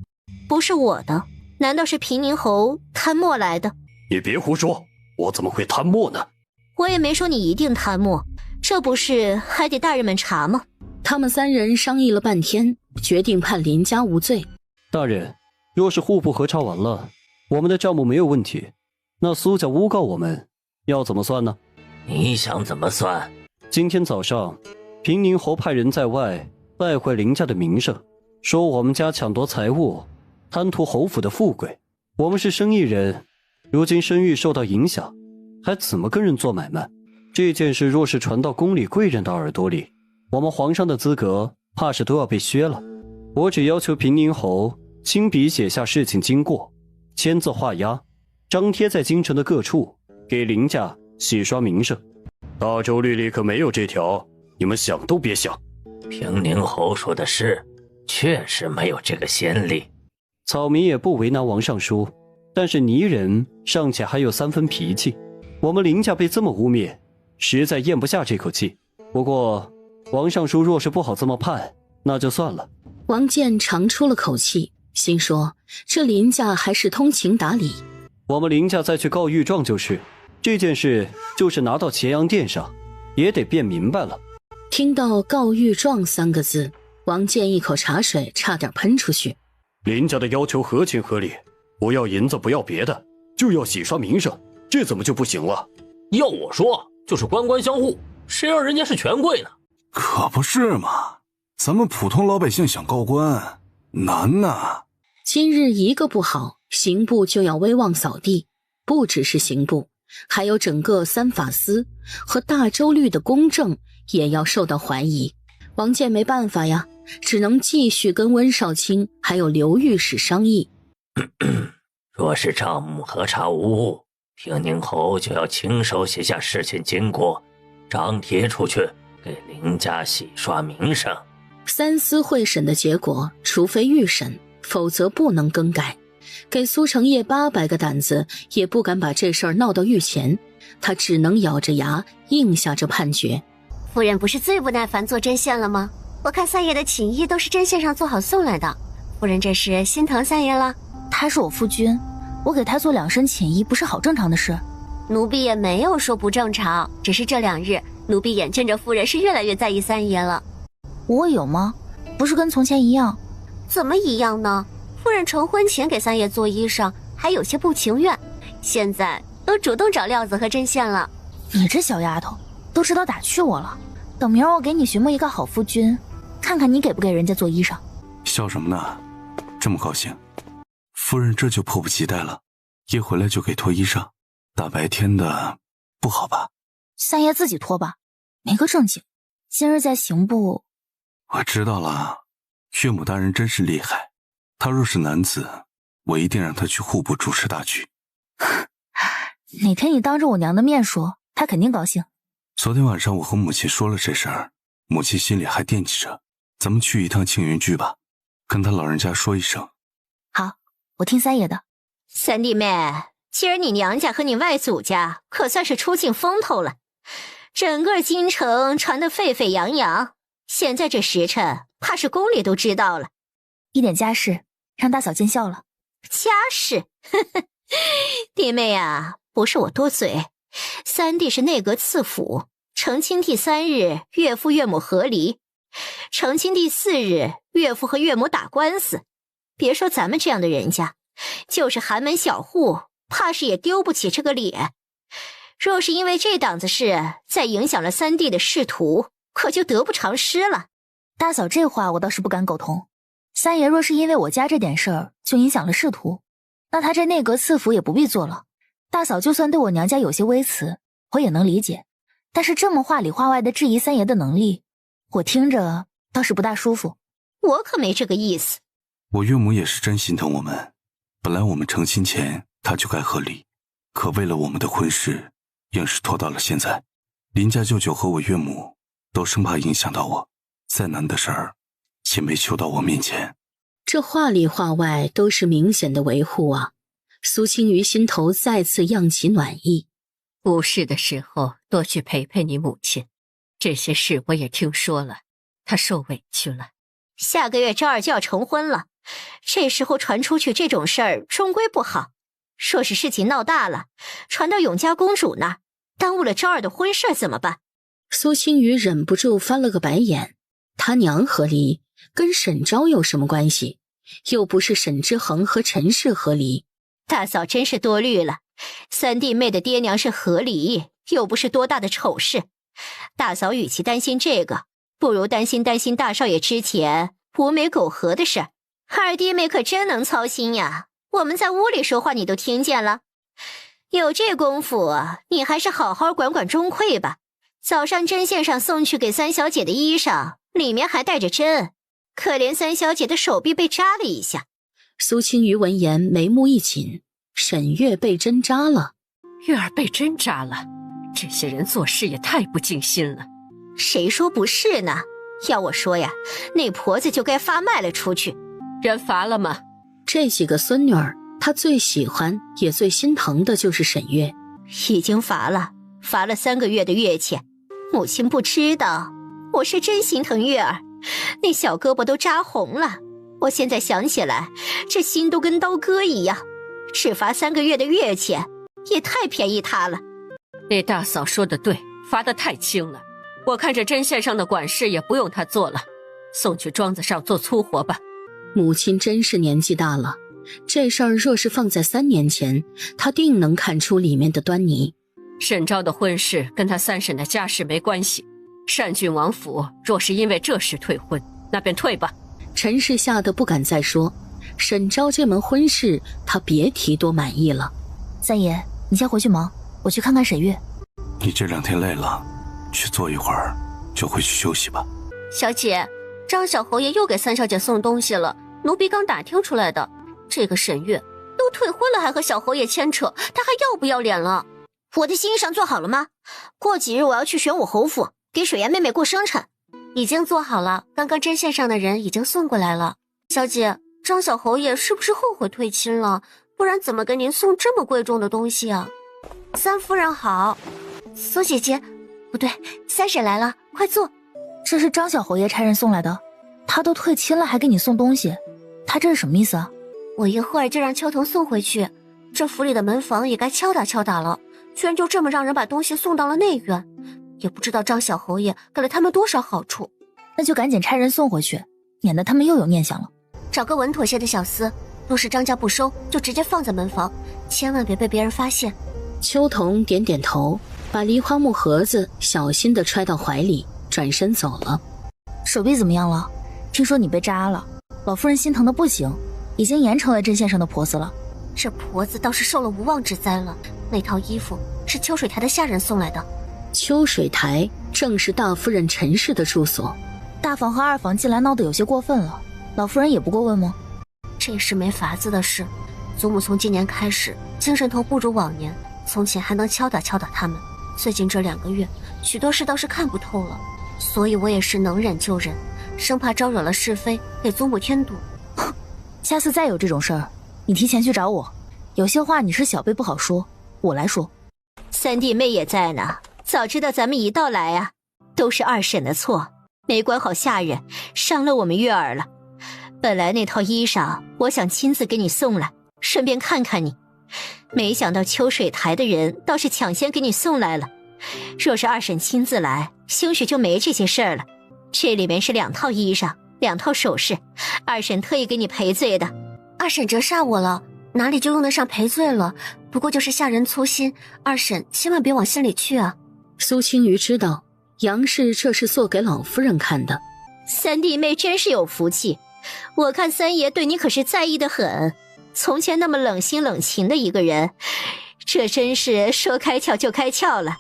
不是我的，难道是平宁侯贪墨来的？你别胡说，我怎么会贪墨呢？我也没说你一定贪墨，这不是还得大人们查吗？他们3人商议了半天，决定判林家无罪。大人，若是户部核查完了，我们的账目没有问题，那苏家诬告我们要怎么算呢？你想怎么算？今天早上平宁侯派人在外败坏林家的名声，说我们家抢夺财物，贪图侯府的富贵。我们是生意人，如今声誉受到影响，还怎么跟人做买卖？这件事若是传到宫里贵人的耳朵里，我们皇上的资格怕是都要被削了。我只要求平宁侯亲笔写下事情经过，签字画押，张贴在京城的各处，给林家洗刷名声。大周律里可没有这条，你们想都别想。平宁侯说的是，确实没有这个先例。草民也不为难王尚书，但是泥人尚且还有3分脾气，我们林家被这么污蔑，实在咽不下这口气。不过王尚书若是不好这么判，那就算了。王健长出了口气，心说这林家还是通情达理，我们林家再去告御状就是。这件事就是拿到乾阳殿上，也得辩明白了。听到告御状3个字，王健一口茶水差点喷出去。林家的要求合情合理，不要银子，不要别的，就要洗刷名声，这怎么就不行了？要我说，就是官官相护，谁让人家是权贵呢？可不是嘛，咱们普通老百姓想告官难呐。今日一个不好，刑部就要威望扫地，不只是刑部，还有整个3法司和大周律的公正也要受到怀疑。王健没办法呀，只能继续跟温少卿还有刘御史商议。若是账目核查无误，平宁侯就要亲手写下事情经过，张贴出去，给林家洗刷名声。3司会审的结果，除非预审，否则不能更改。给苏成业800个胆子，也不敢把这事儿闹到御前，他只能咬着牙应下这判决。夫人不是最不耐烦做针线了吗？我看3爷的寝衣都是针线上做好送来的，夫人这是心疼3爷了？他是我夫君，我给他做2身寝衣不是好正常的事。奴婢也没有说不正常，只是这2日奴婢眼见着夫人是越来越在意3爷了。我有吗？不是跟从前一样？怎么一样呢？夫人成婚前给3爷做衣裳还有些不情愿，现在都主动找料子和针线了。你这小丫头都知道打趣我了，等明儿我给你寻摸一个好夫君，看看你给不给人家做衣裳。笑什么呢？这么高兴？夫人这就迫不及待了，一回来就给脱衣裳，大白天的不好吧？3爷自己脱吧，没个正经。今日在刑部。我知道了，岳母大人真是厉害，他若是男子，我一定让他去户部主持大局。哪天你当着我娘的面说，他肯定高兴。昨天晚上我和母亲说了这事儿，母亲心里还惦记着，咱们去一趟庆云居吧，跟他老人家说一声。好，我听3爷的。3弟妹，今儿你娘家和你外祖家可算是出尽风头了，整个京城传得沸沸扬扬。现在这时辰，怕是宫里都知道了。一点家事，让大嫂见笑了。家事？呵呵，弟妹啊，不是我多嘴，三弟是内阁赐府，成亲第3日，岳父岳母和离；成亲第4日，岳父和岳母打官司。别说咱们这样的人家，就是寒门小户，怕是也丢不起这个脸。若是因为这档子事再影响了三弟的仕途，可就得不偿失了。大嫂这话我倒是不敢苟同。三爷若是因为我家这点事儿就影响了仕途，那他这内阁赐府也不必做了。大嫂就算对我娘家有些微词，我也能理解，但是这么话里话外的质疑三爷的能力，我听着倒是不大舒服。我可没这个意思。我岳母也是真心疼我们，本来我们成亲前她就该和离，可为了我们的婚事，硬是拖到了现在。林家舅舅和我岳母都生怕影响到我，再难的事儿也没求到我面前。这话里话外都是明显的维护啊！苏青瑜心头再次漾起暖意。不是的时候多去陪陪你母亲，这些事我也听说了，她受委屈了。下个月昭儿就要成婚了，这时候传出去这种事儿终归不好。若是事情闹大了，传到永嘉公主那儿，耽误了昭儿的婚事怎么办？苏青瑜忍不住翻了个白眼，他娘和离跟沈昭有什么关系？又不是沈之恒和陈氏和离。大嫂真是多虑了，三弟妹的爹娘是和离，又不是多大的丑事。大嫂与其担心这个，不如担心大少爷之前无媒苟合的事。二弟妹可真能操心呀，我们在屋里说话你都听见了。有这功夫，你还是好好管管钟馗吧。早上针线上送去给三小姐的衣裳，里面还带着针，可怜三小姐的手臂被扎了一下。苏青瑜闻言眉目一紧，沈月被针扎了。月儿被针扎了，这些人做事也太不尽心了。谁说不是呢？要我说呀，那婆子就该发卖了出去。人罚了吗？这几个孙女儿，她最喜欢也最心疼的就是沈月。已经罚了3个月的月钱。母亲不知道，我是真心疼月儿，那小胳膊都扎红了。我现在想起来，这心都跟刀割一样。只罚3个月的月钱，也太便宜她了。那大嫂说的对，罚得太轻了。我看这针线上的管事也不用她做了，送去庄子上做粗活吧。母亲真是年纪大了，这事儿若是放在3年前，她定能看出里面的端倪。沈昭的婚事跟他三婶的家事没关系，单郡王府若是因为这事退婚，那便退吧。陈氏吓得不敢再说，沈昭这门婚事他别提多满意了。三爷，你先回去忙，我去看看沈月。你这2天累了，去坐一会儿就回去休息吧。小姐，张小侯爷又给三小姐送东西了，奴婢刚打听出来的。这个沈月都退婚了还和小侯爷牵扯，他还要不要脸了？我的心上做好了吗？过几日我要去玄武侯府给水岩妹妹过生辰。已经做好了，刚刚针线上的人已经送过来了。小姐，张小侯爷是不是后悔退亲了？不然怎么给您送这么贵重的东西啊？三夫人好。苏姐姐，不对，三婶来了，快坐。这是张小侯爷差人送来的，他都退亲了还给你送东西，他这是什么意思啊？我一会儿就让秋桐送回去，这府里的门房也该敲打敲打了，居然就这么让人把东西送到了内院，也不知道张小侯爷给了他们多少好处。那就赶紧差人送回去，免得他们又有念想了。找个稳妥些的小厮，若是张家不收，就直接放在门房，千万别被别人发现。秋桐点点头，把梨花木盒子小心地揣到怀里，转身走了。手臂怎么样了？听说你被扎了，老夫人心疼的不行，已经严惩了针线上的婆子了。这婆子倒是受了无妄之灾了。那套衣服是秋水台的下人送来的。秋水台正是大夫人陈氏的住所。大房和二房近来闹得有些过分了，老夫人也不过问吗？这是没法子的事。祖母从今年开始精神头不如往年，从前还能敲打敲打他们，最近这2个月许多事倒是看不透了，所以我也是能忍就忍，生怕招惹了是非，给祖母添堵。下次再有这种事儿，你提前去找我，有些话你是小辈不好说，我来说。三弟妹也在呢，早知道咱们一道来啊，都是二婶的错，没管好下人，伤了我们月儿了。本来那套衣裳我想亲自给你送来，顺便看看你，没想到秋水台的人倒是抢先给你送来了。若是二婶亲自来，兴许就没这些事儿了。这里面是2套衣裳，2套首饰，二婶特意给你赔罪的。二婶折煞我了，哪里就用得上赔罪了？不过就是下人粗心，二婶千万别往心里去啊。苏青瑜知道杨氏这是做给老夫人看的。三弟妹真是有福气，我看三爷对你可是在意的很。从前那么冷心冷情的一个人，这真是说开窍就开窍了。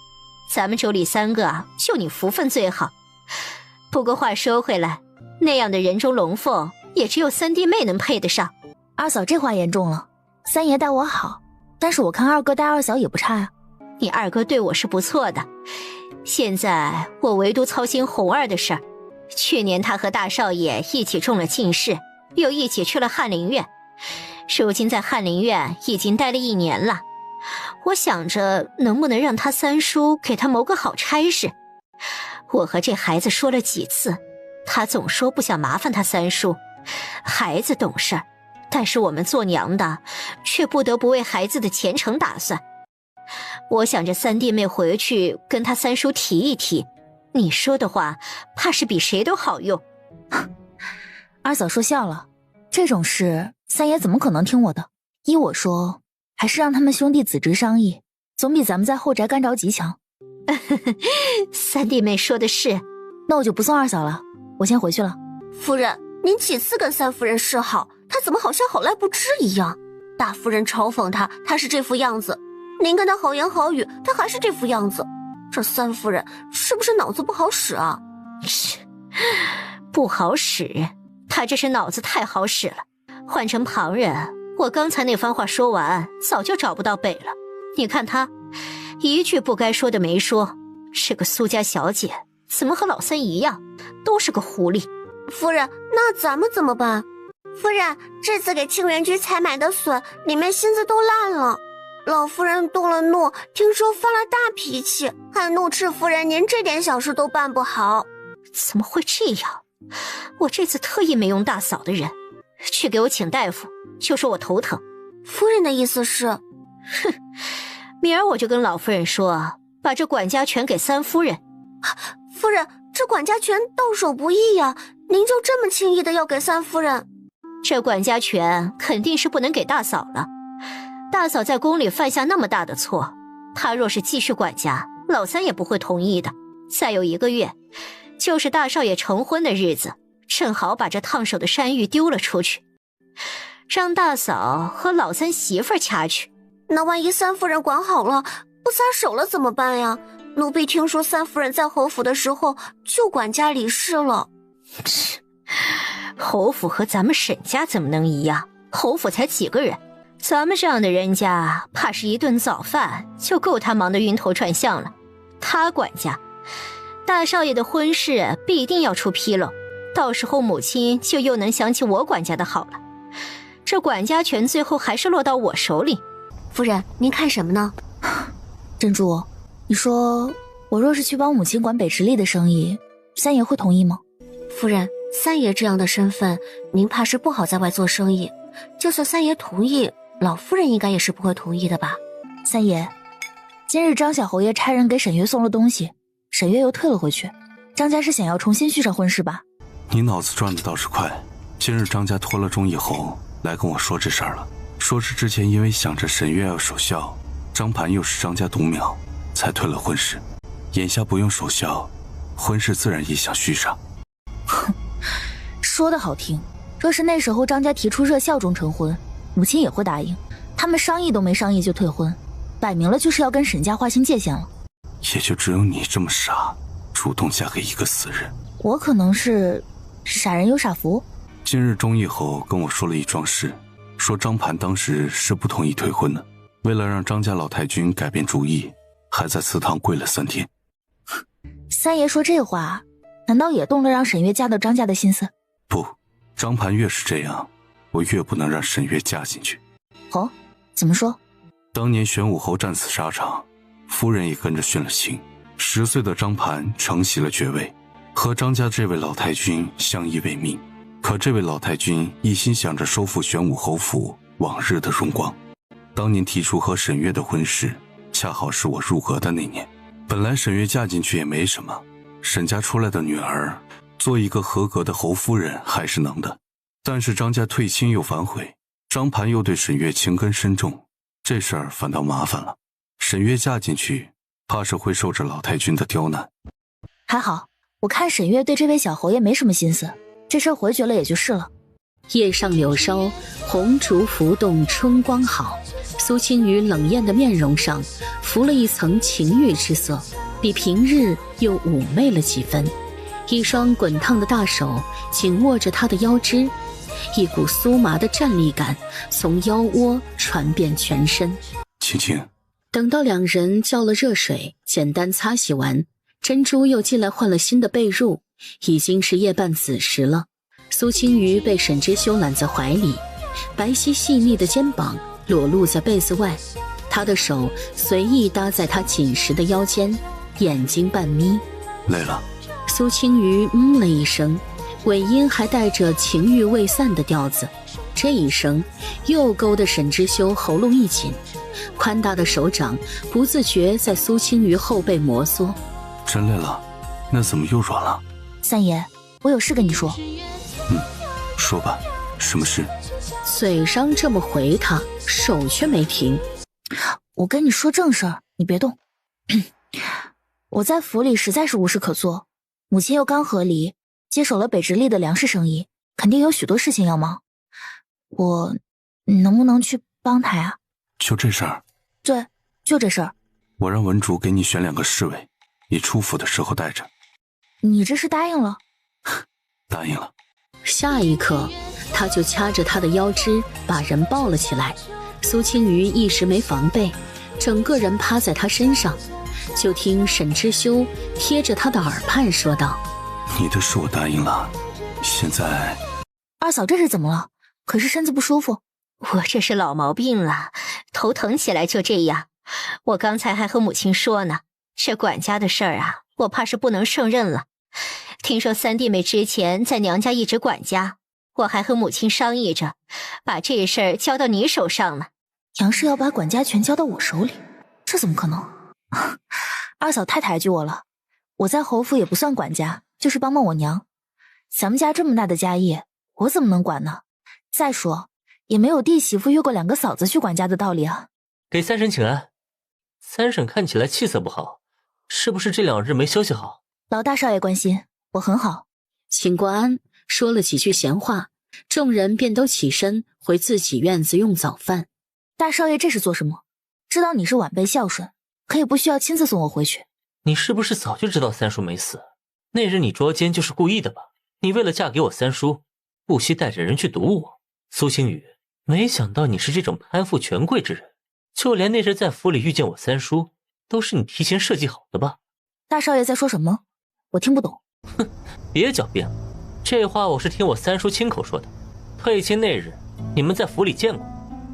咱们妯娌3个就你福分最好。不过话说回来，那样的人中龙凤也只有三弟妹能配得上。二嫂这话严重了，三爷待我好，但是我看二哥待二嫂也不差呀。你二哥对我是不错的，现在我唯独操心红儿的事儿。去年他和大少爷一起中了进士，又一起去了翰林院，如今在翰林院已经待了1年了。我想着能不能让他三叔给他谋个好差事。我和这孩子说了几次，他总说不想麻烦他三叔。孩子懂事，但是我们做娘的却不得不为孩子的前程打算。我想着三弟妹回去跟他三叔提一提，你说的话怕是比谁都好用。二嫂说笑了，这种事三爷怎么可能听我的？依我说，还是让他们兄弟子侄商议，总比咱们在后宅干着急强。三弟妹说的是，那我就不送二嫂了，我先回去了。夫人，您几次跟三夫人示好，她怎么好像好赖不知一样？大夫人嘲讽她，她是这副样子；您跟她好言好语，她还是这副样子。这三夫人是不是脑子不好使啊？不好使，她这是脑子太好使了。换成旁人，我刚才那番话说完，早就找不到北了。你看她一句不该说的没说，是个苏家小姐，怎么和老三一样，都是个狐狸。夫人，那咱们怎么办？夫人，这次给清源居采买的笋里面芯子都烂了，老夫人动了怒，听说发了大脾气，还怒斥夫人您这点小事都办不好。怎么会这样？我这次特意没用大嫂的人，去给我请大夫，就说我头疼。夫人的意思是？哼，明儿我就跟老夫人说，把这管家权给三夫人。夫人，这管家权到手不易呀，您就这么轻易的要给三夫人？这管家权肯定是不能给大嫂了。大嫂在宫里犯下那么大的错，她若是继续管家，老三也不会同意的。再有1个月，就是大少爷成婚的日子，正好把这烫手的山芋丢了出去，让大嫂和老三媳妇儿掐去。那万一三夫人管好了，不撒手了怎么办呀？奴婢听说三夫人在侯府的时候就管家理事了。侯府和咱们沈家怎么能一样？侯府才几个人，咱们这样的人家，怕是一顿早饭就够他忙得晕头转向了。他管家，大少爷的婚事必定要出纰漏，到时候母亲就又能想起我管家的好了。这管家权最后还是落到我手里。夫人，您看什么呢？珍珠，你说我若是去帮母亲管北池里的生意，三爷会同意吗？夫人，三爷这样的身份，您怕是不好在外做生意。就算三爷同意，老夫人应该也是不会同意的吧？三爷，今日张小侯爷差人给沈月送了东西，沈月又退了回去，张家是想要重新续上婚事吧？你脑子转的倒是快，今日张家托了钟以后来跟我说这事儿了，说是之前因为想着沈月要守孝，张盘又是张家独苗，才退了婚事，眼下不用守孝，婚事自然也想续上。哼，说的好听，若是那时候张家提出热孝中成婚，母亲也会答应，他们商议都没商议就退婚，摆明了就是要跟沈家划清界限了。也就只有你这么傻，主动嫁给一个死人。我可能是傻人有傻福。今日钟义侯跟我说了一桩事，说张盘当时是不同意退婚的，为了让张家老太君改变主意，还在祠堂跪了3天。三爷说这话，难道也动了让沈月嫁到张家的心思？不，张盘越是这样，我越不能让沈月嫁进去。哦，怎么说？当年玄武侯战死沙场，夫人也跟着殉了情。10岁的张盘承袭了爵位，和张家这位老太君相依为命。可这位老太君一心想着收复玄武侯府往日的荣光。当年提出和沈月的婚事，恰好是我入阁的那年。本来沈月嫁进去也没什么，沈家出来的女儿做一个合格的侯夫人还是能的。但是张家退亲又反悔，张盘又对沈月情根深重，这事儿反倒麻烦了。沈月嫁进去，怕是会受着老太君的刁难。还好，我看沈月对这位小侯爷没什么心思，这事儿回绝了也就是了。夜上柳梢，红烛浮动，春光好。苏青雨冷艳的面容上浮了一层情欲之色，比平日又妩媚了几分。一双滚烫的大手紧握着她的腰肢，一股酥麻的战栗感从腰窝传遍全身。青青，等到两人叫了热水，简单擦洗完，珍珠又进来换了新的被褥，已经是夜半子时了。苏青瑜被沈之修揽在怀里，白皙细腻的肩膀裸露在被子外，他的手随意搭在他紧实的腰间，眼睛半眯。累了。苏青瑜了一声，尾音还带着情欲未散的调子。这一声又勾得沈之修喉咙一紧，宽大的手掌不自觉在苏青瑜后背摩挲。真累了？那怎么又软了？三爷，我有事跟你说。说吧，什么事？嘴上这么回他，手却没停。我跟你说正事儿，你别动。我在府里实在是无事可做，母亲又刚和离，接手了北直隶的粮食生意，肯定有许多事情要忙。我能不能去帮他呀？就这事儿？对，就这事儿。我让文竹给你选2个侍卫，你出府的时候带着。你这是答应了？答应了。下一刻，他就掐着他的腰肢，把人抱了起来。苏青瑜一时没防备，整个人趴在他身上。就听沈之修贴着他的耳畔说道：“你的事我答应了，现在……二嫂这是怎么了？可是身子不舒服？我这是老毛病了，头疼起来就这样。我刚才还和母亲说呢，这管家的事儿啊，我怕是不能胜任了。听说三弟妹之前在娘家一直管家，我还和母亲商议着，把这事儿交到你手上呢。杨氏要把管家权交到我手里，这怎么可能？二嫂太抬举我了，我在侯府也不算管家，就是帮帮我娘。咱们家这么大的家业，我怎么能管呢？再说，也没有弟媳妇越过2个嫂子去管家的道理啊。给三婶请安。三婶看起来气色不好，是不是这2日没休息好？劳大少爷关心，我很好。请过安，说了几句闲话，众人便都起身回自己院子用早饭。大少爷这是做什么？知道你是晚辈孝顺，可以不需要亲自送我回去。你是不是早就知道三叔没死？那日你捉奸就是故意的吧？你为了嫁给我三叔，不惜带着人去毒我。苏青雨，没想到你是这种攀附权贵之人，就连那日在府里遇见我三叔，都是你提前设计好的吧？大少爷在说什么？我听不懂。哼，别狡辩了，这话我是听我三叔亲口说的。退亲那日，你们在府里见过。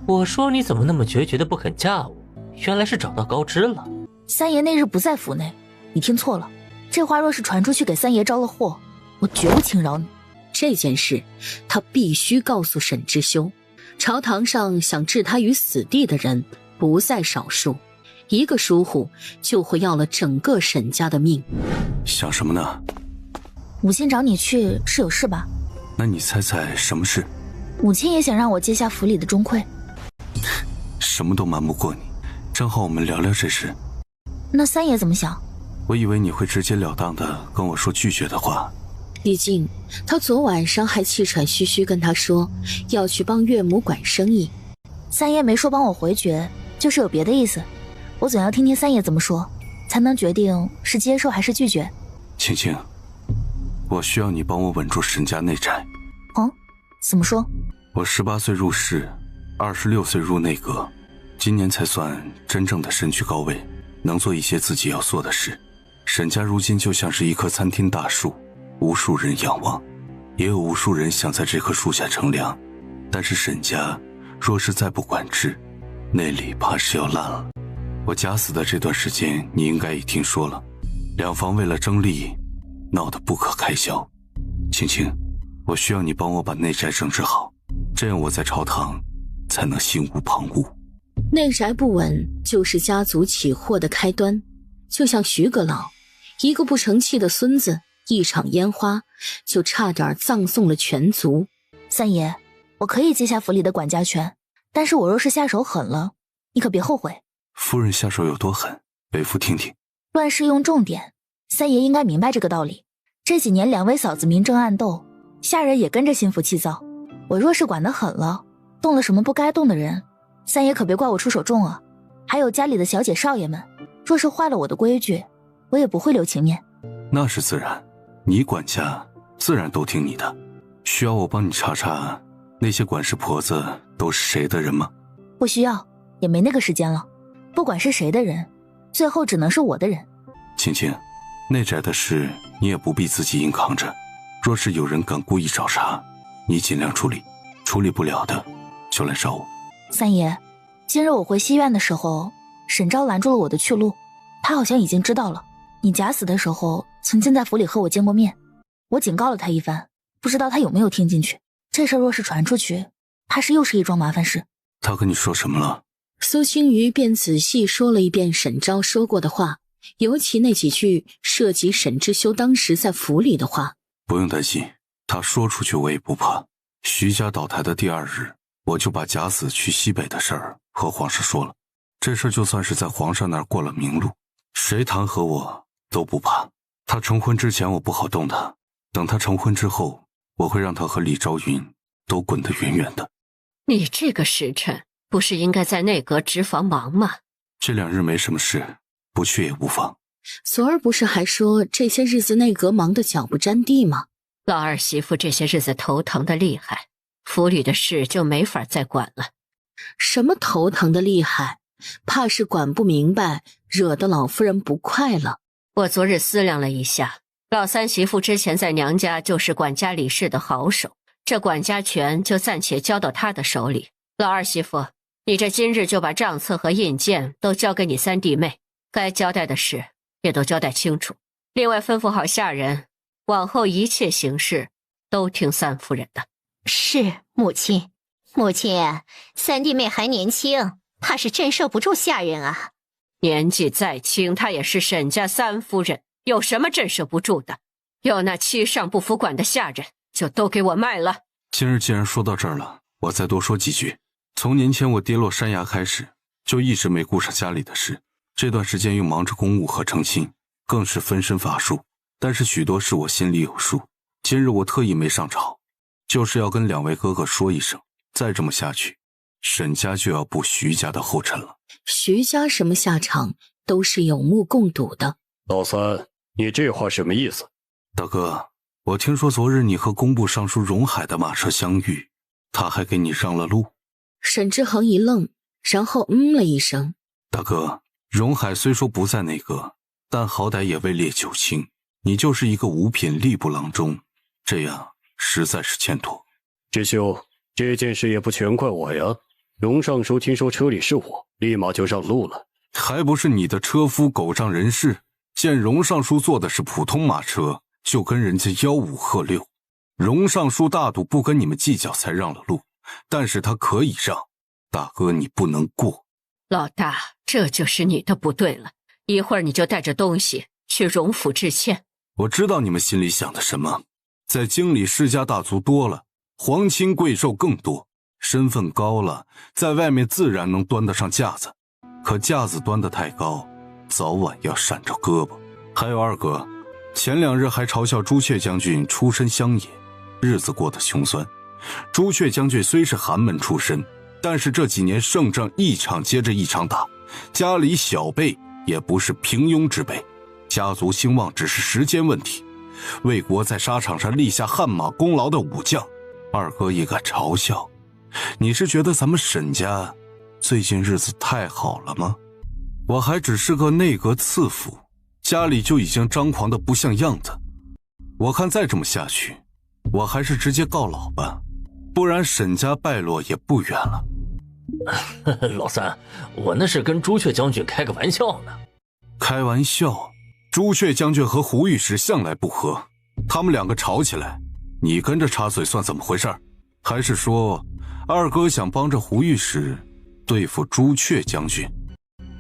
我说你怎么那么决绝的不肯嫁我，原来是找到高枝了。三爷那日不在府内，你听错了。这话若是传出去给三爷招了祸，我绝不轻饶你。这件事他必须告诉沈之修。朝堂上想置他于死地的人不在少数，一个疏忽就会要了整个沈家的命。想什么呢？母亲找你去是有事吧？那你猜猜什么事？母亲也想让我接下府里的钟馗。什么都瞒不过你，正好我们聊聊这事。那三爷怎么想？我以为你会直截了当的跟我说拒绝的话。毕竟他昨晚上还气喘吁吁跟他说要去帮岳母管生意。三爷没说帮我回绝，就是有别的意思。我总要听听三爷怎么说，才能决定是接受还是拒绝。青青，我需要你帮我稳住沈家内宅。哦，怎么说？我18岁入仕，26岁入内阁，今年才算真正的身居高位，能做一些自己要做的事。沈家如今就像是一棵参天大树，无数人仰望，也有无数人想在这棵树下乘凉。但是沈家若是再不管制，那里怕是要烂了。我假死的这段时间你应该也听说了，两房为了争利闹得不可开交。青青，我需要你帮我把内宅整治好，这样我在朝堂才能心无旁骛。内宅不稳就是家族起祸的开端，就像徐阁老一个不成器的孙子，一场烟花就差点葬送了全族。三爷，我可以接下府里的管家权，但是我若是下手狠了，你可别后悔。夫人下手有多狠，北父听听。乱世用重点，三爷应该明白这个道理。这几年两位嫂子明争暗斗，下人也跟着心浮气躁，我若是管得狠了，动了什么不该动的人，三爷可别怪我出手重啊。还有家里的小姐少爷们，若是坏了我的规矩，我也不会留情面。那是自然，你管家自然都听你的。需要我帮你查查那些管事婆子都是谁的人吗？不需要，也没那个时间了。不管是谁的人，最后只能是我的人。青青，内宅的事你也不必自己硬扛着，若是有人敢故意找茬，你尽量处理，处理不了的就来找我。三爷，今日我回西院的时候，沈昭拦住了我的去路，他好像已经知道了你假死的时候曾经在府里和我见过面，我警告了他一番，不知道他有没有听进去。这事若是传出去，怕是又是一桩麻烦事。他跟你说什么了？苏青瑜便仔细说了一遍沈昭说过的话，尤其那几句涉及沈之修当时在府里的话。不用担心，他说出去我也不怕。徐家倒台的第2日，我就把假死去西北的事儿和皇上说了，这事就算是在皇上那儿过了明路，谁弹劾我都不怕。他成婚之前我不好动他，等他成婚之后，我会让他和李昭云都滚得远远的。你这个时辰不是应该在内阁执房忙吗？这2日没什么事，不去也无妨。昨儿不是还说这些日子内阁忙得脚不沾地吗？老二媳妇这些日子头疼的厉害，府里的事就没法再管了。什么头疼的厉害？怕是管不明白，惹得老夫人不快了。我昨日思量了一下，老三媳妇之前在娘家就是管家理事的好手，这管家权就暂且交到她的手里。老二媳妇，你这今日就把账册和印鉴都交给你三弟妹，该交代的事也都交代清楚。另外吩咐好下人，往后一切行事都听三夫人的。是，母亲。母亲，三弟妹还年轻，怕是镇受不住下人啊。年纪再轻，她也是沈家三夫人，有什么镇受不住的？有那欺上不服管的下人，就都给我卖了。今日既然说到这儿了，我再多说几句。从年前我跌落山崖开始，就一直没顾上家里的事。这段时间又忙着公务和成亲，更是分身乏术。但是许多事我心里有数。今日我特意没上朝，就是要跟2位哥哥说一声，再这么下去，沈家就要步徐家的后尘了。徐家什么下场都是有目共睹的。老三，你这话什么意思？大哥，我听说昨日你和工部尚书荣海的马车相遇，他还给你让了路。沈之恒一愣，然后了一声。大哥，荣海虽说不在内阁，但好歹也位列9卿，你就是一个五品吏部郎中，这样实在是欠妥。知修，这件事也不全怪我呀。荣尚书听说车里是我，立马就让路了。还不是你的车夫狗仗人势，见荣尚书坐的是普通马车，就跟人家吆五喝六。荣尚书大度不跟你们计较才让了路，但是他可以让，大哥你不能过。老大，这就是你的不对了，一会儿你就带着东西去荣府致歉。我知道你们心里想的什么，在京里世家大族多了，皇亲贵胄更多，身份高了，在外面自然能端得上架子，可架子端得太高，早晚要闪着胳膊。还有二哥，前2日还嘲笑朱雀将军出身乡野，日子过得穷酸。朱雀将军虽是寒门出身，但是这几年胜仗一场接着一场打，家里小辈也不是平庸之辈，家族兴旺只是时间问题。为国在沙场上立下汗马功劳的武将，二哥也敢嘲笑？你是觉得咱们沈家最近日子太好了吗？我还只是个内阁次辅，家里就已经张狂的不像样子。我看再这么下去，我还是直接告老吧，不然沈家败落也不远了。老三，我那是跟朱雀将军开个玩笑呢。开玩笑？朱雀将军和胡御史向来不和，他们两个吵起来，你跟着插嘴算怎么回事？还是说二哥想帮着胡御史对付朱雀将军？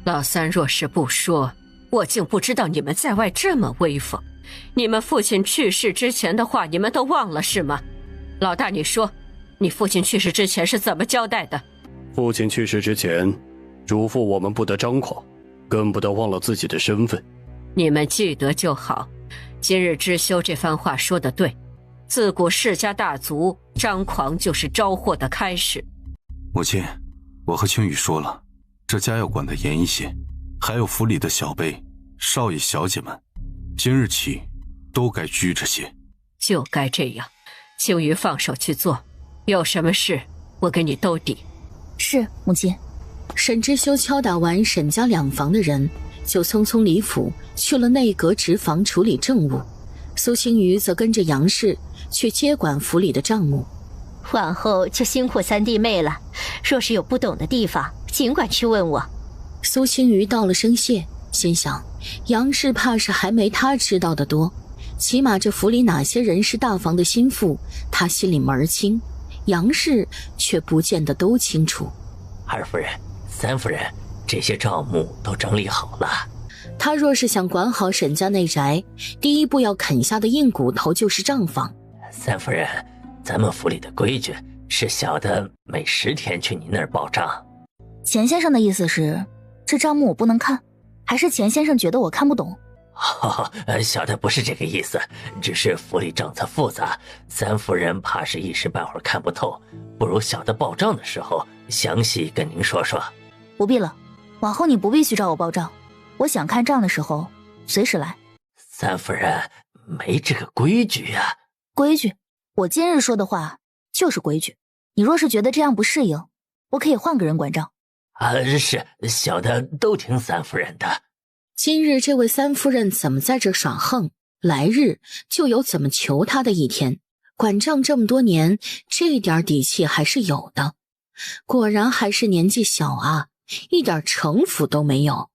老三若是不说，我竟不知道你们在外这么威风。你们父亲去世之前的话，你们都忘了是吗？老大，你说，你父亲去世之前是怎么交代的？父亲去世之前，嘱咐我们不得张狂，更不得忘了自己的身份。你们记得就好。今日知修这番话说得对，自古世家大族张狂就是招祸的开始。母亲，我和青羽说了，这家要管得严一些，还有府里的小辈、少爷、小姐们，今日起都该拘着些。就该这样，青羽放手去做，有什么事我给你兜底。是，母亲。沈知修敲打完沈家两房的人，就匆匆离府去了内阁职房处理政务。苏青瑜则跟着杨氏去接管府里的账目。往后就辛苦三弟妹了，若是有不懂的地方，尽管去问我。苏青瑜道了声谢，心想杨氏怕是还没他知道的多，起码这府里哪些人是大房的心腹，他心里门儿清，杨氏却不见得都清楚。二夫人、三夫人，这些账目都整理好了。他若是想管好沈家内宅，第一步要啃下的硬骨头就是账房。三夫人，咱们府里的规矩是小的每10天去你那儿报账。钱先生的意思是，这账目我不能看，还是钱先生觉得我看不懂？小的不是这个意思，只是府里政策复杂，三夫人怕是一时半会儿看不透，不如小的报账的时候详细跟您说说。不必了，往后你不必去找我报账，我想看账的时候随时来。三夫人，没这个规矩呀。规矩？我今日说的话就是规矩，你若是觉得这样不适应，我可以换个人管账。是，小的都听三夫人的。今日这位三夫人怎么在这耍横，来日就有怎么求她的一天。管账这么多年，这点底气还是有的。果然还是年纪小啊，一点城府都没有。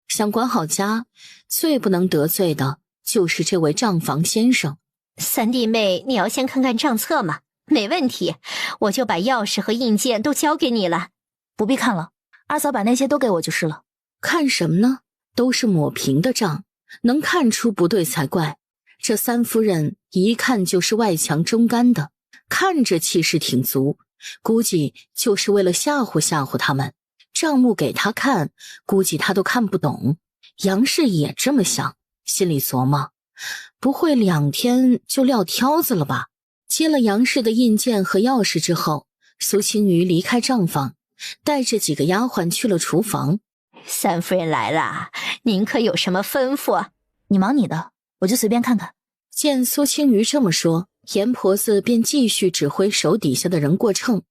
想管好家，最不能得罪的就是这位账房先生。三弟妹，你要先看看账册嘛，没问题，我就把钥匙和印鉴都交给你了。不必看了，二嫂把那些都给我就是了。看什么呢？都是抹平的账，能看出不对才怪。这三夫人一看就是外强中干的，看着气势挺足，估计就是为了吓唬吓唬他们。账目给他看，估计他都看不懂。杨氏也这么想，心里琢磨，不会2天就撂挑子了吧？接了杨氏的印鉴和钥匙之后，苏青瑜离开账房，带着几个丫鬟去了厨房。三夫人来了，您可有什么吩咐？你忙你的，我就随便看看。见苏青瑜这么说，严婆子便继续指挥手底下的人过秤，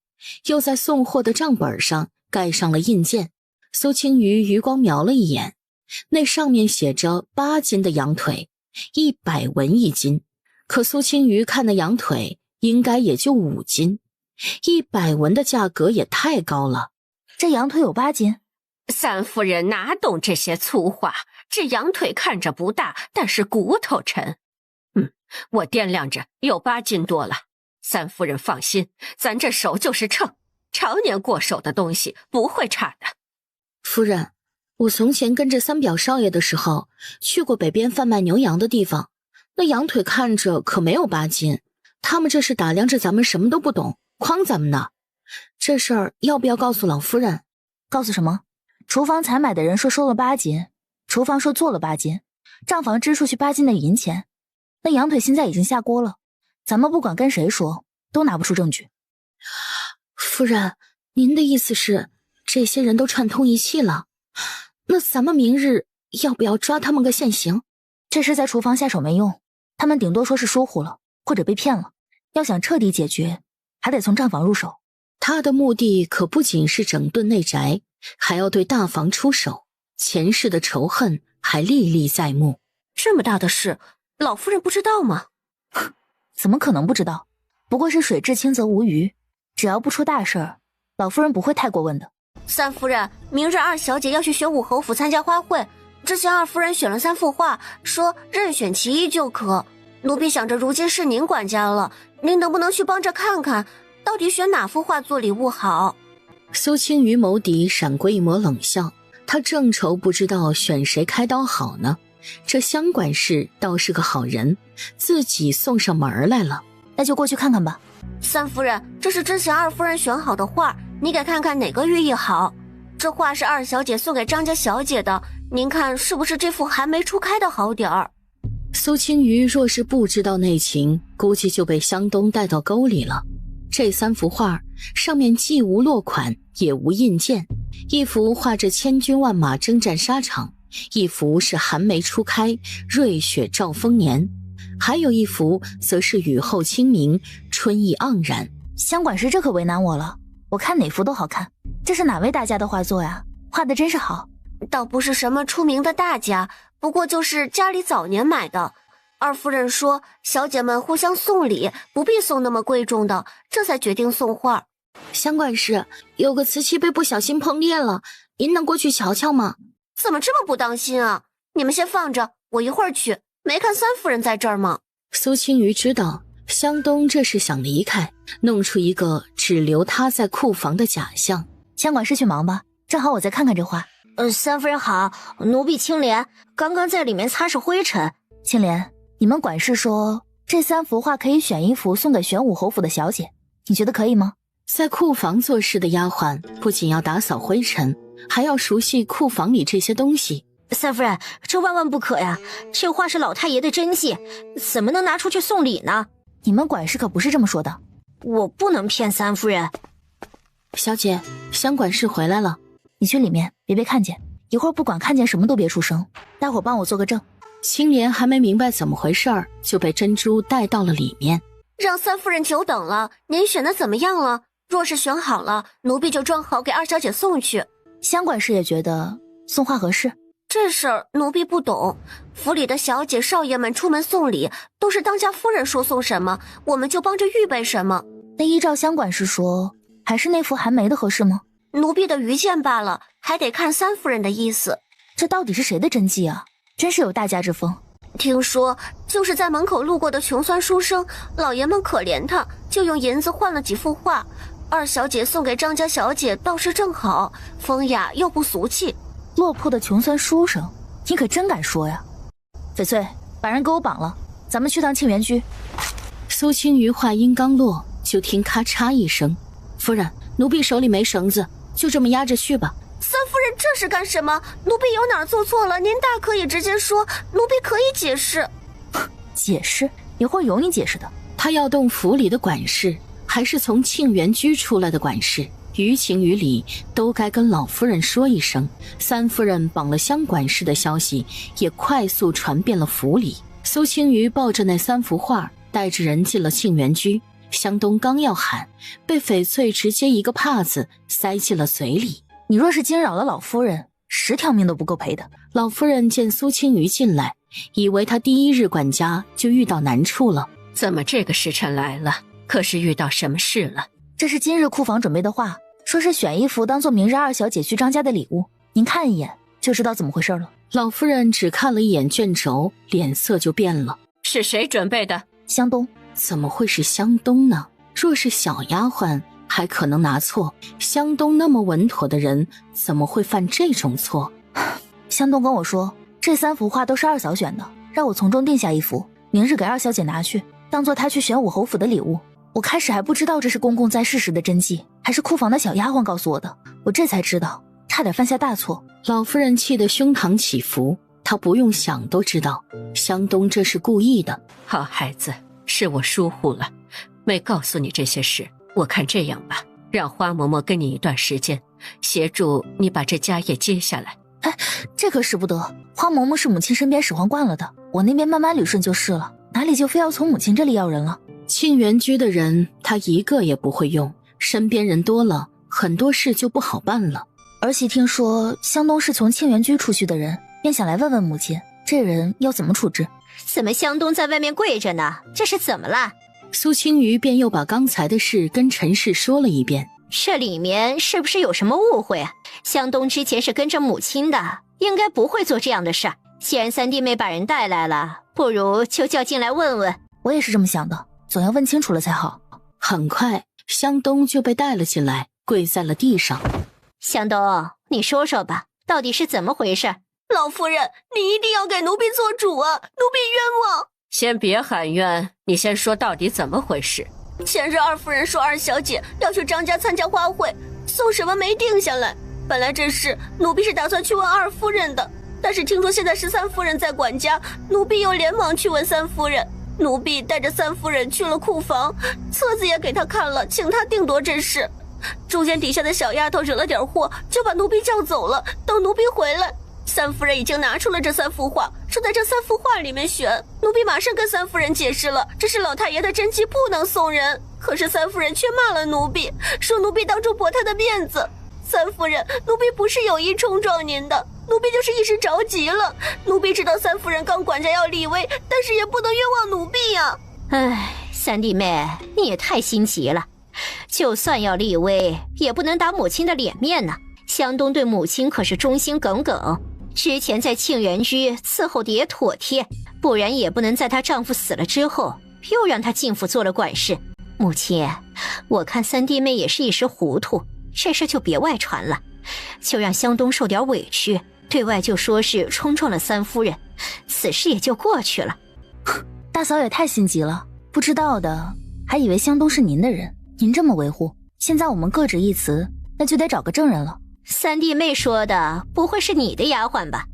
又在送货的账本上盖上了印鉴。苏青瑜余光瞄了一眼，那上面写着8斤的羊腿，100文1斤。可苏青瑜看那羊腿应该也就5斤，100文的价格也太高了。这羊腿有8斤？三夫人哪懂这些粗话，这羊腿看着不大，但是骨头沉。我掂量着有8斤多了。三夫人放心，咱这手就是秤，常年过手的东西不会差的。夫人，我从前跟着三表少爷的时候，去过北边贩卖牛羊的地方，那羊腿看着可没有8斤，他们这是打量着咱们什么都不懂，诓咱们呢。这事儿要不要告诉老夫人？告诉什么？厨房采买的人说收了8斤，厨房说做了8斤，账房支出去8斤的银钱。那羊腿现在已经下锅了，咱们不管跟谁说，都拿不出证据。夫人，您的意思是这些人都串通一气了？那咱们明日要不要抓他们个现行？这事在厨房下手没用，他们顶多说是疏忽了，或者被骗了。要想彻底解决，还得从账房入手。他的目的可不仅是整顿内宅，还要对大房出手，前世的仇恨还历历在目。这么大的事，老夫人不知道吗？怎么可能不知道？不过是水至清则无鱼，只要不出大事儿，老夫人不会太过问的。三夫人，明日二小姐要去玄武侯府参加花会，之前二夫人选了3幅画，说任选其一就可。奴婢想着如今是您管家了，您能不能去帮着看看，到底选哪幅画做礼物好？苏青瑜眸底闪过一抹冷笑，他正愁不知道选谁开刀好呢。这乡管事倒是个好人，自己送上门来了。那就过去看看吧。三夫人，这是之前二夫人选好的画，你给看看哪个寓意好。这画是二小姐送给张家小姐的，您看是不是这幅还没初开的好点儿？苏青瑜若是不知道内情，估计就被湘东带到沟里了。这3幅画上面既无落款也无印鉴，一幅画着千军万马征战沙场，一幅是寒梅初开，瑞雪兆丰年，还有一幅则是雨后清明，春意盎然。乡管事这可为难我了，我看哪幅都好看。这是哪位大家的画作呀？画的真是好。倒不是什么出名的大家，不过就是家里早年买的。二夫人说小姐们互相送礼，不必送那么贵重的，这才决定送画。乡管事，有个瓷器被不小心碰裂了，您能过去瞧瞧吗？怎么这么不当心啊？你们先放着，我一会儿去。没看三夫人在这儿吗？苏青瑜知道湘东这是想离开，弄出一个只留他在库房的假象。乡管事去忙吧，正好我再看看这画。三夫人好，奴婢青莲，刚刚在里面擦拭灰尘。青莲，你们管事说这3幅画可以选一幅送给玄武侯府的小姐，你觉得可以吗？在库房做事的丫鬟不仅要打扫灰尘，还要熟悉库房里这些东西。三夫人，这万万不可呀！这画是老太爷的真迹，怎么能拿出去送礼呢？你们管事可不是这么说的。我不能骗三夫人。小姐，乡管事回来了。你去里面，别被看见。一会儿不管看见什么都别出声，待会儿帮我做个证。青莲还没明白怎么回事儿，就被珍珠带到了里面。让三夫人久等了，您选的怎么样了？若是选好了，奴婢就装好给二小姐送去。乡管事也觉得送画合适。这事儿奴婢不懂，府里的小姐少爷们出门送礼，都是当家夫人说送什么，我们就帮着预备什么。那依照乡管事说，还是那幅寒梅的合适吗？奴婢的愚见罢了，还得看三夫人的意思。这到底是谁的真迹啊？真是有大家之风。听说就是在门口路过的穷酸书生，老爷们可怜他，就用银子换了几幅画。二小姐送给张家小姐倒是正好，风雅又不俗气。落魄的穷酸书生，你可真敢说呀！翡翠，把人给我绑了，咱们去趟沁园居。苏青瑜话音刚落，就听咔嚓一声，夫人，奴婢手里没绳子，就这么压着去吧。三夫人这是干什么？奴婢有哪儿做错了，您大可以直接说，奴婢可以解释。解释？一会儿有你解释的。他要动府里的管事，还是从沁园居出来的管事，于情于理都该跟老夫人说一声。三夫人绑了乡管事的消息也快速传遍了府里。苏青瑜抱着那3幅画，带着人进了沁园居。湘东刚要喊，被翡翠直接一个帕子塞进了嘴里。你若是惊扰了老夫人，10条命都不够赔的。老夫人见苏青瑜进来，以为他第1日管家就遇到难处了。怎么这个时辰来了？可是遇到什么事了？这是今日库房准备的画，说是选一幅当做明日二小姐去张家的礼物，您看一眼就知道怎么回事了。老夫人只看了一眼卷轴，脸色就变了。是谁准备的？湘东。怎么会是湘东呢？若是小丫鬟还可能拿错，湘东那么稳妥的人怎么会犯这种错？湘东跟我说，这3幅画都是二嫂选的，让我从中定下一幅，明日给二小姐拿去，当做她去玄武侯府的礼物。我开始还不知道这是公公在世时的真迹，还是库房的小丫鬟告诉我的，我这才知道，差点犯下大错。老夫人气得胸膛起伏，她不用想都知道，湘东这是故意的。好孩子，是我疏忽了，没告诉你这些事。我看这样吧，让花嬷嬷跟你一段时间，协助你把这家业接下来。哎，这可使不得，花嬷嬷是母亲身边使唤惯了的，我那边慢慢捋顺就是了，哪里就非要从母亲这里要人了？沁园居的人他一个也不会用，身边人多了，很多事就不好办了。儿媳听说湘东是从沁园居出去的人，便想来问问母亲，这人要怎么处置？怎么湘东在外面跪着呢？这是怎么了？苏青瑜便又把刚才的事跟陈氏说了一遍。这里面是不是有什么误会啊？湘东之前是跟着母亲的，应该不会做这样的事儿。既然三弟妹把人带来了，不如就叫进来问问。我也是这么想的，总要问清楚了才好。很快，湘东就被带了进来，跪在了地上。湘东，你说说吧，到底是怎么回事？老夫人，你一定要给奴婢做主啊！奴婢冤枉。先别喊冤，你先说到底怎么回事。前日二夫人说二小姐要去张家参加花会，送什么没定下来。本来这事奴婢是打算去问二夫人的，但是听说现在13夫人在管家，奴婢又连忙去问3夫人。奴婢带着3夫人去了库房，册子也给她看了，请她定夺这事。中间底下的小丫头惹了点祸，就把奴婢叫走了。等奴婢回来，3夫人已经拿出了这3幅画，说在这3幅画里面选。奴婢马上跟3夫人解释了，这是老太爷的真迹，不能送人。可是3夫人却骂了奴婢，说奴婢当众驳她的面子。3夫人，奴婢不是有意冲撞您的，奴婢就是一时着急了。奴婢知道3夫人刚管家要立威，但是也不能冤枉奴婢呀。唉，三弟妹，你也太心急了。就算要立威，也不能打母亲的脸面呢。湘东对母亲可是忠心耿耿，之前在沁园居伺候的也妥帖，不然也不能在她丈夫死了之后，又让她进府做了管事。母亲，我看三弟妹也是一时糊涂，这事就别外传了，就让湘东受点委屈，对外就说是冲撞了3夫人，此事也就过去了。大嫂也太心急了，不知道的还以为湘东是您的人，您这么维护，现在我们各执一词，那就得找个证人了。三弟妹说的不会是你的丫鬟吧？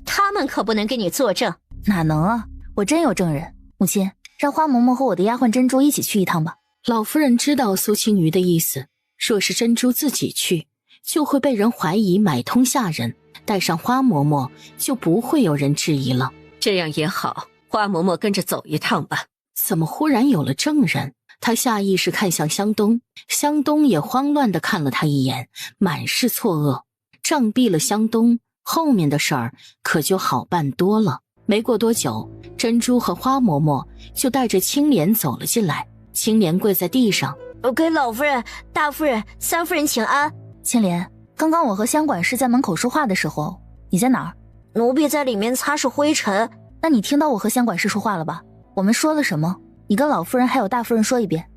他们可不能给你作证。哪能啊，我真有证人。母亲，让花嬷嬷和我的丫鬟珍珠一起去一趟吧。老夫人知道苏青瑜的意思，若是珍珠自己去，就会被人怀疑买通下人，带上花嬷嬷就不会有人质疑了。这样也好，花嬷嬷跟着走一趟吧。怎么忽然有了证人？他下意识看向湘东，湘东也慌乱地看了他一眼，满是错愕。杖毙了湘东，后面的事儿可就好办多了。没过多久，珍珠和花嬷嬷就带着青莲走了进来。青莲跪在地上，给老夫人、大夫人、3夫人请安。青莲，刚刚我和湘管事在门口说话的时候，你在哪儿？奴婢在里面擦拭灰尘。那你听到我和湘管事说话了吧？我们说了什么？你跟老夫人还有大夫人说一遍。